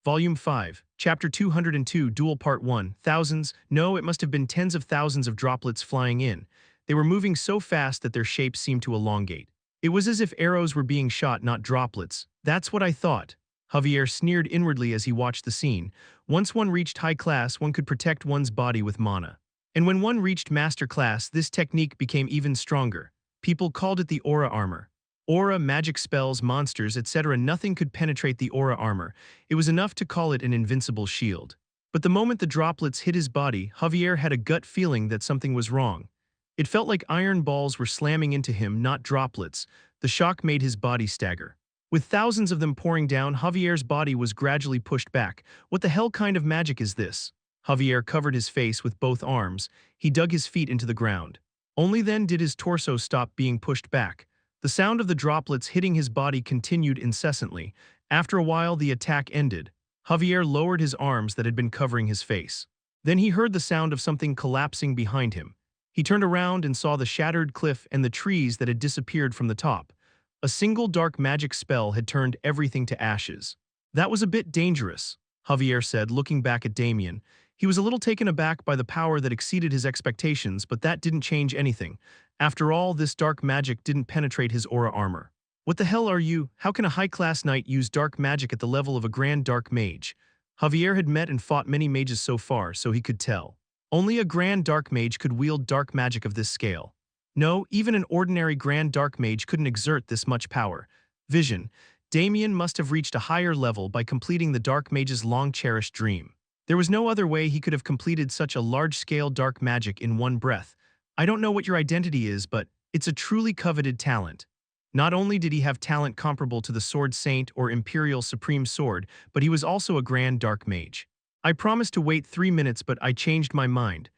Volume 5, Chapter 202, Duel Part 1, thousands, no, it must have been tens of thousands of droplets flying in. They were moving so fast that their shapes seemed to elongate. It was as if arrows were being shot, not droplets. That's what I thought. Javier sneered inwardly as he watched the scene. Once one reached high class, one could protect one's body with mana. And when one reached master class, this technique became even stronger. People called it the aura armor. Aura, magic spells, monsters, etc. Nothing could penetrate the aura armor. It was enough to call it an invincible shield. But the moment the droplets hit his body, Javier had a gut feeling that something was wrong. It felt like iron balls were slamming into him, not droplets. The shock made his body stagger. With thousands of them pouring down, Javier's body was gradually pushed back. What the hell kind of magic is this? Javier covered his face with both arms. He dug his feet into the ground. Only then did his torso stop being pushed back. The sound of the droplets hitting his body continued incessantly. After a while, the attack ended. Javier lowered his arms that had been covering his face. Then he heard the sound of something collapsing behind him. He turned around and saw the shattered cliff and the trees that had disappeared from the top. A single dark magic spell had turned everything to ashes. That was a bit dangerous, Javier said, looking back at Damien. He was a little taken aback by the power that exceeded his expectations, but that didn't change anything. After all, this dark magic didn't penetrate his aura armor. What the hell are you? How can a high-class knight use dark magic at the level of a grand dark mage? Javier had met and fought many mages so far, so he could tell. Only a grand dark mage could wield dark magic of this scale. No, even an ordinary grand dark mage couldn't exert this much power. Vision. Damien must have reached a higher level by completing the dark mage's long-cherished dream. There was no other way he could have completed such a large-scale dark magic in one breath. I don't know what your identity is, but it's a truly coveted talent. Not only did he have talent comparable to the Sword Saint or Imperial Supreme Sword, but he was also a grand dark mage. I promised to wait 3 minutes, but I changed my mind.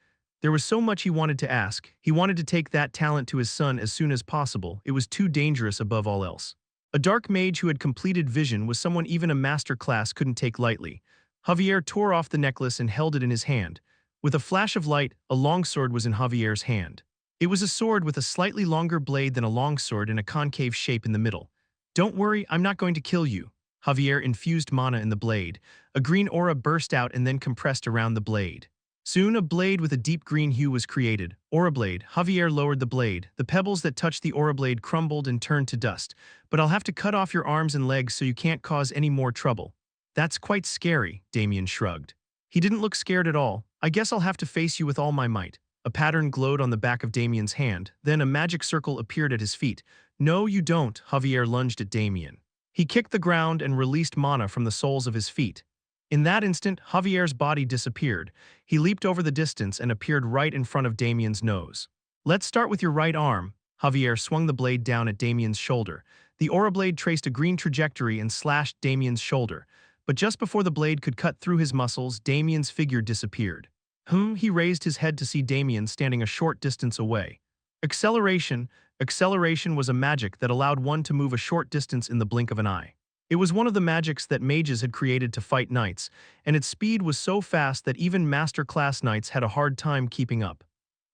There was so much he wanted to ask. He wanted to take that talent to his son as soon as possible. It was too dangerous above all else. A dark mage who had completed vision was someone even a master class couldn't take lightly. Javier tore off the necklace and held it in his hand. With a flash of light, a longsword was in Javier's hand. It was a sword with a slightly longer blade than a longsword and a concave shape in the middle. Don't worry, I'm not going to kill you. Javier infused mana in the blade. A green aura burst out and then compressed around the blade. Soon, a blade with a deep green hue was created. Aura blade. Javier lowered the blade. The pebbles that touched the aura blade crumbled and turned to dust. But I'll have to cut off your arms and legs so you can't cause any more trouble. That's quite scary, Damien shrugged. He didn't look scared at all. I guess I'll have to face you with all my might. A pattern glowed on the back of Damien's hand. Then a magic circle appeared at his feet. No, you don't, Javier lunged at Damien. He kicked the ground and released mana from the soles of his feet. In that instant, Javier's body disappeared. He leaped over the distance and appeared right in front of Damien's nose. Let's start with your right arm. Javier swung the blade down at Damien's shoulder. The aura blade traced a green trajectory and slashed Damien's shoulder. But just before the blade could cut through his muscles, Damien's figure disappeared. He raised his head to see Damien standing a short distance away. Acceleration. Acceleration was a magic that allowed one to move a short distance in the blink of an eye. It was one of the magics that mages had created to fight knights, and its speed was so fast that even master-class knights had a hard time keeping up.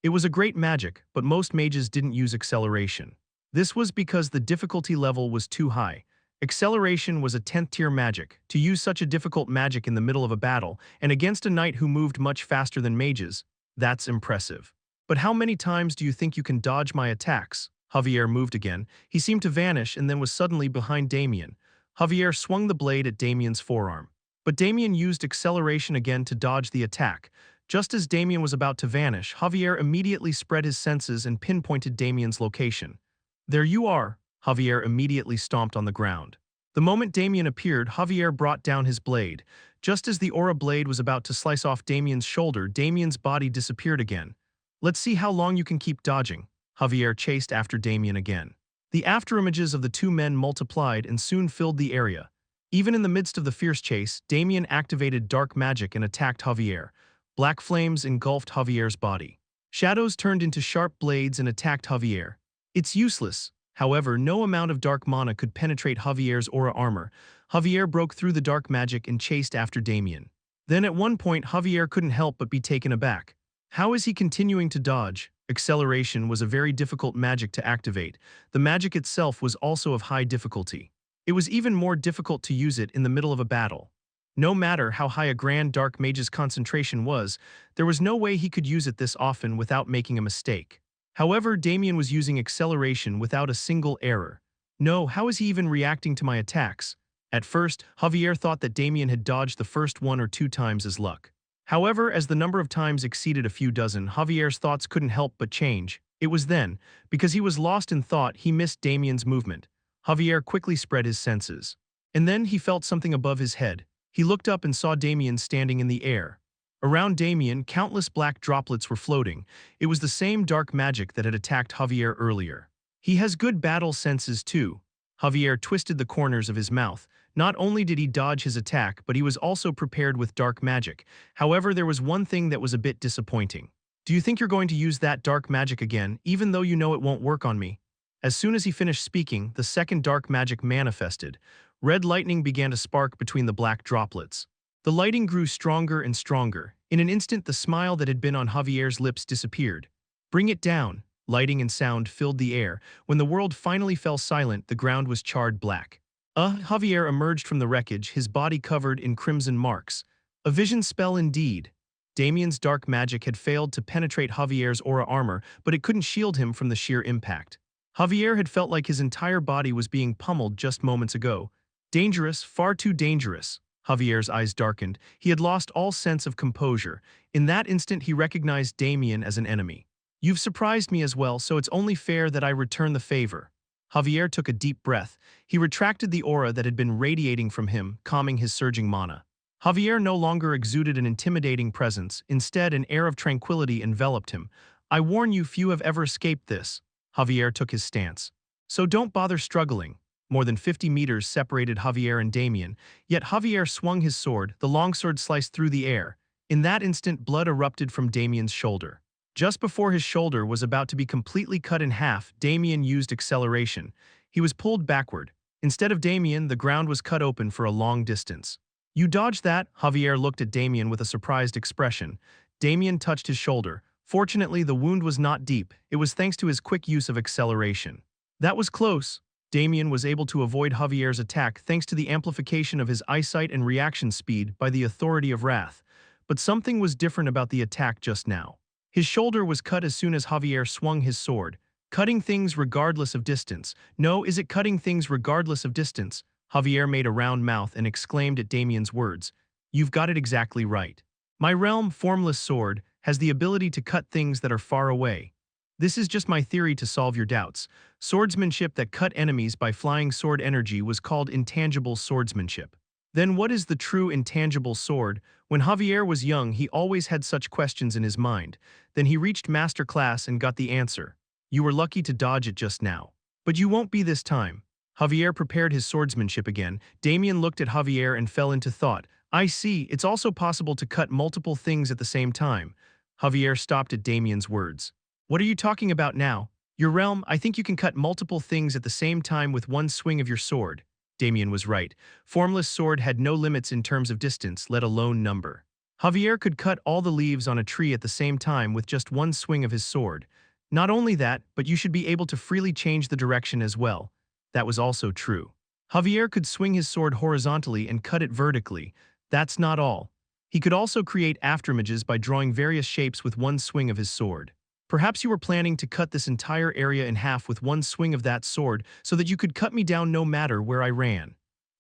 It was a great magic, but most mages didn't use acceleration. This was because the difficulty level was too high. Acceleration was a 10th-tier magic. To use such a difficult magic in the middle of a battle, and against a knight who moved much faster than mages, that's impressive. But how many times do you think you can dodge my attacks? Javier moved again. He seemed to vanish and then was suddenly behind Damien. Javier swung the blade at Damien's forearm. But Damien used acceleration again to dodge the attack. Just as Damien was about to vanish, Javier immediately spread his senses and pinpointed Damien's location. There you are. Javier immediately stomped on the ground. The moment Damien appeared, Javier brought down his blade. Just as the aura blade was about to slice off Damien's shoulder, Damien's body disappeared again. Let's see how long you can keep dodging. Javier chased after Damien again. The afterimages of the two men multiplied and soon filled the area. Even in the midst of the fierce chase, Damien activated dark magic and attacked Javier. Black flames engulfed Javier's body. Shadows turned into sharp blades and attacked Javier. It's useless. However, no amount of dark mana could penetrate Javier's aura armor. Javier broke through the dark magic and chased after Damien. Then at one point, Javier couldn't help but be taken aback. How is he continuing to dodge? Acceleration was a very difficult magic to activate. The magic itself was also of high difficulty. It was even more difficult to use it in the middle of a battle. No matter how high a Grand Dark Mage's concentration was, there was no way he could use it this often without making a mistake. However, Damien was using acceleration without a single error. No, how is he even reacting to my attacks? At first, Javier thought that Damien had dodged the first 1 or 2 times as luck. However, as the number of times exceeded a few dozen, Javier's thoughts couldn't help but change. It was then, because he was lost in thought, he missed Damien's movement. Javier quickly spread his senses. And then he felt something above his head. He looked up and saw Damien standing in the air. Around Damien, countless black droplets were floating. It was the same dark magic that had attacked Javier earlier. He has good battle senses too. Javier twisted the corners of his mouth. Not only did he dodge his attack, but he was also prepared with dark magic. However, there was one thing that was a bit disappointing. Do you think you're going to use that dark magic again, even though you know it won't work on me? As soon as he finished speaking, the second dark magic manifested. Red lightning began to spark between the black droplets. The lighting grew stronger and stronger. In an instant, the smile that had been on Javier's lips disappeared. Bring it down. Lighting and sound filled the air. When the world finally fell silent, the ground was charred black. Javier emerged from the wreckage, his body covered in crimson marks. A vision spell indeed. Damien's dark magic had failed to penetrate Javier's aura armor, but it couldn't shield him from the sheer impact. Javier had felt like his entire body was being pummeled just moments ago. Dangerous, far too dangerous. Javier's eyes darkened. He had lost all sense of composure. In that instant, he recognized Damien as an enemy. You've surprised me as well, so it's only fair that I return the favor. Javier took a deep breath. He retracted the aura that had been radiating from him, calming his surging mana. Javier no longer exuded an intimidating presence. Instead, an air of tranquility enveloped him. I warn you, few have ever escaped this. Javier took his stance. So don't bother struggling. More than 50 meters separated Javier and Damien, yet Javier swung his sword, the longsword sliced through the air. In that instant, blood erupted from Damien's shoulder. Just before his shoulder was about to be completely cut in half, Damien used acceleration. He was pulled backward. Instead of Damien, the ground was cut open for a long distance. You dodged that? Javier looked at Damien with a surprised expression. Damien touched his shoulder. Fortunately, the wound was not deep. It was thanks to his quick use of acceleration. That was close. Damien was able to avoid Javier's attack thanks to the amplification of his eyesight and reaction speed by the authority of wrath. But something was different about the attack just now. His shoulder was cut as soon as Javier swung his sword. Cutting things regardless of distance. No, is it cutting things regardless of distance? Javier made a round mouth and exclaimed at Damien's words. You've got it exactly right. My realm, formless sword, has the ability to cut things that are far away. This is just my theory to solve your doubts. Swordsmanship that cut enemies by flying sword energy was called intangible swordsmanship. Then what is the true intangible sword? When Javier was young, he always had such questions in his mind. Then he reached master class and got the answer. You were lucky to dodge it just now. But you won't be this time. Javier prepared his swordsmanship again. Damien looked at Javier and fell into thought. I see, it's also possible to cut multiple things at the same time. Javier stopped at Damien's words. What are you talking about now? Your realm, I think you can cut multiple things at the same time with one swing of your sword. Damien was right. Formless sword had no limits in terms of distance, let alone number. Javier could cut all the leaves on a tree at the same time with just one swing of his sword. Not only that, but you should be able to freely change the direction as well. That was also true. Javier could swing his sword horizontally and cut it vertically. That's not all. He could also create afterimages by drawing various shapes with one swing of his sword. Perhaps you were planning to cut this entire area in half with one swing of that sword so that you could cut me down no matter where I ran.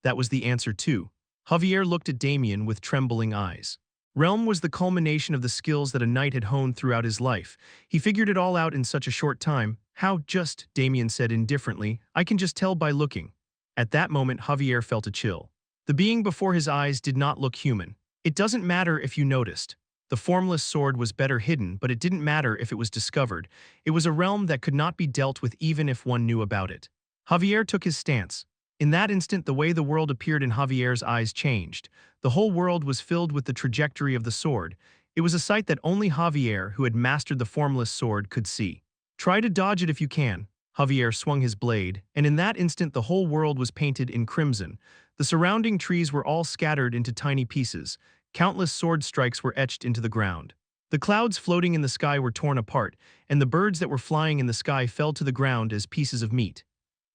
That was the answer too. Javier looked at Damien with trembling eyes. Realm was the culmination of the skills that a knight had honed throughout his life. He figured it all out in such a short time. How just, Damien said indifferently, I can just tell by looking. At that moment, Javier felt a chill. The being before his eyes did not look human. It doesn't matter if you noticed. The formless sword was better hidden, but it didn't matter if it was discovered. It was a realm that could not be dealt with even if one knew about it. Javier took his stance. In that instant, the way the world appeared in Javier's eyes changed. The whole world was filled with the trajectory of the sword. It was a sight that only Javier, who had mastered the formless sword, could see. Try to dodge it if you can. Javier swung his blade, and in that instant the whole world was painted in crimson. The surrounding trees were all scattered into tiny pieces. Countless sword strikes were etched into the ground. The clouds floating in the sky were torn apart, and the birds that were flying in the sky fell to the ground as pieces of meat.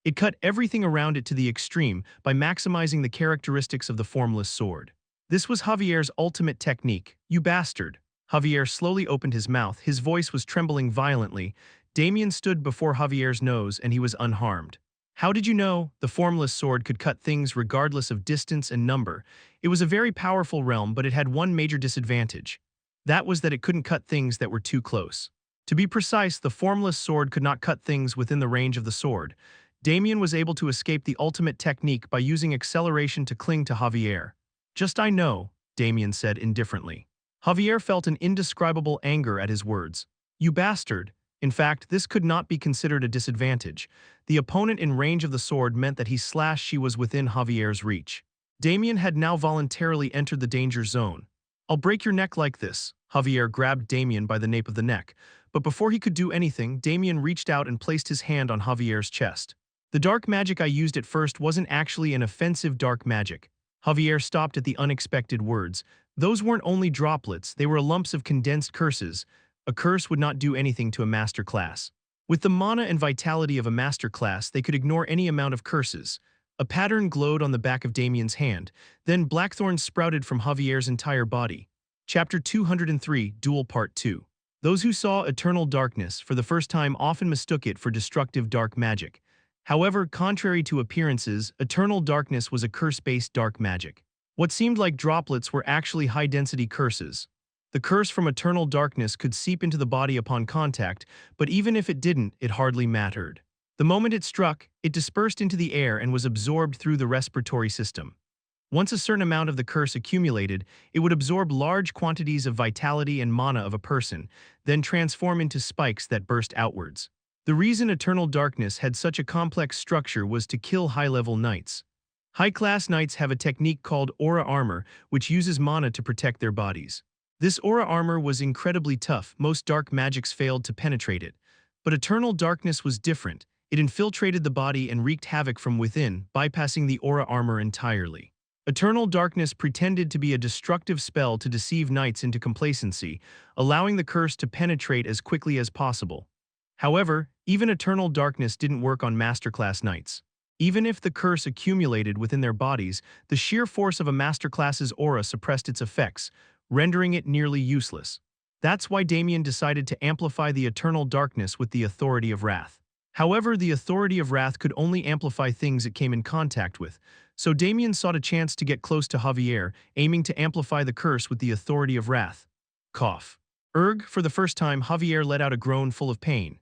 It cut everything around it to the extreme by maximizing the characteristics of the formless sword. This was Javier's ultimate technique. You bastard. Javier slowly opened his mouth. His voice was trembling violently. Damien stood before Javier's nose and he was unharmed. How did you know? The formless sword could cut things regardless of distance and number. It was a very powerful realm, but it had one major disadvantage. That was that it couldn't cut things that were too close. To be precise, the formless sword could not cut things within the range of the sword. Damien was able to escape the ultimate technique by using acceleration to cling to Javier. Just I know, Damien said indifferently. Javier felt an indescribable anger at his words. You bastard. In fact, this could not be considered a disadvantage. The opponent in range of the sword meant that he slashed she was within Javier's reach. Damien had now voluntarily entered the danger zone. I'll break your neck like this. Javier grabbed Damien by the nape of the neck. But before he could do anything, Damien reached out and placed his hand on Javier's chest. The dark magic I used at first wasn't actually an offensive dark magic. Javier stopped at the unexpected words. Those weren't only droplets, they were lumps of condensed curses. A curse would not do anything to a master class. With the mana and vitality of a master class, they could ignore any amount of curses. A pattern glowed on the back of Damien's hand, then blackthorns sprouted from Javier's entire body. Chapter 203, Duel Part 2. Those who saw eternal darkness for the first time often mistook it for destructive dark magic. However, contrary to appearances, eternal darkness was a curse-based dark magic. What seemed like droplets were actually high-density curses. The curse from eternal darkness could seep into the body upon contact, but even if it didn't, it hardly mattered. The moment it struck, it dispersed into the air and was absorbed through the respiratory system. Once a certain amount of the curse accumulated, it would absorb large quantities of vitality and mana of a person, then transform into spikes that burst outwards. The reason eternal darkness had such a complex structure was to kill high-level knights. High-class knights have a technique called aura armor, which uses mana to protect their bodies. This aura armor was incredibly tough, most dark magics failed to penetrate it. But eternal darkness was different. It infiltrated the body and wreaked havoc from within, bypassing the aura armor entirely. Eternal darkness pretended to be a destructive spell to deceive knights into complacency, allowing the curse to penetrate as quickly as possible. However, even eternal darkness didn't work on masterclass knights. Even if the curse accumulated within their bodies, the sheer force of a masterclass's aura suppressed its effects, rendering it nearly useless. That's why Damien decided to amplify the eternal darkness with the authority of wrath. However, the authority of wrath could only amplify things it came in contact with, so Damien sought a chance to get close to Javier, aiming to amplify the curse with the authority of wrath. Cough. Erg, for the first time, Javier let out a groan full of pain.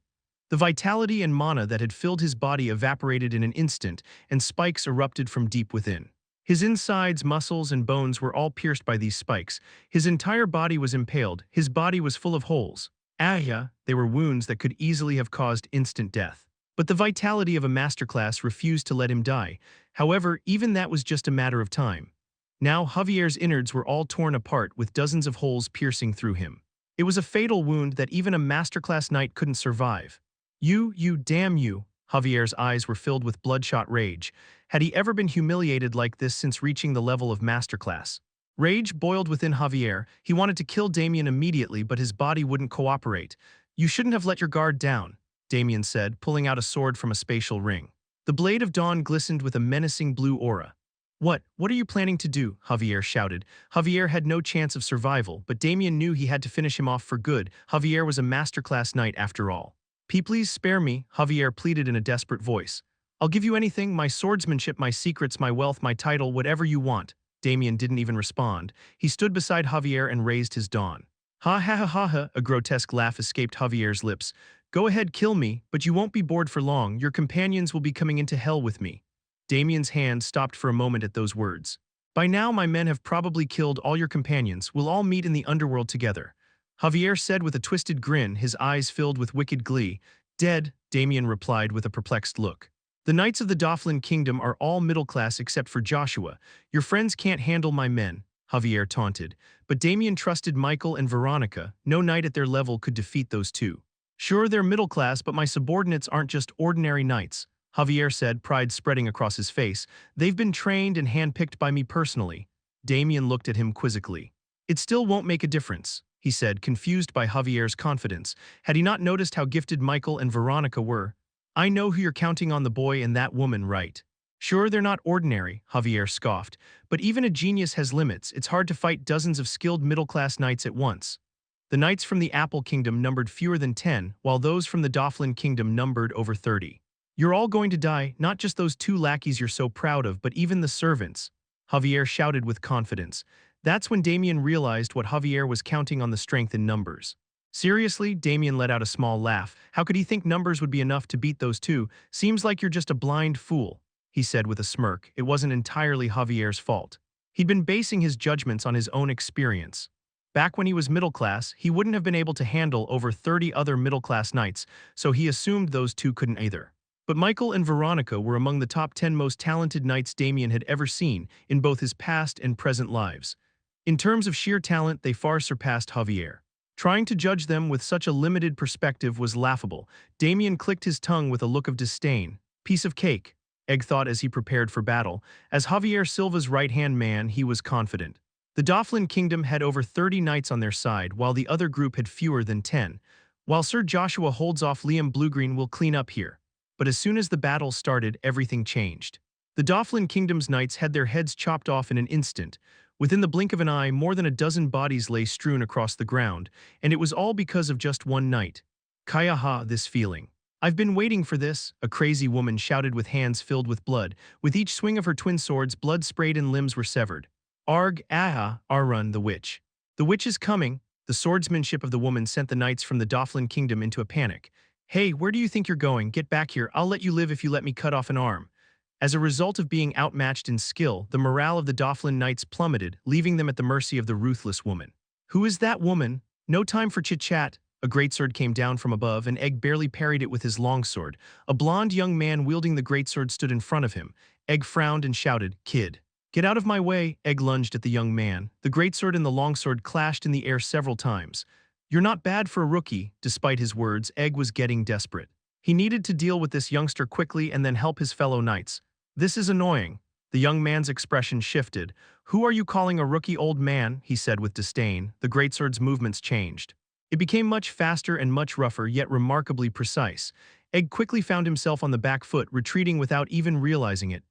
The vitality and mana that had filled his body evaporated in an instant, and spikes erupted from deep within. His insides, muscles, and bones were all pierced by these spikes. His entire body was impaled. His body was full of holes. They were wounds that could easily have caused instant death. But the vitality of a masterclass refused to let him die. However, even that was just a matter of time. Now, Javier's innards were all torn apart with dozens of holes piercing through him. It was a fatal wound that even a masterclass knight couldn't survive. You, damn you. Javier's eyes were filled with bloodshot rage. Had he ever been humiliated like this since reaching the level of masterclass? Rage boiled within Javier. He wanted to kill Damien immediately, but his body wouldn't cooperate. You shouldn't have let your guard down, Damien said, pulling out a sword from a spatial ring. The blade of dawn glistened with a menacing blue aura. What are you planning to do? Javier shouted. Javier had no chance of survival, but Damien knew he had to finish him off for good. Javier was a masterclass knight after all. Please spare me, Javier pleaded in a desperate voice. I'll give you anything, my swordsmanship, my secrets, my wealth, my title, whatever you want. Damien didn't even respond. He stood beside Javier and raised his dawn. Ha ha ha ha ha, a grotesque laugh escaped Javier's lips. Go ahead, kill me, but you won't be bored for long. Your companions will be coming into hell with me. Damien's hand stopped for a moment at those words. By now my men have probably killed all your companions. We'll all meet in the underworld together. Javier said with a twisted grin, his eyes filled with wicked glee. Dead, Damien replied with a perplexed look. The knights of the Dauphin Kingdom are all middle class except for Joshua. Your friends can't handle my men, Javier taunted. But Damien trusted Michael and Veronica. No knight at their level could defeat those two. Sure, they're middle class, but my subordinates aren't just ordinary knights, Javier said, pride spreading across his face. They've been trained and handpicked by me personally. Damien looked at him quizzically. It still won't make a difference, he said, confused by Javier's confidence. Had he not noticed how gifted Michael and Veronica were? I know who you're counting on, the boy and that woman, right? Sure, they're not ordinary, Javier scoffed, But even a genius has limits. It's hard to fight dozens of skilled middle-class knights at once. The knights from the Apple Kingdom numbered fewer than 10, while those from the Dauphin Kingdom numbered over 30. You're all going to die, not just those two lackeys you're so proud of, but even the servants, Javier shouted with confidence. That's when Damien realized what Javier was counting on: the strength in numbers. Seriously, Damien let out a small laugh. How could he think numbers would be enough to beat those two? Seems like you're just a blind fool, he said with a smirk. It wasn't entirely Javier's fault. He'd been basing his judgments on his own experience. Back when he was middle class, he wouldn't have been able to handle over 30 other middle-class knights, so he assumed those two couldn't either. But Michael and Veronica were among the top 10 most talented knights Damien had ever seen in both his past and present lives. In terms of sheer talent, they far surpassed Javier. Trying to judge them with such a limited perspective was laughable. Damien clicked his tongue with a look of disdain. Piece of cake, Egg thought as he prepared for battle. As Javier Silva's right-hand man, he was confident. The Dauphin Kingdom had over 30 knights on their side, while the other group had fewer than 10. While Sir Joshua holds off, Liam Bluegreen will clean up here. But as soon as the battle started, everything changed. The Dauphin Kingdom's knights had their heads chopped off in an instant. Within the blink of an eye, more than a dozen bodies lay strewn across the ground, and it was all because of just one knight. Kayaha, this feeling. I've been waiting for this, a crazy woman shouted with hands filled with blood. With each swing of her twin swords, blood sprayed and limbs were severed. Arg, aha, Arun, the witch. The witch is coming. The swordsmanship of the woman sent the knights from the Dauphin Kingdom into a panic. Hey, where do you think you're going? Get back here. I'll let you live if you let me cut off an arm. As a result of being outmatched in skill, the morale of the Dauphin knights plummeted, leaving them at the mercy of the ruthless woman. Who is that woman? No time for chit-chat. A greatsword came down from above, and Egg barely parried it with his longsword. A blond young man wielding the greatsword stood in front of him. Egg frowned and shouted, "Kid, get out of my way." Egg lunged at the young man. The greatsword and the longsword clashed in the air several times. You're not bad for a rookie. Despite his words, Egg was getting desperate. He needed to deal with this youngster quickly and then help his fellow knights. This is annoying. The young man's expression shifted. Who are you calling a rookie, old man? He said with disdain. The greatsword's movements changed. It became much faster and much rougher, yet remarkably precise. Egg quickly found himself on the back foot, retreating without even realizing it.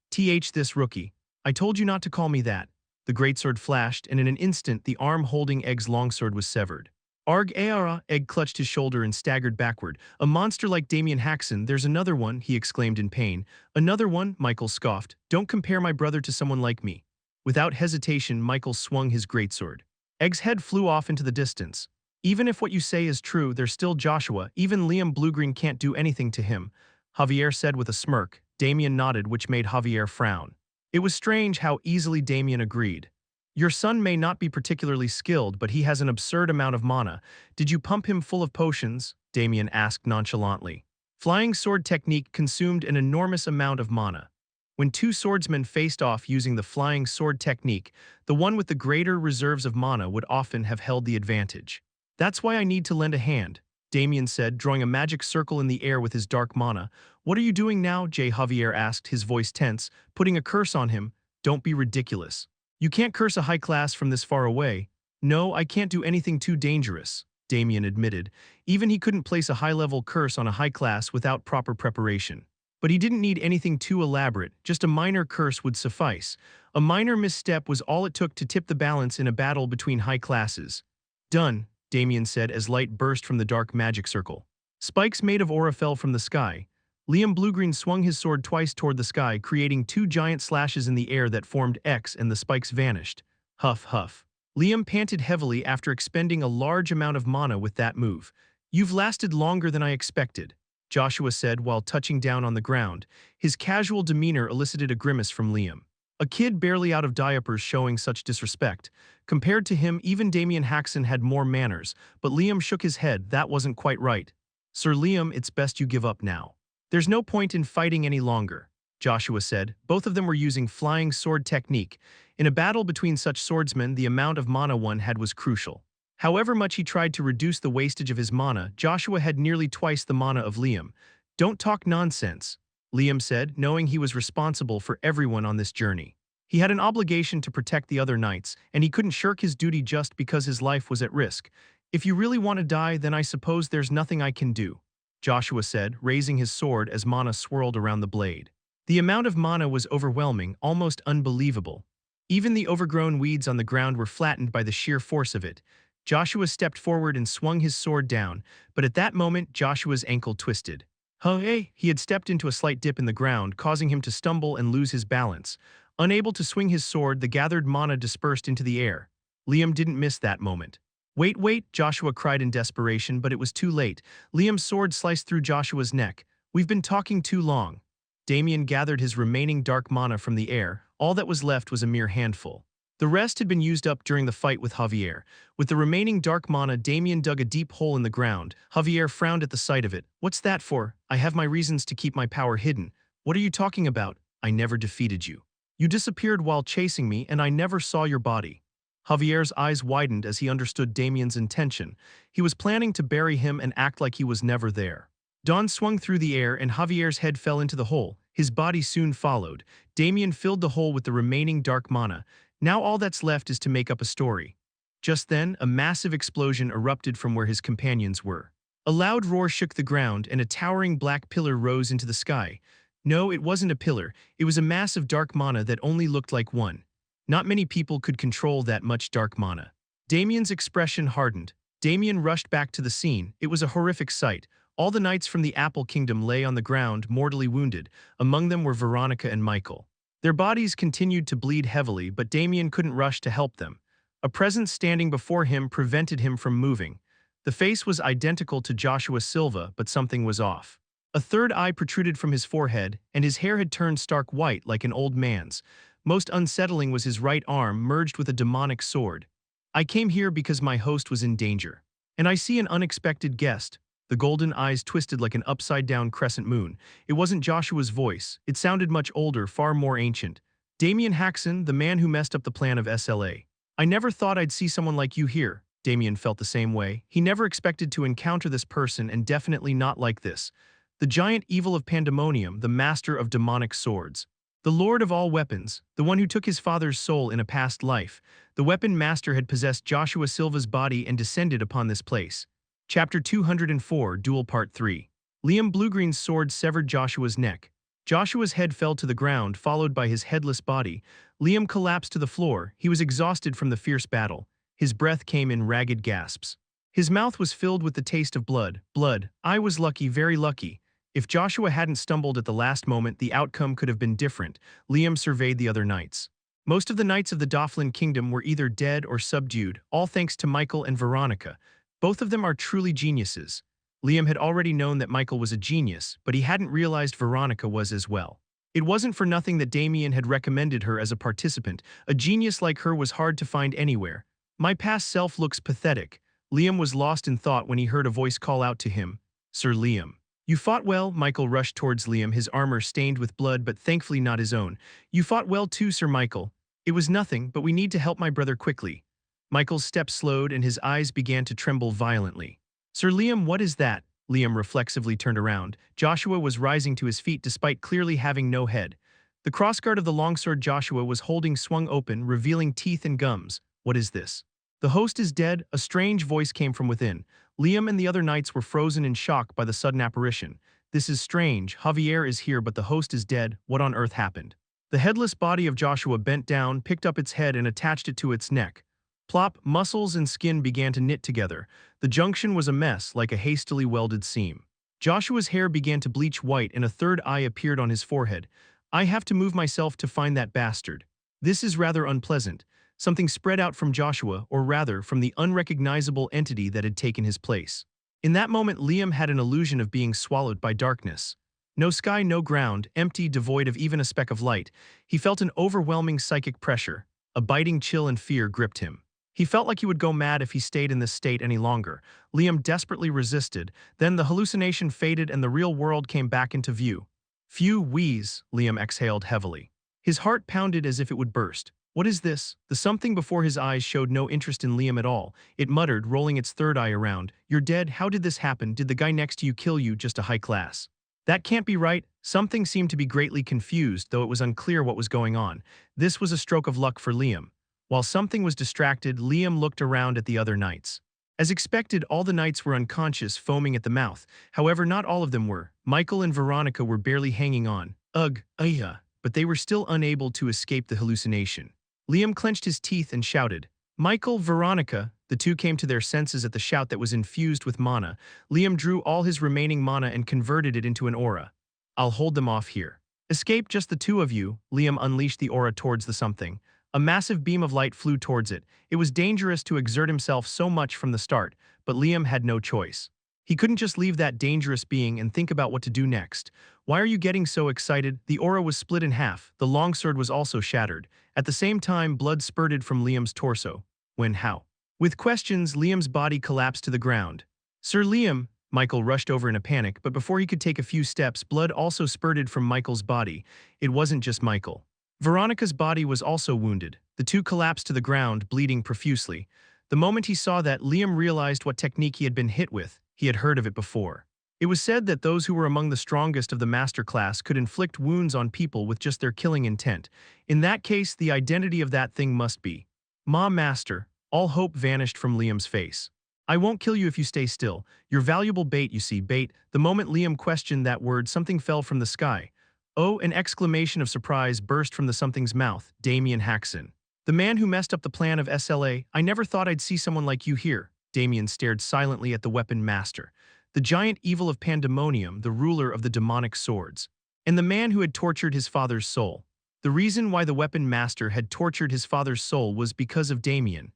This rookie. I told you not to call me that. The greatsword flashed, and in an instant the arm holding Egg's longsword was severed. Arg Aara, Egg clutched his shoulder and staggered backward. A monster like Damien Haksen, there's another one, he exclaimed in pain. Another one, Michael scoffed. Don't compare my brother to someone like me. Without hesitation, Michael swung his greatsword. Egg's head flew off into the distance. Even if what you say is true, there's still Joshua. Even Liam Bluegreen can't do anything to him, Javier said with a smirk. Damien nodded, which made Javier frown. It was strange how easily Damien agreed. Your son may not be particularly skilled, but he has an absurd amount of mana. Did you pump him full of potions? Damien asked nonchalantly. Flying sword technique consumed an enormous amount of mana. When two swordsmen faced off using the flying sword technique, the one with the greater reserves of mana would often have held the advantage. That's why I need to lend a hand, Damien said, drawing a magic circle in the air with his dark mana. What are you doing now? Javier asked, his voice tense. Putting a curse on him? Don't be ridiculous. You can't curse a high class from this far away. No, I can't do anything too dangerous, Damien admitted. Even he couldn't place a high-level curse on a high class without proper preparation. But he didn't need anything too elaborate, just a minor curse would suffice. A minor misstep was all it took to tip the balance in a battle between high classes. Done, Damien said as light burst from the dark magic circle. Spikes made of aura fell from the sky. Liam Bluegreen swung his sword twice toward the sky, creating two giant slashes in the air that formed X, and the spikes vanished. Huff, huff. Liam panted heavily after expending a large amount of mana with that move. You've lasted longer than I expected, Joshua said while touching down on the ground. His casual demeanor elicited a grimace from Liam. A kid barely out of diapers showing such disrespect. Compared to him, even Damien Haksen had more manners, but Liam shook his head. That wasn't quite right. Sir Liam, it's best you give up now. There's no point in fighting any longer, Joshua said. Both of them were using flying sword technique. In a battle between such swordsmen, the amount of mana one had was crucial. However much he tried to reduce the wastage of his mana, Joshua had nearly twice the mana of Liam. Don't talk nonsense, Liam said, knowing he was responsible for everyone on this journey. He had an obligation to protect the other knights, and he couldn't shirk his duty just because his life was at risk. If you really want to die, then I suppose there's nothing I can do, Joshua said, raising his sword as mana swirled around the blade. The amount of mana was overwhelming, almost unbelievable. Even the overgrown weeds on the ground were flattened by the sheer force of it. Joshua stepped forward and swung his sword down, but at that moment Joshua's ankle twisted. Hey! He had stepped into a slight dip in the ground, causing him to stumble and lose his balance. Unable to swing his sword, the gathered mana dispersed into the air. Liam didn't miss that moment. Wait, wait, Joshua cried in desperation, but it was too late. Liam's sword sliced through Joshua's neck. We've been talking too long. Damien gathered his remaining dark mana from the air. All that was left was a mere handful. The rest had been used up during the fight with Javier. With the remaining dark mana, Damien dug a deep hole in the ground. Javier frowned at the sight of it. What's that for? I have my reasons to keep my power hidden. What are you talking about? I never defeated you. You disappeared while chasing me, and I never saw your body. Javier's eyes widened as he understood Damien's intention. He was planning to bury him and act like he was never there. Dawn swung through the air and Javier's head fell into the hole. His body soon followed. Damien filled the hole with the remaining dark mana. Now all that's left is to make up a story. Just then, a massive explosion erupted from where his companions were. A loud roar shook the ground and a towering black pillar rose into the sky. No, it wasn't a pillar. It was a mass of dark mana that only looked like one. Not many people could control that much dark mana. Damien's expression hardened. Damien rushed back to the scene. It was a horrific sight. All the knights from the Apple Kingdom lay on the ground, mortally wounded. Among them were Veronica and Michael. Their bodies continued to bleed heavily, but Damien couldn't rush to help them. A presence standing before him prevented him from moving. The face was identical to Joshua Silva, but something was off. A third eye protruded from his forehead, and his hair had turned stark white like an old man's. Most unsettling was his right arm merged with a demonic sword. I came here because my host was in danger. And I see an unexpected guest. The golden eyes twisted like an upside-down crescent moon. It wasn't Joshua's voice. It sounded much older, far more ancient. Damien Haksen, the man who messed up the plan of SLA. I never thought I'd see someone like you here. Damien felt the same way. He never expected to encounter this person, and definitely not like this. The giant evil of Pandemonium, the master of demonic swords. The lord of all weapons, the one who took his father's soul in a past life. The weapon master had possessed Joshua Silva's body and descended upon this place. Chapter 204, Duel Part 3. Liam Bluegreen's sword severed Joshua's neck. Joshua's head fell to the ground, followed by his headless body. Liam collapsed to the floor. He was exhausted from the fierce battle. His breath came in ragged gasps. His mouth was filled with the taste of blood. Blood. I was lucky, very lucky. If Joshua hadn't stumbled at the last moment, the outcome could have been different. Liam surveyed the other knights. Most of the knights of the Dauphlin Kingdom were either dead or subdued, all thanks to Michael and Veronica. Both of them are truly geniuses. Liam had already known that Michael was a genius, but he hadn't realized Veronica was as well. It wasn't for nothing that Damien had recommended her as a participant. A genius like her was hard to find anywhere. My past self looks pathetic. Liam was lost in thought when he heard a voice call out to him. Sir Liam. You fought well. Michael rushed towards Liam, his armor stained with blood but thankfully not his own. You fought well too, Sir Michael. It was nothing, but we need to help my brother quickly. Michael's steps slowed and his eyes began to tremble violently. Sir Liam, what is that? Liam reflexively turned around. Joshua was rising to his feet despite clearly having no head. The crossguard of the longsword Joshua was holding swung open, revealing teeth and gums. What is this? The host is dead, a strange voice came from within. Liam and the other knights were frozen in shock by the sudden apparition. This is strange. Javier is here, but the host is dead. What on earth happened? The headless body of Joshua bent down, picked up its head and attached it to its neck. Plop, muscles and skin began to knit together. The junction was a mess, like a hastily welded seam. Joshua's hair began to bleach white and a third eye appeared on his forehead. I have to move myself to find that bastard. This is rather unpleasant. Something spread out from Joshua, or rather, from the unrecognizable entity that had taken his place. In that moment, Liam had an illusion of being swallowed by darkness. No sky, no ground, empty, devoid of even a speck of light. He felt an overwhelming psychic pressure. A biting chill and fear gripped him. He felt like he would go mad if he stayed in this state any longer. Liam desperately resisted. Then the hallucination faded and the real world came back into view. Phew, wheeze, Liam exhaled heavily. His heart pounded as if it would burst. What is this? The something before his eyes showed no interest in Liam at all. It muttered, rolling its third eye around. You're dead. How did this happen? Did the guy next to you kill you? Just a high class. That can't be right. Something seemed to be greatly confused, though it was unclear what was going on. This was a stroke of luck for Liam. While something was distracted, Liam looked around at the other knights. As expected, all the knights were unconscious, foaming at the mouth. However, not all of them were. Michael and Veronica were barely hanging on. Ugh, but they were still unable to escape the hallucination. Liam clenched his teeth and shouted. Michael, Veronica, the two came to their senses at the shout that was infused with mana. Liam drew all his remaining mana and converted it into an aura. I'll hold them off here. Escape just the two of you. Liam unleashed the aura towards the something. A massive beam of light flew towards it. It was dangerous to exert himself so much from the start, but Liam had no choice. He couldn't just leave that dangerous being and think about what to do next. Why are you getting so excited? The aura was split in half. The longsword was also shattered. At the same time, blood spurted from Liam's torso. When? How? With questions, Liam's body collapsed to the ground. Sir Liam, Michael rushed over in a panic, but before he could take a few steps, blood also spurted from Michael's body. It wasn't just Michael. Veronica's body was also wounded. The two collapsed to the ground, bleeding profusely. The moment he saw that, Liam realized what technique he had been hit with. He had heard of it before. It was said that those who were among the strongest of the master class could inflict wounds on people with just their killing intent. In that case, the identity of that thing must be Master. All hope vanished from Liam's face. I won't kill you if you stay still. You're valuable bait, you see, bait. The moment Liam questioned that word, something fell from the sky. Oh, an exclamation of surprise burst from the something's mouth. Damien Haksen. The man who messed up the plan of SLA. I never thought I'd see someone like you here. Damien stared silently at the weapon master. The giant evil of Pandemonium, the ruler of the demonic swords. And the man who had tortured his father's soul. The reason why the weapon master had tortured his father's soul was because of Damien.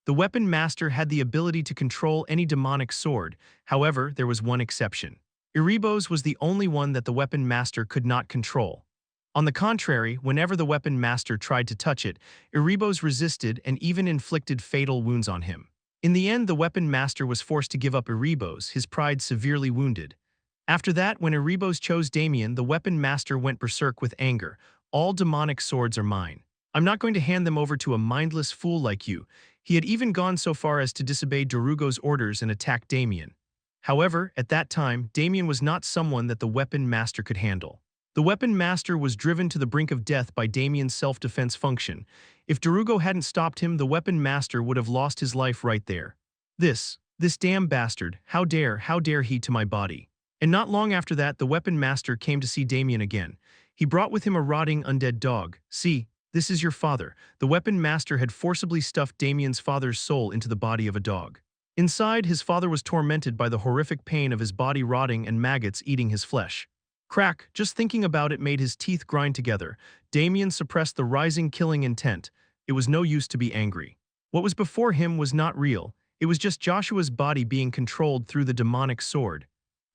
The weapon master had the ability to control any demonic sword. However, there was one exception. Erebos was the only one that the weapon master could not control. On the contrary, whenever the weapon master tried to touch it, Erebos resisted and even inflicted fatal wounds on him. In the end, the weapon master was forced to give up Erebos, his pride severely wounded. After that, when Erebos chose Damien, the weapon master went berserk with anger. All demonic swords are mine. I'm not going to hand them over to a mindless fool like you. He had even gone so far as to disobey Darugo's orders and attack Damien. However, at that time, Damien was not someone that the weapon master could handle. The weapon master was driven to the brink of death by Damien's self-defense function. If Darugo hadn't stopped him, the weapon master would have lost his life right there. This damn bastard, how dare he to my body. And not long after that, the weapon master came to see Damien again. He brought with him a rotting undead dog. See, this is your father. The weapon master had forcibly stuffed Damien's father's soul into the body of a dog. Inside, his father was tormented by the horrific pain of his body rotting and maggots eating his flesh. Crack, just thinking about it made his teeth grind together. Damien suppressed the rising killing intent. It was no use to be angry. What was before him was not real. It was just Joshua's body being controlled through the demonic sword.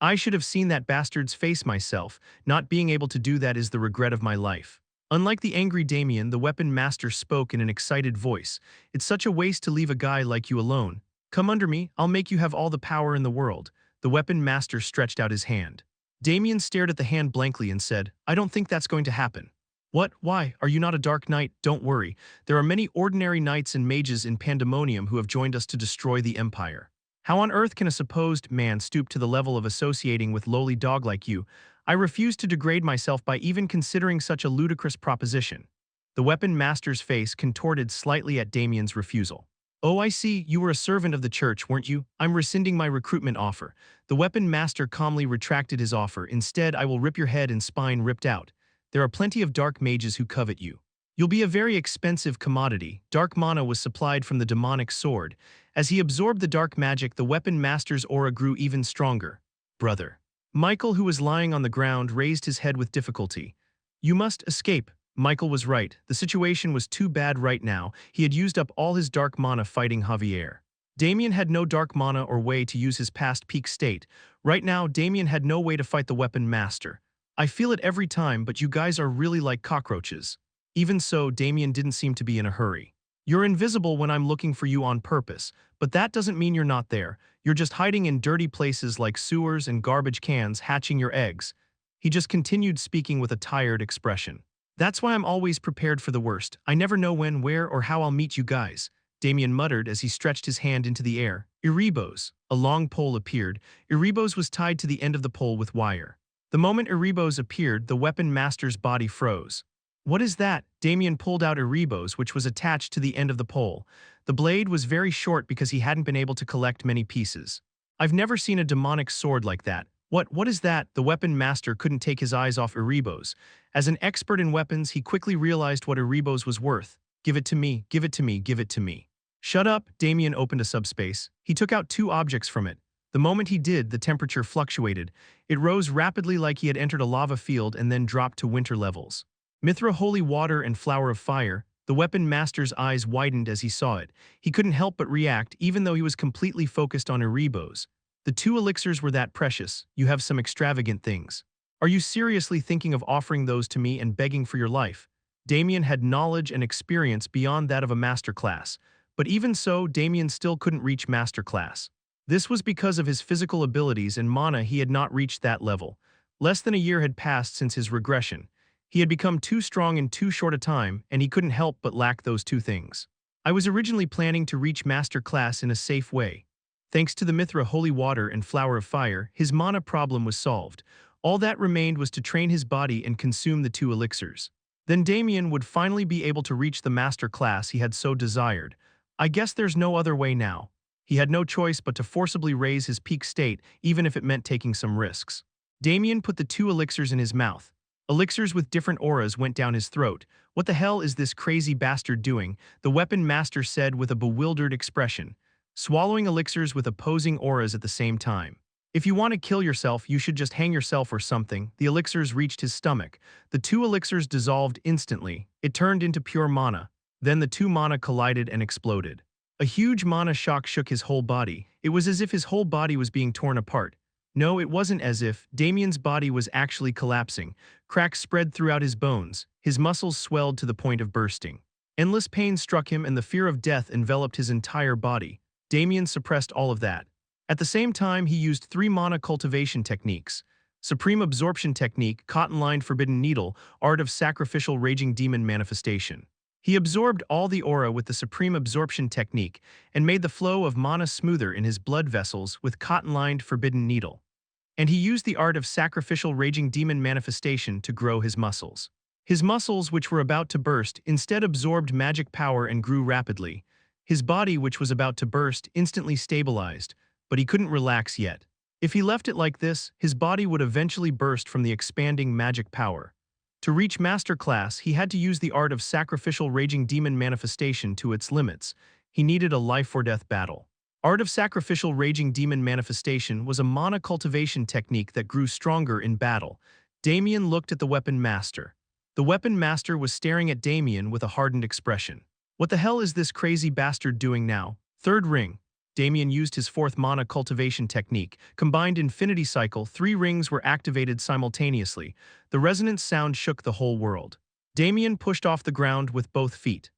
I should have seen that bastard's face myself. Not being able to do that is the regret of my life. Unlike the angry Damien, the weapon master spoke in an excited voice. It's such a waste to leave a guy like you alone. Come under me, I'll make you have all the power in the world. The weapon master stretched out his hand. Damien stared at the hand blankly and said, I don't think that's going to happen. What? Why? Are you not a dark knight? Don't worry. There are many ordinary knights and mages in Pandemonium who have joined us to destroy the Empire. How on earth can a supposed man stoop to the level of associating with lowly dog like you? I refuse to degrade myself by even considering such a ludicrous proposition. The weapon master's face contorted slightly at Damien's refusal. Oh, I see, you were a servant of the church, weren't you? I'm rescinding my recruitment offer. The weapon master calmly retracted his offer. Instead, I will rip your head and spine ripped out. There are plenty of dark mages who covet you. You'll be a very expensive commodity. Dark mana was supplied from the demonic sword. As he absorbed the dark magic, the weapon master's aura grew even stronger. Brother. Michael, who was lying on the ground, raised his head with difficulty. You must escape. Michael was right. The situation was too bad right now. He had used up all his dark mana fighting Javier. Damien had no dark mana or way to use his past peak state. Right now, Damien had no way to fight the weapon master. I feel it every time, but you guys are really like cockroaches. Even so, Damien didn't seem to be in a hurry. You're invisible when I'm looking for you on purpose, but that doesn't mean you're not there. You're just hiding in dirty places like sewers and garbage cans hatching your eggs. He just continued speaking with a tired expression. That's why I'm always prepared for the worst. I never know when, where, or how I'll meet you guys. Damien muttered as he stretched his hand into the air. Erebos. A long pole appeared. Erebos was tied to the end of the pole with wire. The moment Erebos appeared, the weapon master's body froze. What is that? Damien pulled out Erebos, which was attached to the end of the pole. The blade was very short because he hadn't been able to collect many pieces. I've never seen a demonic sword like that. What is that? The weapon master couldn't take his eyes off Erebos. As an expert in weapons, he quickly realized what Erebos was worth. Give it to me, give it to me, give it to me. Shut up, Damien opened a subspace. He took out two objects from it. The moment he did, the temperature fluctuated. It rose rapidly like he had entered a lava field and then dropped to winter levels. Mithra Holy Water and Flower of Fire. The weapon master's eyes widened as he saw it. He couldn't help but react, even though he was completely focused on Erebos. The two elixirs were that precious. You have some extravagant things. Are you seriously thinking of offering those to me and begging for your life? Damien had knowledge and experience beyond that of a master class. But even so, Damien still couldn't reach master class. This was because of his physical abilities and mana. He had not reached that level. Less than a year had passed since his regression. He had become too strong in too short a time, and he couldn't help but lack those two things. I was originally planning to reach master class in a safe way. Thanks to the Mithra Holy Water and Flower of Fire, his mana problem was solved. All that remained was to train his body and consume the two elixirs. Then Damien would finally be able to reach the master class he had so desired. I guess there's no other way now. He had no choice but to forcibly raise his peak state, even if it meant taking some risks. Damien put the two elixirs in his mouth. Elixirs with different auras went down his throat. What the hell is this crazy bastard doing? The weapon master said with a bewildered expression, swallowing elixirs with opposing auras at the same time. If you want to kill yourself, you should just hang yourself or something. The elixirs reached his stomach. The two elixirs dissolved instantly. It turned into pure mana. Then the two mana collided and exploded. A huge mana shock shook his whole body. It was as if his whole body was being torn apart. No, it wasn't as if. Damien's body was actually collapsing. Cracks spread throughout his bones. His muscles swelled to the point of bursting. Endless pain struck him and the fear of death enveloped his entire body. Damien suppressed all of that. At the same time, he used 3 mana cultivation techniques. Supreme Absorption Technique, Cotton-Lined Forbidden Needle, Art of Sacrificial Raging Demon Manifestation. He absorbed all the aura with the Supreme Absorption Technique and made the flow of mana smoother in his blood vessels with Cotton-Lined Forbidden Needle. And he used the Art of Sacrificial Raging Demon Manifestation to grow his muscles. His muscles, which were about to burst, instead absorbed magic power and grew rapidly. His body, which was about to burst, instantly stabilized, but he couldn't relax yet. If he left it like this, his body would eventually burst from the expanding magic power. To reach Master Class, he had to use the Art of Sacrificial Raging Demon Manifestation to its limits. He needed a life-or-death battle. Art of Sacrificial Raging Demon Manifestation was a mana cultivation technique that grew stronger in battle. Damien looked at the Weapon Master. The Weapon Master was staring at Damien with a hardened expression. What the hell is this crazy bastard doing now? Third ring. Damien used his 4th mana cultivation technique. Combined Infinity Cycle, 3 rings were activated simultaneously. The resonance sound shook the whole world. Damien pushed off the ground with both feet.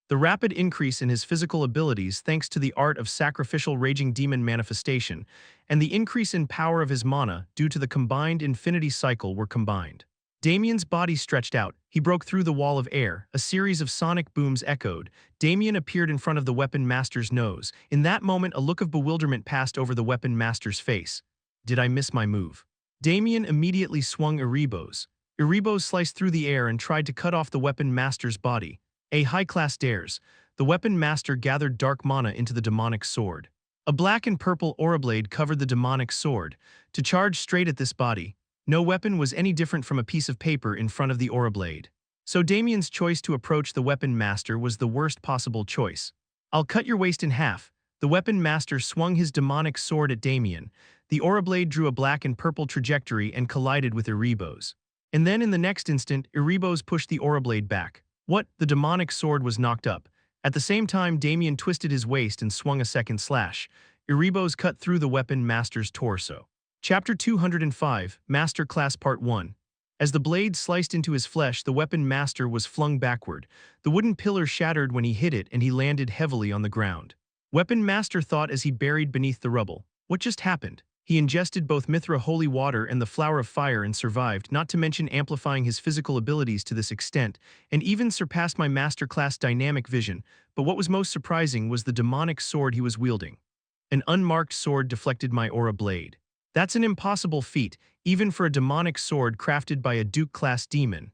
The rapid increase in his physical abilities thanks to the Art of Sacrificial Raging Demon Manifestation, and the increase in power of his mana due to the combined Infinity Cycle were combined. Damien's body stretched out. He broke through the wall of air. A series of sonic booms echoed. Damien appeared in front of the Weapon Master's nose. In that moment, a look of bewilderment passed over the Weapon Master's face. Did I miss my move? Damien immediately swung Erebos. Erebos sliced through the air and tried to cut off the Weapon Master's body. A high-class dares. The Weapon Master gathered dark mana into the demonic sword. A black and purple aura blade covered the demonic sword. To charge straight at this body, no weapon was any different from a piece of paper in front of the aura blade. So Damien's choice to approach the Weapon Master was the worst possible choice. I'll cut your waist in half. The Weapon Master swung his demonic sword at Damien. The aura blade drew a black and purple trajectory and collided with Erebos. And then in the next instant, Erebos pushed the aura blade back. What? The demonic sword was knocked up. At the same time, Damien twisted his waist and swung a second slash. Erebos cut through the Weapon Master's torso. Chapter 205, Master Class Part 1. As the blade sliced into his flesh, the Weapon Master was flung backward. The wooden pillar shattered when he hit it and he landed heavily on the ground. Weapon Master thought as he buried beneath the rubble. What just happened? He ingested both Mithra Holy Water and the Flower of Fire and survived, not to mention amplifying his physical abilities to this extent, and even surpassed my Master Class dynamic vision. But what was most surprising was the demonic sword he was wielding. An unmarked sword deflected my aura blade. That's an impossible feat, even for a demonic sword crafted by a Duke-class demon.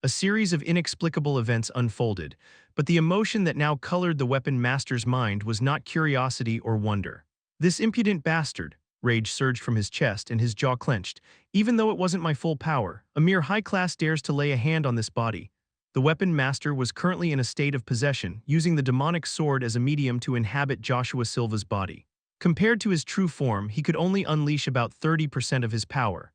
A series of inexplicable events unfolded, but the emotion that now colored the Weapon Master's mind was not curiosity or wonder. This impudent bastard! Rage surged from his chest and his jaw clenched. Even though it wasn't my full power, a mere high-class dares to lay a hand on this body. The weapon master was currently in a state of possession, using the demonic sword as a medium to inhabit Joshua Silva's body. Compared to his true form, he could only unleash about 30% of his power.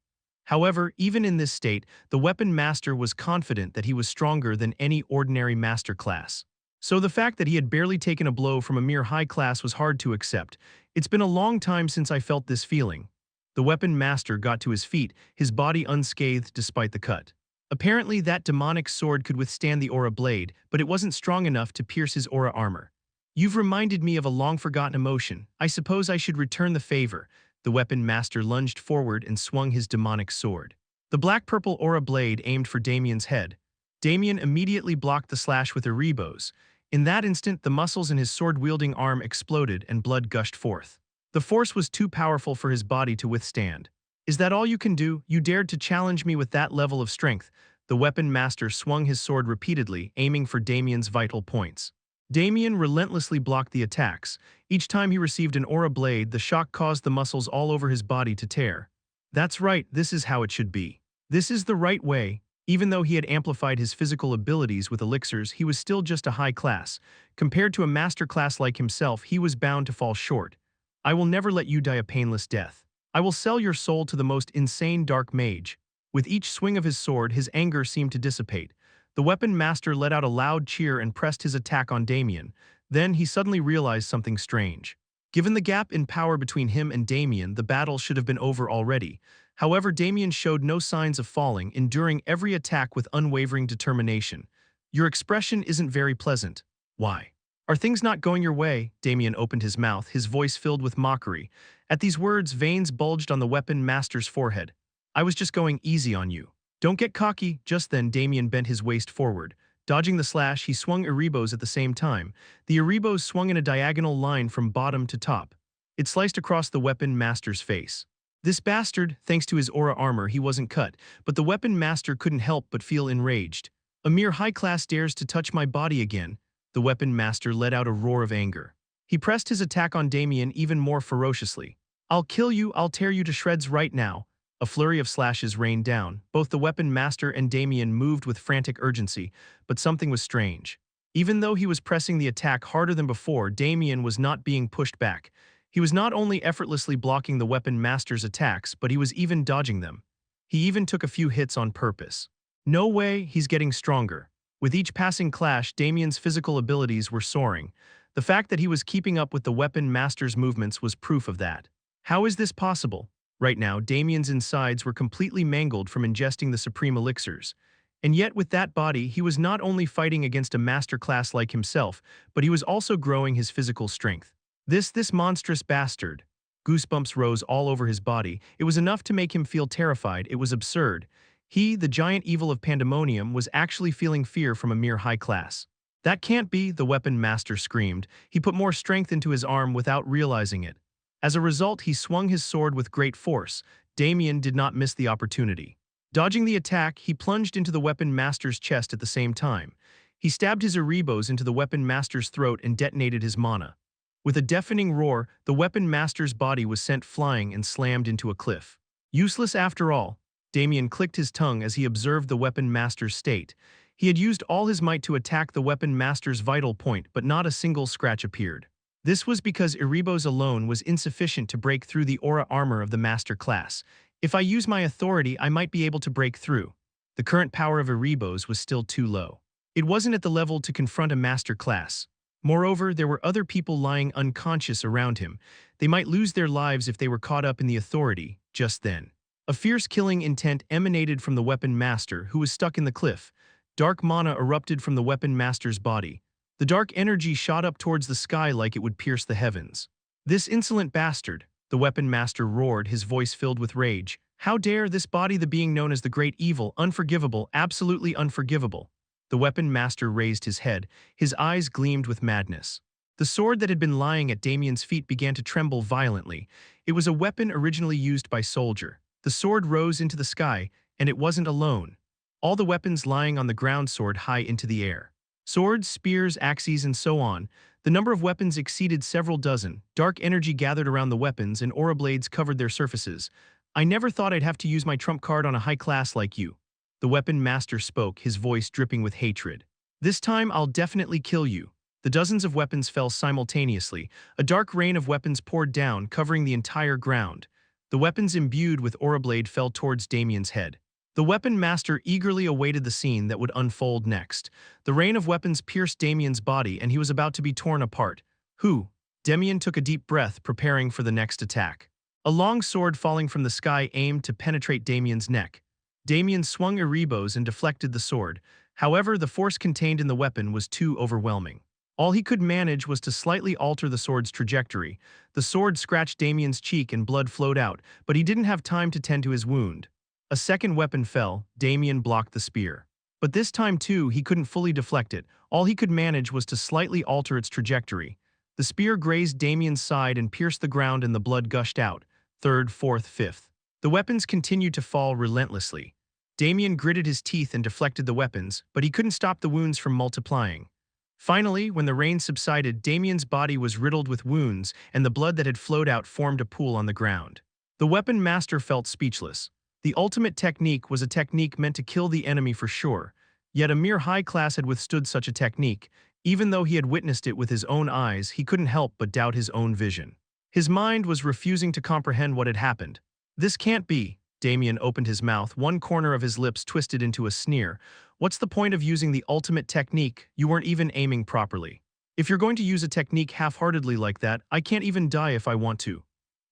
However, even in this state, the weapon master was confident that he was stronger than any ordinary master class. So the fact that he had barely taken a blow from a mere high class was hard to accept. It's been a long time since I felt this feeling. The weapon master got to his feet, his body unscathed despite the cut. Apparently that demonic sword could withstand the aura blade, but it wasn't strong enough to pierce his aura armor. You've reminded me of a long-forgotten emotion. I suppose I should return the favor. The weapon master lunged forward and swung his demonic sword. The black-purple aura blade aimed for Damien's head. Damien immediately blocked the slash with Erebos. In that instant, the muscles in his sword-wielding arm exploded and blood gushed forth. The force was too powerful for his body to withstand. Is that all you can do? You dared to challenge me with that level of strength. The weapon master swung his sword repeatedly, aiming for Damien's vital points. Damien relentlessly blocked the attacks. Each time he received an aura blade, the shock caused the muscles all over his body to tear. That's right, this is how it should be. This is the right way. Even though he had amplified his physical abilities with elixirs, he was still just a high class. Compared to a master class like himself, he was bound to fall short. I will never let you die a painless death. I will sell your soul to the most insane dark mage. With each swing of his sword, his anger seemed to dissipate. The weapon master let out a loud cheer and pressed his attack on Damien. Then he suddenly realized something strange. Given the gap in power between him and Damien, the battle should have been over already. However, Damien showed no signs of falling, enduring every attack with unwavering determination. Your expression isn't very pleasant. Why? Are things not going your way? Damien opened his mouth, his voice filled with mockery. At these words, veins bulged on the weapon master's forehead. I was just going easy on you. Don't get cocky. Just then, Damien bent his waist forward. Dodging the slash, he swung Erebos at the same time. The Erebos swung in a diagonal line from bottom to top. It sliced across the weapon master's face. This bastard, thanks to his aura armor, he wasn't cut, but the weapon master couldn't help but feel enraged. A mere high class dares to touch my body again. The weapon master let out a roar of anger. He pressed his attack on Damien even more ferociously. I'll kill you, I'll tear you to shreds right now. A flurry of slashes rained down. Both the weapon master and Damien moved with frantic urgency, but something was strange. Even though he was pressing the attack harder than before, Damien was not being pushed back. He was not only effortlessly blocking the weapon master's attacks, but he was even dodging them. He even took a few hits on purpose. No way, he's getting stronger. With each passing clash, Damien's physical abilities were soaring. The fact that he was keeping up with the weapon master's movements was proof of that. How is this possible? Right now, Damien's insides were completely mangled from ingesting the supreme elixirs. And yet with that body, he was not only fighting against a master class like himself, but he was also growing his physical strength. This monstrous bastard. Goosebumps rose all over his body. It was enough to make him feel terrified. It was absurd. He, the giant evil of Pandemonium, was actually feeling fear from a mere high class. That can't be, the weapon master screamed. He put more strength into his arm without realizing it. As a result, he swung his sword with great force. Damien did not miss the opportunity. Dodging the attack, he plunged into the weapon master's chest at the same time. He stabbed his Erebos into the weapon master's throat and detonated his mana. With a deafening roar, the weapon master's body was sent flying and slammed into a cliff. Useless after all. Damien clicked his tongue as he observed the weapon master's state. He had used all his might to attack the weapon master's vital point, but not a single scratch appeared. This was because Erebos alone was insufficient to break through the aura armor of the master class. If I use my authority, I might be able to break through. The current power of Erebos was still too low. It wasn't at the level to confront a master class. Moreover, there were other people lying unconscious around him. They might lose their lives if they were caught up in the authority, just then. A fierce killing intent emanated from the weapon master, who was stuck in the cliff. Dark mana erupted from the weapon master's body. The dark energy shot up towards the sky like it would pierce the heavens. This insolent bastard, the weapon master roared, his voice filled with rage. How dare this body the being known as the Great Evil, unforgivable, absolutely unforgivable. The weapon master raised his head, his eyes gleamed with madness. The sword that had been lying at Damien's feet began to tremble violently. It was a weapon originally used by soldier. The sword rose into the sky, and it wasn't alone. All the weapons lying on the ground soared high into the air. Swords, spears, axes, and so on. The number of weapons exceeded several dozen. Dark energy gathered around the weapons, and aura blades covered their surfaces. I never thought I'd have to use my trump card on a high class like you. The weapon master spoke, his voice dripping with hatred. "This time I'll definitely kill you." The dozens of weapons fell simultaneously. A dark rain of weapons poured down, covering the entire ground. The weapons imbued with Aurablade fell towards Damien's head. The weapon master eagerly awaited the scene that would unfold next. The rain of weapons pierced Damien's body, and he was about to be torn apart. "Who?" Damien took a deep breath, preparing for the next attack. A long sword falling from the sky aimed to penetrate Damien's neck. Damien swung Erebos and deflected the sword. However, the force contained in the weapon was too overwhelming. All he could manage was to slightly alter the sword's trajectory. The sword scratched Damien's cheek and blood flowed out, but he didn't have time to tend to his wound. A second weapon fell. Damien blocked the spear. But this time too, he couldn't fully deflect it. All he could manage was to slightly alter its trajectory. The spear grazed Damien's side and pierced the ground, and the blood gushed out. Third, fourth, fifth. The weapons continued to fall relentlessly. Damien gritted his teeth and deflected the weapons, but he couldn't stop the wounds from multiplying. Finally, when the rain subsided, Damien's body was riddled with wounds, and the blood that had flowed out formed a pool on the ground. The weapon master felt speechless. The ultimate technique was a technique meant to kill the enemy for sure, yet a mere high class had withstood such a technique. Even though he had witnessed it with his own eyes, he couldn't help but doubt his own vision. His mind was refusing to comprehend what had happened. "This can't be." Damien opened his mouth, one corner of his lips twisted into a sneer. "What's the point of using the ultimate technique? You weren't even aiming properly. If you're going to use a technique half-heartedly like that, I can't even die if I want to."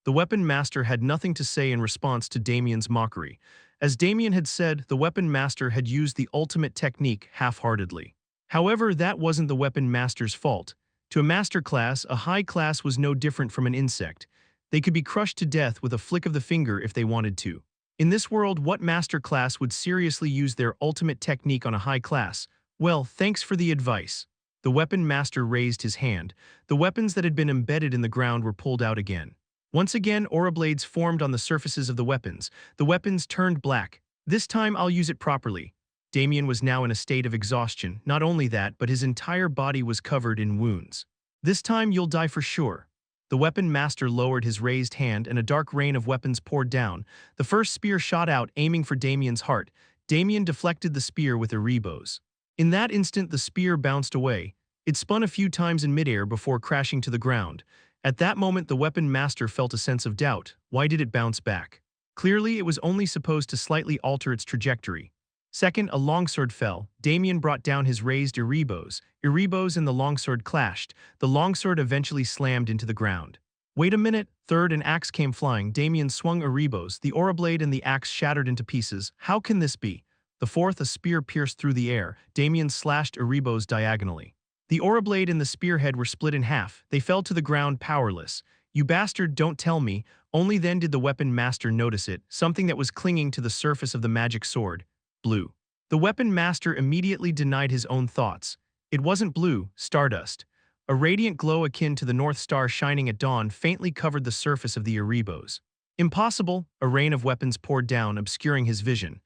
The weapon master had nothing to say in response to Damien's mockery. As Damien had said, the weapon master had used the ultimate technique half-heartedly. However, that wasn't the weapon master's fault. To a master class, a high class was no different from an insect. They could be crushed to death with a flick of the finger if they wanted to. In this world, what master class would seriously use their ultimate technique on a high class? "Well, thanks for the advice." The weapon master raised his hand. The weapons that had been embedded in the ground were pulled out again. Once again, Aurablades formed on the surfaces of the weapons. The weapons turned black. "This time I'll use it properly." Damien was now in a state of exhaustion. Not only that, but his entire body was covered in wounds. "This time you'll die for sure." The weapon master lowered his raised hand, and a dark rain of weapons poured down. The first spear shot out, aiming for Damien's heart. Damien deflected the spear with Erebos. In that instant, the spear bounced away. It spun a few times in midair before crashing to the ground. At that moment, the weapon master felt a sense of doubt. Why did it bounce back? Clearly, it was only supposed to slightly alter its trajectory. Second, a longsword fell. Damien brought down his raised Erebos. Erebos and the longsword clashed. The longsword eventually slammed into the ground. "Wait a minute." Third, an axe came flying. Damien swung Erebos. The Aurablade and the axe shattered into pieces. "How can this be?" The fourth, a spear pierced through the air. Damien slashed Erebos diagonally. The Aurablade and the spearhead were split in half. They fell to the ground powerless. "You bastard, don't tell me." Only then did the weapon master notice it, something that was clinging to the surface of the magic sword. Blue. The weapon master immediately denied his own thoughts. It wasn't blue, stardust. A radiant glow akin to the North Star shining at dawn faintly covered the surface of the Erebos. "Impossible!" A rain of weapons poured down, obscuring his vision.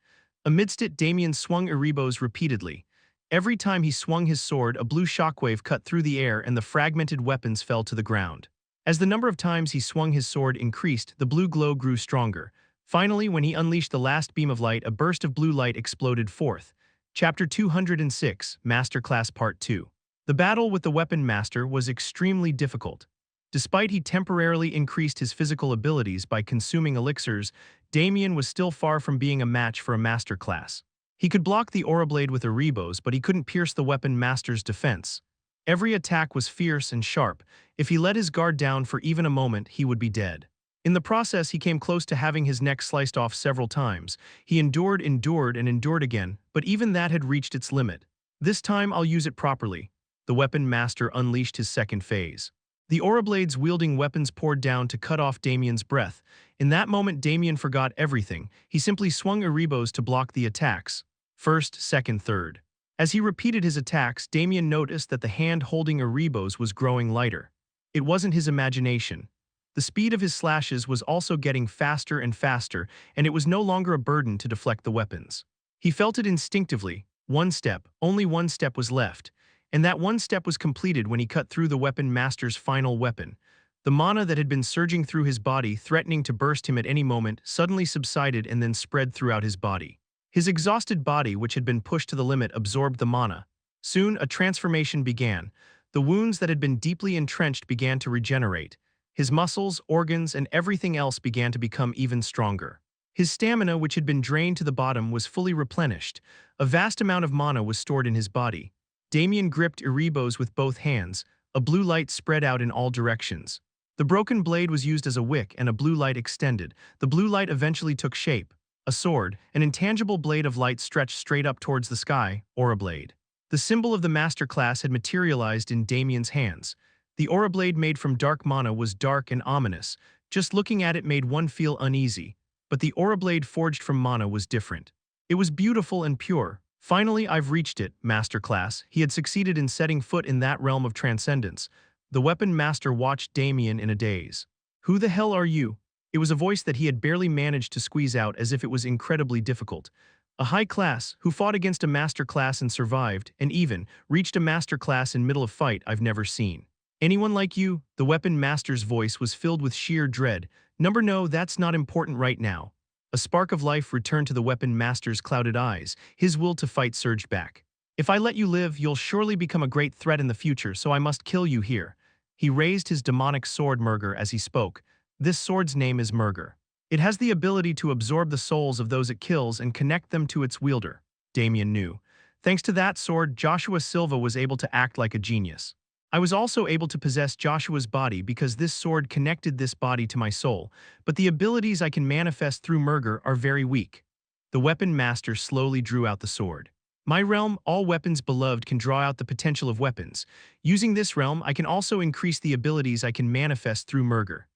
Amidst it, Damien swung Erebos repeatedly. Every time he swung his sword, a blue shockwave cut through the air and the fragmented weapons fell to the ground. As the number of times he swung his sword increased, the blue glow grew stronger. Finally, when he unleashed the last beam of light, a burst of blue light exploded forth. Chapter 206, Masterclass Part 2. The battle with the weapon master was extremely difficult. Despite he temporarily increased his physical abilities by consuming elixirs, Damien was still far from being a match for a master class. He could block the Aurablade with Erebos, but he couldn't pierce the weapon master's defense. Every attack was fierce and sharp. If he let his guard down for even a moment, he would be dead. In the process, he came close to having his neck sliced off several times. He endured and endured again, but even that had reached its limit. "This time I'll use it properly." The weapon master unleashed his second phase. The Aurablades wielding weapons poured down to cut off Damien's breath. In that moment, Damien forgot everything. He simply swung Erebos to block the attacks. First, second, third. As he repeated his attacks, Damien noticed that the hand holding Erebos was growing lighter. It wasn't his imagination. The speed of his slashes was also getting faster and faster, and it was no longer a burden to deflect the weapons. He felt it instinctively. One step, only one step was left, and that one step was completed when he cut through the weapon master's final weapon. The mana that had been surging through his body, threatening to burst him at any moment, suddenly subsided and then spread throughout his body. His exhausted body, which had been pushed to the limit, absorbed the mana. Soon, a transformation began. The wounds that had been deeply entrenched began to regenerate. His muscles, organs, and everything else began to become even stronger. His stamina, which had been drained to the bottom, was fully replenished. A vast amount of mana was stored in his body. Damien gripped Erebos with both hands. A blue light spread out in all directions. The broken blade was used as a wick, and a blue light extended. The blue light eventually took shape. A sword, an intangible blade of light stretched straight up towards the sky, Aura Blade. The symbol of the master class had materialized in Damien's hands. The Aura Blade made from dark mana was dark and ominous. Just looking at it made one feel uneasy. But the Aura Blade forged from mana was different. It was beautiful and pure. Finally, I've reached it, Master Class. He had succeeded in setting foot in that realm of transcendence. The weapon master watched Damien in a daze. Who the hell are you? It was a voice that he had barely managed to squeeze out, as if it was incredibly difficult. A high class, who fought against a master class and survived, and even reached a master class in middle of fight I've never seen. Anyone like you? The weapon master's voice was filled with sheer dread. No, that's not important right now. A spark of life returned to the weapon master's clouded eyes. His will to fight surged back. If I let you live, you'll surely become a great threat in the future, so I must kill you here. He raised his demonic sword Murger as he spoke. This sword's name is Murger. It has the ability to absorb the souls of those it kills and connect them to its wielder. Damien knew. Thanks to that sword, Joshua Silva was able to act like a genius. I was also able to possess Joshua's body because this sword connected this body to my soul, but the abilities I can manifest through Murger are very weak. The weapon master slowly drew out the sword. My realm, all weapons beloved, can draw out the potential of weapons. Using this realm, I can also increase the abilities I can manifest through Murger.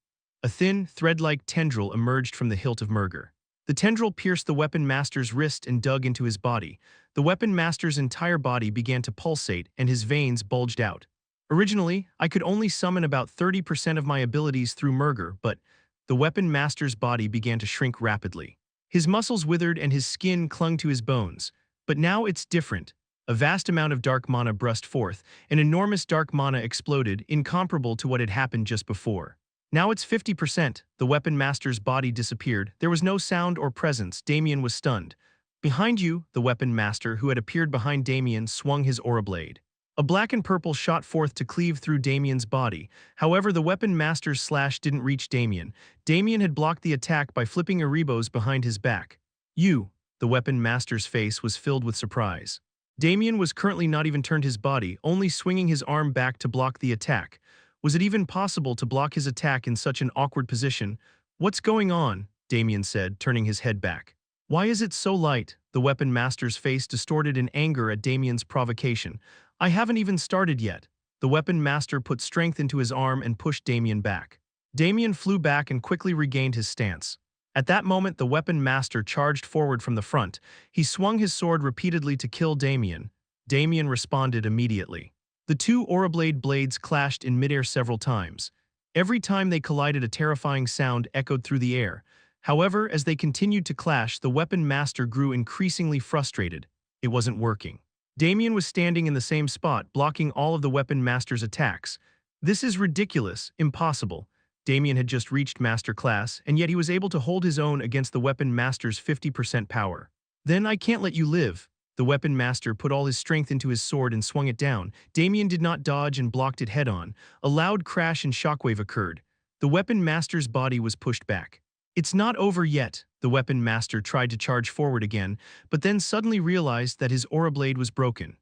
A thin, thread-like tendril emerged from the hilt of Murger. The tendril pierced the weapon master's wrist and dug into his body. The weapon master's entire body began to pulsate and his veins bulged out. Originally, I could only summon about 30% of my abilities through Murger, but the weapon master's body began to shrink rapidly. His muscles withered and his skin clung to his bones. But now it's different. A vast amount of dark mana burst forth. An enormous dark mana exploded, incomparable to what had happened just before. Now it's 50%. The weapon master's body disappeared. There was no sound or presence. Damien was stunned. Behind you, the weapon master, who had appeared behind Damien, swung his aura blade. A black and purple shot forth to cleave through Damien's body. However, the weapon master's slash didn't reach Damien. Damien had blocked the attack by flipping Erebos behind his back. The weapon master's face was filled with surprise. Damien was currently not even turned his body, only swinging his arm back to block the attack. Was it even possible to block his attack in such an awkward position? What's going on? Damien said, turning his head back. Why is it so light? The weapon master's face distorted in anger at Damien's provocation. I haven't even started yet. The weapon master put strength into his arm and pushed Damien back. Damien flew back and quickly regained his stance. At that moment, the weapon master charged forward from the front. He swung his sword repeatedly to kill Damien. Damien responded immediately. The two Aurablade blades clashed in midair several times. Every time they collided, a terrifying sound echoed through the air. However, as they continued to clash, the weapon master grew increasingly frustrated. It wasn't working. Damien was standing in the same spot, blocking all of the weapon master's attacks. This is ridiculous, impossible. Damien had just reached Master Class, and yet he was able to hold his own against the weapon master's 50% power. Then I can't let you live. The weapon master put all his strength into his sword and swung it down. Damien did not dodge and blocked it head-on. A loud crash and shockwave occurred. The weapon master's body was pushed back. It's not over yet. The weapon master tried to charge forward again, but then suddenly realized that his aura blade was broken.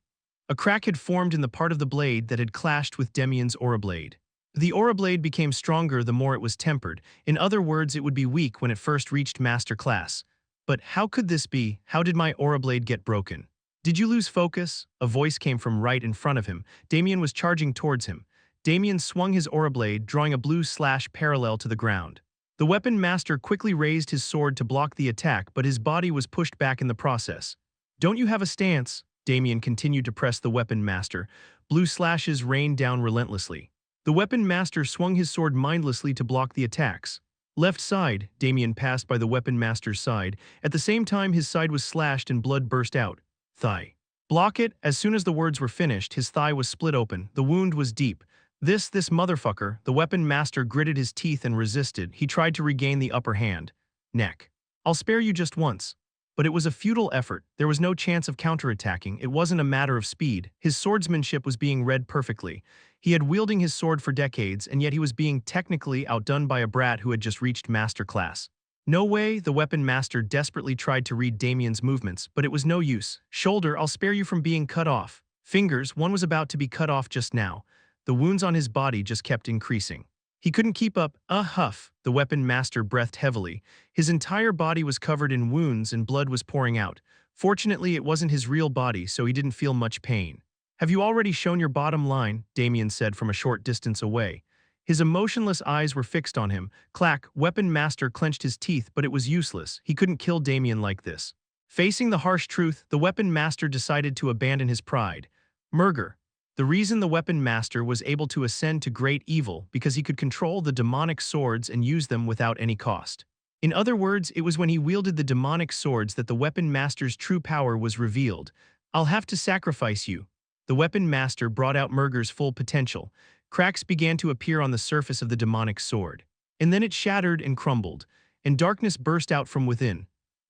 A crack had formed in the part of the blade that had clashed with Damien's aura blade. The aura blade became stronger the more it was tempered. In other words, it would be weak when it first reached Master Class. But how could this be? How did my aura blade get broken? Did you lose focus? A voice came from right in front of him. Damien was charging towards him. Damien swung his aura blade, drawing a blue slash parallel to the ground. The weapon master quickly raised his sword to block the attack, but his body was pushed back in the process. Don't you have a stance? Damien continued to press the weapon master. Blue slashes rained down relentlessly. The weapon master swung his sword mindlessly to block the attacks. Left side, Damien passed by the weapon master's side. At the same time, his side was slashed and blood burst out. Thigh. Block it. As soon as the words were finished, his thigh was split open. The wound was deep. This motherfucker. The weapon master gritted his teeth and resisted. He tried to regain the upper hand. Neck. I'll spare you just once. But it was a futile effort. There was no chance of counterattacking. It wasn't a matter of speed. His swordsmanship was being read perfectly. He had wielding his sword for decades, and yet he was being technically outdone by a brat who had just reached master class. No way, the weapon master desperately tried to read Damien's movements, but it was no use. Shoulder, I'll spare you from being cut off. Fingers, one was about to be cut off just now. The wounds on his body just kept increasing. He couldn't keep up. A huff. The weapon master breathed heavily. His entire body was covered in wounds and blood was pouring out. Fortunately, it wasn't his real body, so he didn't feel much pain. Have you already shown your bottom line? Damien said from a short distance away. His emotionless eyes were fixed on him. Clack, weapon master clenched his teeth, but it was useless. He couldn't kill Damien like this. Facing the harsh truth, the weapon master decided to abandon his pride. Murger. The reason the weapon master was able to ascend to great evil because he could control the demonic swords and use them without any cost. In other words, it was when he wielded the demonic swords that the weapon master's true power was revealed. I'll have to sacrifice you. The weapon master brought out Murger's full potential. Cracks began to appear on the surface of the demonic sword. And then it shattered and crumbled, and darkness burst out from within.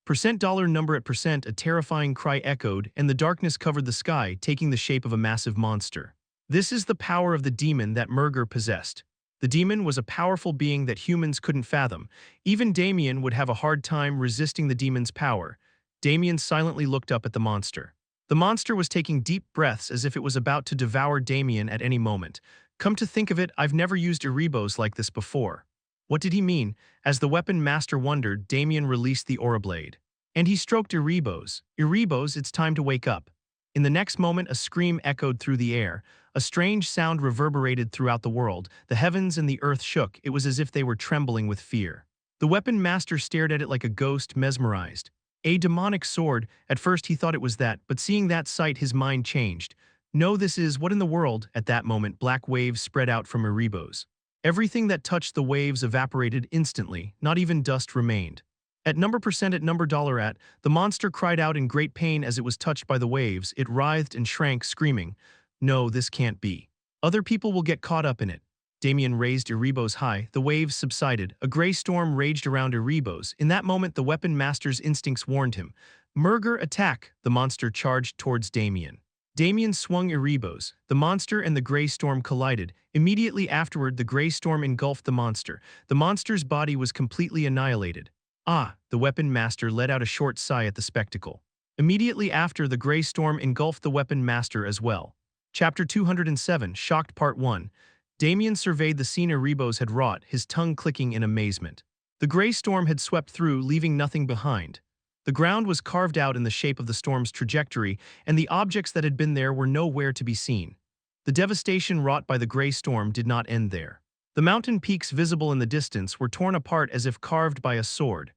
$, number at percent, a terrifying cry echoed, and the darkness covered the sky, taking the shape of a massive monster. This is the power of the demon that Murger possessed. The demon was a powerful being that humans couldn't fathom. Even Damien would have a hard time resisting the demon's power. Damien silently looked up at the monster. The monster was taking deep breaths as if it was about to devour Damien at any moment. Come to think of it, I've never used Erebos like this before. What did he mean? As the weapon master wondered, Damien released the aura blade. And he stroked Erebos. Erebos, it's time to wake up. In the next moment, a scream echoed through the air. A strange sound reverberated throughout the world. The heavens and the earth shook. It was as if they were trembling with fear. The weapon master stared at it like a ghost, mesmerized. A demonic sword. At first he thought it was that, but seeing that sight his mind changed. No, this is, what in the world? At that moment, black waves spread out from Erebos. Everything that touched the waves evaporated instantly, not even dust remained. At number percent at number dollar at, the monster cried out in great pain as it was touched by the waves. It writhed and shrank, screaming, "No, this can't be. Other people will get caught up in it." Damien raised Erebos high. The waves subsided. A gray storm raged around Erebos. In that moment, the weapon master's instincts warned him. Murger, attack! The monster charged towards Damien. Damien swung Erebos. The monster and the gray storm collided. Immediately afterward, the gray storm engulfed the monster. The monster's body was completely annihilated. Ah, the weapon master let out a short sigh at the spectacle. Immediately after, the gray storm engulfed the weapon master as well. Chapter 207, Shocked Part 1. Damien surveyed the scene Erebos had wrought, his tongue clicking in amazement. The gray storm had swept through, leaving nothing behind. The ground was carved out in the shape of the storm's trajectory, and the objects that had been there were nowhere to be seen. The devastation wrought by the gray storm did not end there. The mountain peaks visible in the distance were torn apart as if carved by a sword.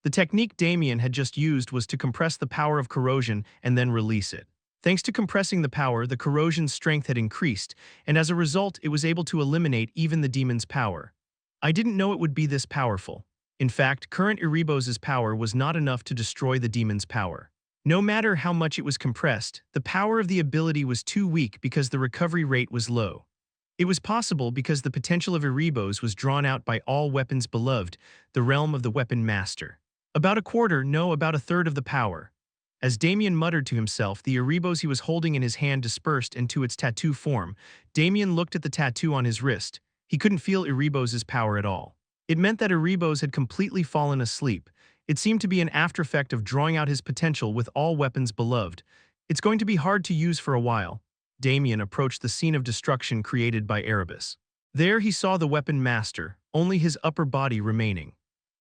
The technique Damien had just used was to compress the power of corrosion and then release it. Thanks to compressing the power, the corrosion's strength had increased, and as a result, it was able to eliminate even the demon's power. I didn't know it would be this powerful. In fact, current Erebos' power was not enough to destroy the demon's power. No matter how much it was compressed, the power of the ability was too weak because the recovery rate was low. It was possible because the potential of Erebos was drawn out by all weapons beloved, the realm of the weapon master. About a quarter, no, about a third of the power. As Damien muttered to himself, the Erebos he was holding in his hand dispersed into its tattoo form. Damien looked at the tattoo on his wrist. He couldn't feel Erebos' power at all. It meant that Erebos had completely fallen asleep. It seemed to be an aftereffect of drawing out his potential with all weapons beloved. It's going to be hard to use for a while. Damien approached the scene of destruction created by Erebos. There he saw the weapon master, only his upper body remaining.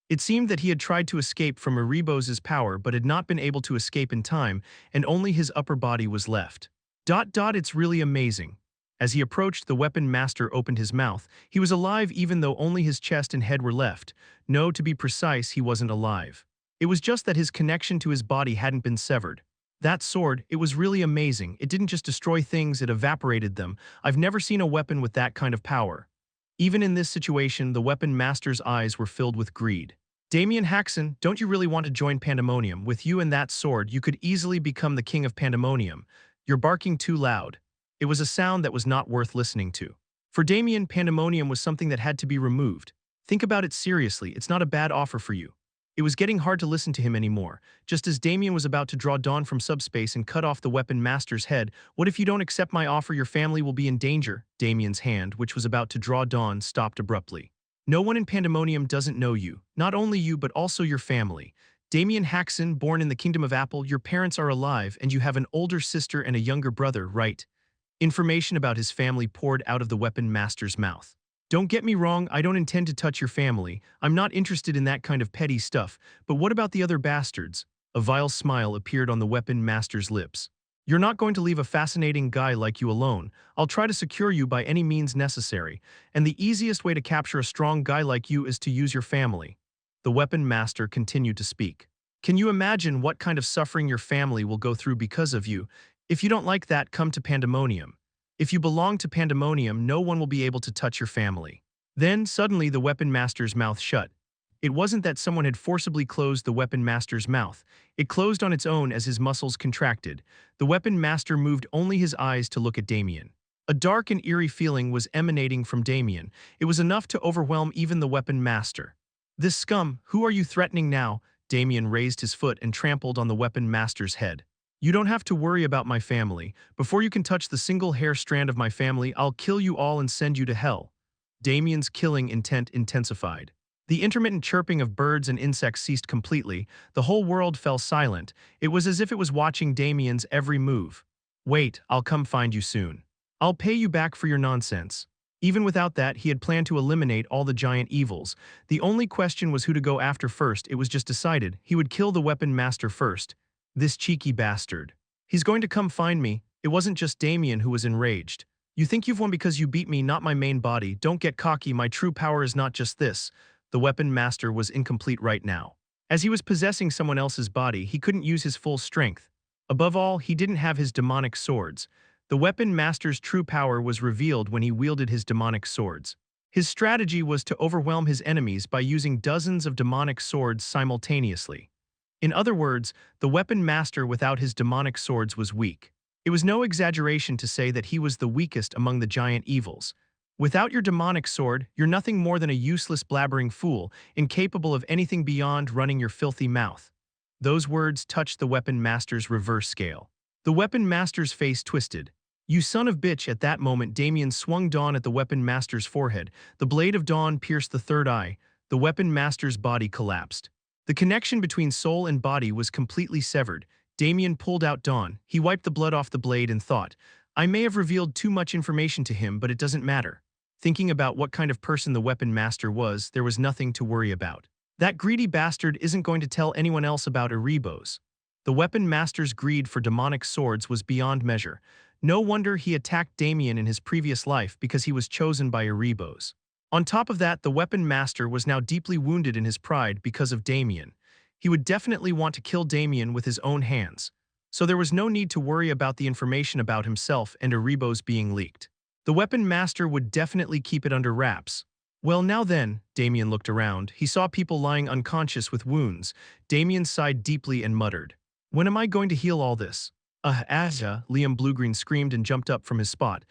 It seemed that he had tried to escape from Erebos' power but had not been able to escape in time, and only his upper body was left. It's really amazing. As he approached, the weapon master opened his mouth. He was alive even though only his chest and head were left. No, to be precise, he wasn't alive. It was just that his connection to his body hadn't been severed. That sword, it was really amazing. It didn't just destroy things, it evaporated them. I've never seen a weapon with that kind of power. Even in this situation, the weapon master's eyes were filled with greed. Damien Haksen, don't you really want to join Pandemonium? With you and that sword, you could easily become the king of Pandemonium. You're barking too loud. It was a sound that was not worth listening to. For Damien, Pandemonium was something that had to be removed. Think about it seriously, it's not a bad offer for you. It was getting hard to listen to him anymore. Just as Damien was about to draw Dawn from subspace and cut off the weapon master's head, "What if you don't accept my offer? Your family will be in danger." Damien's hand, which was about to draw Dawn, stopped abruptly. "No one in Pandemonium doesn't know you. Not only you but also your family. Damien Haksen, born in the Kingdom of Apple, your parents are alive and you have an older sister and a younger brother, right?" Information about his family poured out of the weapon master's mouth. "Don't get me wrong, I don't intend to touch your family. I'm not interested in that kind of petty stuff, but what about the other bastards?" A vile smile appeared on the weapon master's lips. "You're not going to leave a fascinating guy like you alone. I'll try to secure you by any means necessary, and the easiest way to capture a strong guy like you is to use your family." The weapon master continued to speak. "Can you imagine what kind of suffering your family will go through because of you? If you don't like that, come to Pandemonium. If you belong to Pandemonium, no one will be able to touch your family." Then, suddenly, the weapon master's mouth shut. It wasn't that someone had forcibly closed the weapon master's mouth. It closed on its own as his muscles contracted. The weapon master moved only his eyes to look at Damien. A dark and eerie feeling was emanating from Damien. It was enough to overwhelm even the weapon master. "This scum, who are you threatening now?" Damien raised his foot and trampled on the weapon master's head. "You don't have to worry about my family. Before you can touch the single hair strand of my family, I'll kill you all and send you to hell." Damien's killing intent intensified. The intermittent chirping of birds and insects ceased completely. The whole world fell silent. It was as if it was watching Damien's every move. "Wait, I'll come find you soon. I'll pay you back for your nonsense." Even without that, he had planned to eliminate all the giant evils. The only question was who to go after first. It was just decided. He would kill the weapon master first. This cheeky bastard. "He's going to come find me." It wasn't just Damien who was enraged. "You think you've won because you beat me, not my main body. Don't get cocky, my true power is not just this." The weapon master was incomplete right now. As he was possessing someone else's body, he couldn't use his full strength. Above all, he didn't have his demonic swords. The weapon master's true power was revealed when he wielded his demonic swords. His strategy was to overwhelm his enemies by using dozens of demonic swords simultaneously. In other words, the weapon master without his demonic swords was weak. It was no exaggeration to say that he was the weakest among the giant evils. Without your demonic sword, you're nothing more than a useless blabbering fool, incapable of anything beyond running your filthy mouth. Those words touched the weapon master's reverse scale. The weapon master's face twisted. "You son of bitch!" At that moment, Damien swung Dawn at the weapon master's forehead. The blade of Dawn pierced the third eye. The weapon master's body collapsed. The connection between soul and body was completely severed. Damien pulled out Dawn. He wiped the blood off the blade and thought, "I may have revealed too much information to him, but it doesn't matter." Thinking about what kind of person the weapon master was, there was nothing to worry about. That greedy bastard isn't going to tell anyone else about Erebos. The weapon master's greed for demonic swords was beyond measure. No wonder he attacked Damien in his previous life, because he was chosen by Erebos. On top of that, the weapon master was now deeply wounded in his pride because of Damien. He would definitely want to kill Damien with his own hands. So there was no need to worry about the information about himself and Erebos being leaked. The weapon master would definitely keep it under wraps. "Well, now then," Damien looked around. He saw people lying unconscious with wounds. Damien sighed deeply and muttered, "When am I going to heal all this?" Liam Bluegreen screamed and jumped up from his spot.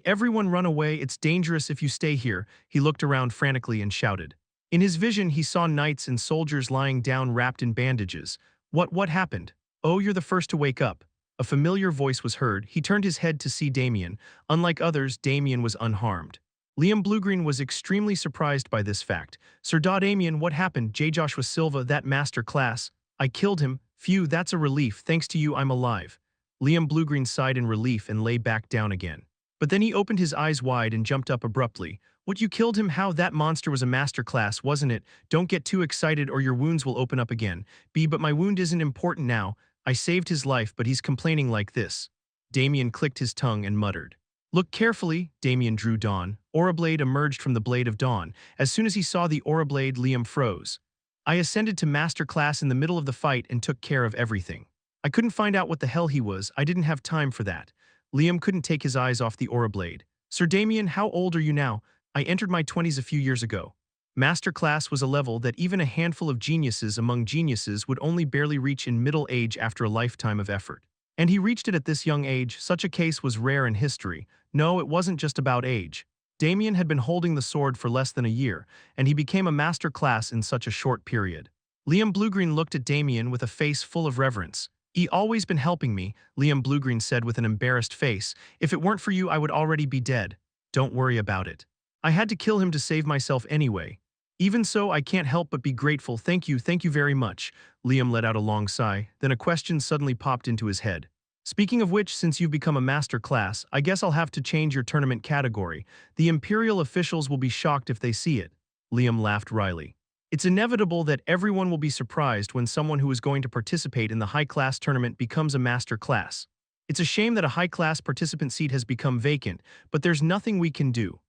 Everyone run away, it's dangerous if you stay here." He looked around frantically and shouted. In his vision, he saw knights and soldiers lying down wrapped in bandages. What happened?" "Oh, you're the first to wake up." A familiar voice was heard. He turned his head to see Damien. Unlike others, Damien was unharmed. Liam Bluegreen was extremely surprised by this fact. "Sir Damien, what happened?" "J. Joshua Silva, that master class. I killed him. Phew, that's a relief. Thanks to you, I'm alive." Liam Bluegreen sighed in relief and lay back down again. But then he opened his eyes wide and jumped up abruptly. "What, you killed him? How? That monster was a master class, wasn't it? Don't get too excited or your wounds will open up again." But my wound isn't important now. I saved his life, but he's complaining like this." Damien clicked his tongue and muttered. "Look carefully." Damien drew Dawn. Aurablade emerged from the blade of Dawn. As soon as he saw the Aurablade, Liam froze. "I ascended to master class in the middle of the fight and took care of everything. I couldn't find out what the hell he was. I didn't have time for that." Liam couldn't take his eyes off the Aurablade. "Sir Damien, how old are you now?" "I entered my 20s a few years ago." Master class was a level that even a handful of geniuses among geniuses would only barely reach in middle age after a lifetime of effort. And he reached it at this young age. Such a case was rare in history. No, it wasn't just about age. Damien had been holding the sword for less than a year, and he became a master class in such a short period. Liam Bluegreen looked at Damien with a face full of reverence. "He always been helping me," Liam Bluegreen said with an embarrassed face. "If it weren't for you, I would already be dead. Don't worry about it. I had to kill him to save myself anyway. Even so, I can't help but be grateful. Thank you very much." Liam let out a long sigh, then a question suddenly popped into his head. "Speaking of which, since you've become a master class, I guess I'll have to change your tournament category. The Imperial officials will be shocked if they see it." Liam laughed wryly. It's inevitable that everyone will be surprised when someone who is going to participate in the high-class tournament becomes a master class. It's a shame that a high-class participant seat has become vacant, but there's nothing we can do.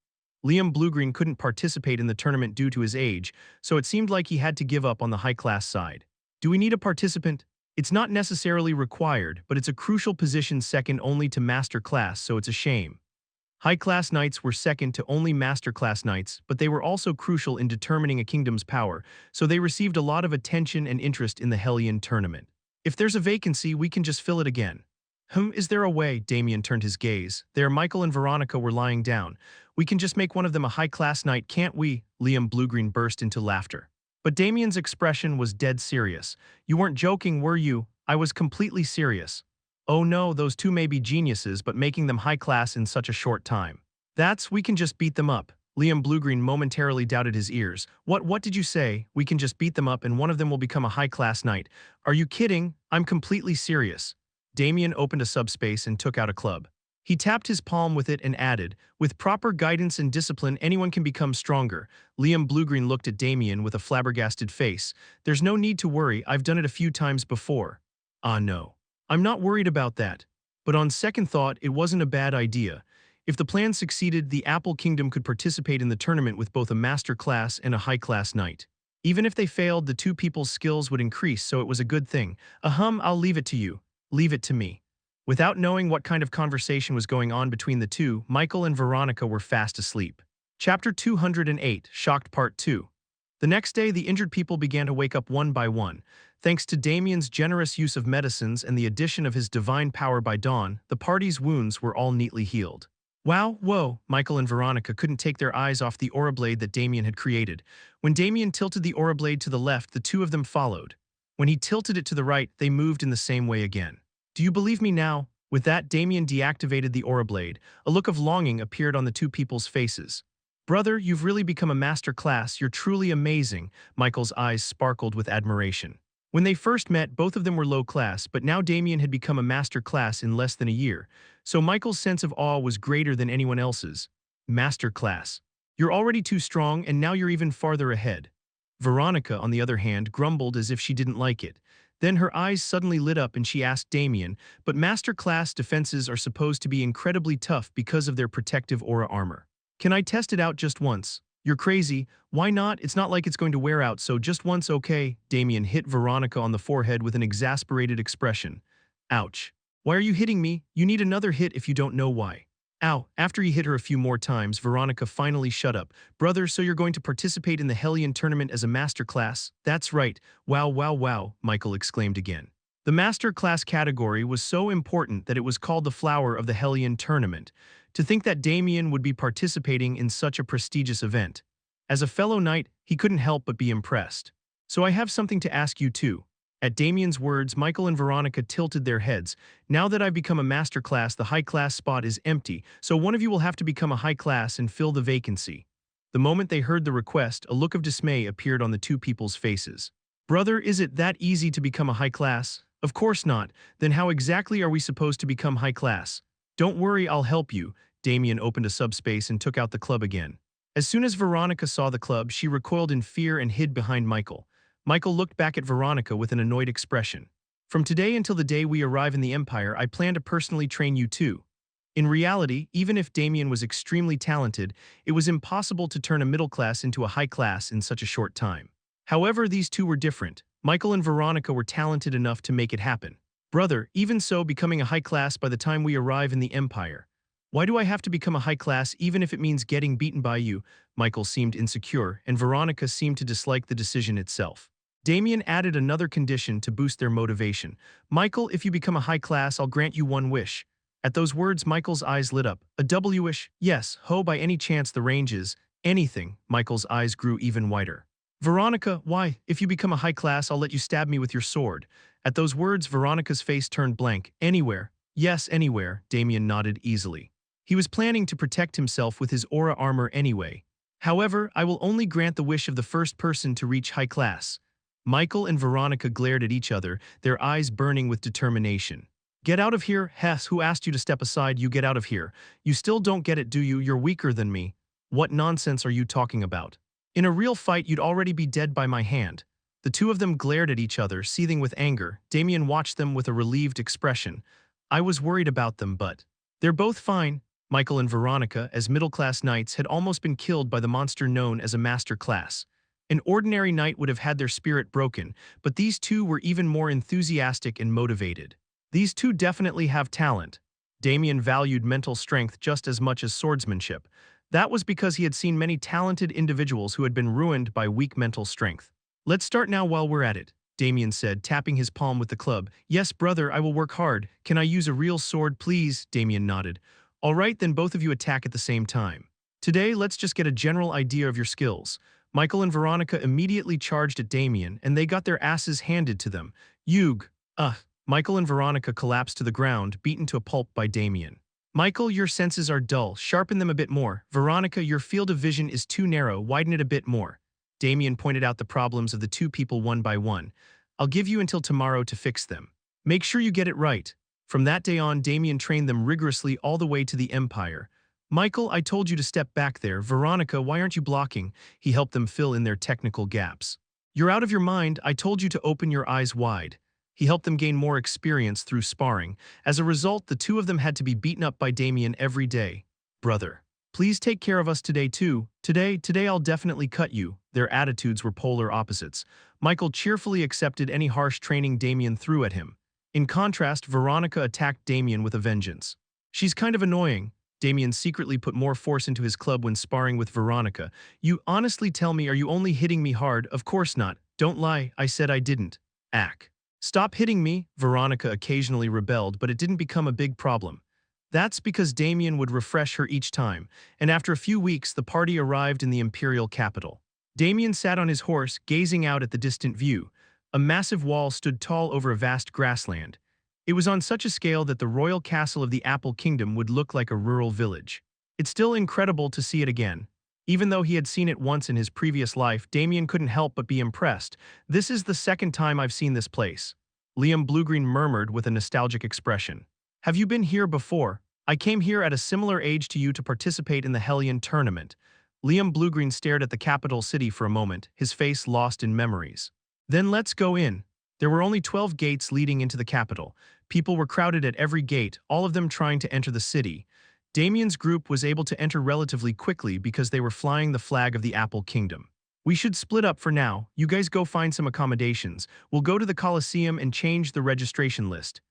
Liam Bluegreen couldn't participate in the tournament due to his age, so it seemed like he had to give up on the high-class side. Do we need a participant? It's not necessarily required, but it's a crucial position second only to master class, so it's a shame. High-class knights were second to only master-class knights, but they were also crucial in determining a kingdom's power, so they received a lot of attention and interest in the Hellion tournament. If there's a vacancy, we can just fill it again. Is there a way? Damien turned his gaze. There, Michael and Veronica were lying down. We can just make one of them a high-class knight, can't we? Liam Bluegreen burst into laughter. But Damien's expression was dead serious. You weren't joking, were you? I was completely serious. Oh no, those two may be geniuses, but making them high class in such a short time. We can just beat them up. Liam Bluegreen momentarily doubted his ears. What did you say? We can just beat them up and one of them will become a high-class knight. Are you kidding? I'm completely serious. Damien opened a subspace and took out a club. He tapped his palm with it and added, with proper guidance and discipline, anyone can become stronger. Liam Bluegreen looked at Damien with a flabbergasted face. There's no need to worry, I've done it a few times before. Ah no. I'm not worried about that. But on second thought, it wasn't a bad idea. If the plan succeeded, the Apple Kingdom could participate in the tournament with both a master class and a high-class knight. Even if they failed, the two people's skills would increase, so it was a good thing. I'll leave it to you. Leave it to me. Without knowing what kind of conversation was going on between the two, Michael and Veronica were fast asleep. Chapter 208, Shocked Part 2. The next day, the injured people began to wake up one by one. Thanks to Damien's generous use of medicines and the addition of his divine power by dawn, the party's wounds were all neatly healed. Wow, whoa, Michael and Veronica couldn't take their eyes off the aura blade that Damien had created. When Damien tilted the aura blade to the left, the two of them followed. When he tilted it to the right, they moved in the same way again. Do you believe me now? With that, Damien deactivated the aura blade. A look of longing appeared on the two people's faces. Brother, you've really become a master class. You're truly amazing. Michael's eyes sparkled with admiration. When they first met, both of them were low class, but now Damien had become a master class in less than a year, so Michael's sense of awe was greater than anyone else's. Master class. You're already too strong, and now you're even farther ahead. Veronica, on the other hand, grumbled as if she didn't like it. Then her eyes suddenly lit up and she asked Damien, but master class defenses are supposed to be incredibly tough because of their protective aura armor. Can I test it out just once? You're crazy. Why not? It's not like it's going to wear out, so just once, okay? Damien hit Veronica on the forehead with an exasperated expression. Ouch. Why are you hitting me? You need another hit if you don't know why. Ow. After he hit her a few more times, Veronica finally shut up. Brother, so you're going to participate in the Hellion tournament as a master class? That's right. Wow, wow, wow, Michael exclaimed again. The master class category was so important that it was called the flower of the Hellion tournament. To think that Damien would be participating in such a prestigious event. As a fellow knight, he couldn't help but be impressed. So I have something to ask you too. At Damien's words, Michael and Veronica tilted their heads. Now that I've become a master class, the high class spot is empty, so one of you will have to become a high class and fill the vacancy. The moment they heard the request, a look of dismay appeared on the two people's faces. Brother, is it that easy to become a high class? Of course not. Then how exactly are we supposed to become high class? Don't worry, I'll help you. Damien opened a subspace and took out the club again. As soon as Veronica saw the club, she recoiled in fear and hid behind Michael. Michael looked back at Veronica with an annoyed expression. From today until the day we arrive in the Empire, I plan to personally train you too. In reality, even if Damien was extremely talented, it was impossible to turn a middle class into a high class in such a short time. However, these two were different. Michael and Veronica were talented enough to make it happen. Brother, even so, becoming a high class by the time we arrive in the Empire. Why do I have to become a high class even if it means getting beaten by you? Michael seemed insecure, and Veronica seemed to dislike the decision itself. Damien added another condition to boost their motivation. Michael, if you become a high class, I'll grant you one wish. At those words, Michael's eyes lit up. A W wish? Yes, by any chance the range is anything. Michael's eyes grew even wider. Veronica, why? If you become a high class, I'll let you stab me with your sword. At those words, Veronica's face turned blank. Anywhere. Yes, anywhere, Damien nodded easily. He was planning to protect himself with his aura armor anyway. However, I will only grant the wish of the first person to reach high class. Michael and Veronica glared at each other, their eyes burning with determination. Get out of here, Hess, who asked you to step aside, you get out of here. You still don't get it, do you? You're weaker than me. What nonsense are you talking about? In a real fight, you'd already be dead by my hand. The two of them glared at each other, seething with anger. Damien watched them with a relieved expression. I was worried about them, but they're both fine. Michael and Veronica, as middle-class knights, had almost been killed by the monster known as a master class. An ordinary knight would have had their spirit broken, but these two were even more enthusiastic and motivated. These two definitely have talent. Damien valued mental strength just as much as swordsmanship. That was because he had seen many talented individuals who had been ruined by weak mental strength. Let's start now while we're at it, Damien said, tapping his palm with the club. Yes, brother, I will work hard. Can I use a real sword, please? Damien nodded. All right, then both of you attack at the same time. Today, let's just get a general idea of your skills. Michael and Veronica immediately charged at Damien, and they got their asses handed to them. Yug. Michael and Veronica collapsed to the ground, beaten to a pulp by Damien. Michael, your senses are dull. Sharpen them a bit more. Veronica, your field of vision is too narrow. Widen it a bit more. Damien pointed out the problems of the two people one by one. I'll give you until tomorrow to fix them. Make sure you get it right. From that day on, Damien trained them rigorously all the way to the Empire. Michael, I told you to step back there. Veronica, why aren't you blocking? He helped them fill in their technical gaps. You're out of your mind. I told you to open your eyes wide. He helped them gain more experience through sparring. As a result, the two of them had to be beaten up by Damien every day. Brother, please take care of us today too. Today I'll definitely cut you. Their attitudes were polar opposites. Michael cheerfully accepted any harsh training Damien threw at him. In contrast, Veronica attacked Damien with a vengeance. She's kind of annoying. Damien secretly put more force into his club when sparring with Veronica. You honestly tell me, are you only hitting me hard? Of course not. Don't lie, I said I didn't. Ack. Stop hitting me, Veronica occasionally rebelled, but it didn't become a big problem. That's because Damien would refresh her each time, and after a few weeks the party arrived in the imperial capital. Damien sat on his horse, gazing out at the distant view. A massive wall stood tall over a vast grassland. It was on such a scale that the royal castle of the Apple Kingdom would look like a rural village. It's still incredible to see it again. Even though he had seen it once in his previous life, Damien couldn't help but be impressed. This is the second time I've seen this place. Liam Bluegreen murmured with a nostalgic expression. Have you been here before? I came here at a similar age to you to participate in the Hellion tournament. Liam Bluegreen stared at the capital city for a moment, his face lost in memories. Then let's go in. There were only 12 gates leading into the capital. People were crowded at every gate, all of them trying to enter the city. Damien's group was able to enter relatively quickly because they were flying the flag of the Apple Kingdom. We should split up for now. You guys go find some accommodations. We'll go to the Colosseum and change the registration list.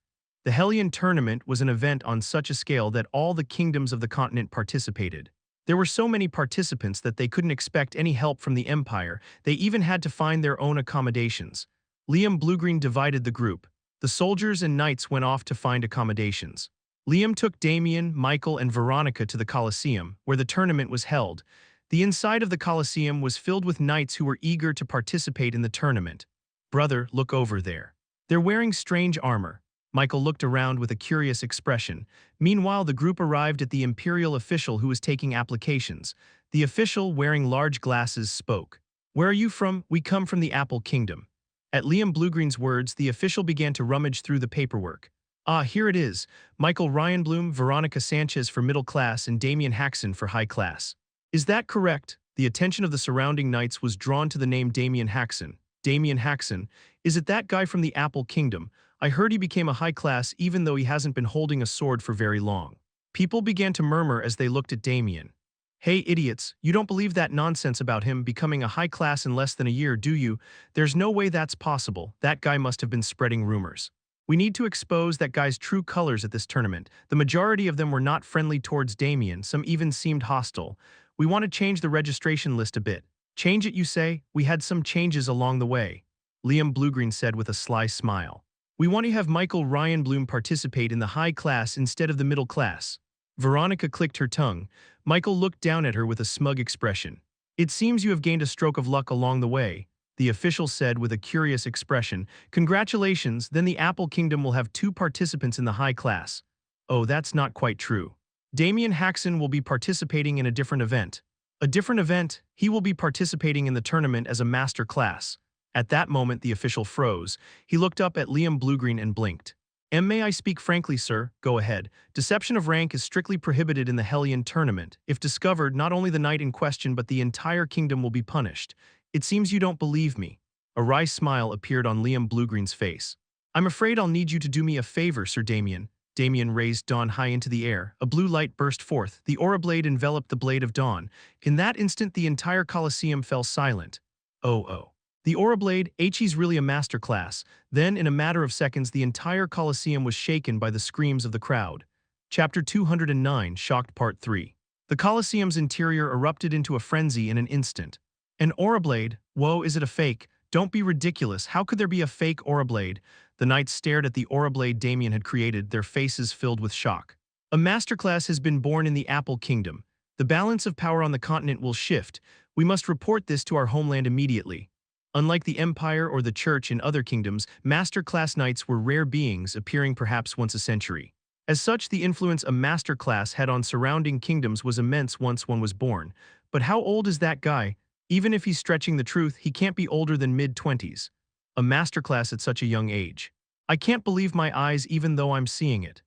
The Hellion tournament was an event on such a scale that all the kingdoms of the continent participated. There were so many participants that they couldn't expect any help from the Empire. They even had to find their own accommodations. Liam Bluegreen divided the group. The soldiers and knights went off to find accommodations. Liam took Damien, Michael, and Veronica to the Colosseum, where the tournament was held. The inside of the Colosseum was filled with knights who were eager to participate in the tournament. Brother, look over there. They're wearing strange armor. Michael looked around with a curious expression. Meanwhile, the group arrived at the imperial official who was taking applications. The official, wearing large glasses, spoke. Where are you from? We come from the Apple Kingdom. At Liam Bluegreen's words, the official began to rummage through the paperwork. Ah, here it is. Michael Ryanbloom, Veronica Sanchez for middle class, and Damien Haksen for high class. Is that correct? The attention of the surrounding knights was drawn to the name Damien Haksen. Damien Haksen, is it that guy from the Apple Kingdom? I heard he became a high class even though he hasn't been holding a sword for very long. People began to murmur as they looked at Damien. Hey idiots, you don't believe that nonsense about him becoming a high class in less than a year, do you? There's no way that's possible. That guy must have been spreading rumors. We need to expose that guy's true colors at this tournament. The majority of them were not friendly towards Damien, some even seemed hostile. We want to change the registration list a bit. Change it, you say? We had some changes along the way. Liam Bluegreen said with a sly smile. We want to have Michael Ryanbloom participate in the high class instead of the middle class. Veronica clicked her tongue. Michael looked down at her with a smug expression. It seems you have gained a stroke of luck along the way, the official said with a curious expression. Congratulations, then the Apple Kingdom will have 2 participants in the high class. Oh, that's not quite true. Damien Haksen will be participating in a different event. A different event? He will be participating in the tournament as a master class. At that moment the official froze. He looked up at Liam Bluegreen and blinked. May I speak frankly, sir? Go ahead. Deception of rank is strictly prohibited in the Hellion tournament. If discovered, not only the knight in question but the entire kingdom will be punished. It seems you don't believe me. A wry smile appeared on Liam Bluegreen's face. I'm afraid I'll need you to do me a favor, Sir Damien. Damien raised Dawn high into the air. A blue light burst forth. The aura blade enveloped the blade of Dawn. In that instant the entire Colosseum fell silent. Oh. The aura blade, He's really a master class. Then, in a matter of seconds, the entire Colosseum was shaken by the screams of the crowd. Chapter 209, Shocked Part 3. The Colosseum's interior erupted into a frenzy in an instant. An aura blade? Whoa, is it a fake? Don't be ridiculous. How could there be a fake aura blade? The knights stared at the aura blade Damien had created, their faces filled with shock. A masterclass has been born in the Apple Kingdom. The balance of power on the continent will shift. We must report this to our homeland immediately. Unlike the Empire or the Church in other kingdoms, master-class knights were rare beings appearing perhaps once a century. As such, the influence a master-class had on surrounding kingdoms was immense once one was born. But how old is that guy? Even if he's stretching the truth, he can't be older than mid-20s. A master-class at such a young age. I can't believe my eyes even though I'm seeing it.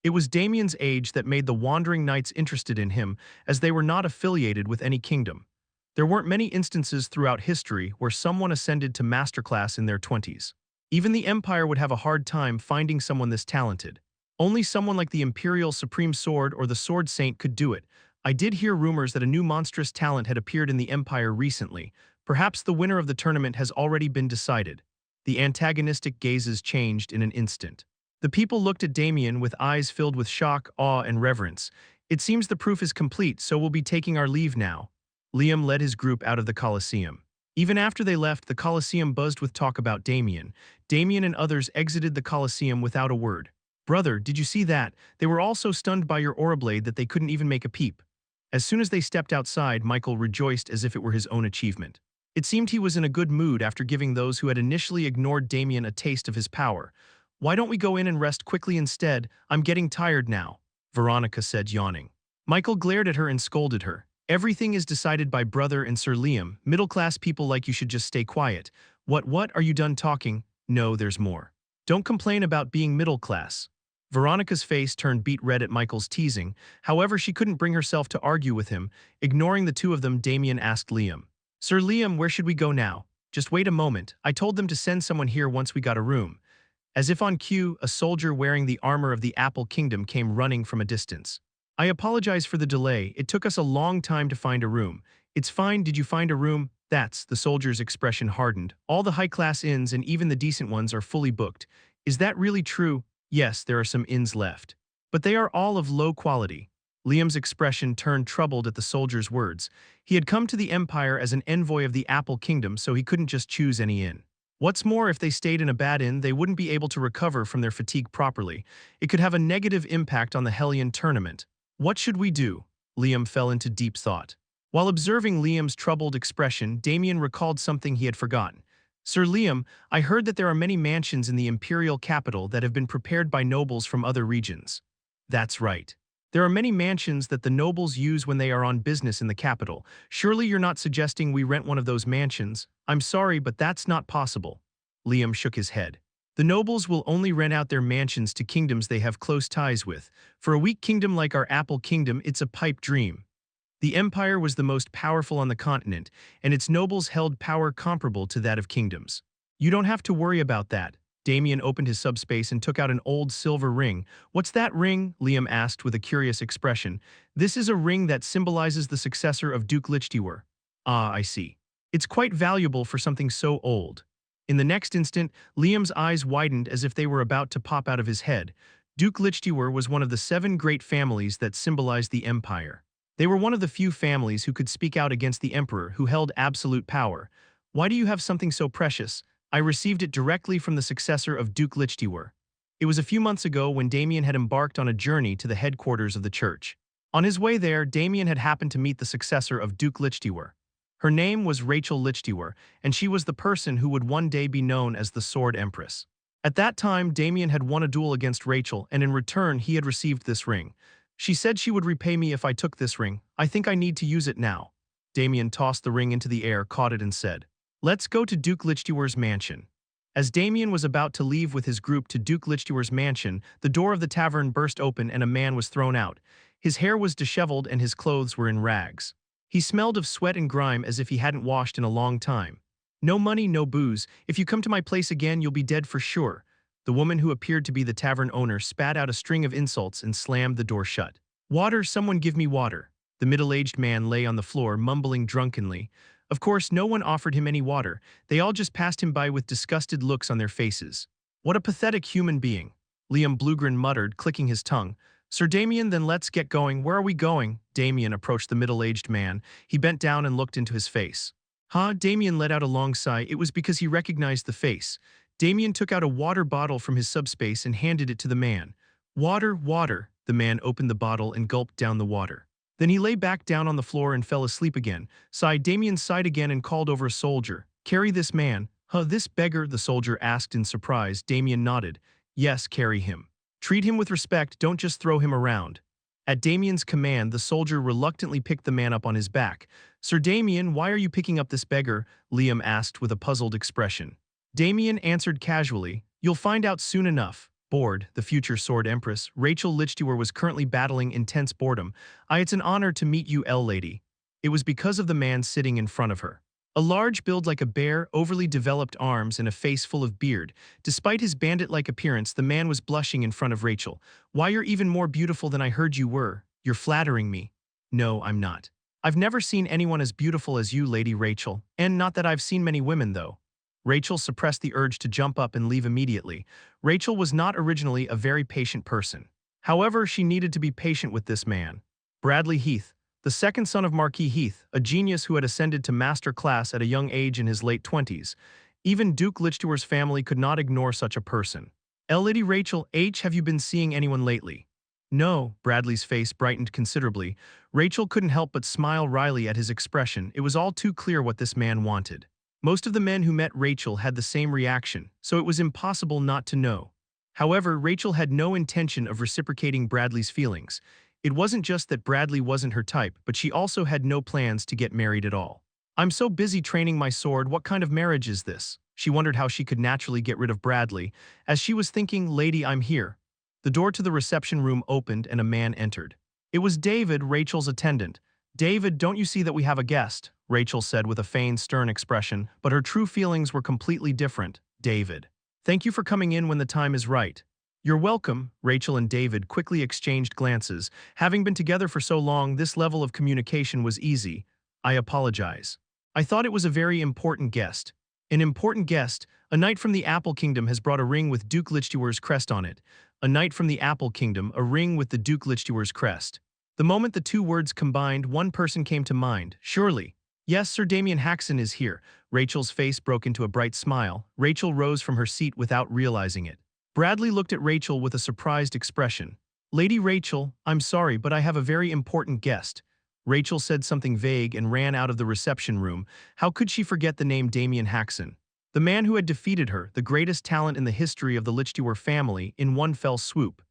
It was Damien's age that made the wandering knights interested in him, as they were not affiliated with any kingdom. There weren't many instances throughout history where someone ascended to masterclass in their 20s. Even the Empire would have a hard time finding someone this talented. Only someone like the Imperial Supreme Sword or the Sword Saint could do it. I did hear rumors that a new monstrous talent had appeared in the Empire recently. Perhaps the winner of the tournament has already been decided. The antagonistic gazes changed in an instant. The people looked at Damien with eyes filled with shock, awe, and reverence. It seems the proof is complete, so we'll be taking our leave now. Liam led his group out of the Colosseum. Even after they left, the Colosseum buzzed with talk about Damien. Damien and others exited the Colosseum without a word. Brother, did you see that? They were all so stunned by your aura blade that they couldn't even make a peep. As soon as they stepped outside, Michael rejoiced as if it were his own achievement. It seemed he was in a good mood after giving those who had initially ignored Damien a taste of his power. Why don't we go in and rest quickly instead? I'm getting tired now, Veronica said, yawning. Michael glared at her and scolded her. Everything is decided by brother and Sir Liam. Middle-class people like you should just stay quiet. What, are you done talking? No, there's more. Don't complain about being middle-class. Veronica's face turned beet red at Michael's teasing. However, she couldn't bring herself to argue with him. Ignoring the two of them, Damien asked Liam. Sir Liam, where should we go now? Just wait a moment. I told them to send someone here once we got a room. As if on cue, a soldier wearing the armor of the Apple Kingdom came running from a distance. I apologize for the delay. It took us a long time to find a room. It's fine. Did you find a room? The soldier's expression hardened. All the high-class inns and even the decent ones are fully booked. Is that really true? Yes, there are some inns left. But they are all of low quality. Liam's expression turned troubled at the soldier's words. He had come to the Empire as an envoy of the Apple Kingdom, so he couldn't just choose any inn. What's more, if they stayed in a bad inn, they wouldn't be able to recover from their fatigue properly. It could have a negative impact on the Hellion tournament. What should we do? Liam fell into deep thought. While observing Liam's troubled expression, Damien recalled something he had forgotten. Sir Liam, I heard that there are many mansions in the imperial capital that have been prepared by nobles from other regions. That's right. There are many mansions that the nobles use when they are on business in the capital. Surely you're not suggesting we rent one of those mansions? I'm sorry, but that's not possible. Liam shook his head. The nobles will only rent out their mansions to kingdoms they have close ties with. For a weak kingdom like our Apple Kingdom, it's a pipe dream. The Empire was the most powerful on the continent, and its nobles held power comparable to that of kingdoms. You don't have to worry about that. Damien opened his subspace and took out an old silver ring. What's that ring? Liam asked with a curious expression. This is a ring that symbolizes the successor of Duke Lichtiwer. Ah, I see. It's quite valuable for something so old. In the next instant, Liam's eyes widened as if they were about to pop out of his head. Duke Lichtiwer was one of the 7 great families that symbolized the Empire. They were one of the few families who could speak out against the Emperor, who held absolute power. Why do you have something so precious? I received it directly from the successor of Duke Lichtiwer. It was a few months ago when Damien had embarked on a journey to the headquarters of the church. On his way there, Damien had happened to meet the successor of Duke Lichtiwer. Her name was Rachel Lichtiwer, and she was the person who would one day be known as the Sword Empress. At that time, Damien had won a duel against Rachel, and in return, he had received this ring. She said she would repay me if I took this ring. I think I need to use it now. Damien tossed the ring into the air, caught it and said, "Let's go to Duke Lichtiwer's mansion." As Damien was about to leave with his group to Duke Lichtiwer's mansion, the door of the tavern burst open and a man was thrown out. His hair was disheveled and his clothes were in rags. He smelled of sweat and grime as if he hadn't washed in a long time. "No money, no booze. If you come to my place again, you'll be dead for sure." The woman who appeared to be the tavern owner spat out a string of insults and slammed the door shut. "Water, someone give me water." The middle-aged man lay on the floor, mumbling drunkenly. Of course, no one offered him any water. They all just passed him by with disgusted looks on their faces. "What a pathetic human being," Liam Blugren muttered, clicking his tongue. "Sir Damien, then let's get going. Where are we going?" Damien approached the middle-aged man. He bent down and looked into his face. Damien let out a long sigh. It was because he recognized the face. Damien took out a water bottle from his subspace and handed it to the man. "Water, water." The man opened the bottle and gulped down the water. Then he lay back down on the floor and fell asleep again. Damien sighed again and called over a soldier. "Carry this man." This beggar?" the soldier asked in surprise. Damien nodded. "Yes, carry him. Treat him with respect, don't just throw him around." At Damien's command, the soldier reluctantly picked the man up on his back. "Sir Damien, why are you picking up this beggar?" Liam asked with a puzzled expression. Damien answered casually, "You'll find out soon enough." Bored, the future Sword Empress, Rachel Lichtiwer was currently battling intense boredom. "It's an honor to meet you, lady." It was because of the man sitting in front of her. A large build like a bear, overly developed arms, and a face full of beard. Despite his bandit-like appearance, the man was blushing in front of Rachel. "Why, you're even more beautiful than I heard you were. You're flattering me." "No, I'm not. I've never seen anyone as beautiful as you, Lady Rachel. And not that I've seen many women, though." Rachel suppressed the urge to jump up and leave immediately. Rachel was not originally a very patient person. However, she needed to be patient with this man. Bradley Heath, the second son of Marquis Heath, a genius who had ascended to master class at a young age in his late 20s. Even Duke Lichtiwer's family could not ignore such a person. "Lady Rachel, have you been seeing anyone lately?" "No." Bradley's face brightened considerably. Rachel couldn't help but smile wryly at his expression. It was all too clear what this man wanted. Most of the men who met Rachel had the same reaction, so it was impossible not to know. However, Rachel had no intention of reciprocating Bradley's feelings. It wasn't just that Bradley wasn't her type, but she also had no plans to get married at all. "I'm so busy training my sword, what kind of marriage is this?" She wondered how she could naturally get rid of Bradley. As she was thinking, "Lady, I'm here." The door to the reception room opened and a man entered. It was David, Rachel's attendant. "David, don't you see that we have a guest?" Rachel said with a feigned stern expression, but her true feelings were completely different. "David. Thank you for coming in when the time is right." "You're welcome." Rachel and David quickly exchanged glances. Having been together for so long, this level of communication was easy. "I apologize. I thought it was a very important guest." "An important guest? A knight from the Apple Kingdom has brought a ring with Duke Lichtiwer's crest on it." A knight from the Apple Kingdom, a ring with the Duke Lichtiwer's crest. The moment the two words combined, one person came to mind. "Surely." "Yes, Sir Damien Haksen is here." Rachel's face broke into a bright smile. Rachel rose from her seat without realizing it. Bradley looked at Rachel with a surprised expression. "Lady Rachel, I'm sorry, but I have a very important guest." Rachel said something vague and ran out of the reception room. How could she forget the name Damien Haksen? The man who had defeated her, the greatest talent in the history of the Lichtiwer family, in one fell swoop.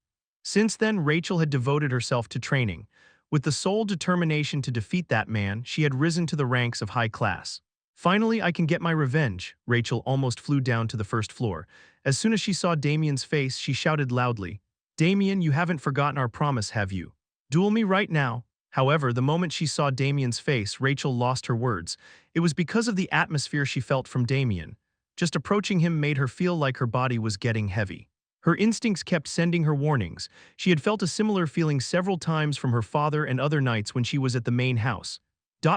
Since then, Rachel had devoted herself to training. With the sole determination to defeat that man, she had risen to the ranks of high class. "Finally, I can get my revenge." Rachel almost flew down to the first floor. As soon as she saw Damien's face, she shouted loudly, "Damien, you haven't forgotten our promise, have you? Duel me right now." However, the moment she saw Damien's face, Rachel lost her words. It was because of the atmosphere she felt from Damien. Just approaching him made her feel like her body was getting heavy. Her instincts kept sending her warnings. She had felt a similar feeling several times from her father and other knights when she was at the main house.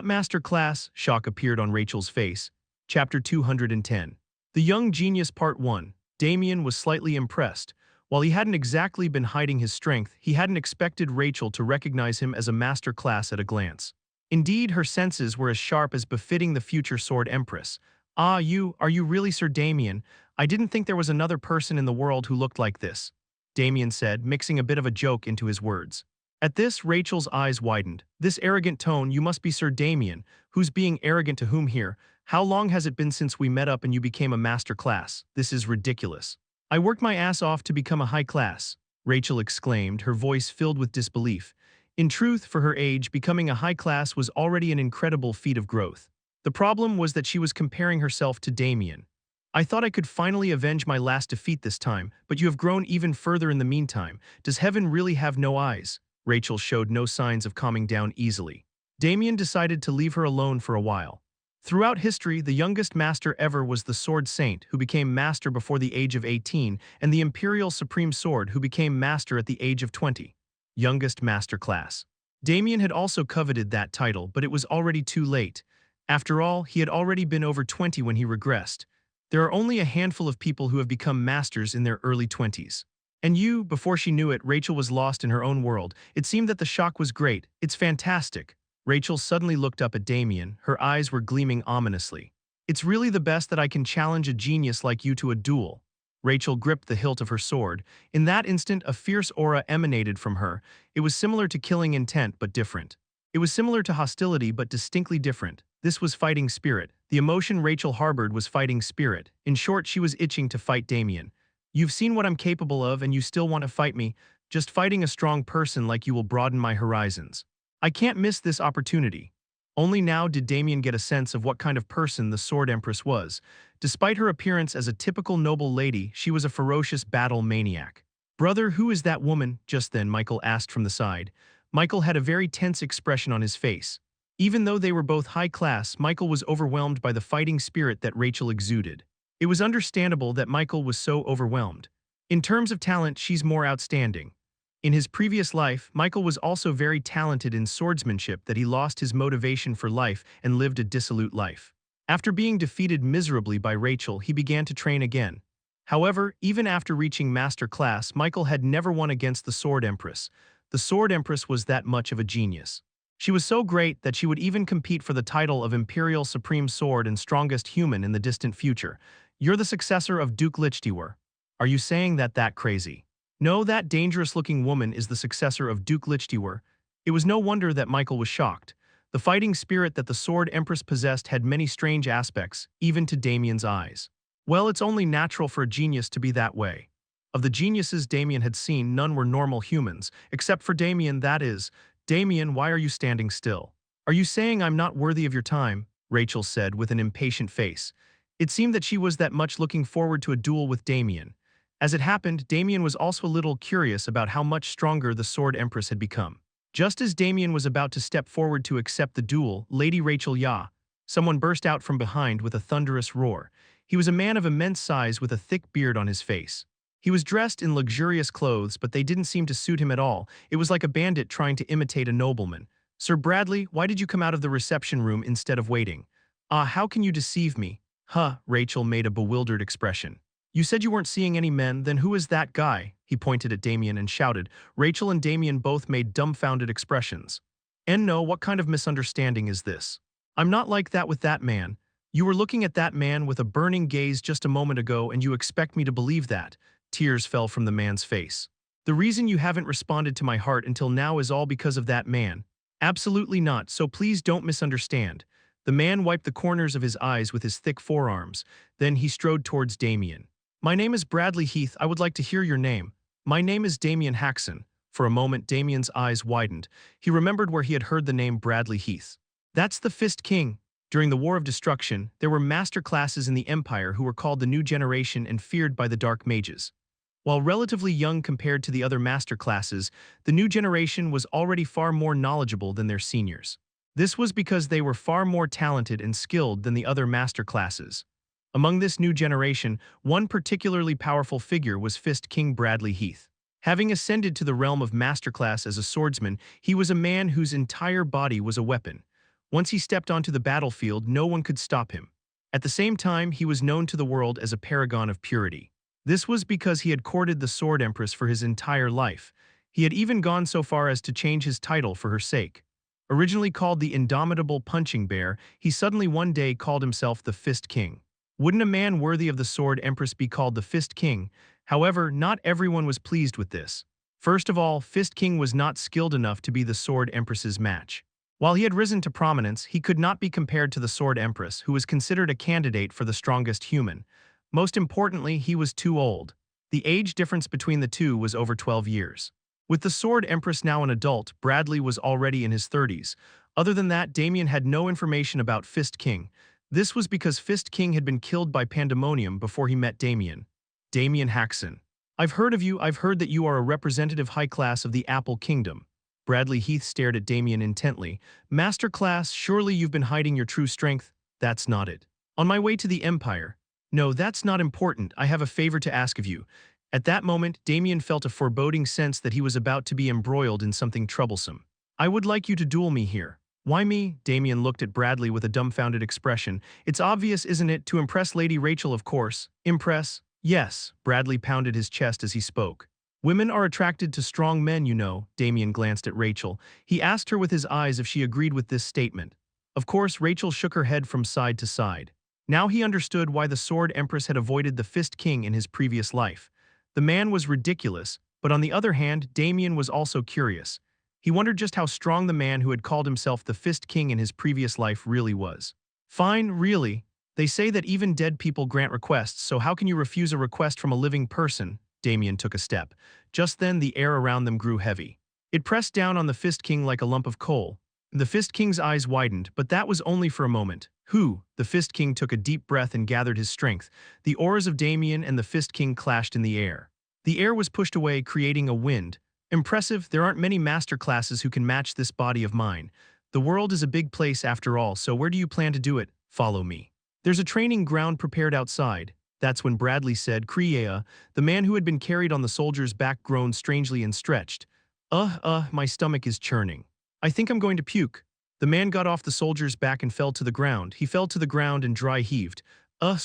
Master Class, shock appeared on Rachel's face. Chapter 210. The Young Genius Part 1. Damien was slightly impressed. While he hadn't exactly been hiding his strength, he hadn't expected Rachel to recognize him as a master class at a glance. Indeed, her senses were as sharp as befitting the future Sword Empress. Are you really Sir Damien? I didn't think there was another person in the world who looked like this," Damien said, mixing a bit of a joke into his words. At this, Rachel's eyes widened. This arrogant tone, you must be Sir Damien. Who's being arrogant to whom here? How long has it been since we met up and you became a master class? This is ridiculous. I worked my ass off to become a high class, Rachel exclaimed, her voice filled with disbelief. In truth, for her age, becoming a high class was already an incredible feat of growth. The problem was that she was comparing herself to Damien. I thought I could finally avenge my last defeat this time, but you have grown even further in the meantime. Does heaven really have no eyes? Rachel showed no signs of calming down easily. Damien decided to leave her alone for a while. Throughout history, the youngest master ever was the Sword Saint, who became master before the age of 18, and the Imperial Supreme Sword, who became master at the age of 20. Youngest master class. Damien had also coveted that title, but it was already too late. After all, he had already been over 20 when he regressed. There are only a handful of people who have become masters in their early 20s. And before she knew it, Rachel was lost in her own world. It seemed that the shock was great. It's fantastic. Rachel suddenly looked up at Damien. Her eyes were gleaming ominously. It's really the best that I can challenge a genius like you to a duel. Rachel gripped the hilt of her sword. In that instant, a fierce aura emanated from her. It was similar to killing intent, but different. It was similar to hostility, but distinctly different. This was fighting spirit. The emotion Rachel harbored was fighting spirit. In short, she was itching to fight Damien. You've seen what I'm capable of and you still want to fight me. Just fighting a strong person like you will broaden my horizons. I can't miss this opportunity. Only now did Damien get a sense of what kind of person the Sword Empress was. Despite her appearance as a typical noble lady, she was a ferocious battle maniac. Brother, who is that woman? Just then Michael asked from the side. Michael had a very tense expression on his face. Even though they were both high class, Michael was overwhelmed by the fighting spirit that Rachel exuded. It was understandable that Michael was so overwhelmed. In terms of talent, she's more outstanding. In his previous life, Michael was also very talented in swordsmanship that he lost his motivation for life and lived a dissolute life. After being defeated miserably by Rachel, he began to train again. However, even after reaching master class, Michael had never won against the Sword Empress. The Sword Empress was that much of a genius. She was so great that she would even compete for the title of Imperial Supreme Sword and Strongest Human in the distant future. You're the successor of Duke Lichtiwer. Are you saying that crazy? No, that dangerous-looking woman is the successor of Duke Lichtiwer. It was no wonder that Michael was shocked. The fighting spirit that the Sword Empress possessed had many strange aspects, even to Damien's eyes. Well, it's only natural for a genius to be that way. Of the geniuses Damien had seen, none were normal humans, except for Damien, that is. Damien, why are you standing still? Are you saying I'm not worthy of your time? Rachel said with an impatient face. It seemed that she was that much looking forward to a duel with Damien. As it happened, Damien was also a little curious about how much stronger the Sword Empress had become. Just as Damien was about to step forward to accept the duel, Lady Rachel someone burst out from behind with a thunderous roar. He was a man of immense size with a thick beard on his face. He was dressed in luxurious clothes, but they didn't seem to suit him at all. It was like a bandit trying to imitate a nobleman. Sir Bradley, why did you come out of the reception room instead of waiting? How can you deceive me? Rachel made a bewildered expression. You said you weren't seeing any men, then who is that guy? He pointed at Damien and shouted. Rachel and Damien both made dumbfounded expressions. And no, what kind of misunderstanding is this? I'm not like that with that man. You were looking at that man with a burning gaze just a moment ago and you expect me to believe that. Tears fell from the man's face. The reason you haven't responded to my heart until now is all because of that man. Absolutely not, so please don't misunderstand. The man wiped the corners of his eyes with his thick forearms. Then he strode towards Damien. My name is Bradley Heath. I would like to hear your name. My name is Damien Haksen. For a moment, Damien's eyes widened. He remembered where he had heard the name Bradley Heath. That's the Fist King. During the War of Destruction, there were master classes in the Empire who were called the New Generation and feared by the Dark Mages. While relatively young compared to the other master classes, the New Generation was already far more knowledgeable than their seniors. This was because they were far more talented and skilled than the other master classes. Among this new generation, one particularly powerful figure was Fist King Bradley Heath. Having ascended to the realm of masterclass as a swordsman, he was a man whose entire body was a weapon. Once he stepped onto the battlefield, no one could stop him. At the same time, he was known to the world as a paragon of purity. This was because he had courted the Sword Empress for his entire life. He had even gone so far as to change his title for her sake. Originally called the Indomitable Punching Bear, he suddenly one day called himself the Fist King. Wouldn't a man worthy of the Sword Empress be called the Fist King? However, not everyone was pleased with this. First of all, Fist King was not skilled enough to be the Sword Empress's match. While he had risen to prominence, he could not be compared to the Sword Empress, who was considered a candidate for the strongest human. Most importantly, he was too old. The age difference between the two was over 12 years. With the Sword Empress now an adult, Bradley was already in his 30s. Other than that, Damien had no information about Fist King. This was because Fist King had been killed by Pandemonium before he met Damien. Damien Haksen. I've heard of you. I've heard that you are a representative high class of the Apple Kingdom. Bradley Heath stared at Damien intently. Master class, surely you've been hiding your true strength? That's not it. On my way to the Empire. No, that's not important. I have a favor to ask of you. At that moment, Damien felt a foreboding sense that he was about to be embroiled in something troublesome. I would like you to duel me here. Why me? Damien looked at Bradley with a dumbfounded expression. It's obvious, isn't it? To impress Lady Rachel, of course. Impress? Yes. Bradley pounded his chest as he spoke. Women are attracted to strong men, you know. Damien glanced at Rachel. He asked her with his eyes if she agreed with this statement. Of course, Rachel shook her head from side to side. Now he understood why the Sword Empress had avoided the Fist King in his previous life. The man was ridiculous, but on the other hand, Damien was also curious. He wondered just how strong the man who had called himself the Fist King in his previous life really was. Fine, really. They say that even dead people grant requests, so how can you refuse a request from a living person? Damien took a step. Just then, the air around them grew heavy. It pressed down on the Fist King like a lump of coal. The Fist King's eyes widened, but that was only for a moment. Who? The Fist King took a deep breath and gathered his strength. The auras of Damien and the Fist King clashed in the air. The air was pushed away, creating a wind. Impressive, there aren't many master classes who can match this body of mine. The world is a big place after all, so where do you plan to do it? Follow me. There's a training ground prepared outside. That's when Bradley said, Kriea, the man who had been carried on the soldier's back, groaned strangely and stretched. My stomach is churning. I think I'm going to puke. The man got off the soldier's back and fell to the ground. He fell to the ground and dry heaved.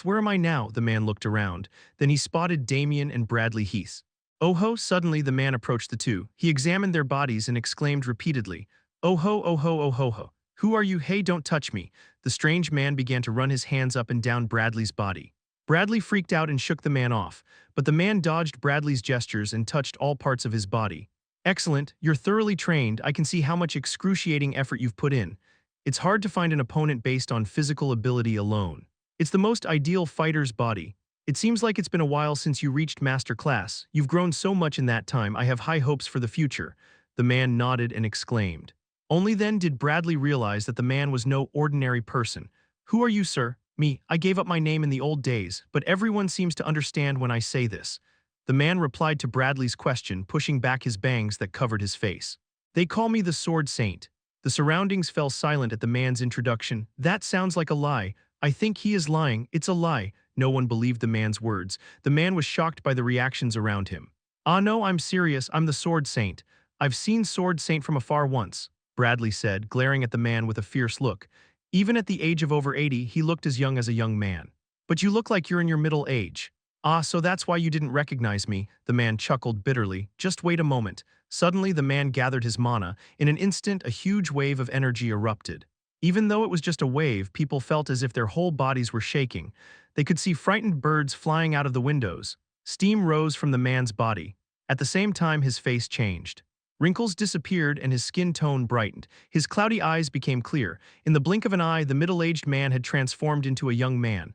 Where am I now? The man looked around. Then he spotted Damien and Bradley Heath. Oh ho! Suddenly the man approached the two. He examined their bodies and exclaimed repeatedly, Oh ho, oh ho, oh ho ho. Who are you? Hey, don't touch me. The strange man began to run his hands up and down Bradley's body. Bradley freaked out and shook the man off, but the man dodged Bradley's gestures and touched all parts of his body. Excellent, you're thoroughly trained. I can see how much excruciating effort you've put in. It's hard to find an opponent based on physical ability alone. It's the most ideal fighter's body. It seems like it's been a while since you reached Master Class. You've grown so much in that time. I have high hopes for the future. The man nodded and exclaimed. Only then did Bradley realize that the man was no ordinary person. Who are you, sir? Me. I gave up my name in the old days, but everyone seems to understand when I say this. The man replied to Bradley's question, pushing back his bangs that covered his face. They call me the Sword Saint. The surroundings fell silent at the man's introduction. That sounds like a lie. I think he is lying. It's a lie. No one believed the man's words. The man was shocked by the reactions around him. No, I'm serious. I'm the Sword Saint. I've seen Sword Saint from afar once, Bradley said, glaring at the man with a fierce look. Even at the age of over 80, he looked as young as a young man. But you look like you're in your middle age. So that's why you didn't recognize me, the man chuckled bitterly. Just wait a moment. Suddenly, the man gathered his mana. In an instant, a huge wave of energy erupted. Even though it was just a wave, people felt as if their whole bodies were shaking. They could see frightened birds flying out of the windows. Steam rose from the man's body. At the same time, his face changed. Wrinkles disappeared and his skin tone brightened. His cloudy eyes became clear. In the blink of an eye, the middle-aged man had transformed into a young man.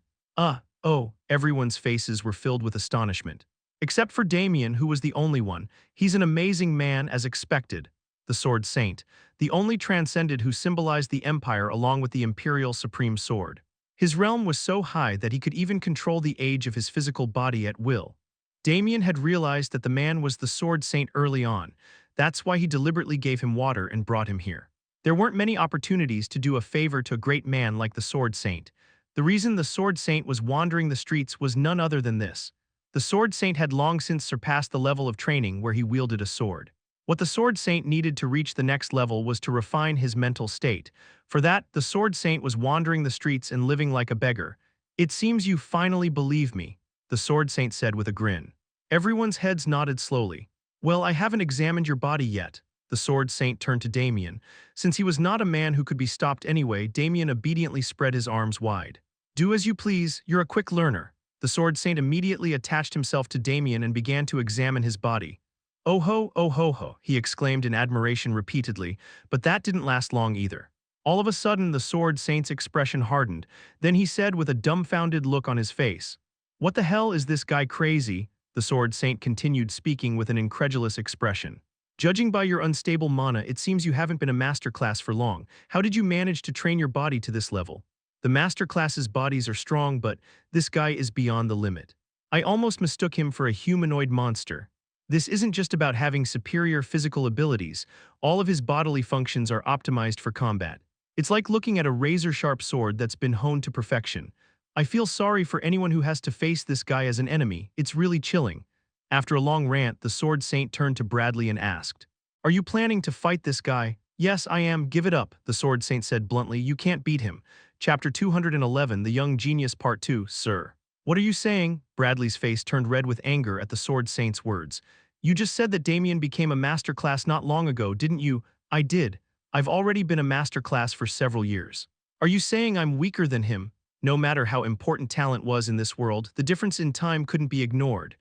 Everyone's faces were filled with astonishment. Except for Damien, who was the only one. He's an amazing man, as expected. The Sword Saint, the only transcended who symbolized the Empire along with the Imperial Supreme Sword. His realm was so high that he could even control the age of his physical body at will. Damien had realized that the man was the Sword Saint early on. That's why he deliberately gave him water and brought him here. There weren't many opportunities to do a favor to a great man like the Sword Saint. The reason the Sword Saint was wandering the streets was none other than this. The Sword Saint had long since surpassed the level of training where he wielded a sword. What the Sword Saint needed to reach the next level was to refine his mental state. For that, the Sword Saint was wandering the streets and living like a beggar. It seems you finally believe me, the Sword Saint said with a grin. Everyone's heads nodded slowly. Well, I haven't examined your body yet. The Sword Saint turned to Damien. Since he was not a man who could be stopped anyway, Damien obediently spread his arms wide. Do as you please, you're a quick learner. The Sword Saint immediately attached himself to Damien and began to examine his body. Oh ho ho, he exclaimed in admiration repeatedly, but that didn't last long either. All of a sudden, the Sword Saint's expression hardened. Then he said with a dumbfounded look on his face, "What the hell is this guy crazy?" The Sword Saint continued speaking with an incredulous expression. "Judging by your unstable mana, it seems you haven't been a master class for long. How did you manage to train your body to this level? The master class's bodies are strong, but this guy is beyond the limit. I almost mistook him for a humanoid monster. This isn't just about having superior physical abilities. All of his bodily functions are optimized for combat. It's like looking at a razor-sharp sword that's been honed to perfection. I feel sorry for anyone who has to face this guy as an enemy. It's really chilling." After a long rant, the Sword Saint turned to Bradley and asked, "Are you planning to fight this guy?" "Yes, I am. Give it up," the Sword Saint said bluntly. "You can't beat him." Chapter 211, The Young Genius Part 2, Sir. "What are you saying?" Bradley's face turned red with anger at the Sword Saint's words. "You just said that Damien became a master class not long ago, didn't you?" "I did. I've already been a master class for several years." "Are you saying I'm weaker than him?" No matter how important talent was in this world, the difference in time couldn't be ignored.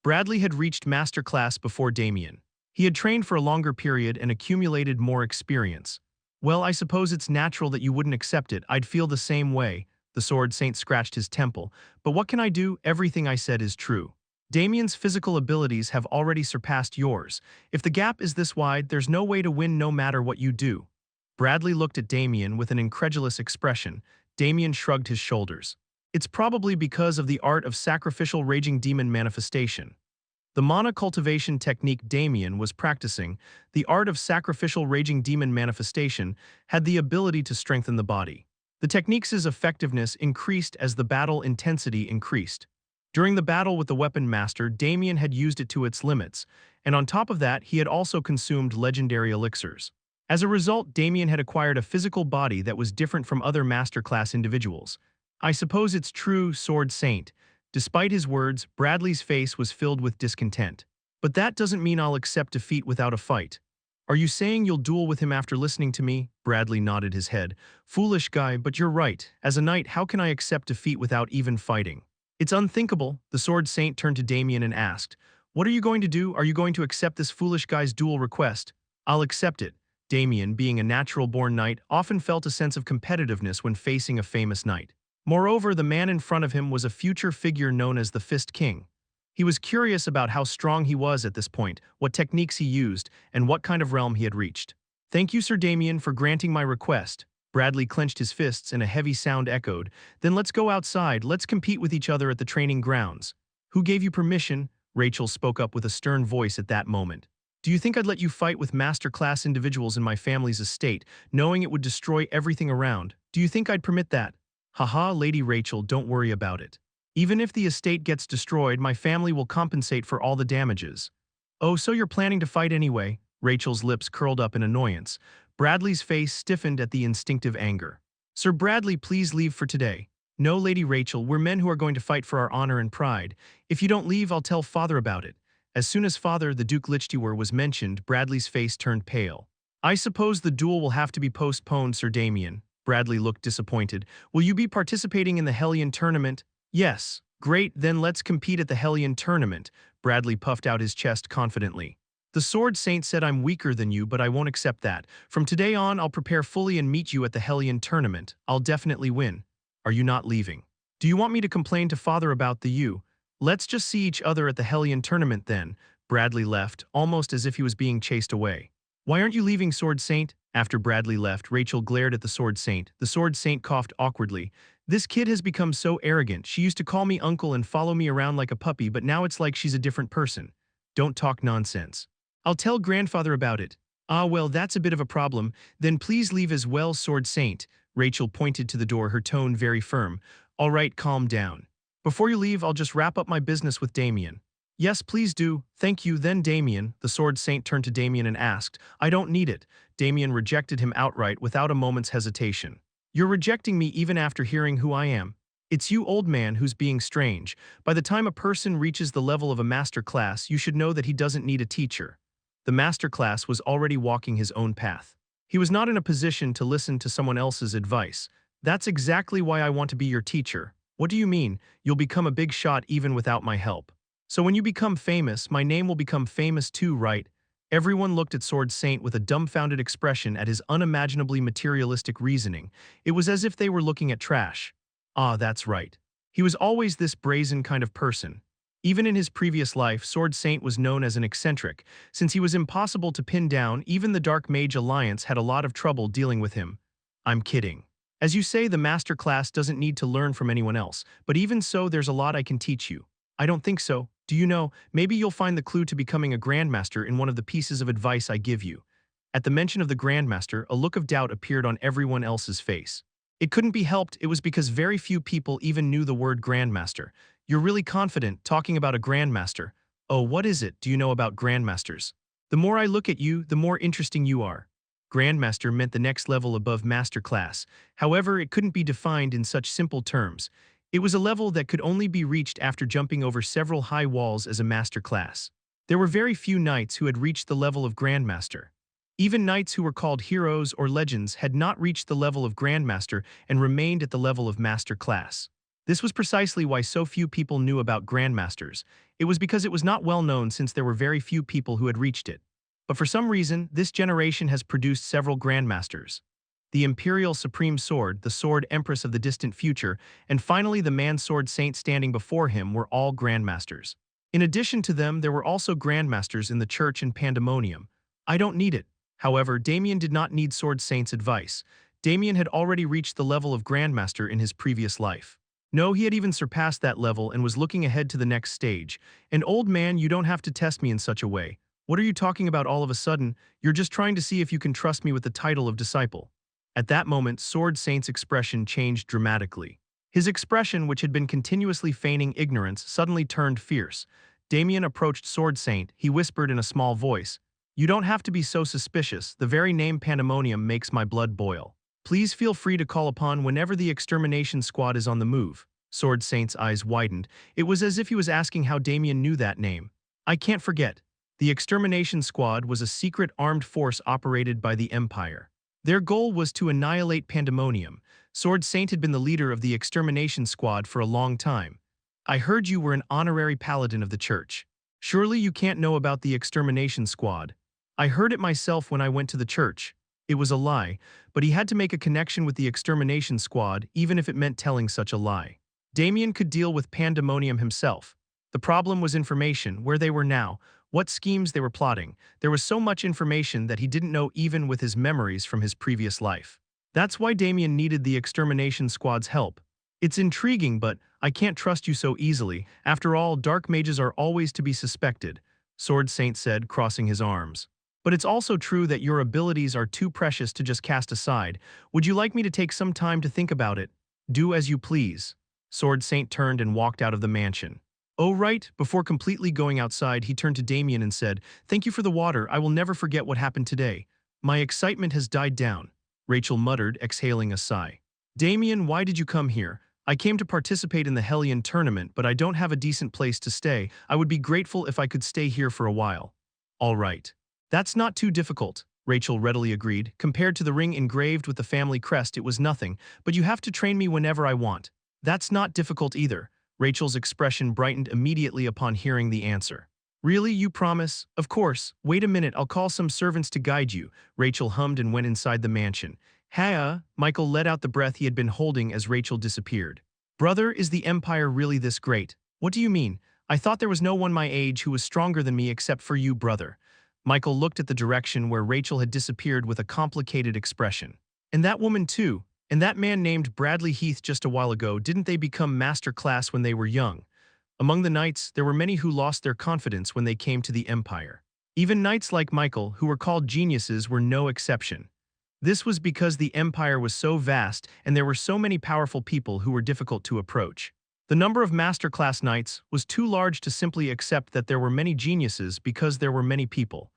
Bradley had reached master class before Damien. He had trained for a longer period and accumulated more experience. "Well, I suppose it's natural that you wouldn't accept it. I'd feel the same way." The Sword Saint scratched his temple. "But what can I do? Everything I said is true. Damien's physical abilities have already surpassed yours. If the gap is this wide, there's no way to win no matter what you do." Bradley looked at Damien with an incredulous expression. Damien shrugged his shoulders. "It's probably because of the art of sacrificial raging demon manifestation. The mana cultivation technique Damien was practicing, the art of sacrificial raging demon manifestation, had the ability to strengthen the body. The technique's effectiveness increased as the battle intensity increased. During the battle with the Weapon Master, Damien had used it to its limits, and on top of that, he had also consumed legendary elixirs. As a result, Damien had acquired a physical body that was different from other masterclass individuals. "I suppose it's true, Sword Saint." Despite his words, Bradley's face was filled with discontent. "But that doesn't mean I'll accept defeat without a fight." "Are you saying you'll duel with him after listening to me?" Bradley nodded his head. "Foolish guy, but you're right. As a knight, how can I accept defeat without even fighting?" "It's unthinkable." The Sword Saint turned to Damien and asked, "What are you going to do? Are you going to accept this foolish guy's duel request?" "I'll accept it." Damien, being a natural-born knight, often felt a sense of competitiveness when facing a famous knight. Moreover, the man in front of him was a future figure known as the Fist King. He was curious about how strong he was at this point, what techniques he used, and what kind of realm he had reached. "Thank you, Sir Damien, for granting my request." Bradley clenched his fists and a heavy sound echoed. "Then let's go outside. Let's compete with each other at the training grounds." "Who gave you permission?" Rachel spoke up with a stern voice at that moment. "Do you think I'd let you fight with master-class individuals in my family's estate, knowing it would destroy everything around? Do you think I'd permit that?" "Haha, Lady Rachel, don't worry about it. Even if the estate gets destroyed, my family will compensate for all the damages." "Oh, so you're planning to fight anyway?" Rachel's lips curled up in annoyance. Bradley's face stiffened at the instinctive anger. "Sir Bradley, please leave for today." "No, Lady Rachel, we're men who are going to fight for our honor and pride. If you don't leave, I'll tell Father about it." As soon as Father, the Duke Lichtiwer, was mentioned, Bradley's face turned pale. "I suppose the duel will have to be postponed, Sir Damien." Bradley looked disappointed. "Will you be participating in the Hellion tournament?" "Yes." "Great, then let's compete at the Hellion tournament." Bradley puffed out his chest confidently. "The Sword Saint said I'm weaker than you, but I won't accept that. From today on, I'll prepare fully and meet you at the Hellion tournament. I'll definitely win." "Are you not leaving?" "Do you want me to complain to Father about the you?" "Let's just see each other at the Hellion tournament then." Bradley left, almost as if he was being chased away. "Why aren't you leaving, Sword Saint?" After Bradley left, Rachel glared at the Sword Saint. The Sword Saint coughed awkwardly. "This kid has become so arrogant. She used to call me uncle and follow me around like a puppy, but now it's like she's a different person." "Don't talk nonsense." "I'll tell grandfather about it." "Ah, well, that's a bit of a problem. Then please leave as well, Sword Saint." Rachel pointed to the door, her tone very firm. "All right, calm down. Before you leave, I'll just wrap up my business with Damien." "Yes, please do. Thank you." Then Damien, the Sword Saint, turned to Damien and asked, "I don't need it." Damien rejected him outright without a moment's hesitation. "You're rejecting me even after hearing who I am? It's you, old man, who's being strange. By the time a person reaches the level of a master class, you should know that he doesn't need a teacher." The master class was already walking his own path. He was not in a position to listen to someone else's advice. "That's exactly why I want to be your teacher." "What do you mean? You'll become a big shot even without my help." So when you become famous, my name will become famous too, right? Everyone looked at Sword Saint with a dumbfounded expression at his unimaginably materialistic reasoning. It was as if they were looking at trash. Ah, that's right. He was always this brazen kind of person. Even in his previous life, Sword Saint was known as an eccentric. Since he was impossible to pin down, even the Dark Mage Alliance had a lot of trouble dealing with him. I'm kidding. As you say, the master class doesn't need to learn from anyone else, but even so, there's a lot I can teach you. I don't think so. Do you know, maybe you'll find the clue to becoming a Grandmaster in one of the pieces of advice I give you. At the mention of the Grandmaster, a look of doubt appeared on everyone else's face. It couldn't be helped, it was because very few people even knew the word Grandmaster. You're really confident, talking about a Grandmaster. Oh, what is it do you know about Grandmasters? The more I look at you, the more interesting you are. Grandmaster meant the next level above Master Class. However, it couldn't be defined in such simple terms. It was a level that could only be reached after jumping over several high walls as a Master Class. There were very few knights who had reached the level of Grandmaster. Even knights who were called heroes or legends had not reached the level of Grandmaster and remained at the level of Master Class. This was precisely why so few people knew about Grandmasters. It was because it was not well known since there were very few people who had reached it. But for some reason, this generation has produced several Grandmasters. The Imperial Supreme Sword, the Sword Empress of the distant future, and finally the Man-Sword Saint standing before him were all Grandmasters. In addition to them, there were also Grandmasters in the Church and Pandemonium. I don't need it. However, Damien did not need Sword Saint's advice. Damien had already reached the level of Grandmaster in his previous life. No, he had even surpassed that level and was looking ahead to the next stage. And old man, you don't have to test me in such a way. What are you talking about all of a sudden? You're just trying to see if you can trust me with the title of disciple. At that moment, Sword Saint's expression changed dramatically. His expression, which had been continuously feigning ignorance, suddenly turned fierce. Damien approached Sword Saint. He whispered in a small voice, "You don't have to be so suspicious. The very name Pandemonium makes my blood boil. Please feel free to call upon whenever the extermination squad is on the move." Sword Saint's eyes widened. It was as if he was asking how Damien knew that name. I can't forget. The extermination squad was a secret armed force operated by the Empire. Their goal was to annihilate Pandemonium. Sword Saint had been the leader of the extermination squad for a long time. I heard you were an honorary paladin of the church. Surely you can't know about the extermination squad. I heard it myself when I went to the church. It was a lie, but he had to make a connection with the extermination squad, even if it meant telling such a lie. Damien could deal with Pandemonium himself. The problem was information, where they were now, what schemes they were plotting. There was so much information that he didn't know even with his memories from his previous life. That's why Damien needed the extermination squad's help. It's intriguing, but I can't trust you so easily. After all, dark mages are always to be suspected, Sword Saint said, crossing his arms. But it's also true that your abilities are too precious to just cast aside. Would you like me to take some time to think about it? Do as you please. Sword Saint turned and walked out of the mansion. Oh right, before completely going outside, he turned to Damien and said, "Thank you for the water, I will never forget what happened today. My excitement has died down," Rachel muttered, exhaling a sigh. "Damien, why did you come here? I came to participate in the Hellion tournament, but I don't have a decent place to stay. I would be grateful if I could stay here for a while." "All right. That's not too difficult," Rachel readily agreed. "Compared to the ring engraved with the family crest, it was nothing, but you have to train me whenever I want." "That's not difficult either." Rachel's expression brightened immediately upon hearing the answer. "Really, you promise?" "Of course. Wait a minute, I'll call some servants to guide you," Rachel hummed and went inside the mansion. Michael let out the breath he had been holding as Rachel disappeared. "Brother, is the Empire really this great?" "What do you mean? I thought there was no one my age who was stronger than me except for you, brother." Michael looked at the direction where Rachel had disappeared with a complicated expression. "And that woman too. And that man named Bradley Heath just a while ago, didn't they become master class when they were young?" Among the knights, there were many who lost their confidence when they came to the Empire. Even knights like Michael, who were called geniuses, were no exception. This was because the Empire was so vast and there were so many powerful people who were difficult to approach. The number of master class knights was too large to simply accept that there were many geniuses because there were many people.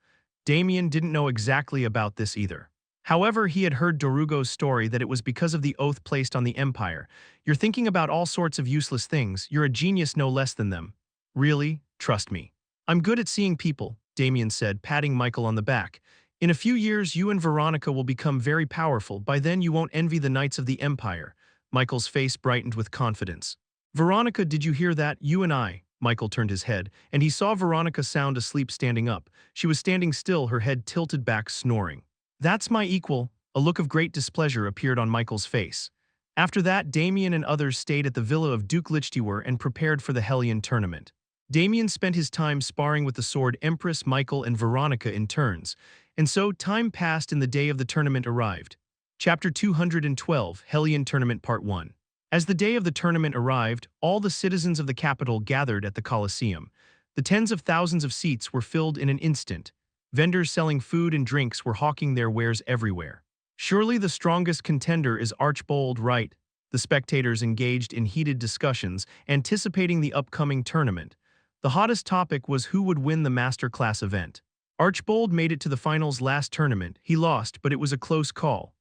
Damien didn't know exactly about this either. However, he had heard Dorugo's story that it was because of the oath placed on the Empire. "You're thinking about all sorts of useless things. You're a genius no less than them." "Really? Trust me. I'm good at seeing people," Damien said, patting Michael on the back. "In a few years, you and Veronica will become very powerful. By then, you won't envy the knights of the Empire." Michael's face brightened with confidence. "Veronica, did you hear that? You and I. Michael turned his head, and he saw Veronica sound asleep standing up. She was standing still, her head tilted back, snoring. "That's my equal." A look of great displeasure appeared on Michael's face. After that, Damien and others stayed at the villa of Duke Lichtiwer and prepared for the Hellion tournament. Damien spent his time sparring with the sword Empress, Michael, and Veronica in turns, and so time passed and the day of the tournament arrived. Chapter 212, Hellion Tournament Part 1. As the day of the tournament arrived, all the citizens of the capital gathered at the Colosseum. The tens of thousands of seats were filled in an instant. Vendors selling food and drinks were hawking their wares everywhere. "Surely the strongest contender is Archbold, right?" The spectators engaged in heated discussions, anticipating the upcoming tournament. The hottest topic was who would win the Master Class event. Archbold made it to the finals last tournament. He lost, but it was a close call.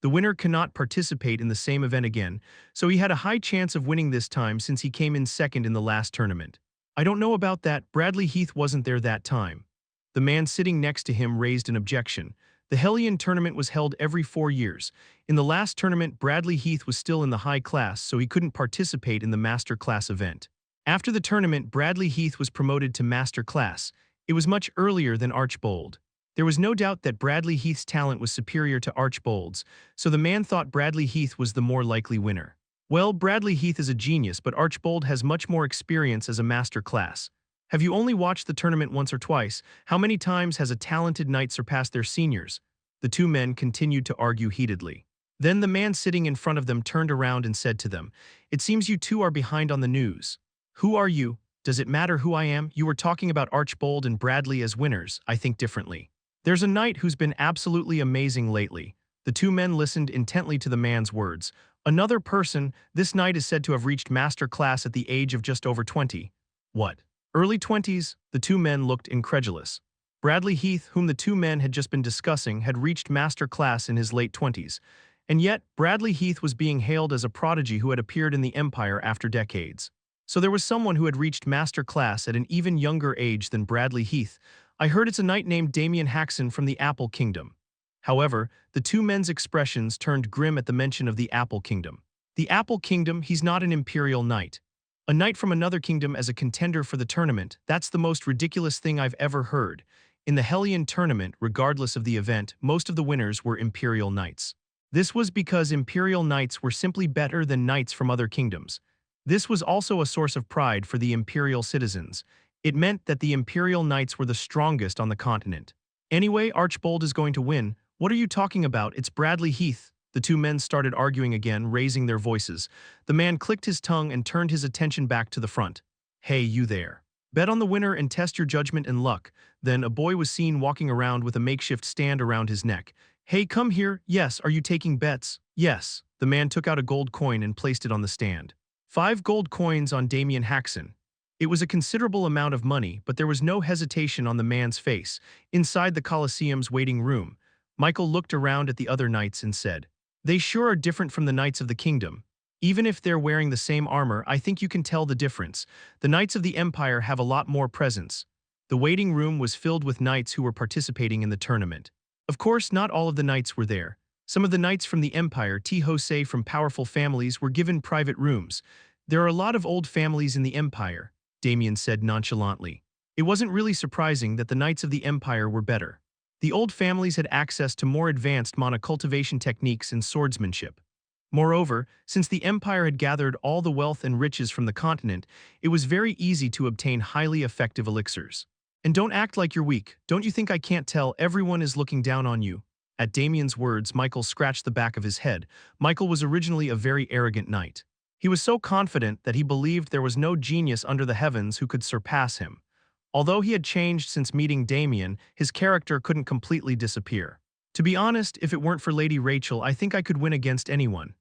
The winner cannot participate in the same event again, so he had a high chance of winning this time since he came in second in the last tournament. "I don't know about that. Bradley Heath wasn't there that time." The man sitting next to him raised an objection. The Hellion tournament was held every 4 years. In the last tournament, Bradley Heath was still in the high class, so he couldn't participate in the Master Class event. After the tournament, Bradley Heath was promoted to Master Class. It was much earlier than Archbold. There was no doubt that Bradley Heath's talent was superior to Archbold's, so the man thought Bradley Heath was the more likely winner. "Well, Bradley Heath is a genius, but Archbold has much more experience as a Master Class. Have you only watched the tournament once or twice? How many times has a talented knight surpassed their seniors?" The two men continued to argue heatedly. Then the man sitting in front of them turned around and said to them, "It seems you two are behind on the news." "Who are you? Does it matter who I am? You were talking about Archbold and Bradley as winners. I think differently. There's a knight who's been absolutely amazing lately." The two men listened intently to the man's words. "Another person, this knight is said to have reached Master Class at the age of just over 20. "What? Early 20s? The two men looked incredulous. Bradley Heath, whom the two men had just been discussing, had reached Master Class in his late 20s. And yet, Bradley Heath was being hailed as a prodigy who had appeared in the Empire after decades. So there was someone who had reached Master Class at an even younger age than Bradley Heath. "I heard it's a knight named Damien Haksen from the Apple Kingdom." However, the two men's expressions turned grim at the mention of the Apple Kingdom. "The Apple Kingdom? He's not an imperial knight. A knight from another kingdom as a contender for the tournament? That's the most ridiculous thing I've ever heard." In the Hellion tournament, regardless of the event, most of the winners were imperial knights. This was because imperial knights were simply better than knights from other kingdoms. This was also a source of pride for the imperial citizens. It meant that the imperial knights were the strongest on the continent. "Anyway, Archbold is going to win. What are you talking about? It's Bradley Heath." The two men started arguing again, raising their voices. The man clicked his tongue and turned his attention back to the front. "Hey, you there. Bet on the winner and test your judgment and luck." Then a boy was seen walking around with a makeshift stand around his neck. "Hey, come here. Yes, are you taking bets?" "Yes." The man took out a gold coin and placed it on the stand. 5 gold coins on Damien Haksen. It was a considerable amount of money, but there was no hesitation on the man's face. Inside the Colosseum's waiting room, Michael looked around at the other knights and said, "They sure are different from the knights of the kingdom. Even if they're wearing the same armor, I think you can tell the difference. The knights of the Empire have a lot more presence." The waiting room was filled with knights who were participating in the tournament. Of course, not all of the knights were there. Some of the knights from the Empire, T-Jose from powerful families, were given private rooms. "There are a lot of old families in the Empire," Damien said nonchalantly. It wasn't really surprising that the knights of the Empire were better. The old families had access to more advanced monocultivation techniques and swordsmanship. Moreover, since the Empire had gathered all the wealth and riches from the continent, it was very easy to obtain highly effective elixirs. "And don't act like you're weak. Don't you think I can't tell? Everyone is looking down on you." At Damien's words, Michael scratched the back of his head. Michael was originally a very arrogant knight. He was so confident that he believed there was no genius under the heavens who could surpass him. Although he had changed since meeting Damien, his character couldn't completely disappear. "To be honest, if it weren't for Lady Rachel, I think I could win against anyone."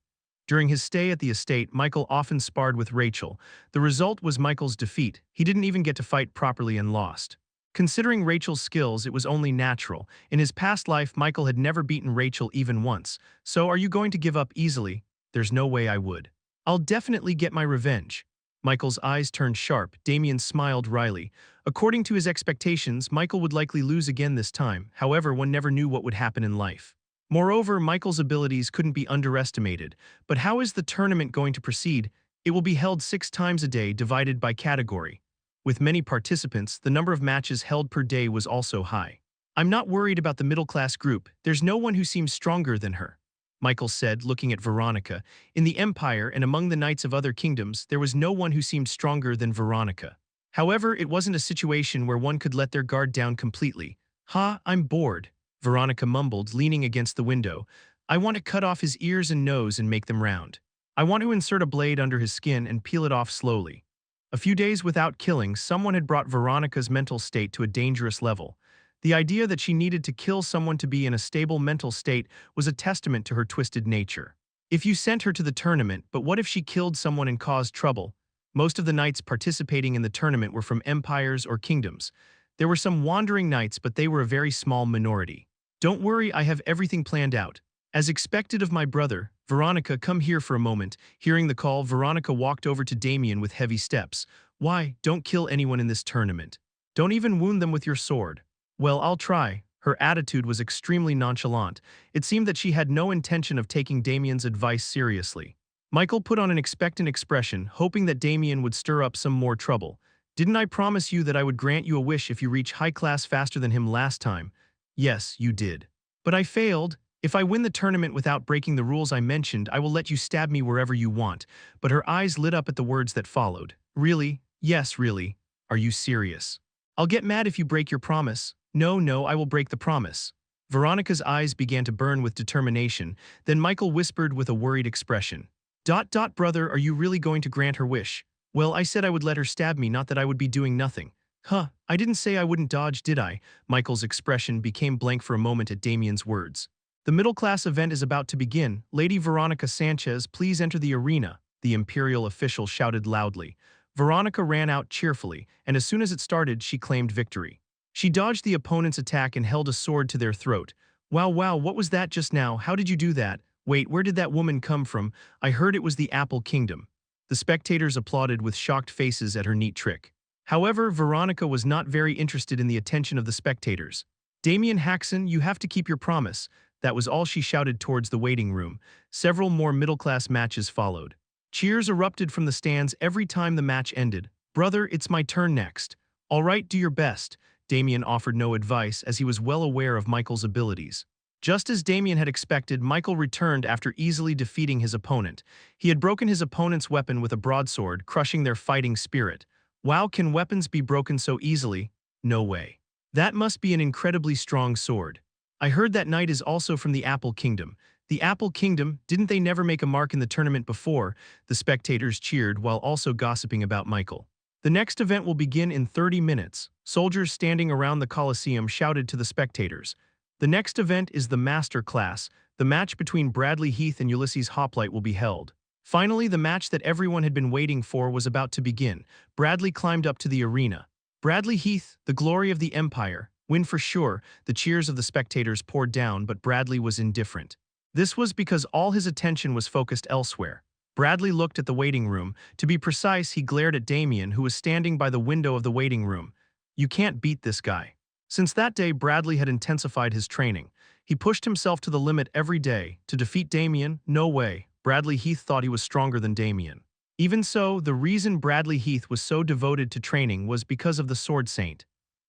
During his stay at the estate, Michael often sparred with Rachel. The result was Michael's defeat. He didn't even get to fight properly and lost. Considering Rachel's skills, it was only natural. In his past life, Michael had never beaten Rachel even once. "So are you going to give up easily?" "There's no way I would. I'll definitely get my revenge." Michael's eyes turned sharp. Damien smiled wryly. According to his expectations, Michael would likely lose again this time. However, one never knew what would happen in life. Moreover, Michael's abilities couldn't be underestimated. But how is the tournament going to proceed? It will be held 6 times a day, divided by category. With many participants, the number of matches held per day was also high. I'm not worried about the middle-class group. There's no one who seems stronger than her, Michael said, looking at Veronica. In the Empire and among the knights of other kingdoms, there was no one who seemed stronger than Veronica. However, it wasn't a situation where one could let their guard down completely. I'm bored, Veronica mumbled, leaning against the window. I want to cut off his ears and nose and make them round. I want to insert a blade under his skin and peel it off slowly. A few days without killing, someone had brought Veronica's mental state to a dangerous level. The idea that she needed to kill someone to be in a stable mental state was a testament to her twisted nature. If you sent her to the tournament, but what if she killed someone and caused trouble? Most of the knights participating in the tournament were from empires or kingdoms. There were some wandering knights, but they were a very small minority. Don't worry, I have everything planned out. As expected of my brother, Veronica, come here for a moment. Hearing the call, Veronica walked over to Damien with heavy steps. Why, don't kill anyone in this tournament. Don't even wound them with your sword. Well, I'll try. Her attitude was extremely nonchalant. It seemed that she had no intention of taking Damien's advice seriously. Michael put on an expectant expression, hoping that Damien would stir up some more trouble. Didn't I promise you that I would grant you a wish if you reach high class faster than him last time? Yes, you did. But I failed. If I win the tournament without breaking the rules I mentioned, I will let you stab me wherever you want. But her eyes lit up at the words that followed. Really? Yes, really. Are you serious? I'll get mad if you break your promise. No, I will break the promise. Veronica's eyes began to burn with determination. Then Michael whispered with a worried expression. Brother, are you really going to grant her wish? Well, I said I would let her stab me, not that I would be doing nothing. I didn't say I wouldn't dodge, did I? Michael's expression became blank for a moment at Damien's words. The middle-class event is about to begin. Lady Veronica Sanchez, please enter the arena, the imperial official shouted loudly. Veronica ran out cheerfully, and as soon as it started, she claimed victory. She dodged the opponent's attack and held a sword to their throat. Wow, what was that just now? How did you do that? Wait, where did that woman come from? I heard it was the Apple Kingdom. The spectators applauded with shocked faces at her neat trick. However, Veronica was not very interested in the attention of the spectators. Damien Haksen, you have to keep your promise. That was all she shouted towards the waiting room. Several more middle-class matches followed. Cheers erupted from the stands every time the match ended. Brother, it's my turn next. All right, do your best. Damien offered no advice as he was well aware of Michael's abilities. Just as Damien had expected, Michael returned after easily defeating his opponent. He had broken his opponent's weapon with a broadsword, crushing their fighting spirit. Wow, can weapons be broken so easily? No way. That must be an incredibly strong sword. I heard that knight is also from the Apple Kingdom. The Apple Kingdom, didn't they never make a mark in the tournament before? The spectators cheered while also gossiping about Michael. The next event will begin in 30 minutes. Soldiers standing around the Colosseum shouted to the spectators. The next event is the Master Class. The match between Bradley Heath and Ulysses Hoplite will be held. Finally, the match that everyone had been waiting for was about to begin. Bradley climbed up to the arena. Bradley Heath, the glory of the Empire, win for sure. The cheers of the spectators poured down, but Bradley was indifferent. This was because all his attention was focused elsewhere. Bradley looked at the waiting room. To be precise, he glared at Damien, who was standing by the window of the waiting room. You can't beat this guy. Since that day, Bradley had intensified his training. He pushed himself to the limit every day. To defeat Damien? No way. Bradley Heath thought he was stronger than Damien. Even so, the reason Bradley Heath was so devoted to training was because of the Sword Saint.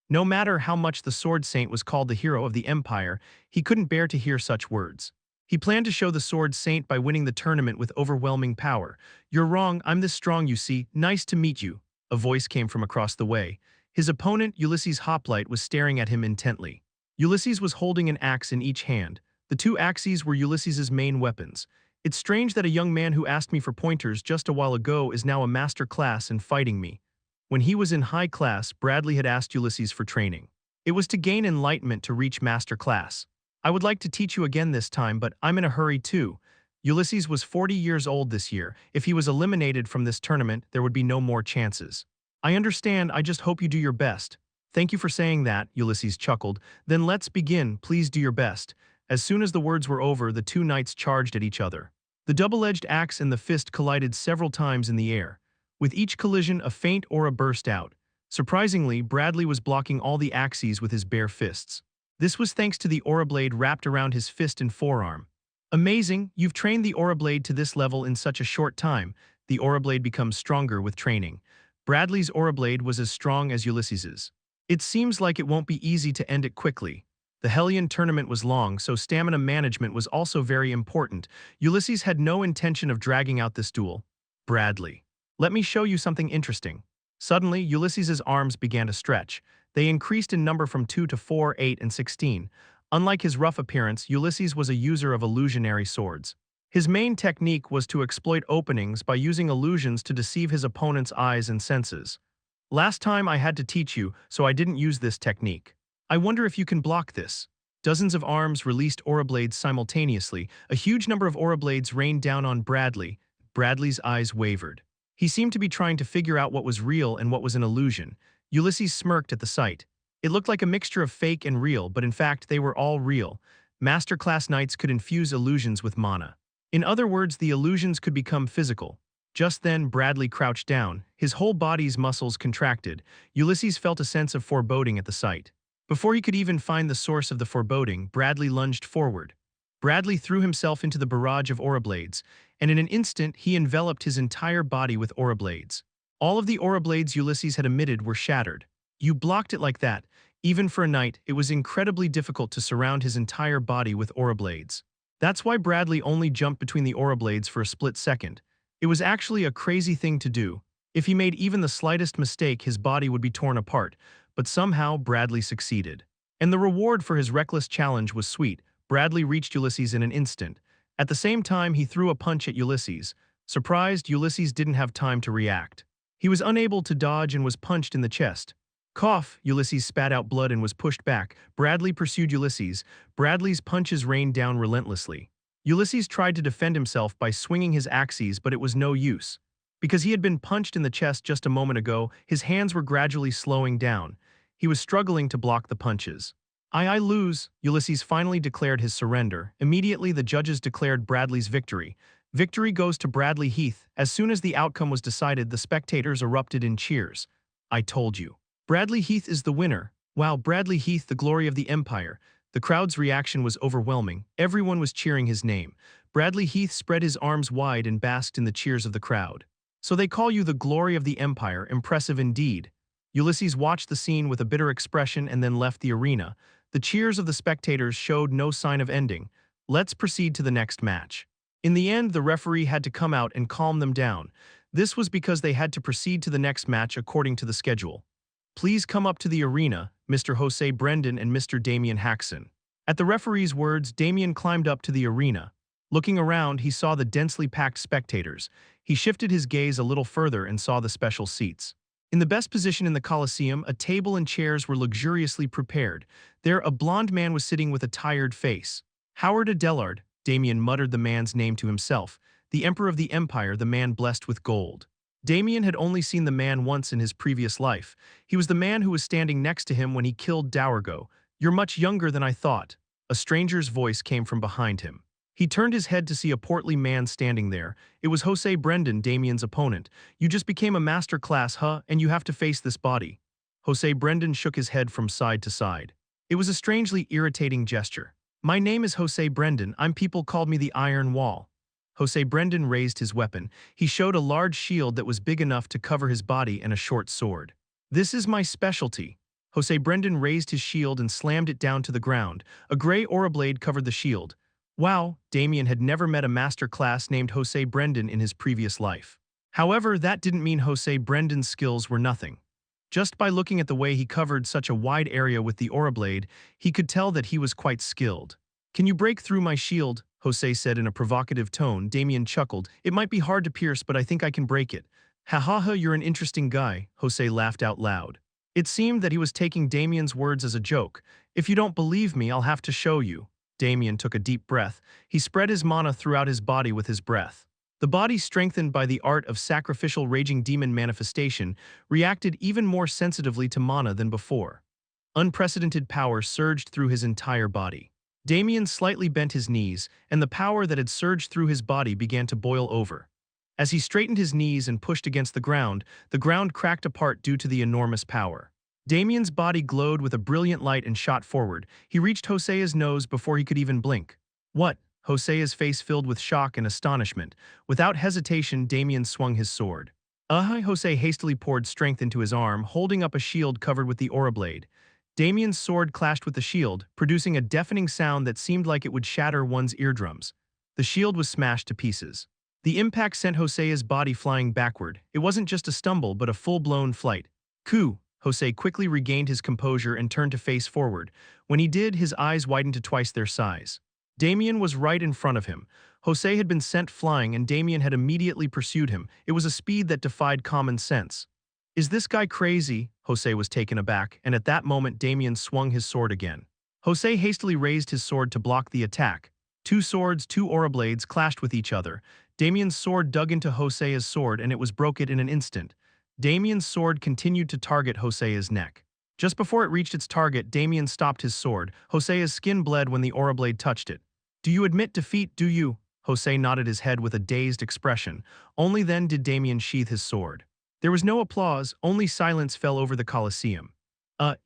No matter how much the Sword Saint was called the hero of the Empire, he couldn't bear to hear such words. He planned to show the Sword Saint by winning the tournament with overwhelming power. You're wrong, I'm this strong, you see. Nice to meet you. A voice came from across the way. His opponent, Ulysses Hoplite, was staring at him intently. Ulysses was holding an axe in each hand. The two axes were Ulysses's main weapons. It's strange that a young man who asked me for pointers just a while ago is now a master class and fighting me. When he was in high class, Bradley had asked Ulysses for training. It was to gain enlightenment to reach master class. I would like to teach you again this time, but I'm in a hurry too. Ulysses was 40 years old this year. If he was eliminated from this tournament, there would be no more chances. I understand, I just hope you do your best. Thank you for saying that, Ulysses chuckled. Then let's begin, please do your best. As soon as the words were over, the two knights charged at each other. The double-edged axe and the fist collided several times in the air. With each collision, a faint aura burst out. Surprisingly, Bradley was blocking all the axes with his bare fists. This was thanks to the aura blade wrapped around his fist and forearm. Amazing, you've trained the aura blade to this level in such a short time. The aura blade becomes stronger with training. Bradley's aura blade was as strong as Ulysses's. It seems like it won't be easy to end it quickly. The Hellion tournament was long, so stamina management was also very important. Ulysses had no intention of dragging out this duel. Bradley. Let me show you something interesting. Suddenly, Ulysses's arms began to stretch. They increased in number from 2 to 4, 8, and 16. Unlike his rough appearance, Ulysses was a user of illusionary swords. His main technique was to exploit openings by using illusions to deceive his opponent's eyes and senses. Last time I had to teach you, so I didn't use this technique. I wonder if you can block this. Dozens of arms released aura blades simultaneously. A huge number of aura blades rained down on Bradley. Bradley's eyes wavered. He seemed to be trying to figure out what was real and what was an illusion. Ulysses smirked at the sight. It looked like a mixture of fake and real, but in fact they were all real. Masterclass knights could infuse illusions with mana. In other words, the illusions could become physical. Just then, Bradley crouched down. His whole body's muscles contracted. Ulysses felt a sense of foreboding at the sight. Before he could even find the source of the foreboding, Bradley lunged forward. Bradley threw himself into the barrage of aura blades, and in an instant he enveloped his entire body with aura blades. All of the aura blades Ulysses had emitted were shattered. You blocked it like that. Even for a knight, it was incredibly difficult to surround his entire body with aura blades. That's why Bradley only jumped between the aura blades for a split second. It was actually a crazy thing to do. If he made even the slightest mistake, his body would be torn apart, but somehow Bradley succeeded. And the reward for his reckless challenge was sweet. Bradley reached Ulysses in an instant. At the same time, he threw a punch at Ulysses. Surprised, Ulysses didn't have time to react. He was unable to dodge and was punched in the chest. Cough! Ulysses spat out blood and was pushed back. Bradley pursued Ulysses. Bradley's punches rained down relentlessly. Ulysses tried to defend himself by swinging his axes, but it was no use. Because he had been punched in the chest just a moment ago, his hands were gradually slowing down. He was struggling to block the punches. I lose. Ulysses finally declared his surrender. Immediately, the judges declared Bradley's victory. Victory goes to Bradley Heath. As soon as the outcome was decided, the spectators erupted in cheers. I told you. Bradley Heath is the winner. Wow, Bradley Heath, the glory of the Empire. The crowd's reaction was overwhelming. Everyone was cheering his name. Bradley Heath spread his arms wide and basked in the cheers of the crowd. So they call you the glory of the Empire. Impressive indeed. Ulysses watched the scene with a bitter expression and then left the arena. The cheers of the spectators showed no sign of ending. Let's proceed to the next match. In the end, the referee had to come out and calm them down. This was because they had to proceed to the next match according to the schedule. Please come up to the arena, Mr. Jose Brendan and Mr. Damien Haksen. At the referee's words, Damien climbed up to the arena. Looking around, he saw the densely packed spectators. He shifted his gaze a little further and saw the special seats. In the best position in the Colosseum, a table and chairs were luxuriously prepared. There, a blond man was sitting with a tired face. Howard Adelard, Damien muttered the man's name to himself. The Emperor of the Empire, the man blessed with gold. Damien had only seen the man once in his previous life. He was the man who was standing next to him when he killed Dourgo. You're much younger than I thought. A stranger's voice came from behind him. He turned his head to see a portly man standing there. It was Jose Brendan, Damien's opponent. You just became a master class, huh? And you have to face this body. Jose Brendan shook his head from side to side. It was a strangely irritating gesture. My name is Jose Brendan. People called me the Iron Wall. Jose Brendan raised his weapon. He showed a large shield that was big enough to cover his body and a short sword. This is my specialty. Jose Brendan raised his shield and slammed it down to the ground. A gray aura blade covered the shield. Wow, Damien had never met a master class named Jose Brendan in his previous life. However, that didn't mean Jose Brendan's skills were nothing. Just by looking at the way he covered such a wide area with the aura blade, he could tell that he was quite skilled. Can you break through my shield? Jose said in a provocative tone. Damien chuckled. It might be hard to pierce, but I think I can break it. Ha ha ha, you're an interesting guy, Jose laughed out loud. It seemed that he was taking Damien's words as a joke. If you don't believe me, I'll have to show you. Damien took a deep breath. He spread his mana throughout his body with his breath. The body, strengthened by the art of sacrificial raging demon manifestation, reacted even more sensitively to mana than before. Unprecedented power surged through his entire body. Damien slightly bent his knees, and the power that had surged through his body began to boil over. As he straightened his knees and pushed against the ground cracked apart due to the enormous power. Damien's body glowed with a brilliant light and shot forward. He reached Jose's nose before he could even blink. What? Jose's face filled with shock and astonishment. Without hesitation, Damien swung his sword. Jose hastily poured strength into his arm, holding up a shield covered with the aura blade. Damien's sword clashed with the shield, producing a deafening sound that seemed like it would shatter one's eardrums. The shield was smashed to pieces. The impact sent Jose's body flying backward. It wasn't just a stumble, but a full-blown flight. Coup! Jose quickly regained his composure and turned to face forward. When he did, his eyes widened to twice their size. Damien was right in front of him. Jose had been sent flying and Damien had immediately pursued him. It was a speed that defied common sense. Is this guy crazy? Jose was taken aback, and at that moment Damien swung his sword again. Jose hastily raised his sword to block the attack. Two swords, two aura blades clashed with each other. Damien's sword dug into Jose's sword and it was broken in an instant. Damien's sword continued to target Jose's neck. Just before it reached its target, Damien stopped his sword. Jose's skin bled when the aura blade touched it. Do you admit defeat, do you? Jose nodded his head with a dazed expression. Only then did Damien sheath his sword. There was no applause, only silence fell over the Colosseum.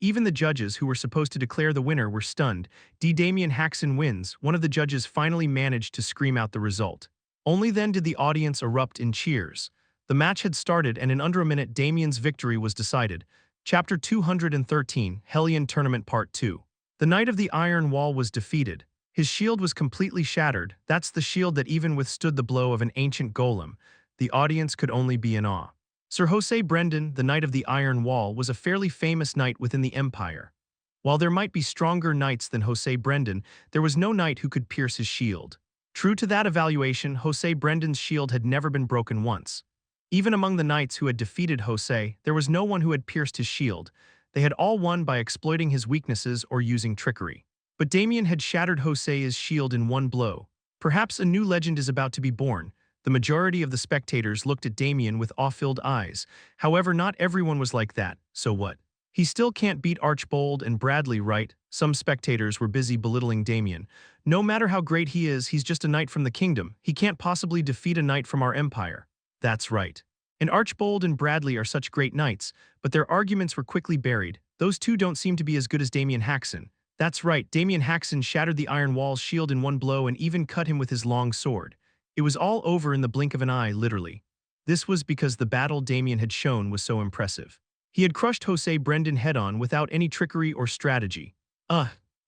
Even the judges who were supposed to declare the winner were stunned. Damien Haksen wins. One of the judges finally managed to scream out the result. Only then did the audience erupt in cheers. The match had started and in under a minute Damien's victory was decided. Chapter 213, Hellion Tournament Part 2. The Knight of the Iron Wall was defeated. His shield was completely shattered. That's the shield that even withstood the blow of an ancient golem. The audience could only be in awe. Sir Jose Brendan, the Knight of the Iron Wall, was a fairly famous knight within the Empire. While there might be stronger knights than Jose Brendan, there was no knight who could pierce his shield. True to that evaluation, Jose Brendan's shield had never been broken once. Even among the knights who had defeated Jose, there was no one who had pierced his shield. They had all won by exploiting his weaknesses or using trickery. But Damien had shattered Jose's shield in one blow. Perhaps a new legend is about to be born. The majority of the spectators looked at Damien with awe-filled eyes. However, not everyone was like that, so what? He still can't beat Archbold and Bradley, right? Some spectators were busy belittling Damien. No matter how great he is, he's just a knight from the kingdom. He can't possibly defeat a knight from our empire. That's right. And Archbold and Bradley are such great knights, but their arguments were quickly buried. Those two don't seem to be as good as Damien Haksen. That's right, Damien Haksen shattered the Iron Wall's shield in one blow and even cut him with his long sword. It was all over in the blink of an eye, literally. This was because the battle Damien had shown was so impressive. He had crushed Jose Brendan head-on without any trickery or strategy.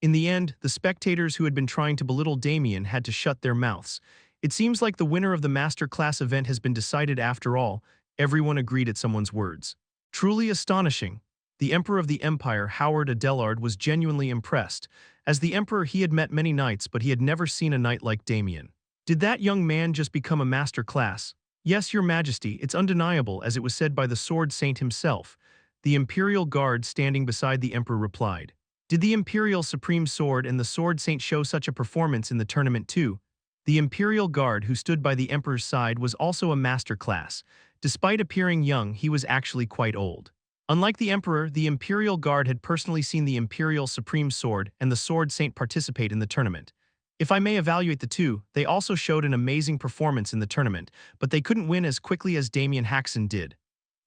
In the end, the spectators who had been trying to belittle Damien had to shut their mouths. It seems like the winner of the Master Class event has been decided after all. Everyone agreed at someone's words. Truly astonishing. The Emperor of the Empire, Howard Adelard, was genuinely impressed. As the Emperor, he had met many knights, but he had never seen a knight like Damien. Did that young man just become a master class? Yes, your majesty, it's undeniable, as it was said by the Sword Saint himself. The Imperial Guard standing beside the Emperor replied. Did the Imperial Supreme Sword and the Sword Saint show such a performance in the tournament too? The Imperial Guard who stood by the Emperor's side was also a master class. Despite appearing young, he was actually quite old. Unlike the Emperor, the Imperial Guard had personally seen the Imperial Supreme Sword and the Sword Saint participate in the tournament. If I may evaluate the two, they also showed an amazing performance in the tournament, but they couldn't win as quickly as Damien Haksen did.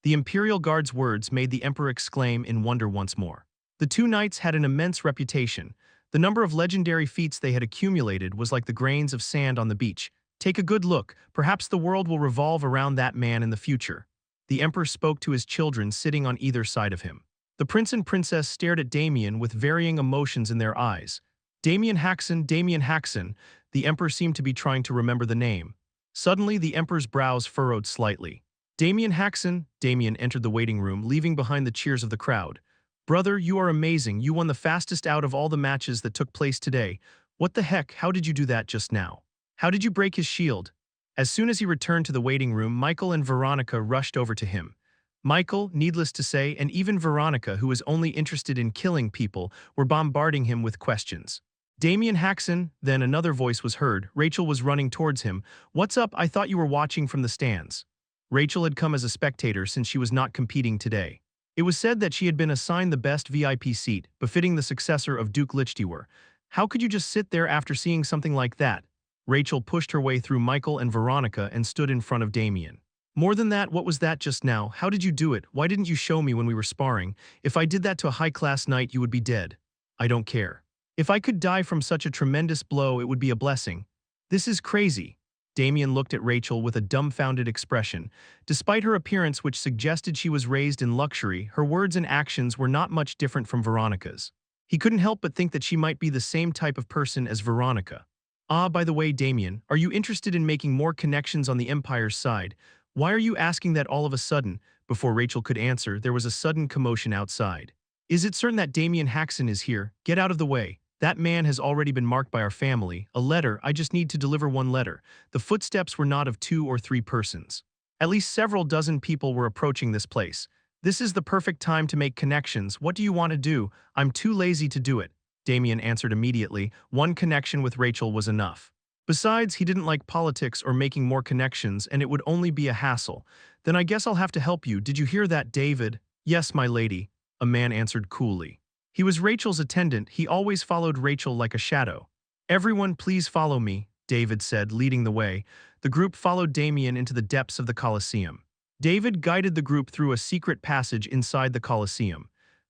The Imperial Guard's words made the Emperor exclaim in wonder once more. The two knights had an immense reputation. The number of legendary feats they had accumulated was like the grains of sand on the beach. Take a good look, perhaps the world will revolve around that man in the future. The Emperor spoke to his children sitting on either side of him. The Prince and Princess stared at Damien with varying emotions in their eyes. Damien Haksen, Damien Haksen. The Emperor seemed to be trying to remember the name. Suddenly, the Emperor's brows furrowed slightly. Damien Haksen. Damien entered the waiting room, leaving behind the cheers of the crowd. Brother, you are amazing. You won the fastest out of all the matches that took place today. What the heck, how did you do that just now? How did you break his shield? As soon as he returned to the waiting room, Michael and Veronica rushed over to him. Michael, needless to say, and even Veronica, who was only interested in killing people, were bombarding him with questions. Damien Haksen, then another voice was heard. Rachel was running towards him. What's up? I thought you were watching from the stands. Rachel had come as a spectator since she was not competing today. It was said that she had been assigned the best VIP seat, befitting the successor of Duke Lichtiwer. How could you just sit there after seeing something like that? Rachel pushed her way through Michael and Veronica and stood in front of Damien. More than that, what was that just now? How did you do it? Why didn't you show me when we were sparring? If I did that to a high-class knight, you would be dead. I don't care. If I could die from such a tremendous blow, it would be a blessing. This is crazy. Damien looked at Rachel with a dumbfounded expression. Despite her appearance, which suggested she was raised in luxury, her words and actions were not much different from Veronica's. He couldn't help but think that she might be the same type of person as Veronica. Ah, by the way, Damien, are you interested in making more connections on the Empire's side? Why are you asking that all of a sudden? Before Rachel could answer, there was a sudden commotion outside. Is it certain that Damien Haksen is here? Get out of the way. That man has already been marked by our family. A letter, I just need to deliver one letter. The footsteps were not of 2 or 3 persons. At least several dozen people were approaching this place. This is the perfect time to make connections. What do you want to do? I'm too lazy to do it. Damien answered immediately. One connection with Rachel was enough. Besides, he didn't like politics or making more connections, and it would only be a hassle. Then I guess I'll have to help you. Did you hear that, David? Yes, my lady, a man answered coolly. He was Rachel's attendant. He always followed Rachel like a shadow. Everyone, please follow me, David said, leading the way. The group followed Damien into the depths of the Colosseum. David guided the group through a secret passage inside the Colosseum.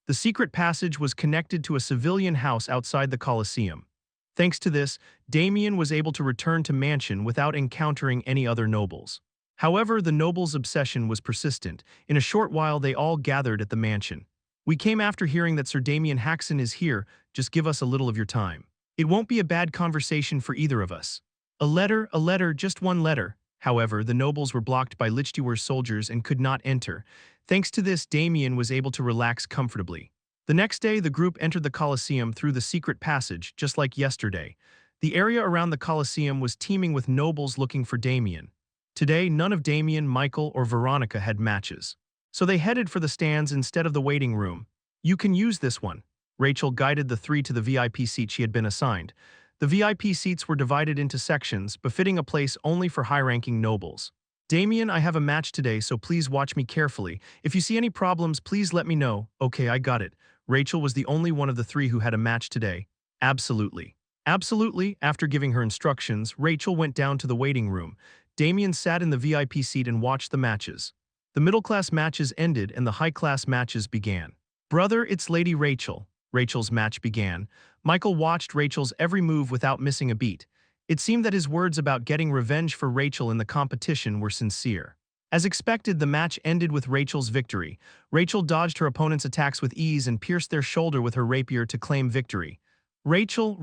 The secret passage was connected to a civilian house outside the Colosseum. Thanks to this, Damien was able to return to Mansion without encountering any other nobles. However, the nobles' obsession was persistent. In a short while, they all gathered at the mansion. We came after hearing that Sir Damien Haksen is here. Just give us a little of your time. It won't be a bad conversation for either of us. A letter, just one letter. However, the nobles were blocked by Lichtiwer's soldiers and could not enter. Thanks to this, Damien was able to relax comfortably. The next day, the group entered the Colosseum through the secret passage, just like yesterday. The area around the Colosseum was teeming with nobles looking for Damien. Today, none of Damien, Michael, or Veronica had matches. So they headed for the stands instead of the waiting room. You can use this one. Rachel guided the 3 to the VIP seat she had been assigned. The VIP seats were divided into sections, befitting a place only for high-ranking nobles. Damien, I have a match today, so please watch me carefully. If you see any problems, please let me know. Okay, I got it. Rachel was the only one of the 3 who had a match today. Absolutely. Absolutely. After giving her instructions, Rachel went down to the waiting room. Damien sat in the VIP seat and watched the matches. The middle-class matches ended and the high-class matches began. Brother, it's Lady Rachel. Rachel's match began. Michael watched Rachel's every move without missing a beat. It seemed that his words about getting revenge for Rachel in the competition were sincere. As expected, the match ended with Rachel's victory. Rachel dodged her opponent's attacks with ease and pierced their shoulder with her rapier to claim victory. Rachel,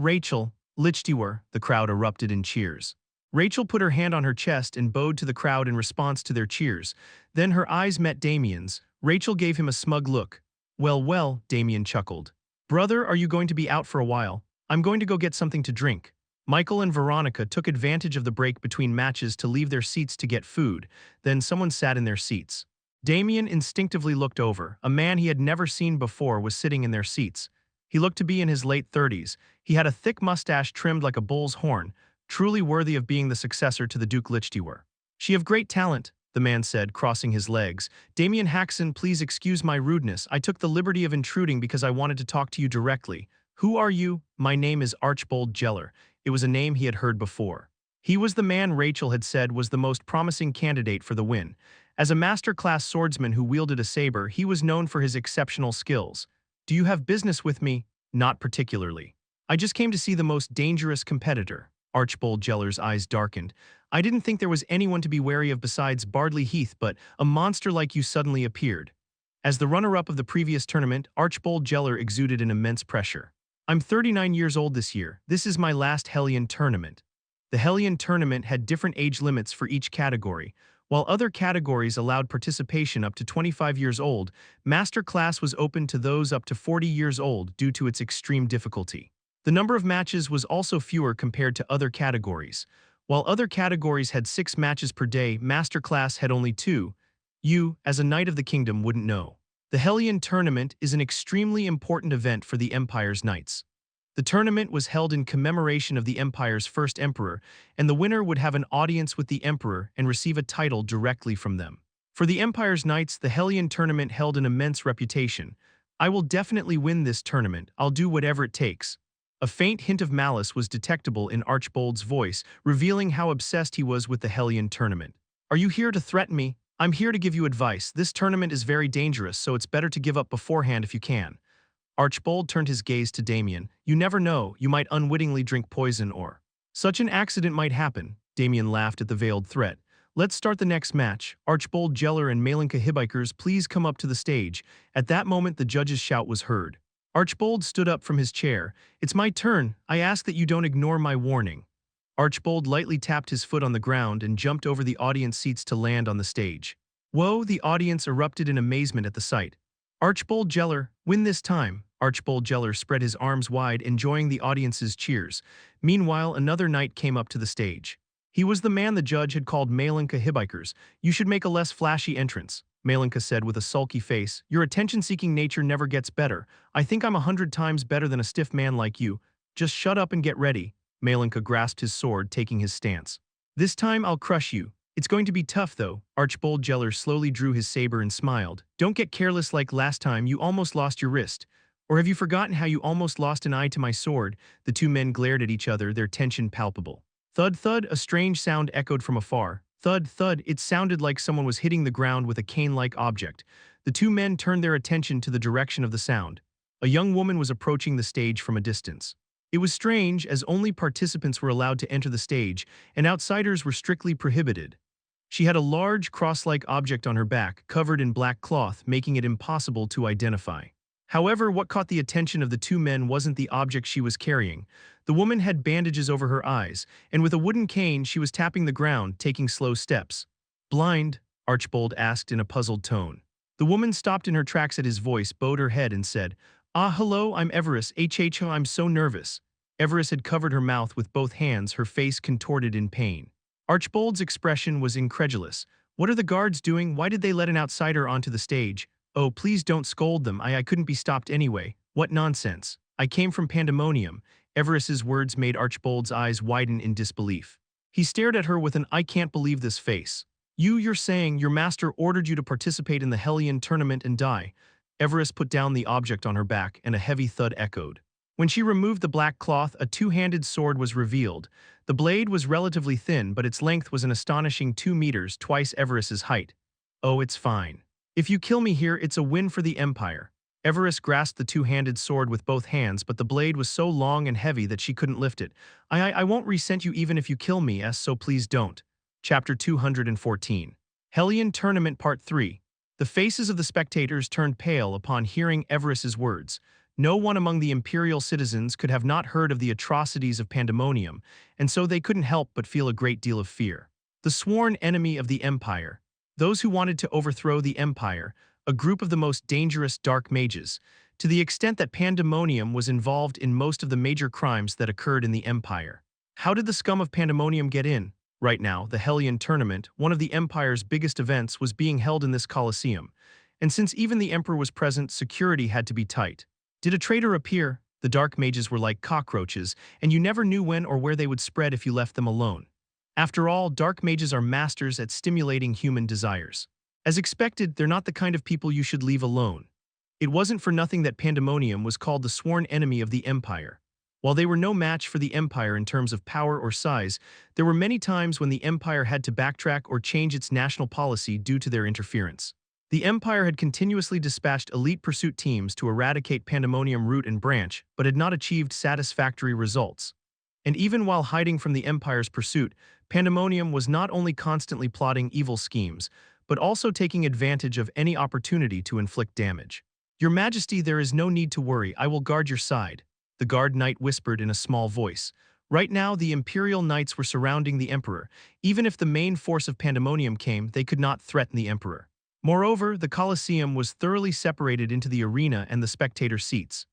Lichtiwer, the crowd erupted in cheers. Rachel put her hand on her chest and bowed to the crowd in response to their cheers. Then her eyes met Damien's. Rachel gave him a smug look. Well, Damien chuckled. Brother, are you going to be out for a while? I'm going to go get something to drink. Michael and Veronica took advantage of the break between matches to leave their seats to get food. Then someone sat in their seats. Damien instinctively looked over. A man he had never seen before was sitting in their seats. He looked to be in his late 30s. He had a thick mustache trimmed like a bull's horn, truly worthy of being the successor to the Duke Lichtiwer. She have great talent, the man said, crossing his legs. Damien Haksen, please excuse my rudeness. I took the liberty of intruding because I wanted to talk to you directly. Who are you? My name is Archlich. It was a name he had heard before. He was the man Rachel had said was the most promising candidate for the win. As a master-class swordsman who wielded a saber, he was known for his exceptional skills. Do you have business with me? Not particularly. I just came to see the most dangerous competitor. Archlich eyes darkened. I didn't think there was anyone to be wary of besides Bardley Heath, but a monster like you suddenly appeared. As the runner-up of the previous tournament, Archlich exuded an immense pressure. I'm 39 years old this year. This is my last Hellion tournament. The Hellion tournament had different age limits for each category. While other categories allowed participation up to 25 years old, Master Class was open to those up to 40 years old due to its extreme difficulty. The number of matches was also fewer compared to other categories. While other categories had 6 matches per day, Master Class had only 2. You, as a Knight of the Kingdom, wouldn't know. The Hellion Tournament is an extremely important event for the Empire's Knights. The tournament was held in commemoration of the Empire's first Emperor, and the winner would have an audience with the Emperor and receive a title directly from them. For the Empire's Knights, the Hellion Tournament held an immense reputation. I will definitely win this tournament. I'll do whatever it takes. A faint hint of malice was detectable in Archbold's voice, revealing how obsessed he was with the Hellion Tournament. Are you here to threaten me? I'm here to give you advice. This tournament is very dangerous, so it's better to give up beforehand if you can. Archbold turned his gaze to Damien. You never know, you might unwittingly drink poison or... Such an accident might happen. Damien laughed at the veiled threat. Let's start the next match. Archbold Jeller and Malinka Hibikers, please come up to the stage. At that moment, the judge's shout was heard. Archbold stood up from his chair. It's my turn. I ask that you don't ignore my warning. Archbold lightly tapped his foot on the ground and jumped over the audience seats to land on the stage. Whoa, the audience erupted in amazement at the sight. Archbold Jeller, win this time. Archbold Jeller spread his arms wide, enjoying the audience's cheers. Meanwhile, another knight came up to the stage. He was the man the judge had called Malinka Hibikers. You should make a less flashy entrance, Malinka said with a sulky face. Your attention-seeking nature never gets better. I think I'm 100 times better than a stiff man like you. Just shut up and get ready. Malinka grasped his sword, taking his stance. This time I'll crush you. It's going to be tough, though. Archbold Jeller slowly drew his saber and smiled. Don't get careless like last time. You almost lost your wrist. Or have you forgotten how you almost lost an eye to my sword? The two men glared at each other, their tension palpable. Thud, thud, a strange sound echoed from afar. Thud, thud, it sounded like someone was hitting the ground with a cane-like object. The two men turned their attention to the direction of the sound. A young woman was approaching the stage from a distance. It was strange, as only participants were allowed to enter the stage, and outsiders were strictly prohibited. She had a large cross-like object on her back, covered in black cloth, making it impossible to identify. However, what caught the attention of the two men wasn't the object she was carrying. The woman had bandages over her eyes, and with a wooden cane she was tapping the ground, taking slow steps. Blind? Archbold asked in a puzzled tone. The woman stopped in her tracks at his voice, bowed her head and said, Ah, hello, I'm Everis. I'm so nervous. Everis had covered her mouth with both hands, her face contorted in pain. Archbold's expression was incredulous. What are the guards doing? Why did they let an outsider onto the stage? Oh, please don't scold them. I couldn't be stopped anyway. What nonsense. I came from Pandemonium. Everis's words made Archbold's eyes widen in disbelief. He stared at her with an I can't believe this face. You're saying your master ordered you to participate in the Hellion tournament and die. Everis put down the object on her back, and a heavy thud echoed. When she removed the black cloth, a two-handed sword was revealed. The blade was relatively thin, but its length was an astonishing 2 meters, twice Everis's height. Oh, it's fine. If you kill me here, it's a win for the Empire. Everis grasped the two-handed sword with both hands, but the blade was so long and heavy that she couldn't lift it. I won't resent you even if you kill me, so please don't. Chapter 214. Hellion Tournament Part 3. The faces of the spectators turned pale upon hearing Everis's words. No one among the imperial citizens could have not heard of the atrocities of Pandemonium, and so they couldn't help but feel a great deal of fear. The sworn enemy of the Empire. Those who wanted to overthrow the Empire, a group of the most dangerous dark mages, to the extent that Pandemonium was involved in most of the major crimes that occurred in the Empire. How did the scum of Pandemonium get in? Right now, the Hellion Tournament, one of the Empire's biggest events, was being held in this Colosseum, and since even the Emperor was present, security had to be tight. Did a traitor appear? The dark mages were like cockroaches, and you never knew when or where they would spread if you left them alone. After all, dark mages are masters at stimulating human desires. As expected, they're not the kind of people you should leave alone. It wasn't for nothing that Pandemonium was called the sworn enemy of the Empire. While they were no match for the Empire in terms of power or size, there were many times when the Empire had to backtrack or change its national policy due to their interference. The Empire had continuously dispatched elite pursuit teams to eradicate Pandemonium root and branch, but had not achieved satisfactory results. And even while hiding from the Empire's pursuit, Pandemonium was not only constantly plotting evil schemes, but also taking advantage of any opportunity to inflict damage. Your Majesty, there is no need to worry. I will guard your side, the guard knight whispered in a small voice. Right now, the Imperial Knights were surrounding the Emperor. Even if the main force of Pandemonium came, they could not threaten the Emperor. Moreover, the Colosseum was thoroughly separated into the arena and the spectator seats.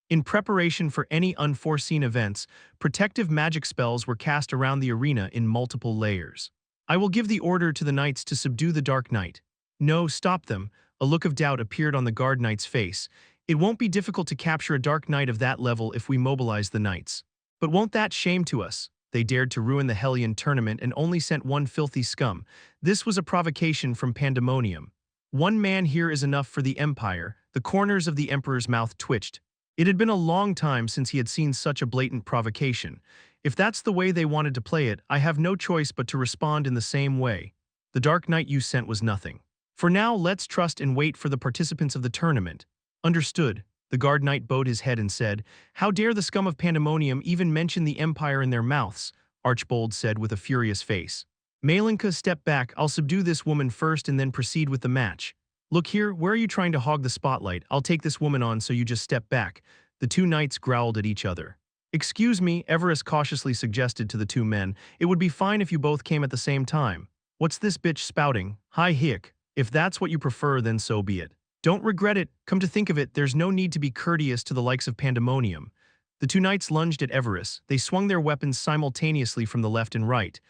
In preparation for any unforeseen events, protective magic spells were cast around the arena in multiple layers. I will give the order to the knights to subdue the Dark Knight. No, stop them. A look of doubt appeared on the guard knight's face. It won't be difficult to capture a Dark Knight of that level if we mobilize the knights. But won't that shame to us? They dared to ruin the Hellion tournament and only sent one filthy scum. This was a provocation from Pandemonium. One man here is enough for the Empire. The corners of the Emperor's mouth twitched. It had been a long time since he had seen such a blatant provocation. If that's the way they wanted to play it, I have no choice but to respond in the same way. The Dark Knight you sent was nothing. For now, let's trust and wait for the participants of the tournament. Understood. The guard knight bowed his head and said, How dare the scum of Pandemonium even mention the Empire in their mouths? Archbold said with a furious face. Malinka, step back. I'll subdue this woman first and then proceed with the match. Look here, where are you trying to hog the spotlight? I'll take this woman on, so you just step back. The two knights growled at each other. Excuse me, Everest cautiously suggested to the two men. It would be fine if you both came at the same time. What's this bitch spouting? Hi hick. If that's what you prefer, then so be it. Don't regret it. Come to think of it, there's no need to be courteous to the likes of Pandemonium. The two knights lunged at Everest. They swung their weapons simultaneously from the left and right.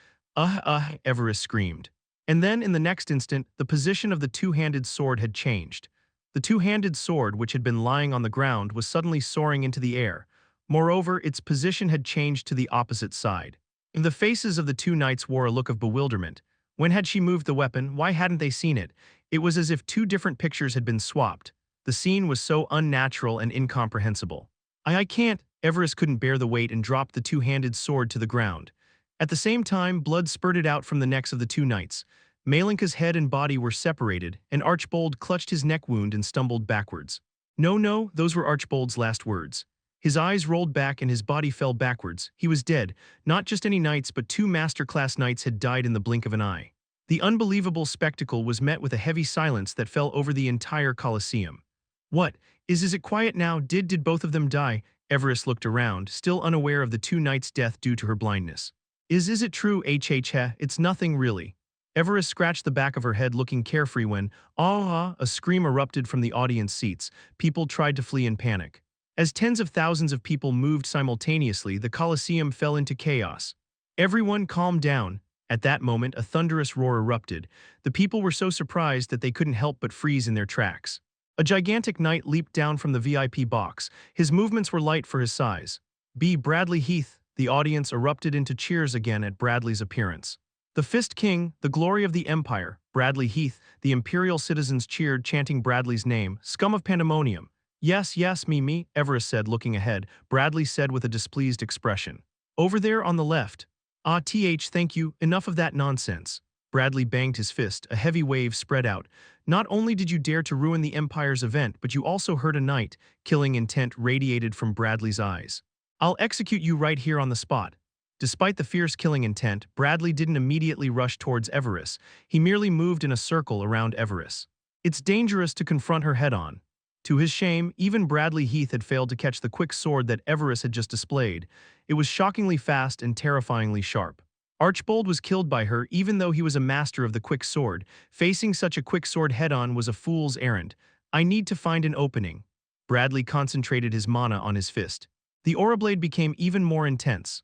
Everest screamed. And then, in the next instant, the position of the two-handed sword had changed. The two-handed sword, which had been lying on the ground, was suddenly soaring into the air. Moreover, its position had changed to the opposite side. The faces of the two knights wore a look of bewilderment. When had she moved the weapon? Why hadn't they seen it? It was as if two different pictures had been swapped. The scene was so unnatural and incomprehensible. I can't. Everest couldn't bear the weight and dropped the two-handed sword to the ground. At the same time, blood spurted out from the necks of the two knights. Malinka's head and body were separated, and Archbold clutched his neck wound and stumbled backwards. No, those were Archbold's last words. His eyes rolled back and his body fell backwards. He was dead. Not just any knights, but two master-class knights had died in the blink of an eye. The unbelievable spectacle was met with a heavy silence that fell over the entire Colosseum. What? Is it quiet now? Did both of them die? Everest looked around, still unaware of the two knights' death due to her blindness. Is it true? It's nothing really. Everest scratched the back of her head, looking carefree when, a scream erupted from the audience seats. People tried to flee in panic. As tens of thousands of people moved simultaneously, the Colosseum fell into chaos. Everyone calmed down. At that moment, a thunderous roar erupted. The people were so surprised that they couldn't help but freeze in their tracks. A gigantic knight leaped down from the VIP box. His movements were light for his size. Bradley Heath. The audience erupted into cheers again at Bradley's appearance. The Fist King, the glory of the Empire, Bradley Heath. The imperial citizens cheered, chanting Bradley's name. Scum of Pandemonium. Yes, me, Everest said, looking ahead. Bradley said with a displeased expression. Over there on the left. Thank you, enough of that nonsense. Bradley banged his fist. A heavy wave spread out. Not only did you dare to ruin the Empire's event, but you also hurt a knight. Killing intent radiated from Bradley's eyes. I'll execute you right here on the spot. Despite the fierce killing intent, Bradley didn't immediately rush towards Everest. He merely moved in a circle around Everest. It's dangerous to confront her head-on. To his shame, even Bradley Heath had failed to catch the quick sword that Everest had just displayed. It was shockingly fast and terrifyingly sharp. Archbold was killed by her, even though he was a master of the quick sword. Facing such a quick sword head-on was a fool's errand. I need to find an opening. Bradley concentrated his mana on his fist. The aura blade became even more intense.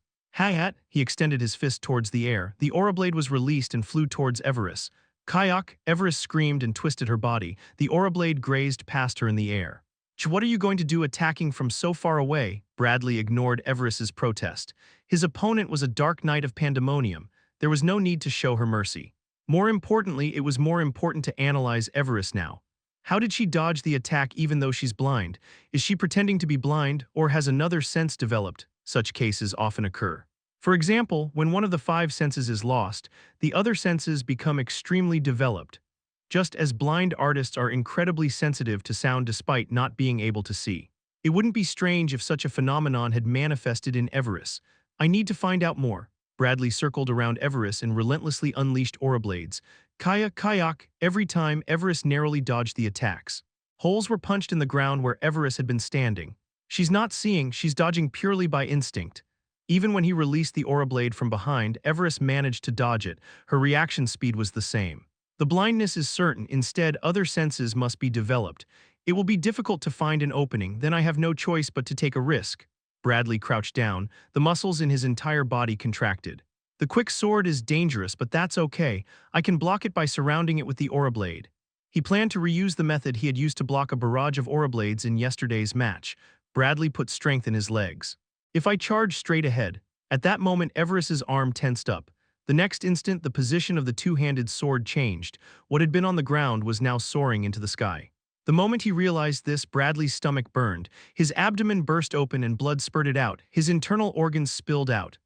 He extended his fist towards the air. The aura blade was released and flew towards Everest. Kayak, Everest screamed and twisted her body. The aura blade grazed past her in the air. What are you going to do attacking from so far away? Bradley ignored Everest's protest. His opponent was a dark knight of Pandemonium. There was no need to show her mercy. More importantly, it was more important to analyze Everest now. How did she dodge the attack even though she's blind? Is she pretending to be blind, or has another sense developed? Such cases often occur. For example, when one of the five senses is lost, the other senses become extremely developed. Just as blind artists are incredibly sensitive to sound despite not being able to see. It wouldn't be strange if such a phenomenon had manifested in Everest. I need to find out more. Bradley circled around Everest and relentlessly unleashed aura blades. Kayak, every time Everest narrowly dodged the attacks. Holes were punched in the ground where Everest had been standing. She's not seeing, she's dodging purely by instinct. Even when he released the aura blade from behind, Everest managed to dodge it. Her reaction speed was the same. The blindness is certain, instead other senses must be developed. It will be difficult to find an opening, then I have no choice but to take a risk. Bradley crouched down, the muscles in his entire body contracted. The quick sword is dangerous, but that's okay. I can block it by surrounding it with the aura blade. He planned to reuse the method he had used to block a barrage of aura blades in yesterday's match. Bradley put strength in his legs. If I charge straight ahead. At that moment, Everest's arm tensed up. The next instant, the position of the two-handed sword changed. What had been on the ground was now soaring into the sky. The moment he realized this, Bradley's stomach burned. His abdomen burst open and blood spurted out. His internal organs spilled out.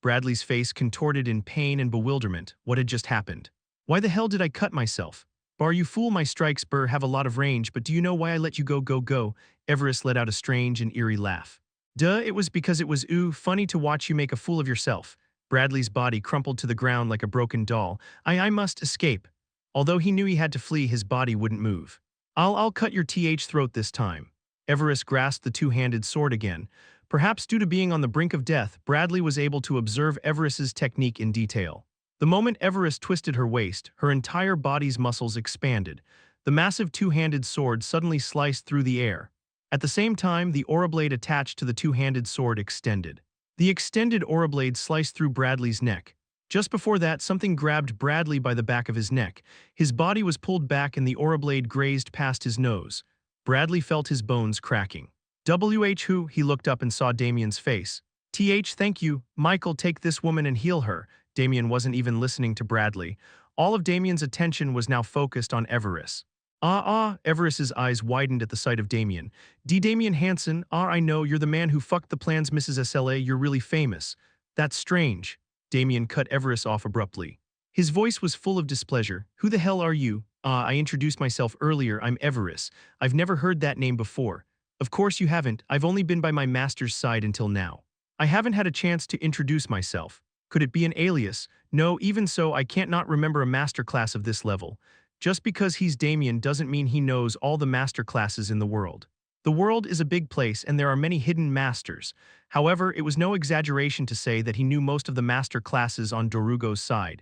Bradley's face contorted in pain and bewilderment. What had just happened? Why the hell did I cut myself? Bar, you fool, my strikes, have a lot of range, but do you know why I let you go? Everest let out a strange and eerie laugh. It was because it was funny to watch you make a fool of yourself. Bradley's body crumpled to the ground like a broken doll. I must escape. Although he knew he had to flee, his body wouldn't move. I'll cut your throat this time. Everest grasped the two-handed sword again. Perhaps due to being on the brink of death, Bradley was able to observe Everest's technique in detail. The moment Everest twisted her waist, her entire body's muscles expanded. The massive two-handed sword suddenly sliced through the air. At the same time, the aura blade attached to the two-handed sword extended. The extended aura blade sliced through Bradley's neck. Just before that, something grabbed Bradley by the back of his neck. His body was pulled back and the aura blade grazed past his nose. Bradley felt his bones cracking. Who? He looked up and saw Damien's face. Thank you. Michael, take this woman and heal her. Damien wasn't even listening to Bradley. All of Damien's attention was now focused on Everest. Everest's eyes widened at the sight of Damien. Damien Haksen, I know, you're the man who fucked the plans, Mrs. SLA, you're really famous. That's strange. Damien cut Everest off abruptly. His voice was full of displeasure. Who the hell are you? I introduced myself earlier, I'm Everest. I've never heard that name before. Of course you haven't, I've only been by my master's side until now. I haven't had a chance to introduce myself. Could it be an alias? No, even so, I can't not remember a master class of this level. Just because he's Damien doesn't mean he knows all the master classes in the world. The world is a big place and there are many hidden masters. However, it was no exaggeration to say that he knew most of the master classes on Dorugo's side.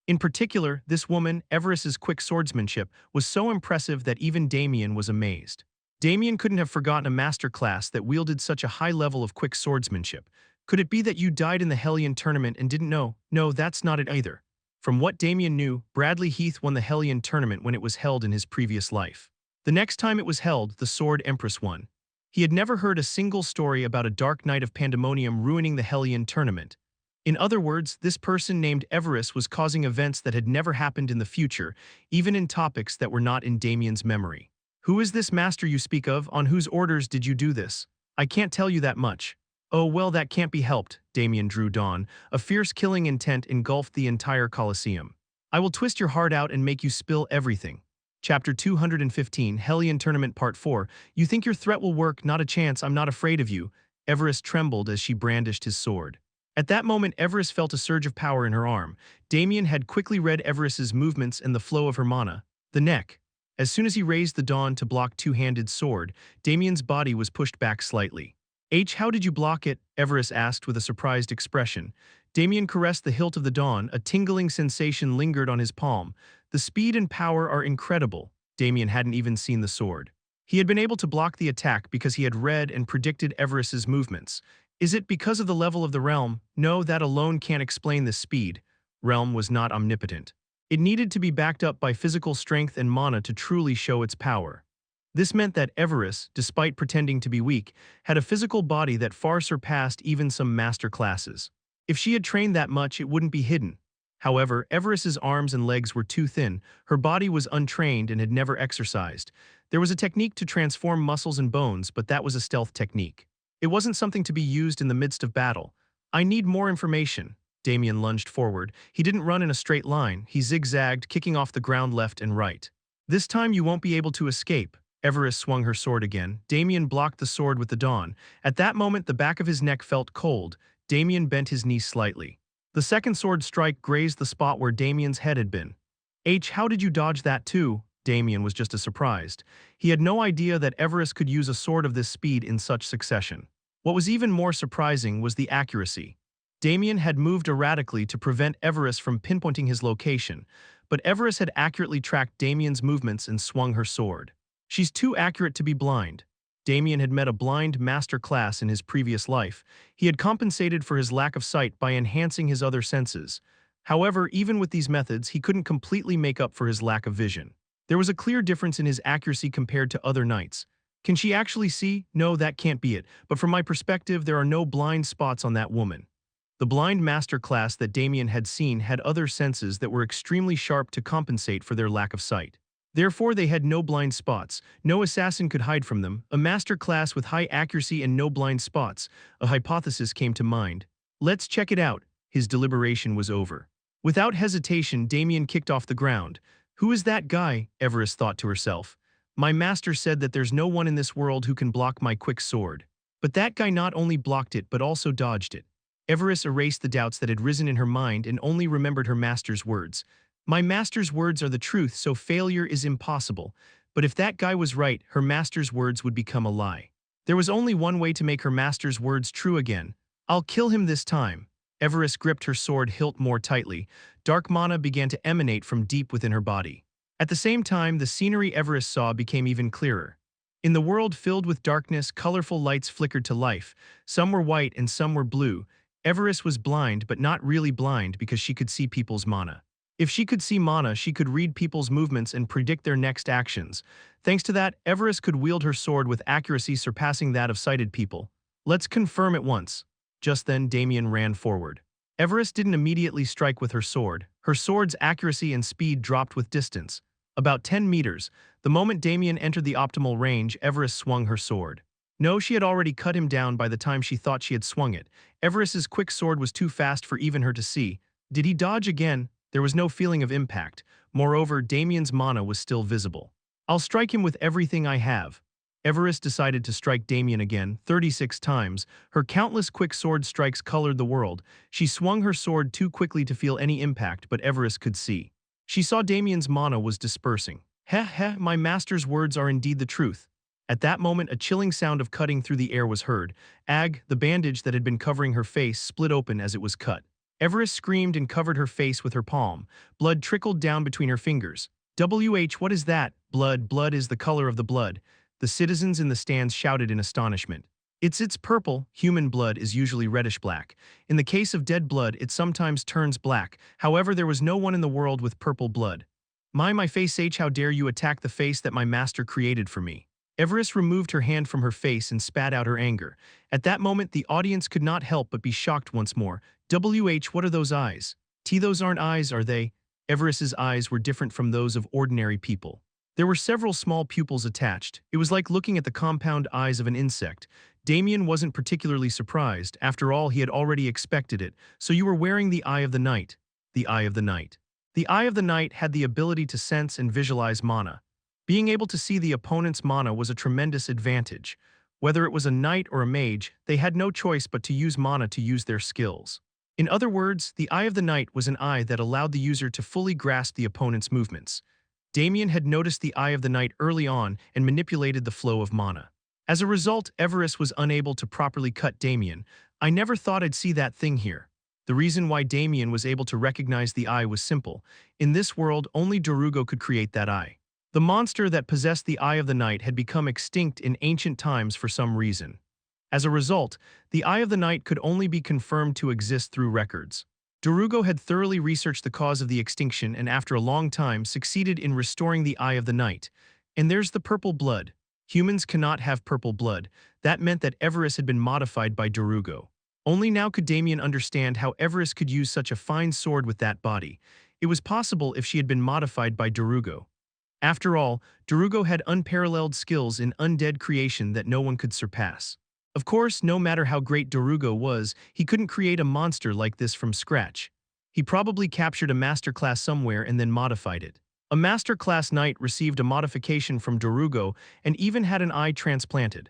In particular, this woman, Everest's quick swordsmanship, was so impressive that even Damien was amazed. Damien couldn't have forgotten a master class that wielded such a high level of quick swordsmanship. Could it be that you died in the Hellion tournament and didn't know? No, that's not it either. From what Damien knew, Bradley Heath won the Hellion tournament when it was held in his previous life. The next time it was held, the Sword Empress won. He had never heard a single story about a dark night of pandemonium ruining the Hellion tournament. In other words, this person named Everest was causing events that had never happened in the future, even in topics that were not in Damien's memory. Who is this master you speak of? On whose orders did you do this? I can't tell you that much. Oh well, that can't be helped, Damien drew dawn. A fierce killing intent engulfed the entire Colosseum. I will twist your heart out and make you spill everything. Chapter 215, Hellion Tournament Part 4. You think your threat will work? Not a chance, I'm not afraid of you. Everest trembled as she brandished his sword. At that moment, Everest felt a surge of power in her arm. Damien had quickly read Everest's movements and the flow of her mana. The neck. As soon as he raised the dawn to block two-handed sword, Damien's body was pushed back slightly. How did you block it? Everest asked with a surprised expression. Damien caressed the hilt of the dawn, a tingling sensation lingered on his palm. The speed and power are incredible. Damien hadn't even seen the sword. He had been able to block the attack because he had read and predicted Everest's movements. Is it because of the level of the realm? No, that alone can't explain the speed. Realm was not omnipotent. It needed to be backed up by physical strength and mana to truly show its power. This meant that Everest, despite pretending to be weak, had a physical body that far surpassed even some master classes. If she had trained that much, it wouldn't be hidden. However, Everest's arms and legs were too thin, her body was untrained and had never exercised. There was a technique to transform muscles and bones, but that was a stealth technique. It wasn't something to be used in the midst of battle. I need more information. Damien lunged forward. He didn't run in a straight line, he zigzagged, kicking off the ground left and right. This time you won't be able to escape. Everest swung her sword again. Damien blocked the sword with the dawn. At that moment, the back of his neck felt cold. Damien bent his knee slightly. The second sword strike grazed the spot where Damien's head had been. How did you dodge that too? Damien was just as surprised. He had no idea that Everest could use a sword of this speed in such succession. What was even more surprising was the accuracy. Damien had moved erratically to prevent Everest from pinpointing his location, but Everest had accurately tracked Damien's movements and swung her sword. She's too accurate to be blind. Damien had met a blind master class in his previous life. He had compensated for his lack of sight by enhancing his other senses. However, even with these methods, he couldn't completely make up for his lack of vision. There was a clear difference in his accuracy compared to other knights. Can she actually see? No, that can't be it. But from my perspective, there are no blind spots on that woman. The blind master class that Damien had seen had other senses that were extremely sharp to compensate for their lack of sight. Therefore, they had no blind spots. No assassin could hide from them. A master class with high accuracy and no blind spots. A hypothesis came to mind. Let's check it out. His deliberation was over. Without hesitation, Damien kicked off the ground. Who is that guy? Everest thought to herself. My master said that there's no one in this world who can block my quick sword. But that guy not only blocked it but also dodged it. Everis erased the doubts that had risen in her mind and only remembered her master's words. My master's words are the truth, so failure is impossible. But if that guy was right, her master's words would become a lie. There was only one way to make her master's words true again. I'll kill him this time. Everis gripped her sword hilt more tightly. Dark mana began to emanate from deep within her body. At the same time, the scenery Everis saw became even clearer. In the world filled with darkness, colorful lights flickered to life. Some were white and some were blue. Everis was blind, but not really blind because she could see people's mana. If she could see mana, she could read people's movements and predict their next actions. Thanks to that, Everis could wield her sword with accuracy surpassing that of sighted people. Let's confirm at once. Just then, Damien ran forward. Everis didn't immediately strike with her sword. Her sword's accuracy and speed dropped with distance. About 10 meters, the moment Damien entered the optimal range, Everis swung her sword. No, she had already cut him down by the time she thought she had swung it. Everis's quick sword was too fast for even her to see. Did he dodge again? There was no feeling of impact. Moreover, Damien's mana was still visible. I'll strike him with everything I have. Everis decided to strike Damien again, 36 times. Her countless quick sword strikes colored the world. She swung her sword too quickly to feel any impact, but Everis could see. She saw Damien's mana was dispersing. Heh heh, my master's words are indeed the truth. At that moment, a chilling sound of cutting through the air was heard. The bandage that had been covering her face, split open as it was cut. Everis screamed and covered her face with her palm. Blood trickled down between her fingers. What is that? Blood is the color of the blood. The citizens in the stands shouted in astonishment. It's purple. Human blood is usually reddish-black. In the case of dead blood, it sometimes turns black. However, there was no one in the world with purple blood. My face, how dare you attack the face that my master created for me? Everis removed her hand from her face and spat out her anger. At that moment, the audience could not help but be shocked once more. What are those eyes? Those aren't eyes, are they? Everis's eyes were different from those of ordinary people. There were several small pupils attached. It was like looking at the compound eyes of an insect. Damien wasn't particularly surprised. After all, he had already expected it. So you were wearing the Eye of the Night. The Eye of the Night. The Eye of the Night had the ability to sense and visualize mana. Being able to see the opponent's mana was a tremendous advantage. Whether it was a knight or a mage, they had no choice but to use mana to use their skills. In other words, the Eye of the Night was an eye that allowed the user to fully grasp the opponent's movements. Damien had noticed the Eye of the Night early on and manipulated the flow of mana. As a result, Everis was unable to properly cut Damien. I never thought I'd see that thing here. The reason why Damien was able to recognize the eye was simple. In this world, only Darugo could create that eye. The monster that possessed the Eye of the Night had become extinct in ancient times for some reason. As a result, the Eye of the Night could only be confirmed to exist through records. Darugo had thoroughly researched the cause of the extinction and after a long time succeeded in restoring the Eye of the Night. And there's the purple blood. Humans cannot have purple blood. That meant that Everis had been modified by Darugo. Only now could Damien understand how Everis could use such a fine sword with that body. It was possible if she had been modified by Darugo. After all, Darugo had unparalleled skills in undead creation that no one could surpass. Of course, no matter how great Darugo was, he couldn't create a monster like this from scratch. He probably captured a master class somewhere and then modified it. A master class knight received a modification from Darugo and even had an eye transplanted.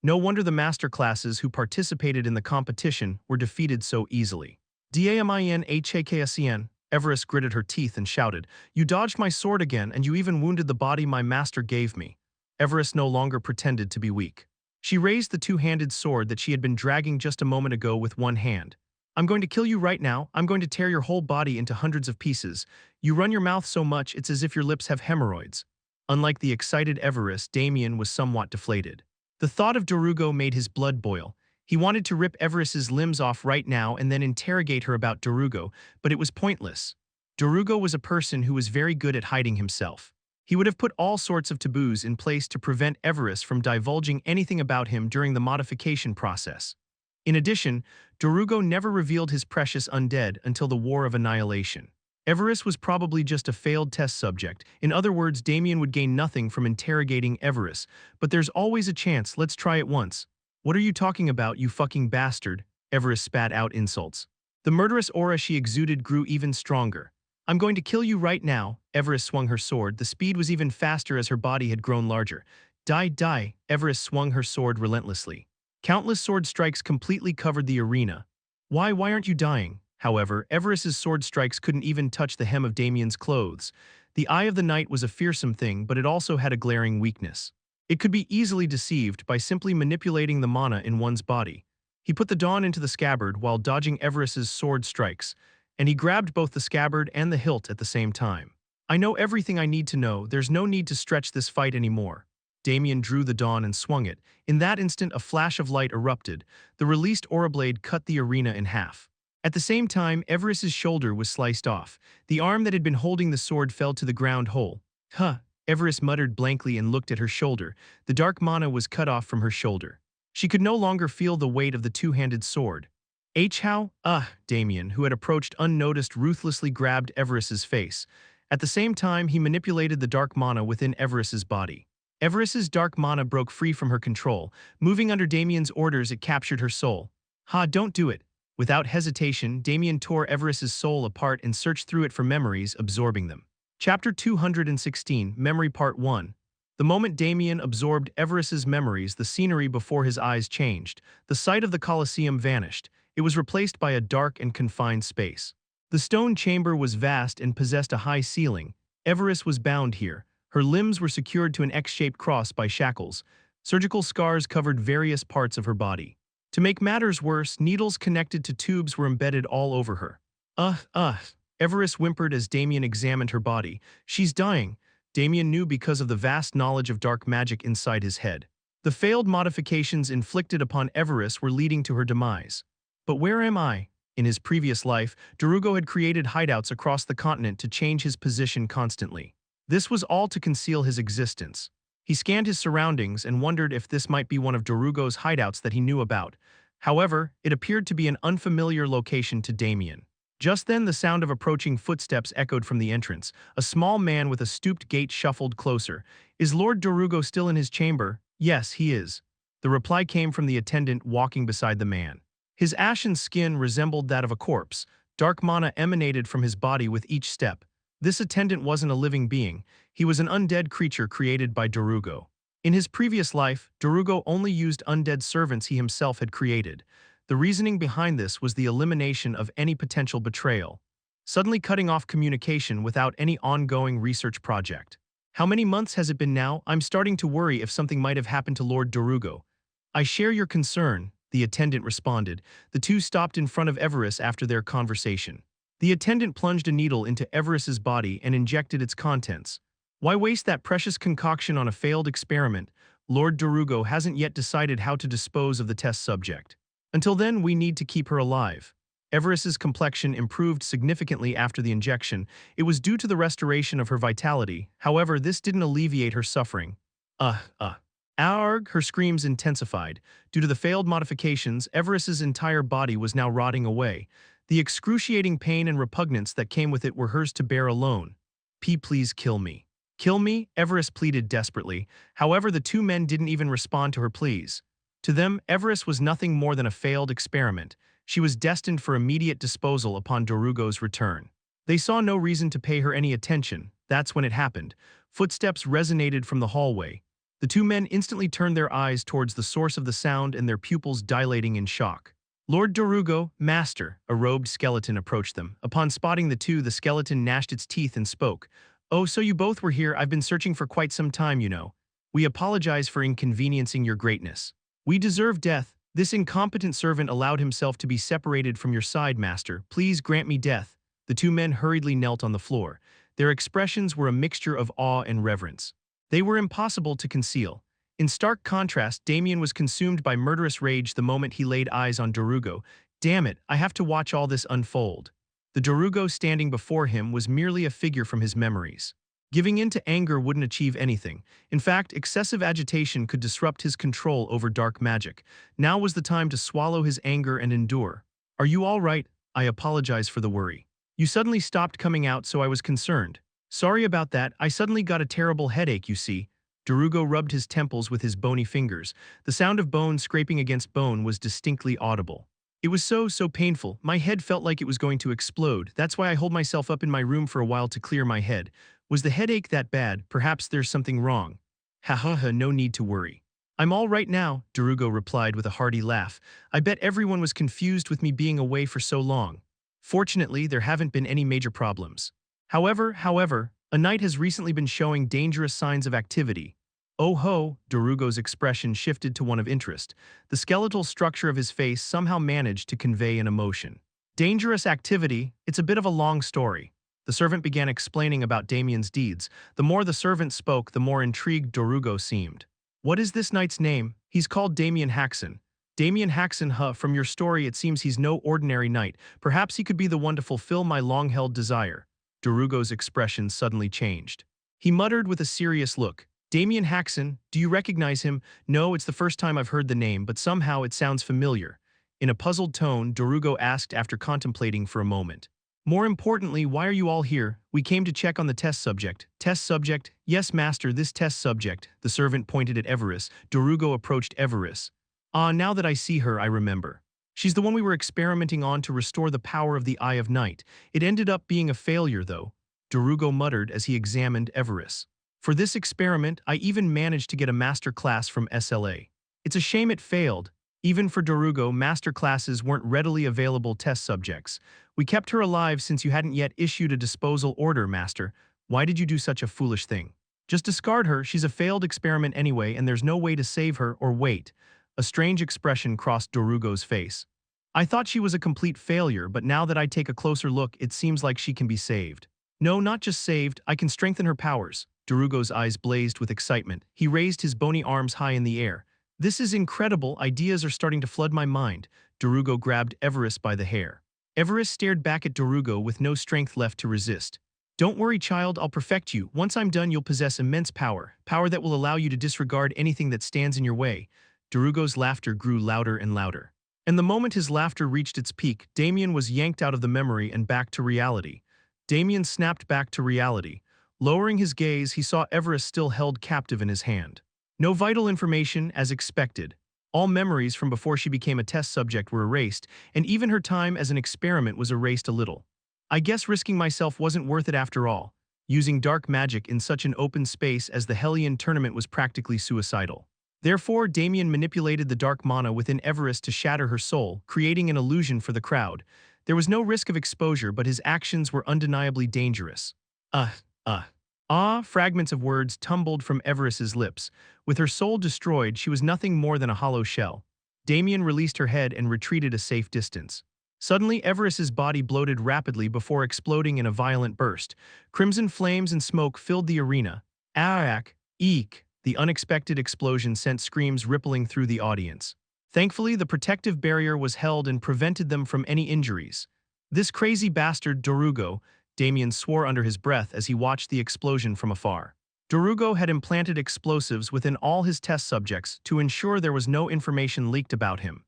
No wonder the master classes who participated in the competition were defeated so easily. Damien Haksen. Everis gritted her teeth and shouted, "You dodged my sword again, and you even wounded the body my master gave me." Everis no longer pretended to be weak. She raised the two-handed sword that she had been dragging just a moment ago with one hand. "I'm going to kill you right now. I'm going to tear your whole body into hundreds of pieces. You run your mouth so much it's as if your lips have hemorrhoids." Unlike the excited Everis, Damien was somewhat deflated. The thought of Darugo made his blood boil. He wanted to rip Everis's limbs off right now and then interrogate her about Darugo, but it was pointless. Darugo was a person who was very good at hiding himself. He would have put all sorts of taboos in place to prevent Everis from divulging anything about him during the modification process. In addition, Darugo never revealed his precious undead until the War of Annihilation. Everis was probably just a failed test subject. In other words, Damien would gain nothing from interrogating Everis, but there's always a chance. Let's try it once. "What are you talking about, you fucking bastard?" Everis spat out insults. The murderous aura she exuded grew even stronger. "I'm going to kill you right now." Everis swung her sword. The speed was even faster as her body had grown larger. Die. Everis swung her sword relentlessly. Countless sword strikes completely covered the arena. Why aren't you dying? However, Everest's sword strikes couldn't even touch the hem of Damien's clothes. The Eye of the Night was a fearsome thing, but it also had a glaring weakness. It could be easily deceived by simply manipulating the mana in one's body. He put the dawn into the scabbard while dodging Everest's sword strikes, and he grabbed both the scabbard and the hilt at the same time. I know everything I need to know, there's no need to stretch this fight anymore. Damien drew the dawn and swung it. In that instant, a flash of light erupted. The released aura blade cut the arena in half. At the same time, Everest's shoulder was sliced off. The arm that had been holding the sword fell to the ground whole. Huh. Everest muttered blankly and looked at her shoulder. The dark mana was cut off from her shoulder. She could no longer feel the weight of the two-handed sword. How? Damien, who had approached unnoticed, ruthlessly grabbed Everest's face. At the same time, he manipulated the dark mana within Everest's body. Everest's dark mana broke free from her control. Moving under Damien's orders, it captured her soul. Don't do it. Without hesitation, Damien tore Everest's soul apart and searched through it for memories, absorbing them. Chapter 216, Memory Part 1. The moment Damien absorbed Everest's memories, the scenery before his eyes changed. The sight of the Colosseum vanished. It was replaced by a dark and confined space. The stone chamber was vast and possessed a high ceiling. Everest was bound here. Her limbs were secured to an X-shaped cross by shackles. Surgical scars covered various parts of her body. To make matters worse, needles connected to tubes were embedded all over her. Everest whimpered as Damien examined her body. She's dying. Damien knew because of the vast knowledge of dark magic inside his head. The failed modifications inflicted upon Everest were leading to her demise. But where am I? In his previous life, Darugo had created hideouts across the continent to change his position constantly. This was all to conceal his existence. He scanned his surroundings and wondered if this might be one of Darugo's hideouts that he knew about. However, it appeared to be an unfamiliar location to Damien. Just then, the sound of approaching footsteps echoed from the entrance. A small man with a stooped gait shuffled closer. Is Lord Darugo still in his chamber? Yes, he is. The reply came from the attendant walking beside the man. His ashen skin resembled that of a corpse. Dark mana emanated from his body with each step. This attendant wasn't a living being. He was an undead creature created by Darugo. In his previous life, Darugo only used undead servants he himself had created. The reasoning behind this was the elimination of any potential betrayal, suddenly cutting off communication without any ongoing research project. How many months has it been now? I'm starting to worry if something might have happened to Lord Darugo. I share your concern, the attendant responded. The two stopped in front of Everest after their conversation. The attendant plunged a needle into Everest's body and injected its contents. Why waste that precious concoction on a failed experiment? Lord Darugo hasn't yet decided how to dispose of the test subject. Until then, we need to keep her alive. Everest's complexion improved significantly after the injection. It was due to the restoration of her vitality. However, this didn't alleviate her suffering. Arg! Her screams intensified. Due to the failed modifications, Everest's entire body was now rotting away. The excruciating pain and repugnance that came with it were hers to bear alone. Please kill me. Kill me? Everest pleaded desperately. However, the two men didn't even respond to her pleas. To them, Everest was nothing more than a failed experiment. She was destined for immediate disposal upon Darugo's return. They saw no reason to pay her any attention. That's when it happened. Footsteps resonated from the hallway. The two men instantly turned their eyes towards the source of the sound and their pupils dilating in shock. Lord Darugo, Master, a robed skeleton approached them. Upon spotting the two, the skeleton gnashed its teeth and spoke. Oh, so you both were here. I've been searching for quite some time, you know. We apologize for inconveniencing your greatness. We deserve death. This incompetent servant allowed himself to be separated from your side, Master. Please grant me death. The two men hurriedly knelt on the floor. Their expressions were a mixture of awe and reverence. They were impossible to conceal. In stark contrast, Damien was consumed by murderous rage the moment he laid eyes on Darugo. Damn it, I have to watch all this unfold. The Darugo standing before him was merely a figure from his memories. Giving in to anger wouldn't achieve anything. In fact, excessive agitation could disrupt his control over dark magic. Now was the time to swallow his anger and endure. Are you all right? I apologize for the worry. You suddenly stopped coming out, so I was concerned. Sorry about that, I suddenly got a terrible headache, you see. Darugo rubbed his temples with his bony fingers. The sound of bone scraping against bone was distinctly audible. It was so painful. My head felt like it was going to explode. That's why I holed myself up in my room for a while to clear my head. Was the headache that bad? Perhaps there's something wrong. No need to worry. I'm all right now, Darugo replied with a hearty laugh. I bet everyone was confused with me being away for so long. Fortunately, there haven't been any major problems. However, a knight has recently been showing dangerous signs of activity. Oh ho, Darugo's expression shifted to one of interest. The skeletal structure of his face somehow managed to convey an emotion. Dangerous activity, it's a bit of a long story. The servant began explaining about Damien's deeds. The more the servant spoke, the more intrigued Darugo seemed. What is this knight's name? He's called Damien Haksen. Damien Haksen, huh, from your story it seems he's no ordinary knight. Perhaps he could be the one to fulfill my long-held desire. Darugo's expression suddenly changed. He muttered with a serious look. Damien Haksen, do you recognize him? No, it's the first time I've heard the name, but somehow it sounds familiar. In a puzzled tone, Darugo asked after contemplating for a moment. More importantly, why are you all here? We came to check on the test subject. Test subject? Yes, master, this test subject. The servant pointed at xperrif. Darugo approached xperrif. Ah, now that I see her, I remember. She's the one we were experimenting on to restore the power of the Eye of Night. It ended up being a failure, though. Darugo muttered as he examined xperrif. For this experiment, I even managed to get a master class from SLA. It's a shame it failed. Even for Darugo, master classes weren't readily available test subjects. We kept her alive since you hadn't yet issued a disposal order, master. Why did you do such a foolish thing? Just discard her, she's a failed experiment anyway, and there's no way to save her or wait. A strange expression crossed Darugo's face. I thought she was a complete failure, but now that I take a closer look, it seems like she can be saved. No, not just saved, I can strengthen her powers. Darugo's eyes blazed with excitement. He raised his bony arms high in the air. This is incredible, ideas are starting to flood my mind. Darugo grabbed xperrif by the hair. xperrif stared back at Darugo with no strength left to resist. Don't worry, child, I'll perfect you. Once I'm done, you'll possess immense power. Power that will allow you to disregard anything that stands in your way. Darugo's laughter grew louder and louder. And the moment his laughter reached its peak, Damien was yanked out of the memory and back to reality. Damien snapped back to reality. Lowering his gaze, he saw xperrif still held captive in his hand. No vital information, as expected. All memories from before she became a test subject were erased, and even her time as an experiment was erased a little. I guess risking myself wasn't worth it after all. Using dark magic in such an open space as the Hellion tournament was practically suicidal. Therefore, Damien manipulated the dark mana within xperrif to shatter her soul, creating an illusion for the crowd. There was no risk of exposure, but his actions were undeniably dangerous. Fragments of words tumbled from xperrif's lips. With her soul destroyed, she was nothing more than a hollow shell. Damien released her head and retreated a safe distance. Suddenly, xperrif's body bloated rapidly before exploding in a violent burst. Crimson flames and smoke filled the arena. Eek! The unexpected explosion sent screams rippling through the audience. Thankfully, the protective barrier was held and prevented them from any injuries. This crazy bastard, Darugo, Damien swore under his breath as he watched the explosion from afar. Darugo had implanted explosives within all his test subjects to ensure there was no information leaked about him.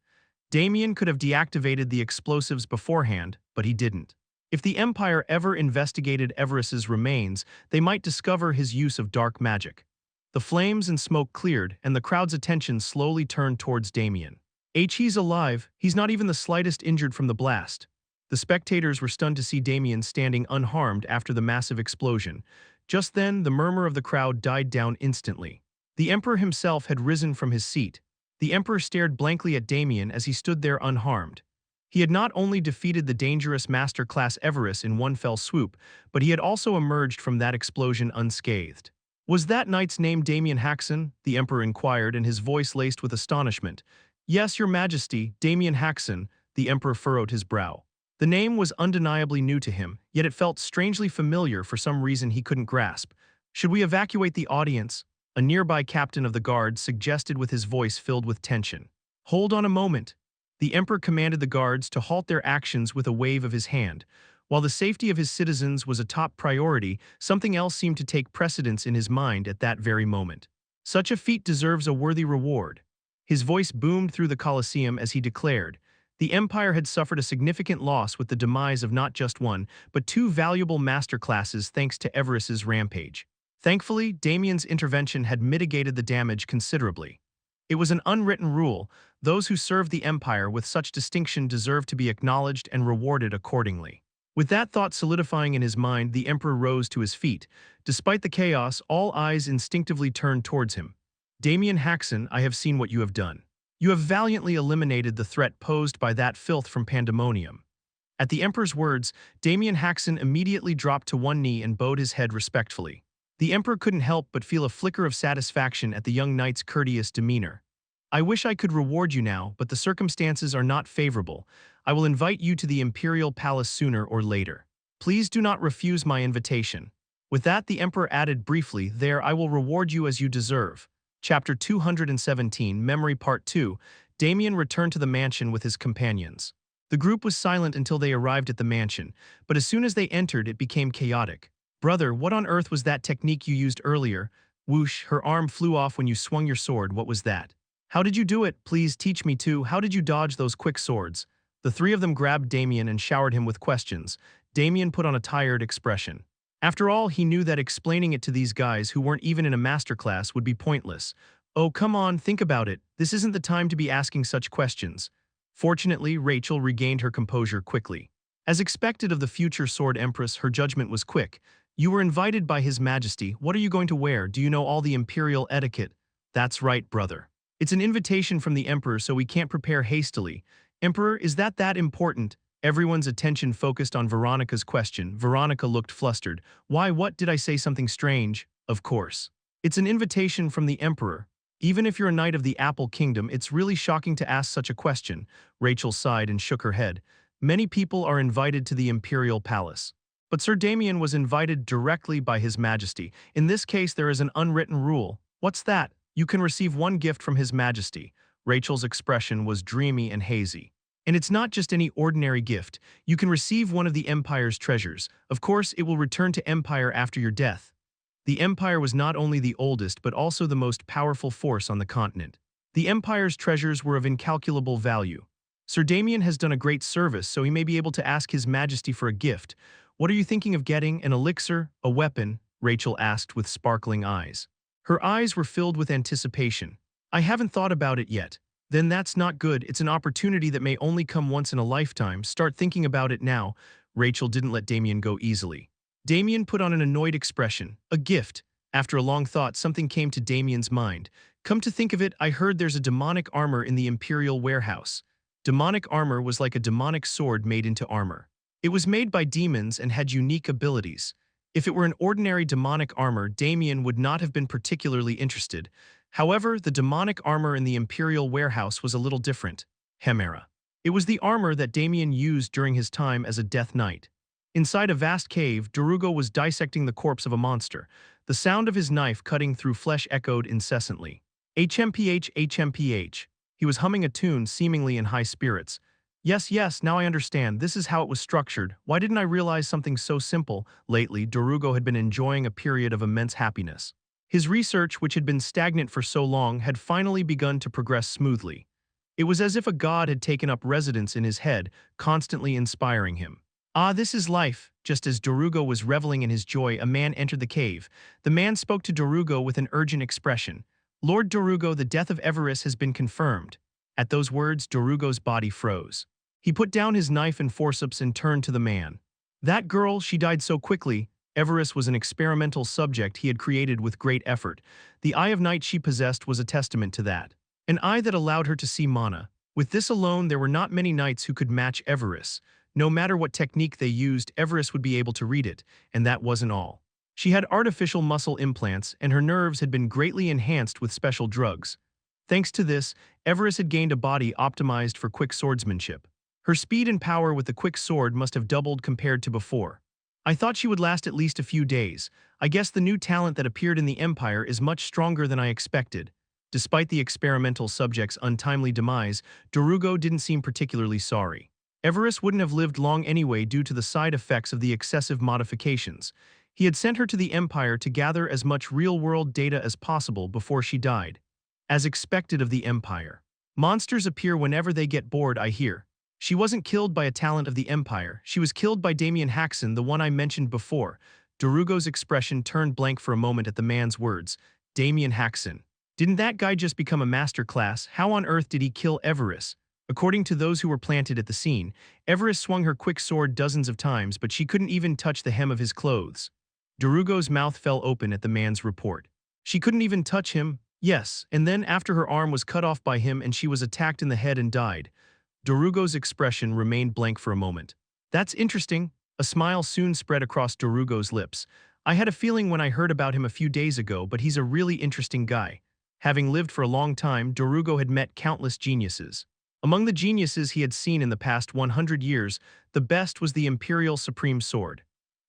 Damien could have deactivated the explosives beforehand, but he didn't. If the Empire ever investigated xperrif's remains, they might discover his use of dark magic. The flames and smoke cleared, and the crowd's attention slowly turned towards Damien. He's alive. He's not even the slightest injured from the blast. The spectators were stunned to see Damien standing unharmed after the massive explosion. Just then, the murmur of the crowd died down instantly. The Emperor himself had risen from his seat. The Emperor stared blankly at Damien as he stood there unharmed. He had not only defeated the dangerous master-class xperrif in one fell swoop, but he had also emerged from that explosion unscathed. Was that knight's name Damien Haksen? The Emperor inquired, and his voice laced with astonishment. Yes, your majesty, Damien Haksen, the Emperor furrowed his brow. The name was undeniably new to him, yet it felt strangely familiar for some reason he couldn't grasp. Should we evacuate the audience? A nearby captain of the guard suggested with his voice filled with tension. Hold on a moment. The Emperor commanded the guards to halt their actions with a wave of his hand. While the safety of his citizens was a top priority, something else seemed to take precedence in his mind at that very moment. Such a feat deserves a worthy reward. His voice boomed through the Colosseum as he declared. The Empire had suffered a significant loss with the demise of not just one, but two valuable master classes thanks to xperrif's rampage. Thankfully, Damien's intervention had mitigated the damage considerably. It was an unwritten rule: those who serve the Empire with such distinction deserve to be acknowledged and rewarded accordingly. With that thought solidifying in his mind, the Emperor rose to his feet. Despite the chaos, all eyes instinctively turned towards him. Damien Haksen, I have seen what you have done. You have valiantly eliminated the threat posed by that filth from Pandemonium. At the Emperor's words, Damien Haksen immediately dropped to one knee and bowed his head respectfully. The Emperor couldn't help but feel a flicker of satisfaction at the young knight's courteous demeanor. I wish I could reward you now, but the circumstances are not favorable. I will invite you to the Imperial Palace sooner or later. Please do not refuse my invitation. With that, the Emperor added briefly, there I will reward you as you deserve. Chapter 217, Memory Part 2, Damien returned to the mansion with his companions. The group was silent until they arrived at the mansion, but as soon as they entered, it became chaotic. Brother, what on earth was that technique you used earlier? Whoosh, her arm flew off when you swung your sword. What was that? How did you do it? Please teach me too. How did you dodge those quick swords? The three of them grabbed Damien and showered him with questions. Damien put on a tired expression. After all, he knew that explaining it to these guys who weren't even in a masterclass would be pointless. Oh, come on, think about it. This isn't the time to be asking such questions. Fortunately, Rachel regained her composure quickly. As expected of the future Sword Empress, her judgment was quick. You were invited by His Majesty. What are you going to wear? Do you know all the imperial etiquette? That's right, brother. It's an invitation from the Emperor, so we can't prepare hastily. Emperor, is that important? Everyone's attention focused on Veronica's question. Veronica looked flustered. Why, what, did I say something strange? Of course. It's an invitation from the Emperor. Even if you're a knight of the Apple Kingdom, it's really shocking to ask such a question. Rachel sighed and shook her head. Many people are invited to the Imperial Palace. But Sir Damien was invited directly by His Majesty. In this case, there is an unwritten rule. What's that? You can receive one gift from His Majesty. Rachel's expression was dreamy and hazy. And it's not just any ordinary gift. You can receive one of the Empire's treasures. Of course, it will return to Empire after your death. The Empire was not only the oldest but also the most powerful force on the continent. The Empire's treasures were of incalculable value. Sir Damien has done a great service, so he may be able to ask His Majesty for a gift. What are you thinking of getting? An elixir? A weapon? Rachel asked with sparkling eyes. Her eyes were filled with anticipation. I haven't thought about it yet. Then that's not good. It's an opportunity that may only come once in a lifetime. Start thinking about it now. Rachel didn't let Damien go easily. Damien put on an annoyed expression. A gift. After a long thought, something came to Damien's mind. Come to think of it, I heard there's a demonic armor in the Imperial warehouse. Demonic armor was like a demonic sword made into armor. It was made by demons and had unique abilities. If it were an ordinary demonic armor, Damien would not have been particularly interested. However, the demonic armor in the Imperial warehouse was a little different. Chimera. It was the armor that Damien used during his time as a Death Knight. Inside a vast cave, Darugo was dissecting the corpse of a monster. The sound of his knife cutting through flesh echoed incessantly. HMPH, HMPH. He was humming a tune, seemingly in high spirits. Yes, now I understand. This is how it was structured. Why didn't I realize something so simple? Lately, Darugo had been enjoying a period of immense happiness. His research, which had been stagnant for so long, had finally begun to progress smoothly. It was as if a god had taken up residence in his head, constantly inspiring him. Ah, this is life. Just as Darugo was reveling in his joy, a man entered the cave. The man spoke to Darugo with an urgent expression. Lord Darugo, the death of xperrif has been confirmed. At those words, Darugo's body froze. He put down his knife and forceps and turned to the man. That girl, she died so quickly. xperrif was an experimental subject he had created with great effort. The eye of night she possessed was a testament to that. An eye that allowed her to see mana. With this alone, there were not many knights who could match xperrif. No matter what technique they used, xperrif would be able to read it, and that wasn't all. She had artificial muscle implants, and her nerves had been greatly enhanced with special drugs. Thanks to this, xperrif had gained a body optimized for quick swordsmanship. Her speed and power with the quick sword must have doubled compared to before. I thought she would last at least a few days. I guess the new talent that appeared in the Empire is much stronger than I expected. Despite the experimental subject's untimely demise, Darugo didn't seem particularly sorry. xperrif wouldn't have lived long anyway due to the side effects of the excessive modifications. He had sent her to the Empire to gather as much real-world data as possible before she died. As expected of the Empire. Monsters appear whenever they get bored, I hear. She wasn't killed by a talent of the Empire. She was killed by Damien Haksen, the one I mentioned before. Darugo's expression turned blank for a moment at the man's words. Damien Haksen. Didn't that guy just become a master class? How on earth did he kill xperrif? According to those who were planted at the scene, xperrif swung her quick sword dozens of times, but she couldn't even touch the hem of his clothes. Darugo's mouth fell open at the man's report. She couldn't even touch him? Yes, and then after her arm was cut off by him and she was attacked in the head and died. Dorugo's expression remained blank for a moment. That's interesting. A smile soon spread across Dorugo's lips. I had a feeling when I heard about him a few days ago, but he's a really interesting guy. Having lived for a long time, Dorugo had met countless geniuses. Among the geniuses he had seen in the past 100 years, the best was the Imperial Supreme Sword.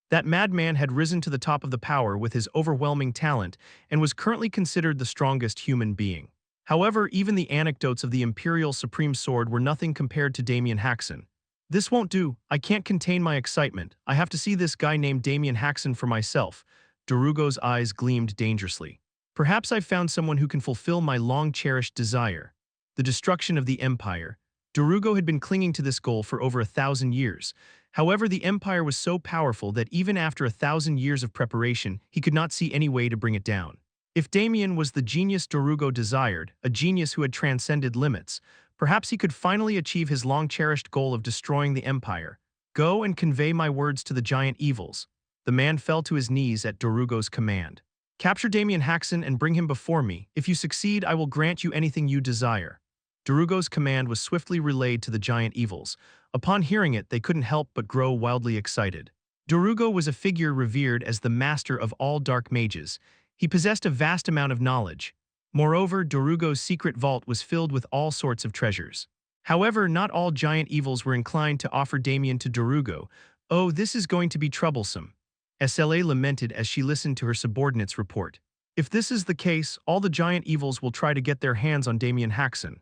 That madman had risen to the top of the power with his overwhelming talent and was currently considered the strongest human being. However, even the anecdotes of the Imperial Supreme Sword were nothing compared to Damien Haksen. This won't do. I can't contain my excitement. I have to see this guy named Damien Haksen for myself. Dorugo's eyes gleamed dangerously. Perhaps I've found someone who can fulfill my long-cherished desire. The destruction of the Empire. Dorugo had been clinging to this goal for over 1,000 years. However, the Empire was so powerful that even after 1,000 years of preparation, he could not see any way to bring it down. If Damien was the genius Dorugo desired, a genius who had transcended limits, perhaps he could finally achieve his long-cherished goal of destroying the Empire. Go and convey my words to the giant evils. The man fell to his knees at Dorugo's command. Capture Damien Haksen and bring him before me. If you succeed, I will grant you anything you desire. Dorugo's command was swiftly relayed to the giant evils. Upon hearing it, they couldn't help but grow wildly excited. Dorugo was a figure revered as the master of all dark mages. He possessed a vast amount of knowledge. Moreover, Dorugo's secret vault was filled with all sorts of treasures. However, not all giant evils were inclined to offer Damien to Dorugo. Oh, this is going to be troublesome. SLA lamented as she listened to her subordinate's report. If this is the case, all the giant evils will try to get their hands on Damien Haksen.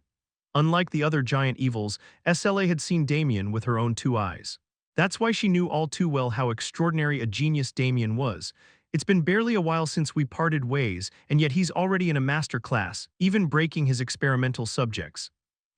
Unlike the other giant evils, SLA had seen Damien with her own two eyes. That's why she knew all too well how extraordinary a genius Damien was. It's been barely a while since we parted ways, and yet he's already in a master class, even breaking his experimental subjects.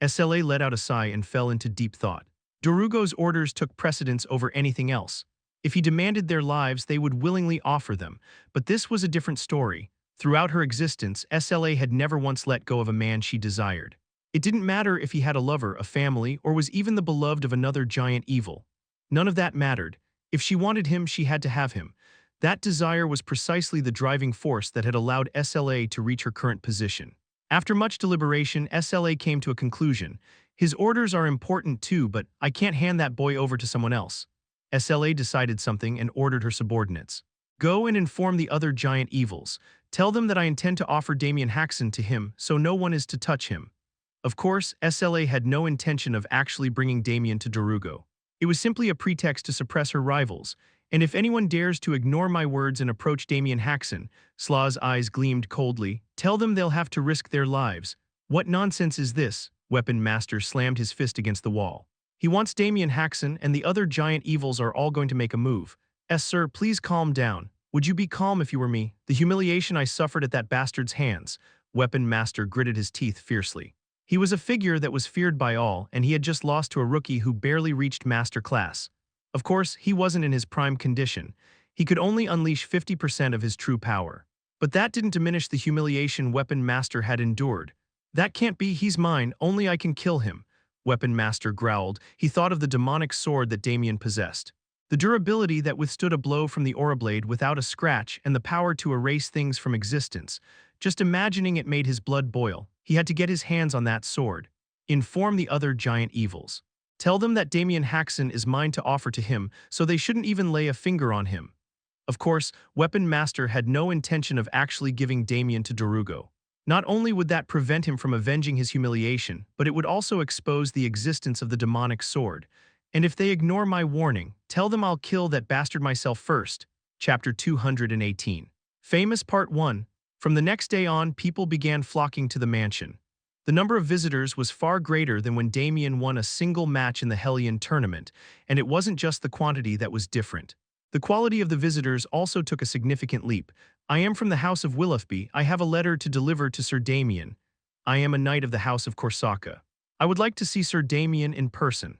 SLA let out a sigh and fell into deep thought. Dorugo's orders took precedence over anything else. If he demanded their lives, they would willingly offer them. But this was a different story. Throughout her existence, SLA had never once let go of a man she desired. It didn't matter if he had a lover, a family, or was even the beloved of another giant evil. None of that mattered. If she wanted him, she had to have him. That desire was precisely the driving force that had allowed SLA to reach her current position. After much deliberation, SLA came to a conclusion. His orders are important too, but I can't hand that boy over to someone else. SLA decided something and ordered her subordinates. Go and inform the other giant evils. Tell them that I intend to offer Damien Haksen to him, so no one is to touch him. Of course, SLA had no intention of actually bringing Damien to Dorugo. It was simply a pretext to suppress her rivals. And if anyone dares to ignore my words and approach Damien Haksen, Slaw's eyes gleamed coldly, tell them they'll have to risk their lives. What nonsense is this? Weapon Master slammed his fist against the wall. He wants Damien Haksen, and the other giant evils are all going to make a move. Sir, please calm down. Would you be calm if you were me? The humiliation I suffered at that bastard's hands. Weapon Master gritted his teeth fiercely. He was a figure that was feared by all, and he had just lost to a rookie who barely reached master class. Of course, he wasn't in his prime condition. He could only unleash 50% of his true power. But that didn't diminish the humiliation Weapon Master had endured. That can't be, he's mine, only I can kill him. Weapon Master growled. He thought of the demonic sword that Damien possessed. The durability that withstood a blow from the aura blade without a scratch and the power to erase things from existence. Just imagining it made his blood boil. He had to get his hands on that sword. Inform the other giant evils. Tell them that Damien Haksen is mine to offer to him, so they shouldn't even lay a finger on him. Of course, Weapon Master had no intention of actually giving Damien to Dorugo. Not only would that prevent him from avenging his humiliation, but it would also expose the existence of the demonic sword. And if they ignore my warning, tell them I'll kill that bastard myself first. Chapter 218. Famous Part 1. From the next day on, people began flocking to the mansion. The number of visitors was far greater than when Damien won a single match in the Hellion tournament, and it wasn't just the quantity that was different. The quality of the visitors also took a significant leap. I am from the House of Willoughby. I have a letter to deliver to Sir Damien. I am a knight of the House of Korsaka. I would like to see Sir Damien in person.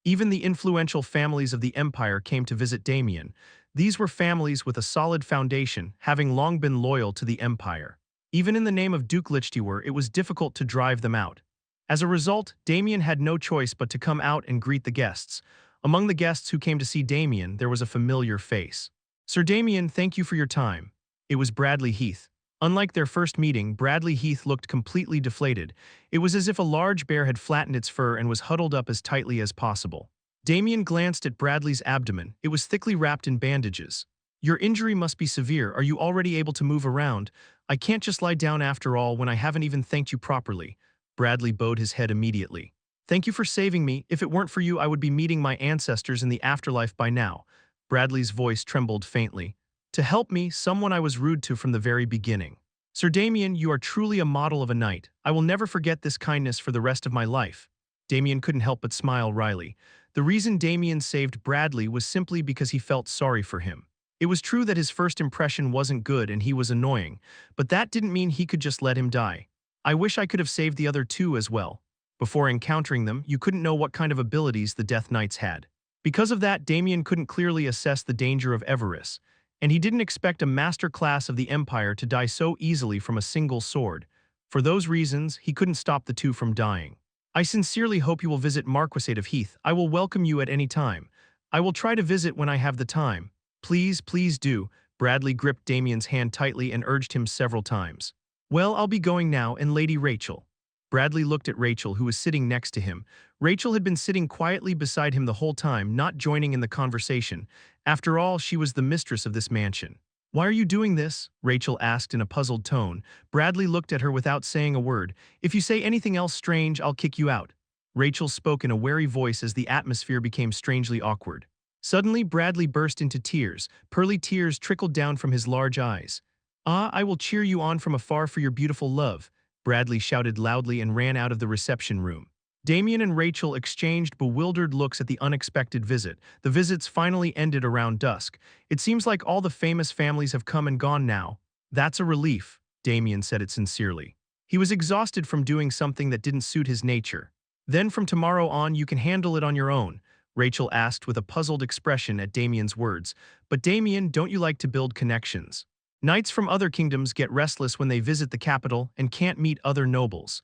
Even the influential families of the Empire came to visit Damien. These were families with a solid foundation, having long been loyal to the Empire. Even in the name of Duke Lichtiwer, it was difficult to drive them out. As a result, Damien had no choice but to come out and greet the guests. Among the guests who came to see Damien, there was a familiar face. Sir Damien, thank you for your time. It was Bradley Heath. Unlike their first meeting, Bradley Heath looked completely deflated. It was as if a large bear had flattened its fur and was huddled up as tightly as possible. Damien glanced at Bradley's abdomen. It was thickly wrapped in bandages. Your injury must be severe. Are you already able to move around? I can't just lie down after all when I haven't even thanked you properly. Bradley bowed his head immediately. Thank you for saving me. If it weren't for you, I would be meeting my ancestors in the afterlife by now. Bradley's voice trembled faintly. To help me, someone I was rude to from the very beginning. Sir Damien, you are truly a model of a knight. I will never forget this kindness for the rest of my life. Damien couldn't help but smile wryly. The reason Damien saved Bradley was simply because he felt sorry for him. It was true that his first impression wasn't good and he was annoying, but that didn't mean he could just let him die. I wish I could have saved the other two as well. Before encountering them, you couldn't know what kind of abilities the Death Knights had. Because of that, Damien couldn't clearly assess the danger of xperrif, and he didn't expect a master class of the Empire to die so easily from a single sword. For those reasons, he couldn't stop the two from dying. I sincerely hope you will visit Marquisate of Heath. I will welcome you at any time. I will try to visit when I have the time. Please, please do. Bradley gripped Damien's hand tightly and urged him several times. Well, I'll be going now, and Lady Rachel. Bradley looked at Rachel, who was sitting next to him. Rachel had been sitting quietly beside him the whole time, not joining in the conversation. After all, she was the mistress of this mansion. Why are you doing this? Rachel asked in a puzzled tone. Bradley looked at her without saying a word. If you say anything else strange, I'll kick you out. Rachel spoke in a wary voice as the atmosphere became strangely awkward. Suddenly, Bradley burst into tears. Pearly tears trickled down from his large eyes. Ah, I will cheer you on from afar for your beautiful love, Bradley shouted loudly and ran out of the reception room. Damien and Rachel exchanged bewildered looks at the unexpected visit. The visits finally ended around dusk. It seems like all the famous families have come and gone now. That's a relief, Damien said it sincerely. He was exhausted from doing something that didn't suit his nature. Then from tomorrow on you can handle it on your own, Rachel asked with a puzzled expression at Damien's words. But Damien, don't you like to build connections? Knights from other kingdoms get restless when they visit the capital and can't meet other nobles.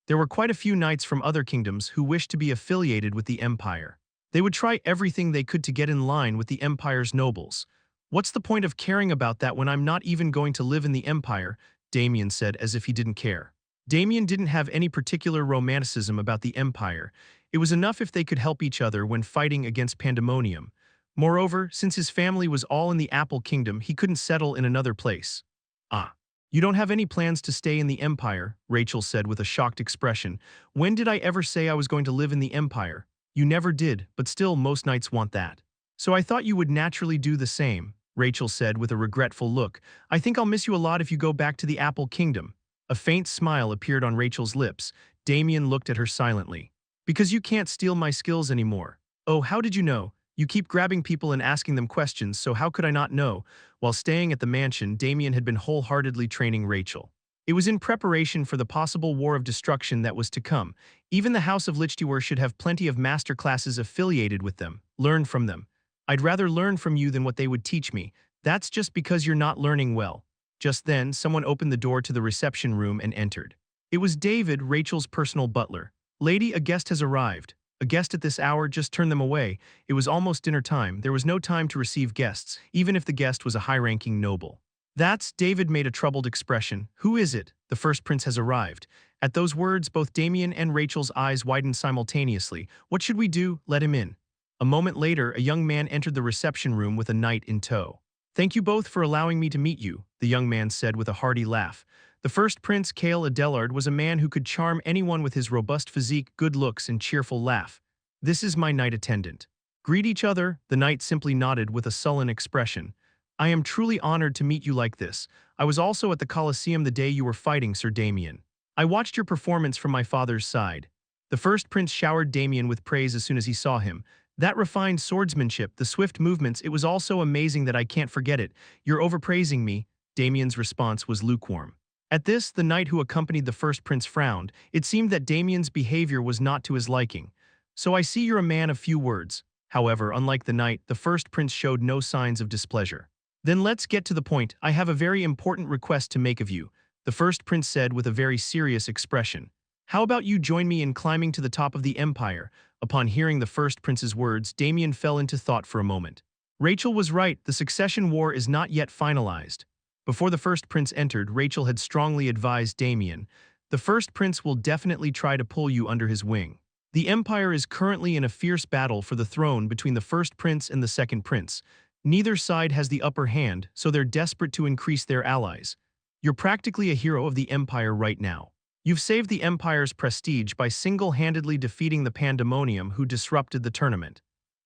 There were quite a few knights from other kingdoms who wished to be affiliated with the Empire. They would try everything they could to get in line with the Empire's nobles. What's the point of caring about that when I'm not even going to live in the Empire? Damien said as if he didn't care. Damien didn't have any particular romanticism about the Empire. It was enough if they could help each other when fighting against Pandemonium. Moreover, since his family was all in the Apple Kingdom, he couldn't settle in another place. Ah. You don't have any plans to stay in the Empire, Rachel said with a shocked expression. When did I ever say I was going to live in the Empire? You never did, but still most knights want that. So I thought you would naturally do the same, Rachel said with a regretful look. I think I'll miss you a lot if you go back to the Apple Kingdom. A faint smile appeared on Rachel's lips. Damien looked at her silently. Because you can't steal my skills anymore. Oh, how did you know? You keep grabbing people and asking them questions, so how could I not know? While staying at the mansion, Damien had been wholeheartedly training Rachel. It was in preparation for the possible war of destruction that was to come. Even the House of Lichtiwer should have plenty of master classes affiliated with them. Learn from them. I'd rather learn from you than what they would teach me. That's just because you're not learning well. Just then, someone opened the door to the reception room and entered. It was David, Rachel's personal butler. Lady, a guest has arrived. A guest at this hour, just turn them away. It was almost dinner time. There was no time to receive guests, even if the guest was a high-ranking noble. That's, David made a troubled expression. Who is it? The first prince has arrived. At those words, both Damien and Rachel's eyes widened simultaneously. What should we do? Let him in. A moment later, a young man entered the reception room with a knight in tow. Thank you both for allowing me to meet you, the young man said with a hearty laugh. The first prince, Cale Adelard, was a man who could charm anyone with his robust physique, good looks, and cheerful laugh. This is my knight attendant. Greet each other, the knight simply nodded with a sullen expression. I am truly honored to meet you like this. I was also at the Colosseum the day you were fighting, Sir Damien. I watched your performance from my father's side. The first prince showered Damien with praise as soon as he saw him. That refined swordsmanship, the swift movements, it was all so amazing that I can't forget it. You're overpraising me. Damien's response was lukewarm. At this, the knight who accompanied the first prince frowned. It seemed that Damien's behavior was not to his liking. So I see you're a man of few words. However, unlike the knight, the first prince showed no signs of displeasure. Then let's get to the point. I have a very important request to make of you, the first prince said with a very serious expression. How about you join me in climbing to the top of the empire? Upon hearing the first prince's words, Damien fell into thought for a moment. Rachel was right, the succession war is not yet finalized. Before the first prince entered, Rachel had strongly advised Damien, "The first prince will definitely try to pull you under his wing. The Empire is currently in a fierce battle for the throne between the first prince and the second prince. Neither side has the upper hand, so they're desperate to increase their allies. You're practically a hero of the Empire right now. You've saved the Empire's prestige by single-handedly defeating the Pandemonium who disrupted the tournament.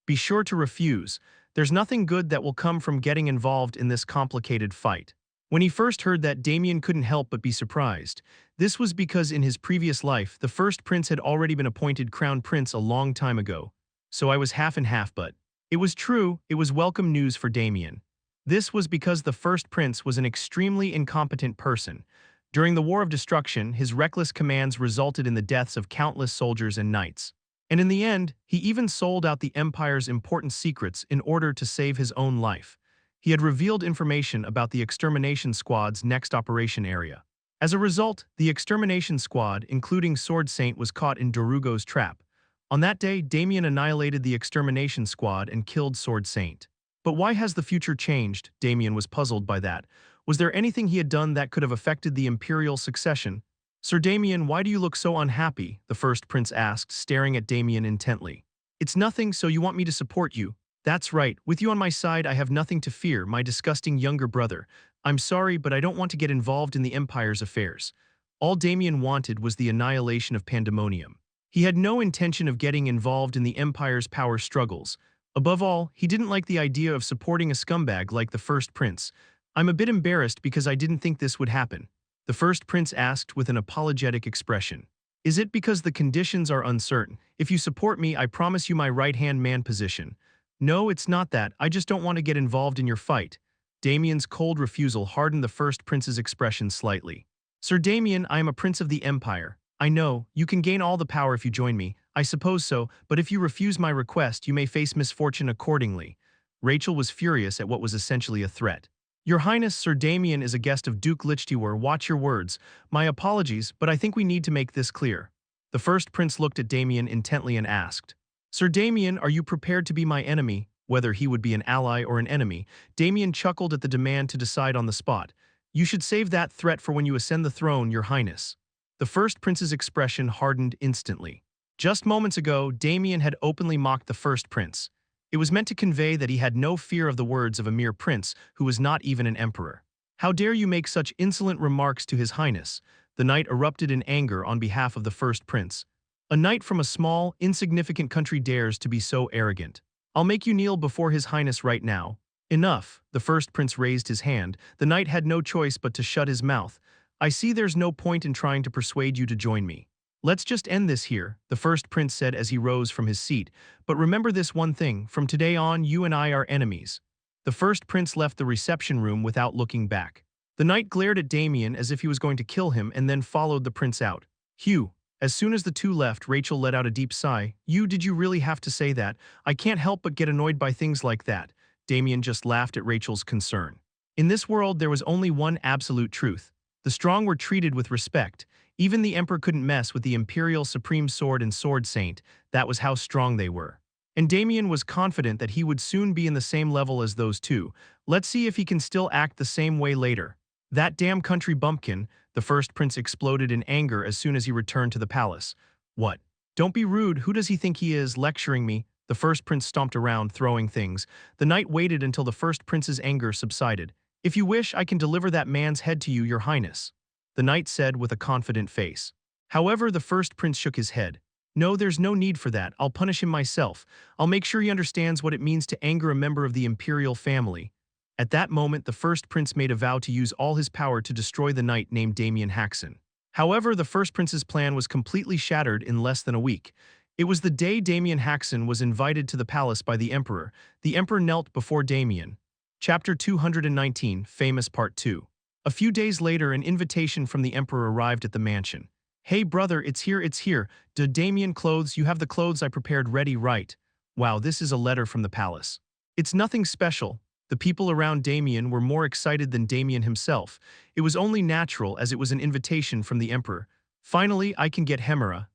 Be sure to refuse. There's nothing good that will come from getting involved in this complicated fight." When he first heard that, Damien couldn't help but be surprised. This was because in his previous life, the first prince had already been appointed crown prince a long time ago. "So I was half and half, but..." It was true, it was welcome news for Damien. This was because the first prince was an extremely incompetent person. During the War of Destruction, his reckless commands resulted in the deaths of countless soldiers and knights. And in the end, he even sold out the Empire's important secrets in order to save his own life. He had revealed information about the extermination squad's next operation area. As a result, the extermination squad, including Sword Saint, was caught in Dorugo's trap. On that day, Damien annihilated the extermination squad and killed Sword Saint. But why has the future changed? Damien was puzzled by that. Was there anything he had done that could have affected the imperial succession? "Sir Damien, why do you look so unhappy?" the first prince asked, staring at Damien intently. "It's nothing, so you want me to support you." "That's right. With you on my side, I have nothing to fear, my disgusting younger brother. I'm sorry, but I don't want to get involved in the Empire's affairs." All Damien wanted was the annihilation of Pandemonium. He had no intention of getting involved in the Empire's power struggles. Above all, he didn't like the idea of supporting a scumbag like the first prince. "I'm a bit embarrassed because I didn't think this would happen," the first prince asked with an apologetic expression. "Is it because the conditions are uncertain? If you support me, I promise you my right-hand man position." "No, it's not that. I just don't want to get involved in your fight." Damien's cold refusal hardened the first prince's expression slightly. "Sir Damien, I am a prince of the Empire. I know, you can gain all the power if you join me. I suppose so, but if you refuse my request, you may face misfortune accordingly." Rachel was furious at what was essentially a threat. "Your Highness, Sir Damien is a guest of Duke Lichtiwer. Watch your words. My apologies, but I think we need to make this clear." The first prince looked at Damien intently and asked, "Sir Damien, are you prepared to be my enemy?" Whether he would be an ally or an enemy, Damien chuckled at the demand to decide on the spot. "You should save that threat for when you ascend the throne, Your Highness." The first prince's expression hardened instantly. Just moments ago, Damien had openly mocked the first prince. It was meant to convey that he had no fear of the words of a mere prince who was not even an emperor. "How dare you make such insolent remarks to His Highness?" The knight erupted in anger on behalf of the first prince. "A knight from a small, insignificant country dares to be so arrogant. I'll make you kneel before His Highness right now." "Enough." The first prince raised his hand. The knight had no choice but to shut his mouth. "I see there's no point in trying to persuade you to join me. Let's just end this here," the first prince said as he rose from his seat. "But remember this one thing, from today on you and I are enemies." The first prince left the reception room without looking back. The knight glared at Damien as if he was going to kill him and then followed the prince out. "Hugh." As soon as the two left, Rachel let out a deep sigh. Did you really have to say that? I can't help but get annoyed by things like that." Damien just laughed at Rachel's concern. In this world, there was only one absolute truth. The strong were treated with respect. Even the emperor couldn't mess with the Imperial Supreme Sword and Sword Saint. That was how strong they were. And Damien was confident that he would soon be in the same level as those two. Let's see if he can still act the same way later. "That damn country bumpkin," the first prince exploded in anger as soon as he returned to the palace. "What? Don't be rude, who does he think he is, lecturing me?" The first prince stomped around, throwing things. The knight waited until the first prince's anger subsided. "If you wish, I can deliver that man's head to you, Your Highness," the knight said with a confident face. However, the first prince shook his head. "No, there's no need for that. I'll punish him myself. I'll make sure he understands what it means to anger a member of the imperial family." At that moment, the first prince made a vow to use all his power to destroy the knight named Damien Haksen. However, the first prince's plan was completely shattered in less than a week. It was the day Damien Haksen was invited to the palace by the emperor. The emperor knelt before Damien. Chapter 219, Famous Part 2. A few days later, an invitation from the emperor arrived at the mansion. "Hey brother, it's here, it's here. Damien clothes, you have the clothes I prepared ready, right?" "Wow, this is a letter from the palace." "It's nothing special." The people around Damien were more excited than Damien himself. It was only natural as it was an invitation from the emperor. "Finally, I can get Hemera,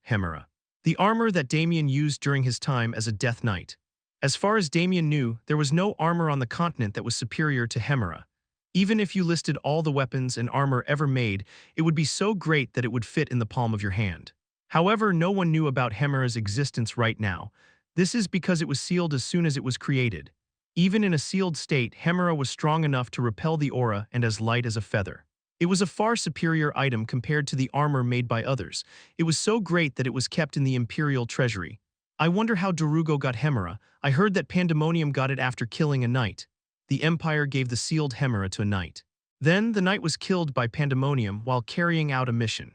the armor that Damien used during his time as a Death Knight. As far as Damien knew, there was no armor on the continent that was superior to Hemera. Even if you listed all the weapons and armor ever made, it would be so great that it would fit in the palm of your hand. However, no one knew about Hemera's existence right now. This is because it was sealed as soon as it was created. Even in a sealed state, Hemera was strong enough to repel the aura and as light as a feather. It was a far superior item compared to the armor made by others. It was so great that it was kept in the Imperial Treasury. I wonder how Darugo got Hemera. I heard that Pandemonium got it after killing a knight. The Empire gave the sealed Hemera to a knight. Then, the knight was killed by Pandemonium while carrying out a mission.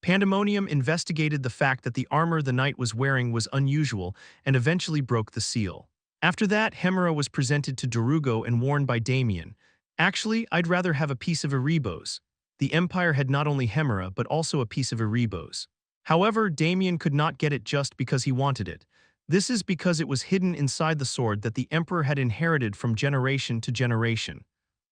Pandemonium investigated the fact that the armor the knight was wearing was unusual and eventually broke the seal. After that, Hemera was presented to Darugo and worn by Damien. Actually, I'd rather have a piece of Erebos. The Empire had not only Hemera but also a piece of Erebos. However, Damien could not get it just because he wanted it. This is because it was hidden inside the sword that the Emperor had inherited from generation to generation.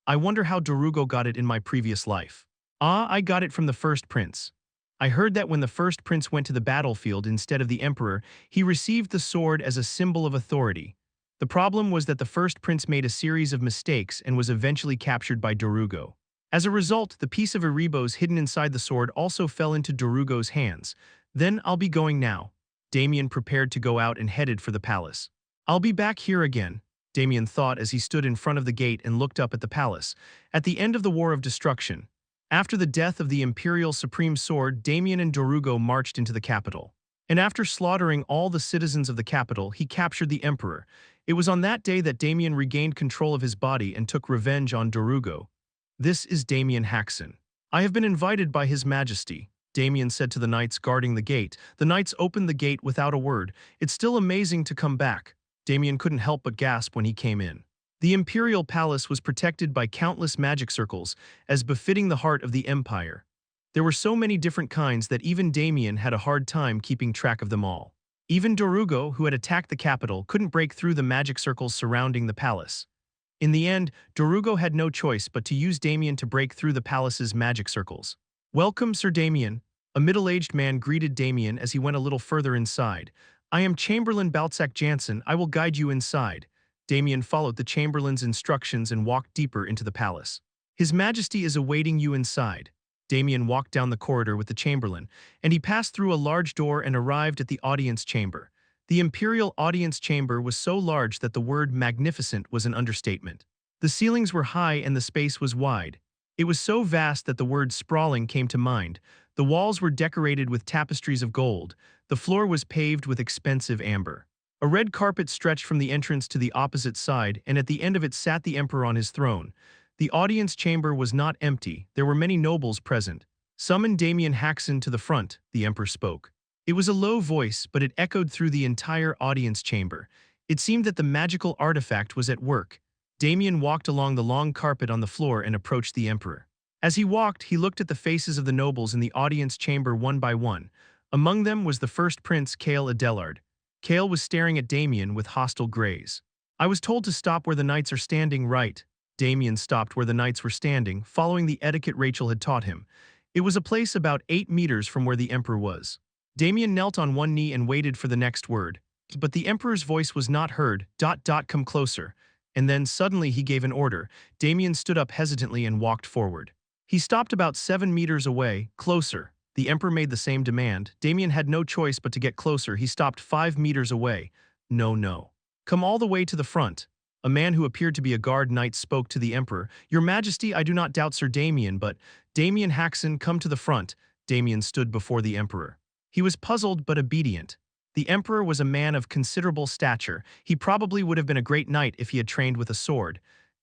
I wonder how Darugo got it in my previous life. I got it from the first prince. I heard that when the first prince went to the battlefield instead of the Emperor, he received the sword as a symbol of authority. The problem was that the first prince made a series of mistakes and was eventually captured by Darugo. As a result, the piece of Erebos hidden inside the sword also fell into Darugo's hands. Then I'll be going now. Damien prepared to go out and headed for the palace. I'll be back here again, Damien thought as he stood in front of the gate and looked up at the palace. At the end of the War of Destruction, after the death of the Imperial Supreme Sword, Damien and Darugo marched into the capital. And after slaughtering all the citizens of the capital, he captured the Emperor. It was on that day that Damien regained control of his body and took revenge on Darugo. This is Damien Haksen. I have been invited by His Majesty, Damien said to the knights guarding the gate. The knights opened the gate without a word. It's still amazing to come back. Damien couldn't help but gasp when he came in. The Imperial Palace was protected by countless magic circles, as befitting the heart of the Empire. There were so many different kinds that even Damien had a hard time keeping track of them all. Even Darugo, who had attacked the capital, couldn't break through the magic circles surrounding the palace. In the end, Darugo had no choice but to use Damien to break through the palace's magic circles. Welcome, Sir Damien. A middle-aged man greeted Damien as he went a little further inside. I am Chamberlain Balzac Jansen. I will guide you inside. Damien followed the Chamberlain's instructions and walked deeper into the palace. His Majesty is awaiting you inside. Damien walked down the corridor with the Chamberlain, and he passed through a large door and arrived at the audience chamber. The Imperial audience chamber was so large that the word magnificent was an understatement. The ceilings were high and the space was wide. It was so vast that the word sprawling came to mind. The walls were decorated with tapestries of gold. The floor was paved with expensive amber. A red carpet stretched from the entrance to the opposite side, and at the end of it sat the Emperor on his throne. The audience chamber was not empty. There were many nobles present. Summon Damien Haksen to the front, the Emperor spoke. It was a low voice, but it echoed through the entire audience chamber. It seemed that the magical artifact was at work. Damien walked along the long carpet on the floor and approached the Emperor. As he walked, he looked at the faces of the nobles in the audience chamber one by one. Among them was the first prince, Cale Adelard. Cale was staring at Damien with hostile gaze. I was told to stop where the knights are standing, right? Damien stopped where the knights were standing, following the etiquette Rachel had taught him. It was a place about 8 meters from where the Emperor was. Damien knelt on one knee and waited for the next word. But the Emperor's voice was not heard. Come closer. And then suddenly he gave an order. Damien stood up hesitantly and walked forward. He stopped about 7 meters away. Closer. The Emperor made the same demand. Damien had no choice but to get closer. He stopped 5 meters away. No. Come all the way to the front. A man who appeared to be a guard knight spoke to the Emperor. Your Majesty, I do not doubt Sir Damien, but Damien Haksen, come to the front. Damien stood before the Emperor. He was puzzled but obedient. The Emperor was a man of considerable stature. He probably would have been a great knight if he had trained with a sword.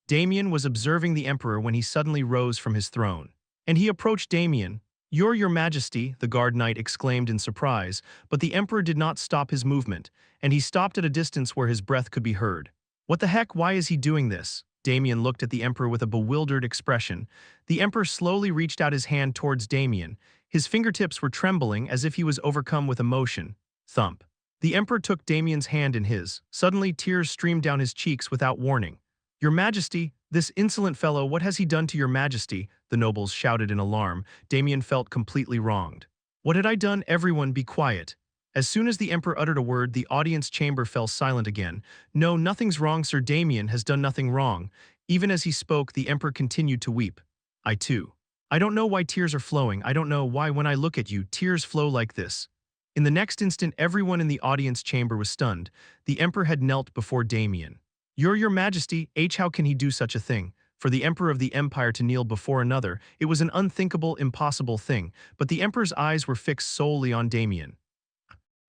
Damien was observing the Emperor when he suddenly rose from his throne. And he approached Damien. Your Majesty, the guard knight exclaimed in surprise, but the Emperor did not stop his movement, and he stopped at a distance where his breath could be heard. What the heck, why is he doing this? Damien looked at the Emperor with a bewildered expression. The Emperor slowly reached out his hand towards Damien. His fingertips were trembling as if he was overcome with emotion. Thump. The Emperor took Damien's hand in his. Suddenly, tears streamed down his cheeks without warning. Your Majesty, this insolent fellow, what has he done to your Majesty? The nobles shouted in alarm. Damien felt completely wronged. What had I done? Everyone be quiet. As soon as the emperor uttered a word, the audience chamber fell silent again. No, nothing's wrong, Sir Damien has done nothing wrong. Even as he spoke, the emperor continued to weep. I too. I don't know why tears are flowing. I don't know why when I look at you, tears flow like this. In the next instant, everyone in the audience chamber was stunned. The emperor had knelt before Damien. Your Majesty, how can he do such a thing? For the emperor of the empire to kneel before another, it was an unthinkable, impossible thing, but the emperor's eyes were fixed solely on Damien.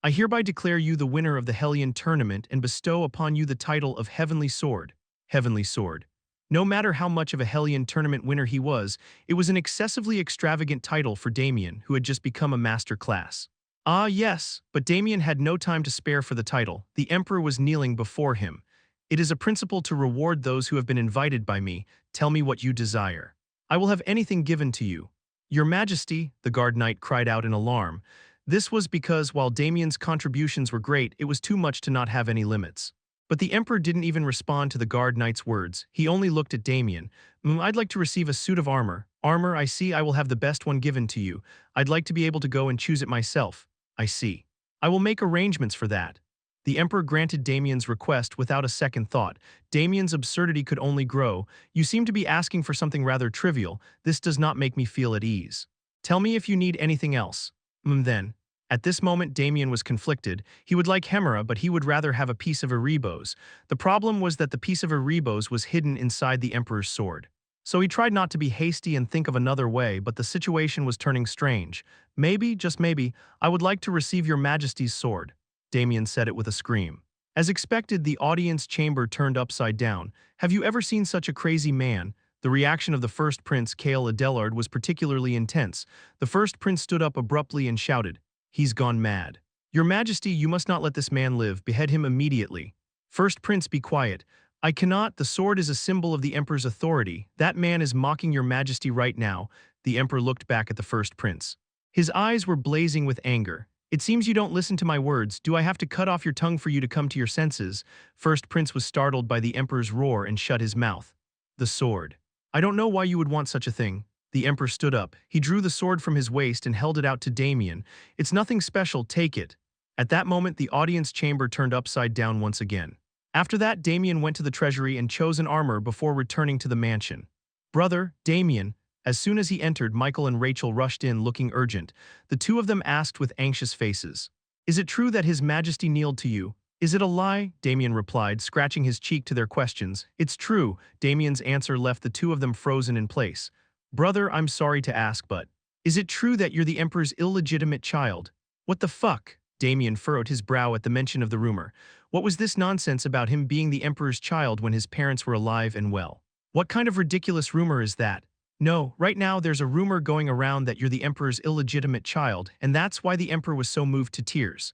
I hereby declare you the winner of the Hellion tournament and bestow upon you the title of Heavenly Sword. Heavenly Sword. No matter how much of a Hellion tournament winner he was, it was an excessively extravagant title for Damien, who had just become a master class. Ah yes, but Damien had no time to spare for the title. The emperor was kneeling before him. It is a principle to reward those who have been invited by me. Tell me what you desire. I will have anything given to you. Your Majesty, the guard knight cried out in alarm. This was because while Damien's contributions were great, it was too much to not have any limits. But the emperor didn't even respond to the guard knight's words. He only looked at Damien. I'd like to receive a suit of armor. Armor, I see. I will have the best one given to you. I'd like to be able to go and choose it myself. I see. I will make arrangements for that. The emperor granted Damien's request without a second thought. Damien's absurdity could only grow. You seem to be asking for something rather trivial. This does not make me feel at ease. Tell me if you need anything else. Then. At this moment, Damien was conflicted. He would like Hemera, but he would rather have a piece of Erebos. The problem was that the piece of Erebos was hidden inside the emperor's sword. So he tried not to be hasty and think of another way, but the situation was turning strange. Maybe, just maybe, I would like to receive your Majesty's sword. Damien said it with a scream. As expected, the audience chamber turned upside down. Have you ever seen such a crazy man? The reaction of the first prince, Cale Adelard, was particularly intense. The first prince stood up abruptly and shouted, He's gone mad. Your Majesty, you must not let this man live. Behead him immediately. First prince, be quiet. I cannot. The sword is a symbol of the emperor's authority. That man is mocking your Majesty right now. The emperor looked back at the first prince. His eyes were blazing with anger. It seems you don't listen to my words. Do I have to cut off your tongue for you to come to your senses? First prince was startled by the emperor's roar and shut his mouth. The sword. I don't know why you would want such a thing. The emperor stood up. He drew the sword from his waist and held it out to Damien. It's nothing special, take it. At that moment, the audience chamber turned upside down once again. After that, Damien went to the treasury and chose an armor before returning to the mansion. Brother, Damien. As soon as he entered, Michael and Rachel rushed in looking urgent. The two of them asked with anxious faces. Is it true that His Majesty kneeled to you? Is it a lie? Damien replied, scratching his cheek to their questions. It's true. Damien's answer left the two of them frozen in place. Brother, I'm sorry to ask, but is it true that you're the emperor's illegitimate child? What the fuck? Damien furrowed his brow at the mention of the rumor. What was this nonsense about him being the emperor's child when his parents were alive and well? What kind of ridiculous rumor is that? No, right now there's a rumor going around that you're the emperor's illegitimate child, and that's why the emperor was so moved to tears.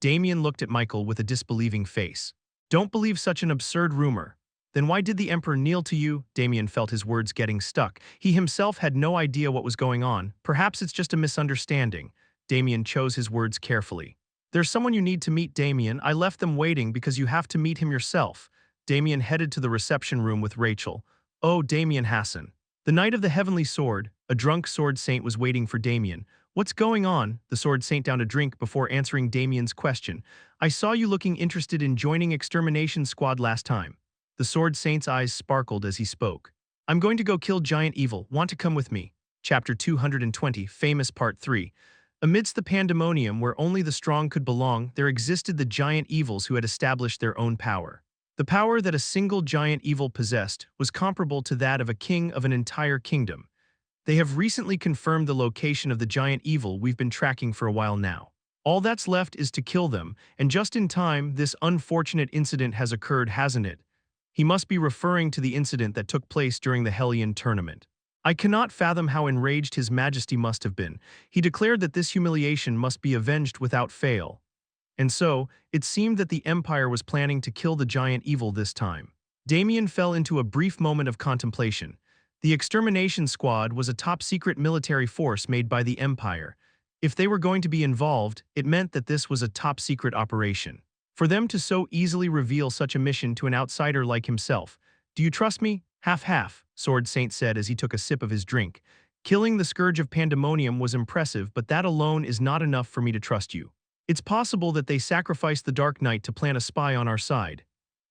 Damien looked at Michael with a disbelieving face. Don't believe such an absurd rumor. Then why did the emperor kneel to you? Damien felt his words getting stuck. He himself had no idea what was going on. Perhaps it's just a misunderstanding. Damien chose his words carefully. There's someone you need to meet, Damien. I left them waiting because you have to meet him yourself. Damien headed to the reception room with Rachel. Oh, Damien Haksen. The Knight of the Heavenly Sword, a drunk sword saint, was waiting for Damien. What's going on? The sword saint downed a drink before answering Damien's question. I saw you looking interested in joining Extermination Squad last time. The sword saint's eyes sparkled as he spoke. I'm going to go kill giant evil. Want to come with me? Chapter 220, Famous Part 3. Amidst the pandemonium where only the strong could belong, there existed the giant evils who had established their own power. The power that a single giant evil possessed was comparable to that of a king of an entire kingdom. They have recently confirmed the location of the giant evil we've been tracking for a while now. All that's left is to kill them, and just in time, this unfortunate incident has occurred, hasn't it? He must be referring to the incident that took place during the Hellion tournament. I cannot fathom how enraged His Majesty must have been. He declared that this humiliation must be avenged without fail. And so, it seemed that the Empire was planning to kill the giant evil this time. Damien fell into a brief moment of contemplation. The Extermination Squad was a top-secret military force made by the Empire. If they were going to be involved, it meant that this was a top-secret operation. For them to so easily reveal such a mission to an outsider like himself. Do you trust me? Half-half, Sword Saint said as he took a sip of his drink. Killing the Scourge of Pandemonium was impressive, but that alone is not enough for me to trust you. It's possible that they sacrificed the Dark Knight to plant a spy on our side.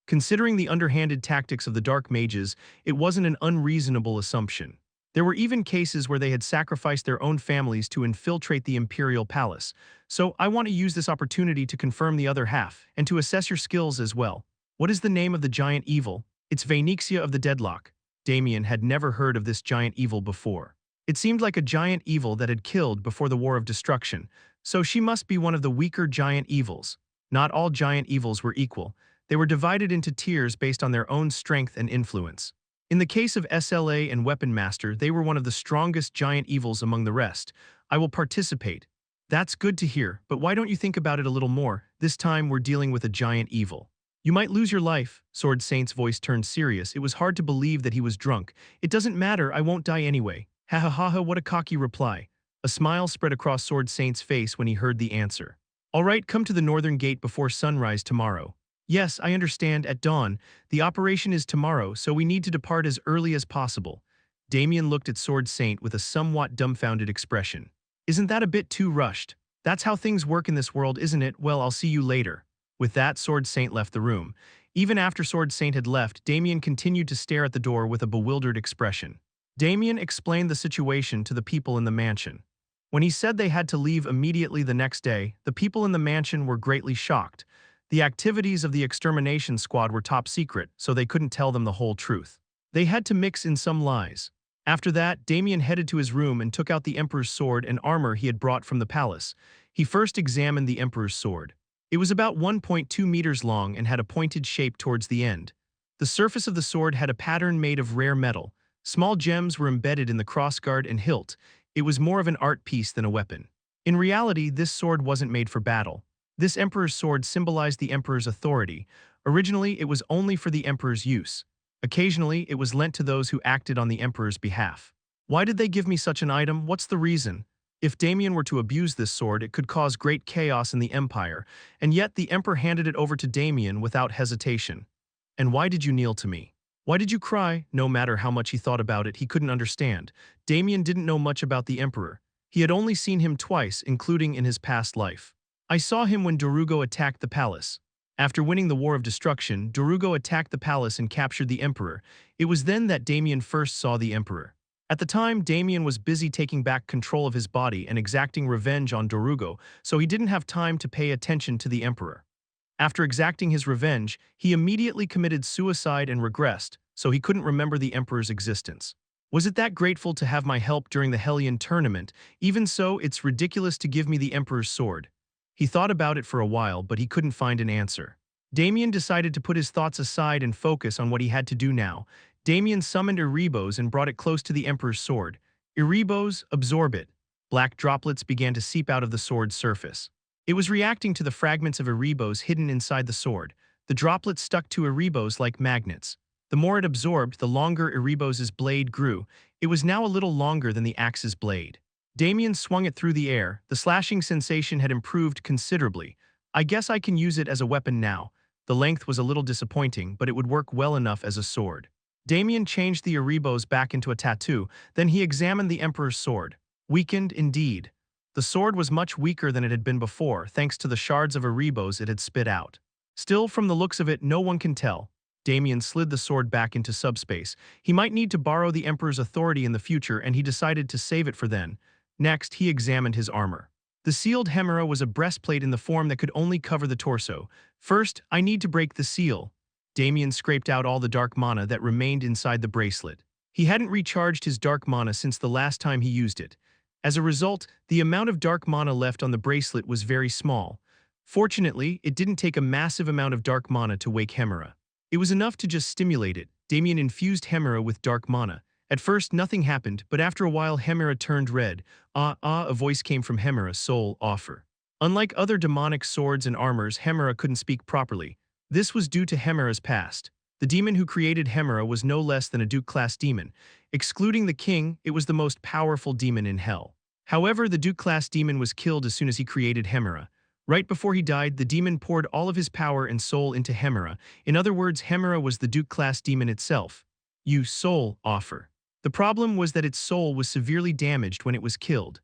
Considering the underhanded tactics of the Dark Mages, it wasn't an unreasonable assumption. There were even cases where they had sacrificed their own families to infiltrate the Imperial Palace, so I want to use this opportunity to confirm the other half, and to assess your skills as well. What is the name of the giant evil? It's Vainixia of the Deadlock. Damien had never heard of this giant evil before. It seemed like a giant evil that had killed before the War of Destruction, so she must be one of the weaker giant evils. Not all giant evils were equal. They were divided into tiers based on their own strength and influence. In the case of SLA and Weapon Master, they were one of the strongest giant evils among the rest. I will participate. That's good to hear, but why don't you think about it a little more? This time we're dealing with a giant evil. You might lose your life. Sword Saint's voice turned serious. It was hard to believe that he was drunk. It doesn't matter, I won't die anyway. Ha ha ha ha, what a cocky reply. A smile spread across Sword Saint's face when he heard the answer. All right, come to the northern gate before sunrise tomorrow. Yes, I understand, at dawn. The operation is tomorrow, so we need to depart as early as possible. Damien looked at Sword Saint with a somewhat dumbfounded expression. Isn't that a bit too rushed? That's how things work in this world, isn't it? Well, I'll see you later. With that, Sword Saint left the room. Even after Sword Saint had left, Damien continued to stare at the door with a bewildered expression. Damien explained the situation to the people in the mansion. When he said they had to leave immediately the next day, the people in the mansion were greatly shocked. The activities of the extermination squad were top secret, so they couldn't tell them the whole truth. They had to mix in some lies. After that, Damien headed to his room and took out the Emperor's sword and armor he had brought from the palace. He first examined the Emperor's sword. It was about 1.2 meters long and had a pointed shape towards the end. The surface of the sword had a pattern made of rare metal. Small gems were embedded in the crossguard and hilt. It was more of an art piece than a weapon. In reality, this sword wasn't made for battle. This Emperor's sword symbolized the Emperor's authority. Originally, it was only for the Emperor's use. Occasionally, it was lent to those who acted on the Emperor's behalf. Why did they give me such an item? What's the reason? If Damien were to abuse this sword, it could cause great chaos in the Empire, and yet the Emperor handed it over to Damien without hesitation. And why did you kneel to me? Why did you cry? No matter how much he thought about it, he couldn't understand. Damien didn't know much about the Emperor. He had only seen him twice, including in his past life. I saw him when Darugo attacked the palace. After winning the War of Destruction, Darugo attacked the palace and captured the Emperor. It was then that Damien first saw the Emperor. At the time, Damien was busy taking back control of his body and exacting revenge on Darugo, so he didn't have time to pay attention to the Emperor. After exacting his revenge, he immediately committed suicide and regressed, so he couldn't remember the Emperor's existence. Was it that grateful to have my help during the Hellion tournament? Even so, it's ridiculous to give me the Emperor's sword. He thought about it for a while, but he couldn't find an answer. Damien decided to put his thoughts aside and focus on what he had to do now. Damien summoned Erebos and brought it close to the Emperor's sword. Erebos, absorb it. Black droplets began to seep out of the sword's surface. It was reacting to the fragments of Erebos hidden inside the sword. The droplets stuck to Erebos like magnets. The more it absorbed, the longer Erebos' blade grew. It was now a little longer than the axe's blade. Damien swung it through the air. The slashing sensation had improved considerably. I guess I can use it as a weapon now. The length was a little disappointing, but it would work well enough as a sword. Damien changed the Erebos back into a tattoo, then he examined the Emperor's sword. Weakened indeed. The sword was much weaker than it had been before, thanks to the shards of Erebos it had spit out. Still, from the looks of it, no one can tell. Damien slid the sword back into subspace. He might need to borrow the Emperor's authority in the future, and he decided to save it for then. Next, he examined his armor. The sealed hemera was a breastplate in the form that could only cover the torso. First, I need to break the seal. Damien scraped out all the dark mana that remained inside the bracelet. He hadn't recharged his dark mana since the last time he used it. As a result, the amount of dark mana left on the bracelet was very small. Fortunately, it didn't take a massive amount of dark mana to wake hemera. It was enough to just stimulate it. Damien infused hemera with dark mana. At first, nothing happened, but after a while hemera turned red. A voice came from hemera's soul offer. Unlike other demonic swords and armors, hemera couldn't speak properly. This was due to hemera's past. The demon who created hemera was no less than a Duke-class demon. Excluding the king, it was the most powerful demon in hell. However, the Duke-class demon was killed as soon as he created hemera. Right before he died, the demon poured all of his power and soul into hemera. In other words, hemera was the Duke-class demon itself. You soul offer. The problem was that its soul was severely damaged when it was killed.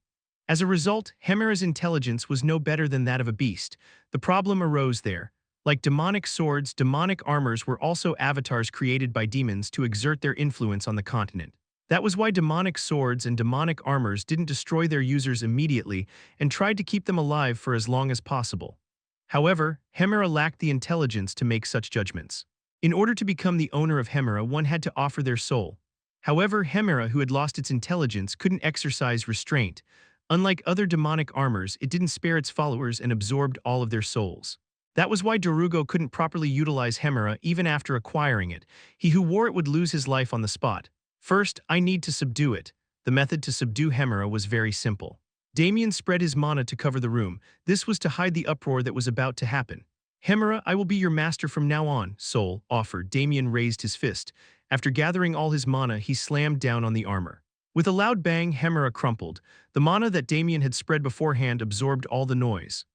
As a result, Hemera's intelligence was no better than that of a beast. The problem arose there. Like demonic swords, demonic armors were also avatars created by demons to exert their influence on the continent. That was why demonic swords and demonic armors didn't destroy their users immediately and tried to keep them alive for as long as possible. However, Hemera lacked the intelligence to make such judgments. In order to become the owner of Hemera, one had to offer their soul. However, Hemera, who had lost its intelligence, couldn't exercise restraint. Unlike other demonic armors, it didn't spare its followers and absorbed all of their souls. That was why Darugo couldn't properly utilize Hemera even after acquiring it. He who wore it would lose his life on the spot. First, I need to subdue it. The method to subdue Hemera was very simple. Damien spread his mana to cover the room. This was to hide the uproar that was about to happen. Hemera, I will be your master from now on, Soul offered. Damien raised his fist. After gathering all his mana, he slammed down on the armor. With a loud bang, Hemera crumpled. The mana that Damien had spread beforehand absorbed all the noise.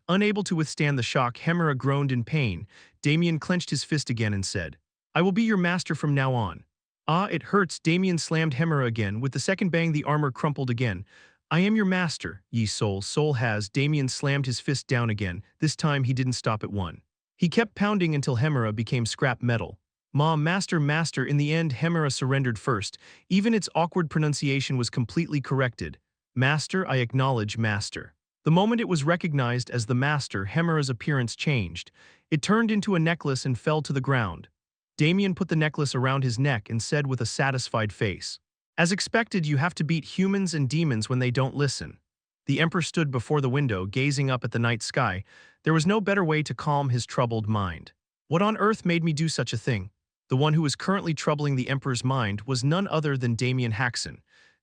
Unable to withstand the shock, Hemera groaned in pain. Damien clenched his fist again and said, I will be your master from now on. Ah, it hurts. Damien slammed Hemera again. With the second bang, the armor crumpled again. I am your master, ye soul. Soul has. Damien slammed his fist down again. This time he didn't stop at one. He kept pounding until Hemera became scrap metal. Master, master. In the end, Hemera surrendered first. Even its awkward pronunciation was completely corrected. Master, I acknowledge, master. The moment it was recognized as the master, Hemera's appearance changed. It turned into a necklace and fell to the ground. Damien put the necklace around his neck and said with a satisfied face, as expected, you have to beat humans and demons when they don't listen. The Emperor stood before the window, gazing up at the night sky. There was no better way to calm his troubled mind. What on earth made me do such a thing? The one who was currently troubling the Emperor's mind was none other than Damien Haksen.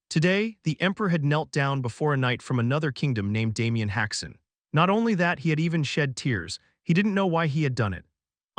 Today, the Emperor had knelt down before a knight from another kingdom named Damien Haksen. Not only that, he had even shed tears. He didn't know why he had done it.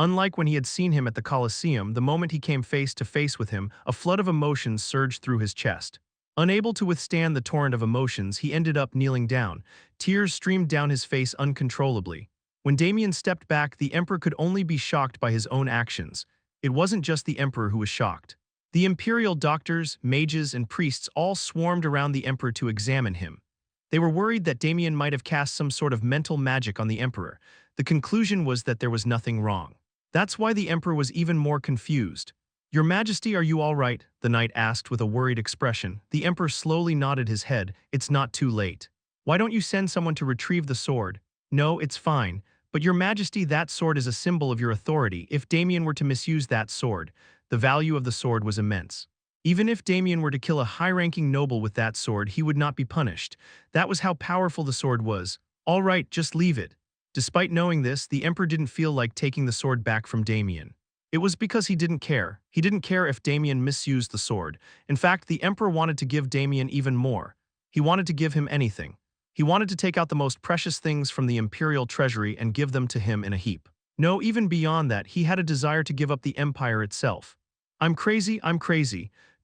Unlike when he had seen him at the Colosseum, the moment he came face to face with him, a flood of emotions surged through his chest. Unable to withstand the torrent of emotions, he ended up kneeling down. Tears streamed down his face uncontrollably. When Damien stepped back, the Emperor could only be shocked by his own actions. It wasn't just the Emperor who was shocked. The imperial doctors, mages, and priests all swarmed around the Emperor to examine him. They were worried that Damien might have cast some sort of mental magic on the Emperor. The conclusion was that there was nothing wrong. That's why the Emperor was even more confused. Your Majesty, are you all right? The knight asked with a worried expression. The Emperor slowly nodded his head. It's not too late. Why don't you send someone to retrieve the sword? No, it's fine. But Your Majesty, that sword is a symbol of your authority. If Damien were to misuse that sword, the value of the sword was immense. Even if Damien were to kill a high-ranking noble with that sword, he would not be punished. That was how powerful the sword was. All right, just leave it. Despite knowing this, the Emperor didn't feel like taking the sword back from Damien. It was because he didn't care. He didn't care if Damien misused the sword. In fact, the Emperor wanted to give Damien even more. He wanted to give him anything. He wanted to take out the most precious things from the imperial treasury and give them to him in a heap. No, even beyond that, he had a desire to give up the empire itself. I'm crazy.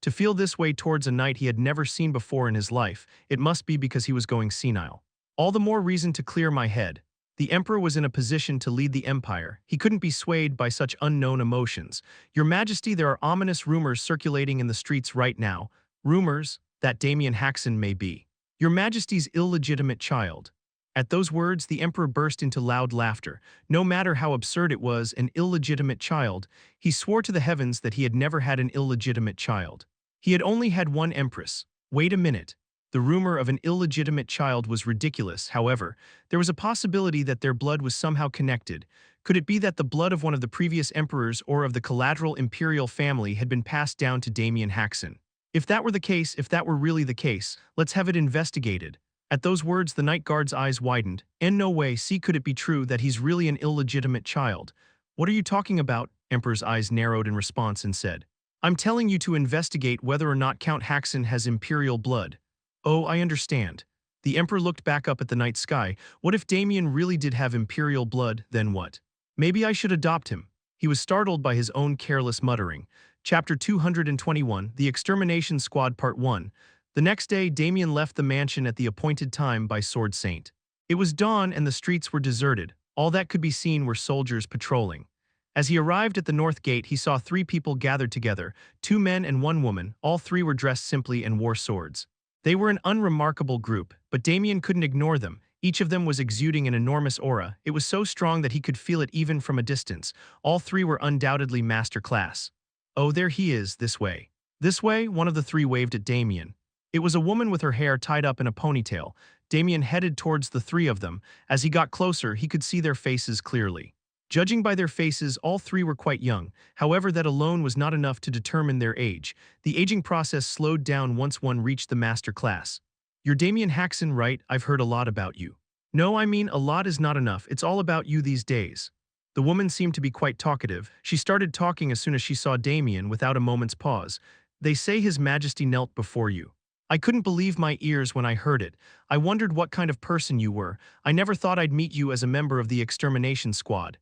To feel this way towards a knight he had never seen before in his life, it must be because he was going senile. All the more reason to clear my head. The Emperor was in a position to lead the empire. He couldn't be swayed by such unknown emotions. Your Majesty, there are ominous rumors circulating in the streets right now. Rumors that Damien Haksen may be Your Majesty's illegitimate child. At those words, the Emperor burst into loud laughter. No matter how absurd it was, an illegitimate child, he swore to the heavens that he had never had an illegitimate child. He had only had one empress. Wait a minute. The rumor of an illegitimate child was ridiculous. However, there was a possibility that their blood was somehow connected. Could it be that the blood of one of the previous emperors or of the collateral imperial family had been passed down to Damien Haksen? If that were the case, if that were really the case, let's have it investigated. At those words, the night guard's eyes widened. In no way, could it be true that he's really an illegitimate child? What are you talking about? Emperor's eyes narrowed in response and said, I'm telling you to investigate whether or not Count Haksen has imperial blood. Oh, I understand. The Emperor looked back up at the night sky. What if Damien really did have imperial blood, then what? Maybe I should adopt him. He was startled by his own careless muttering. Chapter 221, The Extermination Squad Part 1. The next day, Damien left the mansion at the appointed time by Sword Saint. It was dawn and the streets were deserted. All that could be seen were soldiers patrolling. As he arrived at the north gate, he saw 3 people gathered together, 2 men and 1 woman. All 3 were dressed simply and wore swords. They were an unremarkable group, but Damien couldn't ignore them. Each of them was exuding an enormous aura. It was so strong that he could feel it even from a distance. All three were undoubtedly master class. Oh, there he is, this way. This way, one of the three waved at Damien. It was a woman with her hair tied up in a ponytail. Damien headed towards the three of them. As he got closer, he could see their faces clearly. Judging by their faces, all three were quite young. However, that alone was not enough to determine their age. The aging process slowed down once one reached the master class. You're Damien Haksen, right? I've heard a lot about you. No, I mean, a lot is not enough. It's all about you these days. The woman seemed to be quite talkative. She started talking as soon as she saw Damien without a moment's pause. They say His Majesty knelt before you. I couldn't believe my ears when I heard it. I wondered what kind of person you were. I never thought I'd meet you as a member of the extermination squad.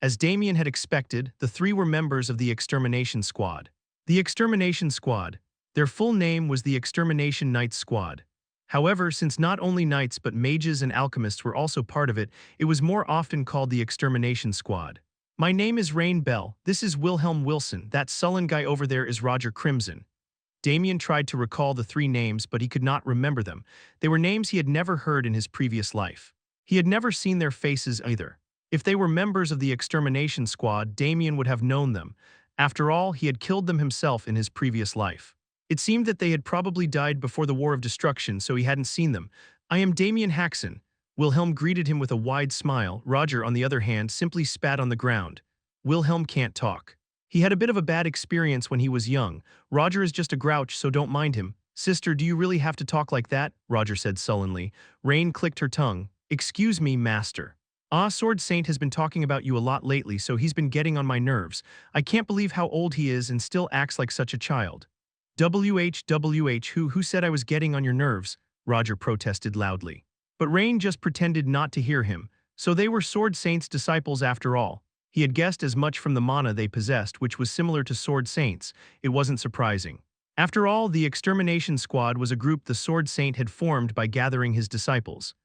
As Damien had expected, the three were members of the extermination squad. The extermination squad. Their full name was the Extermination Knights Squad. However, since not only knights but mages and alchemists were also part of it, it was more often called the extermination squad. My name is Rain Bell. This is Wilhelm Wilson. That sullen guy over there is Roger Crimson. Damien tried to recall the three names, but he could not remember them. They were names he had never heard in his previous life. He had never seen their faces either. If they were members of the extermination squad, Damien would have known them. After all, he had killed them himself in his previous life. It seemed that they had probably died before the War of Destruction, so he hadn't seen them. I am Damien Haksen. Wilhelm greeted him with a wide smile. Roger, on the other hand, simply spat on the ground. Wilhelm can't talk. He had a bit of a bad experience when he was young. Roger is just a grouch, so don't mind him. Sister, do you really have to talk like that? Roger said sullenly. Rain clicked her tongue. Excuse me, master. Sword Saint has been talking about you a lot lately, so he's been getting on my nerves. I can't believe how old he is and still acts like such a child. Who said I was getting on your nerves? Roger protested loudly. But Rain just pretended not to hear him. So they were Sword Saint's disciples after all. He had guessed as much from the mana they possessed, which was similar to Sword Saint's. It wasn't surprising. After all, the Extermination Squad was a group the Sword Saint had formed by gathering his disciples.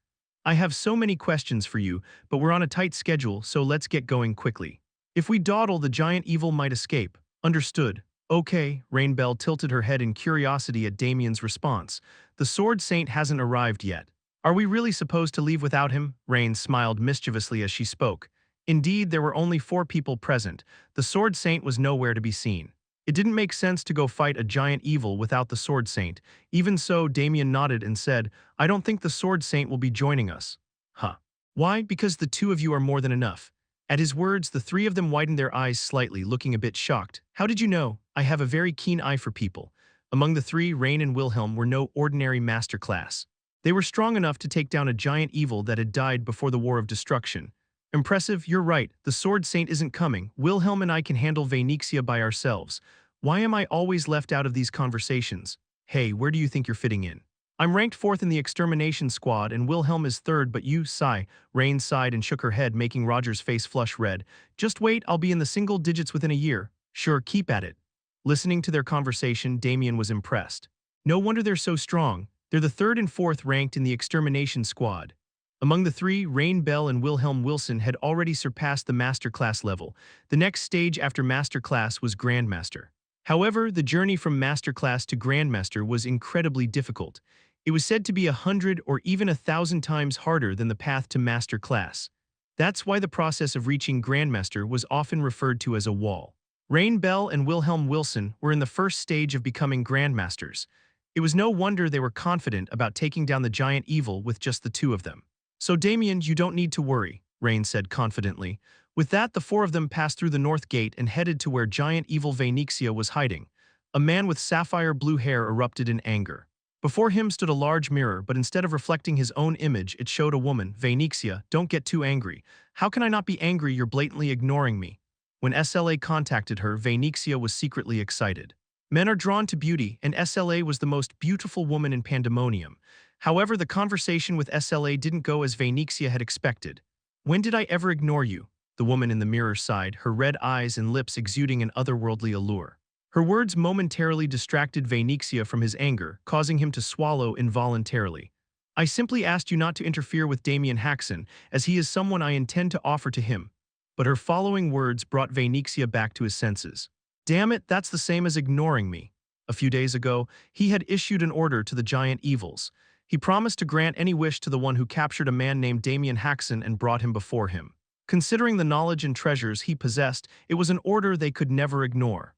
I have so many questions for you, but we're on a tight schedule, so let's get going quickly. If we dawdle, the giant evil might escape. Understood. Okay, Rainbell tilted her head in curiosity at Damien's response. The Sword Saint hasn't arrived yet. Are we really supposed to leave without him? Rain smiled mischievously as she spoke. Indeed, there were only 4 people present. The Sword Saint was nowhere to be seen. It didn't make sense to go fight a giant evil without the Sword Saint. Even so, Damien nodded and said, I don't think the Sword Saint will be joining us. Huh. Why? Because the 2 of you are more than enough. At his words, the 3 of them widened their eyes slightly, looking a bit shocked. How did you know? I have a very keen eye for people. Among the 3, Rain and Wilhelm were no ordinary master class. They were strong enough to take down a giant evil that had died before the War of Destruction. Impressive, you're right. The Sword Saint isn't coming. Wilhelm and I can handle Vainixia by ourselves. Why am I always left out of these conversations? Hey, where do you think you're fitting in? I'm ranked 4th in the extermination squad and Wilhelm is 3rd, but you, sigh. Rain sighed and shook her head, making Roger's face flush red. Just wait, I'll be in the single digits within a year. Sure, keep at it. Listening to their conversation, Damien was impressed. No wonder they're so strong. They're the 3rd and 4th ranked in the extermination squad. Among the 3, Rain Bell and Wilhelm Wilson had already surpassed the Master Class level. The next stage after Master Class was Grandmaster. However, the journey from Master Class to Grandmaster was incredibly difficult. It was said to be 100 or even 1,000 times harder than the path to Master Class. That's why the process of reaching Grandmaster was often referred to as a wall. Rain Bell and Wilhelm Wilson were in the first stage of becoming Grandmasters. It was no wonder they were confident about taking down the giant evil with just the 2 of them. So Damien, you don't need to worry, Rain said confidently. With that, the 4 of them passed through the north gate and headed to where giant evil Vainixia was hiding. A man with sapphire blue hair erupted in anger. Before him stood a large mirror, but instead of reflecting his own image, it showed a woman. Vainixia, don't get too angry. How can I not be angry? You're blatantly ignoring me. When SLA contacted her, Vainixia was secretly excited. Men are drawn to beauty, and SLA was the most beautiful woman in Pandemonium. However, the conversation with SLA didn't go as Vainixia had expected. When did I ever ignore you? The woman in the mirror sighed, her red eyes and lips exuding an otherworldly allure. Her words momentarily distracted Vainixia from his anger, causing him to swallow involuntarily. I simply asked you not to interfere with Damien Haksen, as he is someone I intend to offer to him. But her following words brought Vainixia back to his senses. Damn it, that's the same as ignoring me. A few days ago, he had issued an order to the giant evils. He promised to grant any wish to the one who captured a man named Damien Haksen and brought him before him. Considering the knowledge and treasures he possessed, it was an order they could never ignore.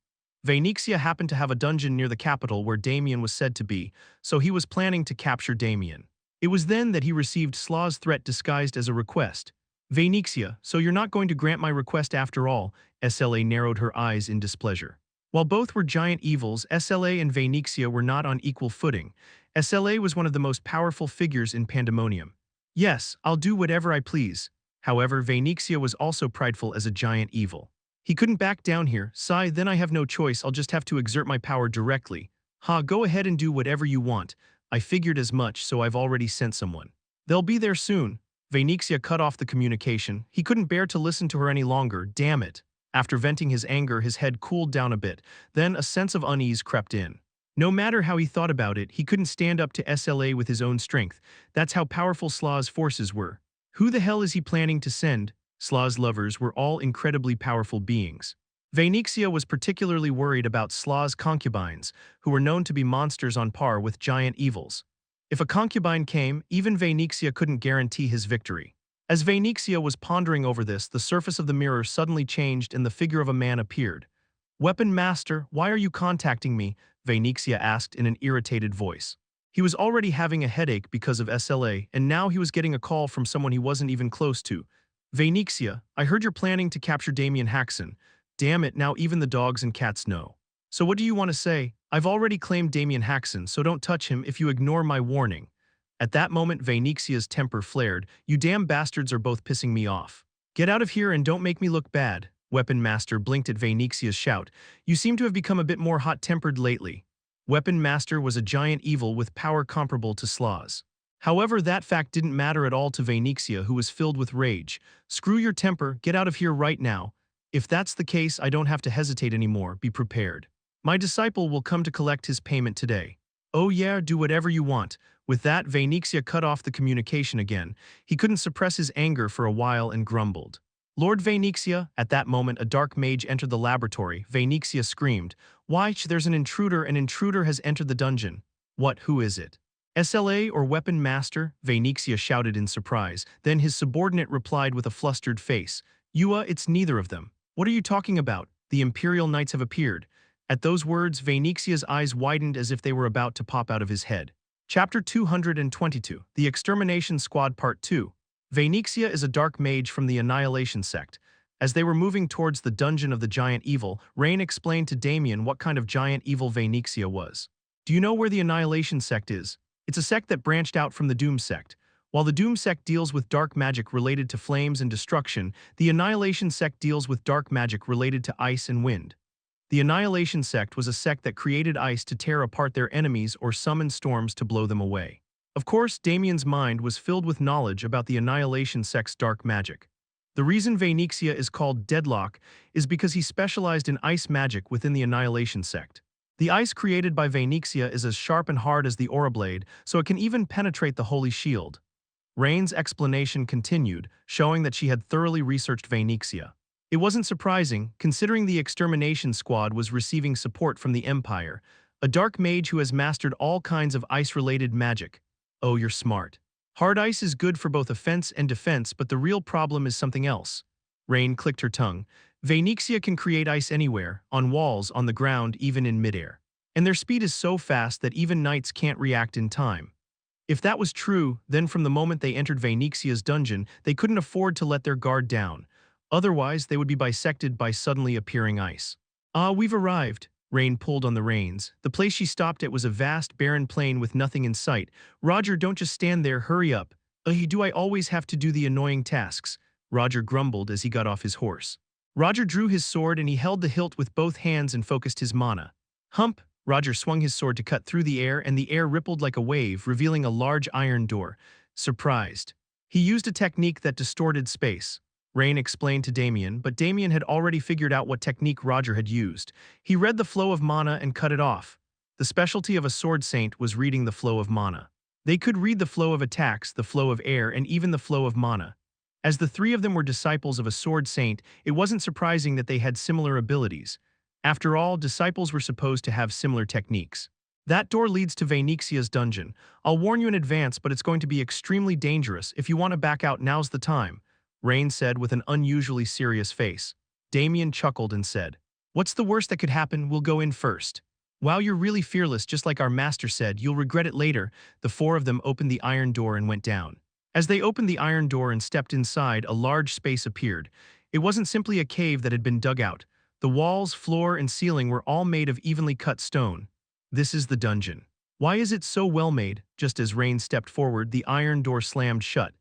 Vaenixia happened to have a dungeon near the capital where Damien was said to be, so he was planning to capture Damien. It was then that he received Slaw's threat disguised as a request. Vaenixia, so you're not going to grant my request after all, SLA narrowed her eyes in displeasure. While both were giant evils, SLA and Vaenixia were not on equal footing. SLA was one of the most powerful figures in Pandemonium. Yes, I'll do whatever I please. However, Vaenixia was also prideful as a giant evil. He couldn't back down here. Sigh, then I have no choice, I'll just have to exert my power directly. Ha, go ahead and do whatever you want. I figured as much, so I've already sent someone. They'll be there soon. Vaenixia cut off the communication. He couldn't bear to listen to her any longer, damn it. After venting his anger, his head cooled down a bit. Then a sense of unease crept in. No matter how he thought about it, he couldn't stand up to SLA with his own strength. That's how powerful Slaw's forces were. Who the hell is he planning to send? Slaw's lovers were all incredibly powerful beings. Vaenixia was particularly worried about Slaw's concubines, who were known to be monsters on par with giant evils. If a concubine came, even Vaenixia couldn't guarantee his victory. As Vaenixia was pondering over this, the surface of the mirror suddenly changed and the figure of a man appeared. "Weapon Master, why are you contacting me?" Vaenixia asked in an irritated voice. He was already having a headache because of SLA, and now he was getting a call from someone he wasn't even close to. "Vaenixia, I heard you're planning to capture Damien Haksen. Damn it, now even the dogs and cats know. So what do you want to say? I've already claimed Damien Haksen, so don't touch him if you ignore my warning." At that moment, Vaenixia's temper flared. "You damn bastards are both pissing me off. Get out of here and don't make me look bad." Weapon Master blinked at Vaenixia's shout. "You seem to have become a bit more hot-tempered lately." Weapon Master was a giant evil with power comparable to Slaw's. However, that fact didn't matter at all to Vaenixia, who was filled with rage. "Screw your temper, get out of here right now. If that's the case, I don't have to hesitate anymore, be prepared. My disciple will come to collect his payment today." "Oh yeah, do whatever you want." With that, Vaenixia cut off the communication again. He couldn't suppress his anger for a while and grumbled. "Lord Vaenixia." At that moment, a dark mage entered the laboratory. Vaenixia screamed, "Why, there's an intruder has entered the dungeon." "What, who is it? SLA or Weapon Master?" Vaenixia shouted in surprise. Then his subordinate replied with a flustered face, It's neither of them. What are you talking about? The Imperial Knights have appeared." At those words, Vaenixia's eyes widened as if they were about to pop out of his head. Chapter 222, The Extermination Squad Part 2. Vaenixia is a dark mage from the Annihilation sect. As they were moving towards the dungeon of the giant evil, Rain explained to Damien what kind of giant evil Vaenixia was. "Do you know where the Annihilation sect is? It's a sect that branched out from the Doom sect. While the Doom sect deals with dark magic related to flames and destruction, the Annihilation sect deals with dark magic related to ice and wind. The Annihilation sect was a sect that created ice to tear apart their enemies or summon storms to blow them away." Of course, Damien's mind was filled with knowledge about the Annihilation sect's dark magic. The reason Vaenixia is called Deadlock is because he specialized in ice magic within the Annihilation sect. The ice created by Vaenixia is as sharp and hard as the Aura Blade, so it can even penetrate the Holy Shield. Rain's explanation continued, showing that she had thoroughly researched Vaenixia. It wasn't surprising, considering the Extermination Squad was receiving support from the Empire, a dark mage who has mastered all kinds of ice-related magic. "Oh, you're smart. Hard ice is good for both offense and defense, but the real problem is something else." Rain clicked her tongue. "Vaenixia can create ice anywhere, on walls, on the ground, even in midair. And their speed is so fast that even knights can't react in time. If that was true, then from the moment they entered Vaenixia's dungeon, they couldn't afford to let their guard down. Otherwise, they would be bisected by suddenly appearing ice." "Ah, we've arrived." Rain pulled on the reins. The place she stopped at was a vast, barren plain with nothing in sight. "Roger, don't just stand there, hurry up." Do I always have to do the annoying tasks?" Roger grumbled as he got off his horse. Roger drew his sword and he held the hilt with both hands and focused his mana. Hump! Roger swung his sword to cut through the air, and the air rippled like a wave, revealing a large iron door. Surprised. He used a technique that distorted space. Rain explained to Damien, but Damien had already figured out what technique Roger had used. He read the flow of mana and cut it off. The specialty of a sword saint was reading the flow of mana. They could read the flow of attacks, the flow of air, and even the flow of mana. As the three of them were disciples of a sword saint, it wasn't surprising that they had similar abilities. After all, disciples were supposed to have similar techniques. That door leads to Vainixia's dungeon. I'll warn you in advance, but it's going to be extremely dangerous. If you want to back out, now's the time, Rain said with an unusually serious face. Damien chuckled and said, "What's the worst that could happen? We'll go in first." "Wow, you're really fearless, just like our master said. You'll regret it later." The four of them opened the iron door and went down. As they opened the iron door and stepped inside, a large space appeared. It wasn't simply a cave that had been dug out. The walls, floor, and ceiling were all made of evenly cut stone. This is the dungeon. Why is it so well made? Just as Rain stepped forward, the iron door slammed shut.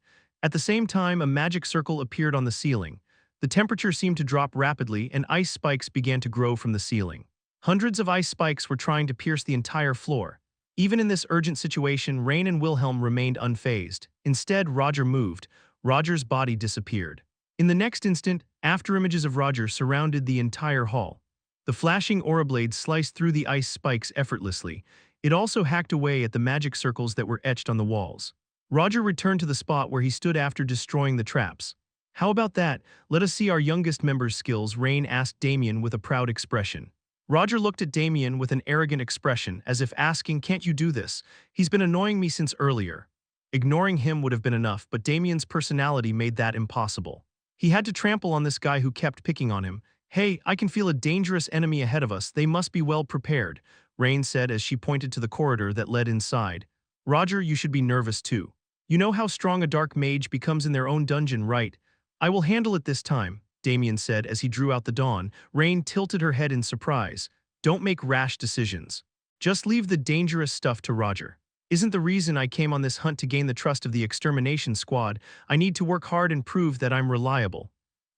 At the same time, a magic circle appeared on the ceiling. The temperature seemed to drop rapidly, and ice spikes began to grow from the ceiling. Hundreds of ice spikes were trying to pierce the entire floor. Even in this urgent situation, Rain and Wilhelm remained unfazed. Instead, Roger moved. Roger's body disappeared. In the next instant, afterimages of Roger surrounded the entire hall. The flashing aura blade sliced through the ice spikes effortlessly. It also hacked away at the magic circles that were etched on the walls. Roger returned to the spot where he stood after destroying the traps. "How about that? Let us see our youngest member's skills," Rain asked Damien with a proud expression. Roger looked at Damien with an arrogant expression, as if asking, "Can't you do this? He's been annoying me since earlier." Ignoring him would have been enough, but Damien's personality made that impossible. He had to trample on this guy who kept picking on him. "Hey, I can feel a dangerous enemy ahead of us. They must be well prepared," Rain said as she pointed to the corridor that led inside. "Roger, you should be nervous too. You know how strong a dark mage becomes in their own dungeon, right?" "I will handle it this time," Damien said as he drew out the dawn. Rain tilted her head in surprise. "Don't make rash decisions. Just leave the dangerous stuff to Roger. Isn't the reason I came on this hunt to gain the trust of the extermination squad. I need to work hard and prove that I'm reliable."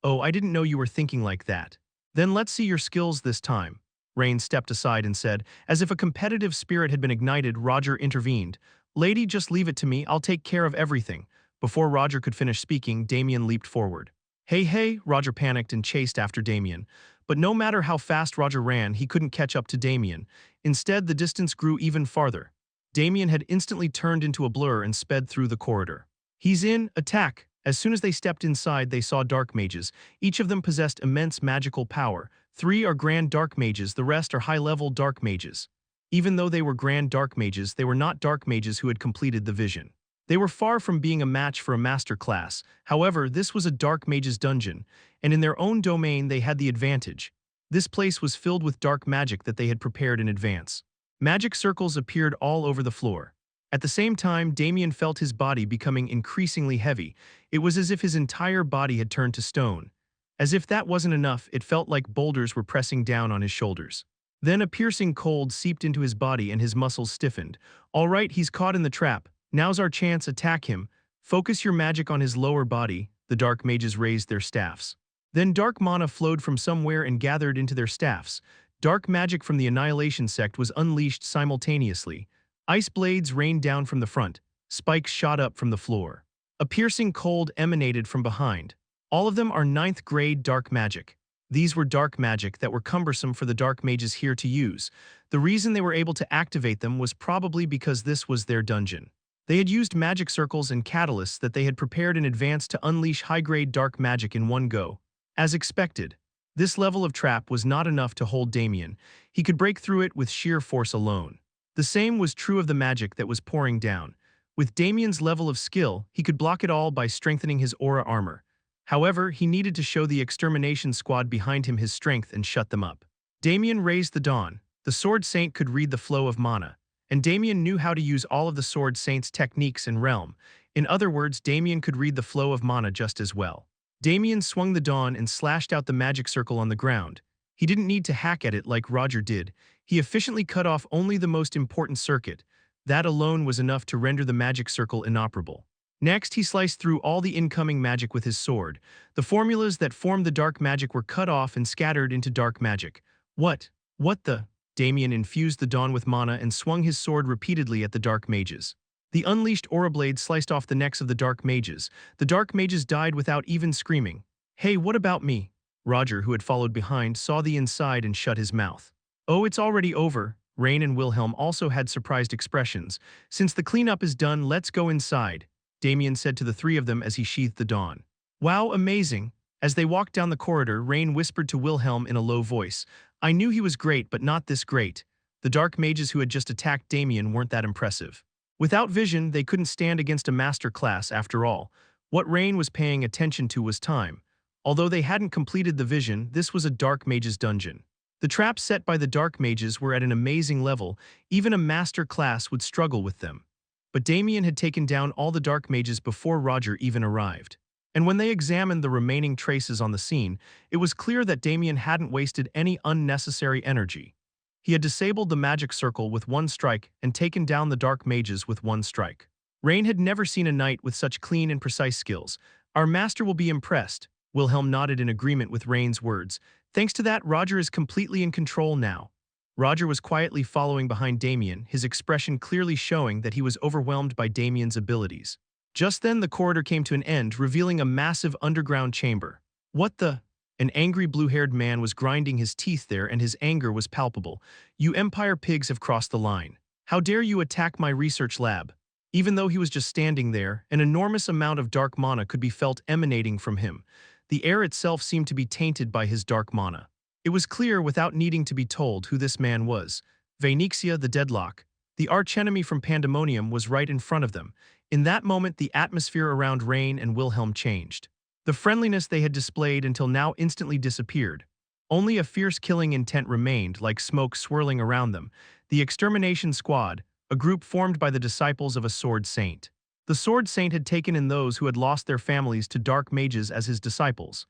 "Oh, I didn't know you were thinking like that. Then let's see your skills this time." Rain stepped aside and said, as if a competitive spirit had been ignited. Roger intervened. "Lady, just leave it to me. I'll take care of everything." Before Roger could finish speaking, Damien leaped forward. "Hey, hey!" Roger panicked and chased after Damien. But no matter how fast Roger ran, he couldn't catch up to Damien. Instead, the distance grew even farther. Damien had instantly turned into a blur and sped through the corridor. "He's in! Attack!" As soon as they stepped inside, they saw dark mages. Each of them possessed immense magical power. 3 are grand dark mages, the rest are high-level dark mages. Even though they were grand dark mages, they were not dark mages who had completed the vision. They were far from being a match for a master class. However, this was a dark mage's dungeon, and in their own domain they had the advantage. This place was filled with dark magic that they had prepared in advance. Magic circles appeared all over the floor. At the same time, Damien felt his body becoming increasingly heavy. It was as if his entire body had turned to stone. As if that wasn't enough, it felt like boulders were pressing down on his shoulders. Then a piercing cold seeped into his body and his muscles stiffened. "All right, he's caught in the trap. Now's our chance. Attack him. Focus your magic on his lower body." The dark mages raised their staffs. Then dark mana flowed from somewhere and gathered into their staffs. Dark magic from the Annihilation sect was unleashed simultaneously. Ice blades rained down from the front. Spikes shot up from the floor. A piercing cold emanated from behind. All of them are 9th grade dark magic. These were dark magic that were cumbersome for the dark mages here to use. The reason they were able to activate them was probably because this was their dungeon. They had used magic circles and catalysts that they had prepared in advance to unleash high-grade dark magic in one go. As expected, this level of trap was not enough to hold Damien. He could break through it with sheer force alone. The same was true of the magic that was pouring down. With Damien's level of skill, he could block it all by strengthening his aura armor. However, he needed to show the extermination squad behind him his strength and shut them up. Damien raised the dawn. The Sword Saint could read the flow of mana, and Damien knew how to use all of the Sword Saint's techniques in Realm. In other words, Damien could read the flow of mana just as well. Damien swung the dawn and slashed out the magic circle on the ground. He didn't need to hack at it like Roger did. He efficiently cut off only the most important circuit. That alone was enough to render the magic circle inoperable. Next, he sliced through all the incoming magic with his sword. The formulas that formed the dark magic were cut off and scattered into dark magic. What the? Damien infused the dawn with mana and swung his sword repeatedly at the dark mages. The unleashed aura blade sliced off the necks of the dark mages. The dark mages died without even screaming. "Hey, what about me?" Roger, who had followed behind, saw the inside and shut his mouth. "Oh, it's already over." Rain and Wilhelm also had surprised expressions. "Since the cleanup is done, let's go inside," Damien said to the 3 of them as he sheathed the dawn. "Wow, amazing." As they walked down the corridor, Rain whispered to Wilhelm in a low voice, I knew he was great, but not this great. The dark mages who had just attacked Damien weren't that impressive. Without vision, they couldn't stand against a master class after all. What Rain was paying attention to was time. Although they hadn't completed the vision, this was a dark mage's dungeon. The traps set by the dark mages were at an amazing level, even a master class would struggle with them. But Damien had taken down all the dark mages before Roger even arrived. And when they examined the remaining traces on the scene, it was clear that Damien hadn't wasted any unnecessary energy. He had disabled the magic circle with one strike and taken down the dark mages with one strike. Rain had never seen a knight with such clean and precise skills. Our master will be impressed. Wilhelm nodded in agreement with Rain's words. Thanks to that, Roger is completely in control now. Roger was quietly following behind Damien, his expression clearly showing that he was overwhelmed by Damien's abilities. Just then the corridor came to an end, revealing a massive underground chamber. What the? An angry blue-haired man was grinding his teeth there, and his anger was palpable. You Empire pigs have crossed the line. How dare you attack my research lab? Even though he was just standing there, an enormous amount of dark mana could be felt emanating from him. The air itself seemed to be tainted by his dark mana. It was clear without needing to be told who this man was. Vainixia the Deadlock, the archenemy from Pandemonium, was right in front of them. In that moment, the atmosphere around Rain and Wilhelm changed. The friendliness they had displayed until now instantly disappeared. Only a fierce killing intent remained, like smoke swirling around them. The Extermination Squad, a group formed by the disciples of a Sword Saint. The Sword Saint had taken in those who had lost their families to dark mages as his disciples.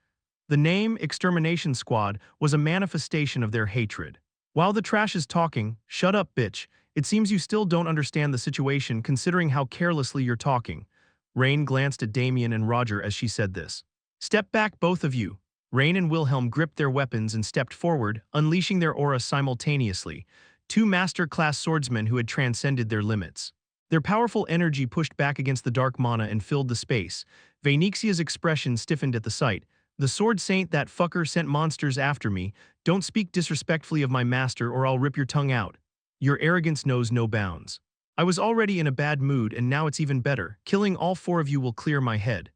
The name Extermination Squad was a manifestation of their hatred. While the trash is talking, shut up, bitch. It seems you still don't understand the situation considering how carelessly you're talking. Rain glanced at Damien and Roger as she said this. Step back, both of you. Rain and Wilhelm gripped their weapons and stepped forward, unleashing their aura simultaneously. Two master-class swordsmen who had transcended their limits. Their powerful energy pushed back against the dark mana and filled the space. Vainixia's expression stiffened at the sight. The Sword Saint, that fucker sent monsters after me. Don't speak disrespectfully of my master or I'll rip your tongue out. Your arrogance knows no bounds. I was already in a bad mood and now it's even better. Killing all four of you will clear my head.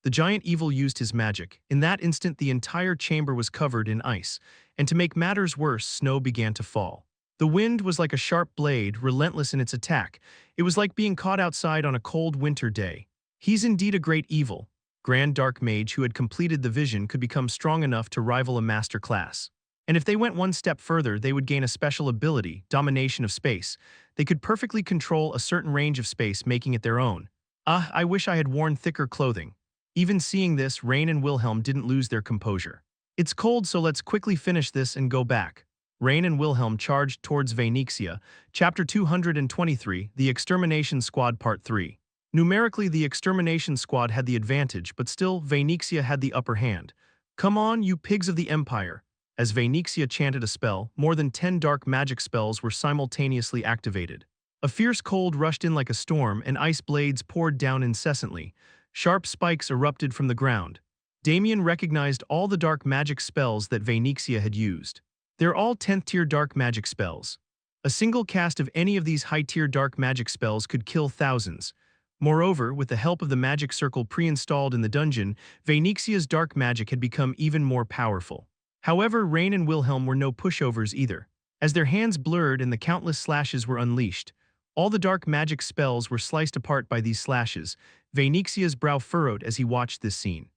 The giant evil used his magic. In that instant, the entire chamber was covered in ice, and to make matters worse, snow began to fall. The wind was like a sharp blade, relentless in its attack. It was like being caught outside on a cold winter day. He's indeed a great evil. Grand Dark Mage who had completed the vision could become strong enough to rival a master class. And if they went one step further, they would gain a special ability, domination of space. They could perfectly control a certain range of space, making it their own. I wish I had worn thicker clothing. Even seeing this, Rain and Wilhelm didn't lose their composure. It's cold, so let's quickly finish this and go back. Rain and Wilhelm charged towards Vainixia. Chapter 223, The Extermination Squad Part 3. Numerically, the Extermination Squad had the advantage, but still, Vainixia had the upper hand. Come on, you pigs of the Empire. As Vainixia chanted a spell, more than 10 dark magic spells were simultaneously activated. A fierce cold rushed in like a storm, and ice blades poured down incessantly. Sharp spikes erupted from the ground. Damien recognized all the dark magic spells that Vainixia had used. They're all 10th tier dark magic spells. A single cast of any of these high-tier dark magic spells could kill thousands. Moreover, with the help of the magic circle pre-installed in the dungeon, Vainixia's dark magic had become even more powerful. However, Rain and Wilhelm were no pushovers either. As their hands blurred and the countless slashes were unleashed, all the dark magic spells were sliced apart by these slashes. Vainixia's brow furrowed as he watched this scene.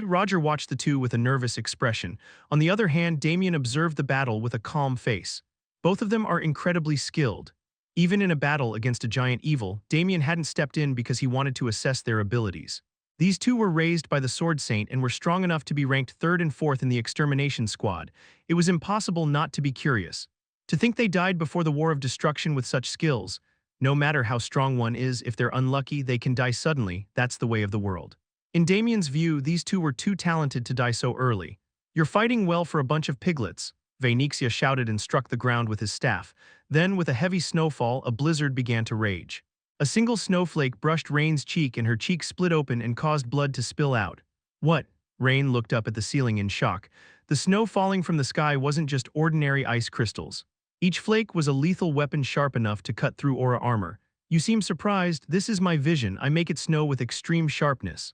Roger watched the two with a nervous expression. On the other hand, Damien observed the battle with a calm face. Both of them are incredibly skilled. Even in a battle against a giant evil, Damien hadn't stepped in because he wanted to assess their abilities. These two were raised by the Sword Saint and were strong enough to be ranked 3rd and 4th in the Extermination Squad. It was impossible not to be curious. To think they died before the War of Destruction with such skills. No matter how strong one is, if they're unlucky, they can die suddenly. That's the way of the world. In Damien's view, these two were too talented to die so early. You're fighting well for a bunch of piglets, Vainixia shouted and struck the ground with his staff. Then, with a heavy snowfall, a blizzard began to rage. A single snowflake brushed Rain's cheek and her cheek split open and caused blood to spill out. What? Rain looked up at the ceiling in shock. The snow falling from the sky wasn't just ordinary ice crystals. Each flake was a lethal weapon sharp enough to cut through aura armor. You seem surprised. This is my vision. I make it snow with extreme sharpness.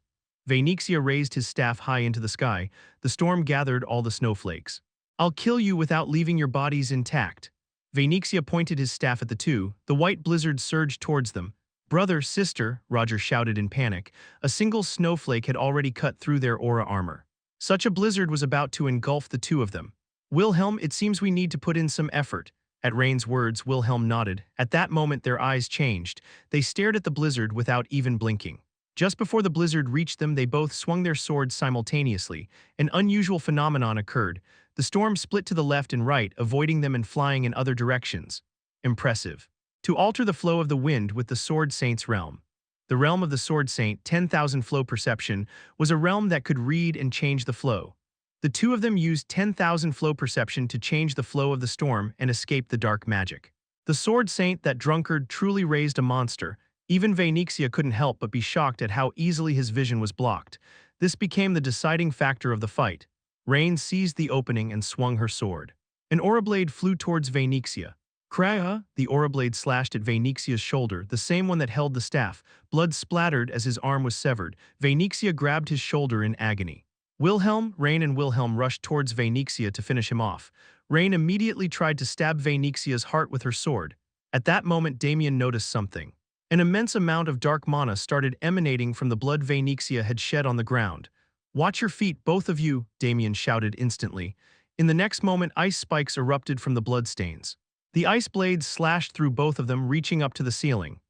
Vainixia raised his staff high into the sky. The storm gathered all the snowflakes. I'll kill you without leaving your bodies intact. Vaynixia pointed his staff at the two. The white blizzard surged towards them. Brother, sister, Roger shouted in panic. A single snowflake had already cut through their aura armor. Such a blizzard was about to engulf the two of them. Wilhelm, it seems we need to put in some effort. At Rain's words, Wilhelm nodded. At that moment, their eyes changed. They stared at the blizzard without even blinking. Just before the blizzard reached them, they both swung their swords simultaneously. An unusual phenomenon occurred. The storm split to the left and right, avoiding them and flying in other directions. Impressive. To alter the flow of the wind with the Sword Saint's realm. The realm of the Sword Saint, 10,000 flow perception, was a realm that could read and change the flow. The two of them used 10,000 flow perception to change the flow of the storm and escape the dark magic. The Sword Saint, that drunkard, truly raised a monster. Even Vaynixia couldn't help but be shocked at how easily his vision was blocked. This became the deciding factor of the fight. Rain seized the opening and swung her sword. An aura blade flew towards Vaynixia. Kraya, the aura blade slashed at Vaynixia's shoulder, the same one that held the staff. Blood splattered as his arm was severed. Vaynixia grabbed his shoulder in agony. Rain and Wilhelm rushed towards Vaynixia to finish him off. Rain immediately tried to stab Vaynixia's heart with her sword. At that moment, Damien noticed something. An immense amount of dark mana started emanating from the blood Vaynixia had shed on the ground. "Watch your feet, both of you," Damien shouted instantly. In the next moment, ice spikes erupted from the bloodstains. The ice blades slashed through both of them, reaching up to the ceiling.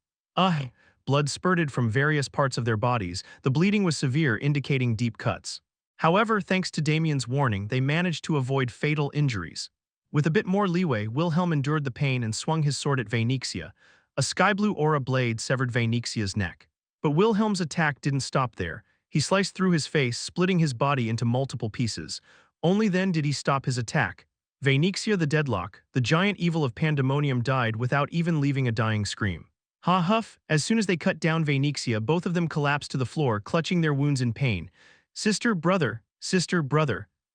Blood spurted from various parts of their bodies. The bleeding was severe, indicating deep cuts. However, thanks to Damien's warning, they managed to avoid fatal injuries. With a bit more leeway, Wilhelm endured the pain and swung his sword at Vaynixia. A sky-blue aura blade severed Vaynixia's neck. But Wilhelm's attack didn't stop there. He sliced through his face, splitting his body into multiple pieces. Only then did he stop his attack. Vaynixia the Deadlock, the giant evil of Pandemonium, died without even leaving a dying scream. Huff! As soon as they cut down Vaynixia, both of them collapsed to the floor, clutching their wounds in pain. Sister, brother,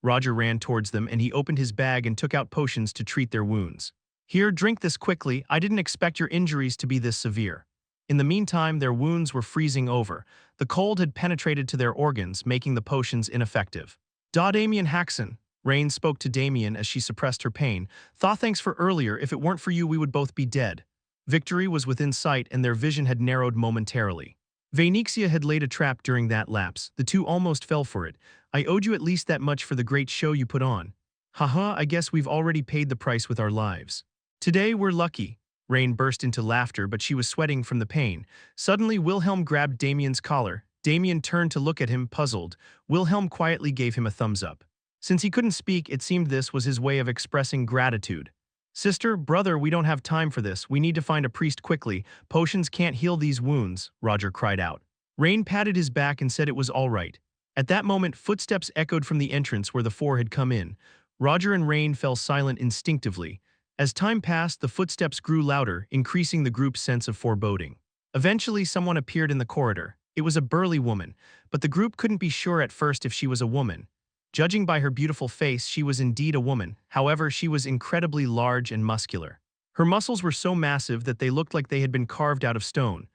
Roger ran towards them and he opened his bag and took out potions to treat their wounds. Here, drink this quickly. I didn't expect your injuries to be this severe. In the meantime, their wounds were freezing over. The cold had penetrated to their organs, making the potions ineffective. Damien Haksen, Rain spoke to Damien as she suppressed her pain. Thanks for earlier. If it weren't for you, we would both be dead. Victory was within sight and their vision had narrowed momentarily. Vaynixia had laid a trap during that lapse. The two almost fell for it. I owed you at least that much for the great show you put on. I guess we've already paid the price with our lives. Today we're lucky. Rain burst into laughter, but she was sweating from the pain. Suddenly, Wilhelm grabbed Damien's collar. Damien turned to look at him, puzzled. Wilhelm quietly gave him a thumbs up. Since he couldn't speak, it seemed this was his way of expressing gratitude. Sister, brother, we don't have time for this. We need to find a priest quickly. Potions can't heal these wounds, Roger cried out. Rain patted his back and said it was all right. At that moment, footsteps echoed from the entrance where the four had come in. Roger and Rain fell silent instinctively. As time passed, the footsteps grew louder, increasing the group's sense of foreboding. Eventually, someone appeared in the corridor. It was a burly woman, but the group couldn't be sure at first if she was a woman. Judging by her beautiful face, she was indeed a woman. However, she was incredibly large and muscular. Her muscles were so massive that they looked like they had been carved out of stone.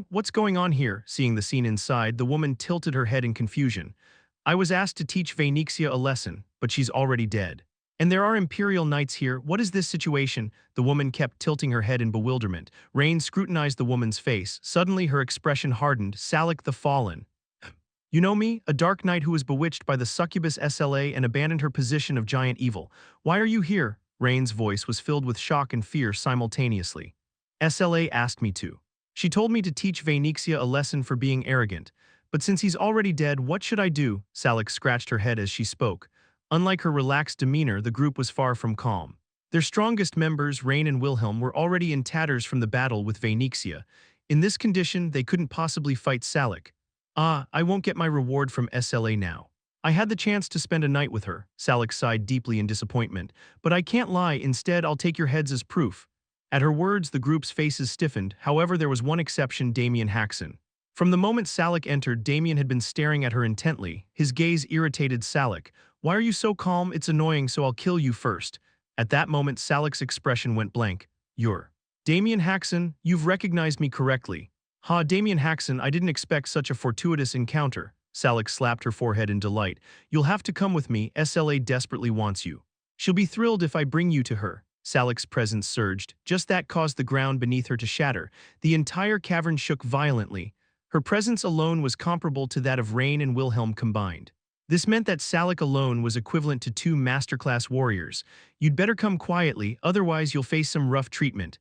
What's going on here? Seeing the scene inside, the woman tilted her head in confusion. I was asked to teach Vaynixia a lesson, but she's already dead. And there are Imperial Knights here. What is this situation? The woman kept tilting her head in bewilderment. Rain scrutinized the woman's face. Suddenly her expression hardened. Salik the Fallen. You know me, a dark knight who was bewitched by the succubus SLA and abandoned her position of giant evil. Why are you here? Rain's voice was filled with shock and fear simultaneously. SLA asked me to. She told me to teach Vaynixia a lesson for being arrogant. But since he's already dead, what should I do? Salik scratched her head as she spoke. Unlike her relaxed demeanor, the group was far from calm. Their strongest members, Rain and Wilhelm, were already in tatters from the battle with Vaynixia. In this condition, they couldn't possibly fight Salik. I won't get my reward from SLA now. I had the chance to spend a night with her. Salik sighed deeply in disappointment. But I can't lie, instead I'll take your heads as proof. At her words, the group's faces stiffened. However, there was one exception, Damien Haksen. From the moment Salik entered, Damien had been staring at her intently. His gaze irritated Salik. Why are you so calm? It's annoying, so I'll kill you first. At that moment, Salik's expression went blank. You're Damien Haksen, you've recognized me correctly. Damien Haksen, I didn't expect such a fortuitous encounter. Salik slapped her forehead in delight. You'll have to come with me, SLA desperately wants you. She'll be thrilled if I bring you to her. Salik's presence surged. Just that caused the ground beneath her to shatter. The entire cavern shook violently. Her presence alone was comparable to that of Rain and Wilhelm combined. This meant that Salik alone was equivalent to 2 masterclass warriors. You'd better come quietly, otherwise you'll face some rough treatment.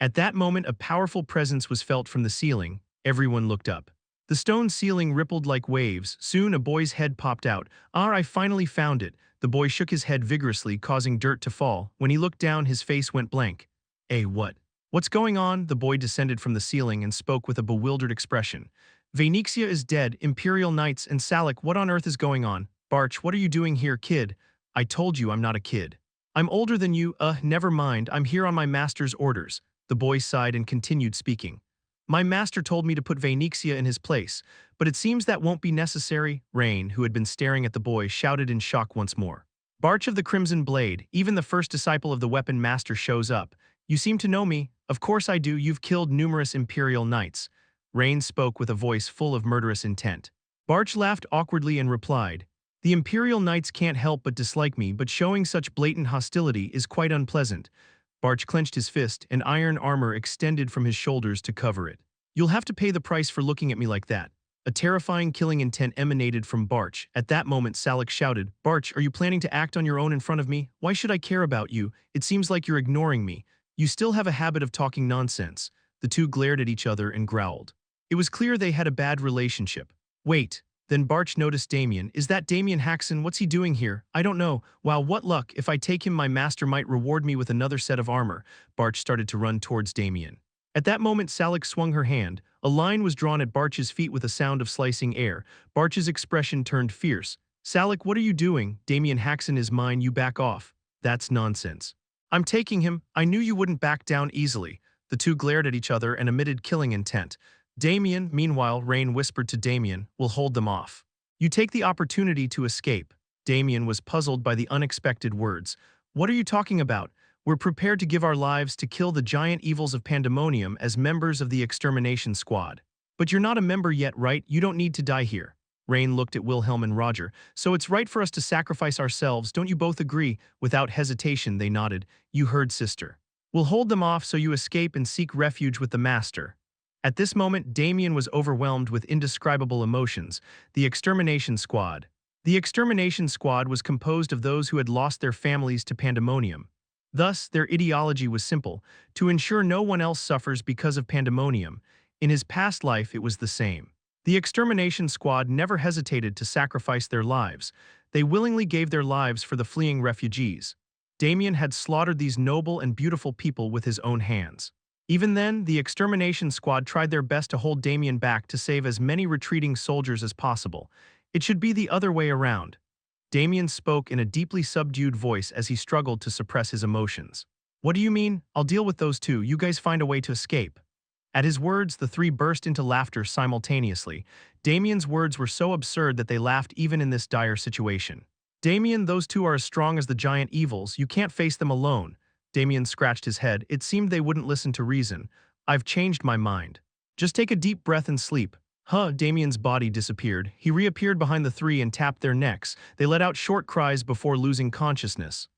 At that moment, a powerful presence was felt from the ceiling. Everyone looked up. The stone ceiling rippled like waves. Soon a boy's head popped out. "Ah, I finally found it." The boy shook his head vigorously, causing dirt to fall. When he looked down, his face went blank. What? What's going on?" The boy descended from the ceiling and spoke with a bewildered expression. "Vainixia is dead, Imperial Knights, and Salik, what on earth is going on? Barch, what are you doing here, kid?" "I told you I'm not a kid. I'm older than you." Never mind, I'm here on my master's orders." The boy sighed and continued speaking. "My master told me to put Vainixia in his place, but it seems that won't be necessary." Rain, who had been staring at the boy, shouted in shock once more. "Barch of the Crimson Blade, even the first disciple of the Weapon Master shows up. You seem to know me." "Of course I do, you've killed numerous Imperial Knights." Rain spoke with a voice full of murderous intent. Barch laughed awkwardly and replied, "The Imperial Knights can't help but dislike me, but showing such blatant hostility is quite unpleasant." Barch clenched his fist, and iron armor extended from his shoulders to cover it. "You'll have to pay the price for looking at me like that." A terrifying killing intent emanated from Barch. At that moment, Salik shouted, "Barch, are you planning to act on your own in front of me? Why should I care about you? It seems like you're ignoring me. You still have a habit of talking nonsense." The two glared at each other and growled. It was clear they had a bad relationship. "Wait." Then Barch noticed Damien. "Is that Damien Haksen? What's he doing here?" "I don't know." "Wow, what luck. If I take him, my master might reward me with another set of armor." Barch started to run towards Damien. At that moment, Salik swung her hand. A line was drawn at Barch's feet with a sound of slicing air. Barch's expression turned fierce. "Salik, what are you doing?" "Damien Haksen is mine, you back off." "That's nonsense." "I'm taking him. I knew you wouldn't back down easily." The two glared at each other and emitted killing intent. Damien, meanwhile, Rain whispered to Damien, "We'll hold them off. You take the opportunity to escape." Damien was puzzled by the unexpected words. "What are you talking about? We're prepared to give our lives to kill the giant evils of Pandemonium as members of the extermination squad." "But you're not a member yet, right? You don't need to die here." Rain looked at Wilhelm and Roger. "So it's right for us to sacrifice ourselves, don't you both agree?" Without hesitation, they nodded. "You heard, sister. We'll hold them off so you escape and seek refuge with the master." At this moment, Damien was overwhelmed with indescribable emotions. The extermination squad. The extermination squad was composed of those who had lost their families to Pandemonium. Thus, their ideology was simple: to ensure no one else suffers because of Pandemonium. In his past life, it was the same. The extermination squad never hesitated to sacrifice their lives. They willingly gave their lives for the fleeing refugees. Damien had slaughtered these noble and beautiful people with his own hands. Even then, the extermination squad tried their best to hold Damien back to save as many retreating soldiers as possible. It should be the other way around. Damien spoke in a deeply subdued voice as he struggled to suppress his emotions. "What do you mean? I'll deal with those two. You guys find a way to escape." At his words, the three burst into laughter simultaneously. Damien's words were so absurd that they laughed even in this dire situation. "Damien, those two are as strong as the giant evils. You can't face them alone." Damien scratched his head. It seemed they wouldn't listen to reason. "I've changed my mind. Just take a deep breath and sleep." Damien's body disappeared. He reappeared behind the three and tapped their necks. They let out short cries before losing consciousness.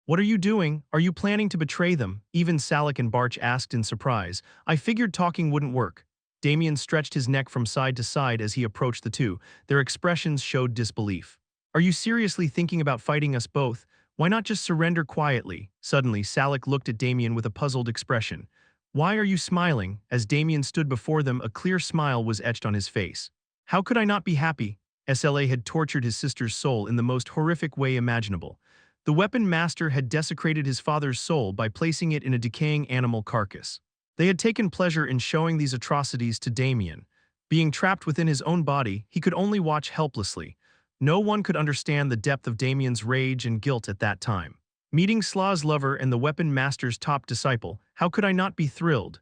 "What are you doing? Are you planning to betray them?" Even Salik and Barch asked in surprise. "I figured talking wouldn't work." Damien stretched his neck from side to side as he approached the two. Their expressions showed disbelief. "Are you seriously thinking about fighting us both? Why not just surrender quietly?" Suddenly, Salik looked at Damien with a puzzled expression. "Why are you smiling?" As Damien stood before them, a clear smile was etched on his face. "How could I not be happy?" SLA had tortured his sister's soul in the most horrific way imaginable. The Weapon Master had desecrated his father's soul by placing it in a decaying animal carcass. They had taken pleasure in showing these atrocities to Damien. Being trapped within his own body, he could only watch helplessly. No one could understand the depth of Damien's rage and guilt at that time. Meeting Slaw's lover and the Weapon Master's top disciple, how could I not be thrilled?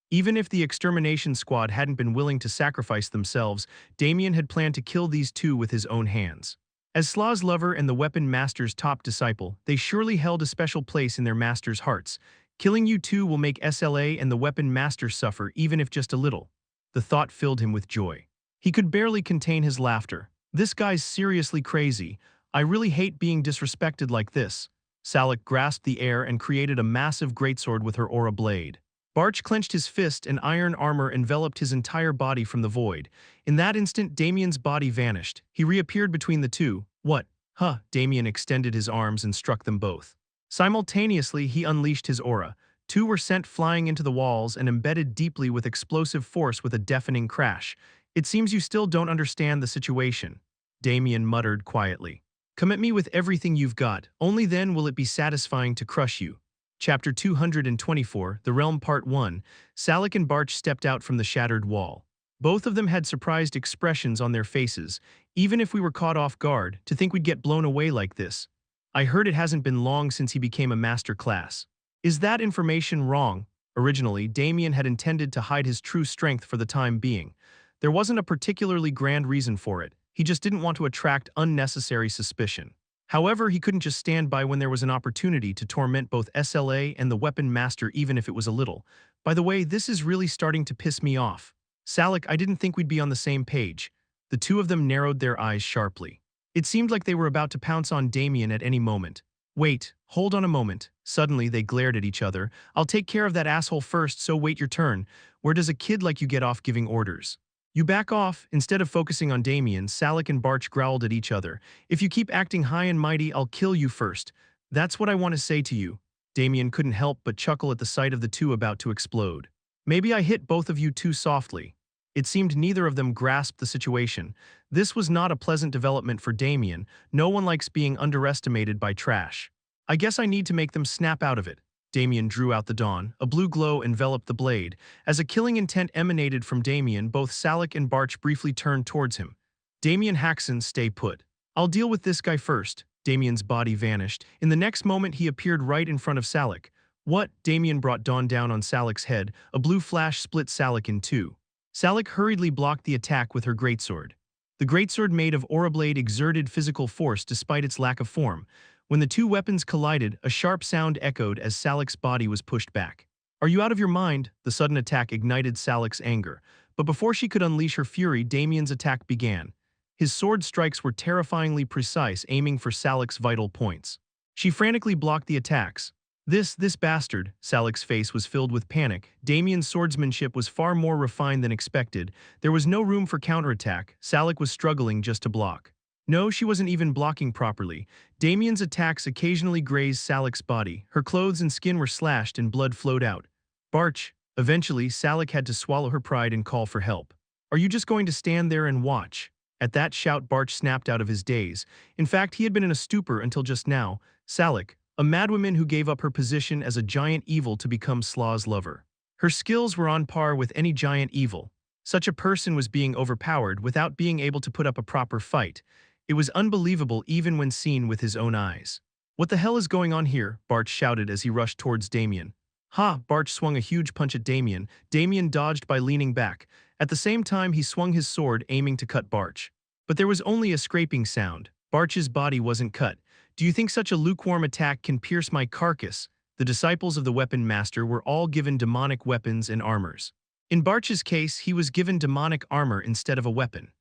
Even if the extermination squad hadn't been willing to sacrifice themselves, Damien had planned to kill these two with his own hands. As Slaw's lover and the Weapon Master's top disciple, they surely held a special place in their master's hearts. Killing you two will make SLA and the Weapon Master suffer, even if just a little. The thought filled him with joy. He could barely contain his laughter. "This guy's seriously crazy. I really hate being disrespected like this. Salik grasped the air and created a massive greatsword with her aura blade. Barch clenched his fist and iron armor enveloped his entire body from the void. In that instant, Damien's body vanished. He reappeared between the two. What? Huh, Damien extended his arms and struck them both. Simultaneously, he unleashed his aura. Two were sent flying into the walls and embedded deeply with explosive force with a deafening crash. It seems you still don't understand the situation, Damien muttered quietly. Come at me with everything you've got, only then will it be satisfying to crush you. Chapter 224, The Realm Part 1, Salik and Barch stepped out from the shattered wall. Both of them had surprised expressions on their faces. Even if we were caught off guard, to think we'd get blown away like this. I heard it hasn't been long since he became a master class. Is that information wrong? Originally, Damien had intended to hide his true strength for the time being. There wasn't a particularly grand reason for it. He just didn't want to attract unnecessary suspicion. However, he couldn't just stand by when there was an opportunity to torment both SLA and the weapon master even if it was a little. By the way, this is really starting to piss me off. Salik, I didn't think we'd be on the same page. The two of them narrowed their eyes sharply. It seemed like they were about to pounce on Damien at any moment. Wait, hold on a moment. Suddenly, they glared at each other. I'll take care of that asshole first, so wait your turn. Where does a kid like you get off giving orders? You back off. Instead of focusing on Damien, Salik and Barch growled at each other. If you keep acting high and mighty, I'll kill you first. That's what I want to say to you. Damien couldn't help but chuckle at the sight of the two about to explode. Maybe I hit both of you too softly. It seemed neither of them grasped the situation. This was not a pleasant development for Damien. No one likes being underestimated by trash. I guess I need to make them snap out of it. Damien drew out the dawn. A blue glow enveloped the blade. As a killing intent emanated from Damien, both Salik and Barch briefly turned towards him. Damien Haksen, stay put. I'll deal with this guy first. Damien's body vanished. In the next moment, he appeared right in front of Salik. What? Damien brought dawn down on Salik's head. A blue flash split Salik in two. Salik hurriedly blocked the attack with her greatsword. The greatsword made of aura blade exerted physical force despite its lack of form. When the two weapons collided, a sharp sound echoed as Salik's body was pushed back. Are you out of your mind? The sudden attack ignited Salik's anger. But before she could unleash her fury, Damien's attack began. His sword strikes were terrifyingly precise, aiming for Salik's vital points. She frantically blocked the attacks. This bastard. Salik's face was filled with panic. Damien's swordsmanship was far more refined than expected. There was no room for counterattack. Salik was struggling just to block. No, she wasn't even blocking properly. Damien's attacks occasionally grazed Salik's body. Her clothes and skin were slashed and blood flowed out. Barch. Eventually, Salik had to swallow her pride and call for help. Are you just going to stand there and watch? At that shout, Barch snapped out of his daze. In fact, he had been in a stupor until just now. Salik, a madwoman who gave up her position as a giant evil to become Slaw's lover. Her skills were on par with any giant evil. Such a person was being overpowered without being able to put up a proper fight. It was unbelievable even when seen with his own eyes. What the hell is going on here? Barch shouted as he rushed towards Damien. Ha! Barch swung a huge punch at Damien. Damien dodged by leaning back. At the same time, he swung his sword, aiming to cut Barch. But there was only a scraping sound. Barch's body wasn't cut. Do you think such a lukewarm attack can pierce my carcass? The disciples of the weapon master were all given demonic weapons and armors. In Barch's case, he was given demonic armor instead of a weapon.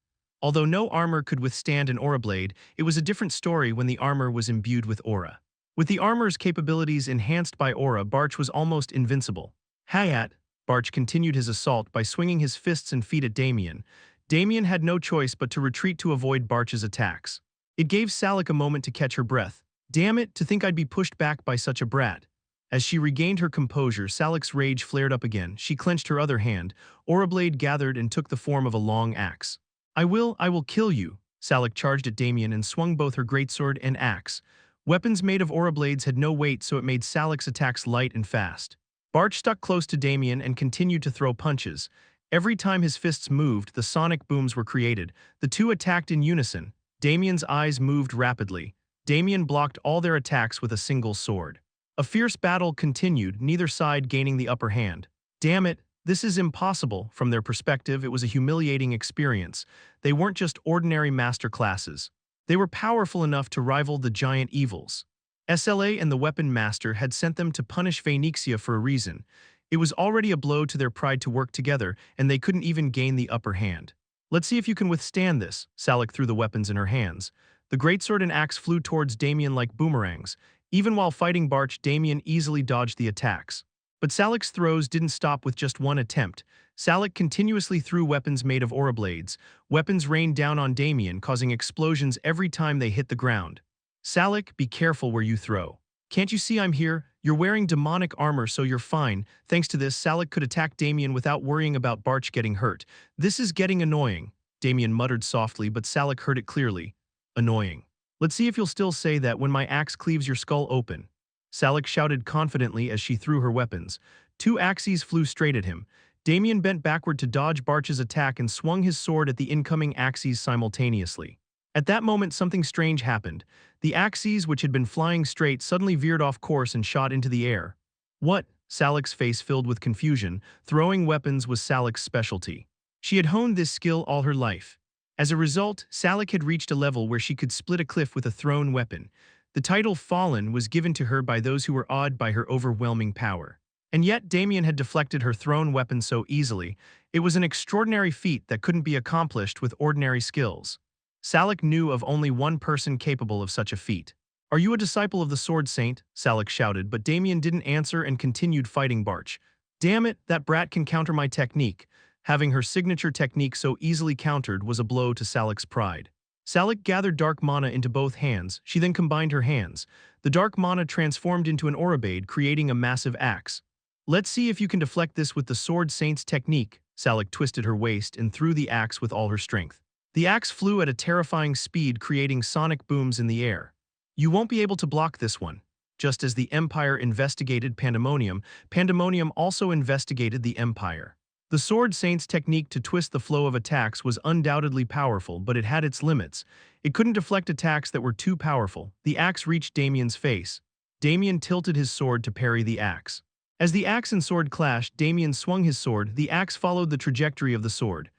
Although no armor could withstand an aura blade, it was a different story when the armor was imbued with aura. With the armor's capabilities enhanced by aura, Barch was almost invincible. Hayat! Barch continued his assault by swinging his fists and feet at Damien. Damien had no choice but to retreat to avoid Barch's attacks. It gave Salik a moment to catch her breath. Damn it, to think I'd be pushed back by such a brat. As she regained her composure, Salik's rage flared up again. She clenched her other hand. Aura blade gathered and took the form of a long axe. I will kill you. Salik charged at Damien and swung both her greatsword and axe. Weapons made of aura blades had no weight, so it made Salik's attacks light and fast. Barch stuck close to Damien and continued to throw punches. Every time his fists moved, the sonic booms were created. The two attacked in unison. Damien's eyes moved rapidly. Damien blocked all their attacks with a single sword. A fierce battle continued, neither side gaining the upper hand. Damn it, this is impossible. From their perspective, it was a humiliating experience. They weren't just ordinary master classes. They were powerful enough to rival the giant evils. SLA and the weapon master had sent them to punish Phoenixia for a reason. It was already a blow to their pride to work together, and they couldn't even gain the upper hand. Let's see if you can withstand this. Salik threw the weapons in her hands. The greatsword and axe flew towards Damien like boomerangs. Even while fighting Barch, Damien easily dodged the attacks. But Salak's throws didn't stop with just one attempt. Salak continuously threw weapons made of aura blades. Weapons rained down on Damien, causing explosions every time they hit the ground. Salak, be careful where you throw. Can't you see I'm here? You're wearing demonic armor, so you're fine. Thanks to this, Salak could attack Damien without worrying about Barch getting hurt. This is getting annoying, Damien muttered softly, but Salak heard it clearly. Annoying. Let's see if you'll still say that when my axe cleaves your skull open. Salak shouted confidently as she threw her weapons. 2 axes flew straight at him. Damien bent backward to dodge Barch's attack and swung his sword at the incoming axes simultaneously. At that moment, something strange happened. The axes, which had been flying straight, suddenly veered off course and shot into the air. What? Salak's face filled with confusion. Throwing weapons was Salak's specialty. She had honed this skill all her life. As a result, Salak had reached a level where she could split a cliff with a thrown weapon. The title Fallen was given to her by those who were awed by her overwhelming power. And yet Damien had deflected her thrown weapon so easily. It was an extraordinary feat that couldn't be accomplished with ordinary skills. Salak knew of only one person capable of such a feat. Are you a disciple of the Sword Saint? Salak shouted, but Damien didn't answer and continued fighting Barch. Damn it, that brat can counter my technique. Having her signature technique so easily countered was a blow to Salak's pride. Salak gathered dark mana into both hands. She then combined her hands. The dark mana transformed into an aurabade, creating a massive axe. Let's see if you can deflect this with the Sword Saint's technique. Salak twisted her waist and threw the axe with all her strength. The axe flew at a terrifying speed, creating sonic booms in the air. You won't be able to block this one. Just as the Empire investigated Pandemonium, Pandemonium also investigated the Empire. The Sword Saint's technique to twist the flow of attacks was undoubtedly powerful, but it had its limits. It couldn't deflect attacks that were too powerful. The axe reached Damien's face. Damien tilted his sword to parry the axe. As the axe and sword clashed, Damien swung his sword. The axe followed the trajectory of the sword.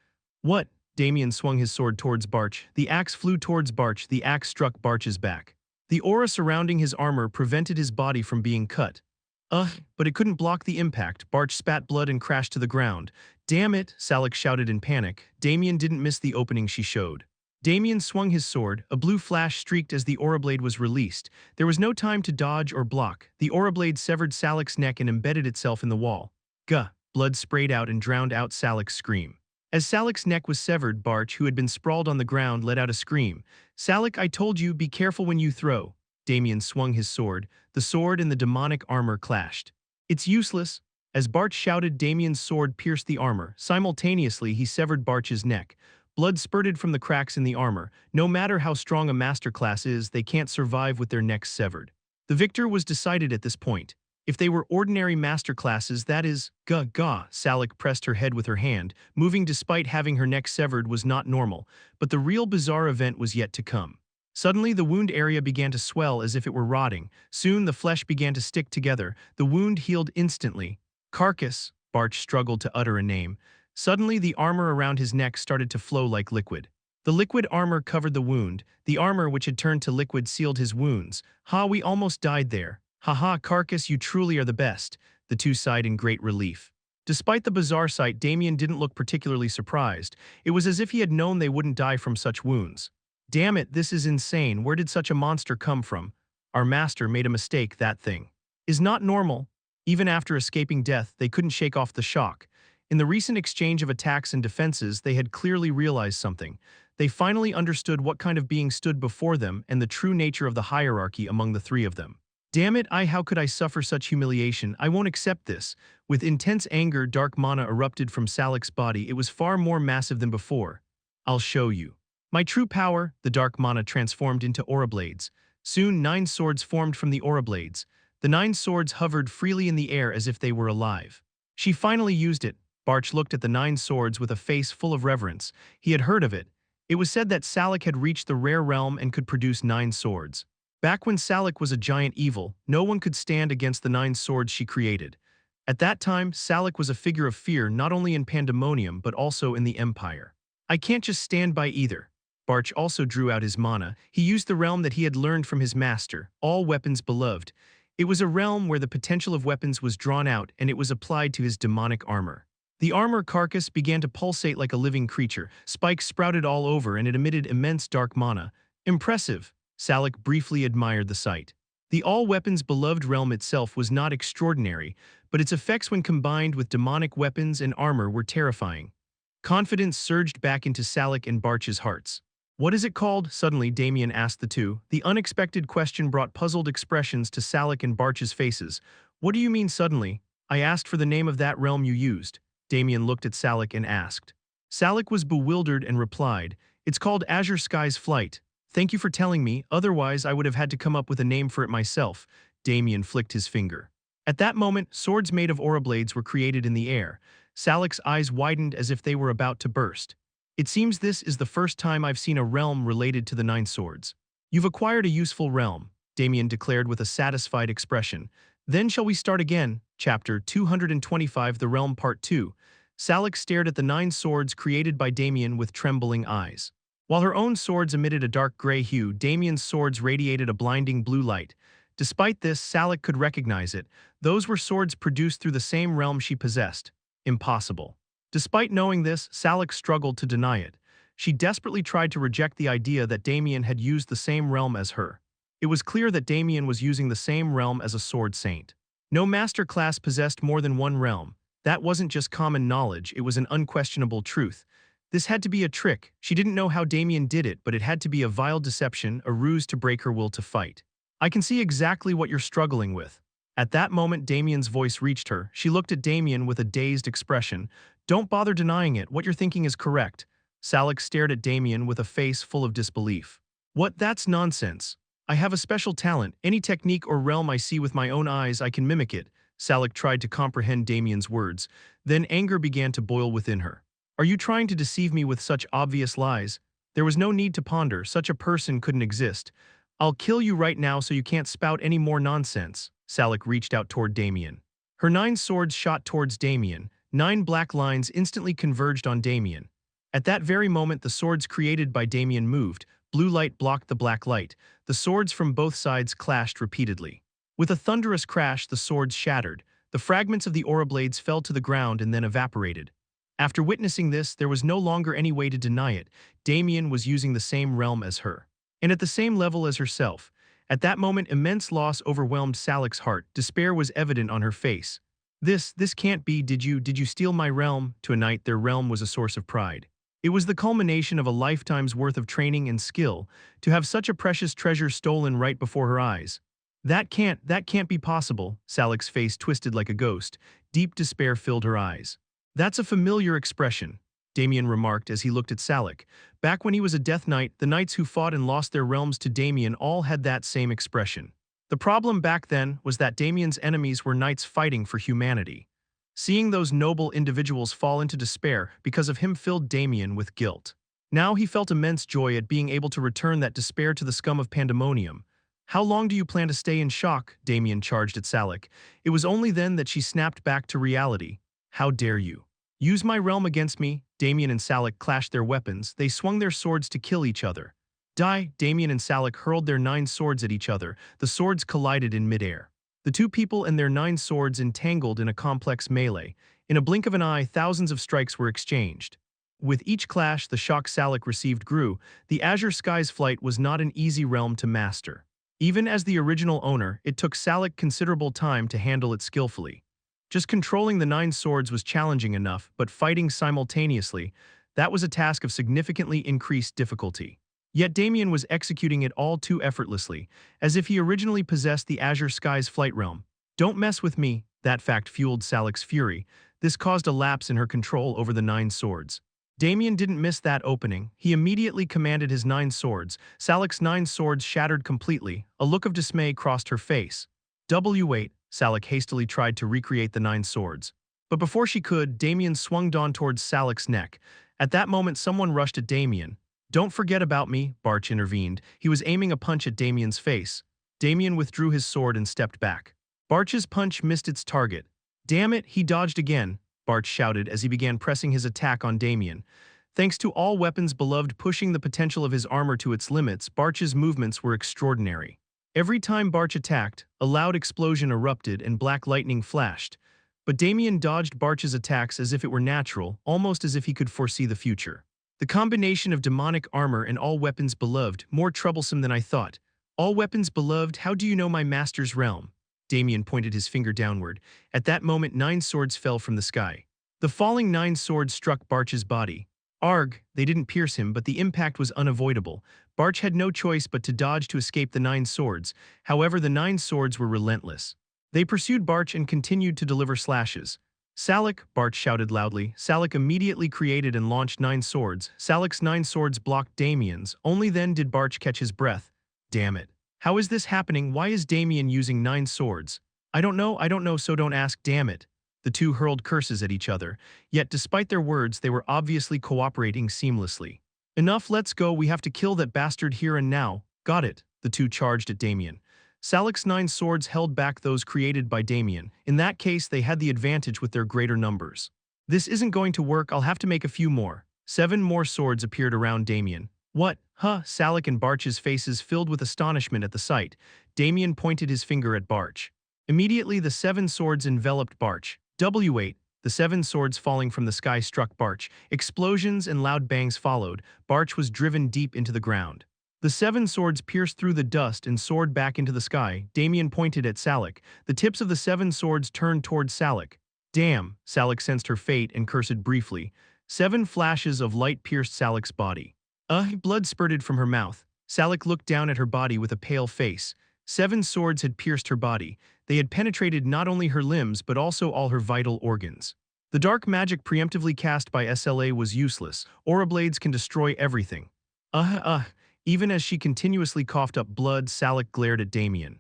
What? Damien swung his sword towards Barch. The axe flew towards Barch. The axe struck Barch's back. The aura surrounding his armor prevented his body from being cut. But it couldn't block the impact. Barch spat blood and crashed to the ground. Damn it, Salak shouted in panic. Damien didn't miss the opening she showed. Damien swung his sword. A blue flash streaked as the aura blade was released. There was no time to dodge or block. The aura blade severed Salak's neck and embedded itself in the wall. Gah! Blood sprayed out and drowned out Salak's scream. As Salak's neck was severed, Barch, who had been sprawled on the ground, let out a scream. Salak, I told you, be careful when you throw. Damien swung his sword. The sword and the demonic armor clashed. It's useless. As Barch shouted, Damien's sword pierced the armor. Simultaneously, he severed Barch's neck. Blood spurted from the cracks in the armor. No matter how strong a masterclass is, they can't survive with their necks severed. The victor was decided at this point. If they were ordinary masterclasses, that is, Salak pressed her head with her hand. Moving despite having her neck severed was not normal, but the real bizarre event was yet to come. Suddenly, the wound area began to swell as if it were rotting. Soon, the flesh began to stick together. The wound healed instantly. Carcass, Barch struggled to utter a name. Suddenly, the armor around his neck started to flow like liquid. The liquid armor covered the wound. The armor, which had turned to liquid, sealed his wounds. We almost died there. Haha, Carcass, you truly are the best. The two sighed in great relief. Despite the bizarre sight, Damien didn't look particularly surprised. It was as if he had known they wouldn't die from such wounds. Damn it, this is insane. Where did such a monster come from? Our master made a mistake, that thing is not normal. Even after escaping death, they couldn't shake off the shock. In the recent exchange of attacks and defenses, they had clearly realized something. They finally understood what kind of being stood before them and the true nature of the hierarchy among the three of them. Damn it, how could I suffer such humiliation? I won't accept this. With intense anger, dark mana erupted from Salak's body. It was far more massive than before. I'll show you. My true power, the dark mana transformed into aura blades. Soon 9 swords formed from the aura blades. The 9 swords hovered freely in the air as if they were alive. She finally used it. Barch looked at the 9 swords with a face full of reverence. He had heard of it. It was said that Salak had reached the rare realm and could produce 9 swords. Back when Salak was a giant evil, no one could stand against the 9 swords she created. At that time, Salak was a figure of fear not only in Pandemonium but also in the Empire. I can't just stand by either. Barch also drew out his mana. He used the realm that he had learned from his master, all weapons beloved. It was a realm where the potential of weapons was drawn out and it was applied to his demonic armor. The armor carcass began to pulsate like a living creature. Spikes sprouted all over and it emitted immense dark mana. Impressive. Salik briefly admired the sight. The all-weapons beloved realm itself was not extraordinary, but its effects when combined with demonic weapons and armor were terrifying. Confidence surged back into Salik and Barch's hearts. What is it called? Suddenly Damien asked the two. The unexpected question brought puzzled expressions to Salik and Barch's faces. What do you mean suddenly? I asked for the name of that realm you used. Damien looked at Salik and asked. Salik was bewildered and replied, It's called Azure Sky's Flight. Thank you for telling me, otherwise I would have had to come up with a name for it myself. Damien flicked his finger. At that moment, swords made of aura blades were created in the air. Salik's eyes widened as if they were about to burst. It seems this is the first time I've seen a realm related to the Nine Swords. You've acquired a useful realm, Damien declared with a satisfied expression. Then shall we start again? Chapter 225 The Realm Part 2. Salik stared at the 9 swords created by Damien with trembling eyes. While her own swords emitted a dark gray hue, Damien's swords radiated a blinding blue light. Despite this, Salik could recognize it. Those were swords produced through the same realm she possessed. Impossible. Despite knowing this, Salik struggled to deny it. She desperately tried to reject the idea that Damien had used the same realm as her. It was clear that Damien was using the same realm as a sword saint. No master class possessed more than one realm. That wasn't just common knowledge, it was an unquestionable truth. This had to be a trick. She didn't know how Damien did it, but it had to be a vile deception, a ruse to break her will to fight. I can see exactly what you're struggling with. At that moment, Damien's voice reached her. She looked at Damien with a dazed expression. Don't bother denying it. What you're thinking is correct. Salik stared at Damien with a face full of disbelief. What? That's nonsense. I have a special talent. Any technique or realm I see with my own eyes, I can mimic it. Salik tried to comprehend Damien's words. Then anger began to boil within her. Are you trying to deceive me with such obvious lies? There was no need to ponder. Such a person couldn't exist. I'll kill you right now so you can't spout any more nonsense. Salik reached out toward Damien. Her 9 swords shot towards Damien. 9 black lines instantly converged on Damien. At that very moment, the swords created by Damien moved. Blue light blocked the black light. The swords from both sides clashed repeatedly. With a thunderous crash, the swords shattered. The fragments of the aura blades fell to the ground and then evaporated. After witnessing this, there was no longer any way to deny it. Damien was using the same realm as her, and at the same level as herself. At that moment, immense loss overwhelmed Salik's heart. Despair was evident on her face. This can't be. Did you steal my realm? To a knight, their realm was a source of pride. It was the culmination of a lifetime's worth of training and skill. To have such a precious treasure stolen right before her eyes. That can't be possible. Salik's face twisted like a ghost. Deep despair filled her eyes. That's a familiar expression, Damien remarked as he looked at Salik. Back when he was a Death Knight, the knights who fought and lost their realms to Damien all had that same expression. The problem back then was that Damien's enemies were knights fighting for humanity. Seeing those noble individuals fall into despair because of him filled Damien with guilt. Now he felt immense joy at being able to return that despair to the scum of pandemonium. How long do you plan to stay in shock? Damien charged at Salik. It was only then that she snapped back to reality. How dare you? Use my realm against me? Damien and Salik clashed their weapons. They swung their swords to kill each other. Die! Damien and Salik hurled their 9 swords at each other. The swords collided in midair. The two people and their 9 swords entangled in a complex melee. In a blink of an eye, thousands of strikes were exchanged. With each clash, the shock Salik received grew. The Azure Sky's Flight was not an easy realm to master. Even as the original owner, it took Salik considerable time to handle it skillfully. Just controlling the 9 swords was challenging enough, but fighting simultaneously, that was a task of significantly increased difficulty. Yet Damien was executing it all too effortlessly, as if he originally possessed the Azure Sky's Flight realm. Don't mess with me. That fact fueled Salik's fury. This caused a lapse in her control over the 9 swords. Damien didn't miss that opening. He immediately commanded his 9 swords. Salik's 9 swords shattered completely. A look of dismay crossed her face. Wait. Salik hastily tried to recreate the 9 swords. But before she could, Damien swung Dawn towards Salik's neck. At that moment, someone rushed at Damien. Don't forget about me, Barch intervened. He was aiming a punch at Damien's face. Damien withdrew his sword and stepped back. Barch's punch missed its target. Damn it, he dodged again, Barch shouted as he began pressing his attack on Damien. Thanks to all weapons beloved pushing the potential of his armor to its limits, Barch's movements were extraordinary. Every time Barch attacked, a loud explosion erupted and black lightning flashed. But Damien dodged Barch's attacks as if it were natural, almost as if he could foresee the future. The combination of demonic armor and all weapons beloved, more troublesome than I thought. All weapons beloved, how do you know my master's realm? Damien pointed his finger downward. At that moment 9 swords fell from the sky. The falling 9 swords struck Barch's body. Arg, they didn't pierce him, but the impact was unavoidable. Barch had no choice but to dodge to escape the 9 swords. However, the 9 swords were relentless. They pursued Barch and continued to deliver slashes. Salak, Barch shouted loudly. Salak immediately created and launched 9 swords. Salak's 9 swords blocked Damien's. Only then did Barch catch his breath. Damn it. How is this happening? Why is Damien using 9 swords? I don't know, so don't ask, damn it. The two hurled curses at each other, yet despite their words they were obviously cooperating seamlessly. Enough, let's go, we have to kill that bastard here and now. Got it. The two charged at Damien. Salak's 9 swords held back those created by Damien. In that case, they had the advantage with their greater numbers. This isn't going to work, I'll have to make a few more. 7 more swords appeared around Damien. What? Huh? Salak and Barch's faces filled with astonishment at the sight. Damien pointed his finger at Barch. Immediately the 7 swords enveloped Barch. W8. The 7 swords falling from the sky struck Barch. Explosions and loud bangs followed. Barch was driven deep into the ground. The 7 swords pierced through the dust and soared back into the sky. Damien pointed at Salak. The tips of the 7 swords turned towards Salak. Damn, Salak sensed her fate and cursed briefly. 7 flashes of light pierced Salak's body. Blood spurted from her mouth. Salak looked down at her body with a pale face. 7 swords had pierced her body. They had penetrated not only her limbs but also all her vital organs. The dark magic preemptively cast by SLA was useless. Aura blades can destroy everything. Even as she continuously coughed up blood, Salak glared at Damien.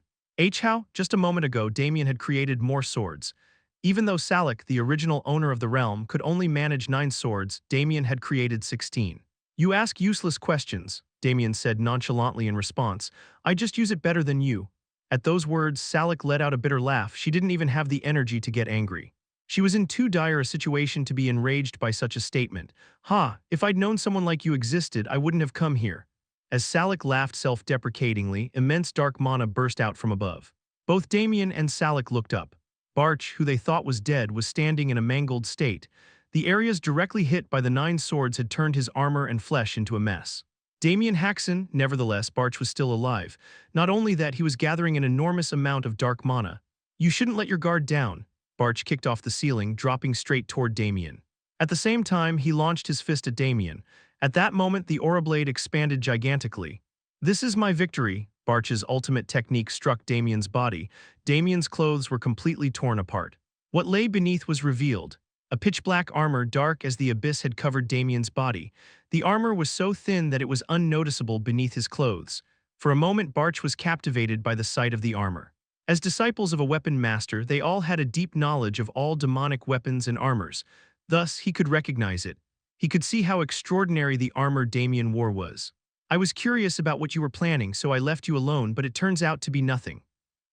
How? Just a moment ago, Damien had created more swords. Even though Salak, the original owner of the realm, could only manage 9 swords, Damien had created 16. You ask useless questions, Damien said nonchalantly in response. I just use it better than you. At those words, Salak let out a bitter laugh. She didn't even have the energy to get angry. She was in too dire a situation to be enraged by such a statement. If I'd known someone like you existed, I wouldn't have come here. As Salak laughed self-deprecatingly, immense dark mana burst out from above. Both Damien and Salak looked up. Barch, who they thought was dead, was standing in a mangled state. The areas directly hit by the 9 swords had turned his armor and flesh into a mess. Damien Haksen, nevertheless, Barch was still alive. Not only that, he was gathering an enormous amount of dark mana. You shouldn't let your guard down. Barch kicked off the ceiling, dropping straight toward Damien. At the same time, he launched his fist at Damien. At that moment, the aura blade expanded gigantically. This is my victory. Barch's ultimate technique struck Damien's body. Damien's clothes were completely torn apart. What lay beneath was revealed. A pitch-black armor dark as the abyss had covered Damien's body. The armor was so thin that it was unnoticeable beneath his clothes. For a moment, Barch was captivated by the sight of the armor. As disciples of a weapon master, they all had a deep knowledge of all demonic weapons and armors. Thus, he could recognize it. He could see how extraordinary the armor Damien wore was. I was curious about what you were planning, so I left you alone, but it turns out to be nothing.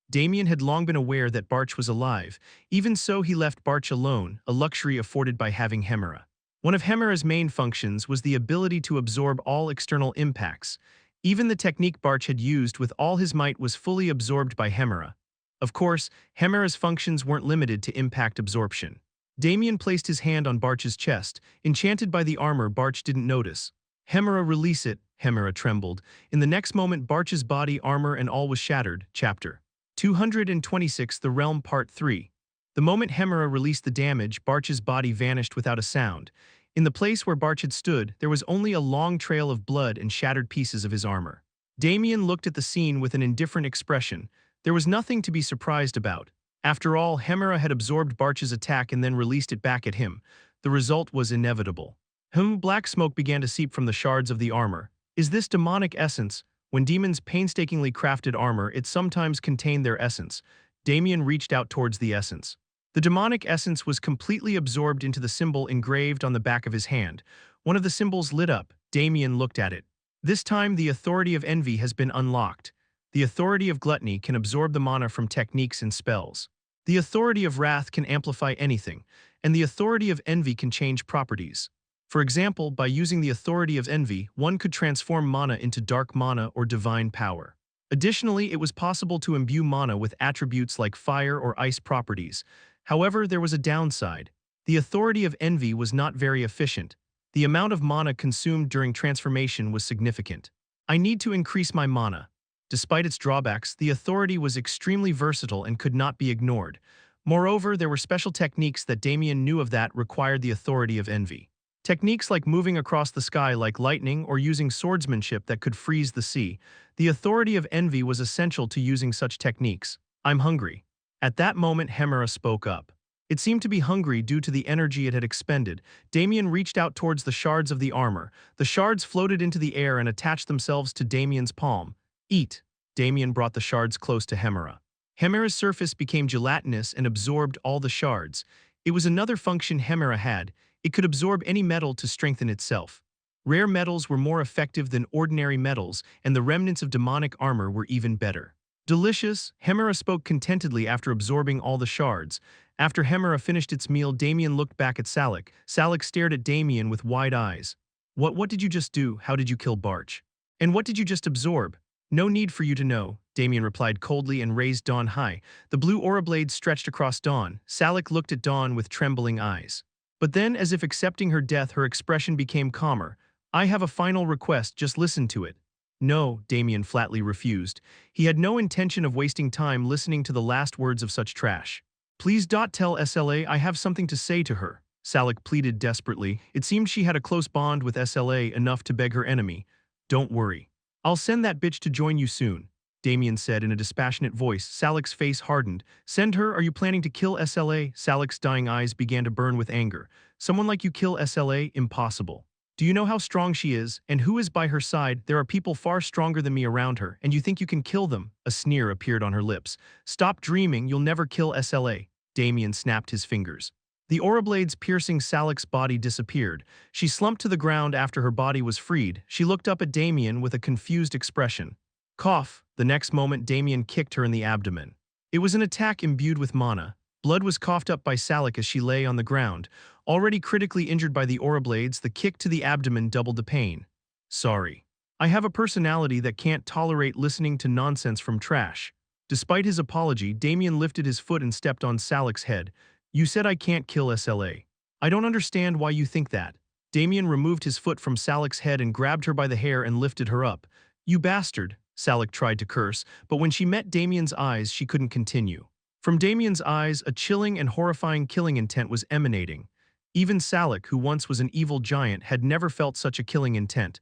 Damien had long been aware that Barch was alive. Even so, he left Barch alone, a luxury afforded by having Hemera. One of Hemera's main functions was the ability to absorb all external impacts. Even the technique Barch had used with all his might was fully absorbed by Hemera. Of course, Hemera's functions weren't limited to impact absorption. Damien placed his hand on Barch's chest. Enchanted by the armor, Barch didn't notice. Hemera, release it. Hemera trembled. In the next moment, Barch's body, armor, and all was shattered. Chapter 226, The Realm Part 3. The moment Hemera released the damage, Barch's body vanished without a sound. In the place where Barch had stood, there was only a long trail of blood and shattered pieces of his armor. Damien looked at the scene with an indifferent expression. There was nothing to be surprised about. After all, Hemera had absorbed Barch's attack and then released it back at him. The result was inevitable. Black smoke began to seep from the shards of the armor. Is this demonic essence? When demons painstakingly crafted armor, it sometimes contained their essence. Damien reached out towards the essence. The demonic essence was completely absorbed into the symbol engraved on the back of his hand. One of the symbols lit up. Damien looked at it. This time, the authority of envy has been unlocked. The authority of gluttony can absorb the mana from techniques and spells. The authority of wrath can amplify anything, and the authority of envy can change properties. For example, by using the authority of envy, one could transform mana into dark mana or divine power. Additionally, it was possible to imbue mana with attributes like fire or ice properties. However, there was a downside. The authority of envy was not very efficient. The amount of mana consumed during transformation was significant. I need to increase my mana. Despite its drawbacks, the authority was extremely versatile and could not be ignored. Moreover, there were special techniques that Damien knew of that required the authority of envy. Techniques like moving across the sky like lightning or using swordsmanship that could freeze the sea. The authority of envy was essential to using such techniques. I'm hungry. At that moment, Hemera spoke up. It seemed to be hungry due to the energy it had expended. Damien reached out towards the shards of the armor. The shards floated into the air and attached themselves to Damien's palm. Eat. Damien brought the shards close to Hemera. Hemera's surface became gelatinous and absorbed all the shards. It was another function Hemera had. It could absorb any metal to strengthen itself. Rare metals were more effective than ordinary metals, and the remnants of demonic armor were even better. Delicious, Hemera spoke contentedly after absorbing all the shards. After Hemera finished its meal, Damien looked back at Salak. Salak stared at Damien with wide eyes. What did you just do? How did you kill Barch? And what did you just absorb? No need for you to know, Damien replied coldly and raised Dawn high. The blue aura blade stretched across Dawn. Salak looked at Dawn with trembling eyes. But then, as if accepting her death, her expression became calmer. I have a final request, just listen to it. No, Damien flatly refused. He had no intention of wasting time listening to the last words of such trash. Please tell SLA I have something to say to her, Salak pleaded desperately. It seemed she had a close bond with SLA enough to beg her enemy. Don't worry. I'll send that bitch to join you soon, Damien said in a dispassionate voice. Salak's face hardened. Send her? Are you planning to kill SLA? Salak's dying eyes began to burn with anger. Someone like you kill SLA? Impossible. Do you know how strong she is, and who is by her side? There are people far stronger than me around her, and you think you can kill them? A sneer appeared on her lips. Stop dreaming, you'll never kill SLA. Damien snapped his fingers. The aura blades piercing Salak's body disappeared. She slumped to the ground after her body was freed. She looked up at Damien with a confused expression. Cough. The next moment, Damien kicked her in the abdomen. It was an attack imbued with mana. Blood was coughed up by Salak as she lay on the ground. Already critically injured by the aura blades, the kick to the abdomen doubled the pain. Sorry. I have a personality that can't tolerate listening to nonsense from trash. Despite his apology, Damien lifted his foot and stepped on Salak's head. You said I can't kill SLA. I don't understand why you think that. Damien removed his foot from Salak's head and grabbed her by the hair and lifted her up. You bastard, Salak tried to curse, but when she met Damien's eyes, she couldn't continue. From Damien's eyes, a chilling and horrifying killing intent was emanating. Even Salak, who once was an evil giant, had never felt such a killing intent.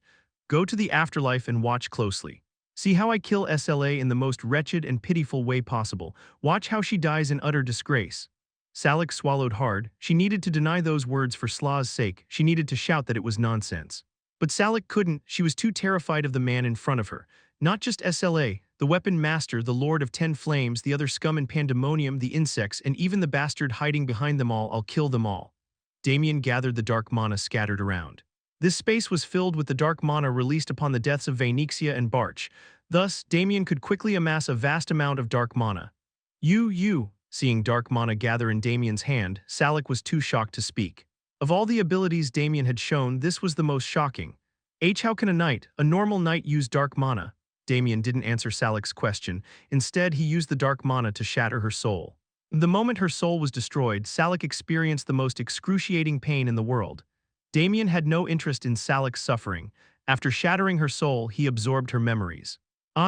Go to the afterlife and watch closely. See how I kill SLA in the most wretched and pitiful way possible. Watch how she dies in utter disgrace. Salak swallowed hard. She needed to deny those words for Slaw's sake. She needed to shout that it was nonsense. But Salak couldn't. She was too terrified of the man in front of her. Not just SLA, the weapon master, the Lord of 10 Flames, the other scum in Pandemonium, the insects, and even the bastard hiding behind them all. I'll kill them all. Damien gathered the dark mana scattered around. This space was filled with the dark mana released upon the deaths of Vaynixia and Barch. Thus, Damien could quickly amass a vast amount of dark mana. Seeing dark mana gather in Damien's hand, Salak was too shocked to speak. Of all the abilities Damien had shown, this was the most shocking. How can a normal knight use dark mana? Damien didn't answer Salak's question. Instead, he used the dark mana to shatter her soul. The moment her soul was destroyed, Salak experienced the most excruciating pain in the world. Damien had no interest in Salak's suffering. After shattering her soul, he absorbed her memories.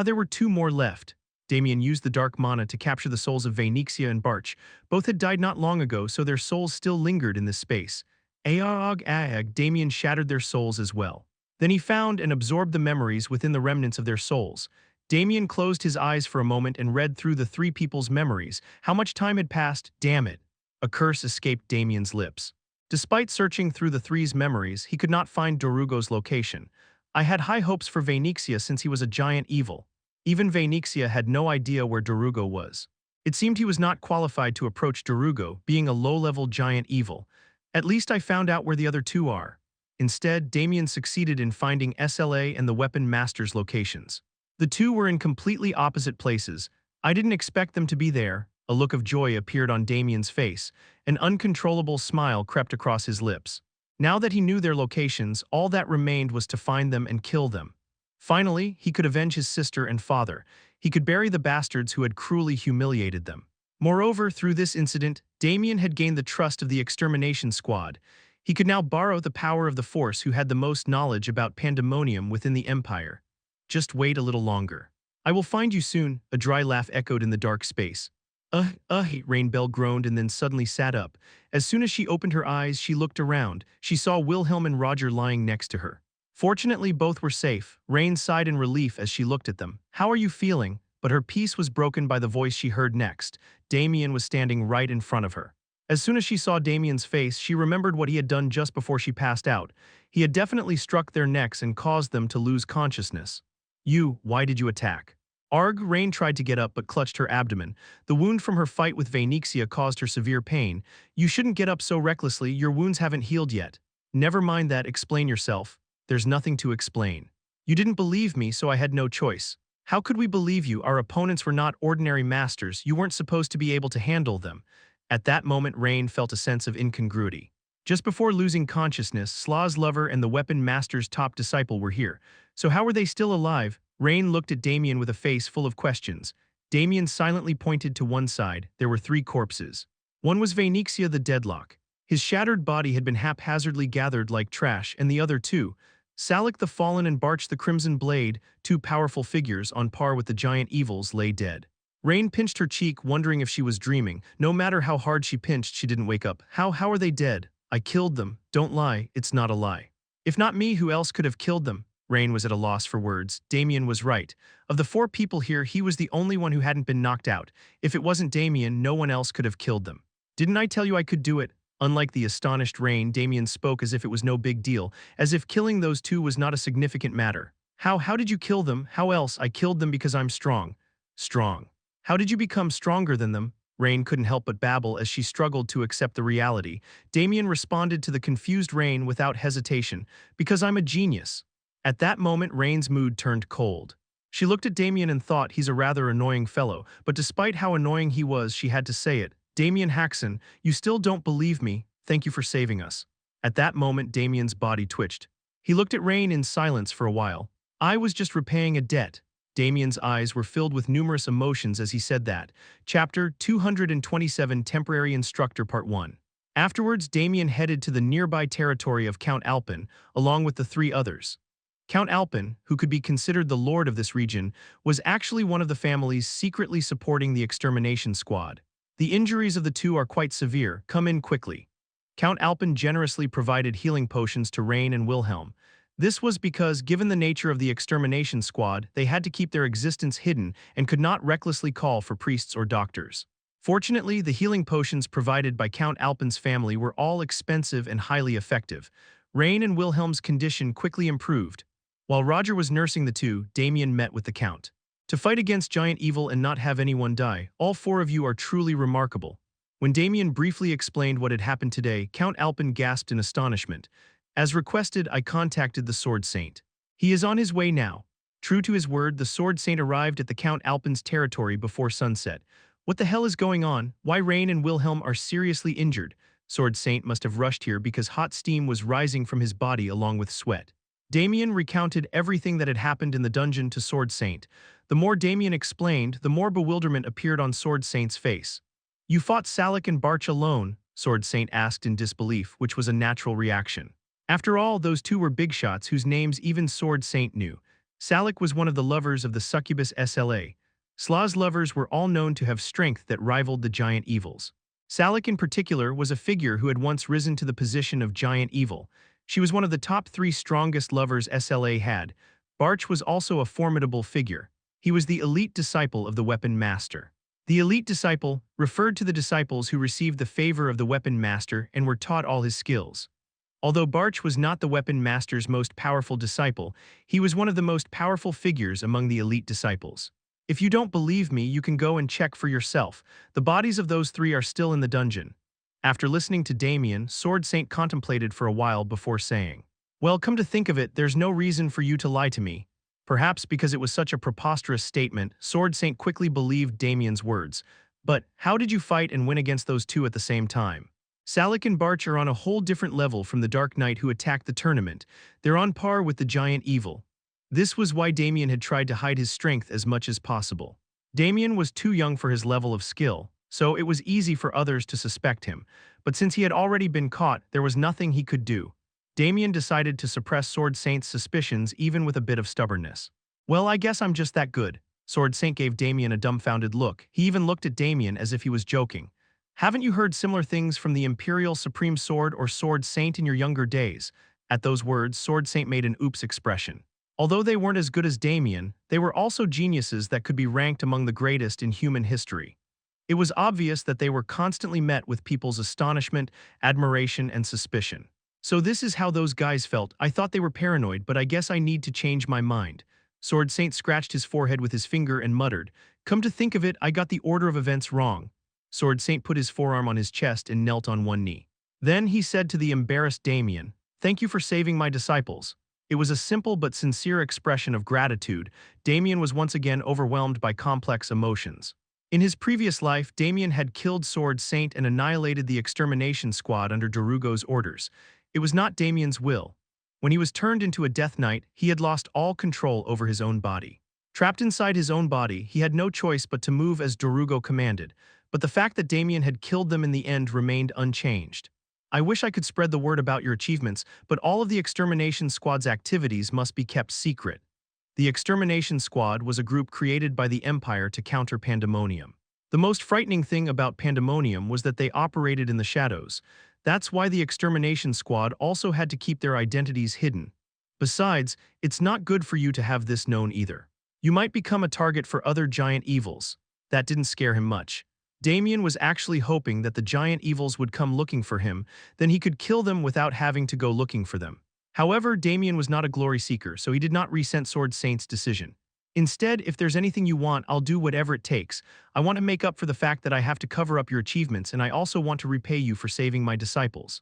There were 2 more left. Damien used the dark mana to capture the souls of Vaynixia and Barch. Both had died not long ago, so their souls still lingered in this space. Damien shattered their souls as well. Then he found and absorbed the memories within the remnants of their souls. Damien closed his eyes for a moment and read through the 3 people's memories. How much time had passed? Damn it. A curse escaped Damien's lips. Despite searching through the 3's memories, he could not find Dorugo's location. I had high hopes for Vaynixia since he was a giant evil. Even Vaynixia had no idea where Dorugo was. It seemed he was not qualified to approach Dorugo, being a low-level giant evil. At least I found out where the other 2 are. Instead, Damien succeeded in finding SLA and the weapon master's locations. The 2 were in completely opposite places. I didn't expect them to be there. A look of joy appeared on Damien's face. An uncontrollable smile crept across his lips. Now that he knew their locations, all that remained was to find them and kill them. Finally, he could avenge his sister and father. He could bury the bastards who had cruelly humiliated them. Moreover, through this incident, Damien had gained the trust of the extermination squad. He could now borrow the power of the Force who had the most knowledge about pandemonium within the Empire. Just wait a little longer. I will find you soon, a dry laugh echoed in the dark space. Rainbell groaned and then suddenly sat up. As soon as she opened her eyes, she looked around. She saw Wilhelm and Roger lying next to her. Fortunately, both were safe. Rain sighed in relief as she looked at them. How are you feeling? But her peace was broken by the voice she heard next. Damien was standing right in front of her. As soon as she saw Damien's face, she remembered what he had done just before she passed out. He had definitely struck their necks and caused them to lose consciousness. Why did you attack? Rain tried to get up but clutched her abdomen. The wound from her fight with Vainixia caused her severe pain. You shouldn't get up so recklessly, your wounds haven't healed yet. Never mind that, explain yourself. There's nothing to explain. You didn't believe me, so I had no choice. How could we believe you? Our opponents were not ordinary masters. You weren't supposed to be able to handle them. At that moment, Rain felt a sense of incongruity. Just before losing consciousness, Slaw's lover and the weapon master's top disciple were here. So how were they still alive? Rain looked at Damien with a face full of questions. Damien silently pointed to one side. There were 3 corpses. One was Vainixia the Deadlock. His shattered body had been haphazardly gathered like trash, and the other 2, Salik the Fallen and Barch the Crimson Blade, 2 powerful figures on par with the giant evils, lay dead. Rain pinched her cheek, wondering if she was dreaming. No matter how hard she pinched, she didn't wake up. How are they dead? I killed them. Don't lie, it's not a lie. If not me, who else could have killed them? Rain was at a loss for words. Damien was right. Of the 4 people here, he was the only one who hadn't been knocked out. If it wasn't Damien, no one else could have killed them. Didn't I tell you I could do it? Unlike the astonished Rain, Damien spoke as if it was no big deal, as if killing those 2 was not a significant matter. How did you kill them? How else? I killed them because I'm strong. Strong. How did you become stronger than them? Rain couldn't help but babble as she struggled to accept the reality. Damien responded to the confused Rain without hesitation. Because I'm a genius. At that moment, Rain's mood turned cold. She looked at Damien and thought, he's a rather annoying fellow, but despite how annoying he was, she had to say it. Damien Haksen, you still don't believe me. Thank you for saving us. At that moment, Damien's body twitched. He looked at Rain in silence for a while. I was just repaying a debt. Damien's eyes were filled with numerous emotions as he said that. Chapter 227 Temporary Instructor Part 1. Afterwards, Damien headed to the nearby territory of Count Alpin, along with the 3 others. Count Alpin, who could be considered the lord of this region, was actually one of the families secretly supporting the extermination squad. The injuries of the 2 are quite severe. Come in quickly. Count Alpin generously provided healing potions to Rain and Wilhelm. This was because, given the nature of the extermination squad, they had to keep their existence hidden and could not recklessly call for priests or doctors. Fortunately, the healing potions provided by Count Alpin's family were all expensive and highly effective. Rain and Wilhelm's condition quickly improved. While Roger was nursing the 2, Damien met with the Count. To fight against giant evil and not have anyone die, all 4 of you are truly remarkable. When Damien briefly explained what had happened today, Count Alpin gasped in astonishment. As requested, I contacted the Sword Saint. He is on his way now. True to his word, the Sword Saint arrived at the Count Alpin's territory before sunset. What the hell is going on? Why Rain and Wilhelm are seriously injured? Sword Saint must have rushed here because hot steam was rising from his body along with sweat. Damien recounted everything that had happened in the dungeon to Sword Saint. The more Damien explained, the more bewilderment appeared on Sword Saint's face. You fought Salik and Barch alone? Sword Saint asked in disbelief, which was a natural reaction. After all, those 2 were big shots whose names even Sword Saint knew. Salik was one of the lovers of the succubus SLA. Slaw's lovers were all known to have strength that rivaled the giant evils. Salik in particular was a figure who had once risen to the position of giant evil. She was one of the top 3 strongest lovers SLA had. Barch was also a formidable figure. He was the elite disciple of the weapon master. The elite disciple referred to the disciples who received the favor of the weapon master and were taught all his skills. Although Barch was not the weapon master's most powerful disciple, he was one of the most powerful figures among the elite disciples. If you don't believe me, you can go and check for yourself. The bodies of those 3 are still in the dungeon. After listening to Damien, Sword Saint contemplated for a while before saying, well, come to think of it, there's no reason for you to lie to me. Perhaps because it was such a preposterous statement, Sword Saint quickly believed Damien's words. But how did you fight and win against those 2 at the same time? Salik and Barch are on a whole different level from the Dark Knight who attacked the tournament. They're on par with the giant evil. This was why Damien had tried to hide his strength as much as possible. Damien was too young for his level of skill. so it was easy for others to suspect him. But since he had already been caught, there was nothing he could do. Damien decided to suppress Sword Saint's suspicions even with a bit of stubbornness. Well, I guess I'm just that good. Sword Saint gave Damien a dumbfounded look. He even looked at Damien as if he was joking. Haven't you heard similar things from the Imperial Supreme Sword or Sword Saint in your younger days? At those words, Sword Saint made an oops expression. Although they weren't as good as Damien, they were also geniuses that could be ranked among the greatest in human history. It was obvious that they were constantly met with people's astonishment, admiration, and suspicion. So this is how those guys felt. I thought they were paranoid, but I guess I need to change my mind. Sword Saint scratched his forehead with his finger and muttered, "Come to think of it, I got the order of events wrong." Sword Saint put his forearm on his chest and knelt on one knee. Then he said to the embarrassed Damien, "Thank you for saving my disciples." It was a simple but sincere expression of gratitude. Damien was once again overwhelmed by complex emotions. In his previous life, Damien had killed Sword Saint and annihilated the extermination squad under Darugo's orders. It was not Damien's will. When he was turned into a Death Knight, he had lost all control over his own body. Trapped inside his own body, he had no choice but to move as Darugo commanded. But the fact that Damien had killed them in the end remained unchanged. I wish I could spread the word about your achievements, but all of the Extermination Squad's activities must be kept secret. The Extermination Squad was a group created by the Empire to counter Pandemonium. The most frightening thing about Pandemonium was that they operated in the shadows. That's why the Extermination Squad also had to keep their identities hidden. Besides, it's not good for you to have this known either. You might become a target for other giant evils. That didn't scare him much. Damien was actually hoping that the giant evils would come looking for him, then he could kill them without having to go looking for them. However, Damien was not a glory seeker, so he did not resent Sword Saint's decision. Instead, if there's anything you want, I'll do whatever it takes. I want to make up for the fact that I have to cover up your achievements, and I also want to repay you for saving my disciples.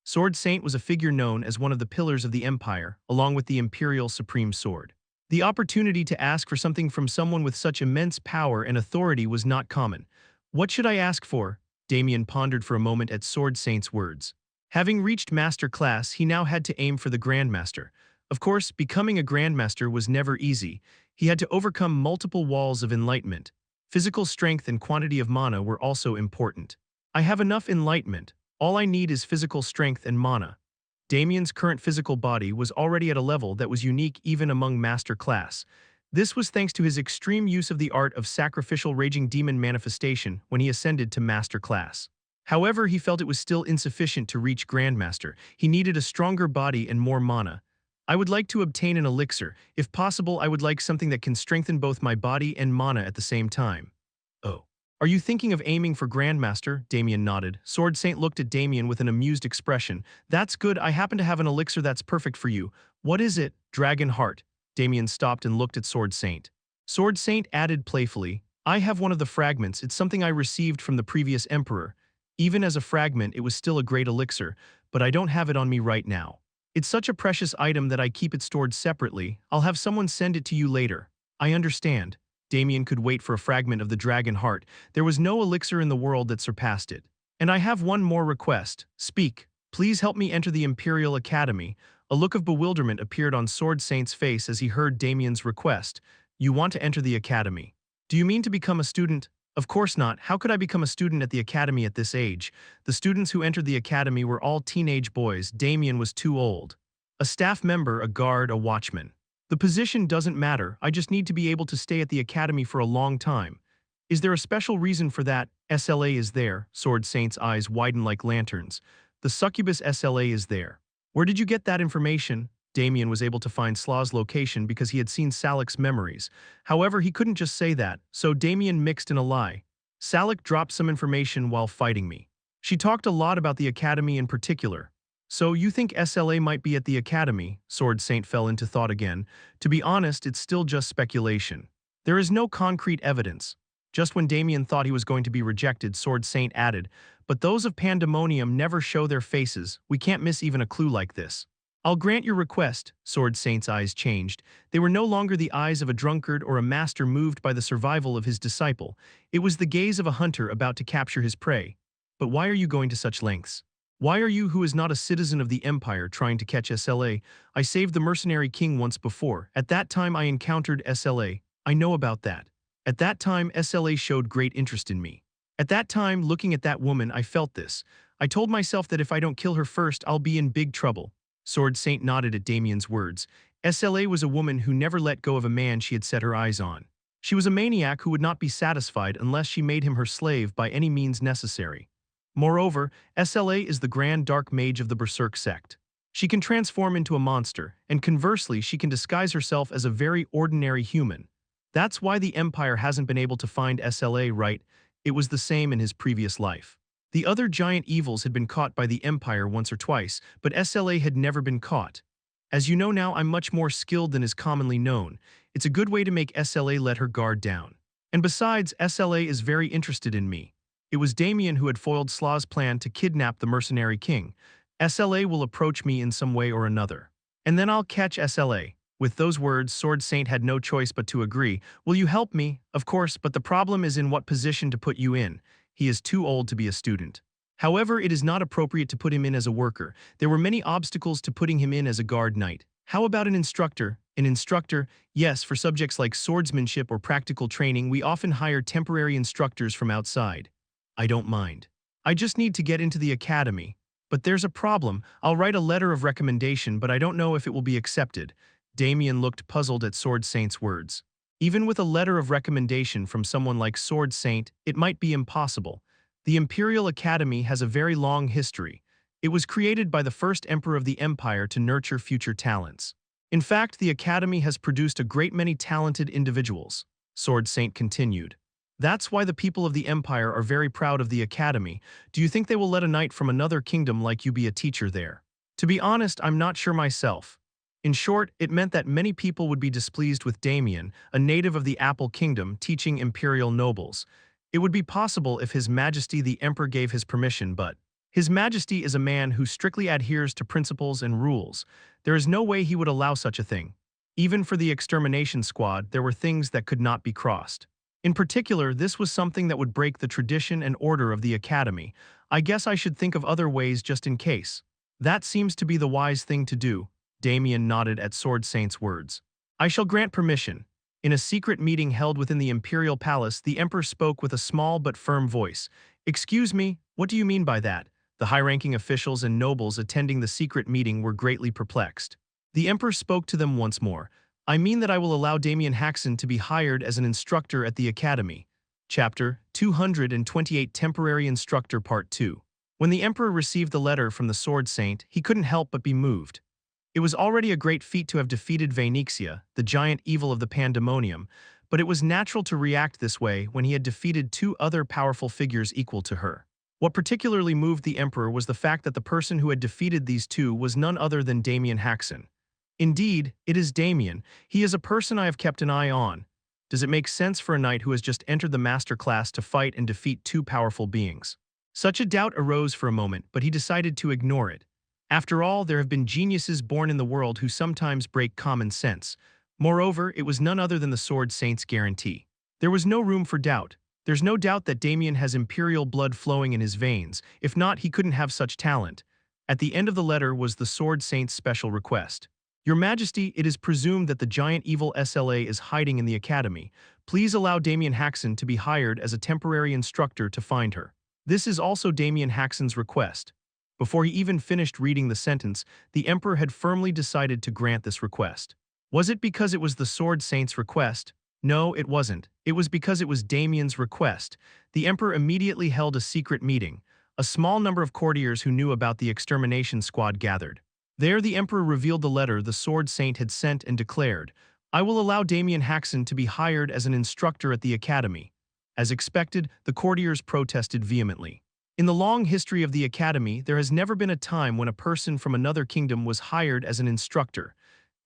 Sword Saint was a figure known as one of the pillars of the Empire, along with the Imperial Supreme Sword. The opportunity to ask for something from someone with such immense power and authority was not common. What should I ask for? Damien pondered for a moment at Sword Saint's words. Having reached Master Class, he now had to aim for the Grandmaster. Of course, becoming a Grandmaster was never easy. He had to overcome multiple walls of enlightenment. Physical strength and quantity of mana were also important. I have enough enlightenment. All I need is physical strength and mana. Damien's current physical body was already at a level that was unique even among Master Class. This was thanks to his extreme use of the art of sacrificial raging demon manifestation when he ascended to Master Class. However, he felt it was still insufficient to reach Grandmaster. He needed a stronger body and more mana. I would like to obtain an elixir. If possible, I would like something that can strengthen both my body and mana at the same time. Oh. Are you thinking of aiming for Grandmaster? Damien nodded. Sword Saint looked at Damien with an amused expression. That's good, I happen to have an elixir that's perfect for you. What is it? Dragon Heart. Damien stopped and looked at Sword Saint. Sword Saint added playfully, I have one of the fragments. It's something I received from the previous emperor. Even as a fragment, it was still a great elixir, but I don't have it on me right now. It's such a precious item that I keep it stored separately. I'll have someone send it to you later. I understand. Damien could wait for a fragment of the Dragon Heart. There was no elixir in the world that surpassed it. And I have one more request. Speak. Please help me enter the Imperial Academy. A look of bewilderment appeared on Sword Saint's face as he heard Damien's request. You want to enter the academy? Do you mean to become a student? Of course not. How could I become a student at the academy at this age? The students who entered the academy were all teenage boys. Damien was too old. A staff member, a guard, a watchman. The position doesn't matter. I just need to be able to stay at the academy for a long time. Is there a special reason for that? SLA is there. Sword Saint's eyes widened like lanterns. The succubus SLA is there. Where did you get that information? Damien was able to find Slaw's location because he had seen Salic's memories. However, he couldn't just say that, so Damien mixed in a lie. Salic dropped some information while fighting me. She talked a lot about the academy in particular. So you think SLA might be at the academy? Sword Saint fell into thought again. To be honest, it's still just speculation. There is no concrete evidence. Just when Damien thought he was going to be rejected, Sword Saint added, but those of Pandemonium never show their faces. We can't miss even a clue like this. I'll grant your request. Sword Saint's eyes changed. They were no longer the eyes of a drunkard or a master moved by the survival of his disciple. It was the gaze of a hunter about to capture his prey. But why are you going to such lengths? Why are you, who is not a citizen of the Empire, trying to catch SLA? I saved the mercenary king once before. At that time I encountered SLA. I know about that. At that time SLA showed great interest in me. At that time, looking at that woman, I felt this. I told myself that if I don't kill her first, I'll be in big trouble. Sword Saint nodded at Damien's words. SLA was a woman who never let go of a man she had set her eyes on. She was a maniac who would not be satisfied unless she made him her slave by any means necessary. Moreover, SLA is the grand dark mage of the Berserk sect. She can transform into a monster, and conversely, she can disguise herself as a very ordinary human. That's why the Empire hasn't been able to find SLA, right? It was the same in his previous life. The other giant evils had been caught by the Empire once or twice, but SLA had never been caught. As you know now, I'm much more skilled than is commonly known. It's a good way to make SLA let her guard down. And besides, SLA is very interested in me. It was Damien who had foiled Slaw's plan to kidnap the mercenary king. SLA will approach me in some way or another. And then I'll catch SLA. With those words, Sword Saint had no choice but to agree. Will you help me? Of course, but the problem is in what position to put you in. He is too old to be a student. However, it is not appropriate to put him in as a worker. There were many obstacles to putting him in as a guard knight. How about an instructor? An instructor? Yes, for subjects like swordsmanship or practical training, we often hire temporary instructors from outside. I don't mind. I just need to get into the academy. But there's a problem. I'll write a letter of recommendation, but I don't know if it will be accepted. Damien looked puzzled at Sword Saint's words. Even with a letter of recommendation from someone like Sword Saint, it might be impossible. The Imperial Academy has a very long history. It was created by the first emperor of the Empire to nurture future talents. In fact, the Academy has produced a great many talented individuals. Sword Saint continued. That's why the people of the Empire are very proud of the Academy. Do you think they will let a knight from another kingdom like you be a teacher there? To be honest, I'm not sure myself. In short, it meant that many people would be displeased with Damien, a native of the Apple Kingdom, teaching imperial nobles. It would be possible if His Majesty the Emperor gave his permission, but His Majesty is a man who strictly adheres to principles and rules. There is no way he would allow such a thing. Even for the extermination squad, there were things that could not be crossed. In particular, this was something that would break the tradition and order of the Academy. I guess I should think of other ways just in case. That seems to be the wise thing to do. Damien nodded at Sword Saint's words. I shall grant permission. In a secret meeting held within the Imperial Palace, the Emperor spoke with a small but firm voice. Excuse me, what do you mean by that? The high-ranking officials and nobles attending the secret meeting were greatly perplexed. The Emperor spoke to them once more. I mean that I will allow Damien Haksen to be hired as an instructor at the Academy. Chapter 228 Temporary Instructor Part 2. When the Emperor received the letter from the Sword Saint, he couldn't help but be moved. It was already a great feat to have defeated Vainixia, the giant evil of the Pandemonium, but it was natural to react this way when he had defeated two other powerful figures equal to her. What particularly moved the Emperor was the fact that the person who had defeated these two was none other than Damien Haksen. Indeed, it is Damien. He is a person I have kept an eye on. Does it make sense for a knight who has just entered the master class to fight and defeat two powerful beings? Such a doubt arose for a moment, but he decided to ignore it. After all, there have been geniuses born in the world who sometimes break common sense. Moreover, it was none other than the Sword Saint's guarantee. There was no room for doubt. There's no doubt that Damien has imperial blood flowing in his veins. If not, he couldn't have such talent. At the end of the letter was the Sword Saint's special request. Your Majesty, it is presumed that the giant evil SLA is hiding in the Academy. Please allow Damien Haksen to be hired as a temporary instructor to find her. This is also Damien Haksen's request. Before he even finished reading the sentence, the Emperor had firmly decided to grant this request. Was it because it was the Sword Saint's request? No, it wasn't. It was because it was Damien's request. The Emperor immediately held a secret meeting. A small number of courtiers who knew about the extermination squad gathered. There the Emperor revealed the letter the Sword Saint had sent and declared, I will allow Damien Haksen to be hired as an instructor at the Academy. As expected, the courtiers protested vehemently. In the long history of the Academy, there has never been a time when a person from another kingdom was hired as an instructor.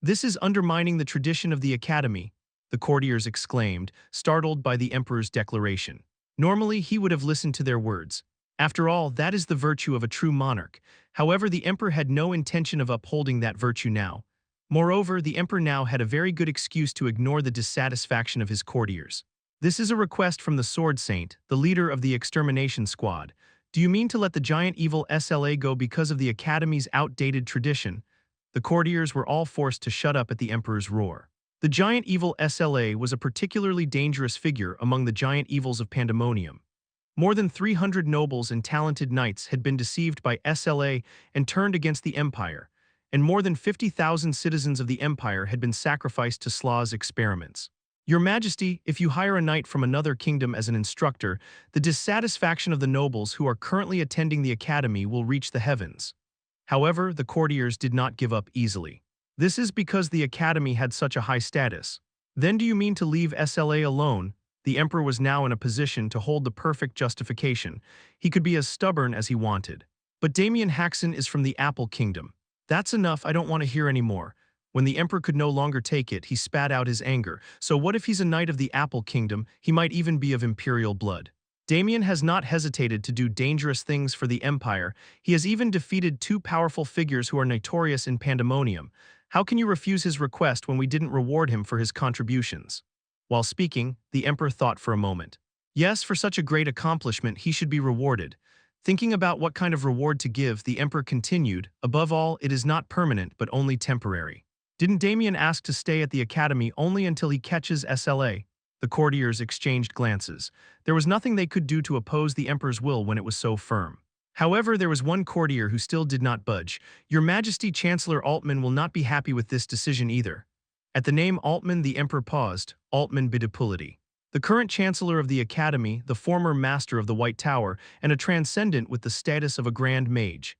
This is undermining the tradition of the Academy, the courtiers exclaimed, startled by the Emperor's declaration. Normally, he would have listened to their words. After all, that is the virtue of a true monarch. However, the Emperor had no intention of upholding that virtue now. Moreover, the Emperor now had a very good excuse to ignore the dissatisfaction of his courtiers. This is a request from the Sword Saint, the leader of the extermination squad. Do you mean to let the giant evil SLA go because of the Academy's outdated tradition? The courtiers were all forced to shut up at the Emperor's roar. The giant evil SLA was a particularly dangerous figure among the giant evils of Pandemonium. More than 300 nobles and talented knights had been deceived by SLA and turned against the Empire, and more than 50,000 citizens of the Empire had been sacrificed to Slaw's experiments. Your Majesty, if you hire a knight from another kingdom as an instructor, the dissatisfaction of the nobles who are currently attending the academy will reach the heavens. However, the courtiers did not give up easily. This is because the academy had such a high status. Then do you mean to leave SLA alone? The emperor was now in a position to hold the perfect justification. He could be as stubborn as he wanted. But Damien Haksen is from the Apple Kingdom. That's enough, I don't want to hear any more. When the emperor could no longer take it, he spat out his anger. So what if he's a knight of the Apple Kingdom? He might even be of imperial blood. Damien has not hesitated to do dangerous things for the Empire. He has even defeated two powerful figures who are notorious in Pandemonium. How can you refuse his request when we didn't reward him for his contributions? While speaking, the emperor thought for a moment. Yes, for such a great accomplishment, he should be rewarded. Thinking about what kind of reward to give, the emperor continued, above all, it is not permanent but only temporary. Didn't Damien ask to stay at the academy only until he catches SLA? The courtiers exchanged glances. There was nothing they could do to oppose the emperor's will when it was so firm. However, there was one courtier who still did not budge. Your Majesty, Chancellor Altman will not be happy with this decision either. At the name Altman, the emperor paused. Altman Bidipulity. The current chancellor of the academy, the former master of the White Tower, and a transcendent with the status of a grand mage.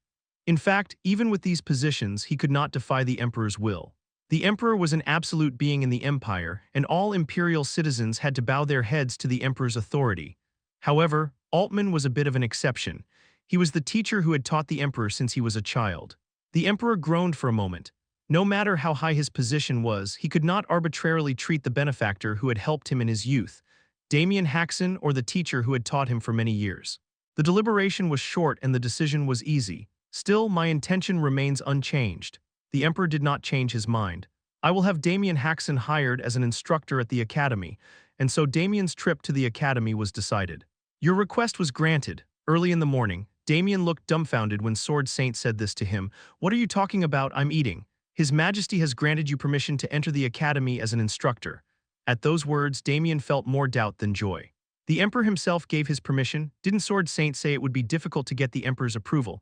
In fact, even with these positions, he could not defy the emperor's will. The emperor was an absolute being in the empire, and all imperial citizens had to bow their heads to the emperor's authority. However, Altman was a bit of an exception. He was the teacher who had taught the emperor since he was a child. The emperor groaned for a moment. No matter how high his position was, he could not arbitrarily treat the benefactor who had helped him in his youth, Damien Haksen, or the teacher who had taught him for many years. The deliberation was short and the decision was easy. Still, my intention remains unchanged. The emperor did not change his mind. I will have Damien Haksen hired as an instructor at the academy, and so Damien's trip to the academy was decided. Your request was granted. Early in the morning, Damien looked dumbfounded when Sword Saint said this to him. What are you talking about? I'm eating. His Majesty has granted you permission to enter the academy as an instructor. At those words, Damien felt more doubt than joy. The emperor himself gave his permission. Didn't Sword Saint say it would be difficult to get the emperor's approval?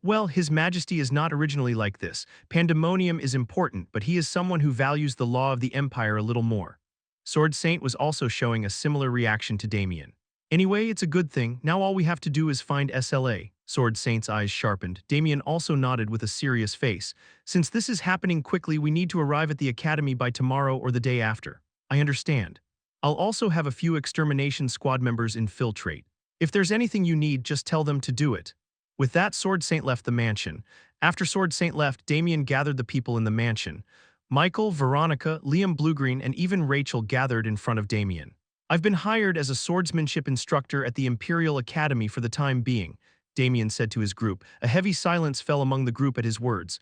Well, His Majesty is not originally like this. Pandemonium is important, but he is someone who values the law of the Empire a little more. Sword Saint was also showing a similar reaction to Damien. Anyway, it's a good thing. Now all we have to do is find SLA. Sword Saint's eyes sharpened. Damien also nodded with a serious face. Since this is happening quickly, we need to arrive at the academy by tomorrow or the day after. I understand. I'll also have a few extermination squad members infiltrate. If there's anything you need, just tell them to do it. With that, Sword Saint left the mansion. After Sword Saint left, Damien gathered the people in the mansion. Michael, Veronica, Liam Bluegreen, and even Rachel gathered in front of Damien. I've been hired as a swordsmanship instructor at the Imperial Academy for the time being, Damien said to his group. A heavy silence fell among the group at his words.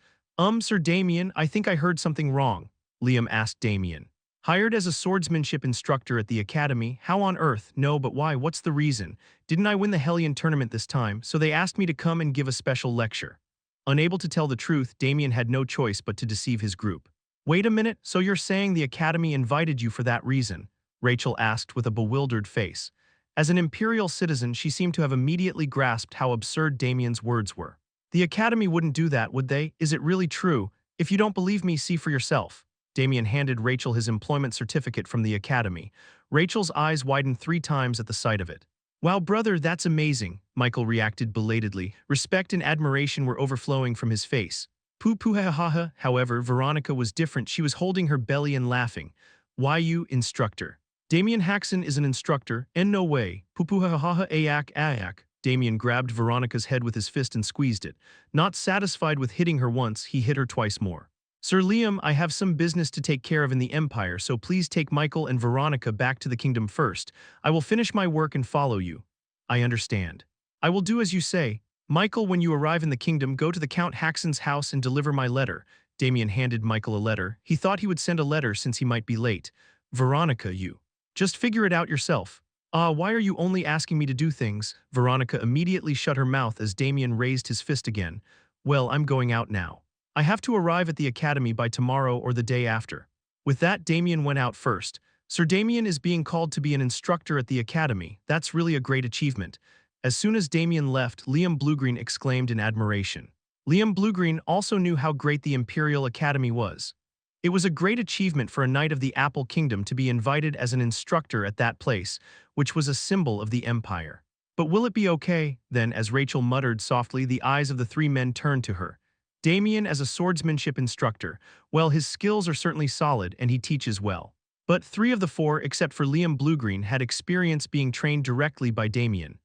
Sir Damien, I think I heard something wrong, Liam asked Damien. Hired as a swordsmanship instructor at the academy? How on earth? No, but why? What's the reason? Didn't I win the Hellion tournament this time, so they asked me to come and give a special lecture. Unable to tell the truth, Damien had no choice but to deceive his group. Wait a minute, so you're saying the academy invited you for that reason? Rachel asked with a bewildered face. As an imperial citizen, she seemed to have immediately grasped how absurd Damien's words were. The academy wouldn't do that, would they? Is it really true? If you don't believe me, see for yourself. Damien handed Rachel his employment certificate from the academy. Rachel's eyes widened 3 times at the sight of it. Wow, brother, that's amazing, Michael reacted belatedly. Respect and admiration were overflowing from his face. Poo-poo-ha-ha-ha. However, Veronica was different. She was holding her belly and laughing. Why you, instructor? Damien Haksen is an instructor, and no way. Poo-poo-ha-ha-ha, ayak. Damien grabbed Veronica's head with his fist and squeezed it. Not satisfied with hitting her once, he hit her twice more. Sir Liam, I have some business to take care of in the Empire, so please take Michael and Veronica back to the kingdom first. I will finish my work and follow you. I understand. I will do as you say. Michael, when you arrive in the kingdom, go to the Count Haksen's house and deliver my letter. Damien handed Michael a letter. He thought he would send a letter since he might be late. Veronica, you. Just figure it out yourself. Why are you only asking me to do things? Veronica immediately shut her mouth as Damien raised his fist again. Well, I'm going out now. I have to arrive at the academy by tomorrow or the day after. With that, Damien went out first. Sir Damien is being called to be an instructor at the academy. That's really a great achievement. As soon as Damien left, Liam Bluegreen exclaimed in admiration. Liam Bluegreen also knew how great the Imperial Academy was. It was a great achievement for a knight of the Apple Kingdom to be invited as an instructor at that place, which was a symbol of the Empire. But will it be okay? Then, as Rachel muttered softly, the eyes of the three men turned to her. Damien as a swordsmanship instructor. Well, his skills are certainly solid and he teaches well. But three of the four, except for Liam Bluegreen, had experience being trained directly by Damien.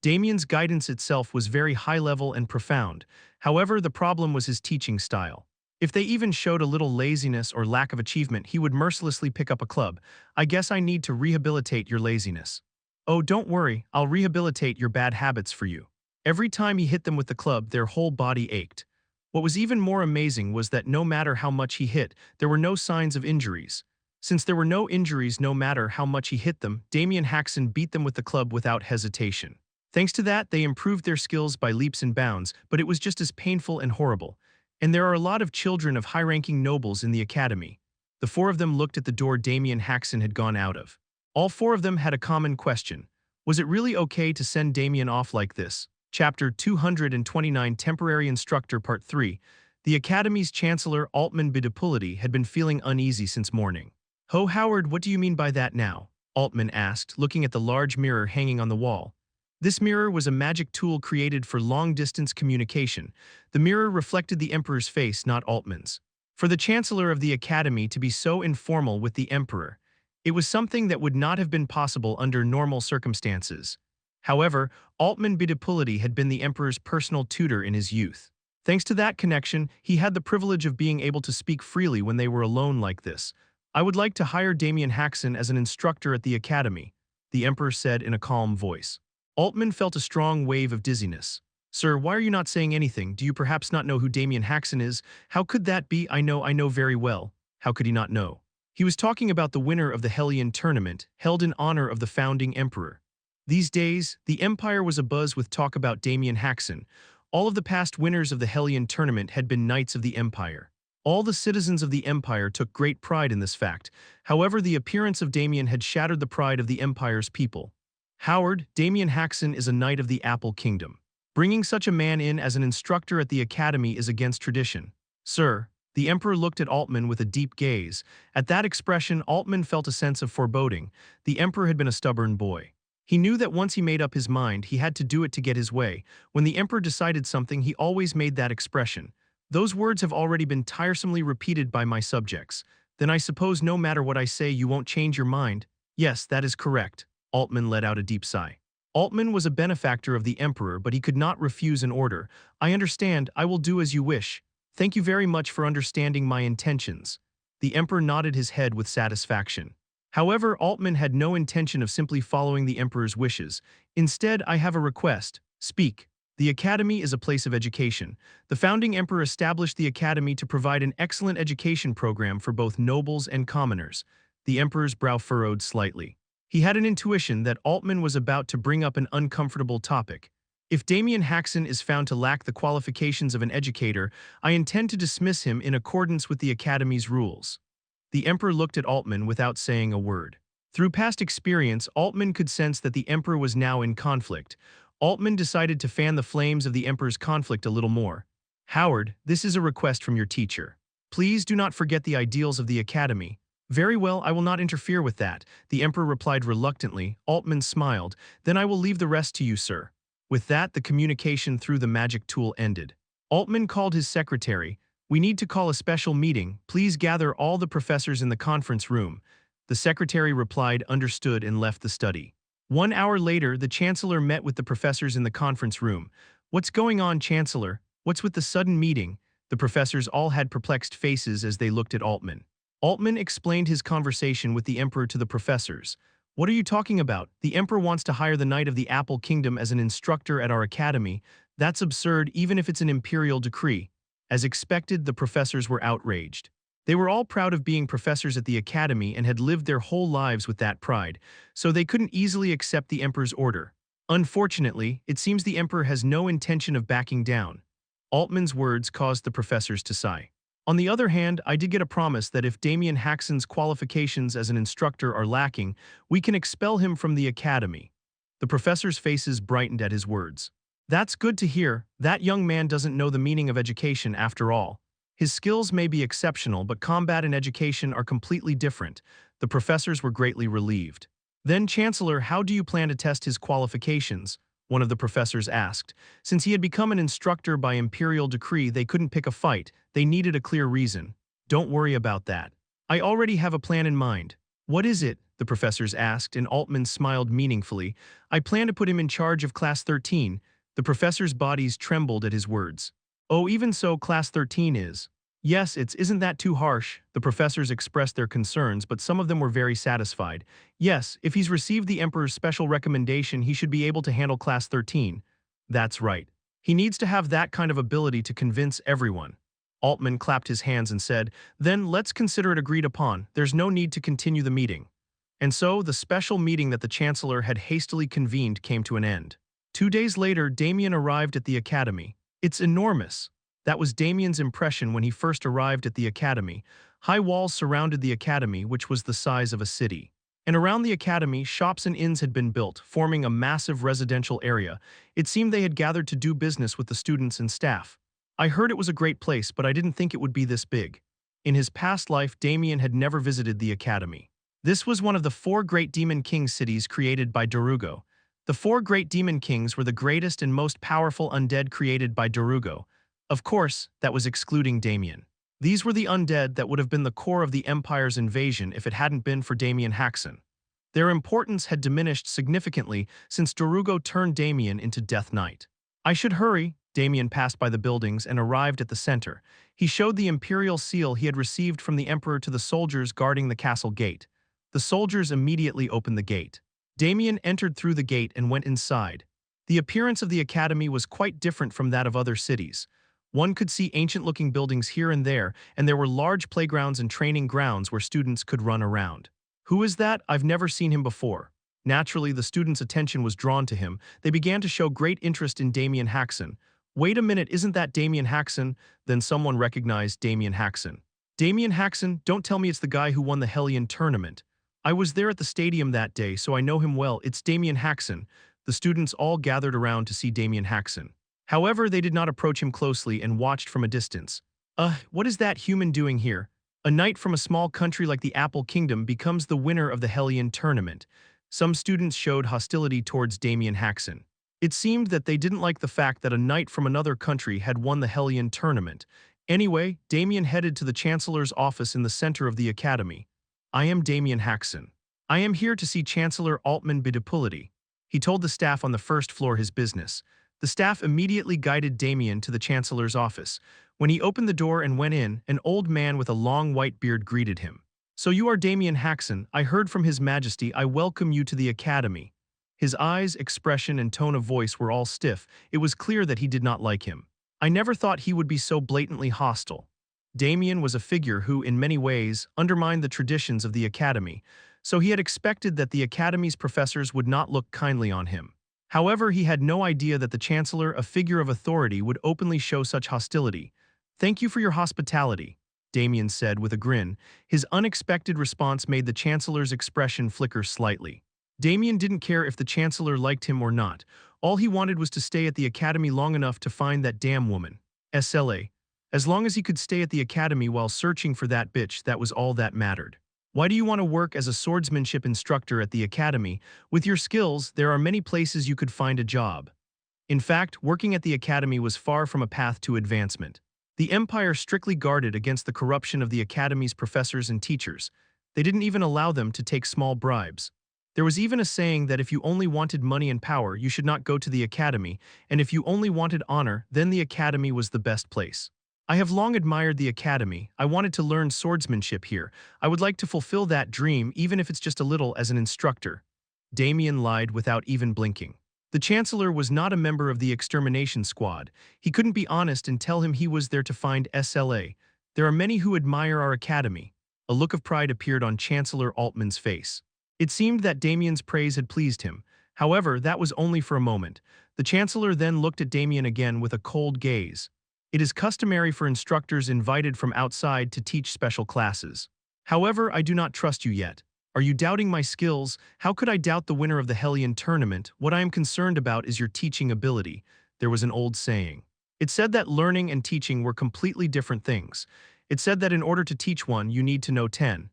Damien's guidance itself was very high-level and profound. However, the problem was his teaching style. If they even showed a little laziness or lack of achievement, he would mercilessly pick up a club. I guess I need to rehabilitate your laziness. Oh, don't worry, I'll rehabilitate your bad habits for you. Every time he hit them with the club, their whole body ached. What was even more amazing was that no matter how much he hit, there were no signs of injuries. Since there were no injuries no matter how much he hit them, Damien Haksen beat them with the club without hesitation. Thanks to that, they improved their skills by leaps and bounds, but it was just as painful and horrible. And there are a lot of children of high-ranking nobles in the academy. The four of them looked at the door Damien Haksen had gone out of. All four of them had a common question. Was it really okay to send Damien off like this? Chapter 229 Temporary Instructor Part 3. The Academy's Chancellor Altman Bidipulity had been feeling uneasy since morning. "Ho Howard, what do you mean by that now?" Altman asked, looking at the large mirror hanging on the wall. This mirror was a magic tool created for long-distance communication. The mirror reflected the Emperor's face, not Altman's. For the Chancellor of the Academy to be so informal with the Emperor, it was something that would not have been possible under normal circumstances. However, Altman Bidipulity had been the Emperor's personal tutor in his youth. Thanks to that connection, he had the privilege of being able to speak freely when they were alone like this. "I would like to hire Damien Haksen as an instructor at the Academy," the Emperor said in a calm voice. Altman felt a strong wave of dizziness. "Sir, why are you not saying anything? Do you perhaps not know who Damien Haksen is? How could that be? I know very well." How could he not know? He was talking about the winner of the Hellion tournament, held in honor of the founding emperor. These days, the Empire was abuzz with talk about Damien Haksen. All of the past winners of the Hellion tournament had been knights of the Empire. All the citizens of the Empire took great pride in this fact. However, the appearance of Damien had shattered the pride of the Empire's people. "Howard, Damien Haksen is a knight of the Apple Kingdom. Bringing such a man in as an instructor at the Academy is against tradition." "Sir," the Emperor looked at Altman with a deep gaze. At that expression, Altman felt a sense of foreboding. The Emperor had been a stubborn boy. He knew that once he made up his mind, he had to do it to get his way. When the Emperor decided something, he always made that expression. "Those words have already been tiresomely repeated by my subjects. Then I suppose no matter what I say, you won't change your mind?" "Yes, that is correct." Altman let out a deep sigh. Altman was a benefactor of the Emperor, but he could not refuse an order. "I understand. I will do as you wish. Thank you very much for understanding my intentions." The Emperor nodded his head with satisfaction. However, Altman had no intention of simply following the Emperor's wishes. "Instead, I have a request. Speak." The Academy is a place of education. The founding Emperor established the Academy to provide an excellent education program for both nobles and commoners. The Emperor's brow furrowed slightly. He had an intuition that Altman was about to bring up an uncomfortable topic. "If Damien Haksen is found to lack the qualifications of an educator, I intend to dismiss him in accordance with the Academy's rules." The Emperor looked at Altman without saying a word. Through past experience, Altman could sense that the Emperor was now in conflict. Altman decided to fan the flames of the Emperor's conflict a little more. "Howard, this is a request from your teacher. Please do not forget the ideals of the Academy." "Very well, I will not interfere with that," the Emperor replied reluctantly. Altman smiled. "Then I will leave the rest to you, sir." With that, the communication through the magic tool ended. Altman called his secretary. "We need to call a special meeting. Please gather all the professors in the conference room." The secretary replied, "Understood," and left the study. 1 hour later, the Chancellor met with the professors in the conference room. "What's going on, Chancellor? What's with the sudden meeting?" The professors all had perplexed faces as they looked at Altman. Altman explained his conversation with the Emperor to the professors. "What are you talking about? The Emperor wants to hire the Knight of the Apple Kingdom as an instructor at our academy. That's absurd, even if it's an imperial decree." As expected, the professors were outraged. They were all proud of being professors at the academy and had lived their whole lives with that pride, so they couldn't easily accept the Emperor's order. Unfortunately, it seems the Emperor has no intention of backing down. Altman's words caused the professors to sigh. On the other hand, I did get a promise that if Damien Haksen's qualifications as an instructor are lacking, we can expel him from the academy. The professor's faces brightened at his words. That's good to hear. That young man doesn't know the meaning of education after all. His skills may be exceptional, but combat and education are completely different. The professors were greatly relieved. Then, Chancellor, how do you plan to test his qualifications? One of the professors asked. Since he had become an instructor by imperial decree, they couldn't pick a fight. They needed a clear reason. Don't worry about that. I already have a plan in mind. What is it? The professors asked, and Altman smiled meaningfully. I plan to put him in charge of Class 13. The professors' bodies trembled at his words. Oh, even so, Class 13 is. Yes, isn't that too harsh? The professors expressed their concerns, but some of them were very satisfied. Yes, if he's received the Emperor's special recommendation, he should be able to handle Class 13. That's right. He needs to have that kind of ability to convince everyone. Altman clapped his hands and said, Then let's consider it agreed upon. There's no need to continue the meeting. And so, the special meeting that the Chancellor had hastily convened came to an end. 2 days later, Damien arrived at the academy. It's enormous. That was Damien's impression when he first arrived at the academy. High walls surrounded the academy, which was the size of a city. And around the academy, shops and inns had been built, forming a massive residential area. It seemed they had gathered to do business with the students and staff. I heard it was a great place, but I didn't think it would be this big. In his past life, Damien had never visited the academy. This was one of the 4 great demon king cities created by Darugo. The 4 great demon kings were the greatest and most powerful undead created by Darugo. Of course, that was excluding Damien. These were the undead that would have been the core of the Empire's invasion if it hadn't been for Damien Haksen. Their importance had diminished significantly since Darugo turned Damien into Death Knight. I should hurry. Damien passed by the buildings and arrived at the center. He showed the imperial seal he had received from the Emperor to the soldiers guarding the castle gate. The soldiers immediately opened the gate. Damien entered through the gate and went inside. The appearance of the academy was quite different from that of other cities. One could see ancient-looking buildings here and there were large playgrounds and training grounds where students could run around. Who is that? I've never seen him before. Naturally, the students' attention was drawn to him. They began to show great interest in Damien Haksen. Wait a minute, isn't that Damien Haksen? Then someone recognized Damien Haksen. Damien Haksen, don't tell me it's the guy who won the Hellion tournament. I was there at the stadium that day, so I know him well. It's Damien Haksen. The students all gathered around to see Damien Haksen. However, they did not approach him closely and watched from a distance. What is that human doing here? A knight from a small country like the Apple Kingdom becomes the winner of the Hellion tournament. Some students showed hostility towards Damien Haksen. It seemed that they didn't like the fact that a knight from another country had won the Hellion tournament. Anyway, Damien headed to the Chancellor's office in the center of the academy. I am Damien Haksen. I am here to see Chancellor Altman Bidipulity. He told the staff on the first floor his business. The staff immediately guided Damien to the Chancellor's office. When he opened the door and went in, an old man with a long white beard greeted him. So you are Damien Haksen. I heard from His Majesty. I welcome you to the academy. His eyes, expression, and tone of voice were all stiff. It was clear that he did not like him. I never thought he would be so blatantly hostile. Damien was a figure who, in many ways, undermined the traditions of the academy, so he had expected that the academy's professors would not look kindly on him. However, he had no idea that the Chancellor, a figure of authority, would openly show such hostility. Thank you for your hospitality, Damien said with a grin. His unexpected response made the Chancellor's expression flicker slightly. Damien didn't care if the Chancellor liked him or not. All he wanted was to stay at the academy long enough to find that damn woman. SLA. As long as he could stay at the academy while searching for that bitch, that was all that mattered. Why do you want to work as a swordsmanship instructor at the academy? With your skills, there are many places you could find a job. In fact, working at the academy was far from a path to advancement. The Empire strictly guarded against the corruption of the academy's professors and teachers. They didn't even allow them to take small bribes. There was even a saying that if you only wanted money and power, you should not go to the academy, and if you only wanted honor, then the academy was the best place. I have long admired the academy. I wanted to learn swordsmanship here. I would like to fulfill that dream, even if it's just a little, as an instructor. Damien lied without even blinking. The Chancellor was not a member of the extermination squad. He couldn't be honest and tell him he was there to find SLA. There are many who admire our academy. A look of pride appeared on Chancellor Altman's face. It seemed that Damien's praise had pleased him. However, that was only for a moment. The Chancellor then looked at Damien again with a cold gaze. It is customary for instructors invited from outside to teach special classes. However, I do not trust you yet. Are you doubting my skills? How could I doubt the winner of the Hellion tournament? What I am concerned about is your teaching ability. There was an old saying. It said that learning and teaching were completely different things. It said that in order to teach one, you need to know 10.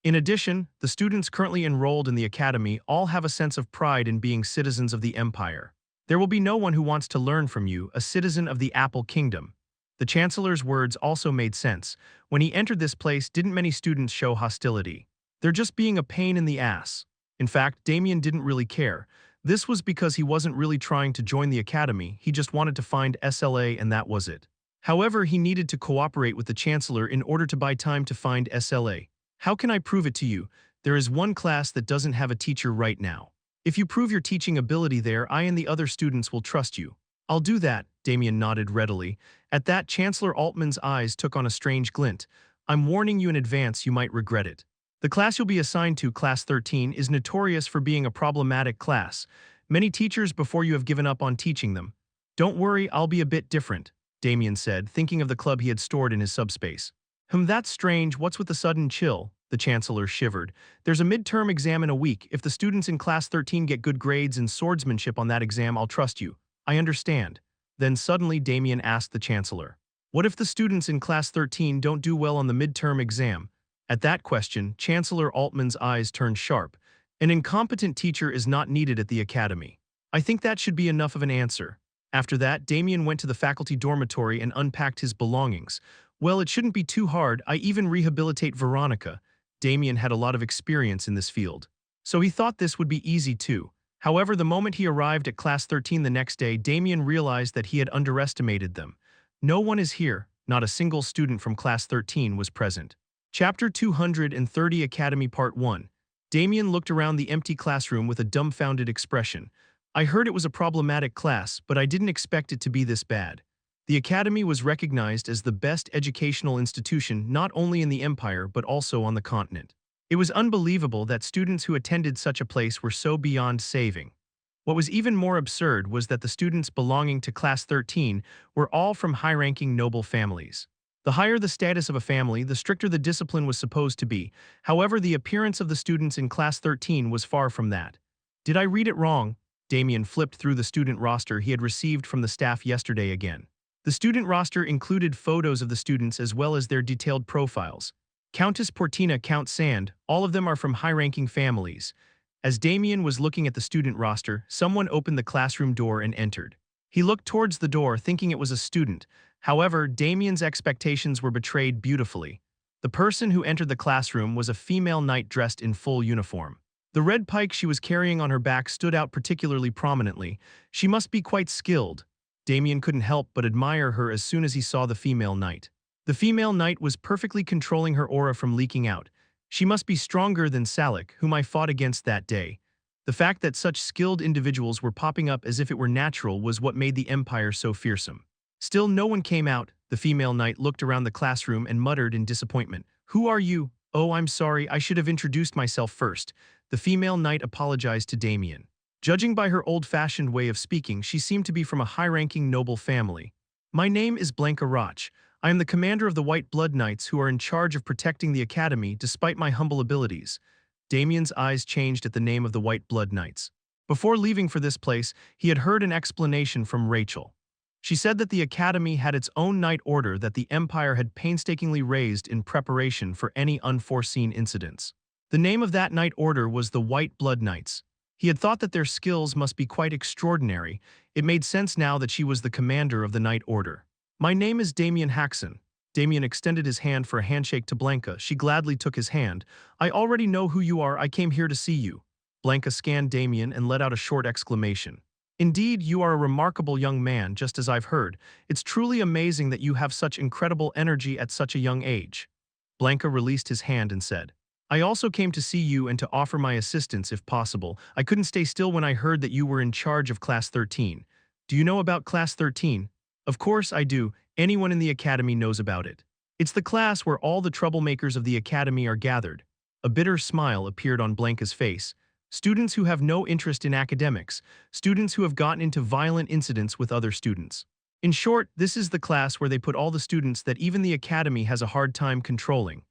In addition, the students currently enrolled in the academy all have a sense of pride in being citizens of the Empire. There will be no one who wants to learn from you, a citizen of the Apple Kingdom. The Chancellor's words also made sense. When he entered this place, didn't many students show hostility? They're just being a pain in the ass. In fact, Damien didn't really care. This was because he wasn't really trying to join the academy, he just wanted to find SLA and that was it. However, he needed to cooperate with the Chancellor in order to buy time to find SLA. How can I prove it to you? There is one class that doesn't have a teacher right now. If you prove your teaching ability there, I and the other students will trust you. I'll do that, Damien nodded readily. At that, Chancellor Altman's eyes took on a strange glint. I'm warning you in advance, you might regret it. The class you'll be assigned to, Class 13, is notorious for being a problematic class. Many teachers before you have given up on teaching them. Don't worry, I'll be a bit different, Damien said, thinking of the club he had stored in his subspace. That's strange, what's with the sudden chill? The Chancellor shivered. There's a midterm exam in a week. If the students in Class 13 get good grades in swordsmanship on that exam, I'll trust you. I understand. Then suddenly Damien asked the Chancellor. What if the students in Class 13 don't do well on the midterm exam? At that question, Chancellor Altman's eyes turned sharp. An incompetent teacher is not needed at the academy. I think that should be enough of an answer. After that, Damien went to the faculty dormitory and unpacked his belongings. Well, it shouldn't be too hard. I even rehabilitate Veronica. Damien had a lot of experience in this field. So he thought this would be easy too. However, the moment he arrived at Class 13 the next day, Damien realized that he had underestimated them. No one is here. Not a single student from Class 13 was present. Chapter 230 Academy Part 1. Damien looked around the empty classroom with a dumbfounded expression. I heard it was a problematic class, but I didn't expect it to be this bad. The Academy was recognized as the best educational institution not only in the Empire but also on the continent. It was unbelievable that students who attended such a place were so beyond saving. What was even more absurd was that the students belonging to Class 13 were all from high-ranking noble families. The higher the status of a family, the stricter the discipline was supposed to be. However, the appearance of the students in Class 13 was far from that. Did I read it wrong? Damien flipped through the student roster he had received from the staff yesterday again. The student roster included photos of the students as well as their detailed profiles. Countess Portina, Count Sand, all of them are from high-ranking families. As Damien was looking at the student roster, someone opened the classroom door and entered. He looked towards the door thinking it was a student. However, Damien's expectations were betrayed beautifully. The person who entered the classroom was a female knight dressed in full uniform. The red pike she was carrying on her back stood out particularly prominently. She must be quite skilled. Damien couldn't help but admire her as soon as he saw the female knight. The female knight was perfectly controlling her aura from leaking out. She must be stronger than Salik, whom I fought against that day. The fact that such skilled individuals were popping up as if it were natural was what made the Empire so fearsome. Still, no one came out. The female knight looked around the classroom and muttered in disappointment. Who are you? Oh, I'm sorry, I should have introduced myself first. The female knight apologized to Damien. Judging by her old-fashioned way of speaking, she seemed to be from a high-ranking noble family. My name is Blanca Roch. I am the commander of the White Blood Knights who are in charge of protecting the academy despite my humble abilities. Damien's eyes changed at the name of the White Blood Knights. Before leaving for this place, he had heard an explanation from Rachel. She said that the academy had its own knight order that the Empire had painstakingly raised in preparation for any unforeseen incidents. The name of that knight order was the White Blood Knights. He had thought that their skills must be quite extraordinary. It made sense now that she was the commander of the knight order. My name is Damien Haksen. Damien extended his hand for a handshake to Blanca. She gladly took his hand. I already know who you are. I came here to see you. Blanca scanned Damien and let out a short exclamation. Indeed, you are a remarkable young man, just as I've heard. It's truly amazing that you have such incredible energy at such a young age. Blanca released his hand and said, I also came to see you and to offer my assistance if possible. I couldn't stay still when I heard that you were in charge of Class 13. Do you know about Class 13? Of course I do. Anyone in the academy knows about it. It's the class where all the troublemakers of the academy are gathered. A bitter smile appeared on Blanca's face. Students who have no interest in academics, students who have gotten into violent incidents with other students. In short, this is the class where they put all the students that even the academy has a hard time controlling.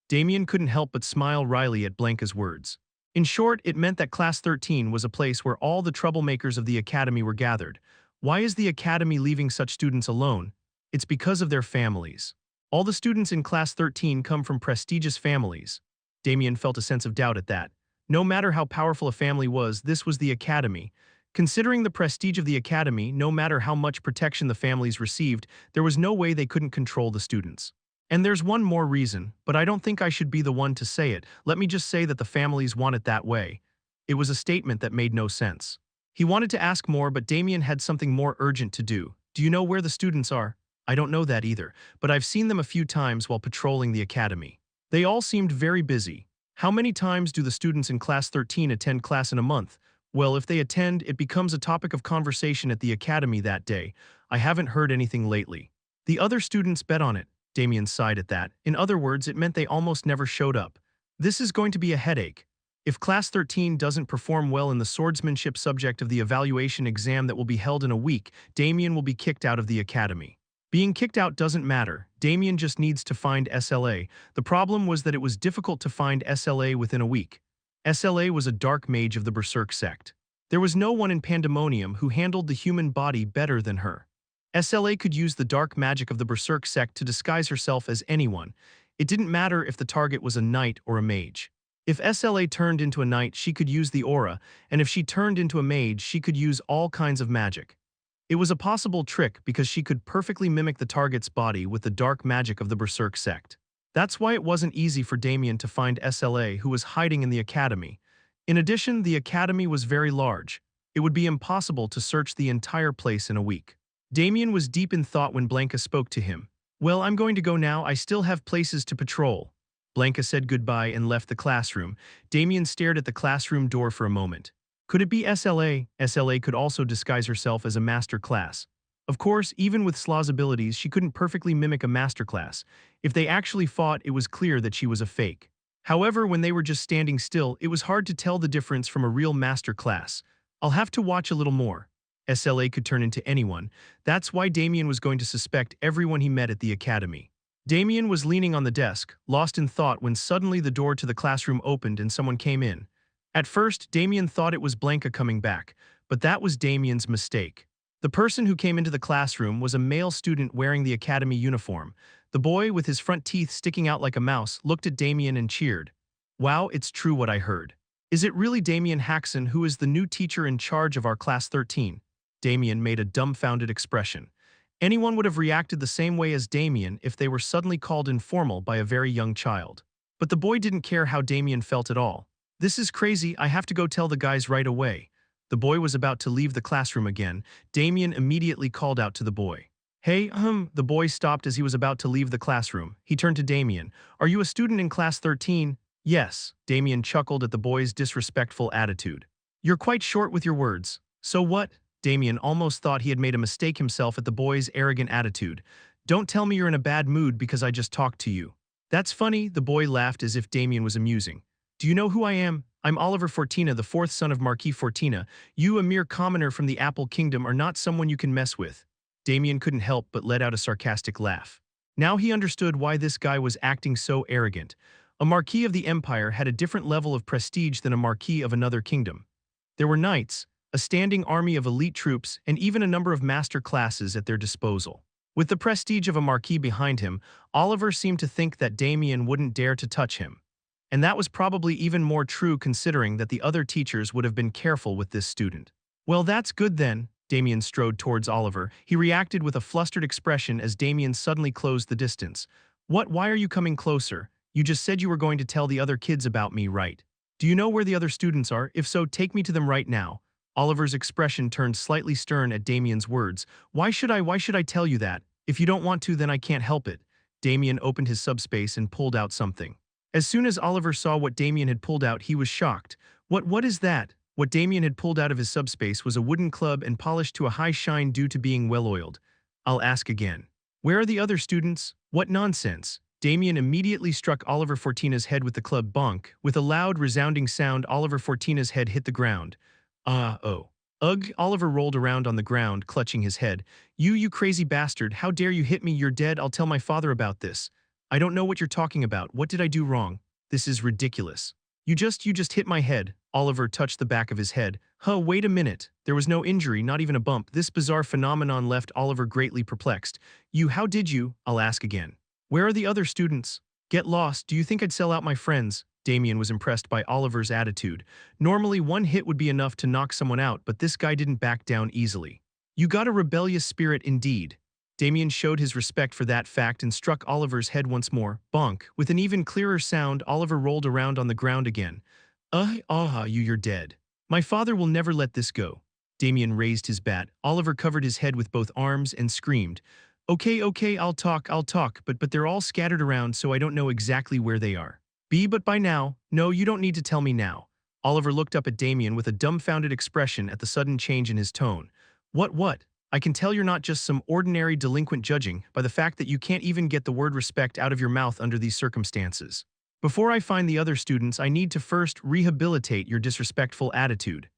Damien couldn't help but smile wryly at Blanca's words. In short, it meant that Class 13 was a place where all the troublemakers of the academy were gathered. Why is the academy leaving such students alone? It's because of their families. All the students in Class 13 come from prestigious families. Damien felt a sense of doubt at that. No matter how powerful a family was, this was the academy. Considering the prestige of the academy, no matter how much protection the families received, there was no way they couldn't control the students. And there's one more reason, but I don't think I should be the one to say it. Let me just say that the families want it that way. It was a statement that made no sense. He wanted to ask more, but Damien had something more urgent to do. Do you know where the students are? I don't know that either, but I've seen them a few times while patrolling the academy. They all seemed very busy. How many times do the students in Class 13 attend class in a month? Well, if they attend, it becomes a topic of conversation at the academy that day. I haven't heard anything lately. The other students bet on it. Damien sighed at that. In other words, it meant they almost never showed up. This is going to be a headache. If Class 13 doesn't perform well in the swordsmanship subject of the evaluation exam that will be held in a week, Damien will be kicked out of the academy. Being kicked out doesn't matter. Damien just needs to find SLA. The problem was that it was difficult to find SLA within a week. SLA was a dark mage of the Berserk sect. There was no one in Pandemonium who handled the human body better than her. SLA could use the dark magic of the Berserk sect to disguise herself as anyone. It didn't matter if the target was a knight or a mage. If SLA turned into a knight, she could use the aura, and if she turned into a mage, she could use all kinds of magic. It was a possible trick because she could perfectly mimic the target's body with the dark magic of the Berserk sect. That's why it wasn't easy for Damien to find SLA, who was hiding in the academy. In addition, the academy was very large. It would be impossible to search the entire place in a week. Damien was deep in thought when Blanca spoke to him. Well, I'm going to go now. I still have places to patrol. Blanca said goodbye and left the classroom. Damien stared at the classroom door for a moment. Could it be SLA? SLA could also disguise herself as a master class. Of course, even with Slaw's abilities, she couldn't perfectly mimic a master class. If they actually fought, it was clear that she was a fake. However, when they were just standing still, it was hard to tell the difference from a real master class. I'll have to watch a little more. SLA could turn into anyone. That's why Damien was going to suspect everyone he met at the academy. Damien was leaning on the desk, lost in thought, when suddenly the door to the classroom opened and someone came in. At first, Damien thought it was Blanca coming back, but that was Damien's mistake. The person who came into the classroom was a male student wearing the academy uniform. The boy, with his front teeth sticking out like a mouse, looked at Damien and cheered. Wow, it's true what I heard. Is it really Damien Haksen who is the new teacher in charge of our Class 13? Damien made a dumbfounded expression. Anyone would have reacted the same way as Damien if they were suddenly called informal by a very young child. But the boy didn't care how Damien felt at all. This is crazy, I have to go tell the guys right away. The boy was about to leave the classroom again. Damien immediately called out to the boy. Hey, the boy stopped as he was about to leave the classroom. He turned to Damien. Are you a student in Class 13? Yes. Damien chuckled at the boy's disrespectful attitude. You're quite short with your words. So what? Damien almost thought he had made a mistake himself at the boy's arrogant attitude. Don't tell me you're in a bad mood because I just talked to you. That's funny, the boy laughed as if Damien was amusing. Do you know who I am? I'm Oliver Fortina, the fourth son of Marquis Fortina. You, a mere commoner from the Apple Kingdom, are not someone you can mess with. Damien couldn't help but let out a sarcastic laugh. Now he understood why this guy was acting so arrogant. A Marquis of the Empire had a different level of prestige than a Marquis of another kingdom. There were knights, a standing army of elite troops, and even a number of master classes at their disposal. With the prestige of a Marquis behind him, Oliver seemed to think that Damien wouldn't dare to touch him. And that was probably even more true considering that the other teachers would have been careful with this student. Well, that's good then. Damien strode towards Oliver. He reacted with a flustered expression as Damien suddenly closed the distance. What? Why are you coming closer? You just said you were going to tell the other kids about me, right? Do you know where the other students are? If so, take me to them right now. Oliver's expression turned slightly stern at Damien's words. Why should I tell you that? If you don't want to, then I can't help it. Damien opened his subspace and pulled out something. As soon as Oliver saw what Damien had pulled out, he was shocked. What is that? What Damien had pulled out of his subspace was a wooden club and polished to a high shine due to being well-oiled. I'll ask again. Where are the other students? What nonsense. Damien immediately struck Oliver Fortina's head with the club. Bonk. With a loud, resounding sound, Oliver Fortina's head hit the ground. Oh. Ugh, Oliver rolled around on the ground, clutching his head. You crazy bastard, how dare you hit me, you're dead, I'll tell my father about this. I don't know what you're talking about, what did I do wrong? This is ridiculous. You just hit my head. Oliver touched the back of his head. Huh, wait a minute. There was no injury, not even a bump. This bizarre phenomenon left Oliver greatly perplexed. How did you? I'll ask again. Where are the other students? Get lost, do you think I'd sell out my friends? Damien was impressed by Oliver's attitude. Normally, one hit would be enough to knock someone out, but this guy didn't back down easily. You got a rebellious spirit indeed. Damien showed his respect for that fact and struck Oliver's head once more. Bonk. With an even clearer sound, Oliver rolled around on the ground again. You're dead. My father will never let this go. Damien raised his bat. Oliver covered his head with both arms and screamed. Okay, I'll talk, but they're all scattered around, so I don't know exactly where they are. But by now. No, you don't need to tell me now. Oliver looked up at Damien with a dumbfounded expression at the sudden change in his tone. What? I can tell you're not just some ordinary delinquent judging by the fact that you can't even get the word respect out of your mouth under these circumstances. Before I find the other students, I need to first rehabilitate your disrespectful attitude.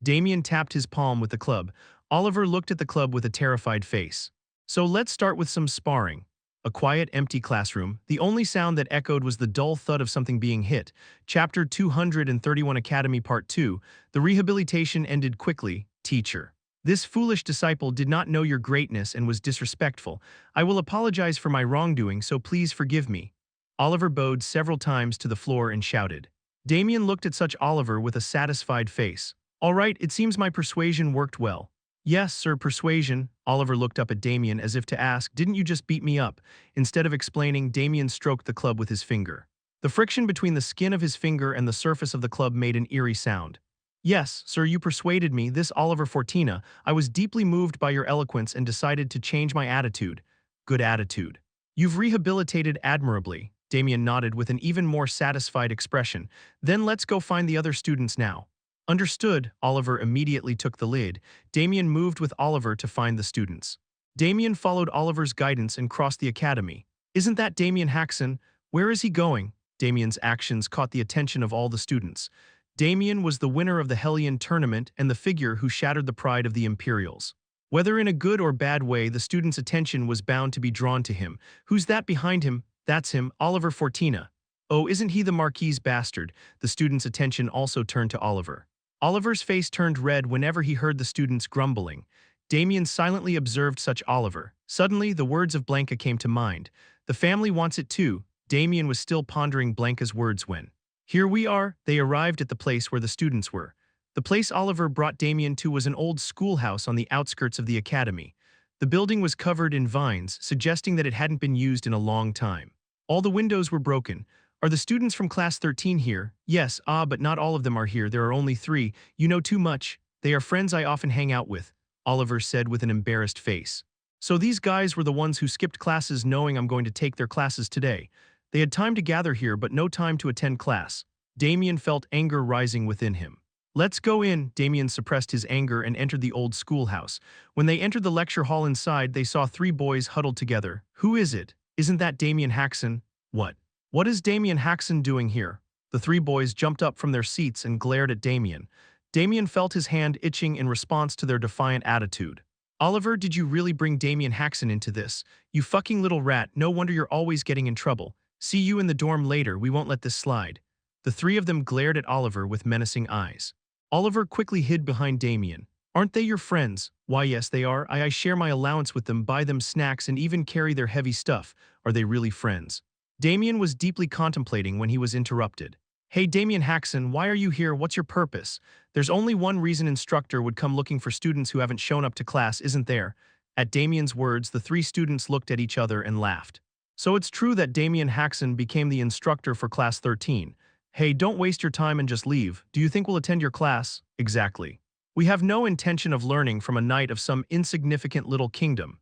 Damien tapped his palm with the club. Oliver looked at the club with a terrified face. So let's start with some sparring. A quiet, empty classroom. The only sound that echoed was the dull thud of something being hit. Chapter 231 Academy Part 2. The rehabilitation ended quickly. Teacher. This foolish disciple did not know your greatness and was disrespectful. I will apologize for my wrongdoing, so please forgive me. Oliver bowed several times to the floor and shouted. Damien looked at such Oliver with a satisfied face. All right, it seems my persuasion worked well. Yes, sir, persuasion. Oliver looked up at Damien as if to ask, didn't you just beat me up? Instead of explaining, Damien stroked the club with his finger. The friction between the skin of his finger and the surface of the club made an eerie sound. Yes, sir, you persuaded me, this Oliver Fortina. I was deeply moved by your eloquence and decided to change my attitude. Good attitude. You've rehabilitated admirably. Damien nodded with an even more satisfied expression. Then let's go find the other students now. Understood. Oliver immediately took the lead. Damien moved with Oliver to find the students. Damien followed Oliver's guidance and crossed the academy. Isn't that Damien Haksen? Where is he going? Damien's actions caught the attention of all the students. Damien was the winner of the Hellion tournament and the figure who shattered the pride of the Imperials. Whether in a good or bad way, the students' attention was bound to be drawn to him. Who's that behind him? That's him, Oliver Fortina. Oh, isn't he the Marquis bastard? The students' attention also turned to Oliver. Oliver's face turned red whenever he heard the students grumbling. Damien silently observed such Oliver. Suddenly, the words of Blanca came to mind. The family wants it too. Damien was still pondering Blanca's words when. Here we are. They arrived at the place where the students were. The place Oliver brought Damien to was an old schoolhouse on the outskirts of the academy. The building was covered in vines, suggesting that it hadn't been used in a long time. All the windows were broken. Are the students from Class 13 here? Yes, but not all of them are here. There are only 3. You know too much. They are friends I often hang out with, Oliver said with an embarrassed face. So these guys were the ones who skipped classes knowing I'm going to take their classes today. They had time to gather here but no time to attend class. Damien felt anger rising within him. Let's go in. Damien suppressed his anger and entered the old schoolhouse. When they entered the lecture hall inside, they saw 3 boys huddled together. Who is it? Isn't that Damien Haksen? What is Damien Haksen doing here? The 3 boys jumped up from their seats and glared at Damien. Damien felt his hand itching in response to their defiant attitude. Oliver, did you really bring Damien Haksen into this? You fucking little rat, no wonder you're always getting in trouble. See you in the dorm later, we won't let this slide. The 3 of them glared at Oliver with menacing eyes. Oliver quickly hid behind Damien. Aren't they your friends? Why, yes, they are. I share my allowance with them, buy them snacks, and even carry their heavy stuff. Are they really friends? Damien was deeply contemplating when he was interrupted. Hey, Damien Haksen, why are you here? What's your purpose? There's only one reason instructor would come looking for students who haven't shown up to class, isn't there? At Damien's words, the 3 students looked at each other and laughed. So it's true that Damien Haksen became the instructor for Class 13. Hey, don't waste your time and just leave. Do you think we'll attend your class? Exactly. We have no intention of learning from a knight of some insignificant little kingdom.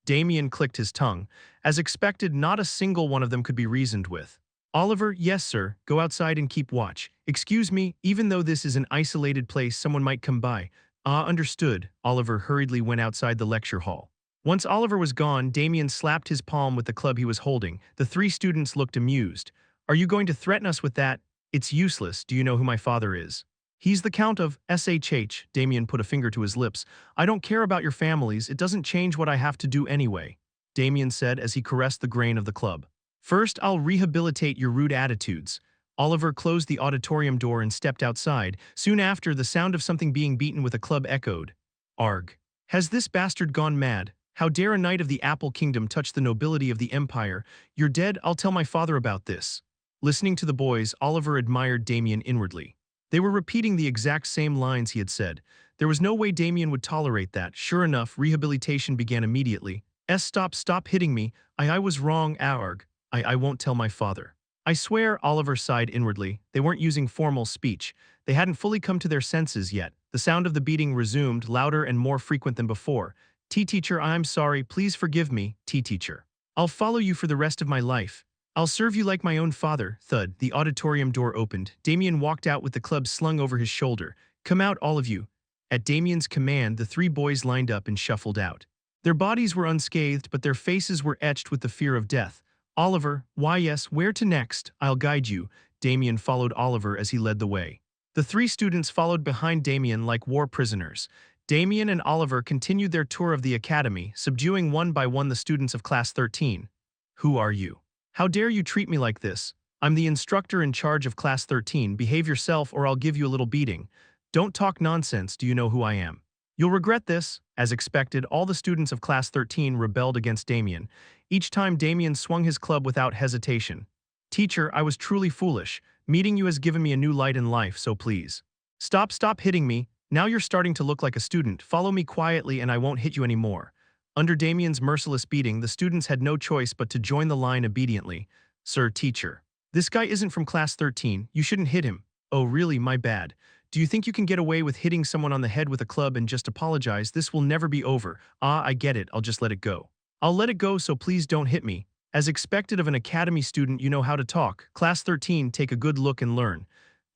Damien clicked his tongue. As expected, not a single one of them could be reasoned with. Oliver, yes, sir. Go outside and keep watch. Excuse me, even though this is an isolated place, someone might come by. Understood. Oliver hurriedly went outside the lecture hall. Once Oliver was gone, Damien slapped his palm with the club he was holding. The 3 students looked amused. Are you going to threaten us with that? It's useless. Do you know who my father is? He's the Count of SHH, Damien put a finger to his lips. I don't care about your families, it doesn't change what I have to do anyway, Damien said as he caressed the grain of the club. First, I'll rehabilitate your rude attitudes. Oliver closed the auditorium door and stepped outside. Soon after, the sound of something being beaten with a club echoed. Arg. Has this bastard gone mad? How dare a knight of the Apple Kingdom touch the nobility of the Empire? You're dead, I'll tell my father about this. Listening to the boys, Oliver admired Damien inwardly. They were repeating the exact same lines he had said. There was no way Damien would tolerate that. Sure enough, rehabilitation began immediately. Stop hitting me. I was wrong, Arg. I won't tell my father. I swear, Oliver sighed inwardly. They weren't using formal speech. They hadn't fully come to their senses yet. The sound of the beating resumed, louder and more frequent than before. Teacher, I'm sorry, please forgive me, teacher. I'll follow you for the rest of my life. I'll serve you like my own father. Thud, the auditorium door opened. Damien walked out with the club slung over his shoulder. Come out, all of you. At Damien's command, the three boys lined up and shuffled out. Their bodies were unscathed, but their faces were etched with the fear of death. Oliver, why yes, where to next? I'll guide you. Damien followed Oliver as he led the way. The three students followed behind Damien like war prisoners. Damien and Oliver continued their tour of the academy, subduing one by one the students of Class 13. Who are you? How dare you treat me like this? I'm the instructor in charge of Class 13. Behave yourself or I'll give you a little beating. Don't talk nonsense. Do you know who I am? You'll regret this. As expected, all the students of Class 13 rebelled against Damien. Each time Damien swung his club without hesitation. Teacher, I was truly foolish. Meeting you has given me a new light in life, so please. Stop hitting me. Now you're starting to look like a student. Follow me quietly and I won't hit you anymore. Under Damien's merciless beating, the students had no choice but to join the line obediently. Sir, teacher. This guy isn't from Class 13. You shouldn't hit him. Oh, really? My bad. Do you think you can get away with hitting someone on the head with a club and just apologize? This will never be over. I get it. I'll just let it go. I'll let it go, so please don't hit me. As expected of an academy student, you know how to talk. Class 13, take a good look and learn.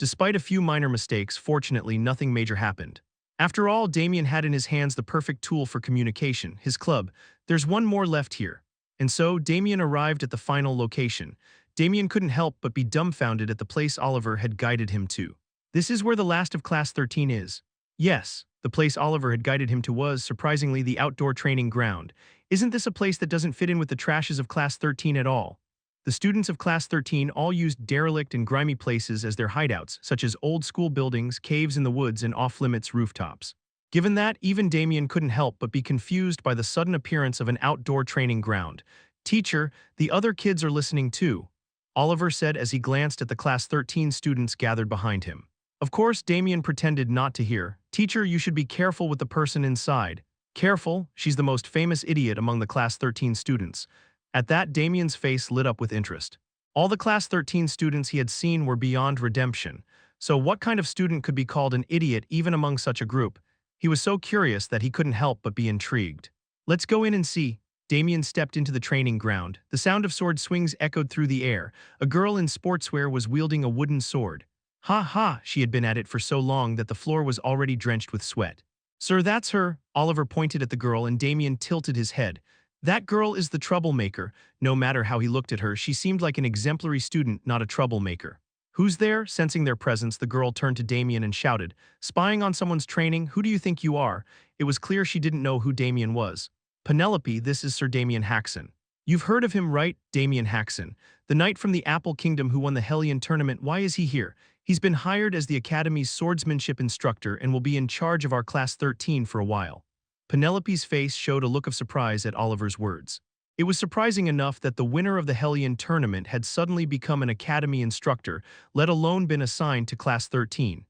Despite a few minor mistakes, fortunately, nothing major happened. After all, Damien had in his hands the perfect tool for communication, his club. There's one more left here. And so, Damien arrived at the final location. Damien couldn't help but be dumbfounded at the place Oliver had guided him to. This is where the last of Class 13 is. Yes, the place Oliver had guided him to was, surprisingly, the outdoor training ground. Isn't this a place that doesn't fit in with the trashes of Class 13 at all? The students of Class 13 all used derelict and grimy places as their hideouts, such as old-school buildings, caves in the woods, and off-limits rooftops. Given that, even Damien couldn't help but be confused by the sudden appearance of an outdoor training ground. Teacher, the other kids are listening too, Oliver said as he glanced at the Class 13 students gathered behind him. Of course, Damien pretended not to hear. Teacher, you should be careful with the person inside. Careful? She's the most famous idiot among the Class 13 students. At that, Damien's face lit up with interest. All the Class 13 students he had seen were beyond redemption. So what kind of student could be called an idiot even among such a group? He was so curious that he couldn't help but be intrigued. Let's go in and see. Damien stepped into the training ground. The sound of sword swings echoed through the air. A girl in sportswear was wielding a wooden sword. Ha ha, she had been at it for so long that the floor was already drenched with sweat. Sir, that's her. Oliver pointed at the girl and Damien tilted his head. That girl is the troublemaker. No matter how he looked at her, she seemed like an exemplary student, not a troublemaker. Who's there? Sensing their presence, the girl turned to Damien and shouted, spying on someone's training? Who do you think you are? It was clear she didn't know who Damien was. Penelope, this is Sir Damien Haksen. You've heard of him, right? Damien Haksen, the knight from the Apple Kingdom who won the Hellion tournament. Why is he here? He's been hired as the Academy's swordsmanship instructor and will be in charge of our Class 13 for a while. Penelope's face showed a look of surprise at Oliver's words. It was surprising enough that the winner of the Hellion tournament had suddenly become an Academy instructor, let alone been assigned to Class 13.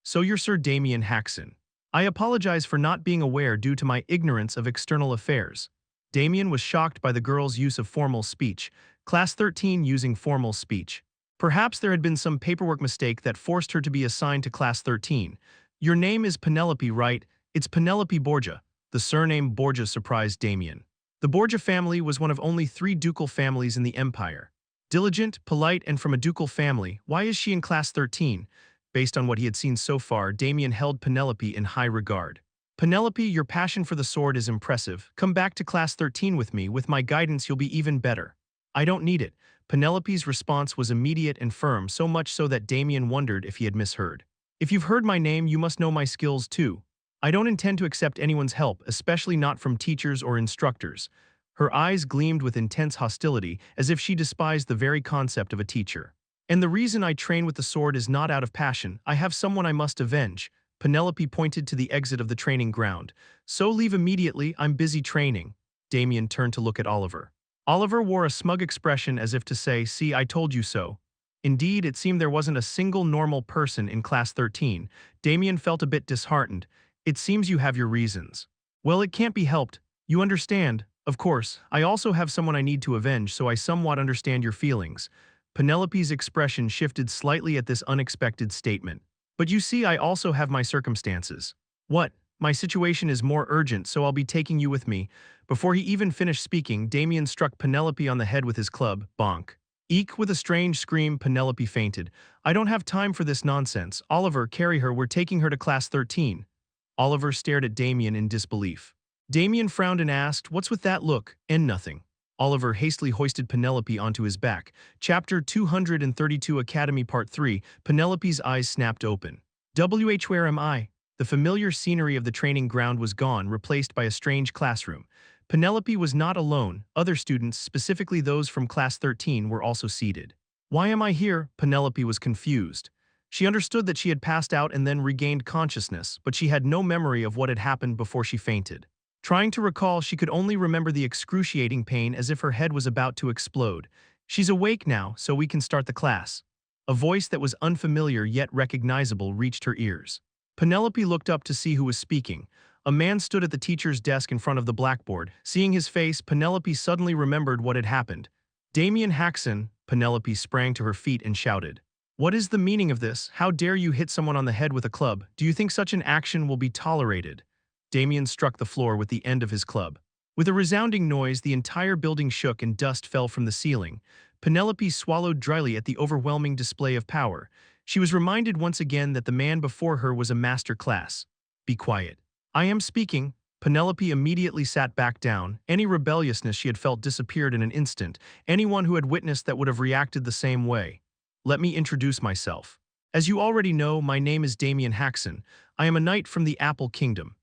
So you're Sir Damien Haksen. I apologize for not being aware due to my ignorance of external affairs. Damien was shocked by the girl's use of formal speech. Class 13 using formal speech. Perhaps there had been some paperwork mistake that forced her to be assigned to Class 13. Your name is Penelope, right? It's Penelope Borgia. The surname Borgia surprised Damien. The Borgia family was one of only 3 ducal families in the Empire. Diligent, polite, and from a ducal family, why is she in Class 13? Based on what he had seen so far, Damien held Penelope in high regard. Penelope, your passion for the sword is impressive. Come back to Class 13 with me. With my guidance, you'll be even better. I don't need it. Penelope's response was immediate and firm, so much so that Damien wondered if he had misheard. If you've heard my name, you must know my skills too. I don't intend to accept anyone's help, especially not from teachers or instructors. Her eyes gleamed with intense hostility, as if she despised the very concept of a teacher. And the reason I train with the sword is not out of passion. I have someone I must avenge. Penelope pointed to the exit of the training ground. So leave immediately, I'm busy training. Damien turned to look at Oliver. Oliver wore a smug expression as if to say, see, I told you so. Indeed, it seemed there wasn't a single normal person in Class 13. Damien felt a bit disheartened. It seems you have your reasons. Well, it can't be helped. You understand. Of course, I also have someone I need to avenge, so I somewhat understand your feelings. Penelope's expression shifted slightly at this unexpected statement. But you see, I also have my circumstances. What? My situation is more urgent, so I'll be taking you with me. Before he even finished speaking, Damien struck Penelope on the head with his club. Bonk. Eek! With a strange scream, Penelope fainted. I don't have time for this nonsense. Oliver, carry her, we're taking her to Class 13. Oliver stared at Damien in disbelief. Damien frowned and asked, what's with that look? And nothing. Oliver hastily hoisted Penelope onto his back. Chapter 232 Academy Part 3. Penelope's eyes snapped open. Where am I? The familiar scenery of the training ground was gone, replaced by a strange classroom. Penelope was not alone. Other students, specifically those from Class 13, were also seated. Why am I here? Penelope was confused. She understood that she had passed out and then regained consciousness, but she had no memory of what had happened before she fainted. Trying to recall, she could only remember the excruciating pain as if her head was about to explode. She's awake now, so we can start the class. A voice that was unfamiliar yet recognizable reached her ears. Penelope looked up to see who was speaking. A man stood at the teacher's desk in front of the blackboard. Seeing his face, Penelope suddenly remembered what had happened. Damien Haksen. Penelope sprang to her feet and shouted. What is the meaning of this? How dare you hit someone on the head with a club? Do you think such an action will be tolerated? Damien struck the floor with the end of his club. With a resounding noise, the entire building shook and dust fell from the ceiling. Penelope swallowed dryly at the overwhelming display of power. She was reminded once again that the man before her was a master class. Be quiet. I am speaking. Penelope immediately sat back down. Any rebelliousness she had felt disappeared in an instant. Anyone who had witnessed that would have reacted the same way. Let me introduce myself. As you already know, my name is Damien Haksen. I am a knight from the Apple Kingdom.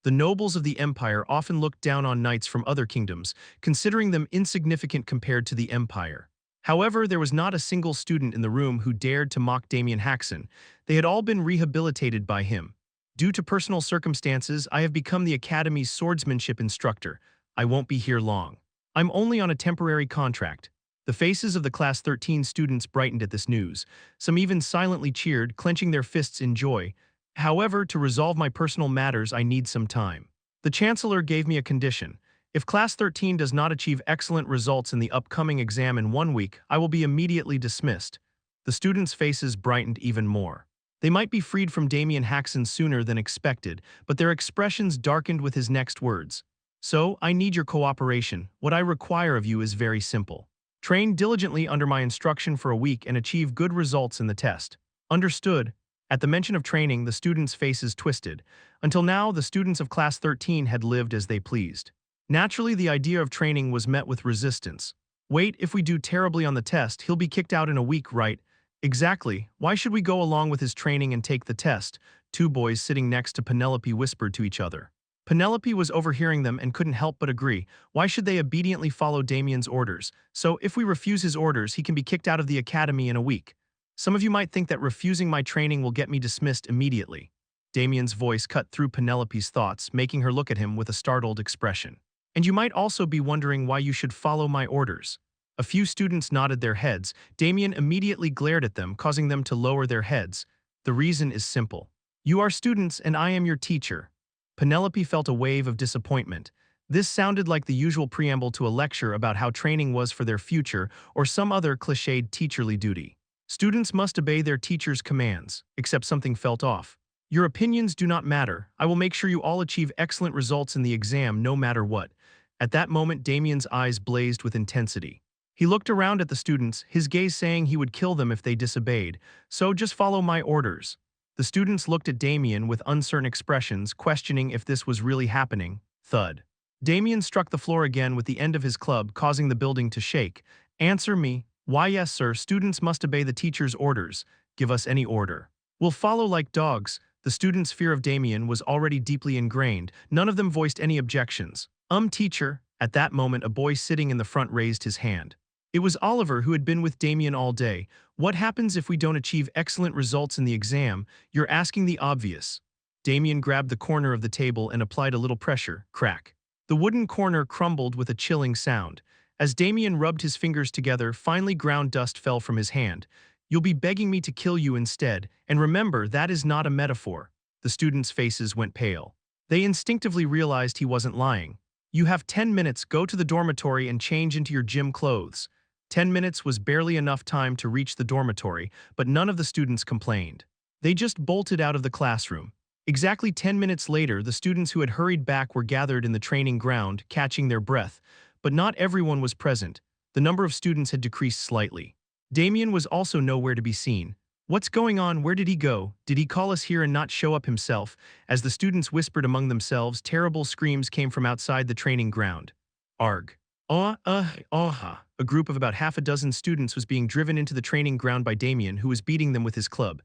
The nobles of the Empire often looked down on knights from other kingdoms, considering them insignificant compared to the Empire. However, there was not a single student in the room who dared to mock Damien Haksen. They had all been rehabilitated by him. Due to personal circumstances, I have become the Academy's swordsmanship instructor. I won't be here long. I'm only on a temporary contract. The faces of the Class 13 students brightened at this news. Some even silently cheered, clenching their fists in joy. However, to resolve my personal matters, I need some time. The Chancellor gave me a condition. If Class 13 does not achieve excellent results in the upcoming exam in 1 week, I will be immediately dismissed. The students' faces brightened even more. They might be freed from Damien Haksen sooner than expected, but their expressions darkened with his next words. So, I need your cooperation. What I require of you is very simple. Train diligently under my instruction for a week and achieve good results in the test. Understood? At the mention of training, the students' faces twisted. Until now, the students of Class 13 had lived as they pleased. Naturally, the idea of training was met with resistance. Wait, if we do terribly on the test, he'll be kicked out in a week, right? Exactly. Why should we go along with his training and take the test? Two boys sitting next to Penelope whispered to each other. Penelope was overhearing them and couldn't help but agree. Why should they obediently follow Damien's orders? So, if we refuse his orders, he can be kicked out of the academy in a week. Some of you might think that refusing my training will get me dismissed immediately. Damien's voice cut through Penelope's thoughts, making her look at him with a startled expression. And you might also be wondering why you should follow my orders. A few students nodded their heads. Damien immediately glared at them, causing them to lower their heads. The reason is simple. You are students and I am your teacher. Penelope felt a wave of disappointment. This sounded like the usual preamble to a lecture about how training was for their future or some other cliched teacherly duty. Students must obey their teacher's commands, except something felt off. Your opinions do not matter. I will make sure you all achieve excellent results in the exam no matter what. At that moment, Damien's eyes blazed with intensity. He looked around at the students, his gaze saying he would kill them if they disobeyed. So just follow my orders. The students looked at Damien with uncertain expressions, questioning if this was really happening. Thud. Damien struck the floor again with the end of his club, causing the building to shake. Answer me. Why, yes, sir, students must obey the teacher's orders. Give us any order. Will follow like dogs. The students' fear of Damien was already deeply ingrained. None of them voiced any objections. Teacher. At that moment, a boy sitting in the front raised his hand. It was Oliver, who had been with Damien all day. What happens if we don't achieve excellent results in the exam? You're asking the obvious. Damien grabbed the corner of the table and applied a little pressure. Crack. The wooden corner crumbled with a chilling sound. As Damien rubbed his fingers together, finely ground dust fell from his hand. You'll be begging me to kill you instead, and remember, that is not a metaphor. The students' faces went pale. They instinctively realized he wasn't lying. You have 10 minutes, go to the dormitory and change into your gym clothes. 10 minutes was barely enough time to reach the dormitory, but none of the students complained. They just bolted out of the classroom. Exactly 10 minutes later, the students who had hurried back were gathered in the training ground, catching their breath. But not everyone was present. The number of students had decreased slightly. Damien was also nowhere to be seen. What's going on? Where did he go? Did he call us here and not show up himself? As the students whispered among themselves, terrible screams came from outside the training ground. Arg. Ah. A group of about half a dozen students was being driven into the training ground by Damien, who was beating them with his club.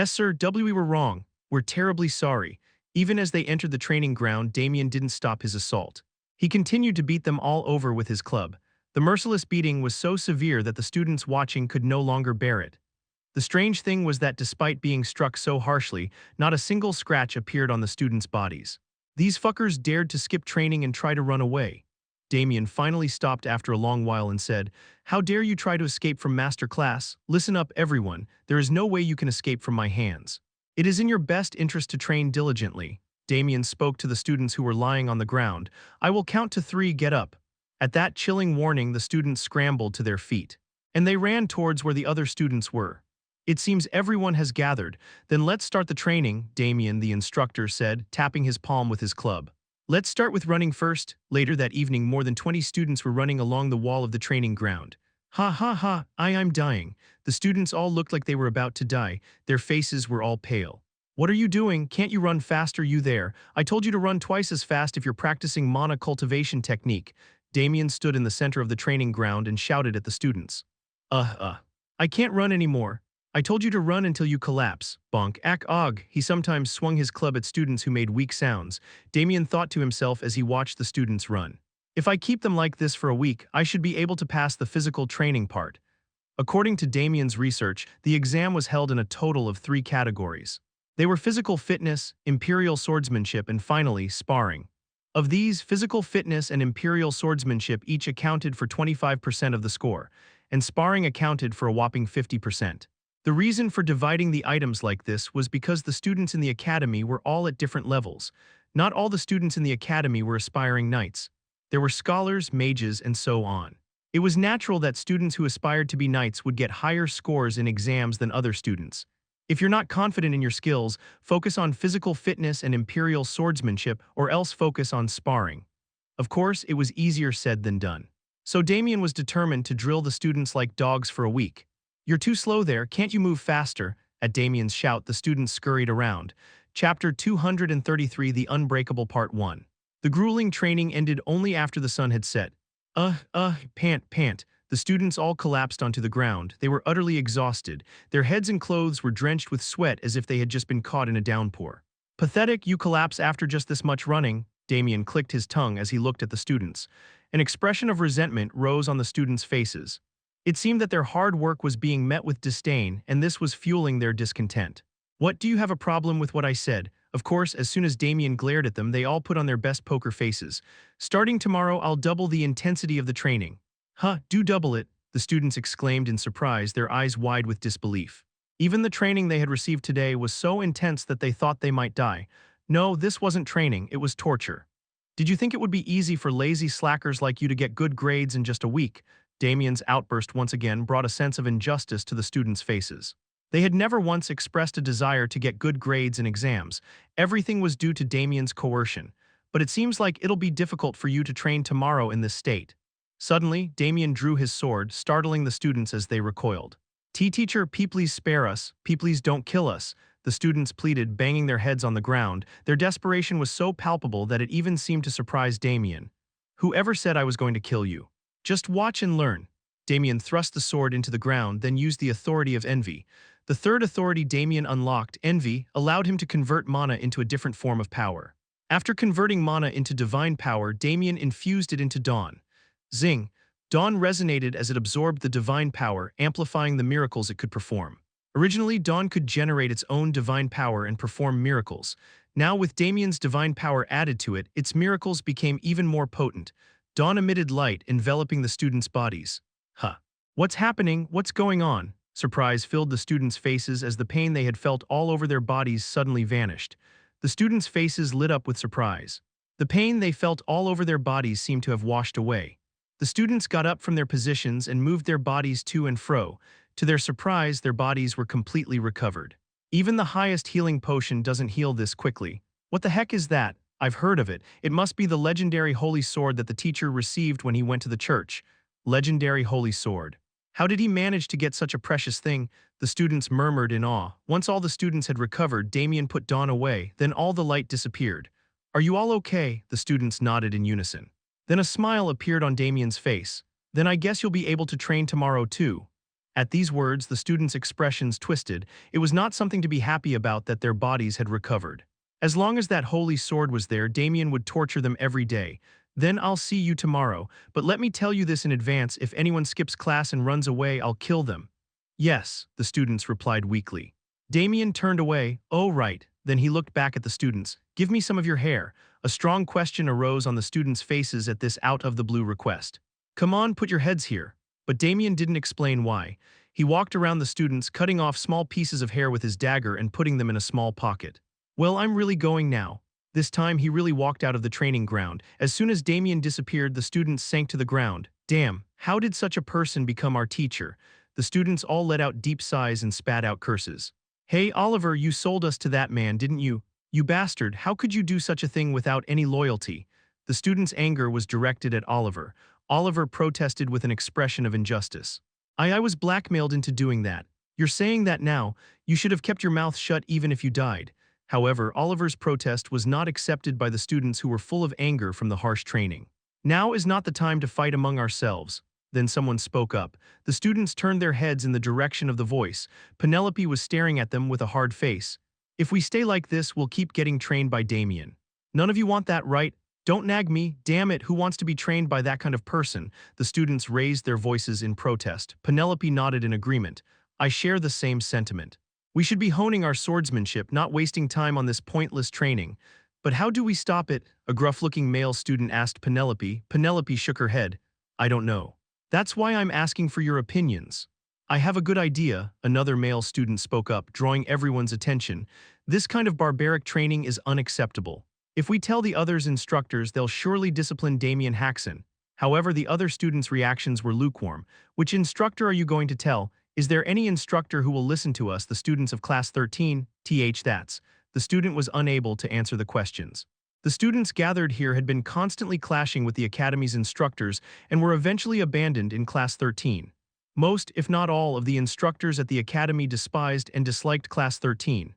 Sir, we were wrong. We're terribly sorry. Even as they entered the training ground, Damien didn't stop his assault. He continued to beat them all over with his club. The merciless beating was so severe that the students watching could no longer bear it. The strange thing was that despite being struck so harshly, not a single scratch appeared on the students' bodies. These fuckers dared to skip training and try to run away. Damien finally stopped after a long while and said, "How dare you try to escape from master class? Listen up, everyone. There is no way you can escape from my hands. It is in your best interest to train diligently." Damien spoke to the students who were lying on the ground. "I will count to 3, get up." At that chilling warning, the students scrambled to their feet. And they ran towards where the other students were. "It seems everyone has gathered. Then let's start the training," Damien, the instructor, said, tapping his palm with his club. "Let's start with running first." Later that evening, more than 20 students were running along the wall of the training ground. Ha, I'm dying. The students all looked like they were about to die. Their faces were all pale. "What are you doing? Can't you run faster, you there? I told you to run twice as fast if you're practicing mana cultivation technique." Damien stood in the center of the training ground and shouted at the students. I can't run anymore. I told you to run until you collapse." Bonk, ak, og. He sometimes swung his club at students who made weak sounds. Damien thought to himself as he watched the students run. "If I keep them like this for a week, I should be able to pass the physical training part." According to Damien's research, the exam was held in a total of 3 categories. They were physical fitness, imperial swordsmanship, and finally, sparring. Of these, physical fitness and imperial swordsmanship each accounted for 25% of the score, and sparring accounted for a whopping 50%. The reason for dividing the items like this was because the students in the academy were all at different levels. Not all the students in the academy were aspiring knights. There were scholars, mages, and so on. It was natural that students who aspired to be knights would get higher scores in exams than other students. If you're not confident in your skills, focus on physical fitness and imperial swordsmanship, or else focus on sparring. Of course, it was easier said than done. So Damien was determined to drill the students like dogs for a week. "You're too slow there, can't you move faster?" At Damien's shout, the students scurried around. Chapter 233, The Unbreakable Part 1. The grueling training ended only after the sun had set. Pant. The students all collapsed onto the ground. They were utterly exhausted. Their heads and clothes were drenched with sweat as if they had just been caught in a downpour. "Pathetic, you collapse after just this much running." Damien clicked his tongue as he looked at the students. An expression of resentment rose on the students' faces. It seemed that their hard work was being met with disdain, and this was fueling their discontent. "What, do you have a problem with what I said?" Of course, as soon as Damien glared at them, they all put on their best poker faces. "Starting tomorrow, I'll double the intensity of the training." Do double it," the students exclaimed in surprise, their eyes wide with disbelief. Even the training they had received today was so intense that they thought they might die. No, this wasn't training, it was torture. "Did you think it would be easy for lazy slackers like you to get good grades in just a week?" Damien's outburst once again brought a sense of injustice to the students' faces. They had never once expressed a desire to get good grades in exams. Everything was due to Damien's coercion. "But it seems like it'll be difficult for you to train tomorrow in this state." Suddenly, Damien drew his sword, startling the students as they recoiled. "Teacher, please spare us. Please don't kill us," the students pleaded, banging their heads on the ground. Their desperation was so palpable that it even seemed to surprise Damien. "Whoever said I was going to kill you? Just watch and learn." Damien thrust the sword into the ground, then used the authority of envy. The The third authority Damien unlocked, Envy, allowed him to convert mana into a different form of power. After converting mana into divine power, Damien infused it into Dawn. Zing! Dawn resonated as it absorbed the divine power, amplifying the miracles it could perform. Originally, Dawn could generate its own divine power and perform miracles. Now, with Damien's divine power added to it, its miracles became even more potent. Dawn emitted light, enveloping the students' bodies. Huh. What's happening? What's going on? Surprise filled the students' faces as the pain they had felt all over their bodies suddenly vanished. The students' faces lit up with surprise. The pain they felt all over their bodies seemed to have washed away. The students got up from their positions and moved their bodies to and fro. To their surprise, their bodies were completely recovered. Even the highest healing potion doesn't heal this quickly. What the heck is that? I've heard of it. It must be the legendary holy sword that the teacher received when he went to the church. Legendary holy sword. How did he manage to get such a precious thing? The students murmured in awe. Once all the students had recovered, Damien put Dawn away, then all the light disappeared. Are you all okay? The students nodded in unison. Then a smile appeared on Damien's face. Then I guess you'll be able to train tomorrow too. At these words, the students' expressions twisted. It was not something to be happy about that their bodies had recovered. As long as that holy sword was there, Damien would torture them every day. Then I'll see you tomorrow, but let me tell you this in advance, if anyone skips class and runs away, I'll kill them. Yes, the students replied weakly. Damien turned away. Oh right. Then he looked back at the students. Give me some of your hair. A strong question arose on the students' faces at this out-of-the-blue request. Come on, put your heads here. But Damien didn't explain why. He walked around the students, cutting off small pieces of hair with his dagger and putting them in a small pocket. Well, I'm really going now. This time he really walked out of the training ground. As soon as Damien disappeared, the students sank to the ground. Damn, how did such a person become our teacher? The students all let out deep sighs and spat out curses. Hey, Oliver, you sold us to that man, didn't you? You bastard, how could you do such a thing without any loyalty? The students' anger was directed at Oliver. Oliver protested with an expression of injustice. I was blackmailed into doing that. You're saying that now. You should have kept your mouth shut even if you died. However, Oliver's protest was not accepted by the students who were full of anger from the harsh training. Now is not the time to fight among ourselves. Then someone spoke up. The students turned their heads in the direction of the voice. Penelope was staring at them with a hard face. If we stay like this, we'll keep getting trained by Damien. None of you want that, right? Don't nag me, damn it, who wants to be trained by that kind of person? The students raised their voices in protest. Penelope nodded in agreement. I share the same sentiment. We should be honing our swordsmanship, not wasting time on this pointless training. But how do we stop it? A gruff-looking male student asked Penelope. Penelope shook her head. I don't know. That's why I'm asking for your opinions. I have a good idea, another male student spoke up, drawing everyone's attention. This kind of barbaric training is unacceptable. If we tell the others instructors, they'll surely discipline Damien Haksen. However, the other students' reactions were lukewarm. Which instructor are you going to tell? Is there any instructor who will listen to us, the students of class 13? That's. The student was unable to answer the questions. The students gathered here had been constantly clashing with the academy's instructors and were eventually abandoned in class 13. Most, if not all, of the instructors at the academy despised and disliked class 13.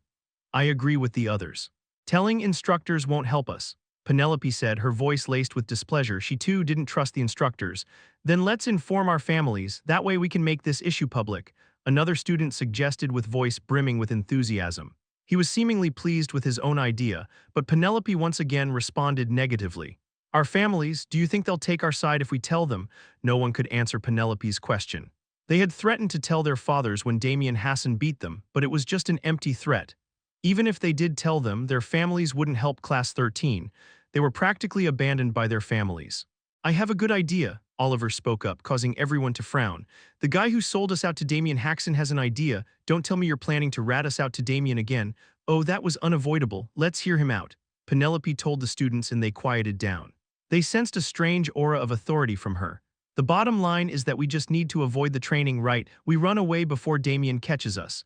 I agree with the others. Telling instructors won't help us, Penelope said, her voice laced with displeasure. She too didn't trust the instructors. Then let's inform our families, that way we can make this issue public, another student suggested with voice brimming with enthusiasm. He was seemingly pleased with his own idea, but Penelope once again responded negatively. Our families, do you think they'll take our side if we tell them? No one could answer Penelope's question. They had threatened to tell their fathers when Damien Haksen beat them, but it was just an empty threat. Even if they did tell them, their families wouldn't help class 13. They were practically abandoned by their families. I have a good idea, Oliver spoke up, causing everyone to frown. The guy who sold us out to Damien Haksen has an idea. Don't tell me you're planning to rat us out to Damien again. Oh, that was unavoidable. Let's hear him out. Penelope told the students and they quieted down. They sensed a strange aura of authority from her. The bottom line is that we just need to avoid the training, right? We run away before Damien catches us,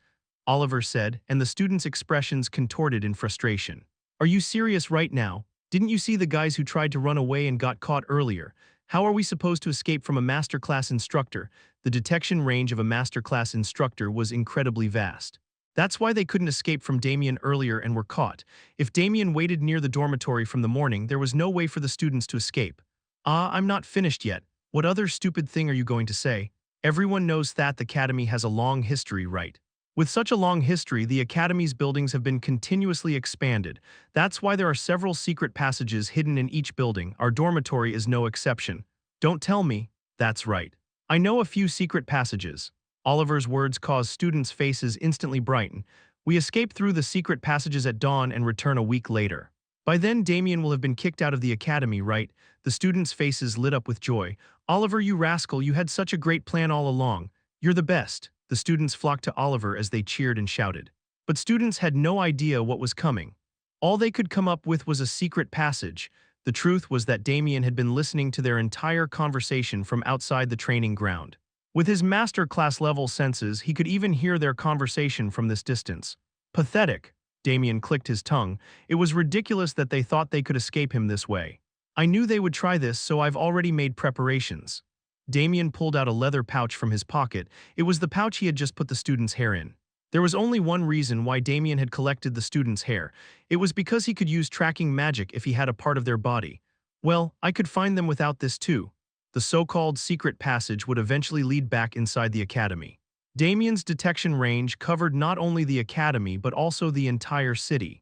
Oliver said, and the students' expressions contorted in frustration. Are you serious right now? Didn't you see the guys who tried to run away and got caught earlier? How are we supposed to escape from a masterclass instructor? The detection range of a masterclass instructor was incredibly vast. That's why they couldn't escape from Damien earlier and were caught. If Damien waited near the dormitory from the morning, there was no way for the students to escape. I'm not finished yet. What other stupid thing are you going to say? Everyone knows that the academy has a long history, right? With such a long history, the Academy's buildings have been continuously expanded. That's why there are several secret passages hidden in each building. Our dormitory is no exception. Don't tell me. That's right. I know a few secret passages. Oliver's words cause students' faces instantly brighten. We escape through the secret passages at dawn and return a week later. By then, Damien will have been kicked out of the academy, right? The students' faces lit up with joy. Oliver, you rascal, you had such a great plan all along. You're the best. The students flocked to Oliver as they cheered and shouted. But students had no idea what was coming. All they could come up with was a secret passage. The truth was that Damien had been listening to their entire conversation from outside the training ground. With his master class level senses, he could even hear their conversation from this distance. Pathetic. Damien clicked his tongue. It was ridiculous that they thought they could escape him this way. I knew they would try this, so I've already made preparations. Damien pulled out a leather pouch from his pocket. It was the pouch he had just put the student's hair in. There was only one reason why Damien had collected the student's hair. It was because he could use tracking magic if he had a part of their body. Well, I could find them without this too. The so-called secret passage would eventually lead back inside the academy. Damien's detection range covered not only the academy but also the entire city.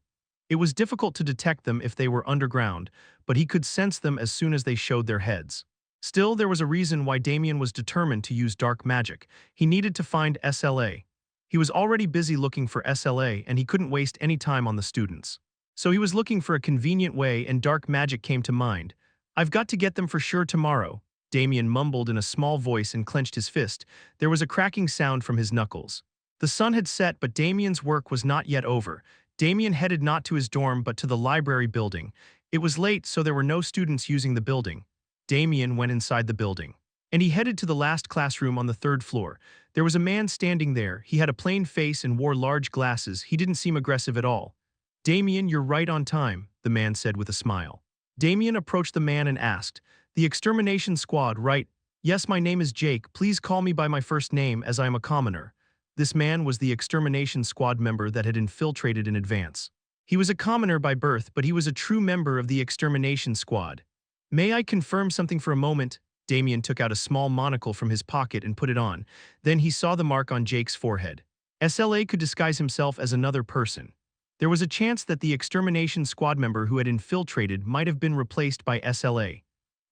It was difficult to detect them if they were underground, but he could sense them as soon as they showed their heads. Still, there was a reason why Damien was determined to use dark magic. He needed to find SLA. He was already busy looking for SLA and he couldn't waste any time on the students. So he was looking for a convenient way and dark magic came to mind. I've got to get them for sure tomorrow. Damien mumbled in a small voice and clenched his fist. There was a cracking sound from his knuckles. The sun had set, but Damien's work was not yet over. Damien headed not to his dorm but to the library building. It was late, so there were no students using the building. Damien went inside the building. And he headed to the last classroom on the third floor. There was a man standing there. He had a plain face and wore large glasses. He didn't seem aggressive at all. Damien, you're right on time, the man said with a smile. Damien approached the man and asked, The extermination squad, right? Yes, my name is Jake. Please call me by my first name as I am a commoner. This man was the extermination squad member that had infiltrated in advance. He was a commoner by birth, but he was a true member of the extermination squad. May I confirm something for a moment? Damien took out a small monocle from his pocket and put it on. Then he saw the mark on Jake's forehead. SLA could disguise himself as another person. There was a chance that the extermination squad member who had infiltrated might have been replaced by SLA.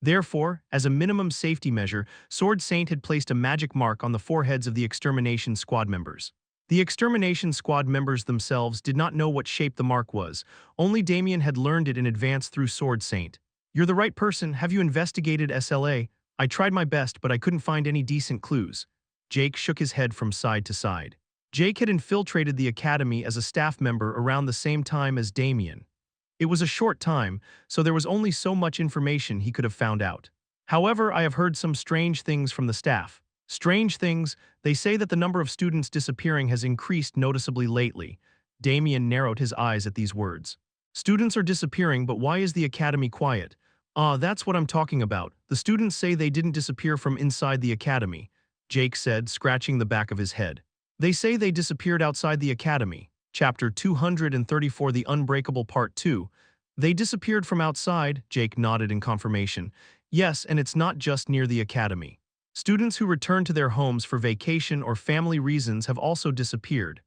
Therefore, as a minimum safety measure, Sword Saint had placed a magic mark on the foreheads of the extermination squad members. The extermination squad members themselves did not know what shape the mark was. Only Damien had learned it in advance through Sword Saint. You're the right person. Have you investigated SLA? I tried my best, but I couldn't find any decent clues. Jake shook his head from side to side. Jake had infiltrated the academy as a staff member around the same time as Damien. It was a short time, so there was only so much information he could have found out. However, I have heard some strange things from the staff. Strange things? They say that the number of students disappearing has increased noticeably lately. Damien narrowed his eyes at these words. Students are disappearing, but why is the academy quiet? Ah, that's what I'm talking about. The students say they didn't disappear from inside the academy, Jake said, scratching the back of his head. They say they disappeared outside the academy. Chapter 234, The Unbreakable Part 2. They disappeared from outside, Jake nodded in confirmation. Yes, and it's not just near the academy. Students who return to their homes for vacation or family reasons have also disappeared.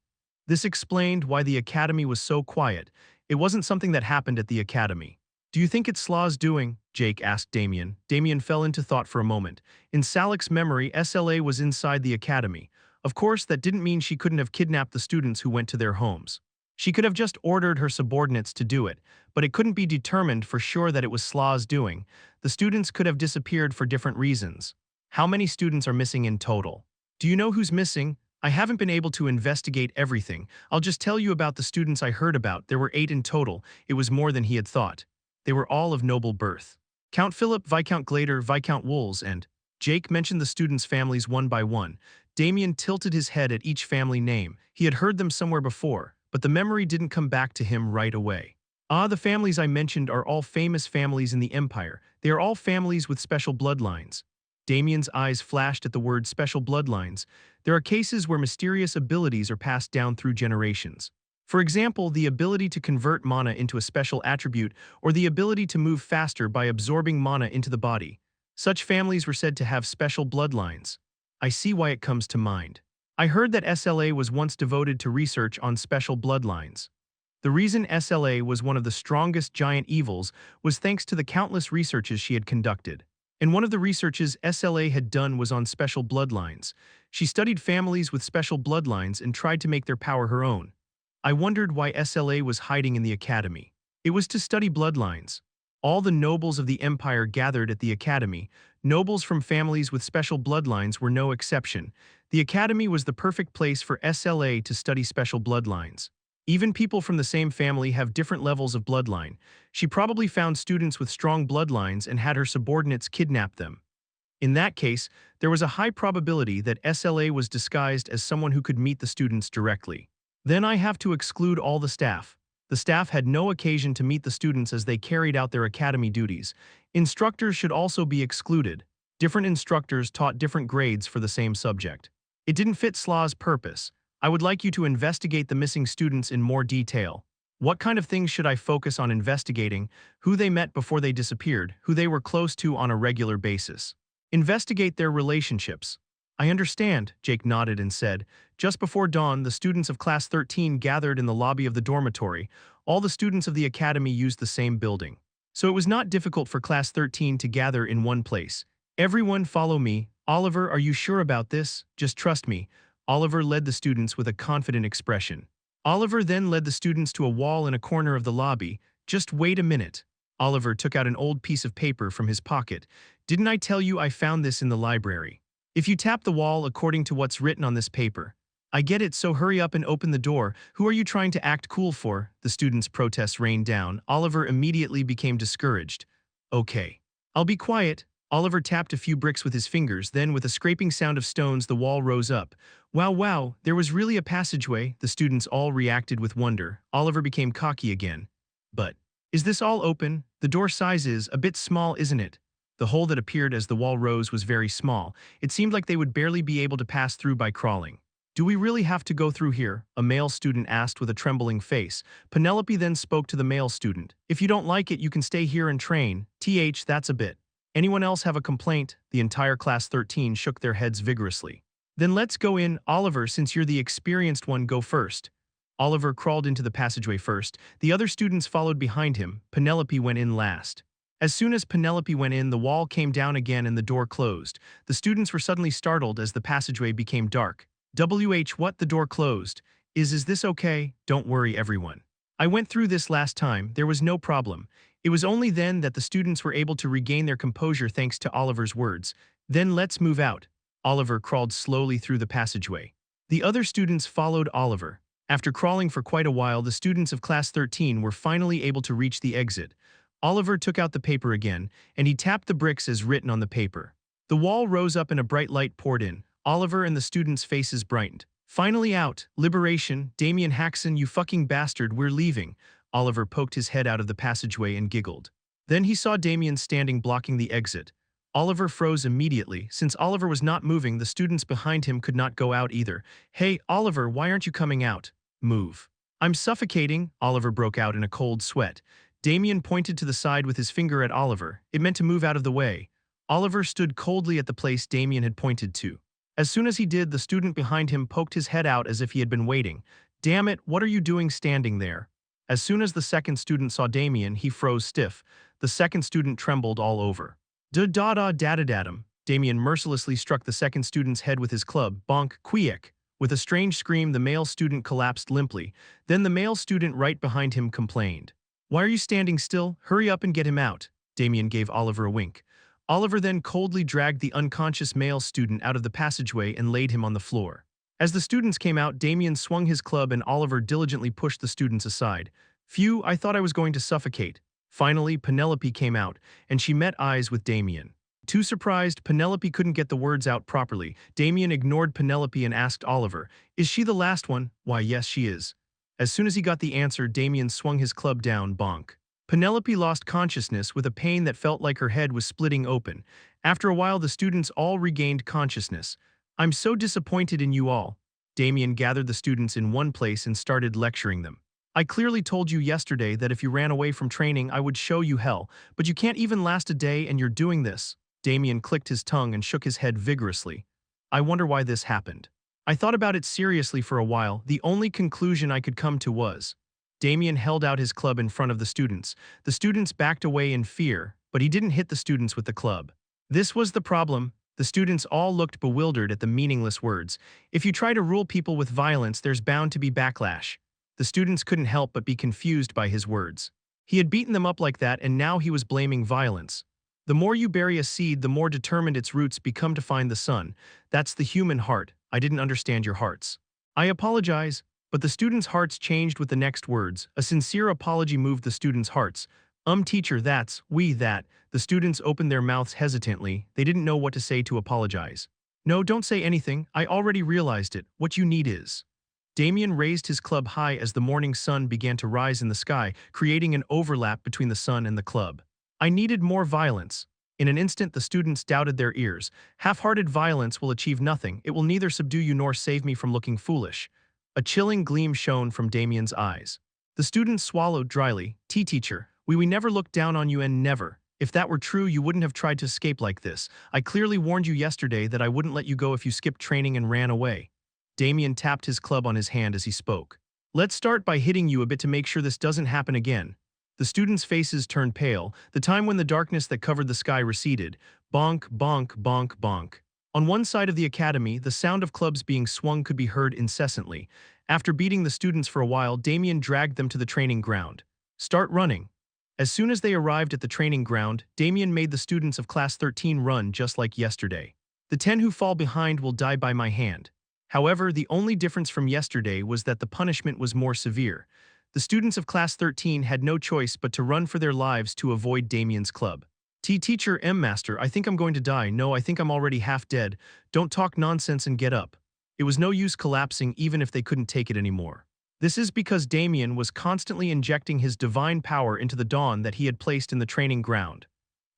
This explained why the academy was so quiet. It wasn't something that happened at the academy. Do you think it's Slaw's doing? Jake asked Damien. Damien fell into thought for a moment. In Salik's memory, SLA was inside the academy. Of course, that didn't mean she couldn't have kidnapped the students who went to their homes. She could have just ordered her subordinates to do it, but it couldn't be determined for sure that it was Slaw's doing. The students could have disappeared for different reasons. How many students are missing in total? Do you know who's missing? I haven't been able to investigate everything. I'll just tell you about the students I heard about. There were 8 in total. It was more than he had thought. They were all of noble birth. Count Philip, Viscount Glader, Viscount Wools, and Jake mentioned the students' families one by one. Damien tilted his head at each family name. He had heard them somewhere before, but the memory didn't come back to him right away. Ah, the families I mentioned are all famous families in the Empire. They are all families with special bloodlines. Damien's eyes flashed at the word special bloodlines. There are cases where mysterious abilities are passed down through generations. For example, the ability to convert mana into a special attribute or the ability to move faster by absorbing mana into the body. Such families were said to have special bloodlines. I see why it comes to mind. I heard that SLA was once devoted to research on special bloodlines. The reason SLA was one of the strongest giant evils was thanks to the countless researches she had conducted. And one of the researches SLA had done was on special bloodlines. She studied families with special bloodlines and tried to make their power her own. I wondered why SLA was hiding in the academy. It was to study bloodlines. All the nobles of the empire gathered at the academy. Nobles from families with special bloodlines were no exception. The academy was the perfect place for SLA to study special bloodlines. Even people from the same family have different levels of bloodline. She probably found students with strong bloodlines and had her subordinates kidnap them. In that case, there was a high probability that SLA was disguised as someone who could meet the students directly. Then I have to exclude all the staff. The staff had no occasion to meet the students as they carried out their academy duties. Instructors should also be excluded. Different instructors taught different grades for the same subject. It didn't fit SLA's purpose. I would like you to investigate the missing students in more detail. What kind of things should I focus on investigating? Who they met before they disappeared, who they were close to on a regular basis. Investigate their relationships. I understand, Jake nodded and said. Just before dawn, the students of Class 13 gathered in the lobby of the dormitory. All the students of the academy used the same building. So it was not difficult for Class 13 to gather in one place. Everyone follow me. Oliver, are you sure about this? Just trust me. Oliver led the students with a confident expression. Oliver then led the students to a wall in a corner of the lobby. Just wait a minute. Oliver took out an old piece of paper from his pocket. Didn't I tell you I found this in the library? If you tap the wall according to what's written on this paper. I get it, so hurry up and open the door. Who are you trying to act cool for? The students' protests rained down. Oliver immediately became discouraged. Okay. I'll be quiet. Oliver tapped a few bricks with his fingers, then with a scraping sound of stones the wall rose up. Wow, there was really a passageway. The students all reacted with wonder. Oliver became cocky again. But, is this all open? The door size is a bit small, isn't it? The hole that appeared as the wall rose was very small. It seemed like they would barely be able to pass through by crawling. Do we really have to go through here? A male student asked with a trembling face. Penelope then spoke to the male student. If you don't like it, you can stay here and train. That's a bit. Anyone else have a complaint? The entire Class 13 shook their heads vigorously. Then let's go in. Oliver, since you're the experienced one, go first. Oliver crawled into the passageway first. The other students followed behind him. Penelope went in last. As soon as Penelope went in, the wall came down again and the door closed. The students were suddenly startled as the passageway became dark. What? The door closed. Is this okay? Don't worry, everyone. I went through this last time. There was no problem. It was only then that the students were able to regain their composure thanks to Oliver's words. Then let's move out. Oliver crawled slowly through the passageway. The other students followed Oliver. After crawling for quite a while, the students of Class 13 were finally able to reach the exit. Oliver took out the paper again, and he tapped the bricks as written on the paper. The wall rose up and a bright light poured in. Oliver and the students' faces brightened. Finally out. Liberation. Damien Haksen, you fucking bastard, we're leaving. Oliver poked his head out of the passageway and giggled. Then he saw Damien standing blocking the exit. Oliver froze immediately. Since Oliver was not moving, the students behind him could not go out either. Hey, Oliver, why aren't you coming out? Move. I'm suffocating. Oliver broke out in a cold sweat. Damien pointed to the side with his finger at Oliver. It meant to move out of the way. Oliver stood coldly at the place Damien had pointed to. As soon as he did, the student behind him poked his head out as if he had been waiting. Damn it, what are you doing standing there? As soon as the second student saw Damien, he froze stiff. The second student trembled all over. Da-da-da-da-da-da-dum. Damien mercilessly struck the second student's head with his club. Bonk, quiek. With a strange scream, the male student collapsed limply. Then the male student right behind him complained. Why are you standing still? Hurry up and get him out. Damien gave Oliver a wink. Oliver then coldly dragged the unconscious male student out of the passageway and laid him on the floor. As the students came out, Damien swung his club and Oliver diligently pushed the students aside. Phew, I thought I was going to suffocate. Finally, Penelope came out, and she met eyes with Damien. Too surprised, Penelope couldn't get the words out properly. Damien ignored Penelope and asked Oliver, "Is she the last one?" "Why, yes, she is." As soon as he got the answer, Damien swung his club down, bonk. Penelope lost consciousness with a pain that felt like her head was splitting open. After a while, the students all regained consciousness. I'm so disappointed in you all. Damien gathered the students in one place and started lecturing them. I clearly told you yesterday that if you ran away from training, I would show you hell, but you can't even last a day and you're doing this. Damien clicked his tongue and shook his head vigorously. I wonder why this happened. I thought about it seriously for a while. The only conclusion I could come to was, Damien held out his club in front of the students. The students backed away in fear, but he didn't hit the students with the club. This was the problem. The students all looked bewildered at the meaningless words. If you try to rule people with violence, there's bound to be backlash. The students couldn't help but be confused by his words. He had beaten them up like that, and now he was blaming violence. The more you bury a seed, the more determined its roots become to find the sun. That's the human heart. I didn't understand your hearts. I apologize. But the students' hearts changed with the next words. A sincere apology moved the students' hearts. Teacher, that's, we, that. The students opened their mouths hesitantly. They didn't know what to say to apologize. No, don't say anything. I already realized it. What you need is. Damien raised his club high as the morning sun began to rise in the sky, creating an overlap between the sun and the club. I needed more violence. In an instant, the students doubted their ears. Half-hearted violence will achieve nothing. It will neither subdue you nor save me from looking foolish. A chilling gleam shone from Damien's eyes. The students swallowed dryly. Teacher, we never looked down on you and never. If that were true, you wouldn't have tried to escape like this. I clearly warned you yesterday that I wouldn't let you go if you skipped training and ran away. Damien tapped his club on his hand as he spoke. Let's start by hitting you a bit to make sure this doesn't happen again. The students' faces turned pale, the time when the darkness that covered the sky receded. Bonk, bonk, bonk, bonk. On one side of the academy, the sound of clubs being swung could be heard incessantly. After beating the students for a while, Damien dragged them to the training ground. Start running. As soon as they arrived at the training ground, Damien made the students of Class 13 run just like yesterday. The 10 who fall behind will die by my hand. However, the only difference from yesterday was that the punishment was more severe. The students of Class 13 had no choice but to run for their lives to avoid Damien's club. Teacher, Master, I think I'm going to die. No, I think I'm already half dead. Don't talk nonsense and get up. It was no use collapsing even if they couldn't take it anymore. This is because Damien was constantly injecting his divine power into the dawn that he had placed in the training ground.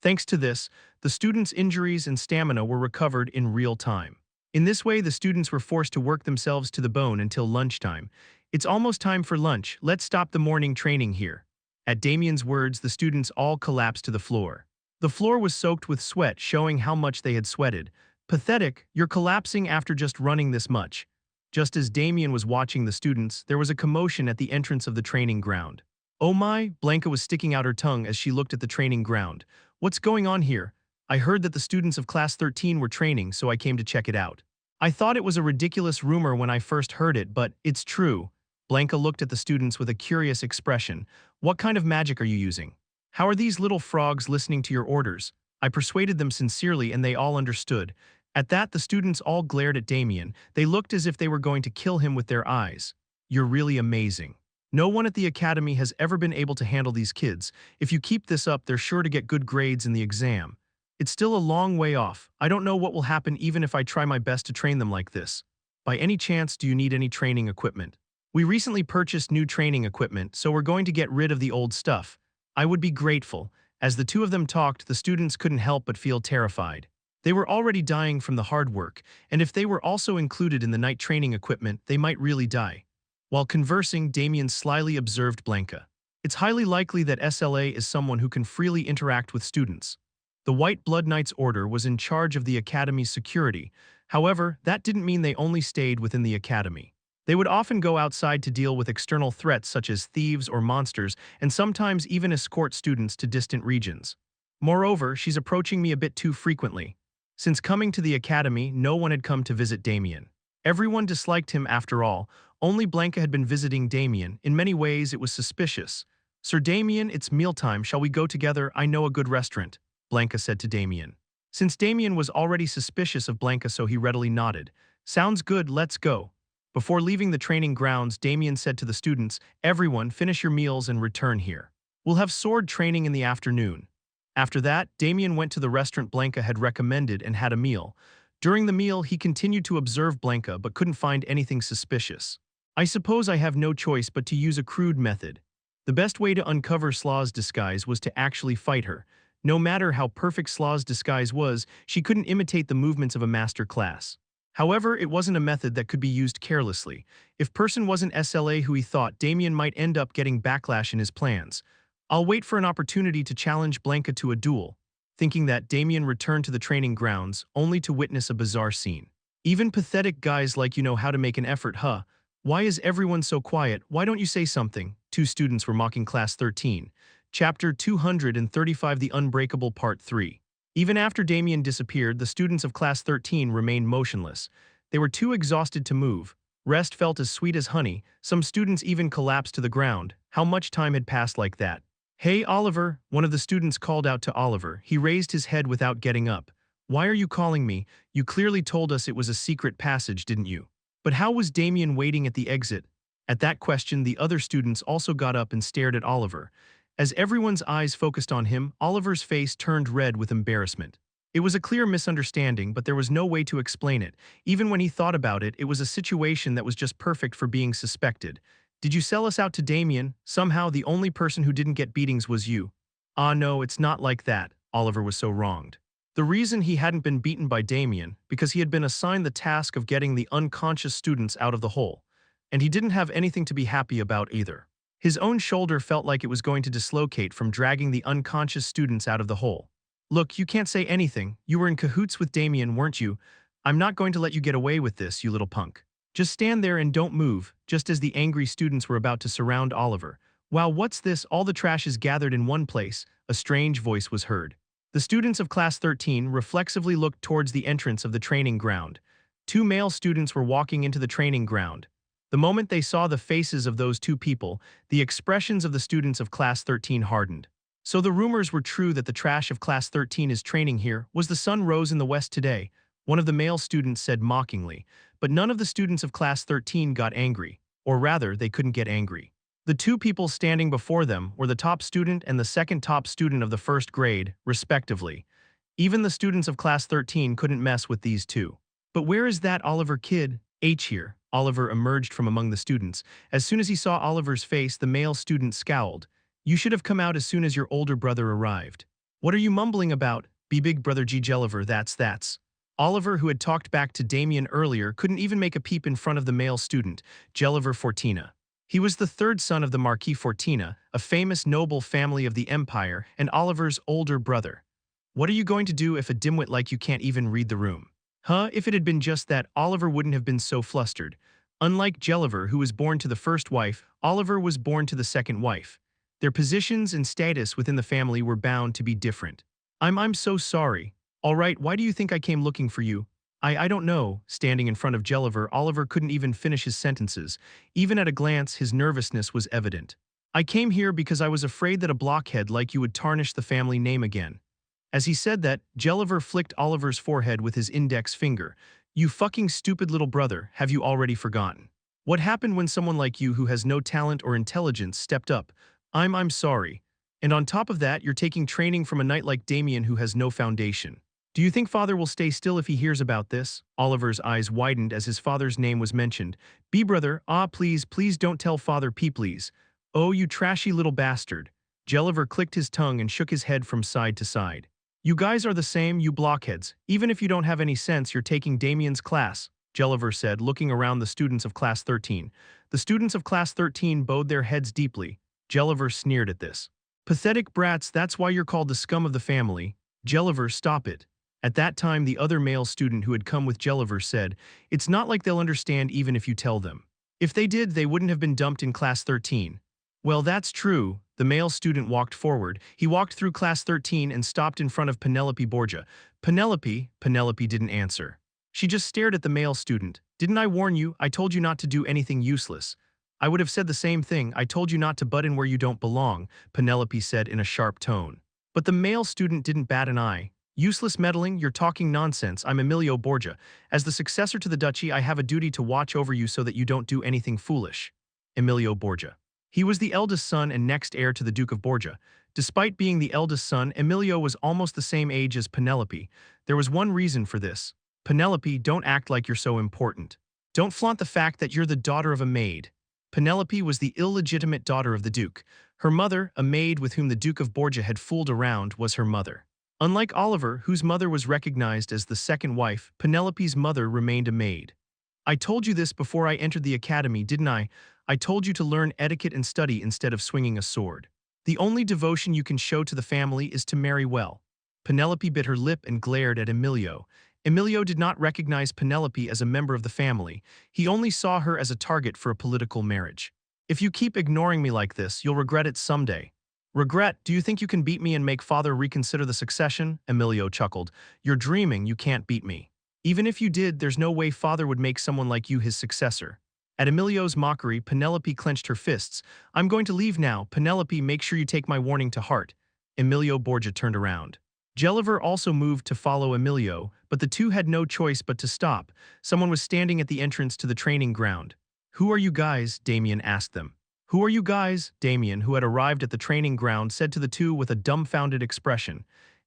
Thanks to this, the students' injuries and stamina were recovered in real time. In this way, the students were forced to work themselves to the bone until lunchtime. It's almost time for lunch. Let's stop the morning training here. At Damien's words, the students all collapsed to the floor. The floor was soaked with sweat, showing how much they had sweated. Pathetic, you're collapsing after just running this much. Just as Damien was watching the students, there was a commotion at the entrance of the training ground. Oh my, Blanca was sticking out her tongue as she looked at the training ground. What's going on here? I heard that the students of Class 13 were training, so I came to check it out. I thought it was a ridiculous rumor when I first heard it, but it's true. Blanca looked at the students with a curious expression. What kind of magic are you using? How are these little frogs listening to your orders? I persuaded them sincerely and they all understood. At that, the students all glared at Damien. They looked as if they were going to kill him with their eyes. You're really amazing. No one at the academy has ever been able to handle these kids. If you keep this up, they're sure to get good grades in the exam. It's still a long way off. I don't know what will happen even if I try my best to train them like this. By any chance, do you need any training equipment? We recently purchased new training equipment, so we're going to get rid of the old stuff. I would be grateful. As the two of them talked, the students couldn't help but feel terrified. They were already dying from the hard work, and if they were also included in the night training equipment, they might really die. While conversing, Damien slyly observed Blanca. It's highly likely that SLA is someone who can freely interact with students. The White Blood Knights Order was in charge of the Academy's security. However, that didn't mean they only stayed within the Academy. They would often go outside to deal with external threats such as thieves or monsters, and sometimes even escort students to distant regions. Moreover, she's approaching me a bit too frequently. Since coming to the Academy, no one had come to visit Damien. Everyone disliked him after all. Only Blanca had been visiting Damien. In many ways, it was suspicious. Sir Damien, it's mealtime. Shall we go together? I know a good restaurant, Blanca said to Damien. Since Damien was already suspicious of Blanca, so he readily nodded. Sounds good, let's go. Before leaving the training grounds, Damien said to the students, everyone, finish your meals and return here. We'll have sword training in the afternoon. After that, Damien went to the restaurant Blanca had recommended and had a meal. During the meal, he continued to observe Blanca but couldn't find anything suspicious. I suppose I have no choice but to use a crude method. The best way to uncover Slaw's disguise was to actually fight her. No matter how perfect Slaw's disguise was, she couldn't imitate the movements of a master class. However, it wasn't a method that could be used carelessly. If person wasn't SLA who he thought, Damien might end up getting backlash in his plans. I'll wait for an opportunity to challenge Blanca to a duel. Thinking that, Damien returned to the training grounds, only to witness a bizarre scene. Even pathetic guys like you know how to make an effort, huh? Why is everyone so quiet? Why don't you say something? Two students were mocking Class 13. Chapter 235 The Unbreakable Part 3. Even after Damien disappeared, the students of Class 13 remained motionless. They were too exhausted to move. Rest felt as sweet as honey. Some students even collapsed to the ground. How much time had passed like that? Hey, Oliver, one of the students called out to Oliver. He raised his head without getting up. Why are you calling me? You clearly told us it was a secret passage, didn't you? But how was Damien waiting at the exit? At that question, the other students also got up and stared at Oliver. As everyone's eyes focused on him, Oliver's face turned red with embarrassment. It was a clear misunderstanding, but there was no way to explain it. Even when he thought about it, it was a situation that was just perfect for being suspected. Did you sell us out to Damien? Somehow the only person who didn't get beatings was you. Ah no, it's not like that. Oliver was so wronged. The reason he hadn't been beaten by Damien, because he had been assigned the task of getting the unconscious students out of the hole. And he didn't have anything to be happy about either. His own shoulder felt like it was going to dislocate from dragging the unconscious students out of the hole. Look, you can't say anything. You were in cahoots with Damien, weren't you? I'm not going to let you get away with this, you little punk. Just stand there and don't move, just as the angry students were about to surround Oliver. Wow, what's this? All the trash is gathered in one place. A strange voice was heard. The students of Class 13 reflexively looked towards the entrance of the training ground. Two male students were walking into the training ground. The moment they saw the faces of those two people, the expressions of the students of Class 13 hardened. So the rumors were true that the trash of Class 13 is training here. Was the sun rose in the west today? One of the male students said mockingly, but none of the students of Class 13 got angry, or rather, they couldn't get angry. The two people standing before them were the top student and the second top student of the first grade, respectively. Even the students of Class 13 couldn't mess with these two. But where is that Oliver kid? H here. Oliver emerged from among the students. As soon as he saw Oliver's face, the male student scowled. You should have come out as soon as your older brother arrived. What are you mumbling about? Be big brother G. Jelliver, that's. Oliver, who had talked back to Damien earlier, couldn't even make a peep in front of the male student, Jelliver Fortina. He was the third son of the Marquis Fortina, a famous noble family of the Empire, and Oliver's older brother. What are you going to do if a dimwit like you can't even read the room? Huh, if it had been just that, Oliver wouldn't have been so flustered. Unlike Jelliver, who was born to the first wife, Oliver was born to the second wife. Their positions and status within the family were bound to be different. I'm so sorry. All right, why do you think I came looking for you? I don't know. Standing in front of Jelliver, Oliver couldn't even finish his sentences. Even at a glance, his nervousness was evident. I came here because I was afraid that a blockhead like you would tarnish the family name again. As he said that, Jelliver flicked Oliver's forehead with his index finger. You fucking stupid little brother, have you already forgotten? What happened when someone like you who has no talent or intelligence stepped up? I'm sorry. And on top of that, you're taking training from a knight like Damien who has no foundation. Do you think father will stay still if he hears about this? Oliver's eyes widened as his father's name was mentioned. B brother, please don't tell father P please. Oh, you trashy little bastard. Jelliver clicked his tongue and shook his head from side to side. You guys are the same, you blockheads. Even if you don't have any sense, you're taking Damien's class, Jelliver said, looking around the students of Class 13. The students of Class 13 bowed their heads deeply. Jelliver sneered at this. Pathetic brats, that's why you're called the scum of the family. Jelliver, stop it. At that time, the other male student who had come with Jelliver said, it's not like they'll understand even if you tell them. If they did, they wouldn't have been dumped in Class 13. Well, that's true. The male student walked forward. He walked through Class 13 and stopped in front of Penelope Borgia. Penelope didn't answer. She just stared at the male student. Didn't I warn you? I told you not to do anything useless. I would have said the same thing. I told you not to butt in where you don't belong, Penelope said in a sharp tone. But the male student didn't bat an eye. Useless meddling, you're talking nonsense. I'm Emilio Borgia. As the successor to the duchy, I have a duty to watch over you so that you don't do anything foolish. Emilio Borgia. He was the eldest son and next heir to the Duke of Borgia. Despite being the eldest son, Emilio was almost the same age as Penelope. There was one reason for this. Penelope, don't act like you're so important. Don't flaunt the fact that you're the daughter of a maid. Penelope was the illegitimate daughter of the Duke. Her mother, a maid with whom the Duke of Borgia had fooled around, was her mother. Unlike Oliver, whose mother was recognized as the second wife, Penelope's mother remained a maid. I told you this before I entered the academy, didn't I? I told you to learn etiquette and study instead of swinging a sword. The only devotion you can show to the family is to marry well. Penelope bit her lip and glared at Emilio. Emilio did not recognize Penelope as a member of the family. He only saw her as a target for a political marriage. If you keep ignoring me like this, you'll regret it someday. Regret? Do you think you can beat me and make father reconsider the succession? Emilio chuckled. You're dreaming, you can't beat me. Even if you did, there's no way father would make someone like you his successor. At Emilio's mockery, Penelope clenched her fists. I'm going to leave now. Penelope, make sure you take my warning to heart. Emilio Borgia turned around. Jelliver also moved to follow Emilio, but the two had no choice but to stop. Someone was standing at the entrance to the training ground. Who are you guys? Damien asked them. Who are you guys? Damien, who had arrived at the training ground, said to the two with a dumbfounded expression.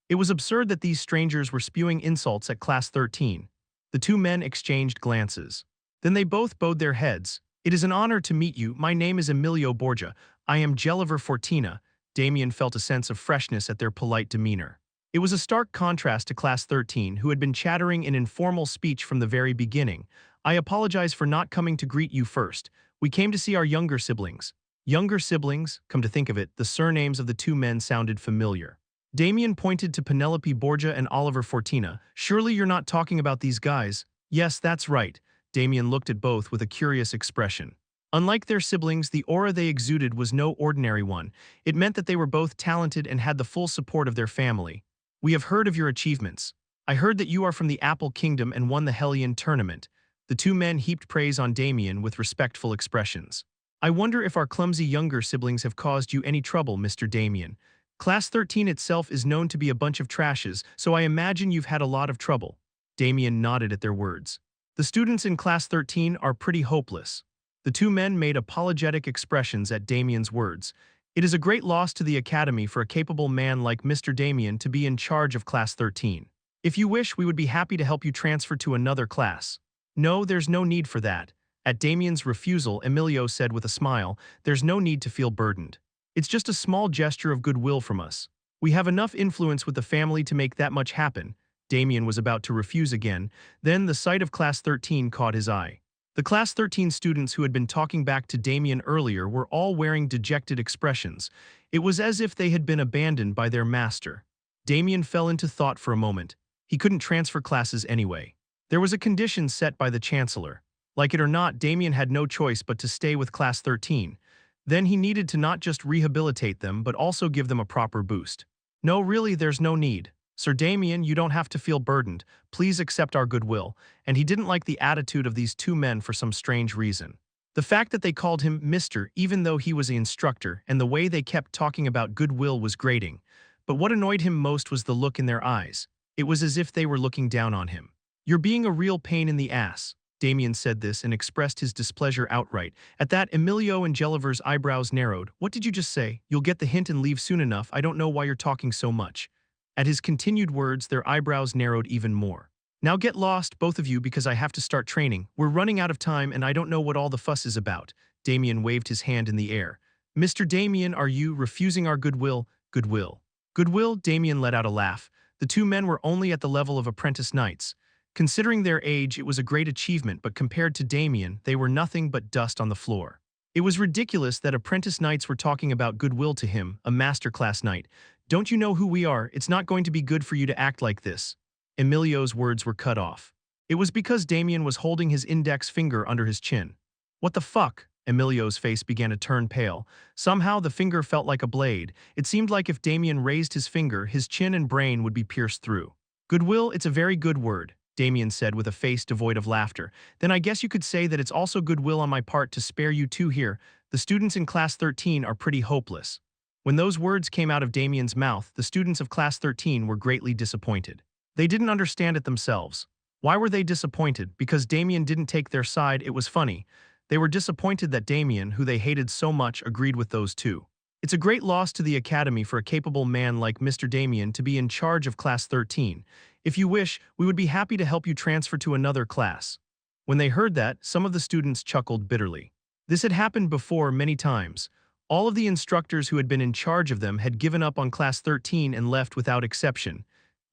It was absurd that these strangers were spewing insults at Class 13. The two men exchanged glances. Then they both bowed their heads. It is an honor to meet you. My name is Emilio Borgia. I am Jelliver Fortina. Damien felt a sense of freshness at their polite demeanor. It was a stark contrast to Class 13, who had been chattering in informal speech from the very beginning. I apologize for not coming to greet you first. We came to see our younger siblings. Younger siblings? Come to think of it, the surnames of the two men sounded familiar. Damien pointed to Penelope Borgia and Oliver Fortina. Surely you're not talking about these guys? Yes, that's right. Damien looked at both with a curious expression. Unlike their siblings, the aura they exuded was no ordinary one. It meant that they were both talented and had the full support of their family. We have heard of your achievements. I heard that you are from the Apple Kingdom and won the Hellion tournament. The two men heaped praise on Damien with respectful expressions. I wonder if our clumsy younger siblings have caused you any trouble, Mr. Damien. Class 13 itself is known to be a bunch of trashes, so I imagine you've had a lot of trouble. Damien nodded at their words. The students in Class 13 are pretty hopeless. The two men made apologetic expressions at Damien's words. It is a great loss to the Academy for a capable man like Mr. Damien to be in charge of Class 13. If you wish, we would be happy to help you transfer to another class. No, there's no need for that. At Damien's refusal, Emilio said with a smile, there's no need to feel burdened. It's just a small gesture of goodwill from us. We have enough influence with the family to make that much happen. Damien was about to refuse again. Then the sight of Class 13 caught his eye. The Class 13 students who had been talking back to Damien earlier were all wearing dejected expressions. It was as if they had been abandoned by their master. Damien fell into thought for a moment. He couldn't transfer classes anyway. There was a condition set by the Chancellor. Like it or not, Damien had no choice but to stay with Class 13. Then he needed to not just rehabilitate them, but also give them a proper boost. No, really, there's no need. Sir Damien, you don't have to feel burdened. Please accept our goodwill. And he didn't like the attitude of these two men for some strange reason. The fact that they called him Mr., even though he was the instructor, and the way they kept talking about goodwill was grating. But what annoyed him most was the look in their eyes. It was as if they were looking down on him. You're being a real pain in the ass. Damien said this and expressed his displeasure outright. At that, Emilio and Jelliver's eyebrows narrowed. What did you just say? You'll get the hint and leave soon enough. I don't know why you're talking so much. At his continued words, their eyebrows narrowed even more. Now get lost, both of you, because I have to start training. We're running out of time and I don't know what all the fuss is about. Damien waved his hand in the air. Mr. Damien, are you refusing our goodwill? Goodwill. Goodwill? Damien let out a laugh. The two men were only at the level of apprentice knights. Considering their age, it was a great achievement, but compared to Damien, they were nothing but dust on the floor. It was ridiculous that apprentice knights were talking about goodwill to him, a masterclass knight. Don't you know who we are? It's not going to be good for you to act like this. Emilio's words were cut off. It was because Damien was holding his index finger under his chin. What the fuck? Emilio's face began to turn pale. Somehow the finger felt like a blade. It seemed like if Damien raised his finger, his chin and brain would be pierced through. Goodwill, it's a very good word, Damien said with a face devoid of laughter. Then I guess you could say that it's also goodwill on my part to spare you two here. The students in Class 13 are pretty hopeless. When those words came out of Damien's mouth, the students of Class 13 were greatly disappointed. They didn't understand it themselves. Why were they disappointed? Because Damien didn't take their side, it was funny. They were disappointed that Damien, who they hated so much, agreed with those two. It's a great loss to the Academy for a capable man like Mr. Damien to be in charge of Class 13. If you wish, we would be happy to help you transfer to another class. When they heard that, some of the students chuckled bitterly. This had happened before many times. All of the instructors who had been in charge of them had given up on Class 13 and left without exception.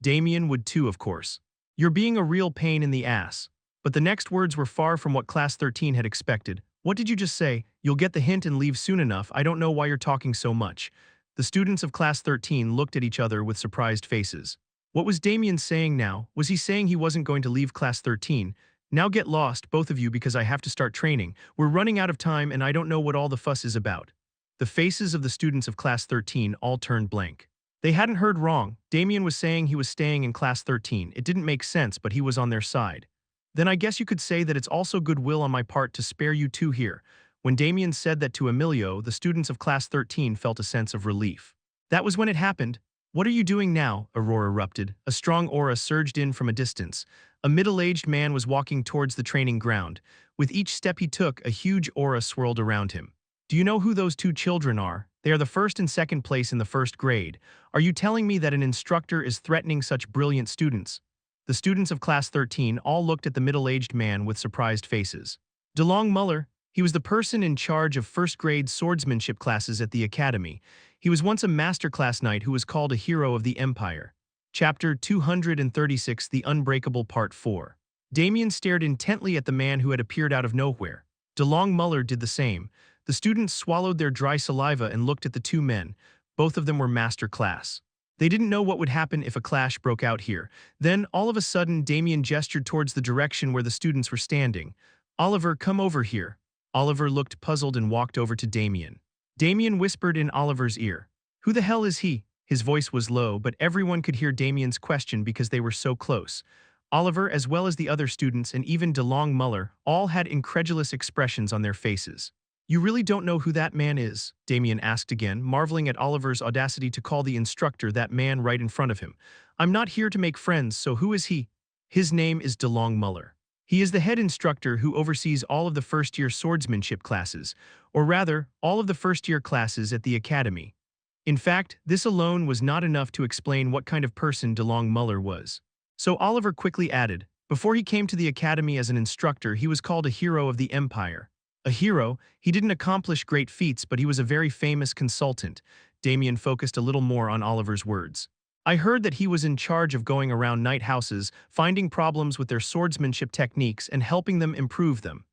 Damien would too, of course. You're being a real pain in the ass. But the next words were far from what Class 13 had expected. What did you just say? You'll get the hint and leave soon enough. I don't know why you're talking so much. The students of Class 13 looked at each other with surprised faces. What was Damien saying now? Was he saying he wasn't going to leave Class 13? Now get lost, both of you, because I have to start training. We're running out of time and I don't know what all the fuss is about. The faces of the students of Class 13 all turned blank. They hadn't heard wrong. Damien was saying he was staying in Class 13. It didn't make sense, but he was on their side. Then I guess you could say that it's also goodwill on my part to spare you two here. When Damien said that to Emilio, the students of Class 13 felt a sense of relief. That was when it happened. What are you doing now? Aurora erupted. A strong aura surged in from a distance. A middle-aged man was walking towards the training ground. With each step he took, a huge aura swirled around him. Do you know who those two children are? They are the first and second place in the first grade. Are you telling me that an instructor is threatening such brilliant students? The students of Class 13 all looked at the middle-aged man with surprised faces. DeLong Muller, he was the person in charge of first-grade swordsmanship classes at the academy. He was once a master class knight who was called a hero of the Empire. Chapter 236, The Unbreakable Part 4. Damien stared intently at the man who had appeared out of nowhere. DeLong Muller did the same. The students swallowed their dry saliva and looked at the two men. Both of them were master class. They didn't know what would happen if a clash broke out here. Then, all of a sudden, Damien gestured towards the direction where the students were standing. Oliver, come over here. Oliver looked puzzled and walked over to Damien. Damien whispered in Oliver's ear. Who the hell is he? His voice was low, but everyone could hear Damien's question because they were so close. Oliver, as well as the other students and even DeLong Muller, all had incredulous expressions on their faces. You really don't know who that man is? Damien asked again, marveling at Oliver's audacity to call the instructor that man right in front of him. I'm not here to make friends, so who is he? His name is DeLong Muller. He is the head instructor who oversees all of the first-year swordsmanship classes, or rather, all of the first-year classes at the academy. In fact, this alone was not enough to explain what kind of person DeLong Muller was. So Oliver quickly added, before he came to the academy as an instructor, he was called a hero of the Empire. A hero, he didn't accomplish great feats, but he was a very famous consultant. Damien focused a little more on Oliver's words. I heard that he was in charge of going around knight houses, finding problems with their swordsmanship techniques and helping them improve them.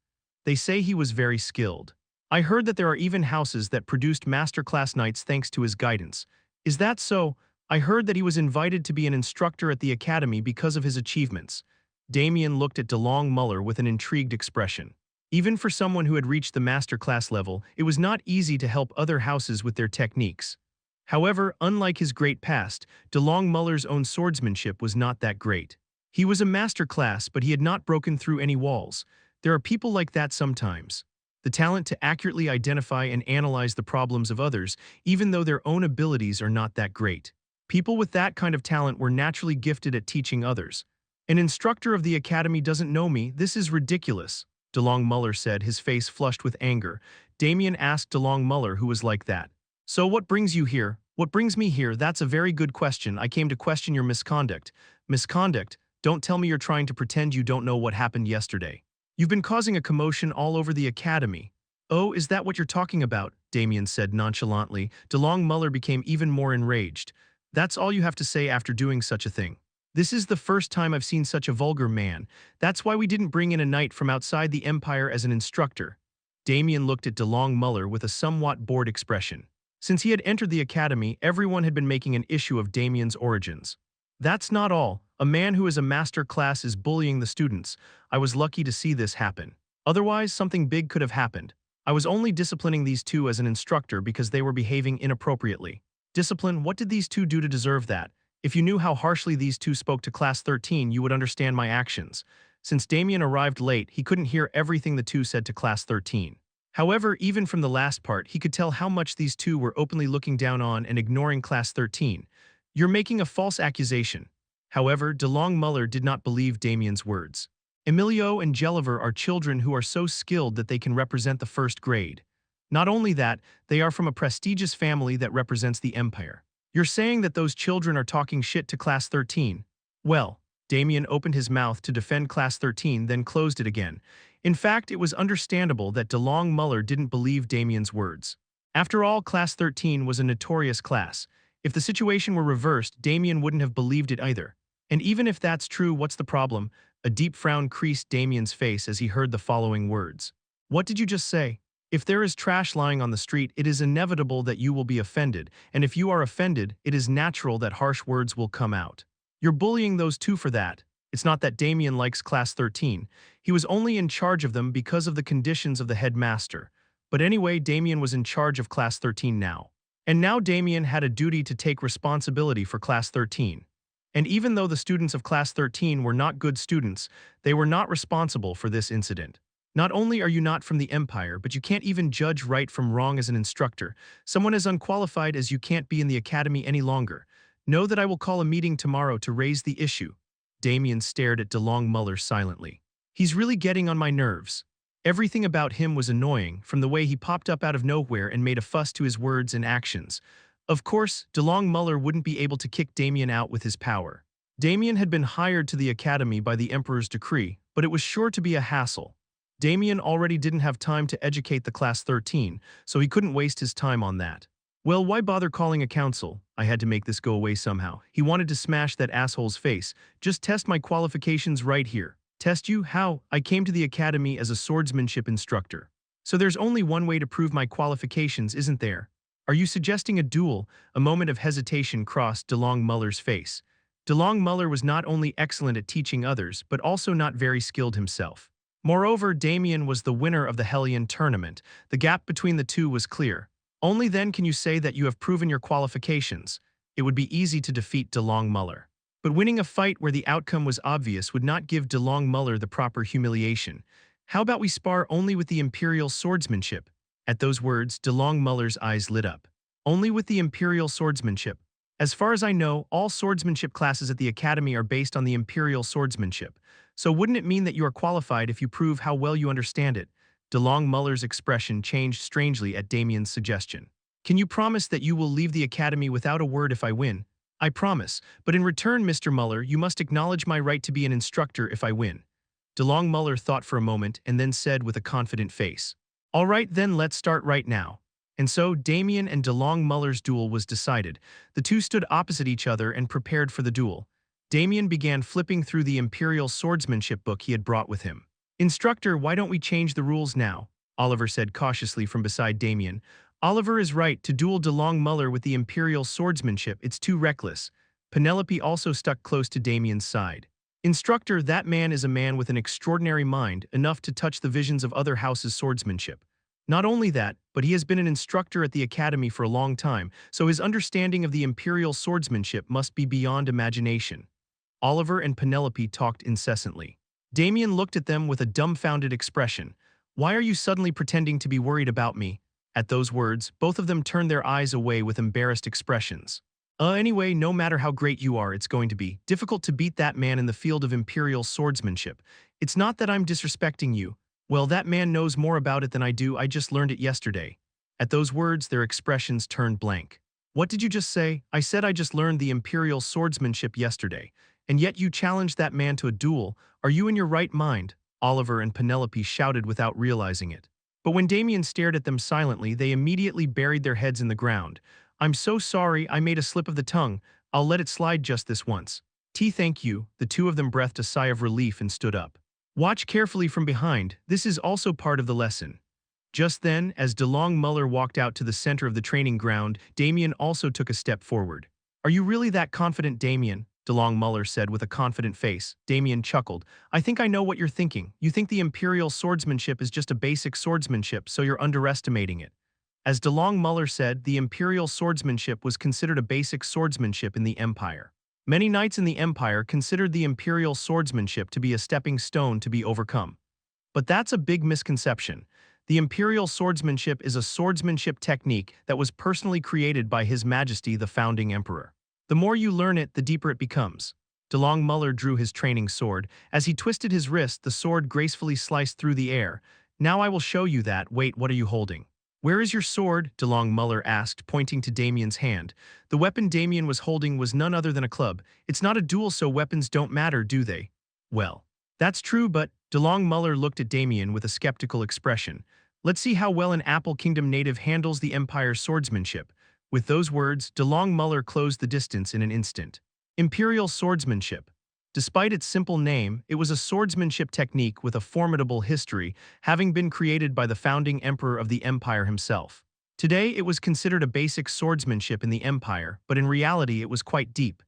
They say he was very skilled. I heard that there are even houses that produced masterclass knights thanks to his guidance. Is that so? I heard that he was invited to be an instructor at the academy because of his achievements. Damien looked at DeLong Muller with an intrigued expression. Even for someone who had reached the masterclass level, it was not easy to help other houses with their techniques. However, unlike his great past, DeLong Muller's own swordsmanship was not that great. He was a master class, but he had not broken through any walls. There are people like that sometimes. The talent to accurately identify and analyze the problems of others, even though their own abilities are not that great. People with that kind of talent were naturally gifted at teaching others. An instructor of the academy doesn't know me. This is ridiculous, DeLong Muller said, his face flushed with anger. Damien asked DeLong Muller who was like that. So what brings you here? What brings me here? That's a very good question. I came to question your misconduct. Misconduct? Don't tell me you're trying to pretend you don't know what happened yesterday. You've been causing a commotion all over the academy. Oh, is that what you're talking about? Damien said nonchalantly. DeLong Muller became even more enraged. That's all you have to say after doing such a thing. This is the first time I've seen such a vulgar man. That's why we didn't bring in a knight from outside the Empire as an instructor. Damien looked at DeLong Muller with a somewhat bored expression. Since he had entered the academy, everyone had been making an issue of Damien's origins. That's not all. A man who is a master class is bullying the students. I was lucky to see this happen. Otherwise, something big could have happened. I was only disciplining these two as an instructor because they were behaving inappropriately. Discipline? What did these two do to deserve that? If you knew how harshly these two spoke to Class 13, you would understand my actions. Since Damien arrived late, he couldn't hear everything the two said to Class 13. However, even from the last part, he could tell how much these two were openly looking down on and ignoring Class 13. You're making a false accusation. However, DeLong Muller did not believe Damien's words. Emilio and Jelliver are children who are so skilled that they can represent the first grade. Not only that, they are from a prestigious family that represents the Empire. You're saying that those children are talking shit to Class 13. Well, Damien opened his mouth to defend Class 13, then closed it again. In fact, it was understandable that DeLong Muller didn't believe Damien's words. After all, Class 13 was a notorious class. If the situation were reversed, Damien wouldn't have believed it either. And even if that's true, what's the problem? A deep frown creased Damien's face as he heard the following words. What did you just say? If there is trash lying on the street, it is inevitable that you will be offended, and if you are offended, it is natural that harsh words will come out. You're bullying those two for that. It's not that Damien likes Class 13. He was only in charge of them because of the conditions of the headmaster. But anyway, Damien was in charge of Class 13 now. And now Damien had a duty to take responsibility for Class 13. And even though the students of Class 13 were not good students, they were not responsible for this incident. Not only are you not from the Empire, but you can't even judge right from wrong as an instructor. Someone as unqualified as you can't be in the academy any longer. Know that I will call a meeting tomorrow to raise the issue. Damien stared at DeLong Muller silently. He's really getting on my nerves. Everything about him was annoying, from the way he popped up out of nowhere and made a fuss to his words and actions. Of course, DeLong Muller wouldn't be able to kick Damien out with his power. Damien had been hired to the academy by the Emperor's decree, but it was sure to be a hassle. Damien already didn't have time to educate the Class 13, so he couldn't waste his time on that. Well, why bother calling a council? I had to make this go away somehow. He wanted to smash that asshole's face. Just test my qualifications right here. Test you? How? I came to the academy as a swordsmanship instructor. So there's only one way to prove my qualifications, isn't there? Are you suggesting a duel? A moment of hesitation crossed DeLong Muller's face. DeLong Muller was not only excellent at teaching others, but also not very skilled himself. Moreover, Damien was the winner of the Hellion tournament. The gap between the two was clear. Only then can you say that you have proven your qualifications. It would be easy to defeat DeLong Muller. But winning a fight where the outcome was obvious would not give DeLong Muller the proper humiliation. How about we spar only with the Imperial swordsmanship? At those words, DeLong Muller's eyes lit up. Only with the Imperial swordsmanship. As far as I know, all swordsmanship classes at the Academy are based on the Imperial swordsmanship. So wouldn't it mean that you are qualified if you prove how well you understand it? DeLong Muller's expression changed strangely at Damien's suggestion. Can you promise that you will leave the Academy without a word if I win? I promise, but in return, Mr. Muller, you must acknowledge my right to be an instructor if I win. DeLong Muller thought for a moment and then said with a confident face, all right, then let's start right now. And so, Damien and DeLong Muller's duel was decided. The two stood opposite each other and prepared for the duel. Damien began flipping through the Imperial swordsmanship book he had brought with him. Instructor, why don't we change the rules now? Oliver said cautiously from beside Damien. Oliver is right, to duel DeLong Muller with the Imperial swordsmanship, it's too reckless. Penelope also stuck close to Damien's side. Instructor, that man is a man with an extraordinary mind, enough to touch the visions of other houses' swordsmanship. Not only that, but he has been an instructor at the Academy for a long time, so his understanding of the Imperial swordsmanship must be beyond imagination. Oliver and Penelope talked incessantly. Damien looked at them with a dumbfounded expression. Why are you suddenly pretending to be worried about me? At those words, both of them turned their eyes away with embarrassed expressions. Anyway, no matter how great you are, it's going to be difficult to beat that man in the field of Imperial swordsmanship. It's not that I'm disrespecting you. Well, that man knows more about it than I do, I just learned it yesterday. At those words, their expressions turned blank. What did you just say? I said I just learned the Imperial swordsmanship yesterday. And yet you challenged that man to a duel. Are you in your right mind? Oliver and Penelope shouted without realizing it. But when Damien stared at them silently, they immediately buried their heads in the ground. I'm so sorry, I made a slip of the tongue. I'll let it slide just this once. Thank you. The two of them breathed a sigh of relief and stood up. Watch carefully from behind. This is also part of the lesson. Just then, as DeLong Muller walked out to the center of the training ground, Damien also took a step forward. Are you really that confident, Damien? DeLong Muller said with a confident face. Damien chuckled. I think I know what you're thinking. You think the Imperial swordsmanship is just a basic swordsmanship, so you're underestimating it. As DeLong Muller said, the Imperial swordsmanship was considered a basic swordsmanship in the Empire. Many knights in the Empire considered the Imperial swordsmanship to be a stepping stone to be overcome. But that's a big misconception. The Imperial swordsmanship is a swordsmanship technique that was personally created by His Majesty the founding Emperor. The more you learn it, the deeper it becomes. DeLong Muller drew his training sword. As he twisted his wrist, the sword gracefully sliced through the air. Now I will show you that. Wait, what are you holding? Where is your sword? DeLong Muller asked, pointing to Damien's hand. The weapon Damien was holding was none other than a club. It's not a duel, so weapons don't matter, do they? Well, that's true, but DeLong Muller looked at Damien with a skeptical expression. Let's see how well an Apple Kingdom native handles the Empire's swordsmanship. With those words, DeLong Muller closed the distance in an instant. Imperial swordsmanship. Despite its simple name, it was a swordsmanship technique with a formidable history, having been created by the founding emperor of the Empire himself. Today, it was considered a basic swordsmanship in the Empire, but in reality it was quite deep.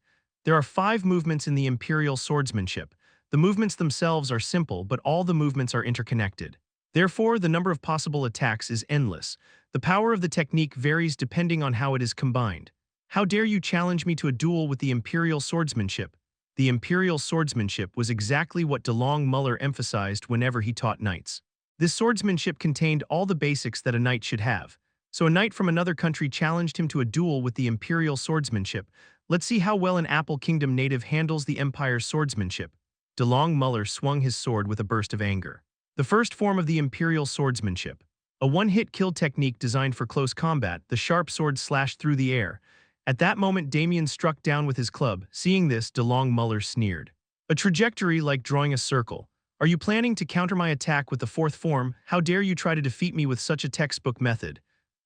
There are 5 movements in the Imperial swordsmanship. The movements themselves are simple, but all the movements are interconnected. Therefore, the number of possible attacks is endless. The power of the technique varies depending on how it is combined. How dare you challenge me to a duel with the Imperial swordsmanship? The Imperial swordsmanship was exactly what DeLong Muller emphasized whenever he taught knights. This swordsmanship contained all the basics that a knight should have. So a knight from another country challenged him to a duel with the Imperial swordsmanship. Let's see how well an Apple Kingdom native handles the Empire's swordsmanship. DeLong Muller swung his sword with a burst of anger. The first form of the Imperial swordsmanship. A one-hit kill technique designed for close combat, the sharp sword slashed through the air. At that moment, Damien struck down with his club. Seeing this, DeLong Muller sneered. A trajectory like drawing a circle. Are you planning to counter my attack with the fourth form? How dare you try to defeat me with such a textbook method?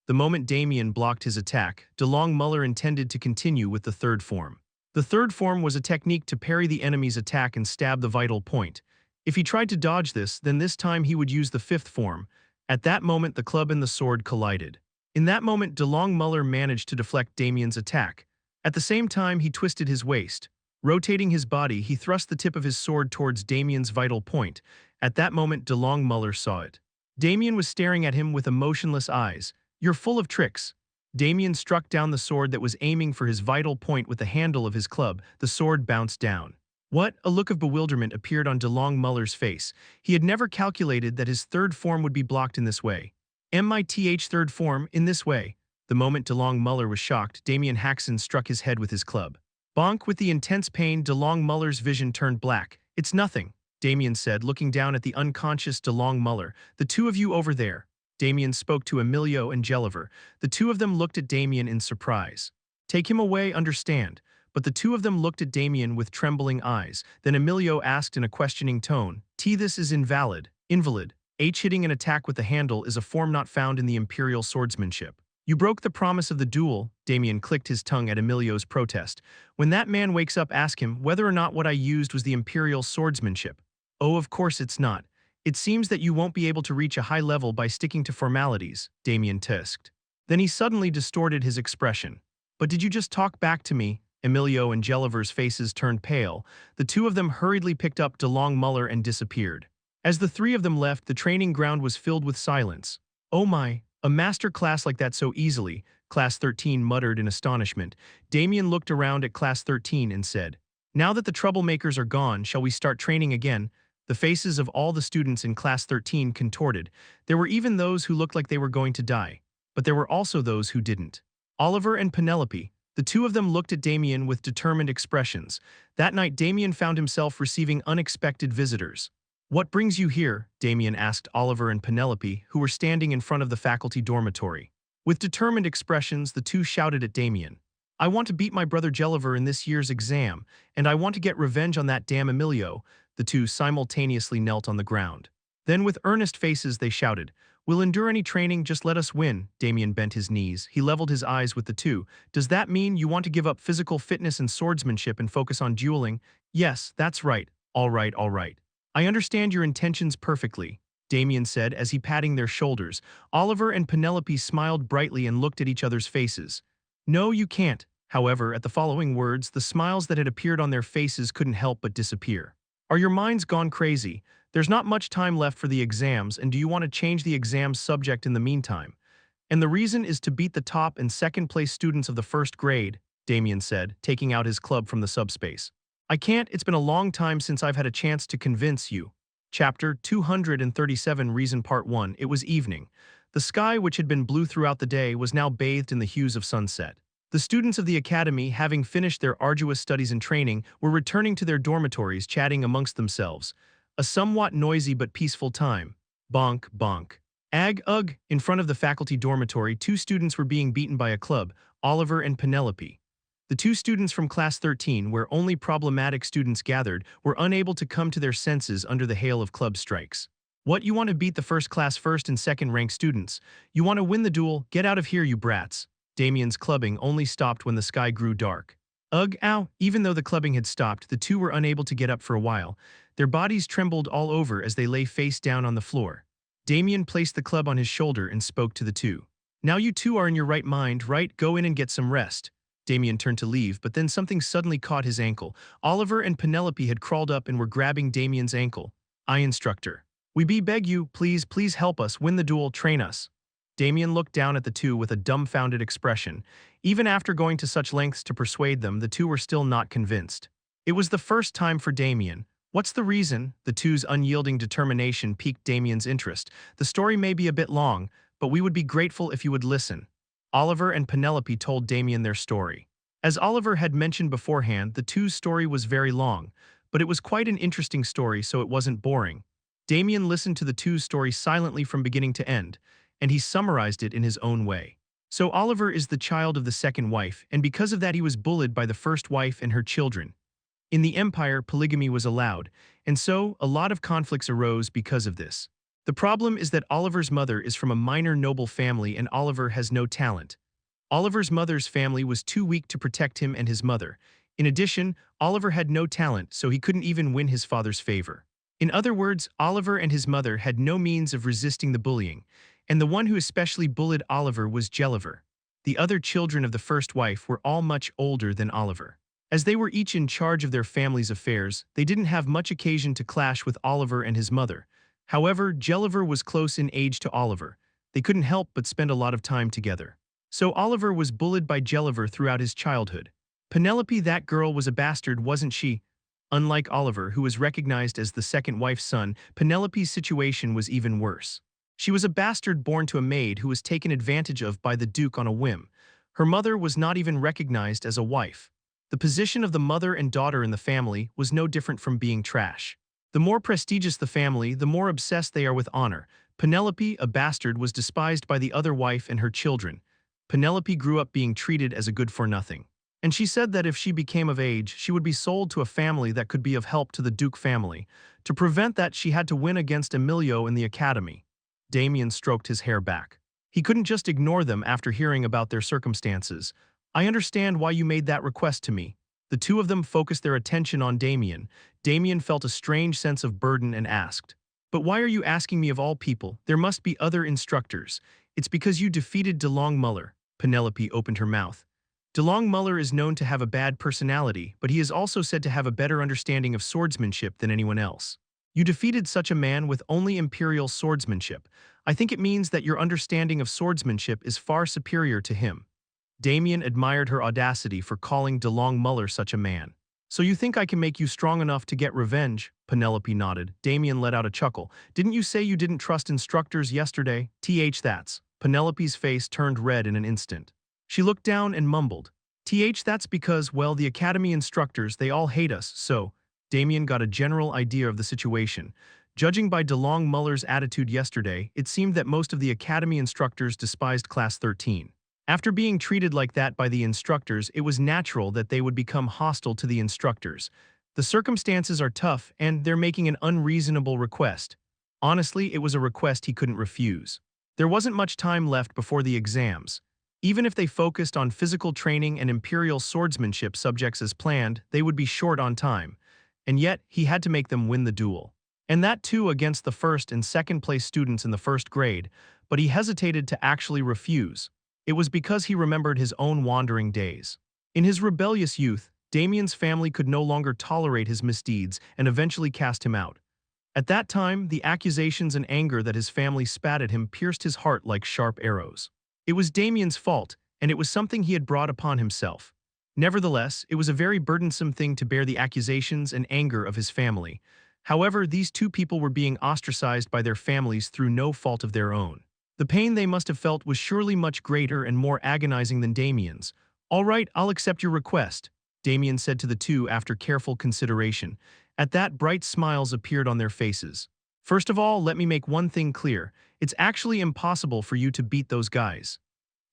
The moment Damien blocked his attack, DeLong Muller intended to continue with the third form. The third form was a technique to parry the enemy's attack and stab the vital point. If he tried to dodge this, then this time he would use the fifth form. At that moment, the club and the sword collided. In that moment, DeLong Muller managed to deflect Damien's attack. At the same time, he twisted his waist. Rotating his body, he thrust the tip of his sword towards Damien's vital point. At that moment, DeLong Muller saw it. Damien was staring at him with emotionless eyes. "You're full of tricks." Damien struck down the sword that was aiming for his vital point with the handle of his club. The sword bounced down. What? A look of bewilderment appeared on DeLong Muller's face. He had never calculated that his third form would be blocked in this way. MITH third form, in this way. The moment DeLong Muller was shocked, Damien Haksen struck his head with his club. Bonk! With the intense pain, DeLong Muller's vision turned black. "It's nothing," Damien said, looking down at the unconscious DeLong Muller. "The two of you over there." Damien spoke to Emilio and Jelliver. The two of them looked at Damien in surprise. "Take him away, understand." But the two of them looked at Damien with trembling eyes. Then Emilio asked in a questioning tone, "This is invalid. Invalid. Hitting an attack with the handle is a form not found in the Imperial swordsmanship. You broke the promise of the duel." Damien clicked his tongue at Emilio's protest. "When that man wakes up, ask him whether or not what I used was the Imperial swordsmanship." "Oh, of course it's not. It seems that you won't be able to reach a high level by sticking to formalities," Damien tisked. Then he suddenly distorted his expression. "But did you just talk back to me?" Emilio and Jelliver's faces turned pale. The two of them hurriedly picked up DeLong Muller and disappeared. As the three of them left, the training ground was filled with silence. "Oh my, a master class like that so easily," Class 13 muttered in astonishment. Damien looked around at Class 13 and said, "Now that the troublemakers are gone, shall we start training again?" The faces of all the students in Class 13 contorted. There were even those who looked like they were going to die. But there were also those who didn't. Oliver and Penelope. The two of them looked at Damien with determined expressions. That night, Damien found himself receiving unexpected visitors. "What brings you here?" Damien asked Oliver and Penelope, who were standing in front of the faculty dormitory. With determined expressions, the two shouted at Damien. "I want to beat my brother Jelliver in this year's exam, and I want to get revenge on that damn Emilio." The two simultaneously knelt on the ground. Then with earnest faces they shouted, "We'll endure any training, just let us win." Damien bent his knees. He leveled his eyes with the two. "Does that mean you want to give up physical fitness and swordsmanship and focus on dueling?" "Yes, that's right. All right, all right. I understand your intentions perfectly," Damien said as he patting their shoulders. Oliver and Penelope smiled brightly and looked at each other's faces. "No, you can't." However, at the following words, the smiles that had appeared on their faces couldn't help but disappear. "Are your minds gone crazy? There's not much time left for the exams, and do you want to change the exam subject in the meantime? And the reason is to beat the top and second place students of the first grade," Damien said, taking out his club from the subspace. "I can't. It's been a long time since I've had a chance to convince you." Chapter 237 Reason Part 1. It was evening. The sky, which had been blue throughout the day, was now bathed in the hues of sunset. The students of the academy, having finished their arduous studies and training, were returning to their dormitories, chatting amongst themselves. A somewhat noisy but peaceful time. Bonk, bonk. Ugh. In front of the faculty dormitory, two students were being beaten by a club, Oliver and Penelope. The two students from Class 13, where only problematic students gathered, were unable to come to their senses under the hail of club strikes. "What, you want to beat the first-class first and second-ranked students? You want to win the duel? Get out of here, you brats." Damien's clubbing only stopped when the sky grew dark. "Ugh, ow." Even though the clubbing had stopped, the two were unable to get up for a while. Their bodies trembled all over as they lay face down on the floor. Damien placed the club on his shoulder and spoke to the two. "Now you two are in your right mind, right? Go in and get some rest." Damien turned to leave, but then something suddenly caught his ankle. Oliver and Penelope had crawled up and were grabbing Damien's ankle. Instructor. We beg you, please help us win the duel, train us. Damien looked down at the two with a dumbfounded expression. Even after going to such lengths to persuade them, the two were still not convinced. It was the first time for Damien. What's the reason? The two's unyielding determination piqued Damien's interest. The story may be a bit long, but we would be grateful if you would listen. Oliver and Penelope told Damien their story. As Oliver had mentioned beforehand, the two's story was very long, but it was quite an interesting story, so it wasn't boring. Damien listened to the two's story silently from beginning to end, and he summarized it in his own way. So Oliver is the child of the second wife, and because of that he was bullied by the first wife and her children. In the Empire, polygamy was allowed, and so a lot of conflicts arose because of this. The problem is that Oliver's mother is from a minor noble family and Oliver has no talent. Oliver's mother's family was too weak to protect him and his mother. In addition, Oliver had no talent, so he couldn't even win his father's favor. In other words, Oliver and his mother had no means of resisting the bullying, and the one who especially bullied Oliver was Jelliver. The other children of the first wife were all much older than Oliver. As they were each in charge of their family's affairs, they didn't have much occasion to clash with Oliver and his mother. However, Jelliver was close in age to Oliver. They couldn't help but spend a lot of time together. So Oliver was bullied by Jelliver throughout his childhood. Penelope, that girl, was a bastard, wasn't she? Unlike Oliver, who was recognized as the second wife's son, Penelope's situation was even worse. She was a bastard born to a maid who was taken advantage of by the Duke on a whim. Her mother was not even recognized as a wife. The position of the mother and daughter in the family was no different from being trash. The more prestigious the family, the more obsessed they are with honor. Penelope, a bastard, was despised by the other wife and her children. Penelope grew up being treated as a good-for-nothing. And she said that if she became of age, she would be sold to a family that could be of help to the Duke family. To prevent that, she had to win against Emilio in the academy. Damien stroked his hair back. He couldn't just ignore them after hearing about their circumstances. I understand why you made that request to me. The two of them focused their attention on Damien. Damien felt a strange sense of burden and asked, "But why are you asking me of all people? There must be other instructors." "It's because you defeated DeLong Muller." Penelope opened her mouth. DeLong Muller is known to have a bad personality, but he is also said to have a better understanding of swordsmanship than anyone else. You defeated such a man with only imperial swordsmanship. I think it means that your understanding of swordsmanship is far superior to him. Damien admired her audacity for calling DeLong Muller such a man. So you think I can make you strong enough to get revenge? Penelope nodded. Damien let out a chuckle. Didn't you say you didn't trust instructors yesterday? That's. Penelope's face turned red in an instant. She looked down and mumbled. That's because, well, the academy instructors, they all hate us, so. Damien got a general idea of the situation. Judging by DeLong Muller's attitude yesterday, it seemed that most of the academy instructors despised Class 13. After being treated like that by the instructors, it was natural that they would become hostile to the instructors. The circumstances are tough, and they're making an unreasonable request. Honestly, it was a request he couldn't refuse. There wasn't much time left before the exams. Even if they focused on physical training and imperial swordsmanship subjects as planned, they would be short on time. And yet, he had to make them win the duel. And that too against the first and second place students in the first grade, but he hesitated to actually refuse. It was because he remembered his own wandering days. In his rebellious youth, Damien's family could no longer tolerate his misdeeds and eventually cast him out. At that time, the accusations and anger that his family spat at him pierced his heart like sharp arrows. It was Damien's fault, and it was something he had brought upon himself. Nevertheless, it was a very burdensome thing to bear the accusations and anger of his family. However, these two people were being ostracized by their families through no fault of their own. The pain they must have felt was surely much greater and more agonizing than Damien's. "All right, I'll accept your request," Damien said to the two after careful consideration. At that, bright smiles appeared on their faces. "First of all, let me make one thing clear. It's actually impossible for you to beat those guys."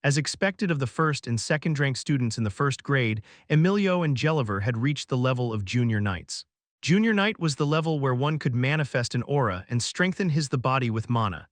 As expected of the first and second-ranked students in the first grade, Emilio and Jelliver had reached the level of Junior Knights. Junior Knight was the level where one could manifest an aura and strengthen the body with mana.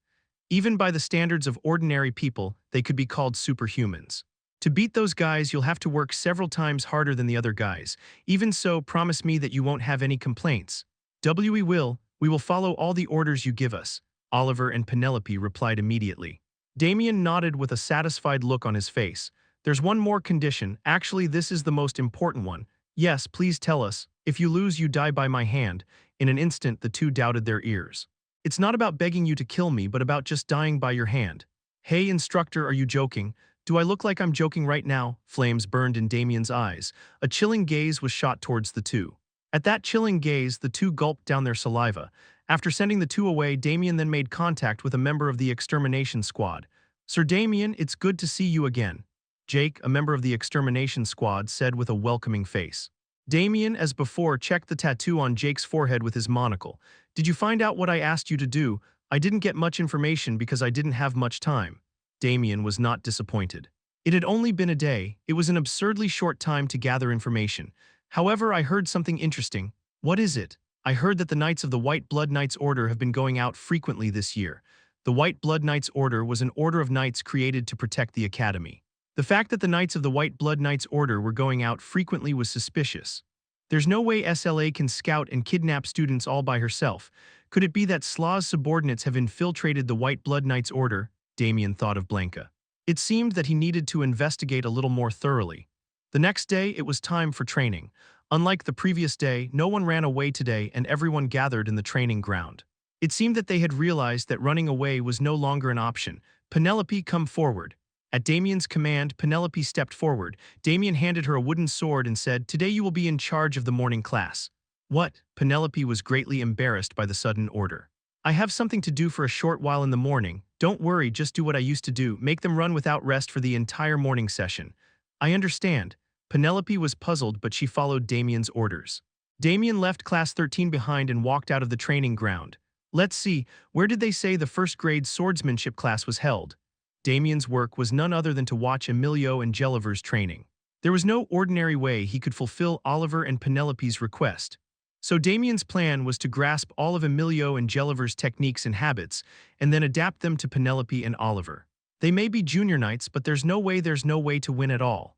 Even by the standards of ordinary people, they could be called superhumans. To beat those guys, you'll have to work several times harder than the other guys. Even so, promise me that you won't have any complaints. We will follow all the orders you give us. Oliver and Penelope replied immediately. Damien nodded with a satisfied look on his face. There's one more condition. Actually, this is the most important one. Yes, please tell us. If you lose, you die by my hand. In an instant, the two doubted their ears. It's not about begging you to kill me, but about just dying by your hand. Hey, instructor, are you joking? Do I look like I'm joking right now? Flames burned in Damien's eyes. A chilling gaze was shot towards the two. At that chilling gaze, the two gulped down their saliva. After sending the two away, Damien then made contact with a member of the extermination squad. Sir Damien, it's good to see you again. Jake, a member of the extermination squad, said with a welcoming face. Damien, as before, checked the tattoo on Jake's forehead with his monocle. Did you find out what I asked you to do? I didn't get much information because I didn't have much time. Damien was not disappointed. It had only been a day. It was an absurdly short time to gather information. However, I heard something interesting. What is it? I heard that the Knights of the White Blood Knights Order have been going out frequently this year. The White Blood Knights Order was an order of knights created to protect the academy. The fact that the Knights of the White Blood Knights Order were going out frequently was suspicious. There's no way SLA can scout and kidnap students all by herself. Could it be that Slaw's subordinates have infiltrated the White Blood Knights Order? Damien thought of Blanca. It seemed that he needed to investigate a little more thoroughly. The next day, it was time for training. Unlike the previous day, no one ran away today and everyone gathered in the training ground. It seemed that they had realized that running away was no longer an option. Penelope, come forward. At Damien's command, Penelope stepped forward. Damien handed her a wooden sword and said, "Today you will be in charge of the morning class." What? Penelope was greatly embarrassed by the sudden order. I have something to do for a short while in the morning. Don't worry, just do what I used to do. Make them run without rest for the entire morning session. I understand. Penelope was puzzled, but she followed Damien's orders. Damien left Class 13 behind and walked out of the training ground. Let's see, where did they say the first grade swordsmanship class was held? Damien's work was none other than to watch Emilio and Jelliver's training. There was no ordinary way he could fulfill Oliver and Penelope's request. So Damien's plan was to grasp all of Emilio and Jelliver's techniques and habits, and then adapt them to Penelope and Oliver. They may be junior knights, but there's no way to win at all.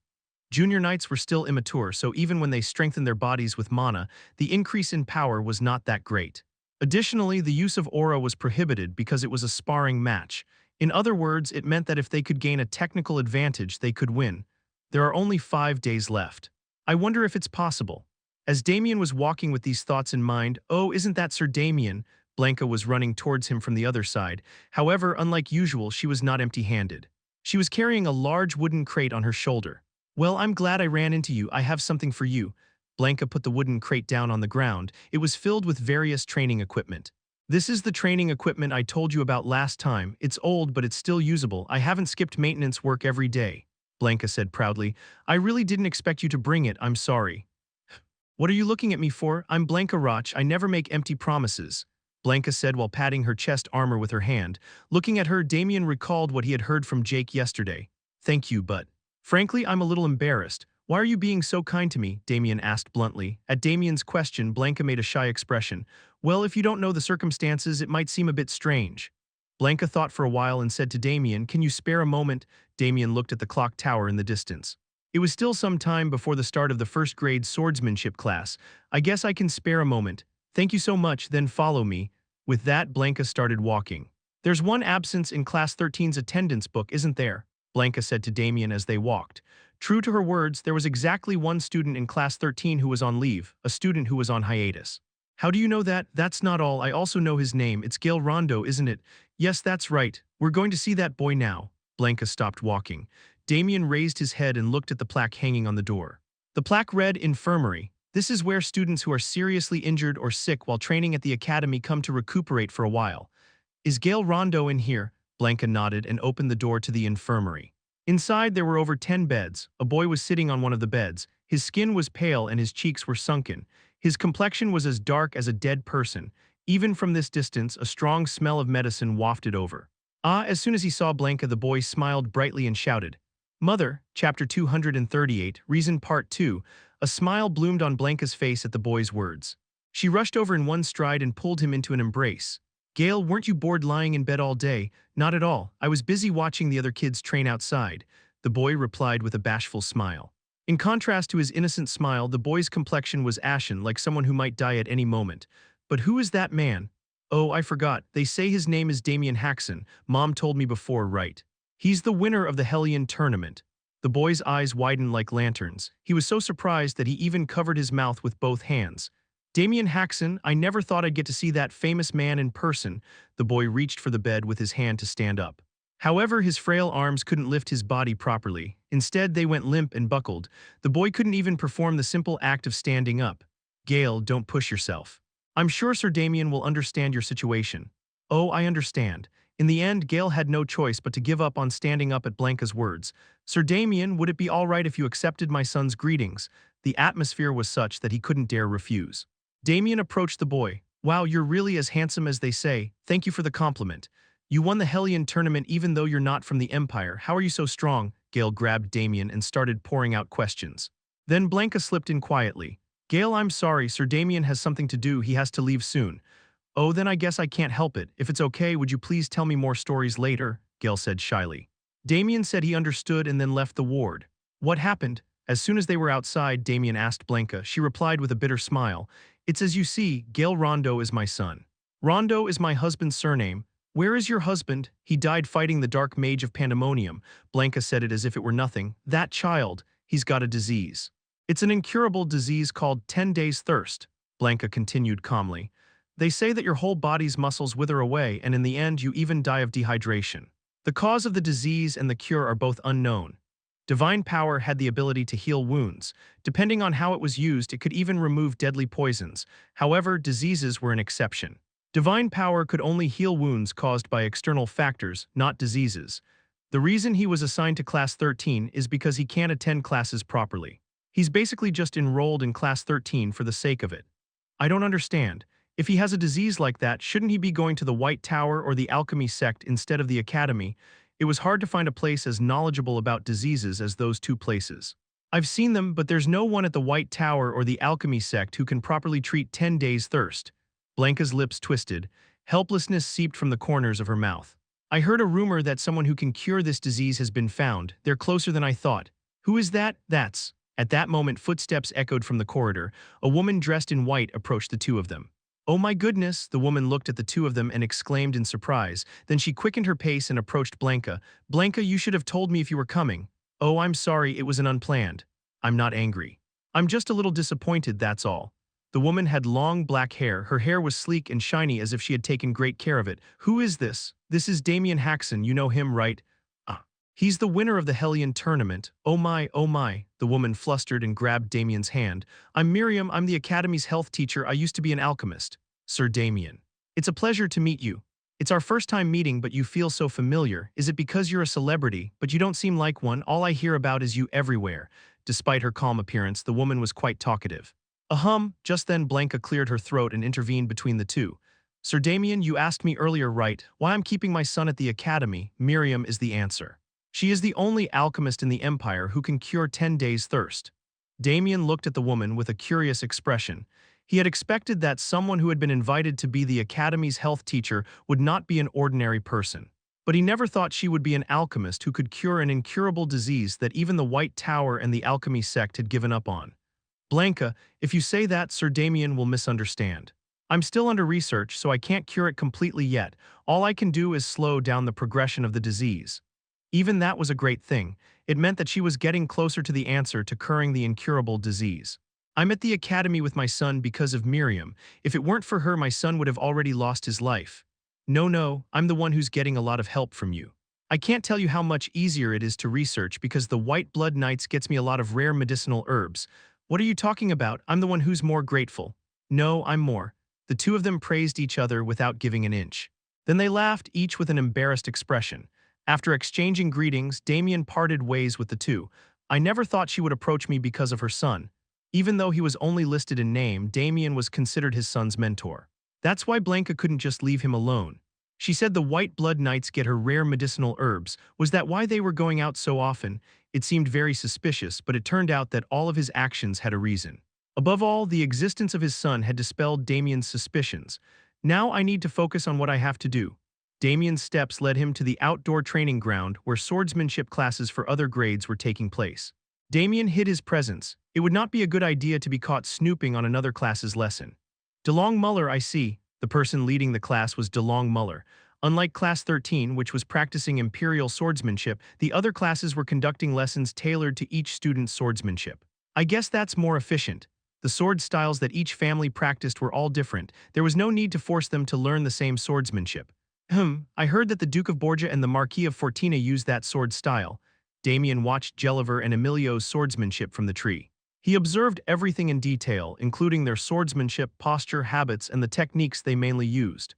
Junior knights were still immature, so even when they strengthened their bodies with mana, the increase in power was not that great. Additionally, the use of aura was prohibited because it was a sparring match. In other words, it meant that if they could gain a technical advantage, they could win. There are only 5 days left. I wonder if it's possible. As Damien was walking with these thoughts in mind, "Oh, isn't that Sir Damien?" Blanca was running towards him from the other side. However, unlike usual, she was not empty-handed. She was carrying a large wooden crate on her shoulder. "Well, I'm glad I ran into you. I have something for you." Blanca put the wooden crate down on the ground. It was filled with various training equipment. "This is the training equipment I told you about last time. It's old, but it's still usable. I haven't skipped maintenance work every day," Blanca said proudly. "I really didn't expect you to bring it. I'm sorry." "What are you looking at me for? I'm Blanca Roch. I never make empty promises," Blanca said while patting her chest armor with her hand. Looking at her, Damien recalled what he had heard from Jake yesterday. "Thank you, but frankly, I'm a little embarrassed. Why are you being so kind to me?" Damien asked bluntly. At Damien's question, Blanca made a shy expression. "Well, if you don't know the circumstances, it might seem a bit strange." Blanca thought for a while and said to Damien, "Can you spare a moment?" Damien looked at the clock tower in the distance. It was still some time before the start of the first grade swordsmanship class. "I guess I can spare a moment. Thank you so much, then follow me." With that, Blanca started walking. "There's one absence in Class 13's attendance book, isn't there?" Blanca said to Damien as they walked. True to her words, there was exactly one student in Class 13 who was on leave, a student who was on hiatus. "How do you know that?" "That's not all, I also know his name. It's Gale Rondo, isn't it?" "Yes, that's right. We're going to see that boy now." Blanca stopped walking. Damien raised his head and looked at the plaque hanging on the door. The plaque read, "Infirmary. This is where students who are seriously injured or sick while training at the academy come to recuperate for a while." "Is Gale Rondo in here?" Blanca nodded and opened the door to the infirmary. Inside, there were over 10 beds. A boy was sitting on one of the beds. His skin was pale and his cheeks were sunken. His complexion was as dark as a dead person. Even from this distance, a strong smell of medicine wafted over. As soon as he saw Blanca, the boy smiled brightly and shouted, "Mother," Chapter 238, Reason Part 2. A smile bloomed on Blanca's face at the boy's words. She rushed over in one stride and pulled him into an embrace. "Gale, weren't you bored lying in bed all day?" "Not at all. I was busy watching the other kids train outside," the boy replied with a bashful smile. In contrast to his innocent smile, the boy's complexion was ashen, like someone who might die at any moment. "But who is that man?" "Oh, I forgot. They say his name is Damien Haksen. Mom told me before, right? He's the winner of the Hellion tournament." The boy's eyes widened like lanterns. He was so surprised that he even covered his mouth with both hands. Damien Haksen, I never thought I'd get to see that famous man in person. The boy reached for the bed with his hand to stand up. However, his frail arms couldn't lift his body properly. Instead, they went limp and buckled. The boy couldn't even perform the simple act of standing up. Gale, don't push yourself. I'm sure Sir Damien will understand your situation. Oh, I understand. In the end, Gale had no choice but to give up on standing up at Blanca's words. Sir Damien, would it be all right if you accepted my son's greetings? The atmosphere was such that he couldn't dare refuse. Damien approached the boy. Wow, you're really as handsome as they say. Thank you for the compliment. You won the Hellion tournament even though you're not from the Empire. How are you so strong? Gale grabbed Damien and started pouring out questions. Then Blanca slipped in quietly. Gale, I'm sorry, Sir Damien has something to do. He has to leave soon. Oh, then I guess I can't help it. If it's okay, would you please tell me more stories later? Gale said shyly. Damien said he understood and then left the ward. What happened? As soon as they were outside, Damien asked Blanca. She replied with a bitter smile. It's as you see, Gale Rondo is my son. Rondo is my husband's surname. Where is your husband? He died fighting the dark mage of Pandemonium. Blanca said it as if it were nothing. That child, he's got a disease. It's an incurable disease called 10 days thirst. Blanca continued calmly. They say that your whole body's muscles wither away and in the end you even die of dehydration. The cause of the disease and the cure are both unknown. Divine power had the ability to heal wounds. Depending on how it was used, it could even remove deadly poisons. However, diseases were an exception. Divine power could only heal wounds caused by external factors, not diseases. The reason he was assigned to Class 13 is because he can't attend classes properly. He's basically just enrolled in Class 13 for the sake of it. I don't understand. If he has a disease like that, shouldn't he be going to the White Tower or the Alchemy sect instead of the Academy? It was hard to find a place as knowledgeable about diseases as those two places. I've seen them, but there's no one at the White Tower or the Alchemy sect who can properly treat 10 days thirst. Blanca's lips twisted. Helplessness seeped from the corners of her mouth. I heard a rumor that someone who can cure this disease has been found. They're closer than I thought. Who is that? That's... At that moment, footsteps echoed from the corridor. A woman dressed in white approached the two of them. Oh my goodness, the woman looked at the two of them and exclaimed in surprise. Then she quickened her pace and approached Blanca. Blanca, you should have told me if you were coming. Oh, I'm sorry, it was an unplanned. I'm not angry. I'm just a little disappointed, that's all. The woman had long black hair. Her hair was sleek and shiny as if she had taken great care of it. Who is this? This is Damien Haksen, you know him, right? Ah. He's the winner of the Hellion tournament. Oh my, oh my. The woman flustered and grabbed Damien's hand. I'm Miriam, I'm the Academy's health teacher. I used to be an alchemist. Sir Damien. It's a pleasure to meet you. It's our first time meeting, but you feel so familiar. Is it because you're a celebrity, but you don't seem like one? All I hear about is you everywhere. Despite her calm appearance, the woman was quite talkative. Just then Blanca cleared her throat and intervened between the two. Sir Damien, you asked me earlier, right, why I'm keeping my son at the Academy. Miriam is the answer. She is the only alchemist in the Empire who can cure 10 days thirst. Damien looked at the woman with a curious expression. He had expected that someone who had been invited to be the Academy's health teacher would not be an ordinary person. But he never thought she would be an alchemist who could cure an incurable disease that even the White Tower and the Alchemy sect had given up on. Blanca, if you say that, Sir Damien will misunderstand. I'm still under research, so I can't cure it completely yet. All I can do is slow down the progression of the disease. Even that was a great thing. It meant that she was getting closer to the answer to curing the incurable disease. I'm at the Academy with my son because of Miriam. If it weren't for her, my son would have already lost his life. No, I'm the one who's getting a lot of help from you. I can't tell you how much easier it is to research because the White Blood Knights gets me a lot of rare medicinal herbs. What are you talking about? I'm the one who's more grateful. No, I'm more. The two of them praised each other without giving an inch. Then they laughed, each with an embarrassed expression. After exchanging greetings, Damien parted ways with the two. I never thought she would approach me because of her son. Even though he was only listed in name, Damien was considered his son's mentor. That's why Blanca couldn't just leave him alone. She said the White Blood Knights get her rare medicinal herbs. Was that why they were going out so often? It seemed very suspicious, but it turned out that all of his actions had a reason. Above all, the existence of his son had dispelled Damien's suspicions. Now I need to focus on what I have to do. Damien's steps led him to the outdoor training ground where swordsmanship classes for other grades were taking place. Damien hid his presence. It would not be a good idea to be caught snooping on another class's lesson. DeLong Muller, I see. The person leading the class was DeLong Muller. Unlike Class 13, which was practicing imperial swordsmanship, the other classes were conducting lessons tailored to each student's swordsmanship. I guess that's more efficient. The sword styles that each family practiced were all different. There was no need to force them to learn the same swordsmanship. I heard that the Duke of Borgia and the Marquis of Fortina used that sword style. Damien watched Gelliver and Emilio's swordsmanship from the tree. He observed everything in detail, including their swordsmanship, posture, habits, and the techniques they mainly used.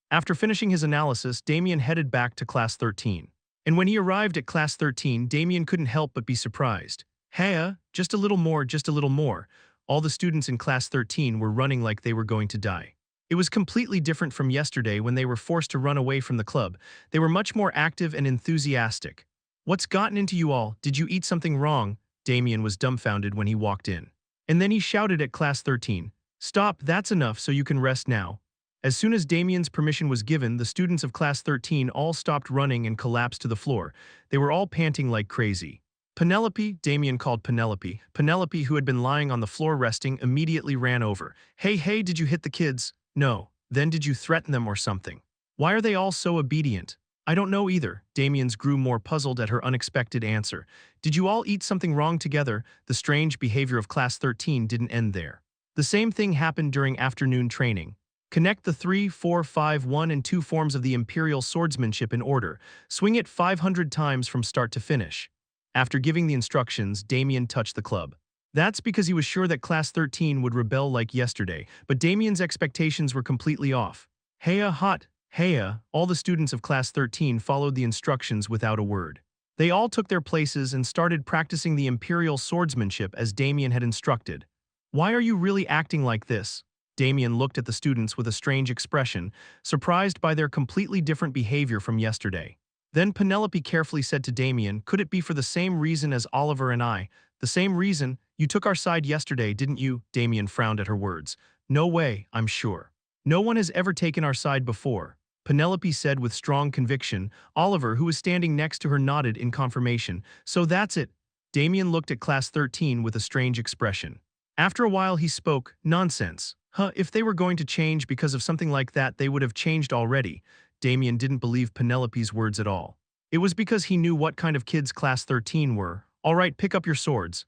After finishing his analysis, Damien headed back to Class 13. And when he arrived at Class 13, Damien couldn't help but be surprised. Hey, just a little more, just a little more. All the students in Class 13 were running like they were going to die. It was completely different from yesterday when they were forced to run away from the club. They were much more active and enthusiastic. What's gotten into you all? Did you eat something wrong? Damien was dumbfounded when he walked in. And then he shouted at Class 13, "Stop, that's enough so you can rest now." As soon as Damien's permission was given, the students of Class 13 all stopped running and collapsed to the floor. They were all panting like crazy. Penelope, Damien called Penelope. Penelope, who had been lying on the floor resting, immediately ran over. Hey, did you hit the kids? No. Then did you threaten them or something? Why are they all so obedient? I don't know either. Damien's grew more puzzled at her unexpected answer. Did you all eat something wrong together? The strange behavior of Class 13 didn't end there. The same thing happened during afternoon training. Connect the 3, 4, 5, 1, and 2 forms of the Imperial swordsmanship in order. Swing it 500 times from start to finish. After giving the instructions, Damien touched the club. That's because he was sure that Class 13 would rebel like yesterday, but Damien's expectations were completely off. Heya, all the students of Class 13 followed the instructions without a word. They all took their places and started practicing the Imperial swordsmanship as Damien had instructed. Why are you really acting like this? Damien looked at the students with a strange expression, surprised by their completely different behavior from yesterday. Then Penelope carefully said to Damien, "Could it be for the same reason as Oliver and I? The same reason? You took our side yesterday, didn't you?" Damien frowned at her words. "No way, I'm sure. No one has ever taken our side before," Penelope said with strong conviction. Oliver, who was standing next to her, nodded in confirmation. "So that's it." Damien looked at Class 13 with a strange expression. After a while he spoke, "Nonsense. If they were going to change because of something like that, they would have changed already." Damien didn't believe Penelope's words at all. It was because he knew what kind of kids Class 13 were. "All right, pick up your swords."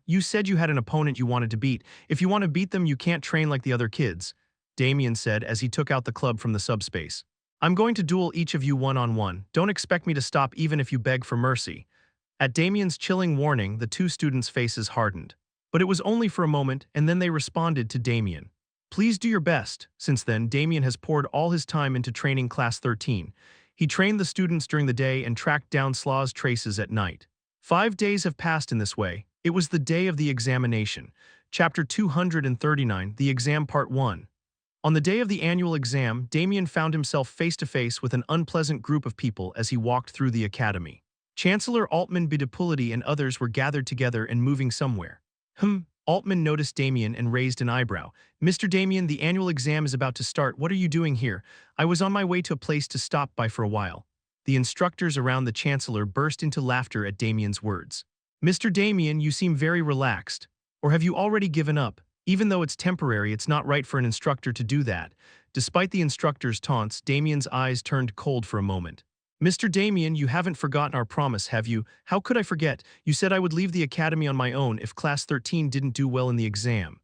You said you had an opponent you wanted to beat. If you want to beat them, you can't train like the other kids," Damien said as he took out the club from the subspace. "I'm going to duel each of you one-on-one. Don't expect me to stop even if you beg for mercy." At Damien's chilling warning, the two students' faces hardened. But it was only for a moment, and then they responded to Damien. "Please do your best." Since then, Damien has poured all his time into training Class 13. He trained the students during the day and tracked down Slaw's traces at night. 5 days have passed in this way. It was the day of the examination. Chapter 239, The Exam Part 1. On the day of the annual exam, Damien found himself face-to-face with an unpleasant group of people as he walked through the academy. Chancellor Altman Bidipulidi and others were gathered together and moving somewhere. Altman noticed Damien and raised an eyebrow. "Mr. Damien, the annual exam is about to start. What are you doing here?" "I was on my way to a place to stop by for a while." The instructors around the chancellor burst into laughter at Damien's words. "Mr. Damien, you seem very relaxed. Or have you already given up? Even though it's temporary, it's not right for an instructor to do that." Despite the instructor's taunts, Damien's eyes turned cold for a moment. "Mr. Damien, you haven't forgotten our promise, have you?" "How could I forget? You said I would leave the academy on my own if Class 13 didn't do well in the exam."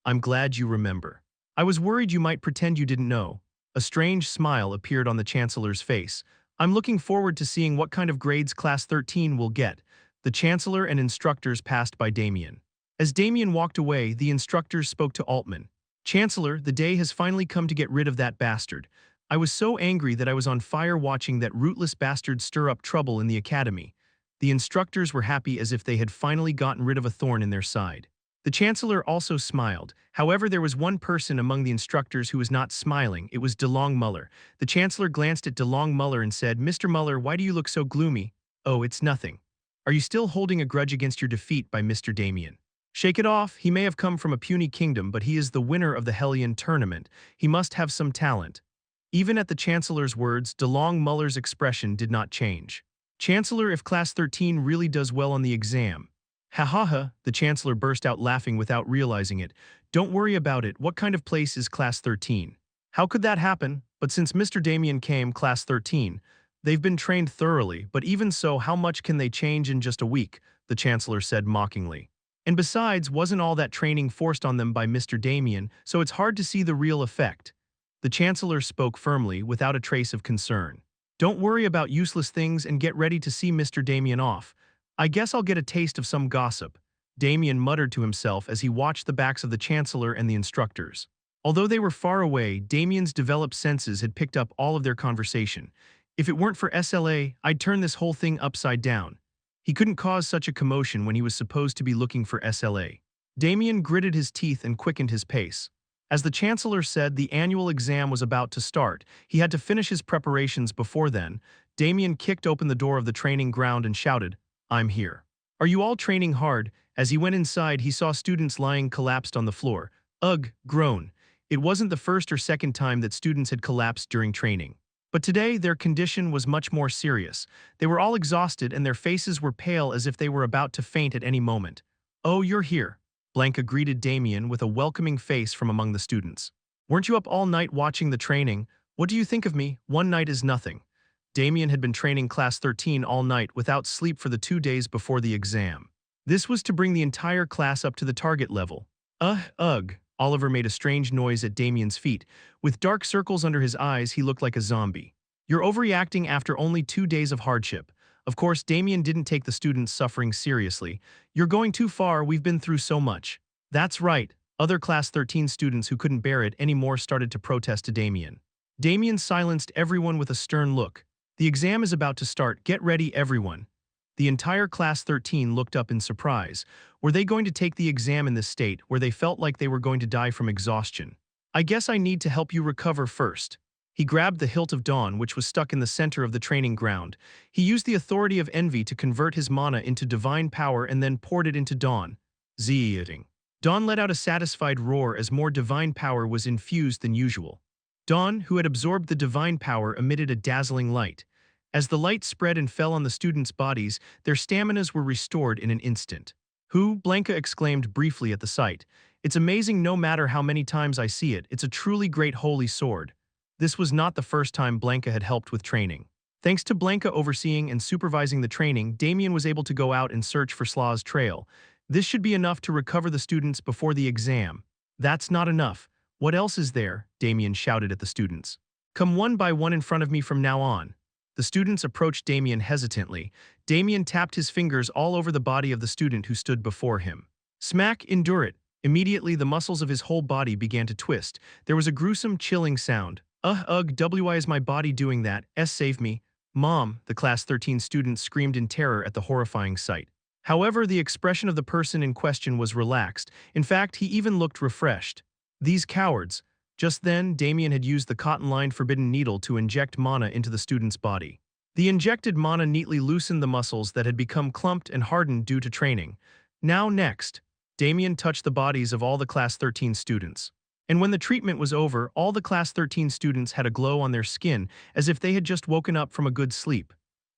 "I'm glad you remember. I was worried you might pretend you didn't know." A strange smile appeared on the chancellor's face. "I'm looking forward to seeing what kind of grades Class 13 will get." The chancellor and instructors passed by Damien. As Damien walked away, the instructors spoke to Altman. "Chancellor, the day has finally come to get rid of that bastard. I was so angry that I was on fire watching that rootless bastard stir up trouble in the academy." The instructors were happy as if they had finally gotten rid of a thorn in their side. The chancellor also smiled. However, there was one person among the instructors who was not smiling. It was DeLong Muller. The chancellor glanced at DeLong Muller and said, "Mr. Muller, why do you look so gloomy?" "Oh, it's nothing." "Are you still holding a grudge against your defeat by Mr. Damien?" "Shake it off. He may have come from a puny kingdom, but he is the winner of the Hellion tournament. He must have some talent." Even at the chancellor's words, DeLong Muller's expression did not change. "Chancellor, if Class 13 really does well on the exam." The chancellor burst out laughing without realizing it. "Don't worry about it. What kind of place is Class 13? How could that happen?" But since Mr. Damien came, Class 13, they've been trained thoroughly, but even so, how much can they change in just a week? The Chancellor said mockingly. And besides, wasn't all that training forced on them by Mr. Damien, so it's hard to see the real effect. The Chancellor spoke firmly, without a trace of concern. Don't worry about useless things and get ready to see Mr. Damien off. I guess I'll get a taste of some gossip. Damien muttered to himself as he watched the backs of the Chancellor and the instructors. Although they were far away, Damien's developed senses had picked up all of their conversation. If it weren't for SLA, I'd turn this whole thing upside down. He couldn't cause such a commotion when he was supposed to be looking for SLA. Damien gritted his teeth and quickened his pace. As the Chancellor said the annual exam was about to start, he had to finish his preparations before then. Damien kicked open the door of the training ground and shouted, "I'm here. Are you all training hard?" As he went inside, he saw students lying collapsed on the floor. Ugh, groan. It wasn't the first or second time that students had collapsed during training. But today, their condition was much more serious. They were all exhausted and their faces were pale as if they were about to faint at any moment. "Oh, you're here." Blanca greeted Damien with a welcoming face from among the students. "Weren't you up all night watching the training? What do you think of me? One night is nothing." Damien had been training Class 13 all night without sleep for the 2 days before the exam. This was to bring the entire class up to the target level. Ugh. Oliver made a strange noise at Damien's feet. With dark circles under his eyes, he looked like a zombie. "You're overreacting after only 2 days of hardship." Of course, Damien didn't take the students' suffering seriously. "You're going too far, we've been through so much." "That's right." Other Class 13 students who couldn't bear it anymore started to protest to Damien. Damien silenced everyone with a stern look. "The exam is about to start. Get ready, everyone." The entire Class 13 looked up in surprise. Were they going to take the exam in this state, where they felt like they were going to die from exhaustion? "I guess I need to help you recover first." He grabbed the hilt of Dawn, which was stuck in the center of the training ground. He used the authority of envy to convert his mana into divine power and then poured it into Dawn. Zing. Dawn let out a satisfied roar as more divine power was infused than usual. Dawn, who had absorbed the divine power, emitted a dazzling light. As the light spread and fell on the students' bodies, their staminas were restored in an instant. Blanca exclaimed briefly at the sight. "It's amazing no matter how many times I see it, it's a truly great holy sword." This was not the first time Blanca had helped with training. Thanks to Blanca overseeing and supervising the training, Damien was able to go out and search for Slaw's trail. This should be enough to recover the students before the exam. "That's not enough. What else is there?" Damien shouted at the students. "Come one by one in front of me from now on." The students approached Damien hesitantly. Damien tapped his fingers all over the body of the student who stood before him. Smack, endure it. Immediately, the muscles of his whole body began to twist. There was a gruesome, chilling sound. Why is my body doing that? Save me. Mom, the Class 13 student screamed in terror at the horrifying sight. However, the expression of the person in question was relaxed. In fact, he even looked refreshed. "These cowards." Just then, Damien had used the cotton-lined forbidden needle to inject mana into the student's body. The injected mana neatly loosened the muscles that had become clumped and hardened due to training. Next, Damien touched the bodies of all the Class 13 students. And when the treatment was over, all the Class 13 students had a glow on their skin, as if they had just woken up from a good sleep.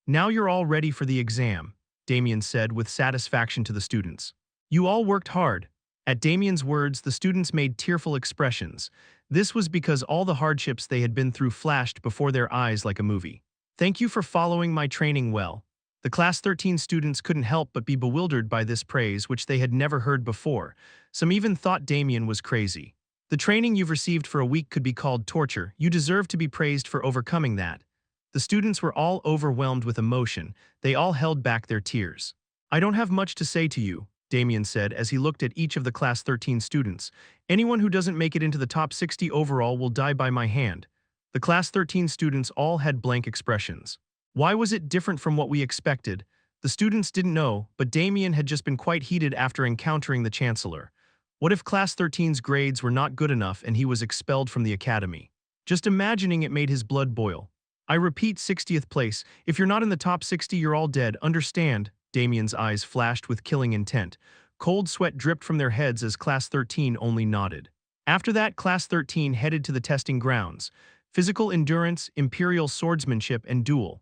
"Now you're all ready for the exam," Damien said with satisfaction to the students. "You all worked hard." At Damien's words, the students made tearful expressions. This was because all the hardships they had been through flashed before their eyes like a movie. "Thank you for following my training well." The Class 13 students couldn't help but be bewildered by this praise, which they had never heard before. Some even thought Damien was crazy. "The training you've received for a week could be called torture. You deserve to be praised for overcoming that." The students were all overwhelmed with emotion. They all held back their tears. "I don't have much to say to you," Damien said as he looked at each of the Class 13 students. "Anyone who doesn't make it into the top 60 overall will die by my hand." The Class 13 students all had blank expressions. Why was it different from what we expected? The students didn't know, but Damien had just been quite heated after encountering the Chancellor. What if Class 13's grades were not good enough and he was expelled from the academy? Just imagining it made his blood boil. "I repeat, 60th place. If you're not in the top 60, you're all dead, understand?" Damien's eyes flashed with killing intent. Cold sweat dripped from their heads as Class 13 only nodded. After that, Class 13 headed to the testing grounds. Physical endurance, imperial swordsmanship, and duel.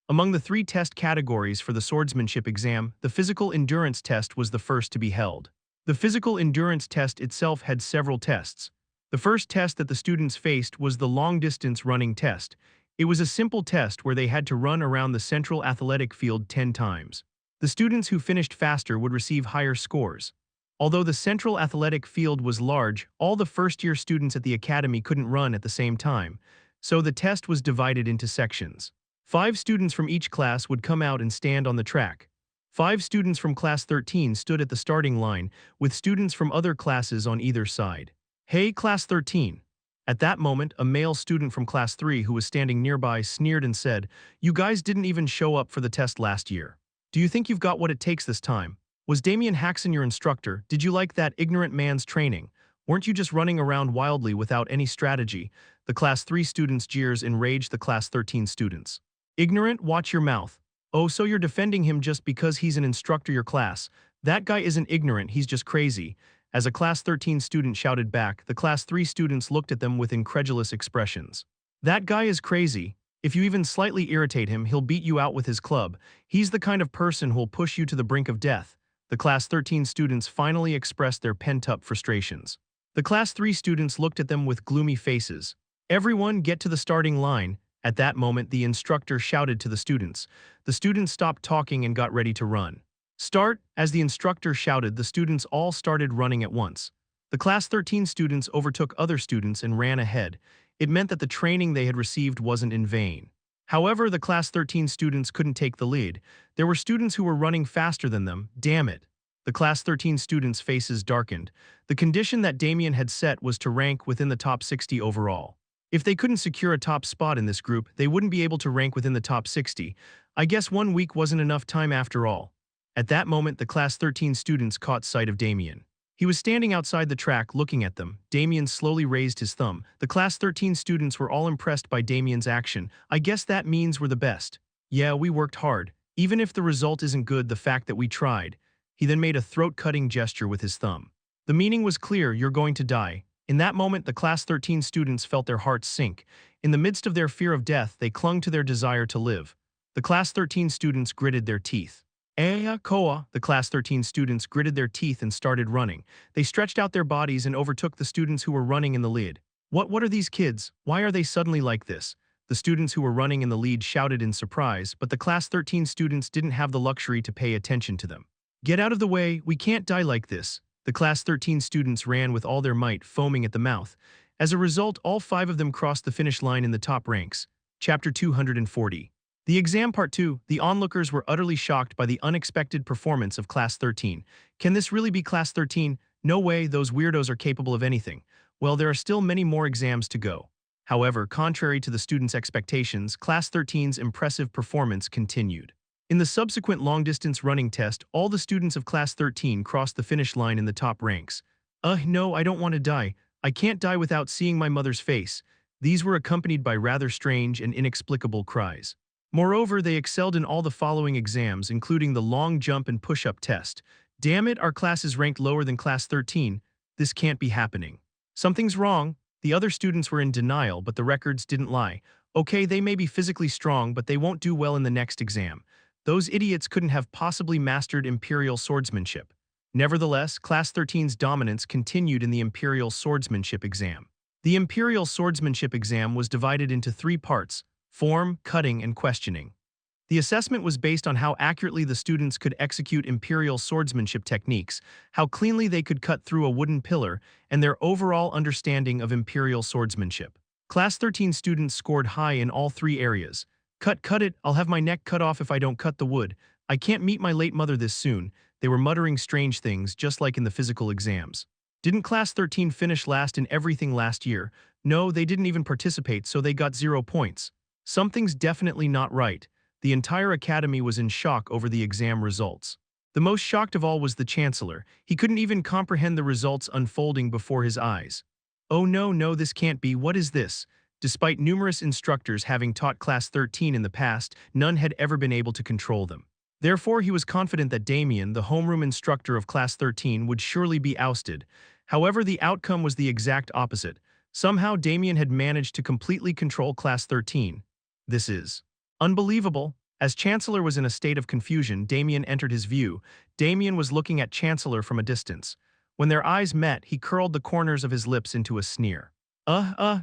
Among the 3 test categories for the swordsmanship exam, the physical endurance test was the first to be held. The physical endurance test itself had several tests. The first test that the students faced was the long-distance running test. It was a simple test where they had to run around the central athletic field 10 times. The students who finished faster would receive higher scores. Although the central athletic field was large, all the first-year students at the academy couldn't run at the same time, so the test was divided into sections. 5 students from each class would come out and stand on the track. 5 students from Class 13 stood at the starting line, with students from other classes on either side. "Hey, Class 13." At that moment, a male student from Class 3 who was standing nearby sneered and said, "You guys didn't even show up for the test last year. Do you think you've got what it takes this time? Was Damien Haksen your instructor? Did you like that ignorant man's training? Weren't you just running around wildly without any strategy?" The Class 3 students' jeers enraged the Class 13 students. "Ignorant, watch your mouth. Oh, so you're defending him just because he's an instructor your class? That guy isn't ignorant, he's just crazy." As a Class 13 student shouted back, the Class 3 students looked at them with incredulous expressions. "That guy is crazy. If you even slightly irritate him, he'll beat you out with his club. He's the kind of person who'll push you to the brink of death." The Class 13 students finally expressed their pent-up frustrations. The Class 3 students looked at them with gloomy faces. "Everyone get to the starting line." At that moment, the instructor shouted to the students. The students stopped talking and got ready to run. "Start!" As the instructor shouted, the students all started running at once. The Class 13 students overtook other students and ran ahead. It meant that the training they had received wasn't in vain. However, the Class 13 students couldn't take the lead. There were students who were running faster than them. Damn it. The Class 13 students' faces darkened. The condition that Damien had set was to rank within the top 60 overall. If they couldn't secure a top spot in this group, they wouldn't be able to rank within the top 60. I guess 1 week wasn't enough time after all. At that moment, the Class 13 students caught sight of Damien. He was standing outside the track looking at them. Damien slowly raised his thumb. The Class 13 students were all impressed by Damien's action. "I guess that means we're the best. Yeah, we worked hard. Even if the result isn't good, the fact that we tried." He then made a throat-cutting gesture with his thumb. The meaning was clear: you're going to die. In that moment, the Class 13 students felt their hearts sink. In the midst of their fear of death, they clung to their desire to live. The Class 13 students gritted their teeth. Koa, the Class 13 students gritted their teeth and started running. They stretched out their bodies and overtook the students who were running in the lead. What are these kids? Why are they suddenly like this?" The students who were running in the lead shouted in surprise, but the Class 13 students didn't have the luxury to pay attention to them. "Get out of the way, we can't die like this." The Class 13 students ran with all their might, foaming at the mouth. As a result, all 5 of them crossed the finish line in the top ranks. Chapter 240. The exam part 2, the onlookers were utterly shocked by the unexpected performance of Class 13. Can this really be Class 13? No way, those weirdos are capable of anything. Well, there are still many more exams to go. However, contrary to the students' expectations, Class 13's impressive performance continued. In the subsequent long-distance running test, all the students of Class 13 crossed the finish line in the top ranks. No, I don't want to die. I can't die without seeing my mother's face." These were accompanied by rather strange and inexplicable cries. Moreover, they excelled in all the following exams, including the long jump and push-up test. "Damn it, our class is ranked lower than Class 13. This can't be happening. Something's wrong." The other students were in denial, but the records didn't lie. "Okay, they may be physically strong, but they won't do well in the next exam. Those idiots couldn't have possibly mastered Imperial swordsmanship." Nevertheless, Class 13's dominance continued in the Imperial swordsmanship exam. The Imperial swordsmanship exam was divided into 3 parts: form, cutting, and questioning. The assessment was based on how accurately the students could execute Imperial swordsmanship techniques, how cleanly they could cut through a wooden pillar, and their overall understanding of Imperial swordsmanship. Class 13 students scored high in all 3 areas. Cut it, I'll have my neck cut off if I don't cut the wood. I can't meet my late mother this soon." They were muttering strange things, just like in the physical exams. Didn't Class 13 finish last in everything last year? No, they didn't even participate, so they got 0 points. Something's definitely not right. The entire academy was in shock over the exam results. The most shocked of all was the Chancellor. He couldn't even comprehend the results unfolding before his eyes. "Oh no, this can't be. What is this?" Despite numerous instructors having taught Class 13 in the past, none had ever been able to control them. Therefore, he was confident that Damien, the homeroom instructor of Class 13, would surely be ousted. However, the outcome was the exact opposite. Somehow, Damien had managed to completely control Class 13. This is unbelievable. As Chancellor was in a state of confusion, Damien entered his view. Damien was looking at Chancellor from a distance. When their eyes met, he curled the corners of his lips into a sneer.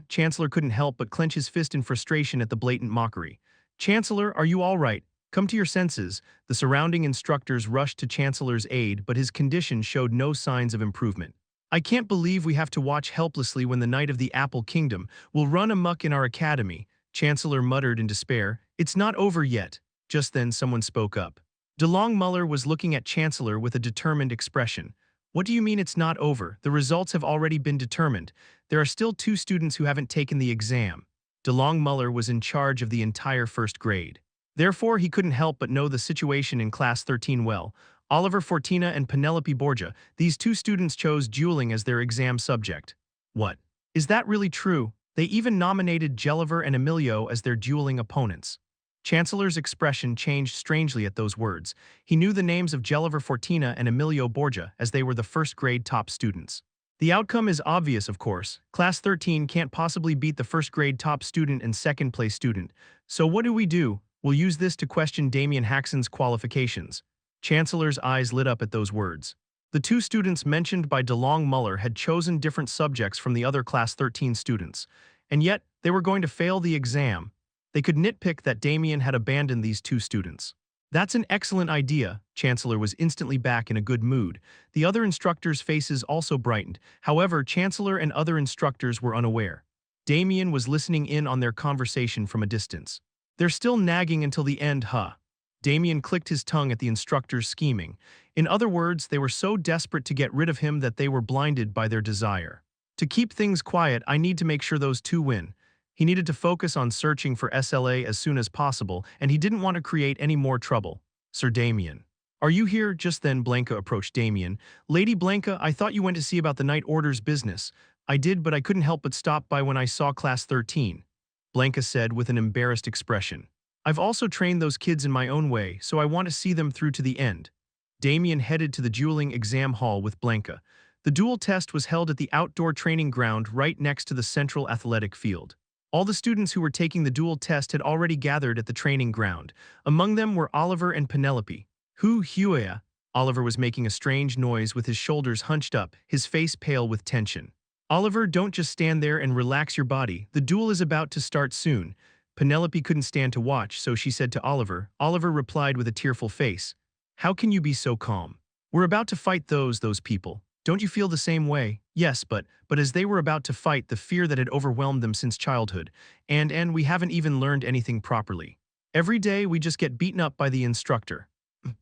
Chancellor couldn't help but clench his fist in frustration at the blatant mockery. Chancellor, are you all right? Come to your senses. The surrounding instructors rushed to Chancellor's aid, but his condition showed no signs of improvement. I can't believe we have to watch helplessly when the Knight of the Apple Kingdom will run amok in our academy, Chancellor muttered in despair. It's not over yet. Just then someone spoke up. DeLong Muller was looking at Chancellor with a determined expression. What do you mean it's not over? The results have already been determined. There are still 2 students who haven't taken the exam. DeLong Muller was in charge of the entire first grade. Therefore, he couldn't help but know the situation in Class 13 well. Oliver Fortina and Penelope Borgia, these 2 students chose dueling as their exam subject. What? Is that really true? They even nominated Jelliver and Emilio as their dueling opponents. Chancellor's expression changed strangely at those words. He knew the names of Jelliver Fortina and Emilio Borgia as they were the first-grade top students. The outcome is obvious, of course. Class 13 can't possibly beat the first-grade top student and second-place student. So what do? We'll use this to question Damien Haksen's qualifications. Chancellor's eyes lit up at those words. The 2 students mentioned by DeLong Muller had chosen different subjects from the other Class 13 students, and yet they were going to fail the exam. They could nitpick that Damien had abandoned these 2 students. That's an excellent idea. Chancellor was instantly back in a good mood. The other instructors' faces also brightened. However, Chancellor and other instructors were unaware. Damien was listening in on their conversation from a distance. They're still nagging until the end, huh? Damien clicked his tongue at the instructors' scheming. In other words, they were so desperate to get rid of him that they were blinded by their desire. To keep things quiet, I need to make sure those 2 win. He needed to focus on searching for SLA as soon as possible, and he didn't want to create any more trouble. Sir Damien. Are you here? Just then Blanca approached Damien. Lady Blanca, I thought you went to see about the Knight Order's business. I did, but I couldn't help but stop by when I saw Class 13. Blanca said with an embarrassed expression. I've also trained those kids in my own way, so I want to see them through to the end. Damien headed to the dueling exam hall with Blanca. The duel test was held at the outdoor training ground right next to the central athletic field. All the students who were taking the duel test had already gathered at the training ground. Among them were Oliver and Penelope. Huya. Oliver was making a strange noise with his shoulders hunched up, his face pale with tension. Oliver, don't just stand there and relax your body. The duel is about to start soon. Penelope couldn't stand to watch, so she said to Oliver. Oliver replied with a tearful face. How can you be so calm? We're about to fight those people. Don't you feel the same way? Yes, but as they were about to fight, the fear that had overwhelmed them since childhood, and we haven't even learned anything properly. Every day we just get beaten up by the instructor.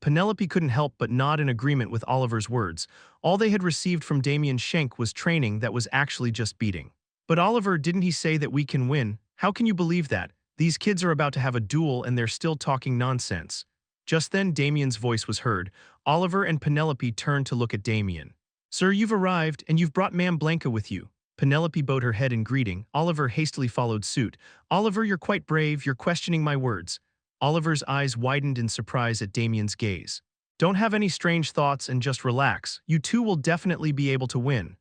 Penelope couldn't help but nod in agreement with Oliver's words. All they had received from Damien Schenk was training that was actually just beating. But Oliver, didn't he say that we can win? How can you believe that? These kids are about to have a duel and they're still talking nonsense. Just then Damien's voice was heard. Oliver and Penelope turned to look at Damien. Sir, you've arrived, and you've brought Ma'am Blanca with you. Penelope bowed her head in greeting. Oliver hastily followed suit. Oliver, you're quite brave. You're questioning my words. Oliver's eyes widened in surprise at Damien's gaze. Don't have any strange thoughts and just relax. You 2 will definitely be able to win.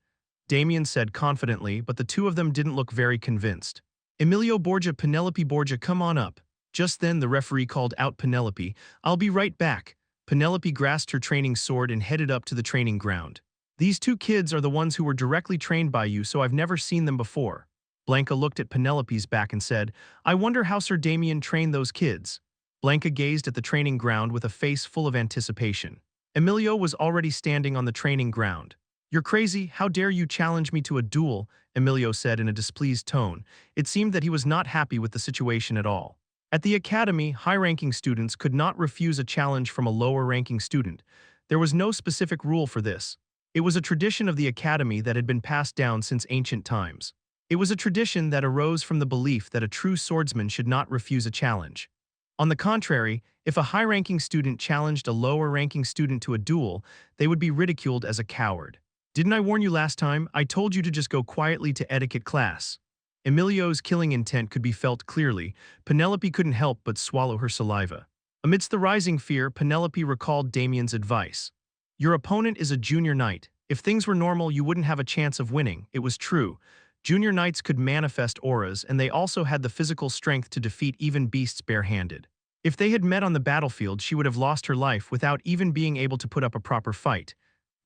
Damien said confidently, but the 2 of them didn't look very convinced. Emilio Borgia, Penelope Borgia, come on up. Just then the referee called out Penelope. I'll be right back. Penelope grasped her training sword and headed up to the training ground. These 2 kids are the ones who were directly trained by you, so I've never seen them before. Blanca looked at Penelope's back and said, I wonder how Sir Damien trained those kids. Blanca gazed at the training ground with a face full of anticipation. Emilio was already standing on the training ground. You're crazy, how dare you challenge me to a duel, Emilio said in a displeased tone. It seemed that he was not happy with the situation at all. At the academy, high-ranking students could not refuse a challenge from a lower-ranking student. There was no specific rule for this. It was a tradition of the academy that had been passed down since ancient times. It was a tradition that arose from the belief that a true swordsman should not refuse a challenge. On the contrary, if a high-ranking student challenged a lower-ranking student to a duel, they would be ridiculed as a coward. Didn't I warn you last time? I told you to just go quietly to etiquette class. Emilio's killing intent could be felt clearly. Penelope couldn't help but swallow her saliva. Amidst the rising fear, Penelope recalled Damien's advice. Your opponent is a junior knight. If things were normal, you wouldn't have a chance of winning. It was true. Junior knights could manifest auras, and they also had the physical strength to defeat even beasts barehanded. If they had met on the battlefield, she would have lost her life without even being able to put up a proper fight.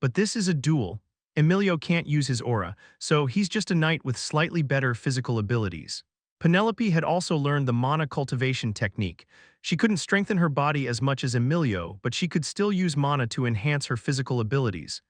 But this is a duel. Emilio can't use his aura, so he's just a knight with slightly better physical abilities. Penelope had also learned the mana cultivation technique. She couldn't strengthen her body as much as Emilio, but she could still use mana to enhance her physical abilities.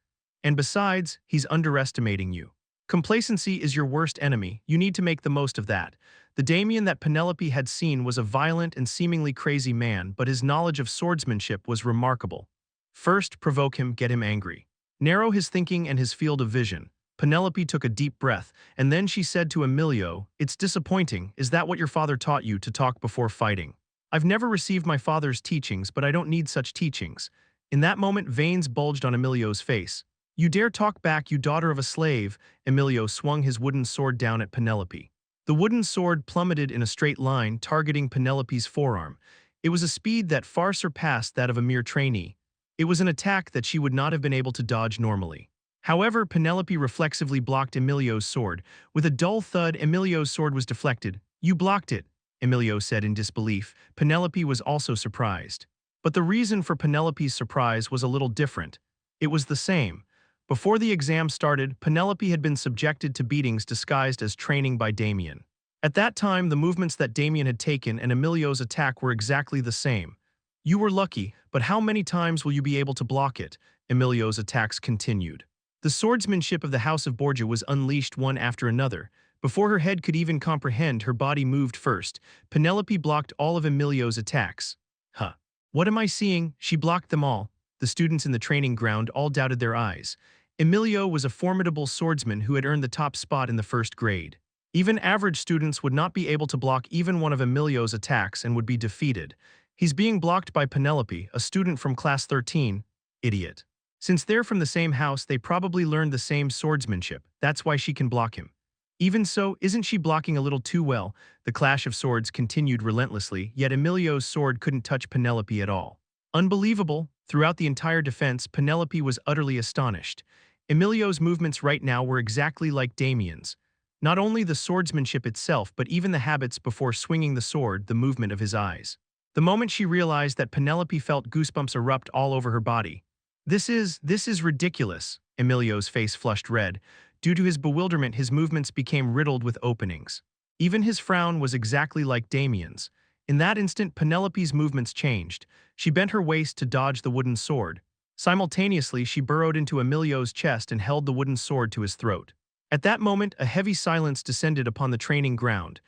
And besides, he's underestimating you. Complacency is your worst enemy. You need to make the most of that. The Damien that Penelope had seen was a violent and seemingly crazy man, but his knowledge of swordsmanship was remarkable. First, provoke him, get him angry. Narrow his thinking and his field of vision. Penelope took a deep breath, and then she said to Emilio, "It's disappointing. Is that what your father taught you, to talk before fighting? I've never received my father's teachings, but I don't need such teachings." In that moment, veins bulged on Emilio's face. "You dare talk back, you daughter of a slave!" Emilio swung his wooden sword down at Penelope. The wooden sword plummeted in a straight line, targeting Penelope's forearm. It was a speed that far surpassed that of a mere trainee. It was an attack that she would not have been able to dodge normally. However, Penelope reflexively blocked Emilio's sword. With a dull thud, Emilio's sword was deflected. "You blocked it," Emilio said in disbelief. Penelope was also surprised. But the reason for Penelope's surprise was a little different. It was the same. Before the exam started, Penelope had been subjected to beatings disguised as training by Damien. At that time, the movements that Damien had taken and Emilio's attack were exactly the same. "You were lucky, but how many times will you be able to block it?" Emilio's attacks continued. The swordsmanship of the House of Borgia was unleashed one after another. Before her head could even comprehend, her body moved first. Penelope blocked all of Emilio's attacks. Huh. What am I seeing? She blocked them all. The students in the training ground all doubted their eyes. Emilio was a formidable swordsman who had earned the top spot in the first grade. Even average students would not be able to block even one of Emilio's attacks and would be defeated. He's being blocked by Penelope, a student from class 13. Idiot. Since they're from the same house, they probably learned the same swordsmanship. That's why she can block him. Even so, isn't she blocking a little too well? The clash of swords continued relentlessly, yet Emilio's sword couldn't touch Penelope at all. Unbelievable. Throughout the entire defense, Penelope was utterly astonished. Emilio's movements right now were exactly like Damien's. Not only the swordsmanship itself, but even the habits before swinging the sword, the movement of his eyes. The moment she realized that, Penelope felt goosebumps erupt all over her body. This is ridiculous." Emilio's face flushed red. Due to his bewilderment, his movements became riddled with openings. Even his frown was exactly like Damien's. In that instant, Penelope's movements changed. She bent her waist to dodge the wooden sword. Simultaneously, she burrowed into Emilio's chest and held the wooden sword to his throat. At that moment, a heavy silence descended upon the training ground.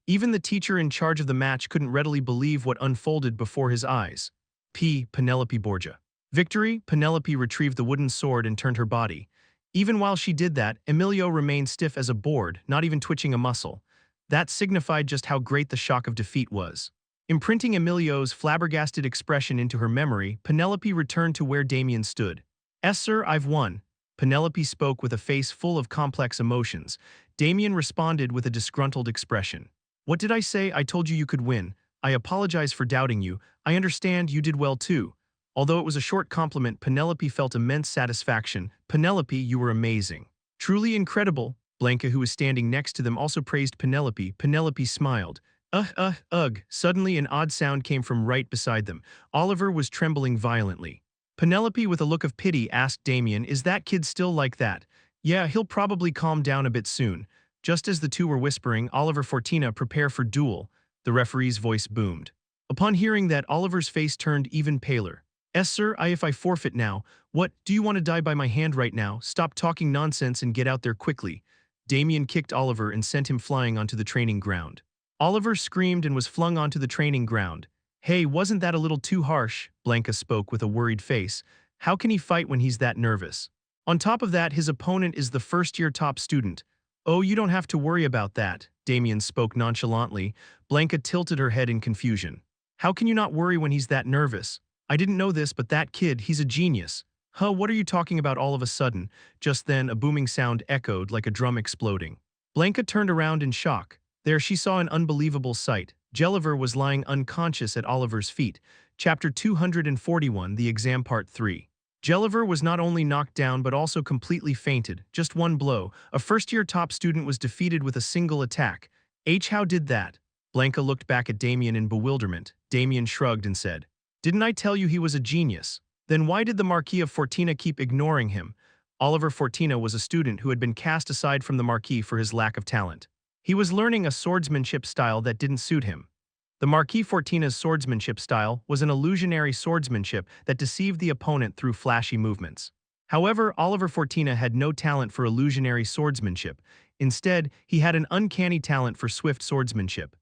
Even the teacher in charge of the match couldn't readily believe what unfolded before his eyes. Penelope Borgia. Victory. Penelope retrieved the wooden sword and turned her body. Even while she did that, Emilio remained stiff as a board, not even twitching a muscle. That signified just how great the shock of defeat was. Imprinting Emilio's flabbergasted expression into her memory, Penelope returned to where Damien stood. "Yes, sir, I've won." Penelope spoke with a face full of complex emotions. Damien responded with a disgruntled expression. "What did I say? I told you you could win. I apologize for doubting you. I understand you did well too." Although it was a short compliment, Penelope felt immense satisfaction. "Penelope, you were amazing. Truly incredible." Blanca, who was standing next to them, also praised Penelope. Penelope smiled. Ugh. Suddenly, an odd sound came from right beside them. Oliver was trembling violently. Penelope, with a look of pity, asked Damien, "Is that kid still like that?" "Yeah, he'll probably calm down a bit soon." Just as the two were whispering, "Oliver, Fortina, prepare for duel," the referee's voice boomed. Upon hearing that, Oliver's face turned even paler. "Yes, sir, if I forfeit now." "What, do you want to die by my hand right now? Stop talking nonsense and get out there quickly." Damien kicked Oliver and sent him flying onto the training ground. Oliver screamed and was flung onto the training ground. "Hey, wasn't that a little too harsh?" Blanca spoke with a worried face. "How can he fight when he's that nervous? On top of that, his opponent is the first-year top student." "Oh, you don't have to worry about that," Damien spoke nonchalantly. Blanca tilted her head in confusion. "How can you not worry when he's that nervous? I didn't know this, but that kid, he's a genius." "Huh, what are you talking about all of a sudden?" Just then, a booming sound echoed like a drum exploding. Blanca turned around in shock. There she saw an unbelievable sight. Jelliver was lying unconscious at Oliver's feet. Chapter 241, The Exam Part 3. Jelliver was not only knocked down but also completely fainted. Just one blow. A first-year top student was defeated with a single attack. How did that?" Blanca looked back at Damien in bewilderment. Damien shrugged and said, "Didn't I tell you he was a genius? Then why did the Marquis of Fortina keep ignoring him?" Oliver Fortina was a student who had been cast aside from the Marquis for his lack of talent. He was learning a swordsmanship style that didn't suit him. The Marquis Fortina's swordsmanship style was an illusionary swordsmanship that deceived the opponent through flashy movements. However, Oliver Fortina had no talent for illusionary swordsmanship. Instead, he had an uncanny talent for swift swordsmanship.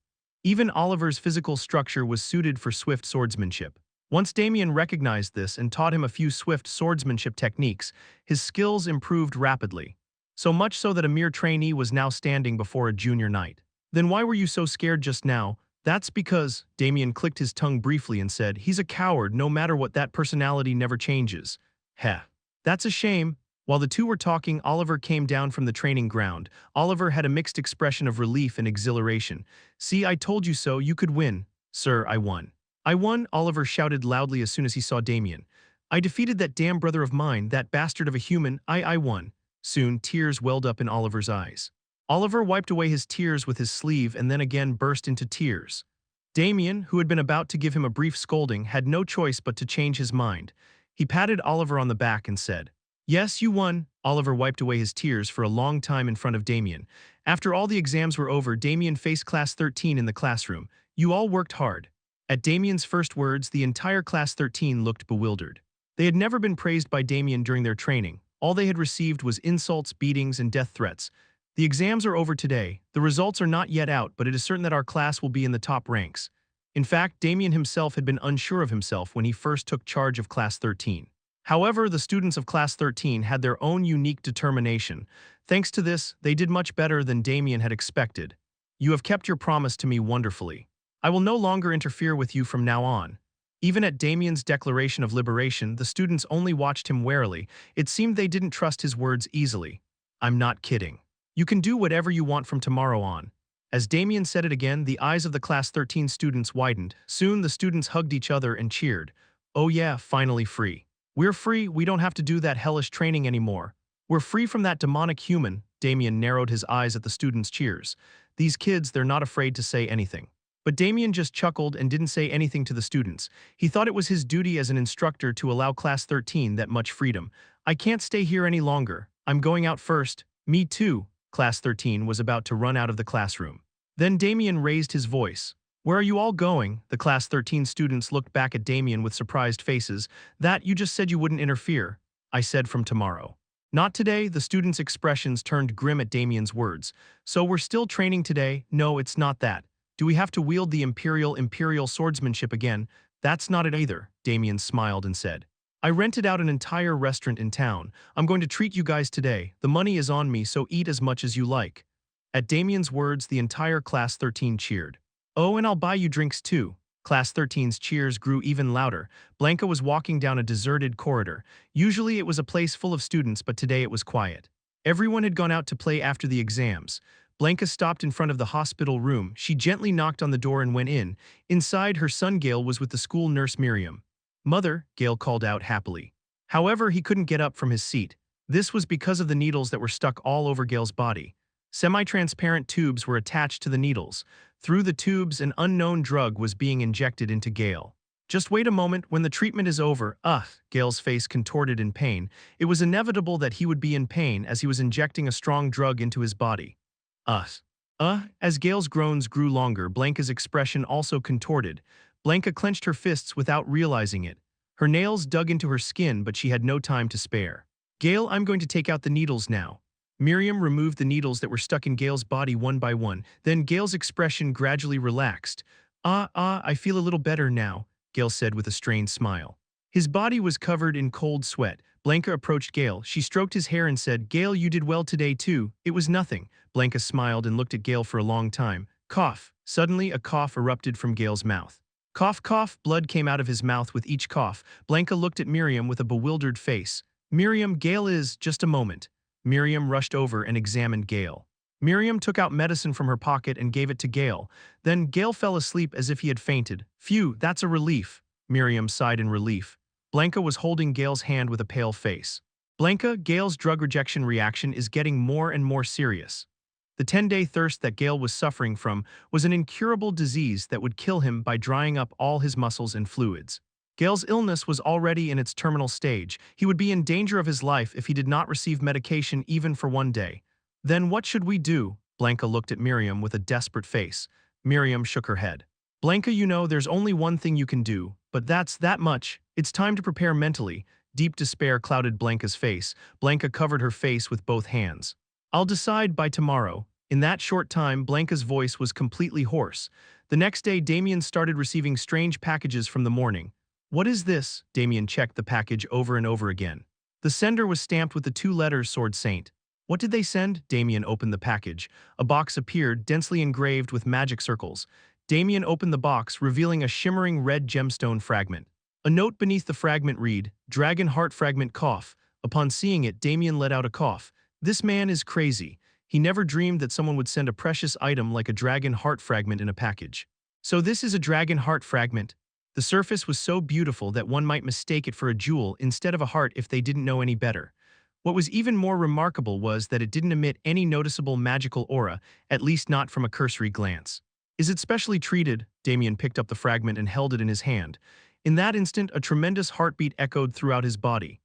Even Oliver's physical structure was suited for swift swordsmanship. Once Damien recognized this and taught him a few swift swordsmanship techniques, his skills improved rapidly. So much so that a mere trainee was now standing before a junior knight. "Then why were you so scared just now?" "That's because," Damien clicked his tongue briefly and said, "he's a coward no matter what, that personality never changes." Heh. "That's a shame." While the two were talking, Oliver came down from the training ground. Oliver had a mixed expression of relief and exhilaration. "See, I told you so, you could win." "Sir, I won." "I won," Oliver shouted loudly as soon as he saw Damien. "I defeated that damn brother of mine, that bastard of a human. I won." Soon, tears welled up in Oliver's eyes. Oliver wiped away his tears with his sleeve and then again burst into tears. Damien, who had been about to give him a brief scolding, had no choice but to change his mind. He patted Oliver on the back and said, "Yes, you won." Oliver wiped away his tears for a long time in front of Damien. After all the exams were over, Damien faced Class 13 in the classroom. "You all worked hard." At Damien's first words, the entire Class 13 looked bewildered. They had never been praised by Damien during their training. All they had received was insults, beatings, and death threats. "The exams are over today. The results are not yet out, but it is certain that our class will be in the top ranks." In fact, Damien himself had been unsure of himself when he first took charge of Class 13. However, the students of Class 13 had their own unique determination. Thanks to this, they did much better than Damien had expected. "You have kept your promise to me wonderfully. I will no longer interfere with you from now on." Even at Damien's declaration of liberation, the students only watched him warily. It seemed they didn't trust his words easily. "I'm not kidding. You can do whatever you want from tomorrow on." As Damien said it again, the eyes of the Class 13 students widened. Soon the students hugged each other and cheered. "Oh yeah, finally free. We're free, we don't have to do that hellish training anymore. We're free from that demonic human." Damien narrowed his eyes at the students' cheers. These kids, they're not afraid to say anything. But Damien just chuckled and didn't say anything to the students. He thought it was his duty as an instructor to allow Class 13 that much freedom. "I can't stay here any longer. I'm going out first." "Me too." Class 13 was about to run out of the classroom. Then Damien raised his voice. "Where are you all going?" The Class 13 students looked back at Damien with surprised faces. "That, you just said you wouldn't interfere." "I said from tomorrow." "Not today." The students' expressions turned grim at Damien's words. "So we're still training today?" "No, it's not that." "Do we have to wield the imperial swordsmanship again?" "That's not it either." Damien smiled and said, "I rented out an entire restaurant in town. I'm going to treat you guys today. The money is on me, so eat as much as you like." At Damien's words, the entire Class 13 cheered. "Oh, and I'll buy you drinks too." Class 13's cheers grew even louder. Blanca was walking down a deserted corridor. Usually it was a place full of students, but today it was quiet. Everyone had gone out to play after the exams. Blanca stopped in front of the hospital room. She gently knocked on the door and went in. Inside, her son Gale was with the school nurse Miriam. "Mother," Gale called out happily. However, he couldn't get up from his seat. This was because of the needles that were stuck all over Gale's body. Semi-transparent tubes were attached to the needles. Through the tubes, an unknown drug was being injected into Gale. "Just wait a moment, when the treatment is over." "Ugh," Gale's face contorted in pain. It was inevitable that he would be in pain as he was injecting a strong drug into his body. "Ugh." As Gale's groans grew longer, Blanca's expression also contorted. Blanca clenched her fists without realizing it. Her nails dug into her skin, but she had no time to spare. "Gale, I'm going to take out the needles now." Miriam removed the needles that were stuck in Gale's body one by one. Then Gale's expression gradually relaxed. I feel a little better now," Gale said with a strained smile. His body was covered in cold sweat. Blanca approached Gale. She stroked his hair and said, "Gale, you did well today too." "It was nothing." Blanca smiled and looked at Gale for a long time. Cough. Suddenly, a cough erupted from Gale's mouth. Cough, cough. Blood came out of his mouth with each cough. Blanca looked at Miriam with a bewildered face. "Miriam, Gale is..." "Just a moment." Miriam rushed over and examined Gale. Miriam took out medicine from her pocket and gave it to Gale. Then Gale fell asleep as if he had fainted. "Phew, that's a relief." Miriam sighed in relief. Blanca was holding Gale's hand with a pale face. "Blanca, Gale's drug rejection reaction is getting more and more serious. The 10-day thirst that Gale was suffering from was an incurable disease that would kill him by drying up all his muscles and fluids. Gale's illness was already in its terminal stage. He would be in danger of his life if he did not receive medication even for one day. Then what should we do? Blanca looked at Miriam with a desperate face. Miriam shook her head. Blanca, you know, there's only one thing you can do, but that's that much. It's time to prepare mentally. Deep despair clouded Blanca's face. Blanca covered her face with both hands. I'll decide by tomorrow. In that short time, Blanca's voice was completely hoarse. The next day, Damien started receiving strange packages from the morning. What is this? Damien checked the package over and over again. The sender was stamped with the two letters Sword Saint. What did they send? Damien opened the package. A box appeared, densely engraved with magic circles. Damien opened the box, revealing a shimmering red gemstone fragment. A note beneath the fragment read, Dragon Heart Fragment Cough. Upon seeing it, Damien let out a cough. This man is crazy. He never dreamed that someone would send a precious item like a dragon heart fragment in a package. So this is a dragon heart fragment. The surface was so beautiful that one might mistake it for a jewel instead of a heart if they didn't know any better. What was even more remarkable was that it didn't emit any noticeable magical aura, at least not from a cursory glance. Is it specially treated? Damien picked up the fragment and held it in his hand. In that instant, a tremendous heartbeat echoed throughout his body.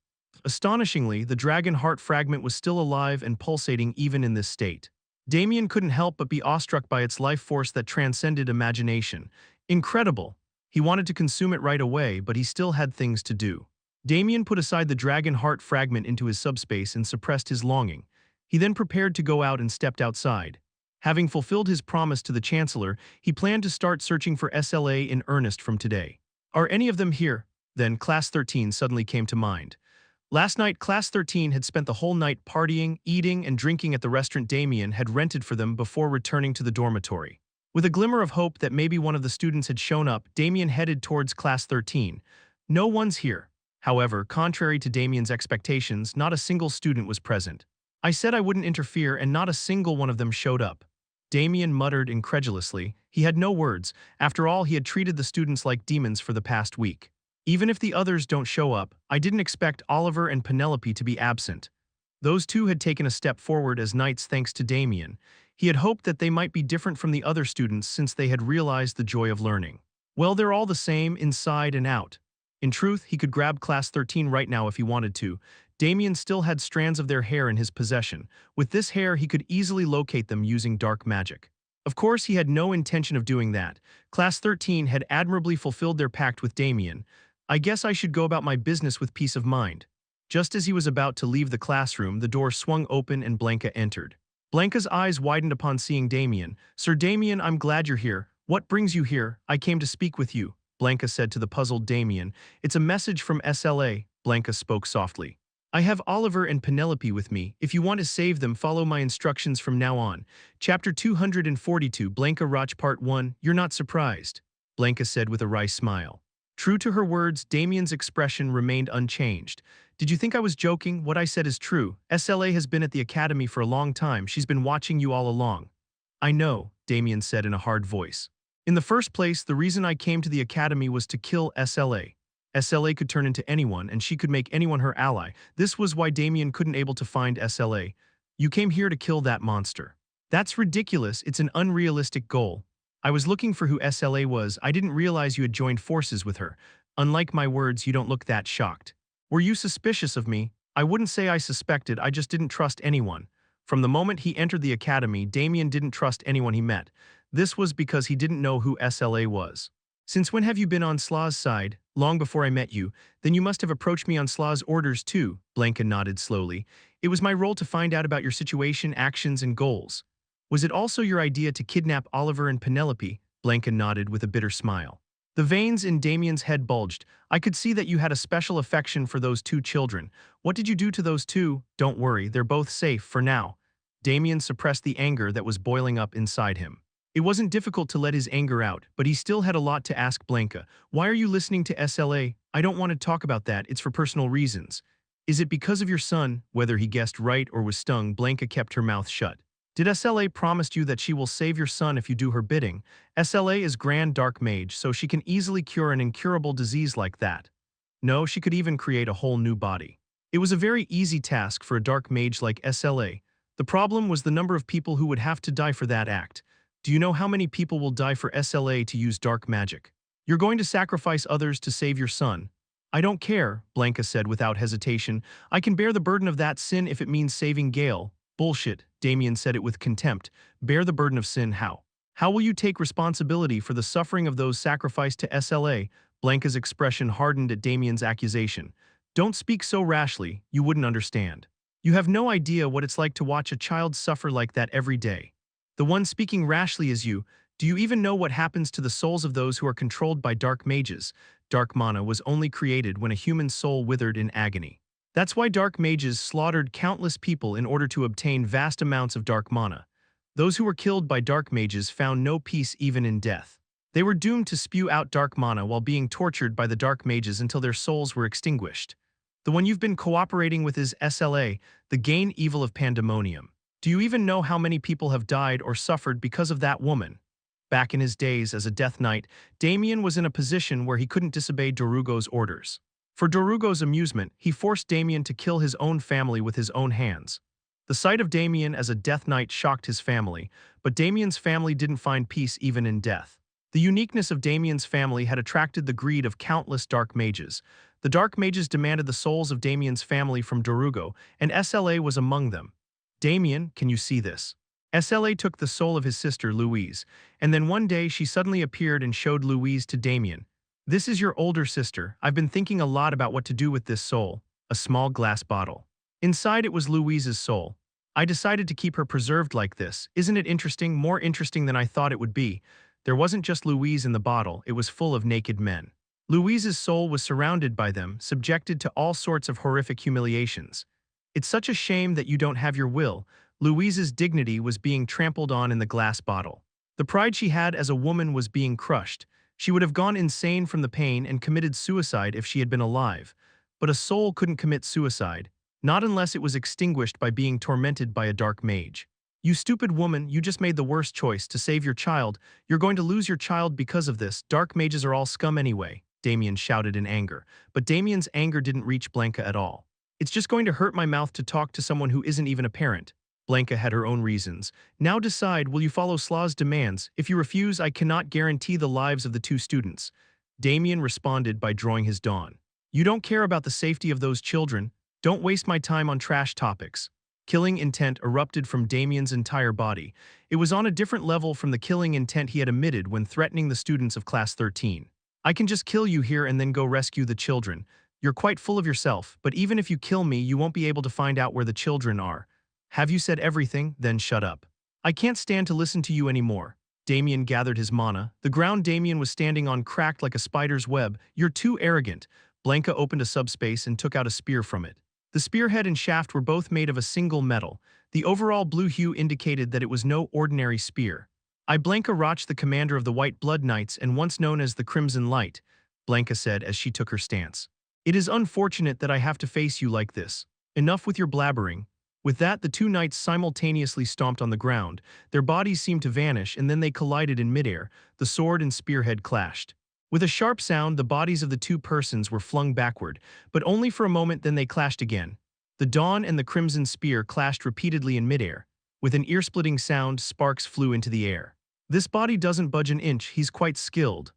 Astonishingly, the dragon heart fragment was still alive and pulsating even in this state. Damien couldn't help but be awestruck by its life force that transcended imagination. Incredible! He wanted to consume it right away, but he still had things to do. Damien put aside the dragon heart fragment into his subspace and suppressed his longing. He then prepared to go out and stepped outside. Having fulfilled his promise to the Chancellor, he planned to start searching for SLA in earnest from today. Are any of them here? Then Class 13 suddenly came to mind. Last night, Class 13 had spent the whole night partying, eating, and drinking at the restaurant Damien had rented for them before returning to the dormitory. With a glimmer of hope that maybe one of the students had shown up, Damien headed towards Class 13. No one's here. However, contrary to Damien's expectations, not a single student was present. I said I wouldn't interfere and not a single one of them showed up. Damien muttered incredulously. He had no words. After all, he had treated the students like demons for the past week. Even if the others don't show up, I didn't expect Oliver and Penelope to be absent. Those two had taken a step forward as knights thanks to Damien. He had hoped that they might be different from the other students since they had realized the joy of learning. Well, they're all the same, inside and out. In truth, he could grab Class 13 right now if he wanted to. Damien still had strands of their hair in his possession. With this hair, he could easily locate them using dark magic. Of course, he had no intention of doing that. Class 13 had admirably fulfilled their pact with Damien. I guess I should go about my business with peace of mind. Just as he was about to leave the classroom, the door swung open and Blanca entered. Blanca's eyes widened upon seeing Damien. Sir Damien, I'm glad you're here. What brings you here? I came to speak with you, Blanca said to the puzzled Damien. It's a message from SLA, Blanca spoke softly. I have Oliver and Penelope with me. If you want to save them, follow my instructions from now on. Chapter 242, Blanca Roch Part 1, You're not surprised, Blanca said with a wry smile. True to her words, Damien's expression remained unchanged. Did you think I was joking? What I said is true. SLA has been at the academy for a long time. She's been watching you all along. I know, Damien said in a hard voice. In the first place, the reason I came to the academy was to kill SLA. SLA could turn into anyone, and she could make anyone her ally. This was why Damien couldn't able to find SLA. You came here to kill that monster. That's ridiculous. It's an unrealistic goal. I was looking for who SLA was. I didn't realize you had joined forces with her. Unlike my words, you don't look that shocked. Were you suspicious of me? I wouldn't say I suspected, I just didn't trust anyone. From the moment he entered the academy, Damien didn't trust anyone he met. This was because he didn't know who SLA was. Since when have you been on Slaw's side? Long before I met you. Then you must have approached me on Slaw's orders too, Blanca nodded slowly. It was my role to find out about your situation, actions, and goals. Was it also your idea to kidnap Oliver and Penelope? Blanca nodded with a bitter smile. The veins in Damien's head bulged. I could see that you had a special affection for those two children. What did you do to those two? Don't worry, they're both safe for now. Damien suppressed the anger that was boiling up inside him. It wasn't difficult to let his anger out, but he still had a lot to ask Blanca. Why are you listening to SLA? I don't want to talk about that, it's for personal reasons. Is it because of your son? Whether he guessed right or was stung, Blanca kept her mouth shut. Did SLA promise you that she will save your son if you do her bidding? SLA is Grand Dark Mage, so she can easily cure an incurable disease like that. No, she could even create a whole new body. It was a very easy task for a dark mage like SLA. The problem was the number of people who would have to die for that act. Do you know how many people will die for SLA to use dark magic? You're going to sacrifice others to save your son. I don't care, Blanca said without hesitation. I can bear the burden of that sin if it means saving Gale. Bullshit, Damien said it with contempt. Bear the burden of sin how? How will you take responsibility for the suffering of those sacrificed to SLA? Blanca's expression hardened at Damien's accusation. Don't speak so rashly, you wouldn't understand. You have no idea what it's like to watch a child suffer like that every day. The one speaking rashly is you. Do you even know what happens to the souls of those who are controlled by dark mages? Dark mana was only created when a human soul withered in agony. That's why dark mages slaughtered countless people in order to obtain vast amounts of dark mana. Those who were killed by dark mages found no peace even in death. They were doomed to spew out dark mana while being tortured by the dark mages until their souls were extinguished. The one you've been cooperating with is SLA, the gain evil of pandemonium. Do you even know how many people have died or suffered because of that woman? Back in his days as a Death Knight, Damien was in a position where he couldn't disobey Dorugo's orders. For Dorugo's amusement, he forced Damien to kill his own family with his own hands. The sight of Damien as a Death Knight shocked his family, but Damien's family didn't find peace even in death. The uniqueness of Damien's family had attracted the greed of countless dark mages. The dark mages demanded the souls of Damien's family from Dorugo, and SLA was among them. Damien, can you see this? SLA took the soul of his sister, Louise, and then one day she suddenly appeared and showed Louise to Damien. This is your older sister. I've been thinking a lot about what to do with this soul. A small glass bottle. Inside it was Louise's soul. I decided to keep her preserved like this. Isn't it interesting? More interesting than I thought it would be. There wasn't just Louise in the bottle, it was full of naked men. Louise's soul was surrounded by them, subjected to all sorts of horrific humiliations. It's such a shame that you don't have your will. Louise's dignity was being trampled on in the glass bottle. The pride she had as a woman was being crushed. She would have gone insane from the pain and committed suicide if she had been alive. But a soul couldn't commit suicide, not unless it was extinguished by being tormented by a dark mage. You stupid woman, you just made the worst choice to save your child. You're going to lose your child because of this. Dark mages are all scum anyway, Damien shouted in anger. But Damien's anger didn't reach Blanca at all. It's just going to hurt my mouth to talk to someone who isn't even a parent. Blanca had her own reasons. Now decide, will you follow Slaw's demands? If you refuse, I cannot guarantee the lives of the two students. Damien responded by drawing his dawn. You don't care about the safety of those children. Don't waste my time on trash topics. Killing intent erupted from Damien's entire body. It was on a different level from the killing intent he had emitted when threatening the students of Class 13. I can just kill you here and then go rescue the children. You're quite full of yourself, but even if you kill me, you won't be able to find out where the children are. Have you said everything? Then shut up. I can't stand to listen to you anymore. Damien gathered his mana. The ground Damien was standing on cracked like a spider's web. You're too arrogant. Blanca opened a subspace and took out a spear from it. The spearhead and shaft were both made of a single metal. The overall blue hue indicated that it was no ordinary spear. I Blanca Roch, the commander of the White Blood Knights and once known as the Crimson Light, Blanca said as she took her stance. It is unfortunate that I have to face you like this. Enough with your blabbering. With that, the two knights simultaneously stomped on the ground. Their bodies seemed to vanish, and then they collided in midair. The sword and spearhead clashed. With a sharp sound, the bodies of the two persons were flung backward, but only for a moment, then they clashed again. The dawn and the crimson spear clashed repeatedly in midair. With an ear-splitting sound, sparks flew into the air. This body doesn't budge an inch, he's quite skilled.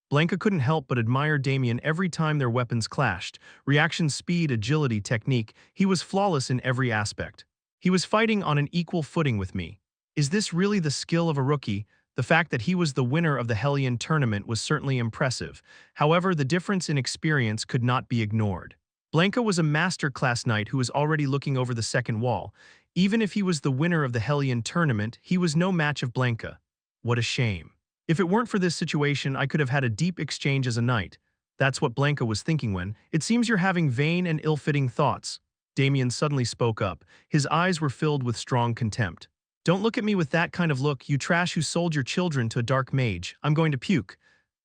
Blanca couldn't help but admire Damien every time their weapons clashed. Reaction speed, agility, technique, he was flawless in every aspect. He was fighting on an equal footing with me. Is this really the skill of a rookie? The fact that he was the winner of the Hellion tournament was certainly impressive. However, the difference in experience could not be ignored. Blanca was a master class knight who was already looking over the second wall. Even if he was the winner of the Hellion tournament, he was no match of Blanca. What a shame. If it weren't for this situation, I could have had a deep exchange as a knight. That's what Blanca was thinking when, it seems you're having vain and ill-fitting thoughts. Damien suddenly spoke up. His eyes were filled with strong contempt. Don't look at me with that kind of look, you trash who sold your children to a dark mage. I'm going to puke.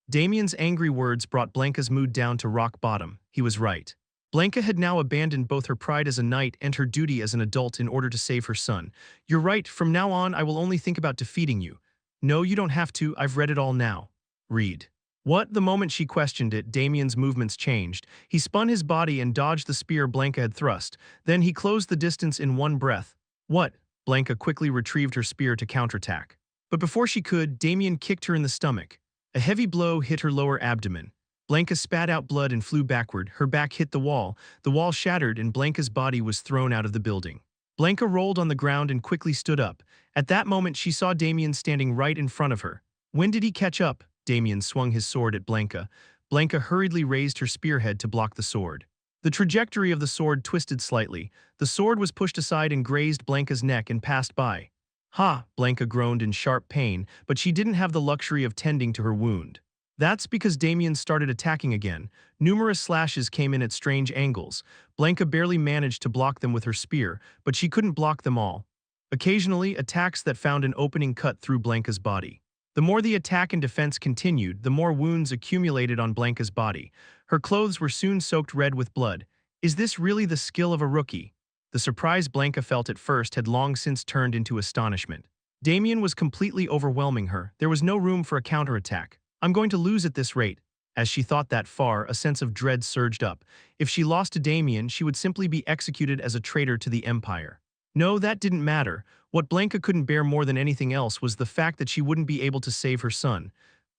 Damien's angry words brought Blanca's mood down to rock bottom. He was right. Blanca had now abandoned both her pride as a knight and her duty as an adult in order to save her son. You're right, from now on I will only think about defeating you. No, you don't have to, I've read it all now. Read. What? The moment she questioned it, Damien's movements changed. He spun his body and dodged the spear Blanca had thrust. Then he closed the distance in one breath. What? Blanca quickly retrieved her spear to counterattack. But before she could, Damien kicked her in the stomach. A heavy blow hit her lower abdomen. Blanca spat out blood and flew backward. Her back hit the wall shattered, and Blanca's body was thrown out of the building. Blanca rolled on the ground and quickly stood up. At that moment, she saw Damien standing right in front of her. When did he catch up? Damien swung his sword at Blanca. Blanca hurriedly raised her spearhead to block the sword. The trajectory of the sword twisted slightly. The sword was pushed aside and grazed Blanca's neck and passed by. Ha! Blanca groaned in sharp pain, but she didn't have the luxury of tending to her wound. That's because Damien started attacking again. Numerous slashes came in at strange angles. Blanca barely managed to block them with her spear, but she couldn't block them all. Occasionally, attacks that found an opening cut through Blanca's body. The more the attack and defense continued, the more wounds accumulated on Blanca's body. Her clothes were soon soaked red with blood. Is this really the skill of a rookie? The surprise Blanca felt at first had long since turned into astonishment. Damien was completely overwhelming her. There was no room for a counterattack. I'm going to lose at this rate. As she thought that far, a sense of dread surged up. If she lost to Damien, she would simply be executed as a traitor to the Empire. No, that didn't matter. What Blanca couldn't bear more than anything else was the fact that she wouldn't be able to save her son.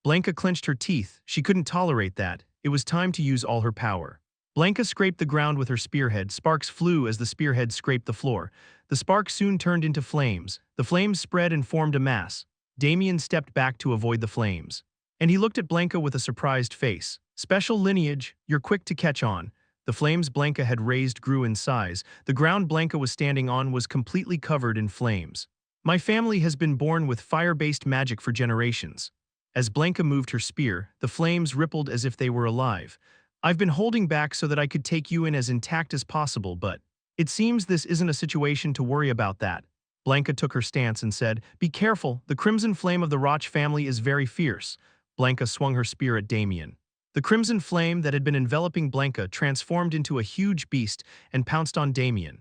Blanca clenched her teeth. She couldn't tolerate that. It was time to use all her power. Blanca scraped the ground with her spearhead. Sparks flew as the spearhead scraped the floor. The sparks soon turned into flames. The flames spread and formed a mass. Damien stepped back to avoid the flames. And he looked at Blanca with a surprised face. Special lineage, you're quick to catch on. The flames Blanca had raised grew in size. The ground Blanca was standing on was completely covered in flames. My family has been born with fire-based magic for generations. As Blanca moved her spear, the flames rippled as if they were alive. I've been holding back so that I could take you in as intact as possible, but it seems this isn't a situation to worry about that. Blanca took her stance and said, "Be careful, the crimson flame of the Roch family is very fierce." Blanca swung her spear at Damien. The crimson flame that had been enveloping Blanca transformed into a huge beast and pounced on Damien.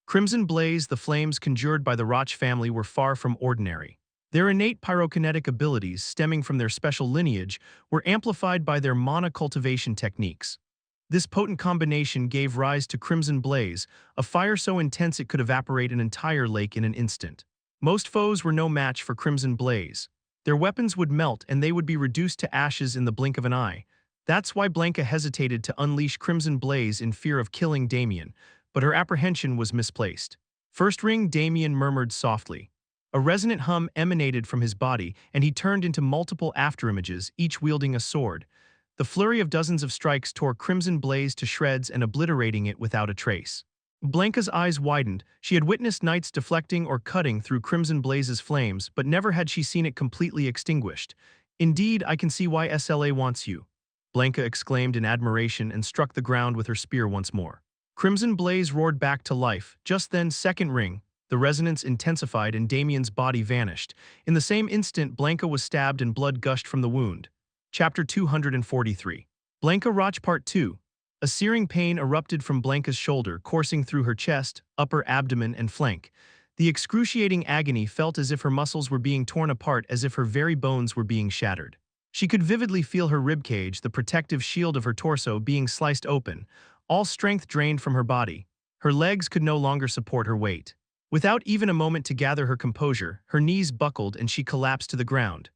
Crimson blaze, the flames conjured by the Roch family were far from ordinary. Their innate pyrokinetic abilities, stemming from their special lineage, were amplified by their mana cultivation techniques. This potent combination gave rise to Crimson Blaze, a fire so intense it could evaporate an entire lake in an instant. Most foes were no match for Crimson Blaze. Their weapons would melt and they would be reduced to ashes in the blink of an eye. That's why Blanca hesitated to unleash Crimson Blaze in fear of killing Damien, but her apprehension was misplaced. "First ring," Damien murmured softly. A resonant hum emanated from his body, and he turned into multiple afterimages, each wielding a sword. The flurry of dozens of strikes tore Crimson Blaze to shreds and obliterating it without a trace. Blanca's eyes widened. She had witnessed knights deflecting or cutting through Crimson Blaze's flames, but never had she seen it completely extinguished. "Indeed, I can see why SLA wants you," Blanca exclaimed in admiration and struck the ground with her spear once more. Crimson Blaze roared back to life. Just then, second ring. The resonance intensified and Damien's body vanished. In the same instant, Blanca was stabbed and blood gushed from the wound. Chapter 243. Blanca Roch Part 2. A searing pain erupted from Blanca's shoulder, coursing through her chest, upper abdomen, and flank. The excruciating agony felt as if her muscles were being torn apart, as if her very bones were being shattered. She could vividly feel her ribcage, the protective shield of her torso, being sliced open. All strength drained from her body. Her legs could no longer support her weight. Without even a moment to gather her composure, her knees buckled and she collapsed to the ground.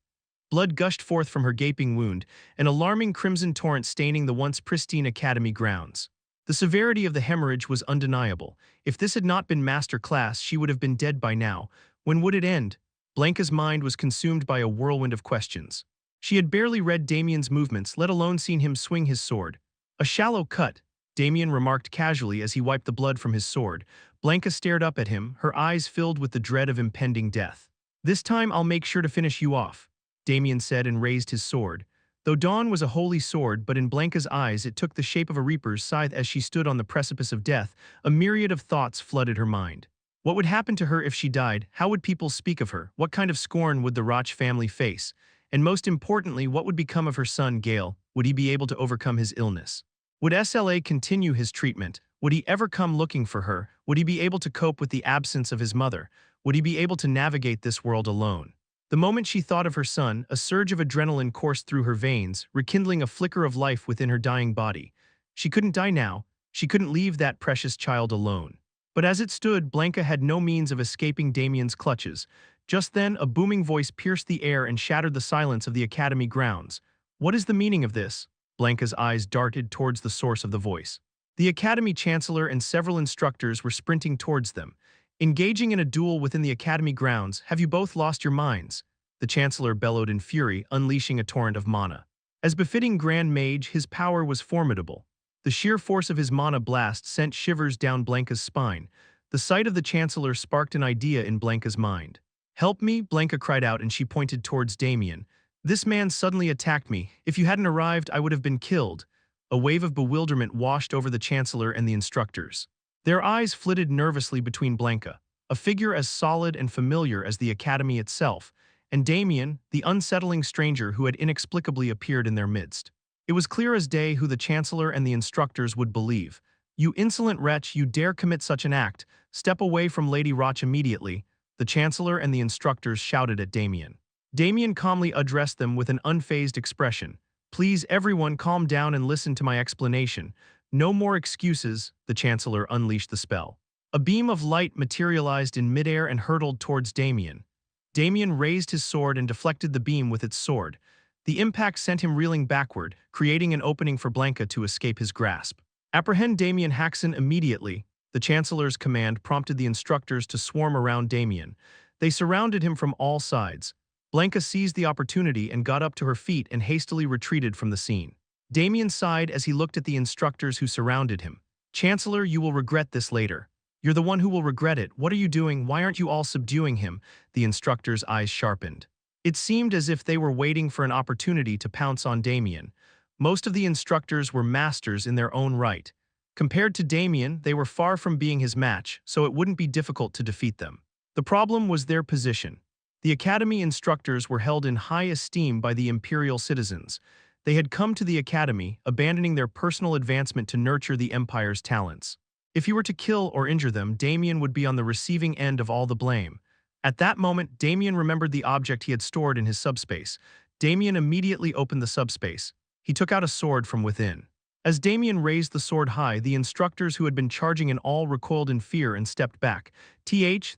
Blood gushed forth from her gaping wound, an alarming crimson torrent staining the once pristine academy grounds. The severity of the hemorrhage was undeniable. If this had not been master class, she would have been dead by now. When would it end? Blanca's mind was consumed by a whirlwind of questions. She had barely read Damien's movements, let alone seen him swing his sword. "A shallow cut," Damien remarked casually as he wiped the blood from his sword. Blanca stared up at him, her eyes filled with the dread of impending death. "This time I'll make sure to finish you off," Damien said and raised his sword. Though Dawn was a holy sword, but in Blanca's eyes it took the shape of a reaper's scythe. As she stood on the precipice of death, a myriad of thoughts flooded her mind. What would happen to her if she died? How would people speak of her? What kind of scorn would the Roch family face? And most importantly, what would become of her son, Gale? Would he be able to overcome his illness? Would SLA continue his treatment? Would he ever come looking for her? Would he be able to cope with the absence of his mother? Would he be able to navigate this world alone? The moment she thought of her son, a surge of adrenaline coursed through her veins, rekindling a flicker of life within her dying body. She couldn't die now. She couldn't leave that precious child alone. But as it stood, Blanca had no means of escaping Damien's clutches. Just then, a booming voice pierced the air and shattered the silence of the academy grounds. What is the meaning of this? Blanca's eyes darted towards the source of the voice. The academy chancellor and several instructors were sprinting towards them. Engaging in a duel within the academy grounds, have you both lost your minds? The chancellor bellowed in fury, unleashing a torrent of mana. As befitting Grand Mage, his power was formidable. The sheer force of his mana blast sent shivers down Blanca's spine. The sight of the chancellor sparked an idea in Blanca's mind. Help me, Blanca cried out, and she pointed towards Damien. This man suddenly attacked me. If you hadn't arrived, I would have been killed. A wave of bewilderment washed over the chancellor and the instructors. Their eyes flitted nervously between Blanca, a figure as solid and familiar as the academy itself, and Damien, the unsettling stranger who had inexplicably appeared in their midst. It was clear as day who the chancellor and the instructors would believe. You insolent wretch, you dare commit such an act. Step away from Lady Roch immediately, the chancellor and the instructors shouted at Damien. Damien calmly addressed them with an unfazed expression. Please, everyone, calm down and listen to my explanation. No more excuses, the chancellor unleashed the spell. A beam of light materialized in midair and hurtled towards Damien. Damien raised his sword and deflected the beam with its sword. The impact sent him reeling backward, creating an opening for Blanca to escape his grasp. Apprehend Damien Haksen immediately. The chancellor's command prompted the instructors to swarm around Damien. They surrounded him from all sides. Blanca seized the opportunity and got up to her feet and hastily retreated from the scene. Damien sighed as he looked at the instructors who surrounded him. Chancellor, you will regret this later. You're the one who will regret it. What are you doing? Why aren't you all subduing him? The instructors' eyes sharpened. It seemed as if they were waiting for an opportunity to pounce on Damien. Most of the instructors were masters in their own right. Compared to Damien, they were far from being his match, so it wouldn't be difficult to defeat them. The problem was their position. The academy instructors were held in high esteem by the imperial citizens. They had come to the academy, abandoning their personal advancement to nurture the empire's talents. If he were to kill or injure them, Damien would be on the receiving end of all the blame. At that moment, Damien remembered the object he had stored in his subspace. Damien immediately opened the subspace. He took out a sword from within. As Damien raised the sword high, the instructors who had been charging in all recoiled in fear and stepped back.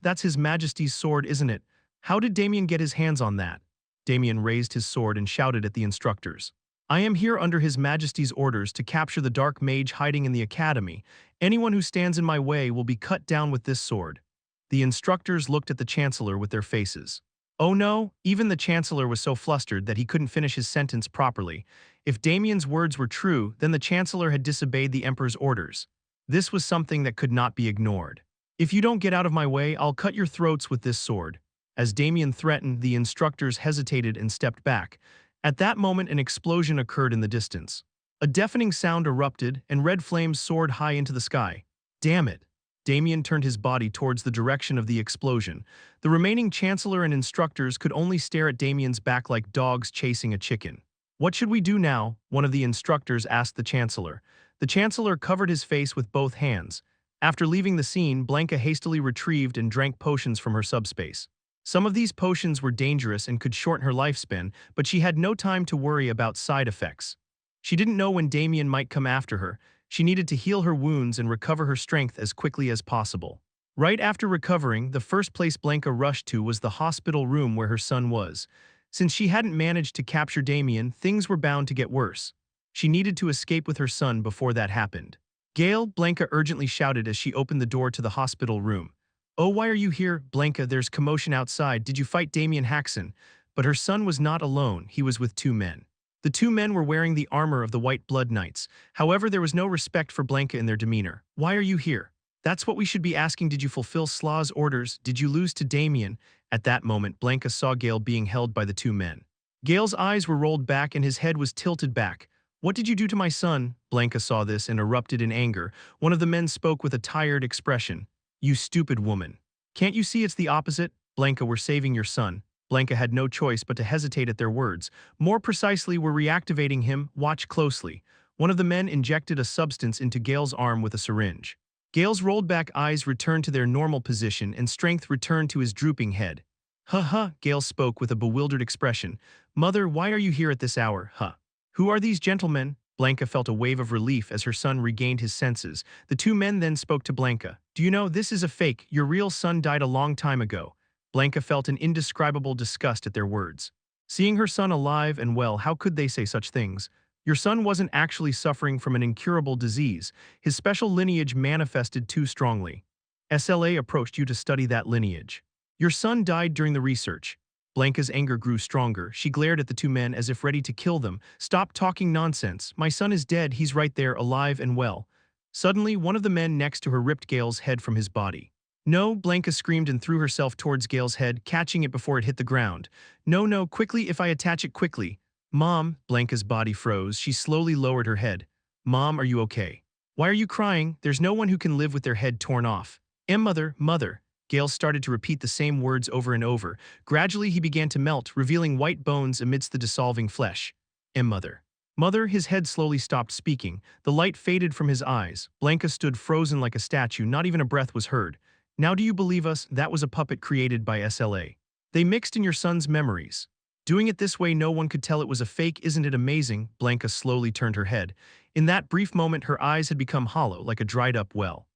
That's His Majesty's sword, isn't it? How did Damien get his hands on that? Damien raised his sword and shouted at the instructors. I am here under His Majesty's orders to capture the dark mage hiding in the academy. Anyone who stands in my way will be cut down with this sword. The instructors looked at the chancellor with their faces. Oh no, even the chancellor was so flustered that he couldn't finish his sentence properly. If Damien's words were true, then the chancellor had disobeyed the emperor's orders. This was something that could not be ignored. If you don't get out of my way, I'll cut your throats with this sword. As Damien threatened, the instructors hesitated and stepped back. At that moment, an explosion occurred in the distance. A deafening sound erupted, and red flames soared high into the sky. Damn it! Damien turned his body towards the direction of the explosion. The remaining chancellor and instructors could only stare at Damien's back like dogs chasing a chicken. What should we do now? One of the instructors asked the chancellor. The chancellor covered his face with both hands. After leaving the scene, Blanca hastily retrieved and drank potions from her subspace. Some of these potions were dangerous and could shorten her lifespan, but she had no time to worry about side effects. She didn't know when Damien might come after her. She needed to heal her wounds and recover her strength as quickly as possible. Right after recovering, the first place Blanca rushed to was the hospital room where her son was. Since she hadn't managed to capture Damien, things were bound to get worse. She needed to escape with her son before that happened. Gale, Blanca urgently shouted as she opened the door to the hospital room. Oh, why are you here, Blanca? There's commotion outside. Did you fight Damien Haksen? But her son was not alone. He was with two men. The two men were wearing the armor of the White Blood Knights. However, there was no respect for Blanca in their demeanor. Why are you here? That's what we should be asking. Did you fulfill Slaw's orders? Did you lose to Damien? At that moment, Blanca saw Gale being held by the two men. Gale's eyes were rolled back and his head was tilted back. What did you do to my son? Blanca saw this and erupted in anger. One of the men spoke with a tired expression. You stupid woman. Can't you see it's the opposite? Blanca, we're saving your son. Blanca had no choice but to hesitate at their words. More precisely, we're reactivating him. Watch closely. One of the men injected a substance into Gale's arm with a syringe. Gale's rolled-back eyes returned to their normal position and strength returned to his drooping head. Huh, Gale spoke with a bewildered expression. Mother, why are you here at this hour? Who are these gentlemen? Blanca felt a wave of relief as her son regained his senses. The two men then spoke to Blanca. Do you know, this is a fake. Your real son died a long time ago. Blanca felt an indescribable disgust at their words. Seeing her son alive and well, how could they say such things? Your son wasn't actually suffering from an incurable disease. His special lineage manifested too strongly. SLA approached you to study that lineage. Your son died during the research. Blanca's anger grew stronger. She glared at the two men as if ready to kill them. Stop talking nonsense. My son is dead. He's right there, alive and well. Suddenly, one of the men next to her ripped Gale's head from his body. No, Blanca screamed and threw herself towards Gale's head, catching it before it hit the ground. No, quickly if I attach it quickly. Mom, Blanca's body froze. She slowly lowered her head. Mom, are you okay? Why are you crying? There's no one who can live with their head torn off. Mother. Gale started to repeat the same words over and over. Gradually, he began to melt, revealing white bones amidst the dissolving flesh. Mother. Mother, his head slowly stopped speaking. The light faded from his eyes. Blanca stood frozen like a statue. Not even a breath was heard. Now do you believe us? That was a puppet created by SLA. They mixed in your son's memories. Doing it this way, no one could tell it was a fake. Isn't it amazing? Blanca slowly turned her head. In that brief moment, her eyes had become hollow, like a dried-up well.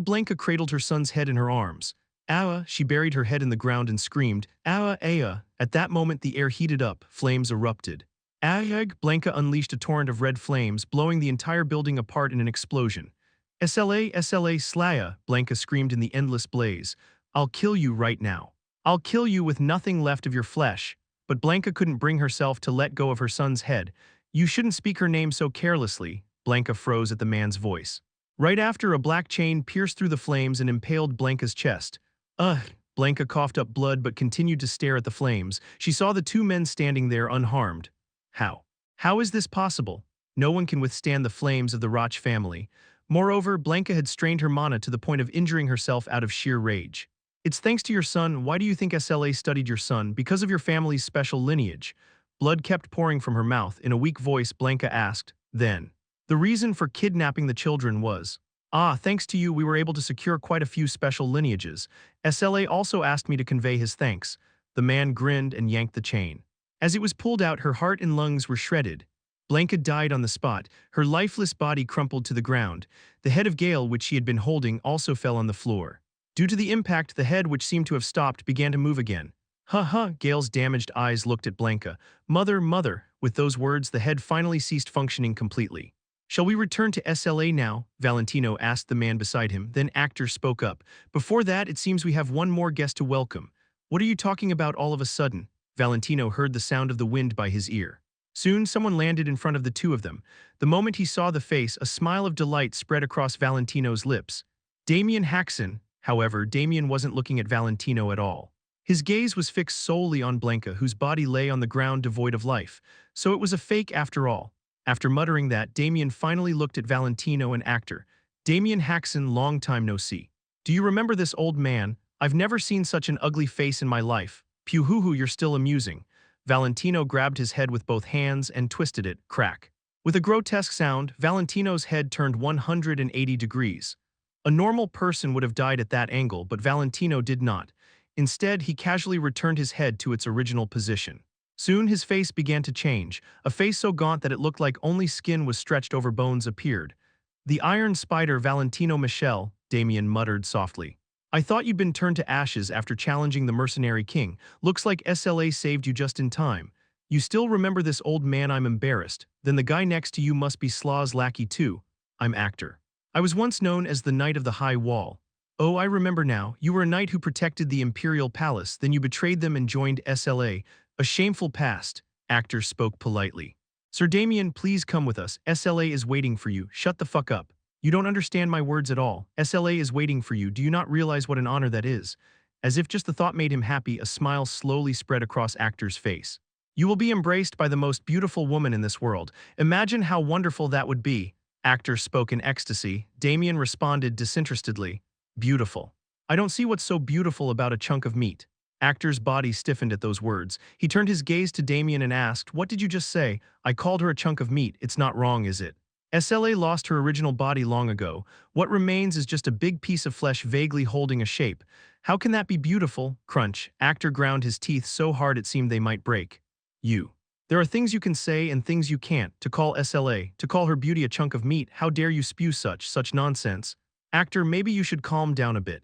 Blanca cradled her son's head in her arms. Awa, she buried her head in the ground and screamed, Awa, Aya. At that moment, the air heated up, flames erupted. Ag, Blanca unleashed a torrent of red flames, blowing the entire building apart in an explosion. SLA, Slaya, Blanca screamed in the endless blaze. I'll kill you right now. I'll kill you with nothing left of your flesh. But Blanca couldn't bring herself to let go of her son's head. You shouldn't speak her name so carelessly. Blanca froze at the man's voice. Right after, a black chain pierced through the flames and impaled Blanca's chest. Blanca coughed up blood but continued to stare at the flames. She saw the two men standing there unharmed. How? How is this possible? No one can withstand the flames of the Roch family. Moreover, Blanca had strained her mana to the point of injuring herself out of sheer rage. It's thanks to your son. Why do you think SLA studied your son? Because of your family's special lineage. Blood kept pouring from her mouth. In a weak voice, Blanca asked, then. The reason for kidnapping the children was, thanks to you we were able to secure quite a few special lineages. SLA also asked me to convey his thanks. The man grinned and yanked the chain. As it was pulled out, her heart and lungs were shredded. Blanca died on the spot. Her lifeless body crumpled to the ground. The head of Gale, which she had been holding, also fell on the floor. Due to the impact, the head, which seemed to have stopped, began to move again. Gale's damaged eyes looked at Blanca. Mother. With those words, the head finally ceased functioning completely. Shall we return to SLA now? Valentino asked the man beside him. Then Actor spoke up. Before that, it seems we have one more guest to welcome. What are you talking about all of a sudden? Valentino heard the sound of the wind by his ear. Soon, someone landed in front of the two of them. The moment he saw the face, a smile of delight spread across Valentino's lips. Damien Haksen. However, Damien wasn't looking at Valentino at all. His gaze was fixed solely on Blanca, whose body lay on the ground devoid of life. So it was a fake after all. After muttering that, Damien finally looked at Valentino and Actor. Damien Haksen, long time no see. Do you remember this old man? I've never seen such an ugly face in my life. Puhuhu, you're still amusing. Valentino grabbed his head with both hands and twisted it, crack. With a grotesque sound, Valentino's head turned 180 degrees. A normal person would have died at that angle, but Valentino did not. Instead, he casually returned his head to its original position. Soon his face began to change. A face so gaunt that it looked like only skin was stretched over bones appeared. The Iron Spider Valentino Michel, Damien muttered softly. I thought you'd been turned to ashes after challenging the Mercenary King. Looks like SLA saved you just in time. You still remember this old man? I'm embarrassed. Then the guy next to you must be Slaw's lackey too. I'm Actor. I was once known as the Knight of the High Wall. Oh, I remember now. You were a knight who protected the Imperial Palace, then you betrayed them and joined SLA. A shameful past. Actor spoke politely. Sir Damien, please come with us. SLA is waiting for you. Shut the fuck up. You don't understand my words at all. SLA is waiting for you. Do you not realize what an honor that is? As if just the thought made him happy, a smile slowly spread across Actor's face. You will be embraced by the most beautiful woman in this world. Imagine how wonderful that would be. Actor spoke in ecstasy. Damien responded disinterestedly. Beautiful. I don't see what's so beautiful about a chunk of meat. Actor's body stiffened at those words. He turned his gaze to Damien and asked, what did you just say? I called her a chunk of meat. It's not wrong, is it? SLA lost her original body long ago. What remains is just a big piece of flesh vaguely holding a shape. How can that be beautiful? Crunch. Actor ground his teeth so hard it seemed they might break. You. There are things you can say and things you can't. To call SLA, to call her beauty a chunk of meat, how dare you spew such nonsense? Actor, maybe you should calm down a bit.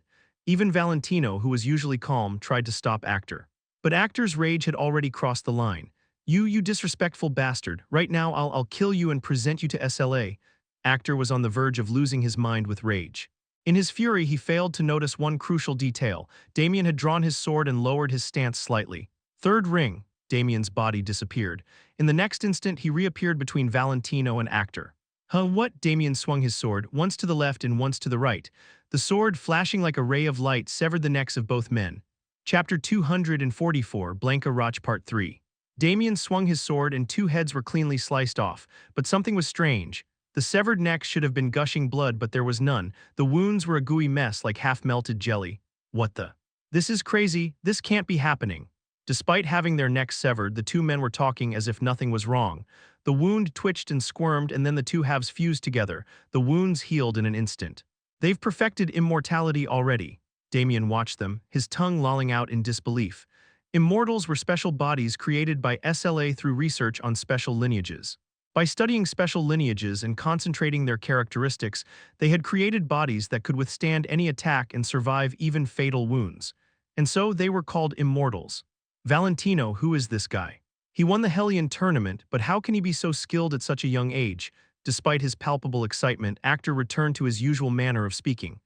Even Valentino, who was usually calm, tried to stop Actor. But Actor's rage had already crossed the line. You disrespectful bastard, right now I'll kill you and present you to SLA. Actor was on the verge of losing his mind with rage. In his fury, he failed to notice one crucial detail. Damien had drawn his sword and lowered his stance slightly. Third ring, Damien's body disappeared. In the next instant, he reappeared between Valentino and Actor. Huh, what? Damien swung his sword, once to the left and once to the right. The sword, flashing like a ray of light, severed the necks of both men. Chapter 244, Blanca Roch Part 3. Damien swung his sword and two heads were cleanly sliced off, but something was strange. The severed necks should have been gushing blood, but there was none. The wounds were a gooey mess like half-melted jelly. What the? This is crazy, this can't be happening. Despite having their necks severed, the two men were talking as if nothing was wrong. The wound twitched and squirmed, and then the two halves fused together. The wounds healed in an instant. They've perfected immortality already. Damien watched them, his tongue lolling out in disbelief. Immortals were special bodies created by SLA through research on special lineages. By studying special lineages and concentrating their characteristics, they had created bodies that could withstand any attack and survive even fatal wounds. And so they were called immortals. Valentino, who is this guy? He won the Hellion tournament, but how can he be so skilled at such a young age? Despite his palpable excitement, Actor returned to his usual manner of speaking.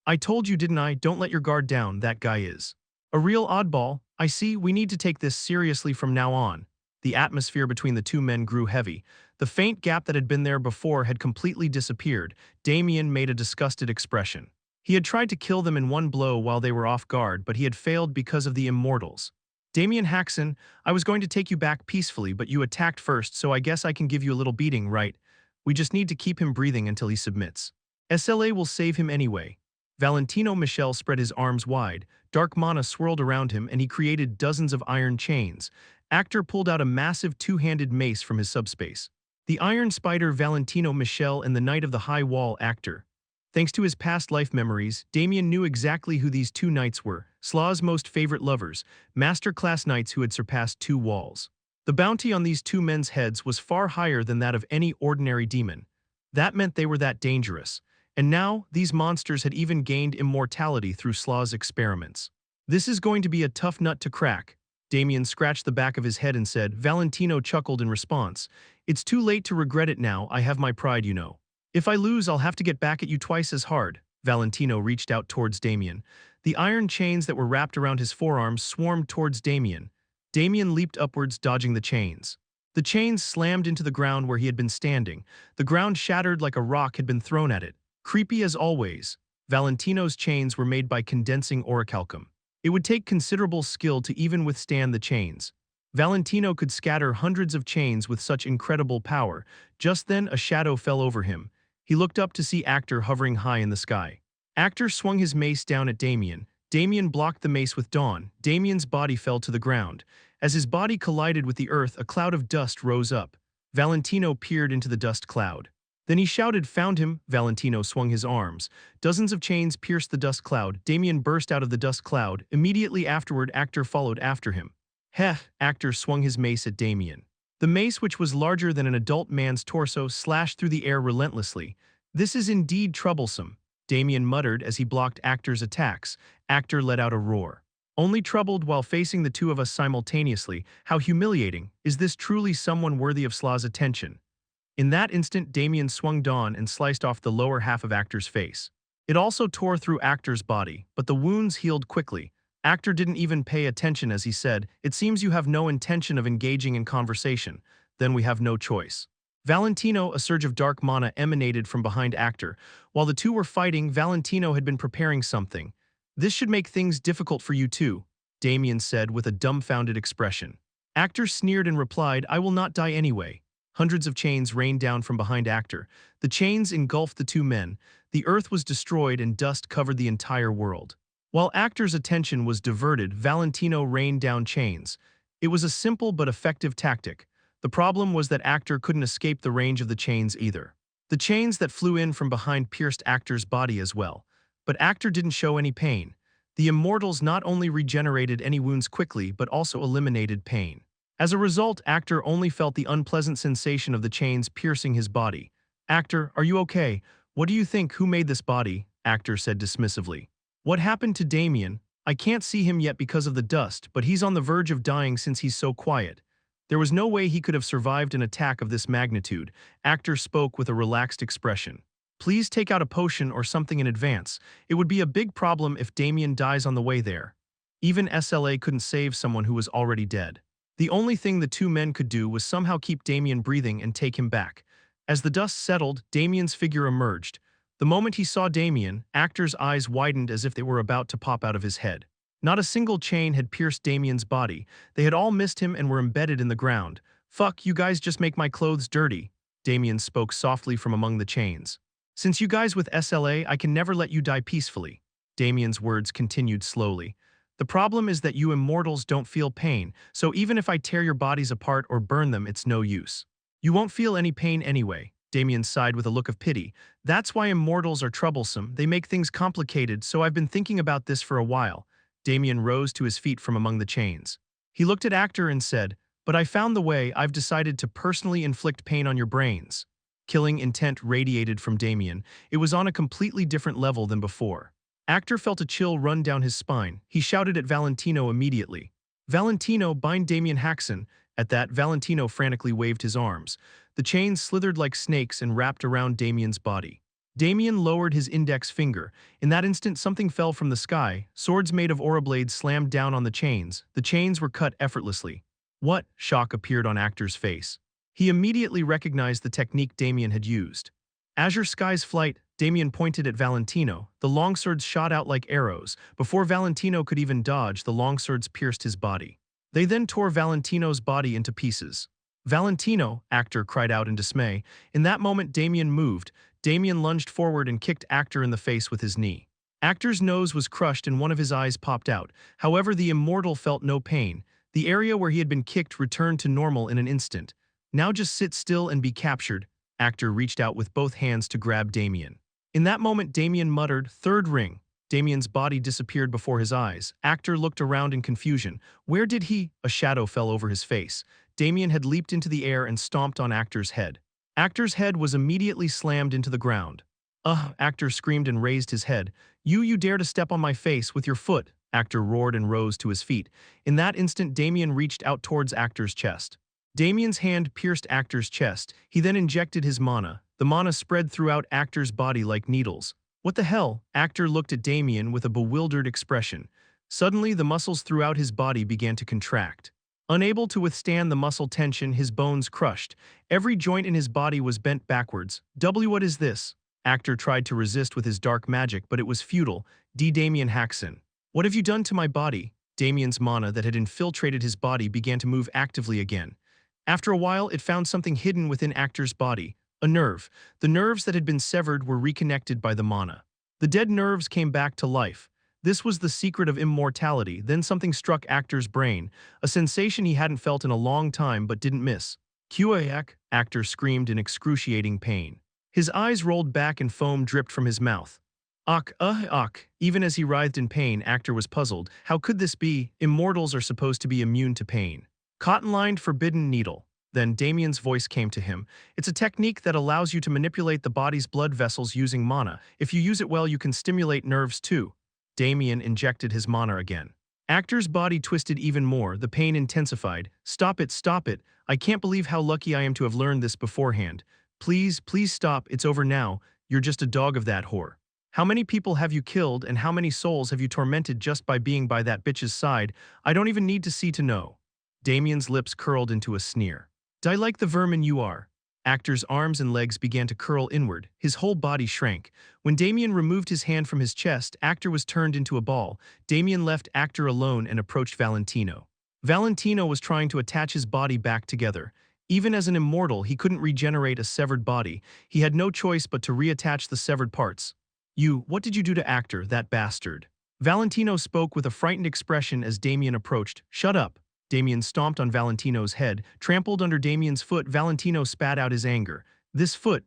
I told you, didn't I? Don't let your guard down, that guy is a real oddball. I see, we need to take this seriously from now on. The atmosphere between the two men grew heavy. The faint gap that had been there before had completely disappeared. Damien made a disgusted expression. He had tried to kill them in one blow while they were off guard, but he had failed because of the immortals. Damien Haksen, I was going to take you back peacefully, but you attacked first, so I guess I can give you a little beating, right? We just need to keep him breathing until he submits. SLA will save him anyway. Valentino Michel spread his arms wide. Dark mana swirled around him, and he created dozens of iron chains. Actor pulled out a massive two-handed mace from his subspace. The Iron Spider Valentino Michel and the Knight of the High Wall Actor. Thanks to his past life memories, Damien knew exactly who these two knights were, Slaw's most favorite lovers, master-class knights who had surpassed two walls. The bounty on these two men's heads was far higher than that of any ordinary demon. That meant they were that dangerous. And now, these monsters had even gained immortality through Slaw's experiments. This is going to be a tough nut to crack. Damien scratched the back of his head and said. Valentino chuckled in response. It's too late to regret it now, I have my pride, you know. If I lose, I'll have to get back at you twice as hard. Valentino reached out towards Damien. The iron chains that were wrapped around his forearms swarmed towards Damien. Damien leaped upwards, dodging the chains. The chains slammed into the ground where he had been standing. The ground shattered like a rock had been thrown at it. Creepy as always, Valentino's chains were made by condensing orichalcum. It would take considerable skill to even withstand the chains. Valentino could scatter hundreds of chains with such incredible power. Just then, a shadow fell over him. He looked up to see Actor hovering high in the sky. Actor swung his mace down at Damien. Damien blocked the mace with Dawn. Damien's body fell to the ground. As his body collided with the earth, a cloud of dust rose up. Valentino peered into the dust cloud. Then he shouted, "Found him!" Valentino swung his arms. Dozens of chains pierced the dust cloud. Damien burst out of the dust cloud. Immediately afterward, Actor followed after him. Heh! Actor swung his mace at Damien. The mace, which was larger than an adult man's torso, slashed through the air relentlessly. This is indeed troublesome, Damien muttered as he blocked Actor's attacks. Actor let out a roar. Only troubled while facing the two of us simultaneously. How humiliating. Is this truly someone worthy of Slaw's attention? In that instant, Damien swung Dawn and sliced off the lower half of Actor's face. It also tore through Actor's body, but the wounds healed quickly. Actor didn't even pay attention as he said, "It seems you have no intention of engaging in conversation. Then we have no choice." Valentino, a surge of dark mana emanated from behind Actor. While the two were fighting, Valentino had been preparing something. "This should make things difficult for you too," Damien said with a dumbfounded expression. Actor sneered and replied, "I will not die anyway." Hundreds of chains rained down from behind Actor. The chains engulfed the two men. The earth was destroyed and dust covered the entire world. While Actor's attention was diverted, Valentino rained down chains. It was a simple but effective tactic. The problem was that Actor couldn't escape the range of the chains either. The chains that flew in from behind pierced Actor's body as well. But Actor didn't show any pain. The immortals not only regenerated any wounds quickly, but also eliminated pain. As a result, Actor only felt the unpleasant sensation of the chains piercing his body. "Actor, are you okay? What do you think? Who made this body?" Actor said dismissively. What happened to Damien? I can't see him yet because of the dust, but he's on the verge of dying since he's so quiet. There was no way he could have survived an attack of this magnitude. Actor spoke with a relaxed expression. Please take out a potion or something in advance. It would be a big problem if Damien dies on the way there. Even SLA couldn't save someone who was already dead. The only thing the two men could do was somehow keep Damien breathing and take him back. As the dust settled, Damien's figure emerged. The moment he saw Damien, Actor's eyes widened as if they were about to pop out of his head. Not a single chain had pierced Damien's body. They had all missed him and were embedded in the ground. "Fuck, you guys just make my clothes dirty," Damien spoke softly from among the chains. "Since you guys with SLA, I can never let you die peacefully." Damien's words continued slowly. "The problem is that you immortals don't feel pain, so even if I tear your bodies apart or burn them, it's no use. You won't feel any pain anyway." Damien sighed with a look of pity. "That's why immortals are troublesome. They make things complicated, so I've been thinking about this for a while." Damien rose to his feet from among the chains. He looked at Actor and said, "But I found the way. I've decided to personally inflict pain on your brains." Killing intent radiated from Damien. It was on a completely different level than before. Actor felt a chill run down his spine. He shouted at Valentino immediately. "Valentino, bind Damien Haksen." At that, Valentino frantically waved his arms. The chains slithered like snakes and wrapped around Damien's body. Damien lowered his index finger. In that instant, something fell from the sky. Swords made of aura blades slammed down on the chains. The chains were cut effortlessly. "What?" Shock appeared on Actor's face. He immediately recognized the technique Damien had used. Azure Sky's flight, Damien pointed at Valentino. The longswords shot out like arrows. Before Valentino could even dodge, the longswords pierced his body. They then tore Valentino's body into pieces. "Valentino!" Actor cried out in dismay. In that moment, Damien moved. Damien lunged forward and kicked Actor in the face with his knee. Actor's nose was crushed and one of his eyes popped out. However, the immortal felt no pain. The area where he had been kicked returned to normal in an instant. "Now just sit still and be captured." Actor reached out with both hands to grab Damien. In that moment, Damien muttered, "Third ring." Damien's body disappeared before his eyes. Actor looked around in confusion. Where did he? A shadow fell over his face. Damien had leaped into the air and stomped on Actor's head. Actor's head was immediately slammed into the ground. Actor screamed and raised his head. You dare to step on my face with your foot." Actor roared and rose to his feet. In that instant, Damien reached out towards Actor's chest. Damien's hand pierced Actor's chest. He then injected his mana. The mana spread throughout Actor's body like needles. "What the hell?" Actor looked at Damien with a bewildered expression. Suddenly, the muscles throughout his body began to contract. Unable to withstand the muscle tension, his bones crushed. Every joint in his body was bent backwards. What is this?" Actor tried to resist with his dark magic, but it was futile. Damien Haksen. "What have you done to my body?" Damien's mana that had infiltrated his body began to move actively again. After a while, it found something hidden within Actor's body. A nerve. The nerves that had been severed were reconnected by the mana. The dead nerves came back to life. This was the secret of immortality. Then something struck Actor's brain, a sensation he hadn't felt in a long time but didn't miss. "Kuayak!" Actor screamed in excruciating pain. His eyes rolled back and foam dripped from his mouth. Ach. Even as he writhed in pain, Actor was puzzled. How could this be? Immortals are supposed to be immune to pain. Cotton-lined forbidden needle. Then Damien's voice came to him. "It's a technique that allows you to manipulate the body's blood vessels using mana. If you use it well, you can stimulate nerves too." Damien injected his mana again. Actor's body twisted even more. The pain intensified. Stop it. I can't believe how lucky I am to have learned this beforehand. Please stop. It's over now. You're just a dog of that whore. How many people have you killed and how many souls have you tormented just by being by that bitch's side? I don't even need to see to know." Damien's lips curled into a sneer. "Die like the vermin you are." Actor's arms and legs began to curl inward. His whole body shrank. When Damien removed his hand from his chest, Actor was turned into a ball. Damien left Actor alone and approached Valentino. Valentino was trying to attach his body back together. Even as an immortal, he couldn't regenerate a severed body. He had no choice but to reattach the severed parts. What did you do to Actor, that bastard?" Valentino spoke with a frightened expression as Damien approached. "Shut up." Damien stomped on Valentino's head. Trampled under Damien's foot, Valentino spat out his anger. This foot.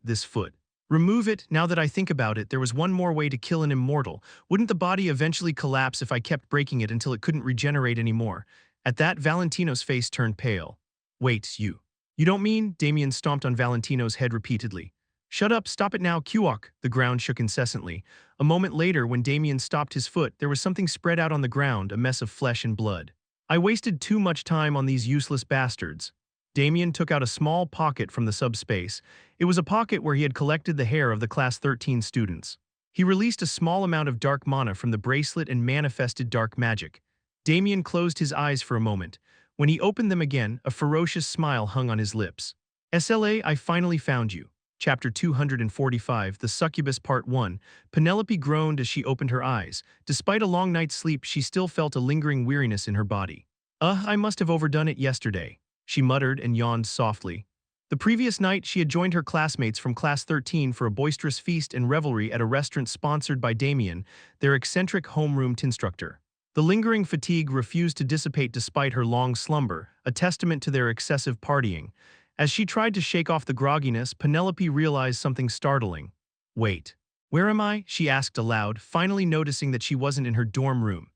Remove it." "Now that I think about it, there was one more way to kill an immortal. Wouldn't the body eventually collapse if I kept breaking it until it couldn't regenerate anymore?" At that, Valentino's face turned pale. "Wait, you don't mean?" Damien stomped on Valentino's head repeatedly. Shut up, stop it now, Kuok. The ground shook incessantly. A moment later, when Damien stopped his foot, there was something spread out on the ground, a mess of flesh and blood. I wasted too much time on these useless bastards. Damien took out a small pocket from the subspace. It was a pocket where he had collected the hair of the Class 13 students. He released a small amount of dark mana from the bracelet and manifested dark magic. Damien closed his eyes for a moment. When he opened them again, a ferocious smile hung on his lips. SLA, I finally found you. Chapter 245, The Succubus Part 1. Penelope groaned as she opened her eyes. Despite a long night's sleep, she still felt a lingering weariness in her body. I must have overdone it yesterday, she muttered and yawned softly. The previous night, she had joined her classmates from Class 13 for a boisterous feast and revelry at a restaurant sponsored by Damien, their eccentric homeroom instructor. The lingering fatigue refused to dissipate despite her long slumber, a testament to their excessive partying. As she tried to shake off the grogginess, Penelope realized something startling. Wait. Where am I? She asked aloud, finally noticing that she wasn't in her dorm room.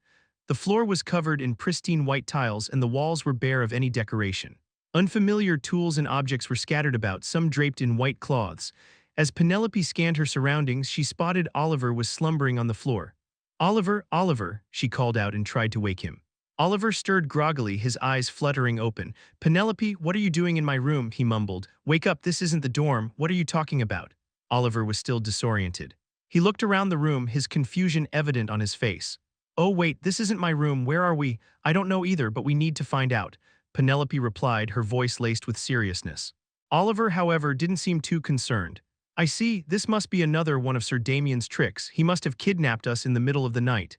The floor was covered in pristine white tiles and the walls were bare of any decoration. Unfamiliar tools and objects were scattered about, some draped in white cloths. As Penelope scanned her surroundings, she spotted Oliver was slumbering on the floor. Oliver, Oliver, she called out and tried to wake him. Oliver stirred groggily, his eyes fluttering open. Penelope, what are you doing in my room? He mumbled. Wake up, this isn't the dorm, what are you talking about? Oliver was still disoriented. He looked around the room, his confusion evident on his face. Oh wait, this isn't my room, where are we? I don't know either, but we need to find out. Penelope replied, her voice laced with seriousness. Oliver, however, didn't seem too concerned. I see, this must be another one of Sir Damien's tricks. He must have kidnapped us in the middle of the night,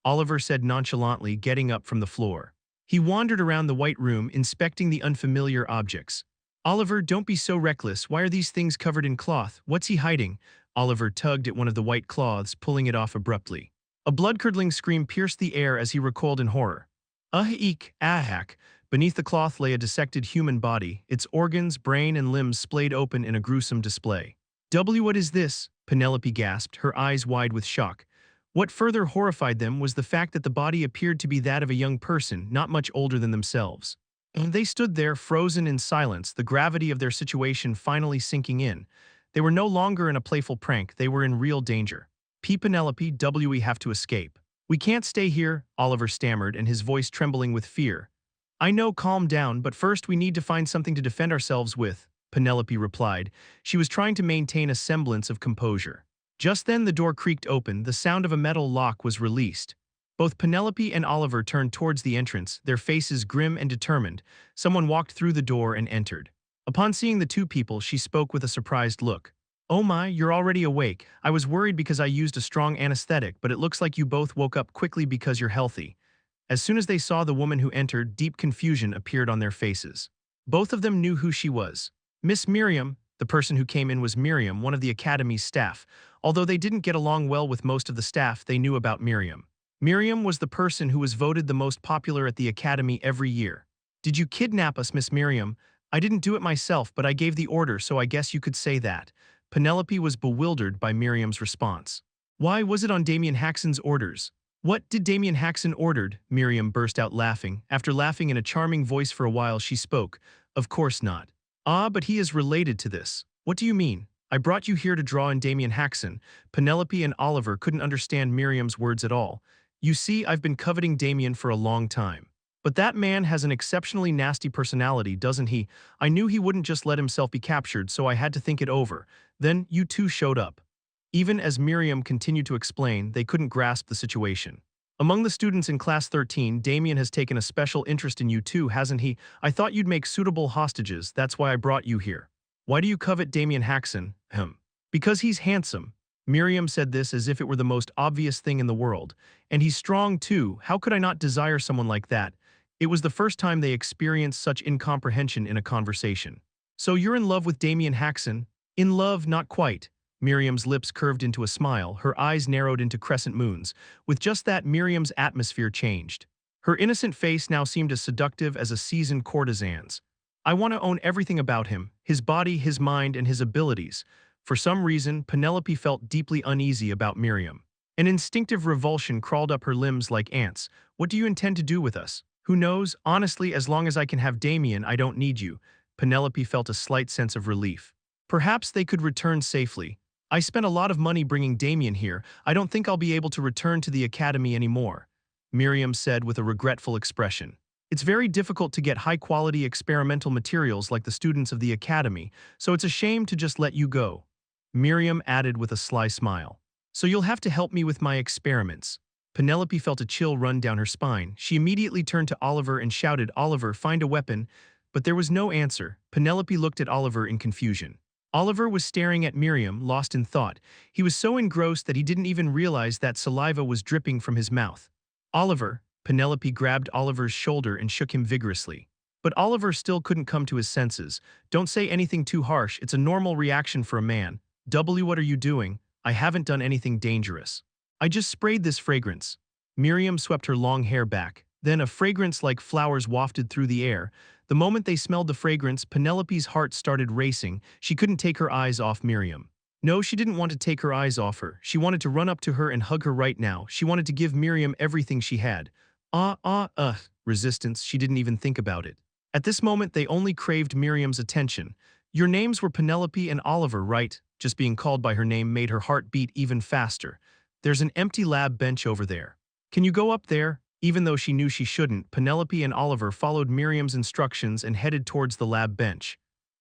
Oliver said nonchalantly, getting up from the floor. He wandered around the white room, inspecting the unfamiliar objects. Oliver, don't be so reckless. Why are these things covered in cloth? What's he hiding? Oliver tugged at one of the white cloths, pulling it off abruptly. A blood-curdling scream pierced the air as he recoiled in horror. Eek, ahak. Beneath the cloth lay a dissected human body, its organs, brain, and limbs splayed open in a gruesome display. What is this? Penelope gasped, her eyes wide with shock. What further horrified them was the fact that the body appeared to be that of a young person, not much older than themselves. They stood there, frozen in silence, the gravity of their situation finally sinking in. They were no longer in a playful prank, they were in real danger. Penelope, we have to escape. We can't stay here, Oliver stammered, and his voice trembling with fear. I know, calm down, but first we need to find something to defend ourselves with, Penelope replied. She was trying to maintain a semblance of composure. Just then the door creaked open, the sound of a metal lock was released. Both Penelope and Oliver turned towards the entrance, their faces grim and determined. Someone walked through the door and entered. Upon seeing the two people, she spoke with a surprised look. Oh my, you're already awake. I was worried because I used a strong anesthetic, but it looks like you both woke up quickly because you're healthy. As soon as they saw the woman who entered, deep confusion appeared on their faces. Both of them knew who she was. Miss Miriam. The person who came in was Miriam, one of the academy's staff. Although they didn't get along well with most of the staff, they knew about Miriam. Miriam was the person who was voted the most popular at the academy every year. Did you kidnap us, Miss Miriam? I didn't do it myself, but I gave the order, so I guess you could say that. Penelope was bewildered by Miriam's response. Why was it on Damien Haksen's orders? What did Damien Haksen ordered? Miriam burst out laughing. After laughing in a charming voice for a while, she spoke. Of course not. Ah, but he is related to this. What do you mean? I brought you here to draw in Damien Haksen. Penelope and Oliver couldn't understand Miriam's words at all. You see, I've been coveting Damien for a long time. But that man has an exceptionally nasty personality, doesn't he? I knew he wouldn't just let himself be captured, so I had to think it over. Then, you two showed up. Even as Miriam continued to explain, they couldn't grasp the situation. Among the students in Class 13, Damien has taken a special interest in you too, hasn't he? I thought you'd make suitable hostages, that's why I brought you here. Why do you covet Damien Haksen? Because he's handsome. Miriam said this as if it were the most obvious thing in the world. And he's strong too, how could I not desire someone like that? It was the first time they experienced such incomprehension in a conversation. So you're in love with Damien Haksen? In love, not quite. Miriam's lips curved into a smile, her eyes narrowed into crescent moons. With just that, Miriam's atmosphere changed. Her innocent face now seemed as seductive as a seasoned courtesan's. I want to own everything about him, his body, his mind, and his abilities. For some reason, Penelope felt deeply uneasy about Miriam. An instinctive revulsion crawled up her limbs like ants. What do you intend to do with us? Who knows? Honestly, as long as I can have Damien, I don't need you. Penelope felt a slight sense of relief. Perhaps they could return safely. I spent a lot of money bringing Damien here. I don't think I'll be able to return to the academy anymore, Miriam said with a regretful expression. It's very difficult to get high-quality experimental materials like the students of the academy, so it's a shame to just let you go. Miriam added with a sly smile. So you'll have to help me with my experiments. Penelope felt a chill run down her spine. She immediately turned to Oliver and shouted, "Oliver, find a weapon." But there was no answer. Penelope looked at Oliver in confusion. Oliver was staring at Miriam, lost in thought. He was so engrossed that he didn't even realize that saliva was dripping from his mouth. "Oliver," Penelope grabbed Oliver's shoulder and shook him vigorously. But Oliver still couldn't come to his senses. "Don't say anything too harsh, it's a normal reaction for a man. What are you doing? I haven't done anything dangerous. I just sprayed this fragrance." Miriam swept her long hair back. Then a fragrance like flowers wafted through the air. The moment they smelled the fragrance, Penelope's heart started racing. She couldn't take her eyes off Miriam. No, she didn't want to take her eyes off her. She wanted to run up to her and hug her right now. She wanted to give Miriam everything she had. Resistance, she didn't even think about it. At this moment, they only craved Miriam's attention. Your names were Penelope and Oliver, right? Just being called by her name made her heart beat even faster. There's an empty lab bench over there. Can you go up there? Even though she knew she shouldn't, Penelope and Oliver followed Miriam's instructions and headed towards the lab bench.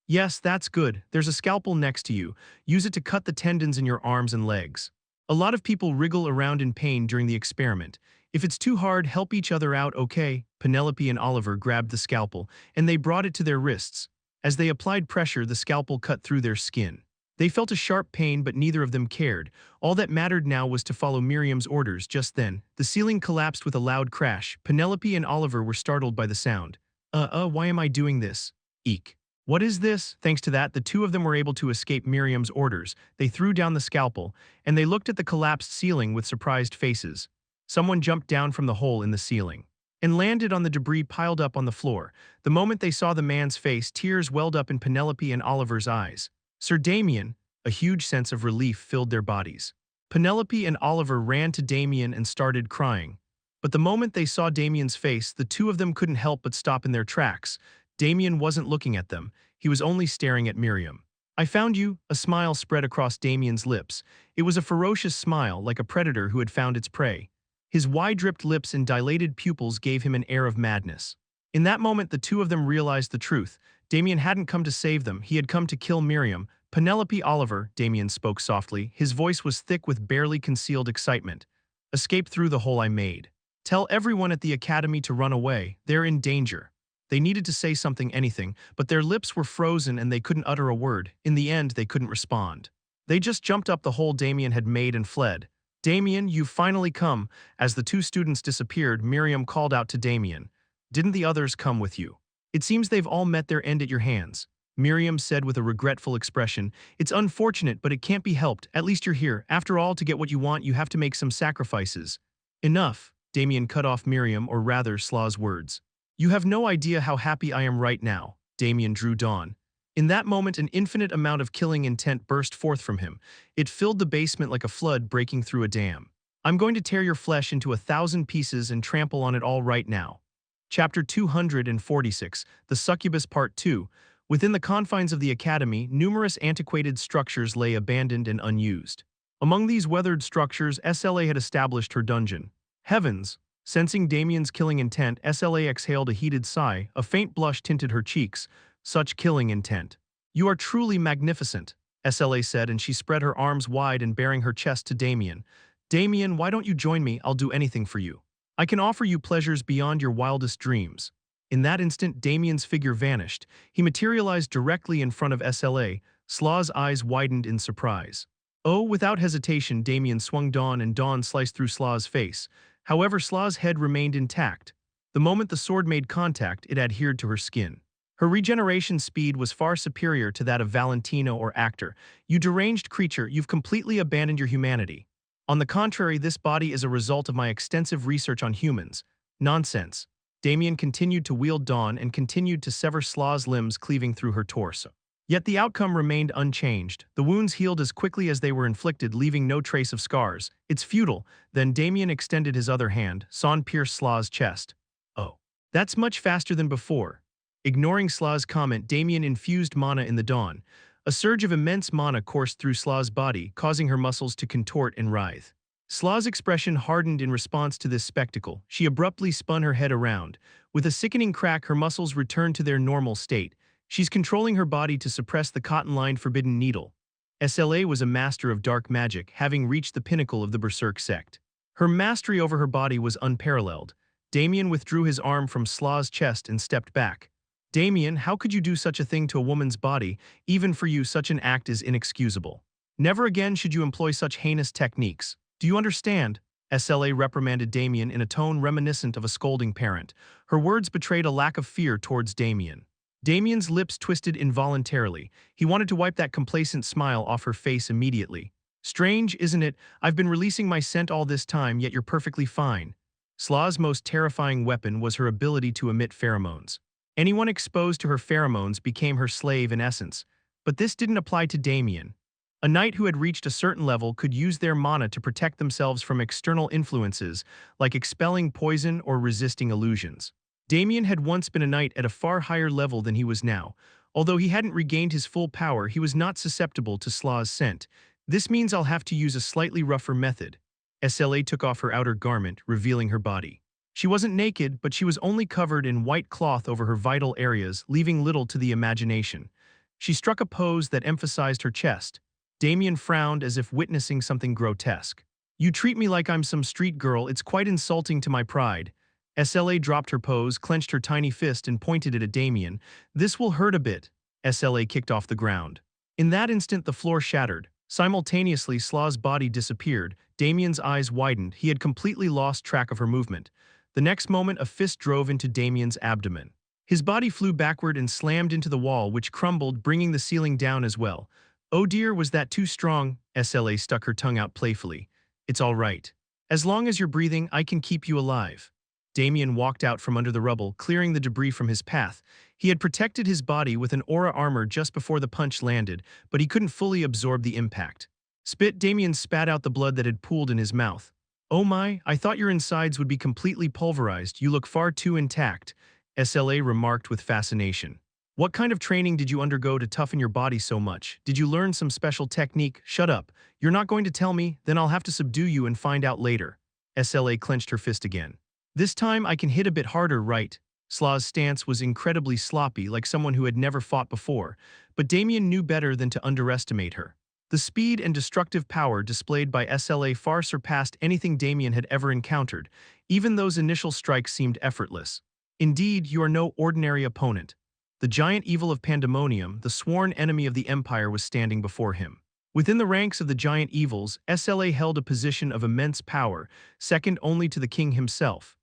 Yes, that's good. There's a scalpel next to you. Use it to cut the tendons in your arms and legs. A lot of people wriggle around in pain during the experiment. If it's too hard, help each other out, okay? Penelope and Oliver grabbed the scalpel, and they brought it to their wrists. As they applied pressure, the scalpel cut through their skin. They felt a sharp pain, but neither of them cared. All that mattered now was to follow Miriam's orders. Just then, the ceiling collapsed with a loud crash. Penelope and Oliver were startled by the sound. Why am I doing this? Eek. What is this? Thanks to that, the two of them were able to escape Miriam's orders. They threw down the scalpel, and they looked at the collapsed ceiling with surprised faces. Someone jumped down from the hole in the ceiling and landed on the debris piled up on the floor. The moment they saw the man's face, tears welled up in Penelope and Oliver's eyes. Sir Damien, a huge sense of relief filled their bodies. Penelope and Oliver ran to Damien and started crying. But the moment they saw Damien's face, the two of them couldn't help but stop in their tracks. Damien wasn't looking at them. He was only staring at Miriam. I found you, a smile spread across Damien's lips. It was a ferocious smile, like a predator who had found its prey. His wide-ripped lips and dilated pupils gave him an air of madness. In that moment, the two of them realized the truth. Damien hadn't come to save them, he had come to kill Miriam. Penelope Oliver, Damien spoke softly. His voice was thick with barely concealed excitement. Escape through the hole I made. Tell everyone at the academy to run away. They're in danger. They needed to say something, anything, but their lips were frozen and they couldn't utter a word. In the end, they couldn't respond. They just jumped up the hole Damien had made and fled. Damien, you've finally come. As the two students disappeared, Miriam called out to Damien. Didn't the others come with you? It seems they've all met their end at your hands. Miriam said with a regretful expression. It's unfortunate, but it can't be helped. At least you're here. After all, to get what you want, you have to make some sacrifices. Enough, Damien cut off Miriam, or rather Slaw's words. You have no idea how happy I am right now, Damien drew dawn. In that moment, an infinite amount of killing intent burst forth from him. It filled the basement like a flood breaking through a dam. I'm going to tear your flesh into 1,000 pieces and trample on it all right now. Chapter 246, The Succubus Part 2. Within the confines of the academy, numerous antiquated structures lay abandoned and unused. Among these weathered structures, SLA had established her dungeon. Heavens! Sensing Damien's killing intent, SLA exhaled a heated sigh. A faint blush tinted her cheeks. Such killing intent. You are truly magnificent, SLA said, and she spread her arms wide and baring her chest to Damien. Damien, why don't you join me? I'll do anything for you. I can offer you pleasures beyond your wildest dreams. In that instant, Damien's figure vanished. He materialized directly in front of SLA. Slaw's eyes widened in surprise. Oh, without hesitation, Damien swung dawn and dawn sliced through Slaw's face. However, Slaw's head remained intact. The moment the sword made contact, it adhered to her skin. Her regeneration speed was far superior to that of Valentino or Actor. You deranged creature, you've completely abandoned your humanity. On the contrary, this body is a result of my extensive research on humans. Nonsense. Damien continued to wield Dawn and continued to sever Slaw's limbs, cleaving through her torso. Yet the outcome remained unchanged. The wounds healed as quickly as they were inflicted, leaving no trace of scars. It's futile. Then Damien extended his other hand. Sawn pierced Slaw's chest. Oh. That's much faster than before. Ignoring Slaw's comment, Damien infused mana in the Dawn. A surge of immense mana coursed through Slaw's body, causing her muscles to contort and writhe. Slaw's expression hardened in response to this spectacle. She abruptly spun her head around. With a sickening crack, her muscles returned to their normal state. She's controlling her body to suppress the cotton-lined forbidden needle. SLA was a master of dark magic, having reached the pinnacle of the Berserk sect. Her mastery over her body was unparalleled. Damien withdrew his arm from Slaw's chest and stepped back. Damien, how could you do such a thing to a woman's body? Even for you, such an act is inexcusable. Never again should you employ such heinous techniques. Do you understand? SLA reprimanded Damien in a tone reminiscent of a scolding parent. Her words betrayed a lack of fear towards Damien. Damien's lips twisted involuntarily. He wanted to wipe that complacent smile off her face immediately. Strange, isn't it? I've been releasing my scent all this time, yet you're perfectly fine. Slaw's most terrifying weapon was her ability to emit pheromones. Anyone exposed to her pheromones became her slave in essence. But this didn't apply to Damien. A knight who had reached a certain level could use their mana to protect themselves from external influences, like expelling poison or resisting illusions. Damien had once been a knight at a far higher level than he was now. Although he hadn't regained his full power, he was not susceptible to Slaw's scent. This means I'll have to use a slightly rougher method. SLA took off her outer garment, revealing her body. She wasn't naked, but she was only covered in white cloth over her vital areas, leaving little to the imagination. She struck a pose that emphasized her chest. Damien frowned as if witnessing something grotesque. You treat me like I'm some street girl, it's quite insulting to my pride. SLA dropped her pose, clenched her tiny fist and pointed it at Damien. This will hurt a bit. SLA kicked off the ground. In that instant the floor shattered. Simultaneously Slaw's body disappeared. Damien's eyes widened. He had completely lost track of her movement. The next moment a fist drove into Damien's abdomen. His body flew backward and slammed into the wall, which crumbled, bringing the ceiling down as well. Oh dear, was that too strong? SLA stuck her tongue out playfully. It's all right. As long as you're breathing, I can keep you alive. Damien walked out from under the rubble, clearing the debris from his path. He had protected his body with an aura armor just before the punch landed, but he couldn't fully absorb the impact. Spit, Damien spat out the blood that had pooled in his mouth. Oh my, I thought your insides would be completely pulverized. You look far too intact, SLA remarked with fascination. What kind of training did you undergo to toughen your body so much? Did you learn some special technique? Shut up. You're not going to tell me? Then I'll have to subdue you and find out later. SLA clenched her fist again. This time I can hit a bit harder, right? Slaw's stance was incredibly sloppy, like someone who had never fought before, but Damien knew better than to underestimate her. The speed and destructive power displayed by SLA far surpassed anything Damien had ever encountered. Even those initial strikes seemed effortless. Indeed, you are no ordinary opponent. The giant evil of Pandemonium, the sworn enemy of the Empire, was standing before him. Within the ranks of the giant evils, SLA held a position of immense power, second only to the king himself.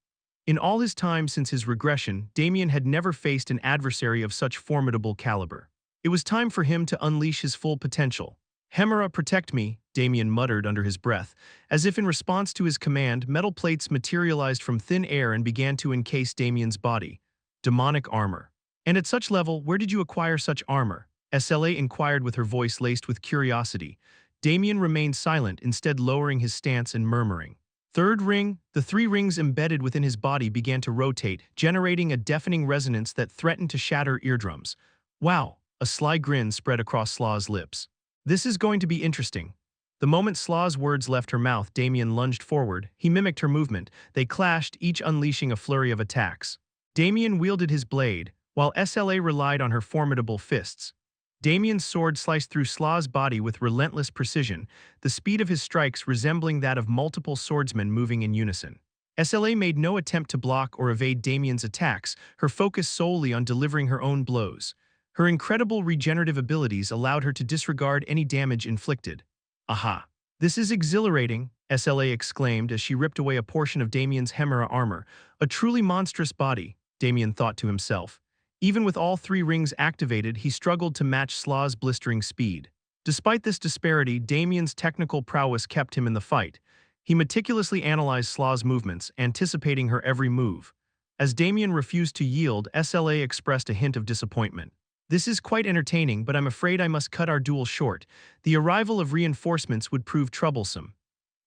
In all his time since his regression, Damien had never faced an adversary of such formidable caliber. It was time for him to unleash his full potential. Hemera, protect me, Damien muttered under his breath. As if in response to his command, metal plates materialized from thin air and began to encase Damien's body. Demonic armor. And at such level, where did you acquire such armor? SLA inquired with her voice laced with curiosity. Damien remained silent, instead lowering his stance and murmuring. Third ring, the 3 rings embedded within his body began to rotate, generating a deafening resonance that threatened to shatter eardrums. Wow, a sly grin spread across Slaw's lips. This is going to be interesting. The moment Slaw's words left her mouth, Damien lunged forward. He mimicked her movement. They clashed, each unleashing a flurry of attacks. Damien wielded his blade, while SLA relied on her formidable fists. Damien's sword sliced through Slaw's body with relentless precision, the speed of his strikes resembling that of multiple swordsmen moving in unison. SLA made no attempt to block or evade Damien's attacks, her focus solely on delivering her own blows. Her incredible regenerative abilities allowed her to disregard any damage inflicted. Aha! This is exhilarating, SLA exclaimed as she ripped away a portion of Damien's Hemera armor. A truly monstrous body, Damien thought to himself. Even with all 3 rings activated, he struggled to match Slaw's blistering speed. Despite this disparity, Damien's technical prowess kept him in the fight. He meticulously analyzed Slaw's movements, anticipating her every move. As Damien refused to yield, SLA expressed a hint of disappointment. This is quite entertaining, but I'm afraid I must cut our duel short. The arrival of reinforcements would prove troublesome.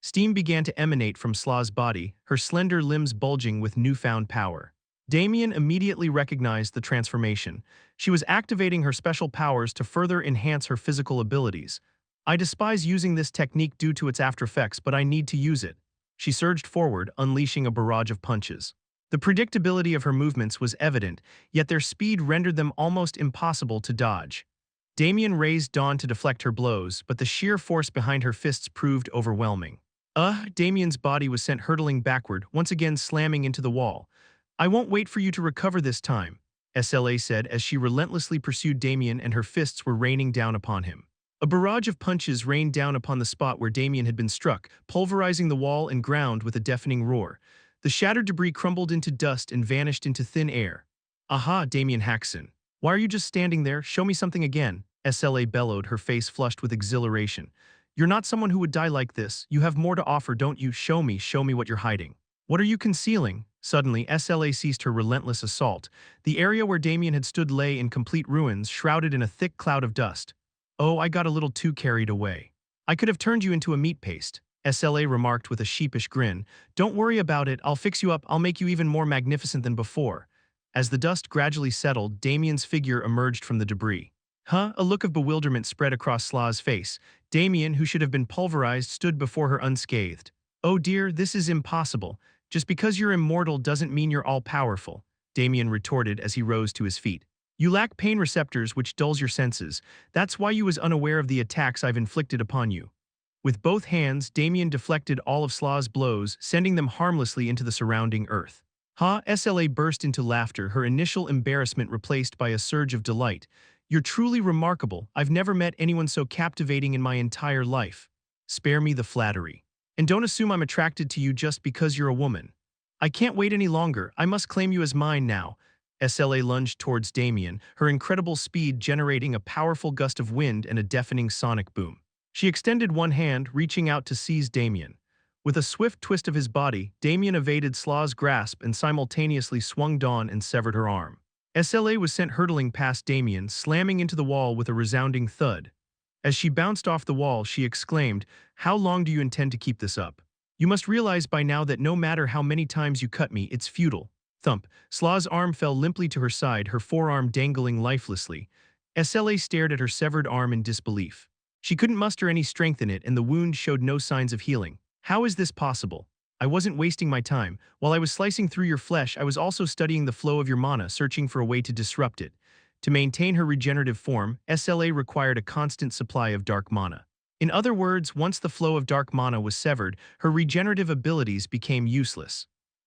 Steam began to emanate from Slaw's body, her slender limbs bulging with newfound power. Damien immediately recognized the transformation. She was activating her special powers to further enhance her physical abilities. I despise using this technique due to its after effects, but I need to use it. She surged forward, unleashing a barrage of punches. The predictability of her movements was evident, yet their speed rendered them almost impossible to dodge. Damien raised Dawn to deflect her blows, but the sheer force behind her fists proved overwhelming. Damien's body was sent hurtling backward, once again slamming into the wall. I won't wait for you to recover this time, SLA said as she relentlessly pursued Damien and her fists were raining down upon him. A barrage of punches rained down upon the spot where Damien had been struck, pulverizing the wall and ground with a deafening roar. The shattered debris crumbled into dust and vanished into thin air. Aha, Damien Haksen. Why are you just standing there? Show me something again, SLA bellowed, her face flushed with exhilaration. You're not someone who would die like this. You have more to offer, don't you? Show me what you're hiding. What are you concealing? Suddenly, SLA ceased her relentless assault. The area where Damien had stood lay in complete ruins, shrouded in a thick cloud of dust. Oh, I got a little too carried away. I could have turned you into a meat paste, SLA remarked with a sheepish grin. Don't worry about it, I'll fix you up, I'll make you even more magnificent than before. As the dust gradually settled, Damien's figure emerged from the debris. A look of bewilderment spread across Slaw's face. Damien, who should have been pulverized, stood before her unscathed. Oh dear, this is impossible. Just because you're immortal doesn't mean you're all-powerful, Damien retorted as he rose to his feet. You lack pain receptors, which dulls your senses. That's why you was unaware of the attacks I've inflicted upon you. With both hands, Damien deflected all of Slaw's blows, sending them harmlessly into the surrounding earth. SLA burst into laughter, her initial embarrassment replaced by a surge of delight. You're truly remarkable. I've never met anyone so captivating in my entire life. Spare me the flattery. And don't assume I'm attracted to you just because you're a woman. I can't wait any longer. I must claim you as mine now. SLA lunged towards Damien, her incredible speed generating a powerful gust of wind and a deafening sonic boom. She extended one hand, reaching out to seize Damien. With a swift twist of his body, Damien evaded Slaw's grasp and simultaneously swung Dawn and severed her arm. SLA was sent hurtling past Damien, slamming into the wall with a resounding thud. As she bounced off the wall, she exclaimed, "How long do you intend to keep this up? You must realize by now that no matter how many times you cut me, it's futile." Thump. Slaw's arm fell limply to her side, her forearm dangling lifelessly. SLA stared at her severed arm in disbelief. She couldn't muster any strength in it, and the wound showed no signs of healing. How is this possible? I wasn't wasting my time. While I was slicing through your flesh, I was also studying the flow of your mana, searching for a way to disrupt it. To maintain her regenerative form, SLA required a constant supply of dark mana. In other words, once the flow of dark mana was severed, her regenerative abilities became useless.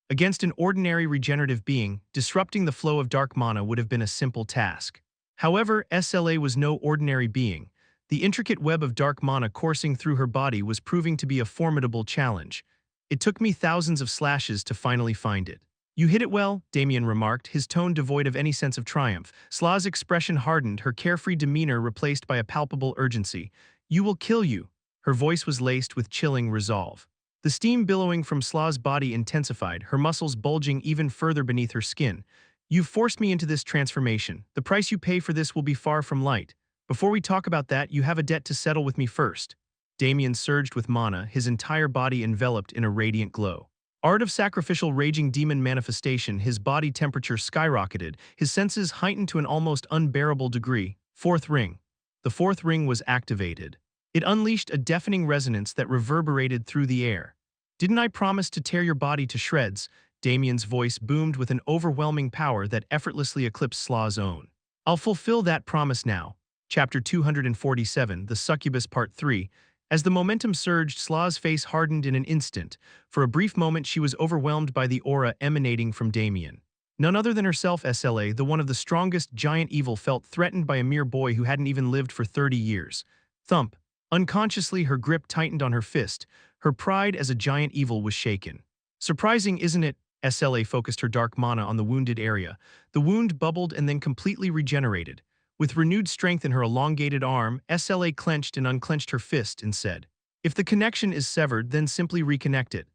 Against an ordinary regenerative being, disrupting the flow of dark mana would have been a simple task. However, SLA was no ordinary being. The intricate web of dark mana coursing through her body was proving to be a formidable challenge. It took me thousands of slashes to finally find it. You hit it well, Damien remarked, his tone devoid of any sense of triumph. Slaw's expression hardened, her carefree demeanor replaced by a palpable urgency. You will kill you. Her voice was laced with chilling resolve. The steam billowing from Slaw's body intensified, her muscles bulging even further beneath her skin. You've forced me into this transformation. The price you pay for this will be far from light. Before we talk about that, you have a debt to settle with me first. Damien surged with mana, his entire body enveloped in a radiant glow. Art of sacrificial raging demon manifestation, his body temperature skyrocketed, his senses heightened to an almost unbearable degree. Fourth ring. The fourth ring was activated. It unleashed a deafening resonance that reverberated through the air. Didn't I promise to tear your body to shreds? Damien's voice boomed with an overwhelming power that effortlessly eclipsed Slaw's own. I'll fulfill that promise now. Chapter 247, The Succubus Part 3. As the momentum surged, Slaw's face hardened in an instant. For a brief moment, she was overwhelmed by the aura emanating from Damien. None other than herself, SLA, the one of the strongest giant evil, felt threatened by a mere boy who hadn't even lived for 30 years. Thump. Unconsciously, her grip tightened on her fist. Her pride as a giant evil was shaken. Surprising, isn't it? SLA focused her dark mana on the wounded area. The wound bubbled and then completely regenerated. With renewed strength in her elongated arm, SLA clenched and unclenched her fist and said, "If the connection is severed, then simply reconnect it."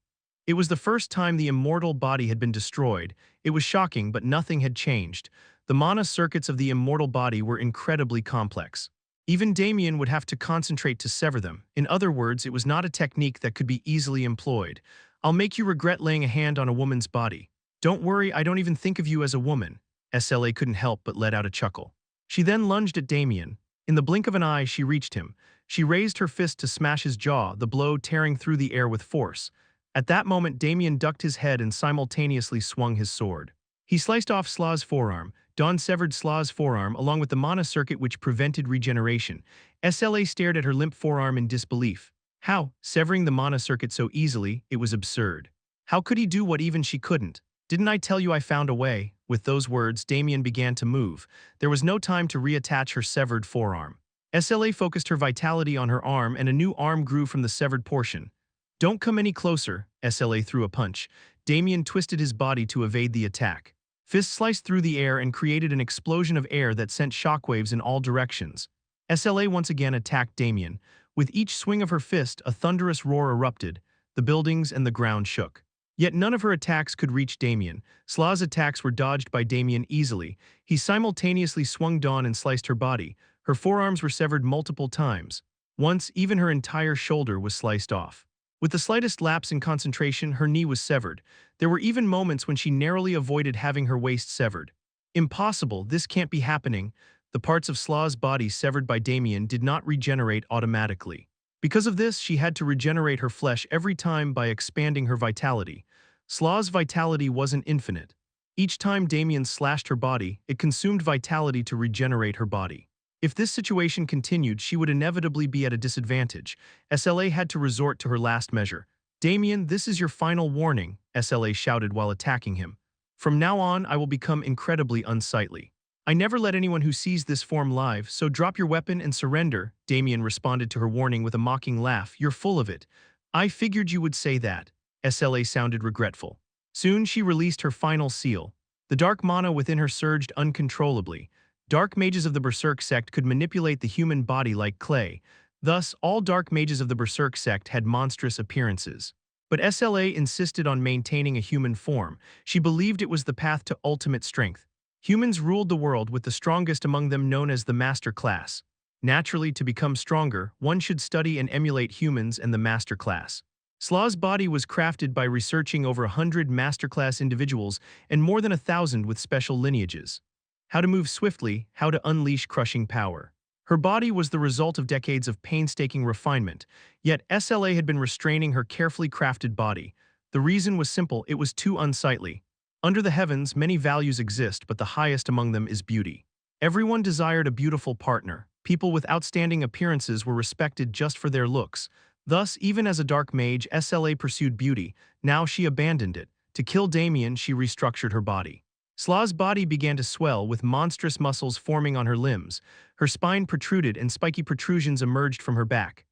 It was the first time the immortal body had been destroyed. It was shocking, but nothing had changed. The mana circuits of the immortal body were incredibly complex. Even Damien would have to concentrate to sever them. In other words, it was not a technique that could be easily employed. I'll make you regret laying a hand on a woman's body. Don't worry, I don't even think of you as a woman. SLA couldn't help but let out a chuckle. She then lunged at Damien. In the blink of an eye, she reached him. She raised her fist to smash his jaw, the blow tearing through the air with force. At that moment, Damien ducked his head and simultaneously swung his sword. He sliced off Slaw's forearm. Dawn severed Slaw's forearm along with the mana circuit which prevented regeneration. SLA stared at her limp forearm in disbelief. How? Severing the mana circuit so easily, it was absurd. How could he do what even she couldn't? Didn't I tell you I found a way? With those words, Damien began to move. There was no time to reattach her severed forearm. SLA focused her vitality on her arm and a new arm grew from the severed portion. Don't come any closer, SLA threw a punch. Damien twisted his body to evade the attack. Fist sliced through the air and created an explosion of air that sent shockwaves in all directions. SLA once again attacked Damien. With each swing of her fist, a thunderous roar erupted. The buildings and the ground shook. Yet none of her attacks could reach Damien. Slaw's attacks were dodged by Damien easily. He simultaneously swung Dawn and sliced her body. Her forearms were severed multiple times. Once, even her entire shoulder was sliced off. With the slightest lapse in concentration, her knee was severed. There were even moments when she narrowly avoided having her waist severed. Impossible, this can't be happening. The parts of Slaw's body severed by Damien did not regenerate automatically. Because of this, she had to regenerate her flesh every time by expanding her vitality. Slaw's vitality wasn't infinite. Each time Damien slashed her body, it consumed vitality to regenerate her body. If this situation continued, she would inevitably be at a disadvantage. SLA had to resort to her last measure. Damien, this is your final warning, SLA shouted while attacking him. From now on, I will become incredibly unsightly. I never let anyone who sees this form live, so drop your weapon and surrender, Damien responded to her warning with a mocking laugh. You're full of it. I figured you would say that. SLA sounded regretful. Soon she released her final seal. The dark mana within her surged uncontrollably. Dark mages of the Berserk sect could manipulate the human body like clay. Thus, all dark mages of the Berserk sect had monstrous appearances. But SLA insisted on maintaining a human form. She believed it was the path to ultimate strength. Humans ruled the world with the strongest among them known as the master class. Naturally, to become stronger, one should study and emulate humans and the master class. Slaw's body was crafted by researching over 100 masterclass individuals and more than 1,000 with special lineages. How to move swiftly, how to unleash crushing power. Her body was the result of decades of painstaking refinement, yet SLA had been restraining her carefully crafted body. The reason was simple, it was too unsightly. Under the heavens, many values exist, but the highest among them is beauty. Everyone desired a beautiful partner. People with outstanding appearances were respected just for their looks. Thus, even as a dark mage, SLA pursued beauty. Now she abandoned it. To kill Damien, she restructured her body. Slaw's body began to swell, with monstrous muscles forming on her limbs. Her spine protruded and spiky protrusions emerged from her back.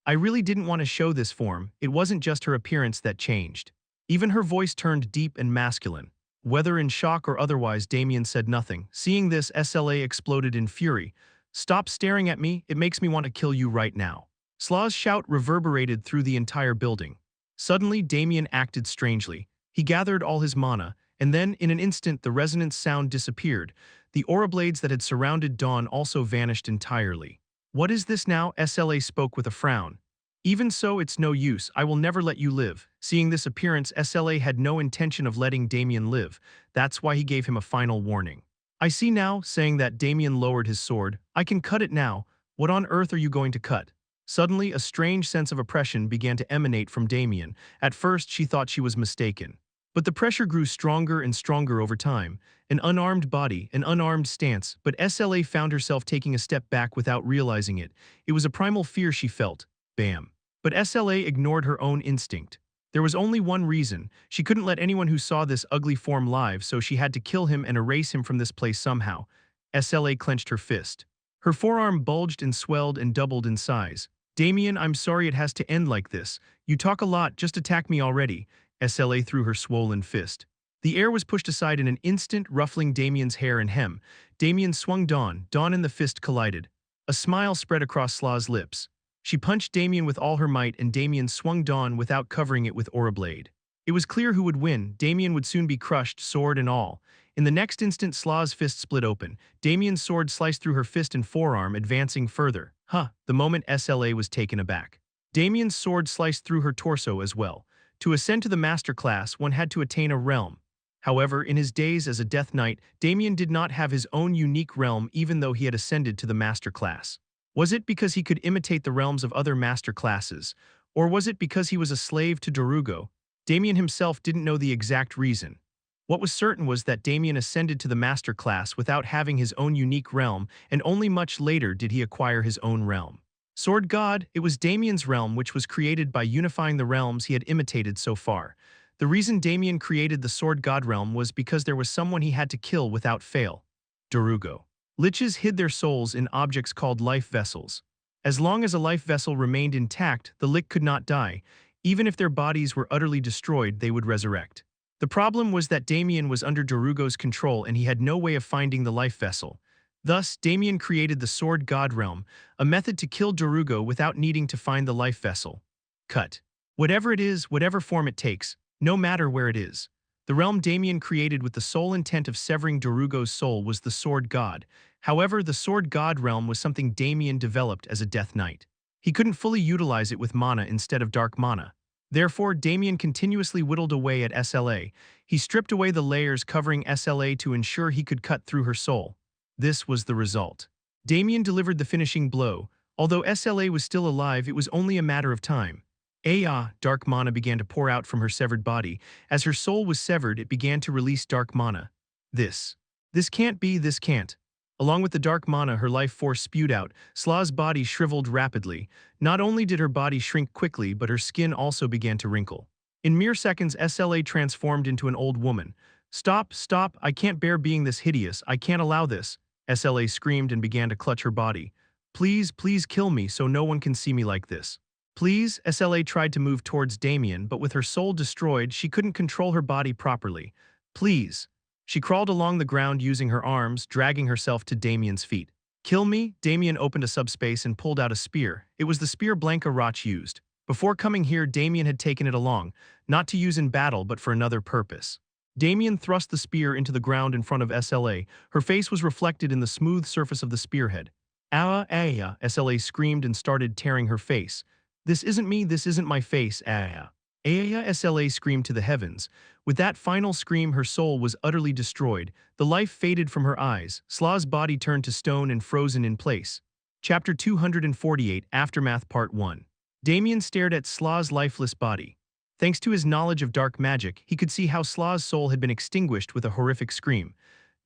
I really didn't want to show this form. It wasn't just her appearance that changed. Even her voice turned deep and masculine. Whether in shock or otherwise, Damien said nothing. Seeing this, SLA exploded in fury. Stop staring at me, it makes me want to kill you right now. Slaw's shout reverberated through the entire building. Suddenly, Damien acted strangely. He gathered all his mana, and then, in an instant, the resonance sound disappeared. The aura blades that had surrounded Dawn also vanished entirely. What is this now? SLA spoke with a frown. Even so, it's no use. I will never let you live. Seeing this appearance, SLA had no intention of letting Damien live. That's why he gave him a final warning. I see now, saying that, Damien lowered his sword. I can cut it now. What on earth are you going to cut? Suddenly, a strange sense of oppression began to emanate from Damien. At first, she thought she was mistaken. But the pressure grew stronger and stronger over time. An unarmed body, an unarmed stance, but SLA found herself taking a step back without realizing it. It was a primal fear she felt. Bam. But SLA ignored her own instinct. There was only one reason. She couldn't let anyone who saw this ugly form live, so she had to kill him and erase him from this place somehow. SLA clenched her fist. Her forearm bulged and swelled and doubled in size. Damien, I'm sorry it has to end like this. You talk a lot, just attack me already. SLA threw her swollen fist. The air was pushed aside in an instant, ruffling Damien's hair and hem. Damien swung Dawn. Dawn and the fist collided. A smile spread across Slaw's lips. She punched Damien with all her might, and Damien swung Dawn without covering it with aura blade. It was clear who would win. Damien would soon be crushed, sword and all. In the next instant, Slaw's fist split open. Damien's sword sliced through her fist and forearm, advancing further. The moment SLA was taken aback. Damien's sword sliced through her torso as well. To ascend to the master class, one had to attain a realm. However, in his days as a Death Knight, Damien did not have his own unique realm even though he had ascended to the Master Class. Was it because he could imitate the realms of other Master Classes, or was it because he was a slave to Darugo? Damien himself didn't know the exact reason. What was certain was that Damien ascended to the Master Class without having his own unique realm, and only much later did he acquire his own realm. Sword God, it was Damien's realm which was created by unifying the realms he had imitated so far. The reason Damien created the Sword God realm was because there was someone he had to kill without fail. Darugo. Liches hid their souls in objects called life vessels. As long as a life vessel remained intact, the Lich could not die. Even if their bodies were utterly destroyed, they would resurrect. The problem was that Damien was under Darugo's control and he had no way of finding the life vessel. Thus, Damien created the Sword God realm, a method to kill Darugo without needing to find the life vessel. Cut. Whatever it is, whatever form it takes, no matter where it is. The realm Damien created with the sole intent of severing Darugo's soul was the Sword God. However, the Sword God realm was something Damien developed as a Death Knight. He couldn't fully utilize it with mana instead of dark mana. Therefore, Damien continuously whittled away at SLA. He stripped away the layers covering SLA to ensure he could cut through her soul. This was the result. Damien delivered the finishing blow. Although SLA was still alive, it was only a matter of time. Dark mana began to pour out from her severed body. As her soul was severed, it began to release dark mana. This can't be, this can't. Along with the dark mana her life force spewed out, Slaw's body shriveled rapidly. Not only did her body shrink quickly, but her skin also began to wrinkle. In mere seconds, SLA transformed into an old woman. Stop, stop, I can't bear being this hideous, I can't allow this. SLA screamed and began to clutch her body. Please, please kill me so no one can see me like this. Please, SLA tried to move towards Damien, but with her soul destroyed, she couldn't control her body properly. Please. She crawled along the ground using her arms, dragging herself to Damien's feet. Kill me? Damien opened a subspace and pulled out a spear. It was the spear Blanca Roch used. Before coming here, Damien had taken it along, not to use in battle but for another purpose. Damien thrust the spear into the ground in front of SLA. Her face was reflected in the smooth surface of the spearhead. SLA screamed and started tearing her face. This isn't me, this isn't my face, SLA screamed to the heavens. With that final scream, her soul was utterly destroyed. The life faded from her eyes. Slaw's body turned to stone and frozen in place. Chapter 248, Aftermath Part 1. Damien stared at Slaw's lifeless body. Thanks to his knowledge of dark magic, he could see how Slaw's soul had been extinguished with a horrific scream.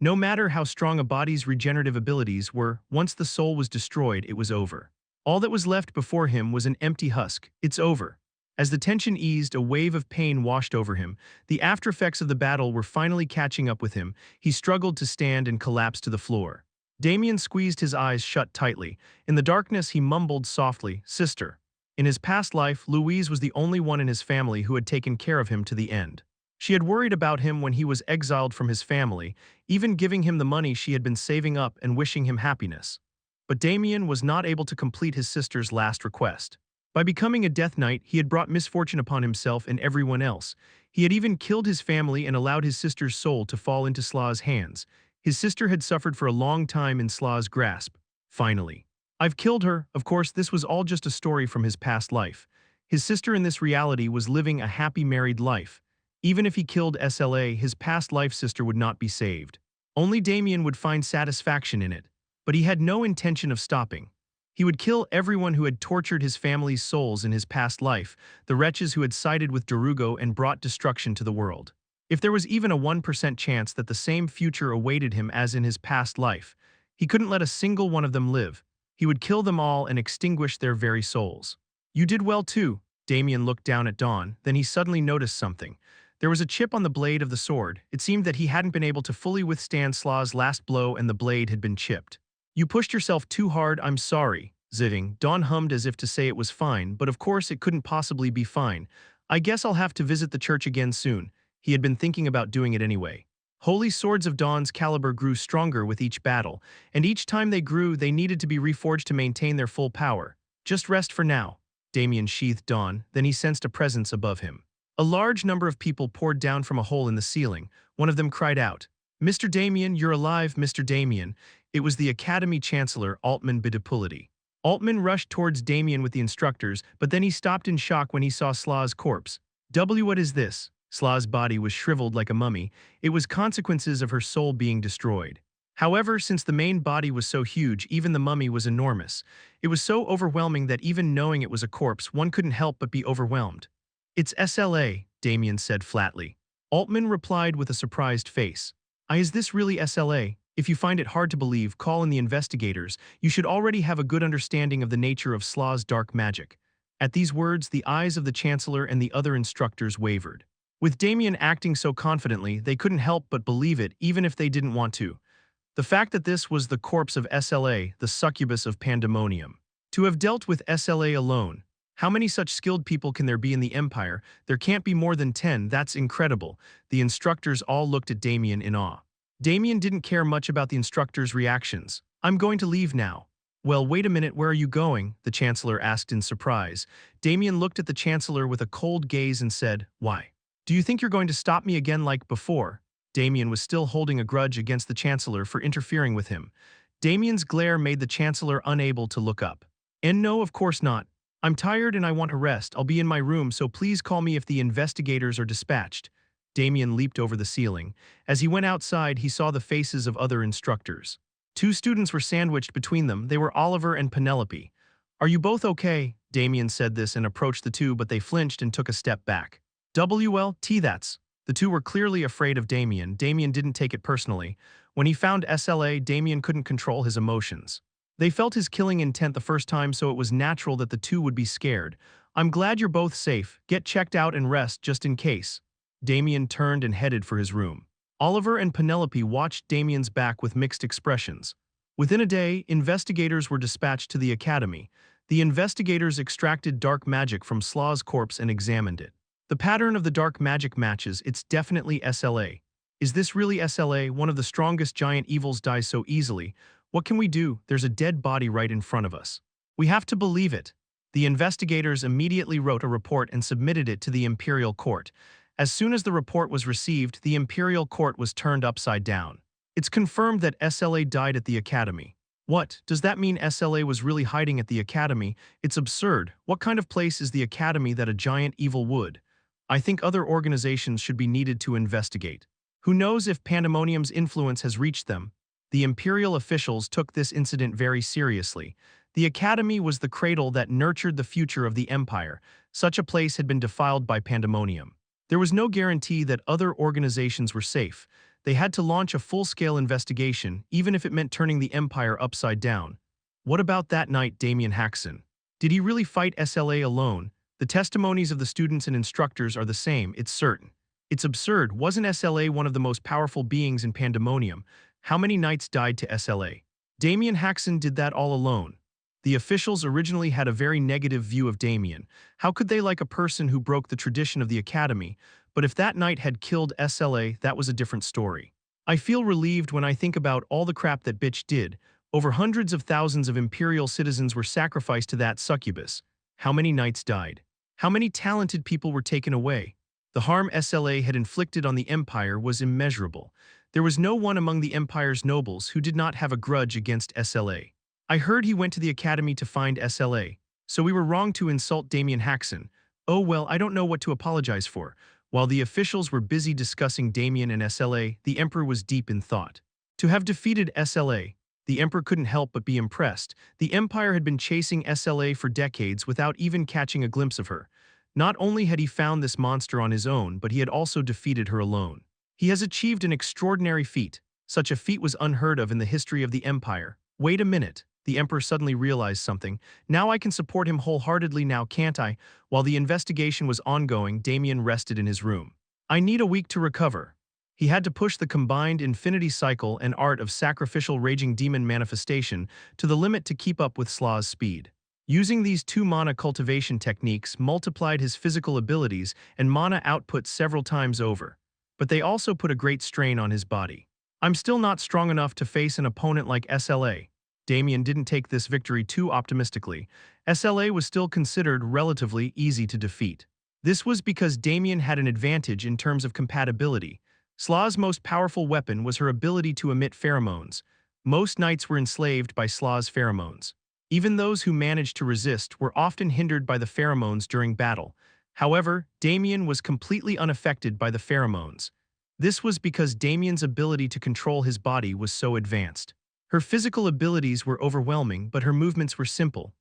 No matter how strong a body's regenerative abilities were, once the soul was destroyed, it was over. All that was left before him was an empty husk. It's over. As the tension eased, a wave of pain washed over him. The aftereffects of the battle were finally catching up with him. He struggled to stand and collapsed to the floor. Damien squeezed his eyes shut tightly. In the darkness, he mumbled softly, "Sister." In his past life, Louise was the only one in his family who had taken care of him to the end. She had worried about him when he was exiled from his family, even giving him the money she had been saving up and wishing him happiness. But Damien was not able to complete his sister's last request. By becoming a Death Knight, he had brought misfortune upon himself and everyone else. He had even killed his family and allowed his sister's soul to fall into Slaw's hands. His sister had suffered for a long time in Slaw's grasp. Finally. I've killed her. Of course, this was all just a story from his past life. His sister in this reality was living a happy married life. Even if he killed SLA, his past life sister would not be saved. Only Damien would find satisfaction in it. But he had no intention of stopping. He would kill everyone who had tortured his family's souls in his past life, the wretches who had sided with Darugo and brought destruction to the world. If there was even a 1% chance that the same future awaited him as in his past life, he couldn't let a single one of them live. He would kill them all and extinguish their very souls. You did well too. Damien looked down at Dawn, then he suddenly noticed something. There was a chip on the blade of the sword. It seemed that he hadn't been able to fully withstand Slaw's last blow and the blade had been chipped. You pushed yourself too hard, I'm sorry. Zitting, Dawn hummed as if to say it was fine, but of course it couldn't possibly be fine. I guess I'll have to visit the church again soon. He had been thinking about doing it anyway. Holy swords of Dawn's caliber grew stronger with each battle, and each time they grew, they needed to be reforged to maintain their full power. Just rest for now. Damien sheathed Dawn, then he sensed a presence above him. A large number of people poured down from a hole in the ceiling. One of them cried out, "Mr. Damien, you're alive, Mr. Damien." It was the Academy Chancellor, Altman Bidipulity. Altman rushed towards Damien with the instructors, but then he stopped in shock when he saw Slaw's corpse. What is this? Slaw's body was shriveled like a mummy. It was consequences of her soul being destroyed. However, since the main body was so huge, even the mummy was enormous. It was so overwhelming that even knowing it was a corpse, one couldn't help but be overwhelmed. "It's SLA," Damien said flatly. Altman replied with a surprised face. Is this really SLA? If you find it hard to believe, call in the investigators. You should already have a good understanding of the nature of Slaw's dark magic." At these words, the eyes of the Chancellor and the other instructors wavered. With Damien acting so confidently, they couldn't help but believe it, even if they didn't want to. The fact that this was the corpse of SLA, the succubus of pandemonium. To have dealt with SLA alone. How many such skilled people can there be in the Empire? There can't be more than 10, that's incredible. The instructors all looked at Damien in awe. Damien didn't care much about the instructors' reactions. "I'm going to leave now." "Well, wait a minute, where are you going?" the Chancellor asked in surprise. Damien looked at the Chancellor with a cold gaze and said, "Why? Do you think you're going to stop me again like before?" Damien was still holding a grudge against the Chancellor for interfering with him. Damien's glare made the Chancellor unable to look up. "And no, of course not. I'm tired and I want to rest. I'll be in my room, so please call me if the investigators are dispatched." Damien leaped over the ceiling. As he went outside, he saw the faces of other instructors. Two students were sandwiched between them. They were Oliver and Penelope. "Are you both okay?" Damien said this and approached the two, but they flinched and took a step back. "WLT, that's." The two were clearly afraid of Damien. Damien didn't take it personally. When he found SLA, Damien couldn't control his emotions. They felt his killing intent the first time, so it was natural that the two would be scared. "I'm glad you're both safe. Get checked out and rest just in case." Damien turned and headed for his room. Oliver and Penelope watched Damien's back with mixed expressions. Within a day, investigators were dispatched to the academy. The investigators extracted dark magic from Slaw's corpse and examined it. The pattern of the dark magic matches. It's definitely SLA. Is this really SLA? One of the strongest giant evils dies so easily. What can we do? There's a dead body right in front of us. We have to believe it. The investigators immediately wrote a report and submitted it to the Imperial Court. As soon as the report was received, the Imperial Court was turned upside down. It's confirmed that SLA died at the Academy. What? Does that mean SLA was really hiding at the Academy? It's absurd. What kind of place is the Academy that a giant evil would? I think other organizations should be needed to investigate. Who knows if Pandemonium's influence has reached them? The Imperial officials took this incident very seriously. The Academy was the cradle that nurtured the future of the Empire. Such a place had been defiled by Pandemonium. There was no guarantee that other organizations were safe. They had to launch a full-scale investigation, even if it meant turning the Empire upside down. What about that night, Damien Haksen? Did he really fight SLA alone? The testimonies of the students and instructors are the same, it's certain. It's absurd. Wasn't SLA one of the most powerful beings in Pandemonium? How many knights died to SLA? Damien Haksen did that all alone. The officials originally had a very negative view of Damien. How could they like a person who broke the tradition of the Academy? But if that knight had killed SLA, that was a different story. I feel relieved when I think about all the crap that bitch did. Over hundreds of thousands of Imperial citizens were sacrificed to that succubus. How many knights died? How many talented people were taken away? The harm SLA had inflicted on the Empire was immeasurable. There was no one among the Empire's nobles who did not have a grudge against SLA. I heard he went to the Academy to find SLA. So we were wrong to insult Damien Haksen. Oh well, I don't know what to apologize for. While the officials were busy discussing Damien and SLA, the Emperor was deep in thought. To have defeated SLA, the Emperor couldn't help but be impressed. The Empire had been chasing SLA for decades without even catching a glimpse of her. Not only had he found this monster on his own, but he had also defeated her alone. He has achieved an extraordinary feat. Such a feat was unheard of in the history of the Empire. Wait a minute. The Emperor suddenly realized something. Now I can support him wholeheartedly now, can't I? While the investigation was ongoing, Damien rested in his room. I need a week to recover. He had to push the combined infinity cycle and art of sacrificial raging demon manifestation to the limit to keep up with Slaw's speed. Using these two mana cultivation techniques multiplied his physical abilities and mana output several times over. But they also put a great strain on his body. I'm still not strong enough to face an opponent like SLA. Damien didn't take this victory too optimistically. SLA was still considered relatively easy to defeat. This was because Damien had an advantage in terms of compatibility. Slaw's most powerful weapon was her ability to emit pheromones. Most knights were enslaved by Slaw's pheromones. Even those who managed to resist were often hindered by the pheromones during battle. However, Damien was completely unaffected by the pheromones. This was because Damien's ability to control his body was so advanced. Her physical abilities were overwhelming, but her movements were simple.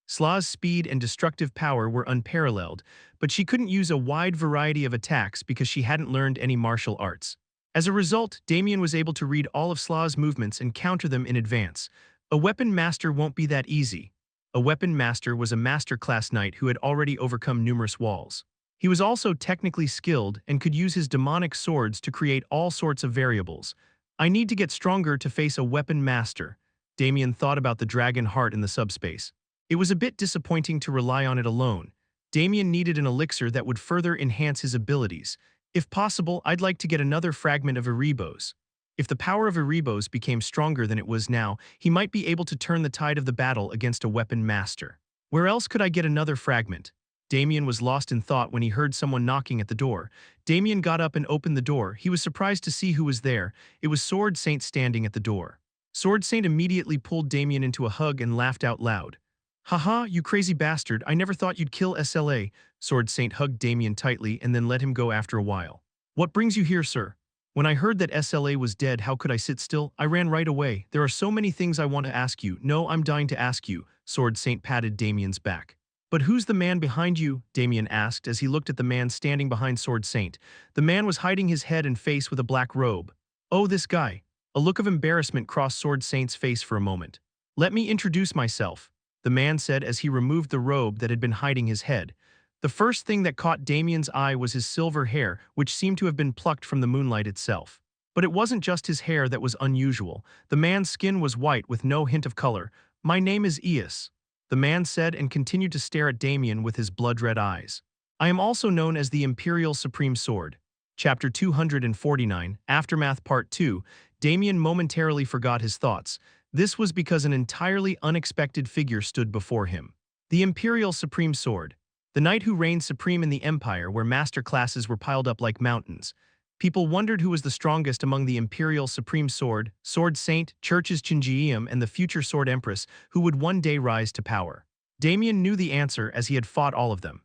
Slaa's speed and destructive power were unparalleled, but she couldn't use a wide variety of attacks because she hadn't learned any martial arts. As a result, Damien was able to read all of Slaa's movements and counter them in advance. A weapon master won't be that easy. A weapon master was a master-class knight who had already overcome numerous walls. He was also technically skilled and could use his demonic swords to create all sorts of variables. I need to get stronger to face a weapon master. Damien thought about the dragon heart in the subspace. It was a bit disappointing to rely on it alone. Damien needed an elixir that would further enhance his abilities. If possible, I'd like to get another fragment of Erebos. If the power of Erebos became stronger than it was now, he might be able to turn the tide of the battle against a weapon master. Where else could I get another fragment? Damien was lost in thought when he heard someone knocking at the door. Damien got up and opened the door. He was surprised to see who was there. It was Sword Saint standing at the door. Sword Saint immediately pulled Damien into a hug and laughed out loud. "Haha, you crazy bastard, I never thought you'd kill SLA." Sword Saint hugged Damien tightly and then let him go after a while. "What brings you here, sir?" "When I heard that SLA was dead, how could I sit still? I ran right away. There are so many things I want to ask you." "No, I'm dying to ask you." Sword Saint patted Damien's back. "But who's the man behind you?" Damien asked as he looked at the man standing behind Sword Saint. The man was hiding his head and face with a black robe. "Oh, this guy." A look of embarrassment crossed Sword Saint's face for a moment. "Let me introduce myself," the man said as he removed the robe that had been hiding his head. The first thing that caught Damien's eye was his silver hair, which seemed to have been plucked from the moonlight itself. But it wasn't just his hair that was unusual. The man's skin was white with no hint of color. "My name is Eus," the man said and continued to stare at Damien with his blood-red eyes. "I am also known as the Imperial Supreme Sword." Chapter 249, Aftermath Part 2, Damien momentarily forgot his thoughts. This was because an entirely unexpected figure stood before him. The Imperial Supreme Sword. The knight who reigned supreme in the Empire where master classes were piled up like mountains. People wondered who was the strongest among the Imperial Supreme Sword, Sword Saint, Church's Chinjiam, and the future Sword Empress, who would one day rise to power. Damien knew the answer as he had fought all of them.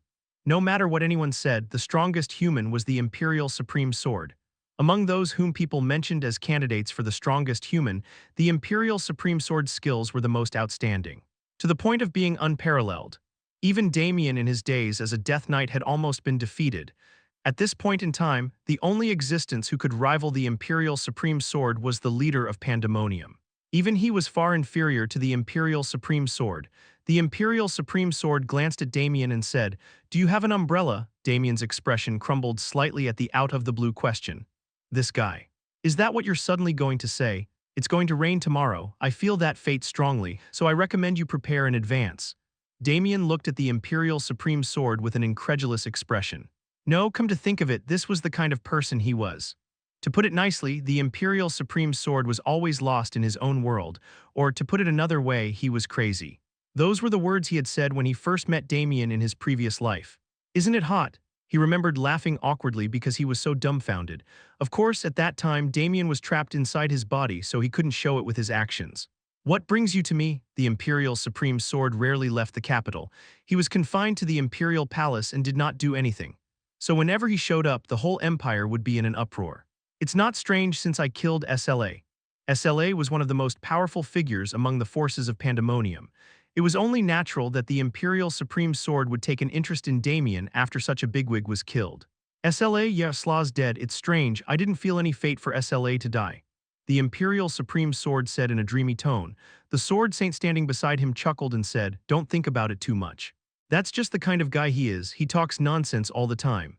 No matter what anyone said, the strongest human was the Imperial Supreme Sword. Among those whom people mentioned as candidates for the strongest human, the Imperial Supreme Sword's skills were the most outstanding, to the point of being unparalleled. Even Damien in his days as a Death Knight had almost been defeated. At this point in time, the only existence who could rival the Imperial Supreme Sword was the leader of Pandemonium. Even he was far inferior to the Imperial Supreme Sword. The Imperial Supreme Sword glanced at Damien and said, "Do you have an umbrella?" Damien's expression crumbled slightly at the out-of-the-blue question. "This guy. Is that what you're suddenly going to say? It's going to rain tomorrow. I feel that fate strongly, so I recommend you prepare in advance." Damien looked at the Imperial Supreme Sword with an incredulous expression. No, come to think of it, this was the kind of person he was. To put it nicely, the Imperial Supreme Sword was always lost in his own world, or to put it another way, he was crazy. Those were the words he had said when he first met Damien in his previous life. "Isn't it hot?" He remembered laughing awkwardly because he was so dumbfounded. Of course, at that time, Damien was trapped inside his body, so he couldn't show it with his actions. "What brings you to me?" The Imperial Supreme Sword rarely left the capital. He was confined to the Imperial Palace and did not do anything. So whenever he showed up, the whole empire would be in an uproar. "It's not strange since I killed SLA." SLA was one of the most powerful figures among the forces of Pandemonium. It was only natural that the Imperial Supreme Sword would take an interest in Damien after such a bigwig was killed. "SLA, yeah, Slaa's dead. It's strange. I didn't feel any fate for SLA to die." The Imperial Supreme Sword said in a dreamy tone. The Sword Saint standing beside him chuckled and said, "Don't think about it too much. That's just the kind of guy he is. He talks nonsense all the time."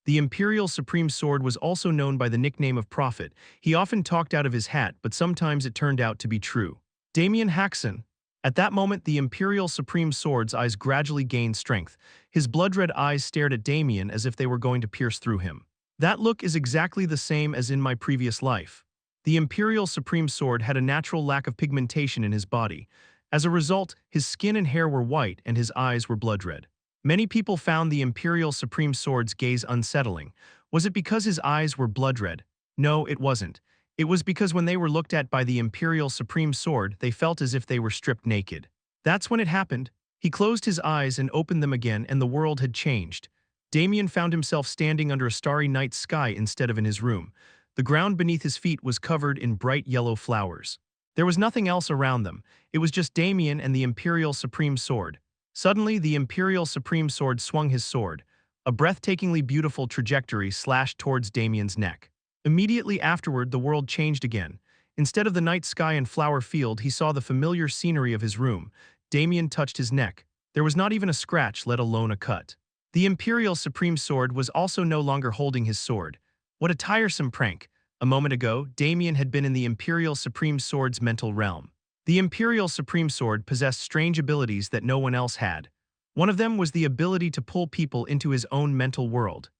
The Imperial Supreme Sword was also known by the nickname of Prophet. He often talked out of his hat, but sometimes it turned out to be true. "Damien Haksen." At that moment, the Imperial Supreme Sword's eyes gradually gained strength. His blood-red eyes stared at Damien as if they were going to pierce through him. "That look is exactly the same as in my previous life." The Imperial Supreme Sword had a natural lack of pigmentation in his body. As a result, his skin and hair were white and his eyes were blood-red. Many people found the Imperial Supreme Sword's gaze unsettling. Was it because his eyes were blood-red? No, it wasn't. It was because when they were looked at by the Imperial Supreme Sword, they felt as if they were stripped naked. That's when it happened. He closed his eyes and opened them again, and the world had changed. Damien found himself standing under a starry night sky instead of in his room. The ground beneath his feet was covered in bright yellow flowers. There was nothing else around them. It was just Damien and the Imperial Supreme Sword. Suddenly, the Imperial Supreme Sword swung his sword. A breathtakingly beautiful trajectory slashed towards Damien's neck. Immediately afterward, the world changed again. Instead of the night sky and flower field, he saw the familiar scenery of his room. Damien touched his neck. There was not even a scratch, let alone a cut. The Imperial Supreme Sword was also no longer holding his sword. What a tiresome prank. A moment ago, Damien had been in the Imperial Supreme Sword's mental realm. The Imperial Supreme Sword possessed strange abilities that no one else had. One of them was the ability to pull people into his own mental world.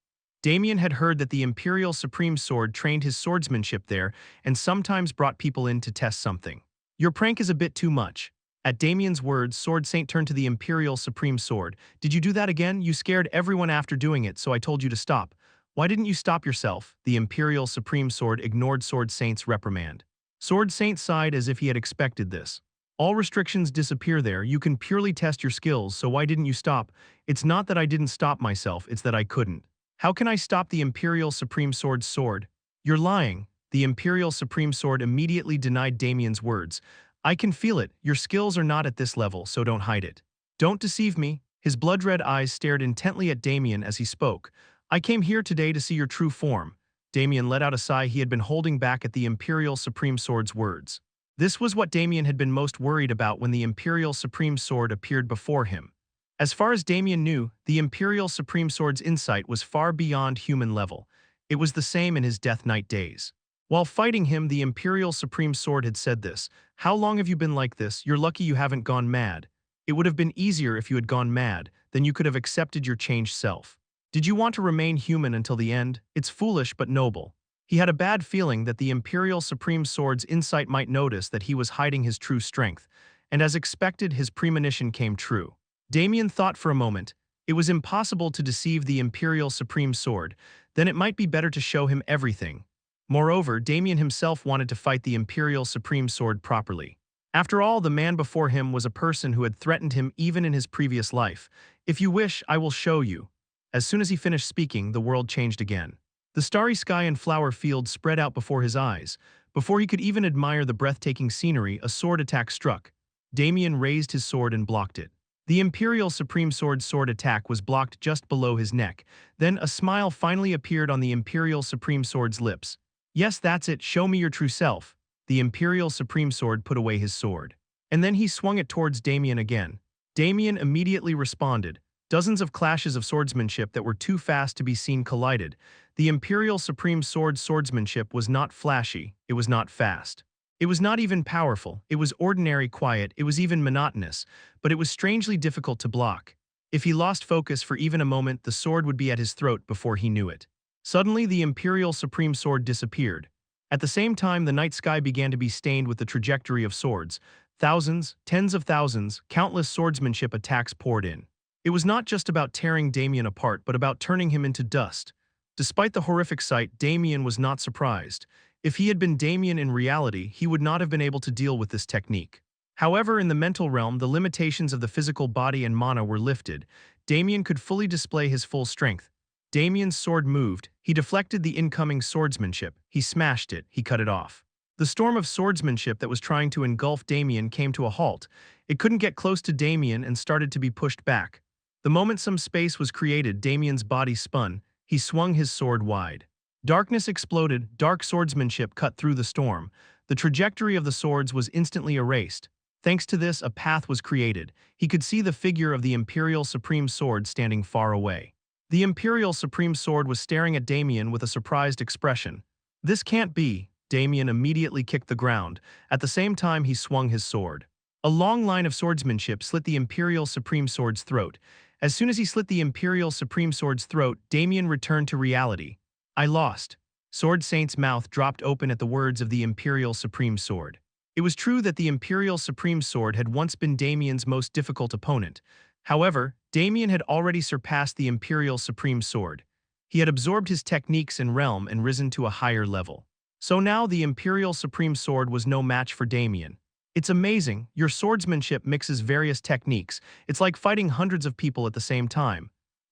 Damien had heard that the Imperial Supreme Sword trained his swordsmanship there and sometimes brought people in to test something. Your prank is a bit too much. At Damien's words, Sword Saint turned to the Imperial Supreme Sword. Did you do that again? You scared everyone after doing it, so I told you to stop. Why didn't you stop yourself? The Imperial Supreme Sword ignored Sword Saint's reprimand. Sword Saint sighed as if he had expected this. All restrictions disappear there. You can purely test your skills, so why didn't you stop? It's not that I didn't stop myself, it's that I couldn't. How can I stop the Imperial Supreme Sword's sword? You're lying. The Imperial Supreme Sword immediately denied Damien's words. I can feel it. Your skills are not at this level, so don't hide it. Don't deceive me. His blood-red eyes stared intently at Damien as he spoke. I came here today to see your true form. Damien let out a sigh he had been holding back at the Imperial Supreme Sword's words. This was what Damien had been most worried about when the Imperial Supreme Sword appeared before him. As far as Damien knew, the Imperial Supreme Sword's insight was far beyond human level. It was the same in his Death Knight days. While fighting him, the Imperial Supreme Sword had said this. How long have you been like this? You're lucky you haven't gone mad. It would have been easier if you had gone mad, then you could have accepted your changed self. Did you want to remain human until the end? It's foolish but noble. He had a bad feeling that the Imperial Supreme Sword's insight might notice that he was hiding his true strength, and as expected, his premonition came true. Damien thought for a moment. It was impossible to deceive the Imperial Supreme Sword, then it might be better to show him everything. Moreover, Damien himself wanted to fight the Imperial Supreme Sword properly. After all, the man before him was a person who had threatened him even in his previous life. If you wish, I will show you. As soon as he finished speaking, the world changed again. The starry sky and flower field spread out before his eyes. Before he could even admire the breathtaking scenery, a sword attack struck. Damien raised his sword and blocked it. The Imperial Supreme Sword's sword attack was blocked just below his neck. Then a smile finally appeared on the Imperial Supreme Sword's lips. Yes, that's it, show me your true self. The Imperial Supreme Sword put away his sword. And then he swung it towards Damien again. Damien immediately responded. Dozens of clashes of swordsmanship that were too fast to be seen collided. The Imperial Supreme Sword's swordsmanship was not flashy, it was not fast. It was not even powerful, it was ordinary quiet, it was even monotonous, but it was strangely difficult to block. If he lost focus for even a moment, the sword would be at his throat before he knew it. Suddenly, the Imperial Supreme Sword disappeared. At the same time, the night sky began to be stained with the trajectory of swords. Thousands, tens of thousands, countless swordsmanship attacks poured in. It was not just about tearing Damien apart, but about turning him into dust. Despite the horrific sight, Damien was not surprised. If he had been Damien in reality, he would not have been able to deal with this technique. However, in the mental realm, the limitations of the physical body and mana were lifted. Damien could fully display his full strength. Damien's sword moved. He deflected the incoming swordsmanship. He smashed it. He cut it off. The storm of swordsmanship that was trying to engulf Damien came to a halt. It couldn't get close to Damien and started to be pushed back. The moment some space was created, Damien's body spun. He swung his sword wide. Darkness exploded. Dark swordsmanship cut through the storm. The trajectory of the swords was instantly erased. Thanks to this, a path was created. He could see the figure of the Imperial Supreme Sword standing far away. The Imperial Supreme Sword was staring at Damien with a surprised expression. This can't be. Damien immediately kicked the ground. At the same time, he swung his sword. A long line of swordsmanship slit the Imperial Supreme Sword's throat. As soon as he slit the Imperial Supreme Sword's throat, Damien returned to reality. I lost. Sword Saint's mouth dropped open at the words of the Imperial Supreme Sword. It was true that the Imperial Supreme Sword had once been Damien's most difficult opponent. However, Damien had already surpassed the Imperial Supreme Sword. He had absorbed his techniques and realm and risen to a higher level. So now the Imperial Supreme Sword was no match for Damien. It's amazing, your swordsmanship mixes various techniques. It's like fighting hundreds of people at the same time.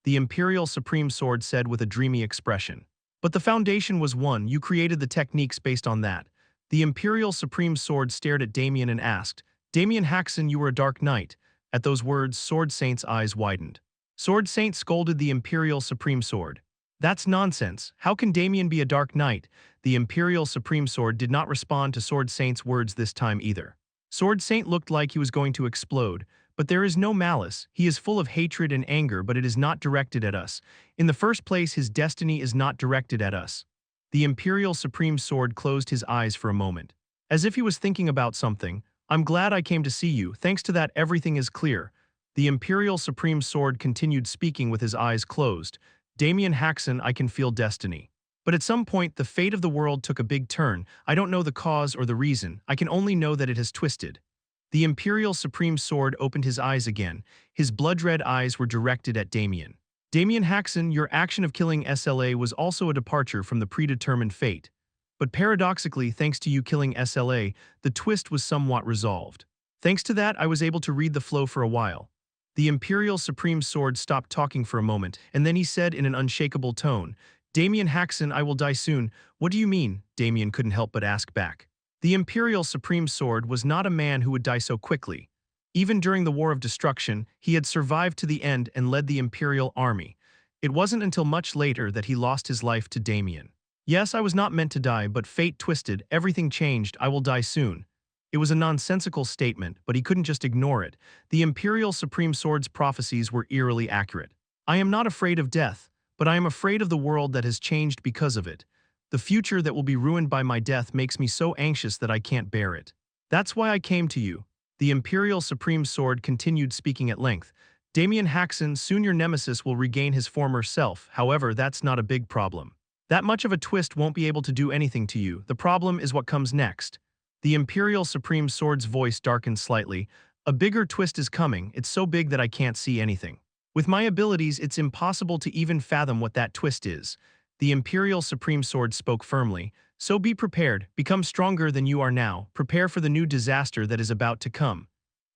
the Imperial Supreme Sword said with a dreamy expression. But the foundation was one, you created the techniques based on that. The Imperial Supreme Sword stared at Damien and asked, Damien Haksen, you were a Dark Knight. At those words, Sword Saint's eyes widened. Sword Saint scolded the Imperial Supreme Sword. That's nonsense. How can Damien be a Dark Knight? The Imperial Supreme Sword did not respond to Sword Saint's words this time either. Sword Saint looked like he was going to explode, but there is no malice. He is full of hatred and anger, but it is not directed at us. In the first place, his destiny is not directed at us. The Imperial Supreme Sword closed his eyes for a moment, as if he was thinking about something. I'm glad I came to see you. Thanks to that, everything is clear. The Imperial Supreme Sword continued speaking with his eyes closed. Damien Haksen, I can feel destiny. But at some point, the fate of the world took a big turn. I don't know the cause or the reason. I can only know that it has twisted. The Imperial Supreme Sword opened his eyes again. His blood-red eyes were directed at Damien. Damien Haksen, your action of killing SLA was also a departure from the predetermined fate. But paradoxically, thanks to you killing SLA, the twist was somewhat resolved. Thanks to that, I was able to read the flow for a while. The Imperial Supreme Sword stopped talking for a moment, and then he said in an unshakable tone, Damien Haksen, I will die soon. What do you mean? Damien couldn't help but ask back. The Imperial Supreme Sword was not a man who would die so quickly. Even during the War of Destruction, he had survived to the end and led the Imperial army. It wasn't until much later that he lost his life to Damien. Yes, I was not meant to die, but fate twisted, everything changed, I will die soon. It was a nonsensical statement, but he couldn't just ignore it. The Imperial Supreme Sword's prophecies were eerily accurate. I am not afraid of death, but I am afraid of the world that has changed because of it. The future that will be ruined by my death makes me so anxious that I can't bear it. That's why I came to you. The Imperial Supreme Sword continued speaking at length. Damien Haksen, soon your nemesis will regain his former self. However, that's not a big problem. That much of a twist won't be able to do anything to you. The problem is what comes next. The Imperial Supreme Sword's voice darkened slightly. A bigger twist is coming. It's so big that I can't see anything. With my abilities, it's impossible to even fathom what that twist is. The Imperial Supreme Sword spoke firmly. So be prepared, become stronger than you are now, prepare for the new disaster that is about to come.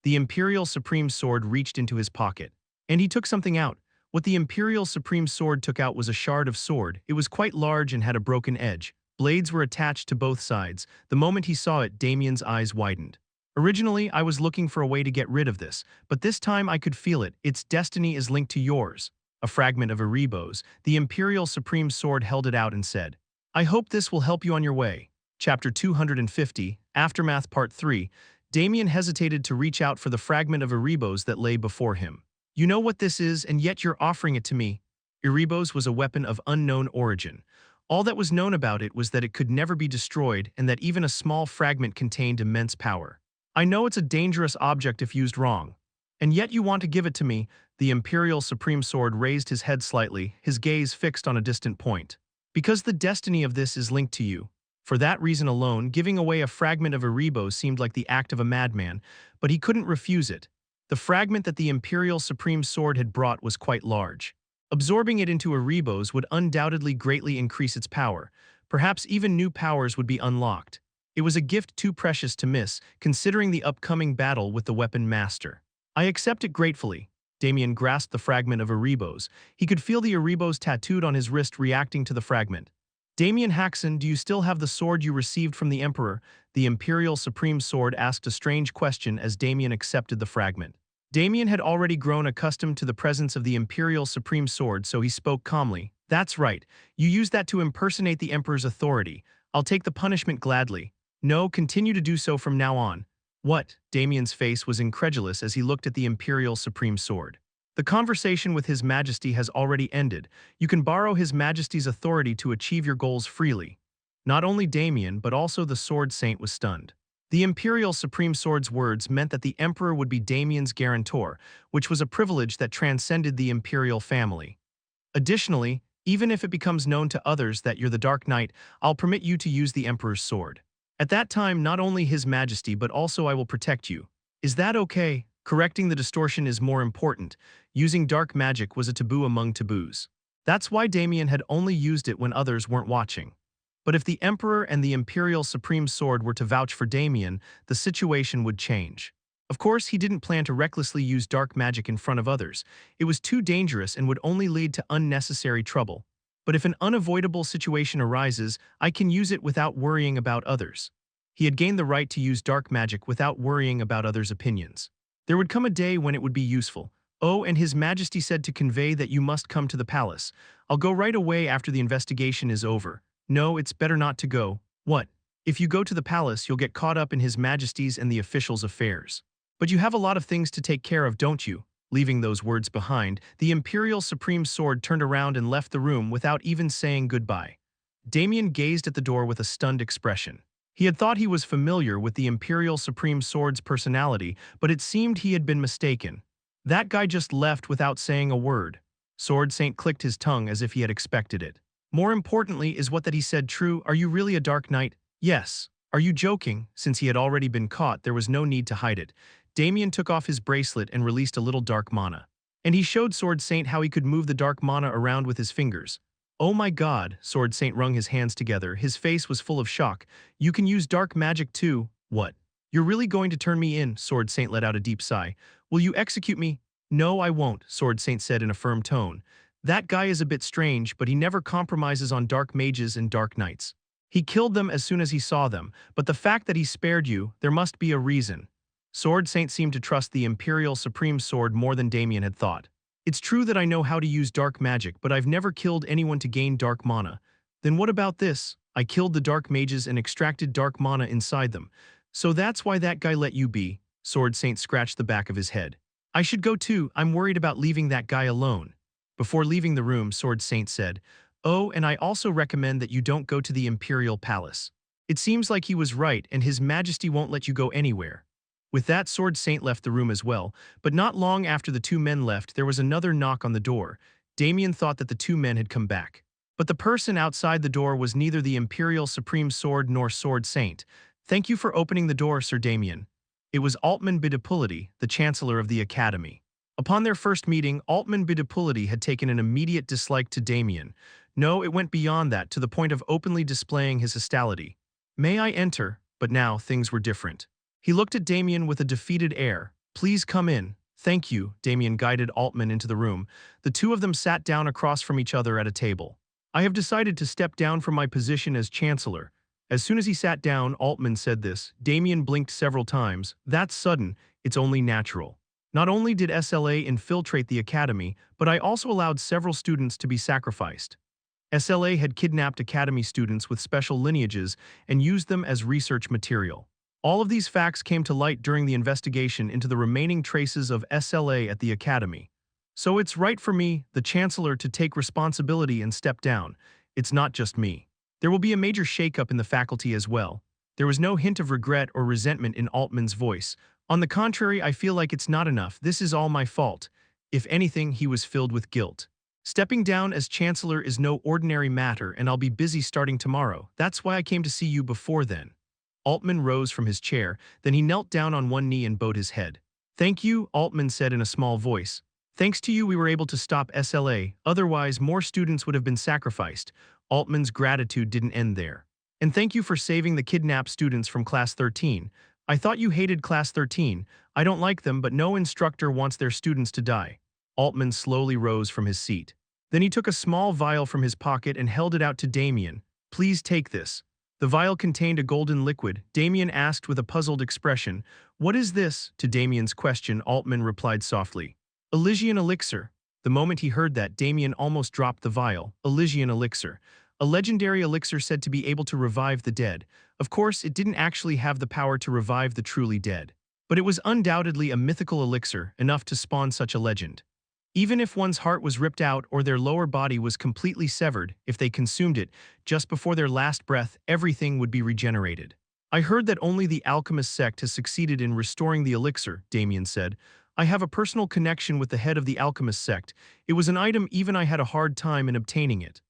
The Imperial Supreme Sword reached into his pocket, and he took something out. What the Imperial Supreme Sword took out was a shard of sword. It was quite large and had a broken edge. Blades were attached to both sides. The moment he saw it, Damien's eyes widened. Originally, I was looking for a way to get rid of this, but this time I could feel it. Its destiny is linked to yours. A fragment of Erebos, the Imperial Supreme Sword held it out and said, I hope this will help you on your way. Chapter 250, Aftermath Part 3, Damien hesitated to reach out for the fragment of Erebos that lay before him. You know what this is, and yet you're offering it to me. Erebos was a weapon of unknown origin. All that was known about it was that it could never be destroyed and that even a small fragment contained immense power. I know it's a dangerous object if used wrong. And yet you want to give it to me. The Imperial Supreme Sword raised his head slightly, his gaze fixed on a distant point. Because the destiny of this is linked to you. For that reason alone, giving away a fragment of Erebos seemed like the act of a madman, but he couldn't refuse it. The fragment that the Imperial Supreme Sword had brought was quite large. Absorbing it into Erebos would undoubtedly greatly increase its power. Perhaps even new powers would be unlocked. It was a gift too precious to miss, considering the upcoming battle with the Weapon Master. I accept it gratefully. Damien grasped the fragment of Erebos. He could feel the Erebos tattooed on his wrist reacting to the fragment. Damien Haksen, do you still have the sword you received from the Emperor? The Imperial Supreme Sword asked a strange question as Damien accepted the fragment. Damien had already grown accustomed to the presence of the Imperial Supreme Sword, so he spoke calmly. That's right. You used that to impersonate the Emperor's authority. I'll take the punishment gladly. No, continue to do so from now on. What? Damien's face was incredulous as he looked at the Imperial Supreme Sword. The conversation with His Majesty has already ended. You can borrow His Majesty's authority to achieve your goals freely. Not only Damien, but also the Sword Saint was stunned. The Imperial Supreme Sword's words meant that the Emperor would be Damien's guarantor, which was a privilege that transcended the Imperial family. Additionally, even if it becomes known to others that you're the Dark Knight, I'll permit you to use the Emperor's sword. At that time, not only His Majesty, but also I will protect you. Is that okay? Correcting the distortion is more important. Using dark magic was a taboo among taboos. That's why Damien had only used it when others weren't watching. But if the Emperor and the Imperial Supreme Sword were to vouch for Damien, the situation would change. Of course, he didn't plan to recklessly use dark magic in front of others. It was too dangerous and would only lead to unnecessary trouble. But if an unavoidable situation arises, I can use it without worrying about others. He had gained the right to use dark magic without worrying about others' opinions. There would come a day when it would be useful. Oh, and His Majesty said to convey that you must come to the palace. I'll go right away after the investigation is over. No, it's better not to go. What? If you go to the palace, you'll get caught up in His Majesty's and the officials' affairs. But you have a lot of things to take care of, don't you? Leaving those words behind, the Imperial Supreme Sword turned around and left the room without even saying goodbye. Damien gazed at the door with a stunned expression. He had thought he was familiar with the Imperial Supreme Sword's personality, but it seemed he had been mistaken. That guy just left without saying a word. Sword Saint clicked his tongue as if he had expected it. More importantly, is what that he said true? Are you really a Dark Knight? Yes. Are you joking? Since he had already been caught, there was no need to hide it. Damien took off his bracelet and released a little dark mana. And he showed Sword Saint how he could move the dark mana around with his fingers. Oh my god, Sword Saint wrung his hands together. His face was full of shock. You can use dark magic too? What? You're really going to turn me in? Sword Saint let out a deep sigh. Will you execute me? No, I won't, Sword Saint said in a firm tone. That guy is a bit strange, but he never compromises on dark mages and dark knights. He killed them as soon as he saw them, but the fact that he spared you, there must be a reason. Sword Saint seemed to trust the Imperial Supreme Sword more than Damien had thought. It's true that I know how to use dark magic, but I've never killed anyone to gain dark mana. Then what about this? I killed the dark mages and extracted dark mana inside them. So that's why that guy let you be. Sword Saint scratched the back of his head. I should go too. I'm worried about leaving that guy alone. Before leaving the room, Sword Saint said, Oh, and I also recommend that you don't go to the Imperial Palace. It seems like he was right, and His Majesty won't let you go anywhere. With that, Sword Saint left the room as well, but not long after the two men left, there was another knock on the door. Damien thought that the two men had come back. But the person outside the door was neither the Imperial Supreme Sword nor Sword Saint. Thank you for opening the door, Sir Damien. It was Altman Bidipulity, the Chancellor of the Academy. Upon their first meeting, Altman Bidipulity had taken an immediate dislike to Damien. No, it went beyond that, to the point of openly displaying his hostility. May I enter? But now things were different. He looked at Damien with a defeated air. Please come in. Thank you, Damien guided Altman into the room. The two of them sat down across from each other at a table. I have decided to step down from my position as Chancellor. As soon as he sat down, Altman said this. Damien blinked several times. That's sudden. It's only natural. Not only did SLA infiltrate the academy, but I also allowed several students to be sacrificed. SLA had kidnapped academy students with special lineages and used them as research material. All of these facts came to light during the investigation into the remaining traces of SLA at the academy. So it's right for me, the Chancellor, to take responsibility and step down. It's not just me. There will be a major shakeup in the faculty as well. There was no hint of regret or resentment in Altman's voice. On the contrary, I feel like it's not enough. This is all my fault. If anything, he was filled with guilt. Stepping down as Chancellor is no ordinary matter, and I'll be busy starting tomorrow. That's why I came to see you before then. Altman rose from his chair, then he knelt down on one knee and bowed his head. Thank you, Altman said in a small voice. Thanks to you we were able to stop SLA, otherwise more students would have been sacrificed. Altman's gratitude didn't end there. And thank you for saving the kidnapped students from Class 13. I thought you hated Class 13. I don't like them, but no instructor wants their students to die. Altman slowly rose from his seat. Then he took a small vial from his pocket and held it out to Damien. Please take this. The vial contained a golden liquid. Damien asked with a puzzled expression. What is this? To Damien's question, Altman replied softly. Elysian elixir. The moment he heard that, Damien almost dropped the vial. Elysian elixir. A legendary elixir said to be able to revive the dead. Of course, it didn't actually have the power to revive the truly dead. But it was undoubtedly a mythical elixir, enough to spawn such a legend. Even if one's heart was ripped out or their lower body was completely severed, if they consumed it, just before their last breath, everything would be regenerated. I heard that only the alchemist sect has succeeded in restoring the elixir, Damien said. I have a personal connection with the head of the alchemist sect. It was an item even I had a hard time in obtaining it.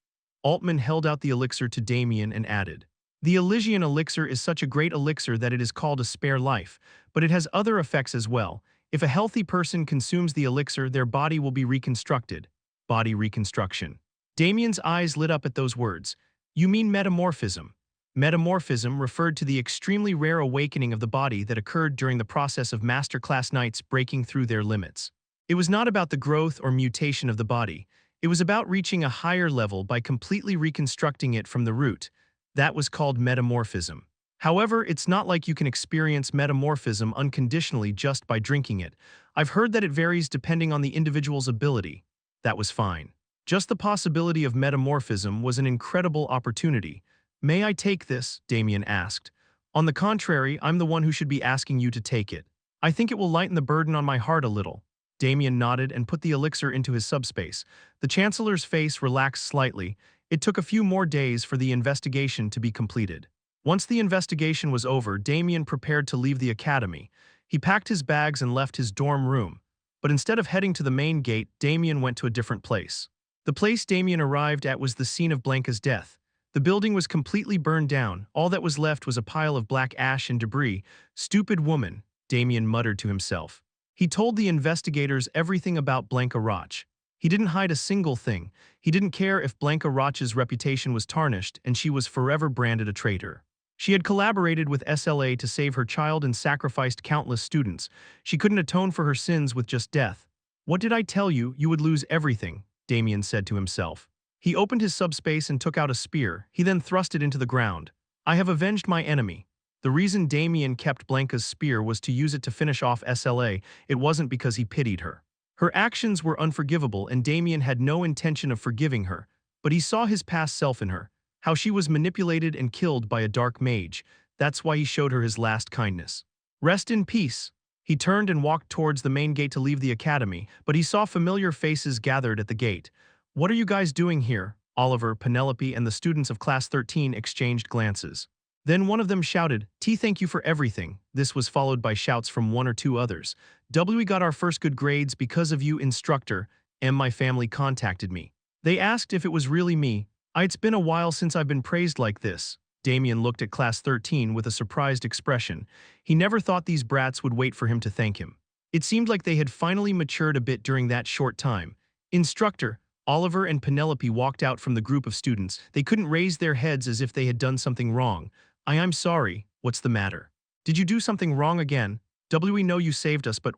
Altman held out the elixir to Damien and added. The Elysian elixir is such a great elixir that it is called a spare life, but it has other effects as well. If a healthy person consumes the elixir, their body will be reconstructed. Body reconstruction. Damien's eyes lit up at those words. You mean metamorphism? Metamorphism referred to the extremely rare awakening of the body that occurred during the process of Master Class Knights breaking through their limits. It was not about the growth or mutation of the body. It was about reaching a higher level by completely reconstructing it from the root. That was called metamorphism. However, it's not like you can experience metamorphism unconditionally just by drinking it. I've heard that it varies depending on the individual's ability. That was fine. Just the possibility of metamorphism was an incredible opportunity. May I take this? Damien asked. On the contrary, I'm the one who should be asking you to take it. I think it will lighten the burden on my heart a little. Damien nodded and put the elixir into his subspace. The Chancellor's face relaxed slightly. It took a few more days for the investigation to be completed. Once the investigation was over, Damien prepared to leave the academy. He packed his bags and left his dorm room. But instead of heading to the main gate, Damien went to a different place. The place Damien arrived at was the scene of Blanca's death. The building was completely burned down. All that was left was a pile of black ash and debris. Stupid woman, Damien muttered to himself. He told the investigators everything about Blanca Roch. He didn't hide a single thing. He didn't care if Blanca Roch's reputation was tarnished and she was forever branded a traitor. She had collaborated with SLA to save her child and sacrificed countless students. She couldn't atone for her sins with just death. What did I tell you? You would lose everything, Damien said to himself. He opened his subspace and took out a spear. He then thrust it into the ground. I have avenged my enemy. The reason Damien kept Blanca's spear was to use it to finish off SLA. It wasn't because he pitied her. Her actions were unforgivable and Damien had no intention of forgiving her, but he saw his past self in her, how she was manipulated and killed by a dark mage. That's why he showed her his last kindness. Rest in peace. He turned and walked towards the main gate to leave the academy, but he saw familiar faces gathered at the gate. What are you guys doing here? Oliver, Penelope, and the students of Class 13 exchanged glances. Then one of them shouted, Thank you for everything." This was followed by shouts from one or two others. We got our first good grades because of you, instructor. My family contacted me. They asked if it was really me. It's been a while since I've been praised like this. Damien looked at Class 13 with a surprised expression. He never thought these brats would wait for him to thank him. It seemed like they had finally matured a bit during that short time. Instructor, Oliver and Penelope walked out from the group of students. They couldn't raise their heads as if they had done something wrong. I'm sorry. What's the matter? Did you do something wrong again? We know you saved us, but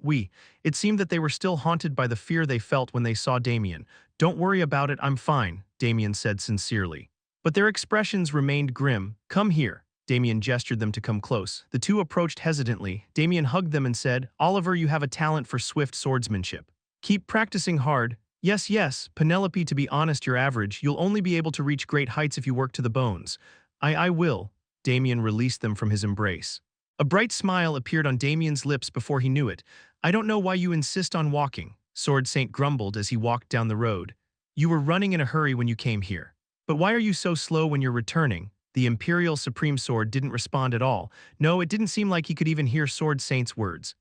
It seemed that they were still haunted by the fear they felt when they saw Damien. Don't worry about it, I'm fine, Damien said sincerely. But their expressions remained grim. Come here. Damien gestured them to come close. The two approached hesitantly. Damien hugged them and said, Oliver, you have a talent for swift swordsmanship. Keep practicing hard. Yes, Penelope, to be honest, you're average. You'll only be able to reach great heights if you work to the bones. I will. Damien released them from his embrace. A bright smile appeared on Damien's lips before he knew it. I don't know why you insist on walking, Sword Saint grumbled as he walked down the road. You were running in a hurry when you came here. But why are you so slow when you're returning? The Imperial Supreme Sword didn't respond at all. No, it didn't seem like he could even hear Sword Saint's words.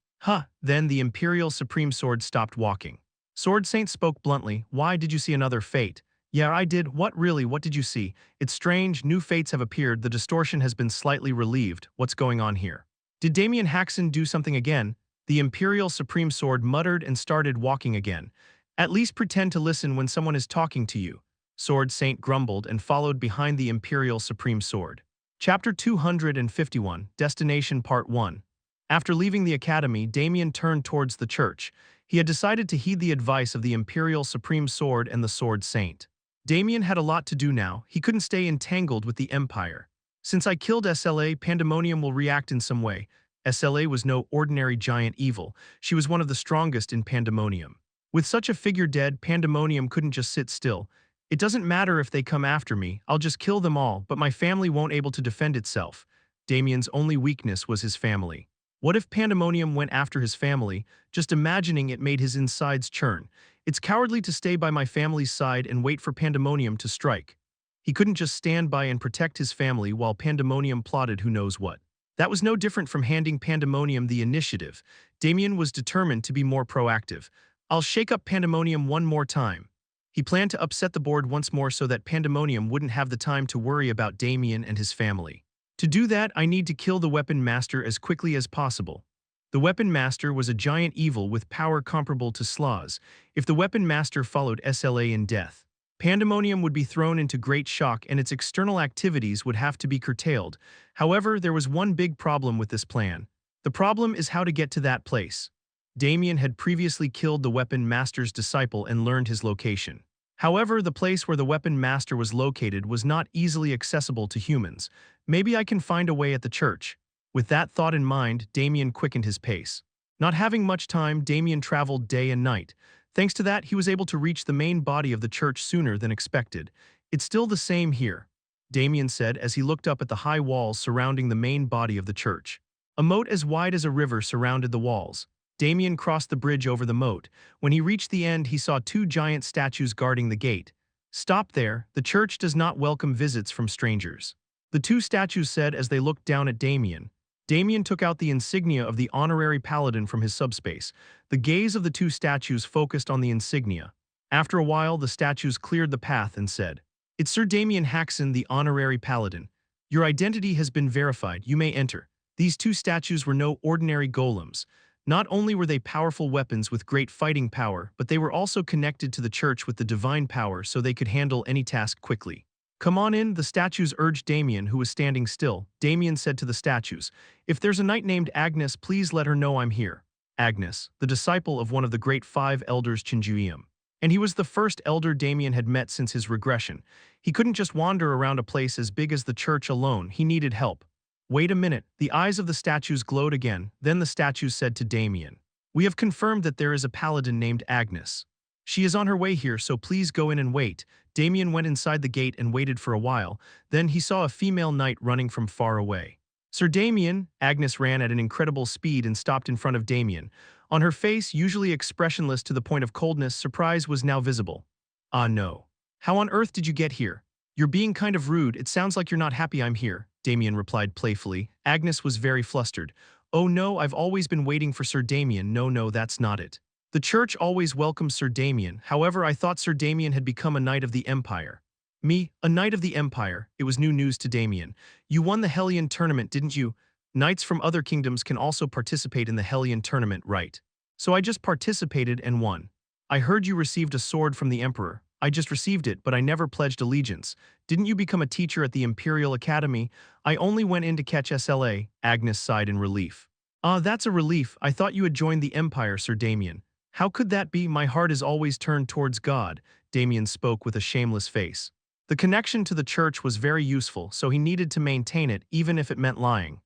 Then the Imperial Supreme Sword stopped walking. Sword Saint spoke bluntly. Why did you see another fate? Yeah, I did. What really? What did you see? It's strange. New fates have appeared. The distortion has been slightly relieved. What's going on here? Did Damien Haksen do something again? The Imperial Supreme Sword muttered and started walking again. At least pretend to listen when someone is talking to you. Sword Saint grumbled and followed behind the Imperial Supreme Sword. Chapter 251, Destination Part 1. After leaving the academy, Damien turned towards the church. He had decided to heed the advice of the Imperial Supreme Sword and the Sword Saint. Damien had a lot to do now. He couldn't stay entangled with the Empire. Since I killed SLA, Pandemonium will react in some way. SLA was no ordinary giant evil. She was one of the strongest in Pandemonium. With such a figure dead, Pandemonium couldn't just sit still. It doesn't matter if they come after me, I'll just kill them all, but my family won't able to defend itself. Damien's only weakness was his family. What if Pandemonium went after his family? Just imagining it made his insides churn. It's cowardly to stay by my family's side and wait for Pandemonium to strike. He couldn't just stand by and protect his family while Pandemonium plotted who knows what. That was no different from handing Pandemonium the initiative. Damien was determined to be more proactive. I'll shake up Pandemonium one more time. He planned to upset the board once more so that Pandemonium wouldn't have the time to worry about Damien and his family. To do that, I need to kill the Weapon Master as quickly as possible. The Weapon Master was a giant evil with power comparable to Slaw's. If the Weapon Master followed SLA in death, Pandemonium would be thrown into great shock and its external activities would have to be curtailed. However, there was one big problem with this plan. The problem is how to get to that place. Damien had previously killed the Weapon Master's disciple and learned his location. However, the place where the Weapon Master was located was not easily accessible to humans. Maybe I can find a way at the church. With that thought in mind, Damien quickened his pace. Not having much time, Damien traveled day and night. Thanks to that, he was able to reach the main body of the church sooner than expected. It's still the same here, Damien said as he looked up at the high walls surrounding the main body of the church. A moat as wide as a river surrounded the walls. Damien crossed the bridge over the moat. When he reached the end, he saw two giant statues guarding the gate. "Stop there, the church does not welcome visits from strangers," the two statues said as they looked down at Damien. Damien took out the insignia of the honorary paladin from his subspace. The gaze of the two statues focused on the insignia. After a while, the statues cleared the path and said, "It's Sir Damien Haksen, the honorary paladin. Your identity has been verified, you may enter." These two statues were no ordinary golems. Not only were they powerful weapons with great fighting power, but they were also connected to the church with the divine power so they could handle any task quickly. "Come on in," the statues urged Damien, who was standing still. Damien said to the statues, "If there's a knight named Agnes, please let her know I'm here." Agnes, the disciple of one of the great 5 elders Chinjuium. And he was the first elder Damien had met since his regression. He couldn't just wander around a place as big as the church alone, he needed help. "Wait a minute," the eyes of the statues glowed again. Then the statues said to Damien, "We have confirmed that there is a paladin named Agnes. She is on her way here, so please go in and wait." Damien went inside the gate and waited for a while. Then he saw a female knight running from far away. "Sir Damien," Agnes ran at an incredible speed and stopped in front of Damien. On her face, usually expressionless to the point of coldness, surprise was now visible. "Ah no. How on earth did you get here? You're being kind of rude, it sounds like you're not happy I'm here," Damien replied playfully. Agnes was very flustered. "Oh no, I've always been waiting for Sir Damien. No, that's not it. The church always welcomes Sir Damien, however I thought Sir Damien had become a knight of the Empire." "Me, a knight of the Empire?" It was new news to Damien. "You won the Hellion tournament, didn't you?" "Knights from other kingdoms can also participate in the Hellion tournament, right? So I just participated and won." "I heard you received a sword from the Emperor." "I just received it, but I never pledged allegiance." "Didn't you become a teacher at the Imperial Academy?" "I only went in to catch SLA." Agnes sighed in relief. "Ah, that's a relief. I thought you had joined the Empire, Sir Damien." "How could that be? My heart is always turned towards God," Damien spoke with a shameless face. The connection to the church was very useful, so he needed to maintain it, even if it meant lying.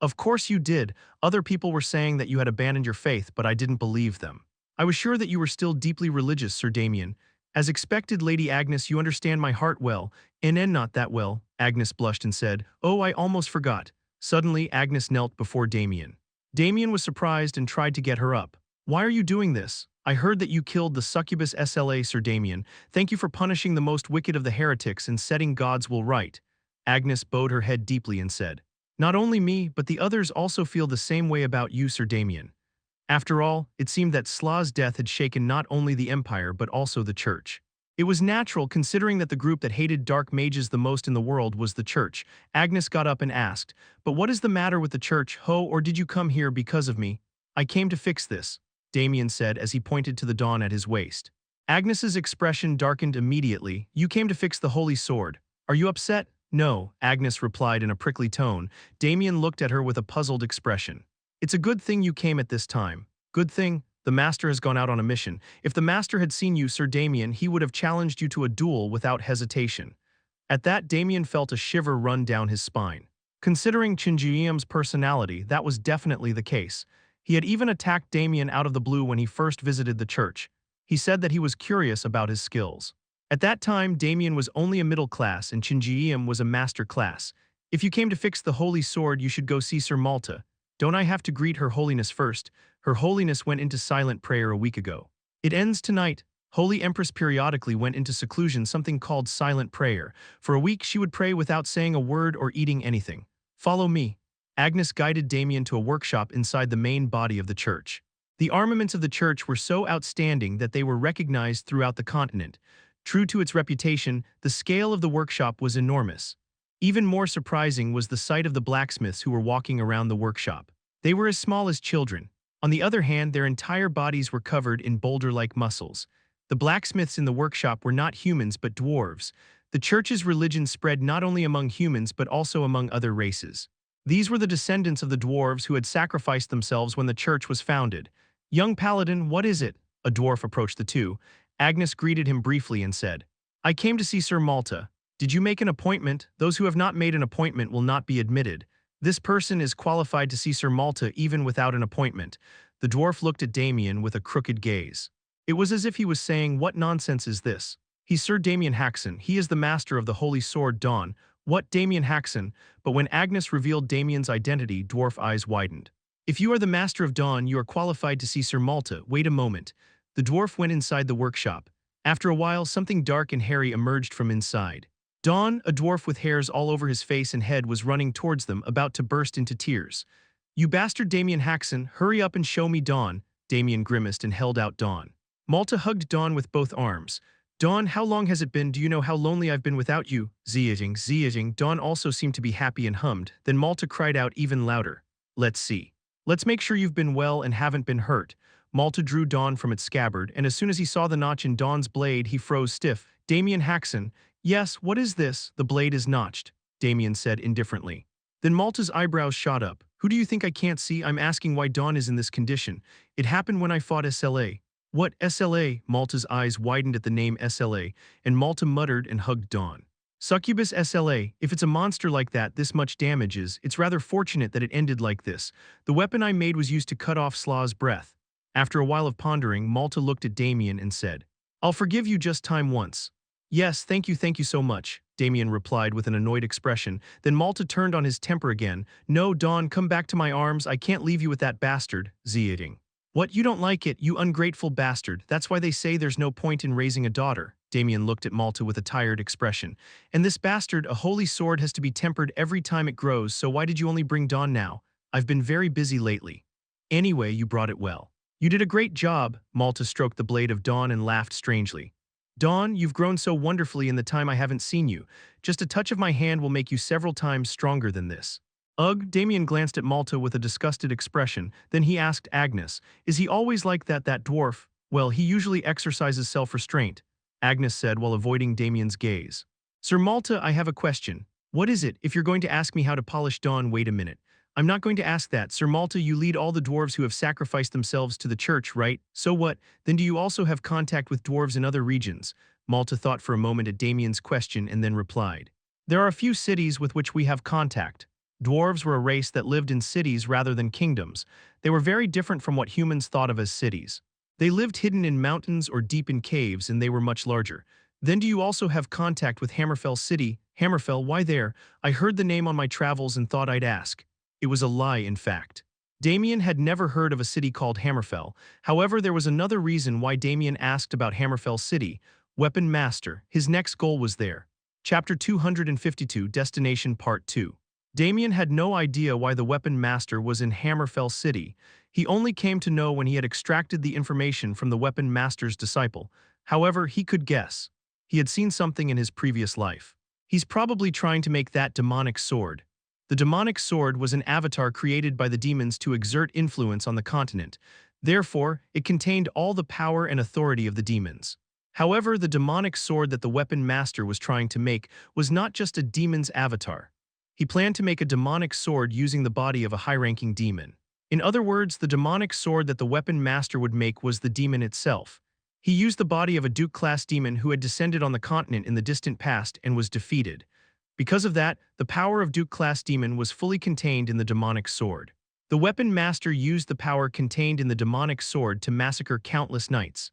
"Of course you did. Other people were saying that you had abandoned your faith, but I didn't believe them. I was sure that you were still deeply religious, Sir Damien." "As expected, Lady Agnes, you understand my heart well." And not that well," Agnes blushed and said. "Oh, I almost forgot." Suddenly, Agnes knelt before Damien. Damien was surprised and tried to get her up. "Why are you doing this? I heard that you killed the succubus SLA, Sir Damien. Thank you for punishing the most wicked of the heretics and setting God's will right." Agnes bowed her head deeply and said, "Not only me, but the others also feel the same way about you, Sir Damien." After all, it seemed that Slaa's death had shaken not only the Empire but also the Church. It was natural considering that the group that hated dark mages the most in the world was the Church. Agnes got up and asked, "But what is the matter with the Church, Ho, or did you come here because of me?" "I came to fix this," Damien said as he pointed to the dawn at his waist. Agnes's expression darkened immediately. "You came to fix the Holy Sword. Are you upset?" "No," Agnes replied in a prickly tone. Damien looked at her with a puzzled expression. "It's a good thing you came at this time." "Good thing? The Master has gone out on a mission. If the Master had seen you, Sir Damien, he would have challenged you to a duel without hesitation." At that, Damien felt a shiver run down his spine. Considering Chinjuium's personality, that was definitely the case. He had even attacked Damien out of the blue when he first visited the church. He said that he was curious about his skills. At that time, Damien was only a middle class and Chinjuium was a master class. "If you came to fix the Holy Sword, you should go see Sir Malta." "Don't I have to greet Her Holiness first?" "Her Holiness went into silent prayer a week ago. It ends tonight." Holy Empress periodically went into seclusion, something called silent prayer. For a week she would pray without saying a word or eating anything. "Follow me." Agnes guided Damien to a workshop inside the main body of the church. The armaments of the church were so outstanding that they were recognized throughout the continent. True to its reputation, the scale of the workshop was enormous. Even more surprising was the sight of the blacksmiths who were walking around the workshop. They were as small as children. On the other hand, their entire bodies were covered in boulder-like muscles. The blacksmiths in the workshop were not humans but dwarves. The church's religion spread not only among humans but also among other races. These were the descendants of the dwarves who had sacrificed themselves when the church was founded. "Young paladin, what is it?" A dwarf approached the two. Agnes greeted him briefly and said, "I came to see Sir Malta. Did you make an appointment? Those who have not made an appointment will not be admitted. This person is qualified to see Sir Malta even without an appointment." The dwarf looked at Damien with a crooked gaze. It was as if he was saying, "What nonsense is this? He's Sir Damien Haksen. He is the master of the Holy Sword Dawn." "What, Damien Haksen?" But when Agnes revealed Damien's identity, dwarf eyes widened. "If you are the master of Dawn, you are qualified to see Sir Malta. Wait a moment." The dwarf went inside the workshop. After a while, something dark and hairy emerged from inside. Dawn, a dwarf with hairs all over his face and head, was running towards them, about to burst into tears. "You bastard Damien Haksen, hurry up and show me Dawn." Damien grimaced and held out Dawn. Malta hugged Dawn with both arms. "Dawn, how long has it been? Do you know how lonely I've been without you?" Ziying. Dawn also seemed to be happy and hummed. Then Malta cried out even louder. "Let's see. Let's make sure you've been well and haven't been hurt." Malta drew Dawn from its scabbard, and as soon as he saw the notch in Dawn's blade, he froze stiff. "Damien Haksen." "Yes, what is this?" "The blade is notched," Damien said indifferently. Then Malta's eyebrows shot up. "Who do you think I can't see? I'm asking why Dawn is in this condition. It happened when I fought SLA." "What, SLA?" Malta's eyes widened at the name SLA, and Malta muttered and hugged Dawn. "Succubus SLA, if it's a monster like that this much damages, it's rather fortunate that it ended like this. The weapon I made was used to cut off Slaw's breath." After a while of pondering, Malta looked at Damien and said, "I'll forgive you just time once." "Yes, thank you so much," Damien replied with an annoyed expression. Then Malta turned on his temper again. "No, Dawn, come back to my arms. I can't leave you with that bastard." Ziying. "What, you don't like it, you ungrateful bastard? That's why they say there's no point in raising a daughter." Damien looked at Malta with a tired expression. "And this bastard, a holy sword, has to be tempered every time it grows, so why did you only bring Dawn now?" "I've been very busy lately." "Anyway, you brought it well." "You did a great job." Malta stroked the blade of Dawn and laughed strangely. "Dawn, you've grown so wonderfully in the time I haven't seen you. Just a touch of my hand will make you several times stronger than this." "Ugh." Damien glanced at Malta with a disgusted expression. Then he asked Agnes, "Is he always like that dwarf?" "Well, he usually exercises self-restraint," Agnes said while avoiding Damien's gaze. "Sir Malta, I have a question." "What is it? If you're going to ask me how to polish Dawn, wait a minute." "I'm not going to ask that. Sir Malta, you lead all the dwarves who have sacrificed themselves to the church, right? So what? Then do you also have contact with dwarves in other regions?" Malta thought for a moment at Damien's question and then replied, "There are a few cities with which we have contact." Dwarves were a race that lived in cities rather than kingdoms. They were very different from what humans thought of as cities. They lived hidden in mountains or deep in caves, and they were much larger. "Then do you also have contact with Hammerfell City?" "Hammerfell, why there? I heard the name on my travels and thought I'd ask." It was a lie, in fact. Damien had never heard of a city called Hammerfell. However, there was another reason why Damien asked about Hammerfell City. Weapon Master. His next goal was there. Chapter 252, Destination Part 2. Damien had no idea why the Weapon Master was in Hammerfell City. He only came to know when he had extracted the information from the Weapon Master's disciple. However, he could guess. He had seen something in his previous life. He's probably trying to make that demonic sword. The demonic sword was an avatar created by the demons to exert influence on the continent. Therefore, it contained all the power and authority of the demons. However, the demonic sword that the Weapon Master was trying to make was not just a demon's avatar. He planned to make a demonic sword using the body of a high-ranking demon. In other words, the demonic sword that the Weapon Master would make was the demon itself. He used the body of a Duke-class demon who had descended on the continent in the distant past and was defeated. Because of that, the power of Duke-class demon was fully contained in the demonic sword. The Weapon Master used the power contained in the demonic sword to massacre countless knights.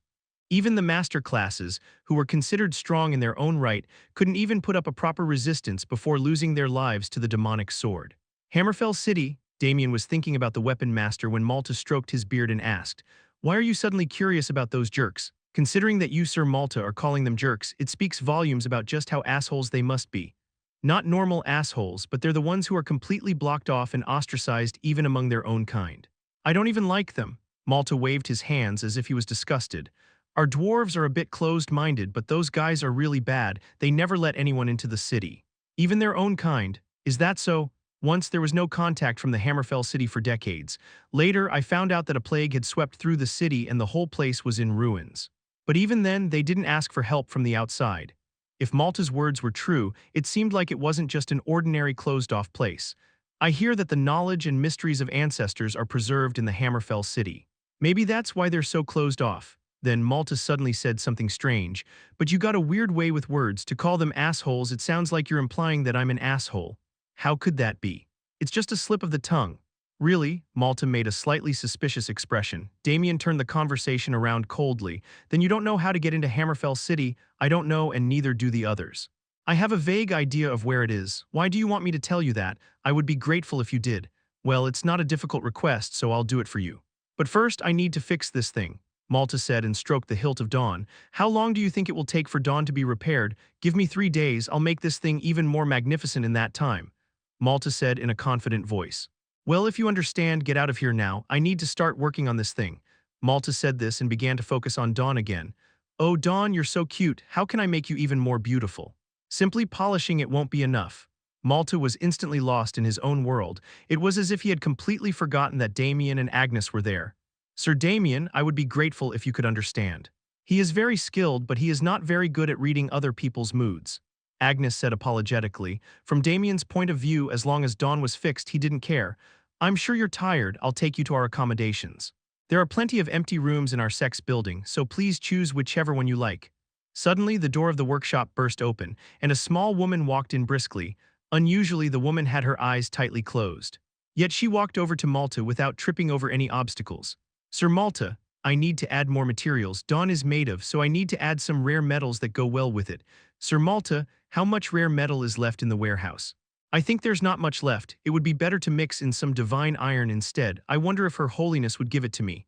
Even the master classes, who were considered strong in their own right, couldn't even put up a proper resistance before losing their lives to the demonic sword. Hammerfell City. Damien was thinking about the Weapon Master when Malta stroked his beard and asked, "Why are you suddenly curious about those jerks?" "Considering that you, Sir Malta, are calling them jerks, it speaks volumes about just how assholes they must be. Not normal assholes, but they're the ones who are completely blocked off and ostracized even among their own kind. I don't even like them." Malta waved his hands as if he was disgusted. "Our dwarves are a bit closed-minded, but those guys are really bad. They never let anyone into the city. Even their own kind." "Is that so?" "Once there was no contact from the Hammerfell City for decades. Later, I found out that a plague had swept through the city and the whole place was in ruins." But even then, they didn't ask for help from the outside. If Malta's words were true, it seemed like it wasn't just an ordinary closed-off place. I hear that the knowledge and mysteries of ancestors are preserved in the Hammerfell city. Maybe that's why they're so closed off. Then Malta suddenly said something strange, but you got a weird way with words. To call them assholes, it sounds like you're implying that I'm an asshole. How could that be? It's just a slip of the tongue. Really? Malta made a slightly suspicious expression. Damien turned the conversation around coldly. Then you don't know how to get into Hammerfell City. I don't know, and neither do the others. I have a vague idea of where it is. Why do you want me to tell you that? I would be grateful if you did. Well, it's not a difficult request, so I'll do it for you. But first, I need to fix this thing, Malta said and stroked the hilt of Dawn. How long do you think it will take for Dawn to be repaired? Give me 3 days, I'll make this thing even more magnificent in that time, Malta said in a confident voice. Well, if you understand, get out of here now. I need to start working on this thing. Malta said this and began to focus on Dawn again. Oh, Dawn, you're so cute. How can I make you even more beautiful? Simply polishing it won't be enough. Malta was instantly lost in his own world. It was as if he had completely forgotten that Damien and Agnes were there. Sir Damien, I would be grateful if you could understand. He is very skilled, but he is not very good at reading other people's moods. Agnes said apologetically. From Damien's point of view, as long as Dawn was fixed, he didn't care. I'm sure you're tired, I'll take you to our accommodations. There are plenty of empty rooms in our sex building, so please choose whichever one you like. Suddenly, the door of the workshop burst open, and a small woman walked in briskly. Unusually, the woman had her eyes tightly closed. Yet she walked over to Malta without tripping over any obstacles. Sir Malta, I need to add more materials Dawn is made of, so I need to add some rare metals that go well with it. Sir Malta, how much rare metal is left in the warehouse? I think there's not much left. It would be better to mix in some divine iron instead. I wonder if Her Holiness would give it to me.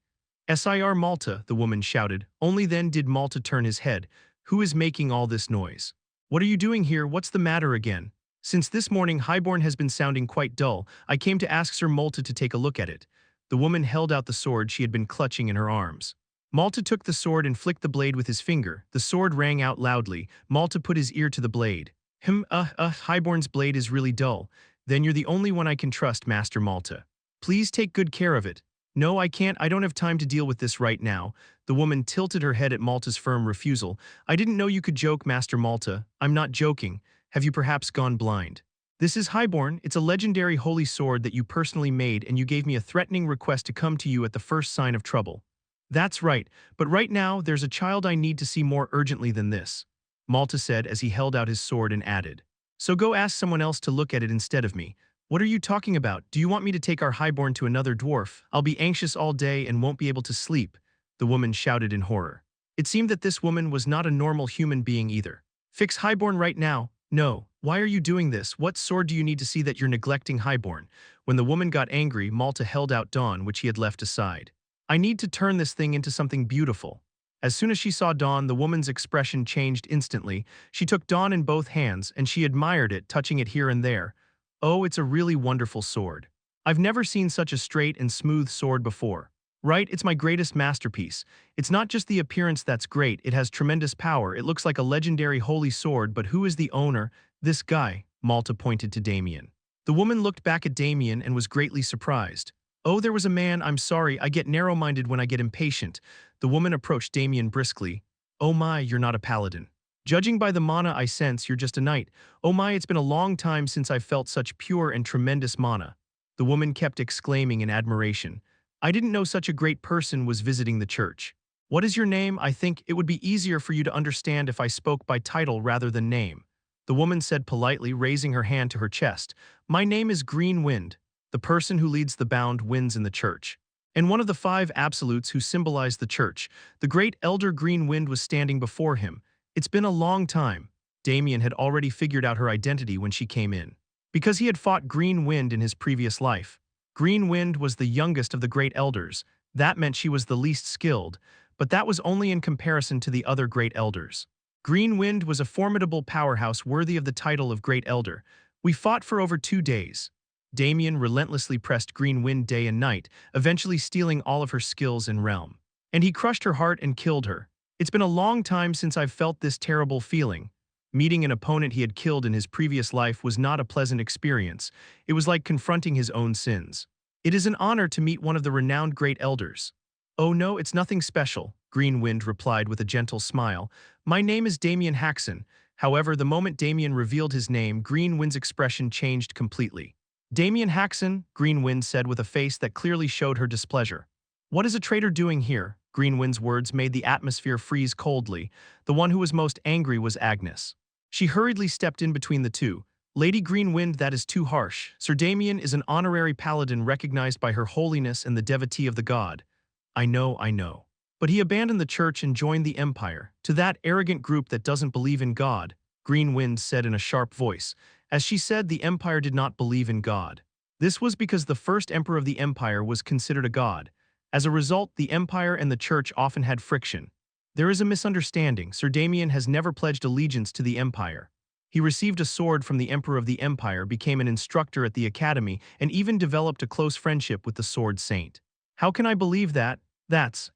Sir Malta, the woman shouted. Only then did Malta turn his head. Who is making all this noise? What are you doing here? What's the matter again? Since this morning Highborn has been sounding quite dull. I came to ask Sir Malta to take a look at it. The woman held out the sword she had been clutching in her arms. Malta took the sword and flicked the blade with his finger. The sword rang out loudly. Malta put his ear to the blade. Highborn's blade is really dull. Then you're the only one I can trust, Master Malta. Please take good care of it. No, I can't. I don't have time to deal with this right now. The woman tilted her head at Malta's firm refusal. I didn't know you could joke, Master Malta. I'm not joking. Have you perhaps gone blind? This is Highborn. It's a legendary holy sword that you personally made, and you gave me a threatening request to come to you at the first sign of trouble. That's right, but right now there's a child I need to see more urgently than this, Malta said as he held out his sword and added. So go ask someone else to look at it instead of me. What are you talking about? Do you want me to take our Highborn to another dwarf? I'll be anxious all day and won't be able to sleep, the woman shouted in horror. It seemed that this woman was not a normal human being either. Fix Highborn right now. No. Why are you doing this? What sword do you need to see that you're neglecting Highborn? When the woman got angry, Malta held out Dawn, which he had left aside. I need to turn this thing into something beautiful. As soon as she saw Dawn, the woman's expression changed instantly. She took Dawn in both hands, and she admired it, touching it here and there. Oh, it's a really wonderful sword. I've never seen such a straight and smooth sword before. Right, it's my greatest masterpiece. It's not just the appearance that's great, it has tremendous power. It looks like a legendary holy sword, but who is the owner? This guy, Malta pointed to Damien. The woman looked back at Damien and was greatly surprised. Oh, there was a man. I'm sorry, I get narrow-minded when I get impatient. The woman approached Damien briskly. Oh my, you're not a paladin. Judging by the mana I sense, you're just a knight. Oh my, it's been a long time since I've felt such pure and tremendous mana. The woman kept exclaiming in admiration. I didn't know such a great person was visiting the church. What is your name? I think it would be easier for you to understand if I spoke by title rather than name. The woman said politely, raising her hand to her chest. My name is Green Wind. The person who leads the bound wins in the church. And one of the 5 absolutes who symbolize the church, the great elder Green Wind was standing before him. It's been a long time. Damien had already figured out her identity when she came in. Because he had fought Green Wind in his previous life. Green Wind was the youngest of the great elders. That meant she was the least skilled, but that was only in comparison to the other great elders. Green Wind was a formidable powerhouse worthy of the title of Great Elder. We fought for over 2 days. Damien relentlessly pressed Green Wind day and night, eventually stealing all of her skills and realm. And he crushed her heart and killed her. It's been a long time since I've felt this terrible feeling. Meeting an opponent he had killed in his previous life was not a pleasant experience. It was like confronting his own sins. It is an honor to meet one of the renowned great elders. Oh no, it's nothing special. Green Wind replied with a gentle smile. My name is Damien Haksen. However, the moment Damien revealed his name, Green Wind's expression changed completely. Damien Haksen, Green Wind said with a face that clearly showed her displeasure. What is a traitor doing here? Green Wind's words made the atmosphere freeze coldly. The one who was most angry was Agnes. She hurriedly stepped in between the two. Lady Green Wind, that is too harsh. Sir Damien is an honorary paladin recognized by her holiness and the devotee of the god. I know. But he abandoned the church and joined the Empire. To that arrogant group that doesn't believe in God, Green Wind said in a sharp voice. As she said, the Empire did not believe in God. This was because the first emperor of the Empire was considered a god. As a result, the Empire and the church often had friction. There is a misunderstanding. Sir Damien has never pledged allegiance to the Empire. He received a sword from the Emperor of the Empire, became an instructor at the Academy, and even developed a close friendship with the Sword Saint. How can I believe that?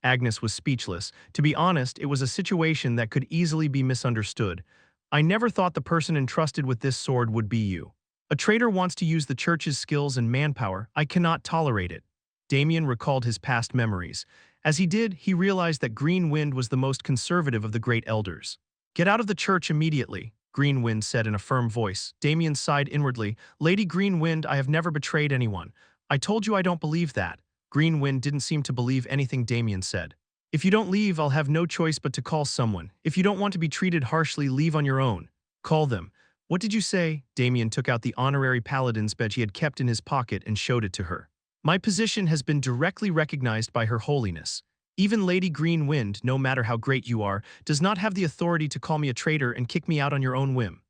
Agnes was speechless. To be honest, it was a situation that could easily be misunderstood. I never thought the person entrusted with this sword would be you. A traitor wants to use the church's skills and manpower. I cannot tolerate it. Damien recalled his past memories. As he did, he realized that Green Wind was the most conservative of the great elders. Get out of the church immediately, Green Wind said in a firm voice. Damien sighed inwardly. Lady Green Wind, I have never betrayed anyone. I told you I don't believe that. Green Wind didn't seem to believe anything Damien said. If you don't leave, I'll have no choice but to call someone. If you don't want to be treated harshly, leave on your own. Call them. What did you say? Damien took out the honorary paladin's badge he had kept in his pocket and showed it to her. My position has been directly recognized by Her Holiness. Even Lady Green Wind, no matter how great you are, does not have the authority to call me a traitor and kick me out on your own whim.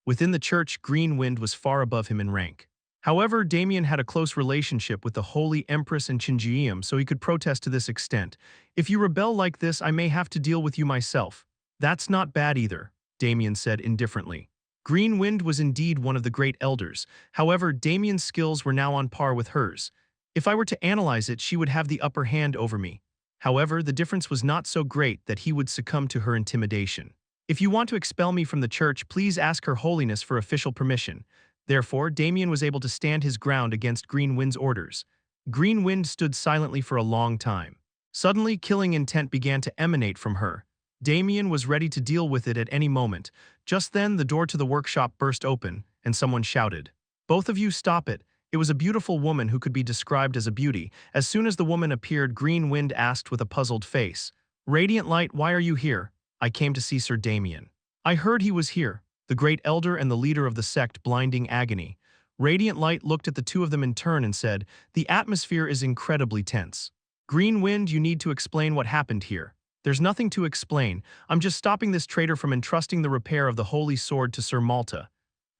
Within the church, Green Wind was far above him in rank. However, Damien had a close relationship with the Holy Empress and Chinjiam, so he could protest to this extent. If you rebel like this, I may have to deal with you myself. That's not bad either, Damien said indifferently. Green Wind was indeed one of the great elders. However, Damien's skills were now on par with hers. If I were to analyze it, she would have the upper hand over me. However, the difference was not so great that he would succumb to her intimidation. If you want to expel me from the church, please ask Her Holiness for official permission. Therefore, Damien was able to stand his ground against Green Wind's orders. Green Wind stood silently for a long time. Suddenly, killing intent began to emanate from her. Damien was ready to deal with it at any moment. Just then, the door to the workshop burst open, and someone shouted, "Both of you stop it." It was a beautiful woman who could be described as a beauty. As soon as the woman appeared, Green Wind asked with a puzzled face, "Radiant Light, why are you here?" "I came to see Sir Damien." "I heard he was here." The great elder and the leader of the sect, Blinding Agony. Radiant Light looked at the two of them in turn and said, "The atmosphere is incredibly tense. Green Wind, you need to explain what happened here." "There's nothing to explain. I'm just stopping this traitor from entrusting the repair of the Holy Sword to Sir Malta."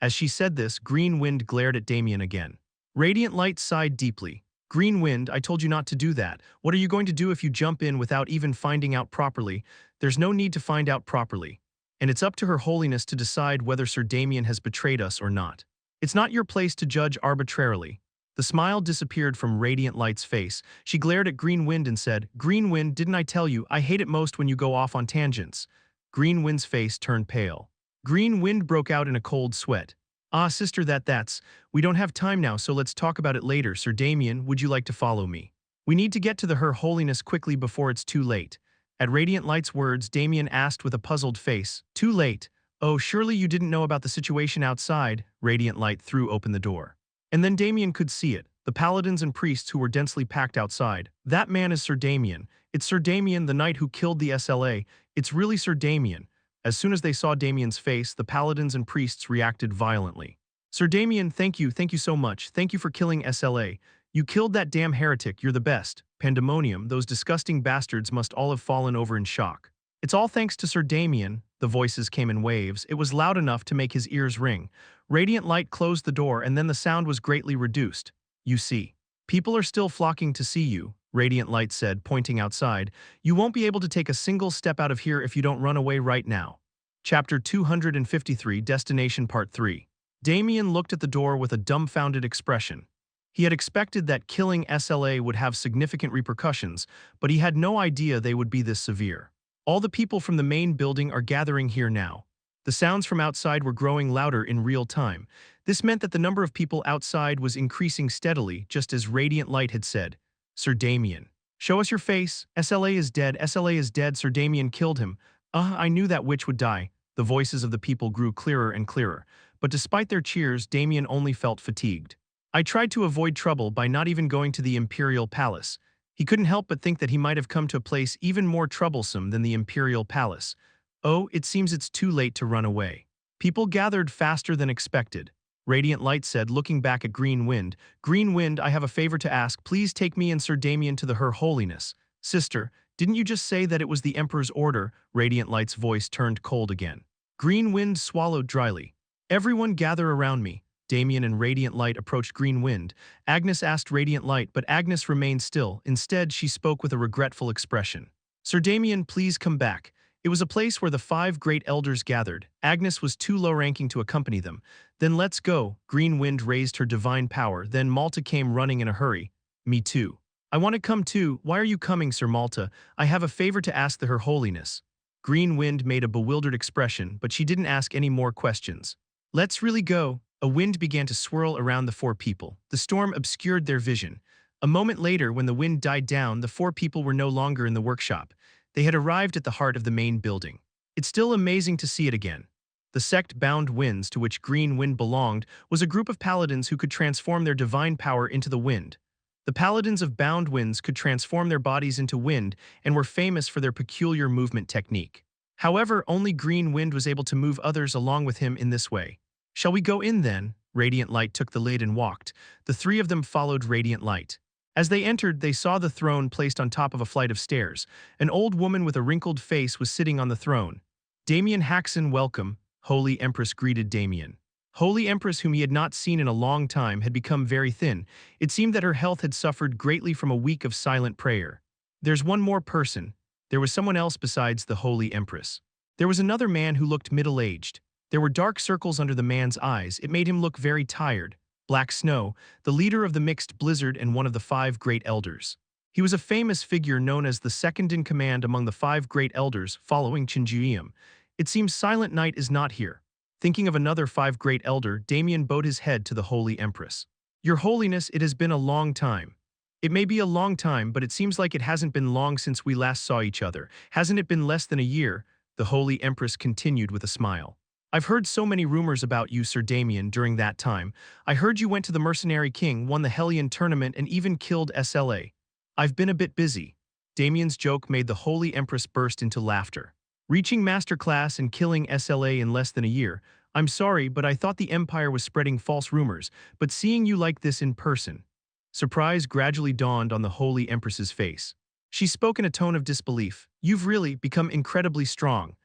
As she said this, Green Wind glared at Damien again. Radiant Light sighed deeply. "Green Wind, I told you not to do that. What are you going to do if you jump in without even finding out properly?" "There's no need to find out properly. And it's up to Her Holiness to decide whether Sir Damien has betrayed us or not. It's not your place to judge arbitrarily." The smile disappeared from Radiant Light's face. She glared at Green Wind and said, "Green Wind, didn't I tell you, I hate it most when you go off on tangents." Green Wind's face turned pale. Green Wind broke out in a cold sweat. "Ah, sister, that's. We don't have time now, so let's talk about it later. Sir Damien, would you like to follow me? We need to get to the Her Holiness quickly before it's too late." At Radiant Light's words, Damien asked with a puzzled face, "Too late? Oh, surely you didn't know about the situation outside." Radiant Light threw open the door. And then Damien could see it, the paladins and priests who were densely packed outside. "That man is Sir Damien. It's Sir Damien, the knight who killed the SLA. It's really Sir Damien." As soon as they saw Damien's face, the paladins and priests reacted violently. "Sir Damien, thank you so much. Thank you for killing SLA. You killed that damn heretic, you're the best." Pandemonium, those disgusting bastards must all have fallen over in shock. "It's all thanks to Sir Damien." The voices came in waves. It was loud enough to make his ears ring. Radiant Light closed the door and then the sound was greatly reduced. "You see, people are still flocking to see you," Radiant Light said, pointing outside. "You won't be able to take a single step out of here if you don't run away right now." Chapter 253, Destination Part 3. Damien looked at the door with a dumbfounded expression. He had expected that killing SLA would have significant repercussions, but he had no idea they would be this severe. All the people from the main building are gathering here now. The sounds from outside were growing louder in real time. This meant that the number of people outside was increasing steadily, just as Radiant Light had said. "Sir Damien, Show us your face. SLA is dead. SLA is dead. Sir Damien killed him. I knew that witch would die. The voices of the people grew clearer and clearer. But despite their cheers, Damien only felt fatigued. I tried to avoid trouble by not even going to the Imperial Palace. He couldn't help but think that he might have come to a place even more troublesome than the Imperial Palace. Oh, it seems it's too late to run away. People gathered faster than expected. Radiant Light said, looking back at Green Wind, "Green Wind, I have a favor to ask. Please take me and Sir Damien to Her Holiness." "Sister, didn't you just say that it was the Emperor's order?" Radiant Light's voice turned cold again. Green Wind swallowed dryly. "Everyone gather around me." Damien and Radiant Light approached Green Wind. Agnes asked Radiant Light, but Agnes remained still. Instead, she spoke with a regretful expression. "Sir Damien, please come back." It was a place where the 5 great elders gathered. Agnes was too low-ranking to accompany them. "Then let's go." Green Wind raised her divine power. Then Malta came running in a hurry. "Me too." "I want to come too." "Why are you coming, Sir Malta?" "I have a favor to ask Her Holiness." Green Wind made a bewildered expression, but she didn't ask any more questions. "Let's really go." A wind began to swirl around the 4 people. The storm obscured their vision. A moment later, when the wind died down, the 4 people were no longer in the workshop. They had arrived at the heart of the main building. It's still amazing to see it again. The sect Bound Winds, to which Green Wind belonged, was a group of paladins who could transform their divine power into the wind. The paladins of Bound Winds could transform their bodies into wind and were famous for their peculiar movement technique. However, only Green Wind was able to move others along with him in this way. "Shall we go in then?" Radiant Light took the lead and walked. The 3 of them followed Radiant Light. As they entered, they saw the throne placed on top of a flight of stairs. An old woman with a wrinkled face was sitting on the throne. "Damien Haksen, welcome." Holy Empress greeted Damien. Holy Empress, whom he had not seen in a long time, had become very thin. It seemed that her health had suffered greatly from a week of silent prayer. "There's one more person." There was someone else besides the Holy Empress. There was another man who looked middle-aged. There were dark circles under the man's eyes. It made him look very tired. Black Snow, the leader of the mixed blizzard and one of the 5 great elders. He was a famous figure known as the second in command among the 5 great elders following Chinjuium. "It seems Silent Night is not here." Thinking of another 5 great elder, Damien bowed his head to the Holy Empress. "Your Holiness, it has been a long time." "It may be a long time, but it seems like it hasn't been long since we last saw each other. Hasn't it been less than a year?" The Holy Empress continued with a smile. "I've heard so many rumors about you, Sir Damien, during that time. I heard you went to the Mercenary King, won the Hellion tournament, and even killed SLA. I've been a bit busy." Damien's joke made the Holy Empress burst into laughter. "Reaching Master Class and killing SLA in less than a year. I'm sorry, but I thought the Empire was spreading false rumors, but seeing you like this in person." Surprise gradually dawned on the Holy Empress's face. She spoke in a tone of disbelief. "You've really become incredibly strong."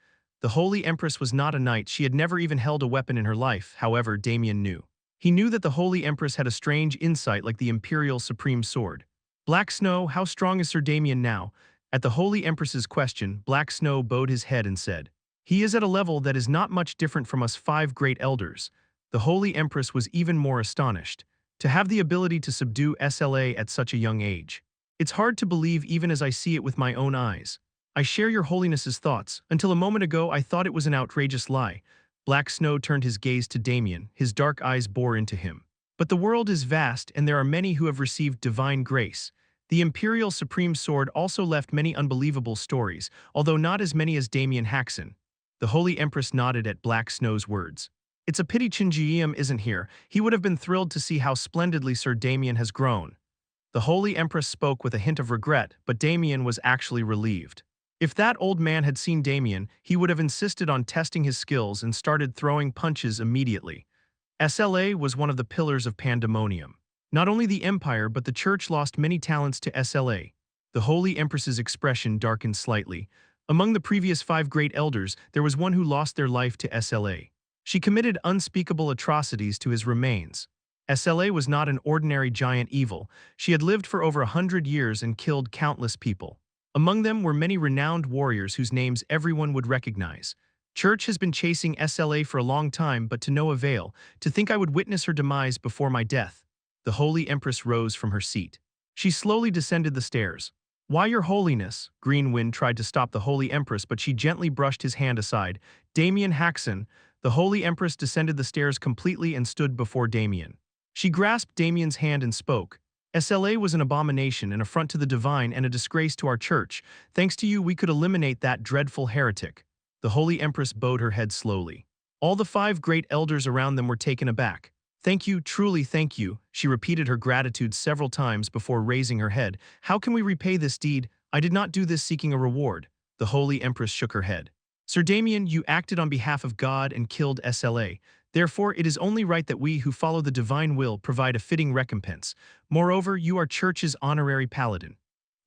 The Holy Empress was not a knight. She had never even held a weapon in her life. However, Damien knew. He knew that the Holy Empress had a strange insight like the Imperial Supreme Sword. "Black Snow, how strong is Sir Damien now?" At the Holy Empress's question, Black Snow bowed his head and said, "He is at a level that is not much different from us 5 great elders." The Holy Empress was even more astonished. To have the ability to subdue SLA at such a young age. "It's hard to believe even as I see it with my own eyes. I share your Holiness's thoughts. Until a moment ago, I thought it was an outrageous lie." Black Snow turned his gaze to Damien. His dark eyes bore into him. "But the world is vast, and there are many who have received divine grace. The Imperial Supreme Sword also left many unbelievable stories, although not as many as Damien Haksen." The Holy Empress nodded at Black Snow's words. "It's a pity Chinjuium isn't here. He would have been thrilled to see how splendidly Sir Damien has grown." The Holy Empress spoke with a hint of regret, but Damien was actually relieved. If that old man had seen Damien, he would have insisted on testing his skills and started throwing punches immediately. SLA was one of the pillars of pandemonium. Not only the Empire but the Church lost many talents to SLA. The Holy Empress's expression darkened slightly. Among the previous 5 great elders, there was one who lost their life to SLA. She committed unspeakable atrocities to his remains. SLA was not an ordinary giant evil. She had lived for over 100 years and killed countless people. Among them were many renowned warriors whose names everyone would recognize. Church has been chasing SLA for a long time, but to no avail. To think I would witness her demise before my death. The Holy Empress rose from her seat. She slowly descended the stairs. "Why, Your Holiness?" Green Wind tried to stop the Holy Empress, but she gently brushed his hand aside. "Damien Haksen." The Holy Empress descended the stairs completely and stood before Damien. She grasped Damien's hand and spoke. SLA was an abomination, an affront to the divine, and a disgrace to our church. Thanks to you, we could eliminate that dreadful heretic. The Holy Empress bowed her head slowly. All the 5 great elders around them were taken aback. Thank you, truly thank you. She repeated her gratitude several times before raising her head. How can we repay this deed? I did not do this seeking a reward. The Holy Empress shook her head. Sir Damien, you acted on behalf of God and killed SLA. Therefore, it is only right that we who follow the divine will provide a fitting recompense. Moreover, you are church's honorary paladin.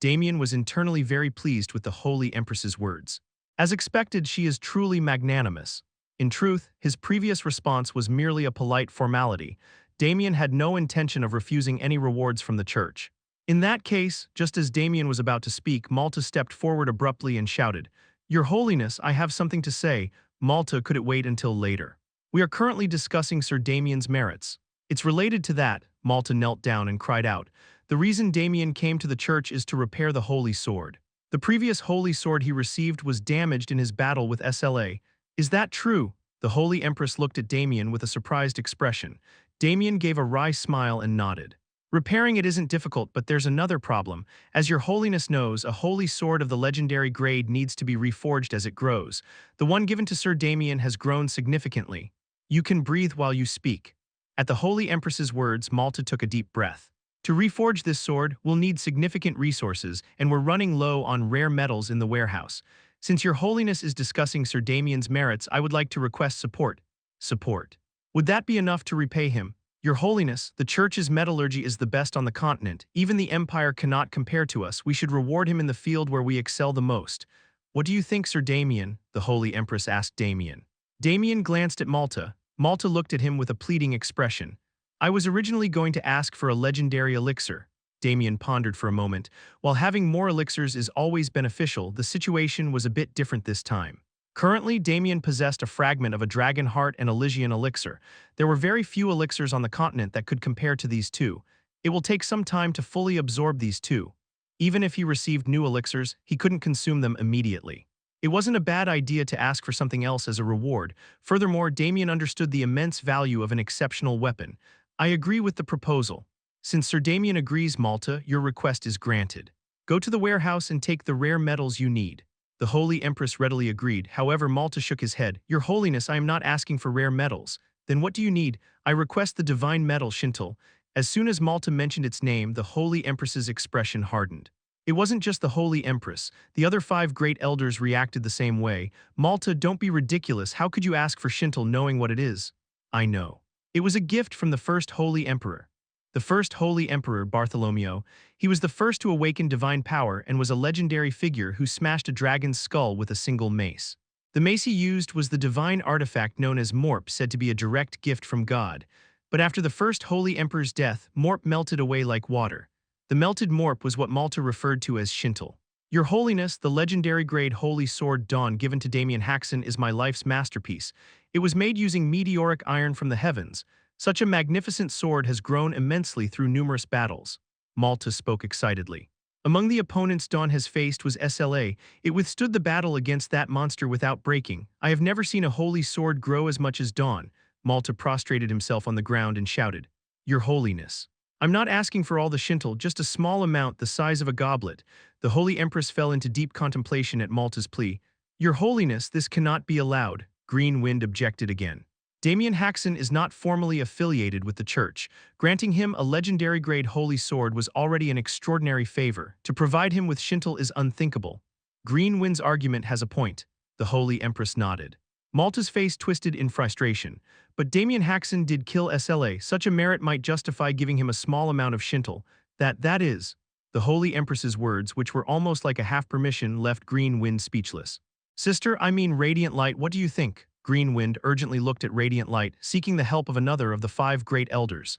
Damien was internally very pleased with the Holy Empress's words. As expected, she is truly magnanimous. In truth, his previous response was merely a polite formality. Damien had no intention of refusing any rewards from the church. In that case, just as Damien was about to speak, Malta stepped forward abruptly and shouted, "Your Holiness, I have something to say." Malta, could it wait until later? We are currently discussing Sir Damien's merits. It's related to that. Malta knelt down and cried out. The reason Damien came to the church is to repair the Holy Sword. The previous Holy Sword he received was damaged in his battle with SLA. Is that true? The Holy Empress looked at Damien with a surprised expression. Damien gave a wry smile and nodded. Repairing it isn't difficult, but there's another problem. As your Holiness knows, a holy sword of the legendary grade needs to be reforged as it grows. The one given to Sir Damien has grown significantly. You can breathe while you speak. At the Holy Empress's words, Malta took a deep breath. To reforge this sword, we'll need significant resources, and we're running low on rare metals in the warehouse. Since your Holiness is discussing Sir Damien's merits, I would like to request support. Support. Would that be enough to repay him? Your Holiness, the Church's metallurgy is the best on the continent. Even the Empire cannot compare to us. We should reward him in the field where we excel the most. What do you think, Sir Damien? The Holy Empress asked Damien. Damien glanced at Malta. Malta looked at him with a pleading expression. I was originally going to ask for a legendary elixir. Damien pondered for a moment. While having more elixirs is always beneficial, the situation was a bit different this time. Currently, Damien possessed a fragment of a dragon heart and Elysian elixir. There were very few elixirs on the continent that could compare to these two. It will take some time to fully absorb these two. Even if he received new elixirs, he couldn't consume them immediately. It wasn't a bad idea to ask for something else as a reward. Furthermore, Damien understood the immense value of an exceptional weapon. I agree with the proposal. Since Sir Damien agrees, Malta, your request is granted. Go to the warehouse and take the rare metals you need. The Holy Empress readily agreed. However, Malta shook his head. Your Holiness, I am not asking for rare metals. Then what do you need? I request the divine metal Shintel. As soon as Malta mentioned its name, the Holy Empress's expression hardened. It wasn't just the Holy Empress. The other 5 great elders reacted the same way. Malta, don't be ridiculous. How could you ask for Shintel knowing what it is? I know. It was a gift from the first Holy Emperor. The first Holy Emperor, Bartholomew. He was the first to awaken divine power and was a legendary figure who smashed a dragon's skull with a single mace. The mace he used was the divine artifact known as Morp, said to be a direct gift from God. But after the first Holy Emperor's death, Morp melted away like water. The melted Morp was what Malta referred to as Shintel. Your Holiness, the legendary grade Holy Sword Dawn given to Damien Haksen is my life's masterpiece. It was made using meteoric iron from the heavens. Such a magnificent sword has grown immensely through numerous battles. Malta spoke excitedly. Among the opponents Dawn has faced was SLA. It withstood the battle against that monster without breaking. I have never seen a holy sword grow as much as Dawn. Malta prostrated himself on the ground and shouted, Your Holiness. I'm not asking for all the Shintel, just a small amount the size of a goblet. The Holy Empress fell into deep contemplation at Malta's plea. Your Holiness, this cannot be allowed. Green Wind objected again. Damien Haksen is not formally affiliated with the church. Granting him a legendary-grade holy sword was already an extraordinary favor. To provide him with Shintel is unthinkable. Green Wind's argument has a point. The Holy Empress nodded. Malta's face twisted in frustration. But Damien Haksen did kill SLA. Such a merit might justify giving him a small amount of Shintel. That is. The Holy Empress's words, which were almost like a half-permission, left Green Wind speechless. Sister, I mean Radiant Light, what do you think? Green Wind urgently looked at Radiant Light, seeking the help of another of the 5 great elders.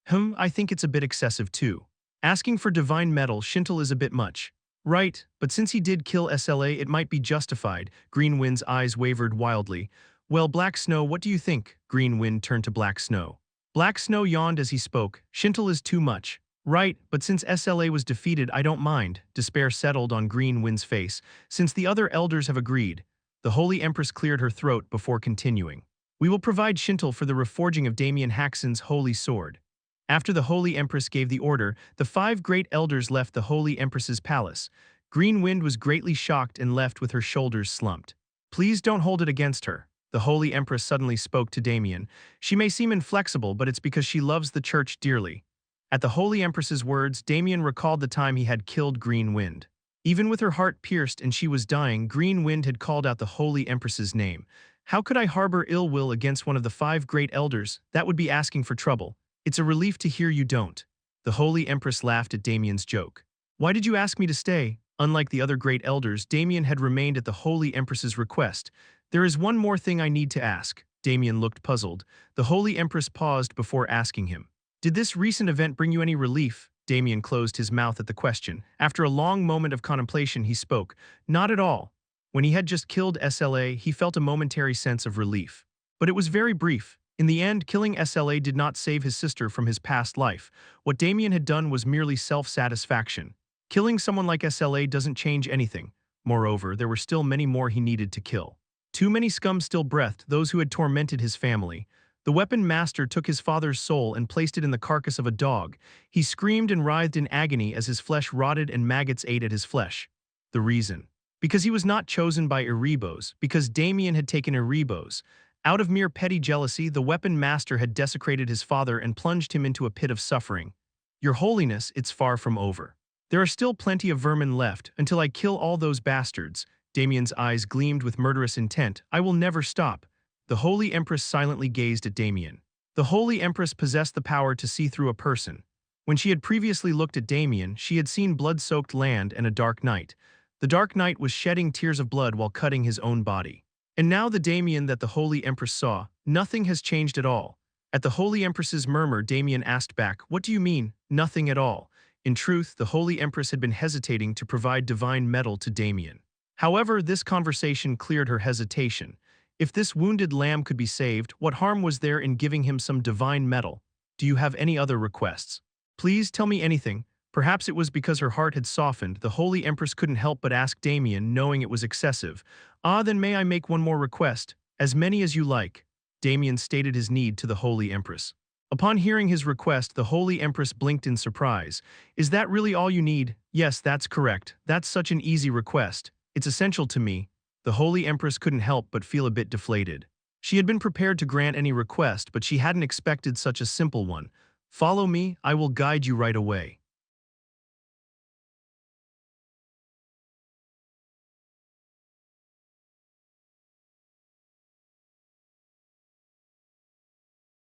I think it's a bit excessive too. Asking for divine metal Shintel is a bit much. Right, but since he did kill SLA, it might be justified. Green Wind's eyes wavered wildly. Well, Black Snow, what do you think? Green Wind turned to Black Snow. Black Snow yawned as he spoke. Shintel is too much. Right, but since SLA was defeated, I don't mind. Despair settled on Green Wind's face. Since the other elders have agreed. The Holy Empress cleared her throat before continuing. We will provide Shintel for the reforging of Damien Haksen's holy sword. After the Holy Empress gave the order, the 5 great elders left the Holy Empress's palace. Green Wind was greatly shocked and left with her shoulders slumped. Please don't hold it against her. The Holy Empress suddenly spoke to Damien. She may seem inflexible, but it's because she loves the church dearly. At the Holy Empress's words, Damien recalled the time he had killed Green Wind. Even with her heart pierced and she was dying, Green Wind had called out the Holy Empress's name. How could I harbor ill will against one of the 5 great elders? That would be asking for trouble. It's a relief to hear you don't. The Holy Empress laughed at Damien's joke. Why did you ask me to stay? Unlike the other great elders, Damien had remained at the Holy Empress's request. There is one more thing I need to ask. Damien looked puzzled. The Holy Empress paused before asking him. Did this recent event bring you any relief? Damien closed his mouth at the question. After a long moment of contemplation, he spoke. Not at all. When he had just killed SLA, he felt a momentary sense of relief. But it was very brief. In the end, killing SLA did not save his sister from his past life. What Damien had done was merely self-satisfaction. Killing someone like SLA doesn't change anything. Moreover, there were still many more he needed to kill. Too many scum still breathed, those who had tormented his family. The weapon master took his father's soul and placed it in the carcass of a dog. He screamed and writhed in agony as his flesh rotted and maggots ate at his flesh. The reason? Because he was not chosen by Erebos, because Damien had taken Erebos. Out of mere petty jealousy, the weapon master had desecrated his father and plunged him into a pit of suffering. Your Holiness, it's far from over. There are still plenty of vermin left, until I kill all those bastards. Damien's eyes gleamed with murderous intent. I will never stop. The Holy Empress silently gazed at Damien. The Holy Empress possessed the power to see through a person. When she had previously looked at Damien, she had seen blood-soaked land and a dark night. The dark knight was shedding tears of blood while cutting his own body. And now the Damien that the Holy Empress saw, nothing has changed at all. At the Holy Empress's murmur, Damien asked back, what do you mean, nothing at all? In truth, the Holy Empress had been hesitating to provide divine metal to Damien. However, this conversation cleared her hesitation. If this wounded lamb could be saved, what harm was there in giving him some divine metal? Do you have any other requests? Please tell me anything. Perhaps it was because her heart had softened. The Holy Empress couldn't help but ask Damien, knowing it was excessive. Ah, then may I make one more request? As many as you like. Damien stated his need to the Holy Empress. Upon hearing his request, the Holy Empress blinked in surprise. Is that really all you need? Yes, that's correct. That's such an easy request. It's essential to me. The Holy Empress couldn't help but feel a bit deflated. She had been prepared to grant any request, but she hadn't expected such a simple one. Follow me, I will guide you right away.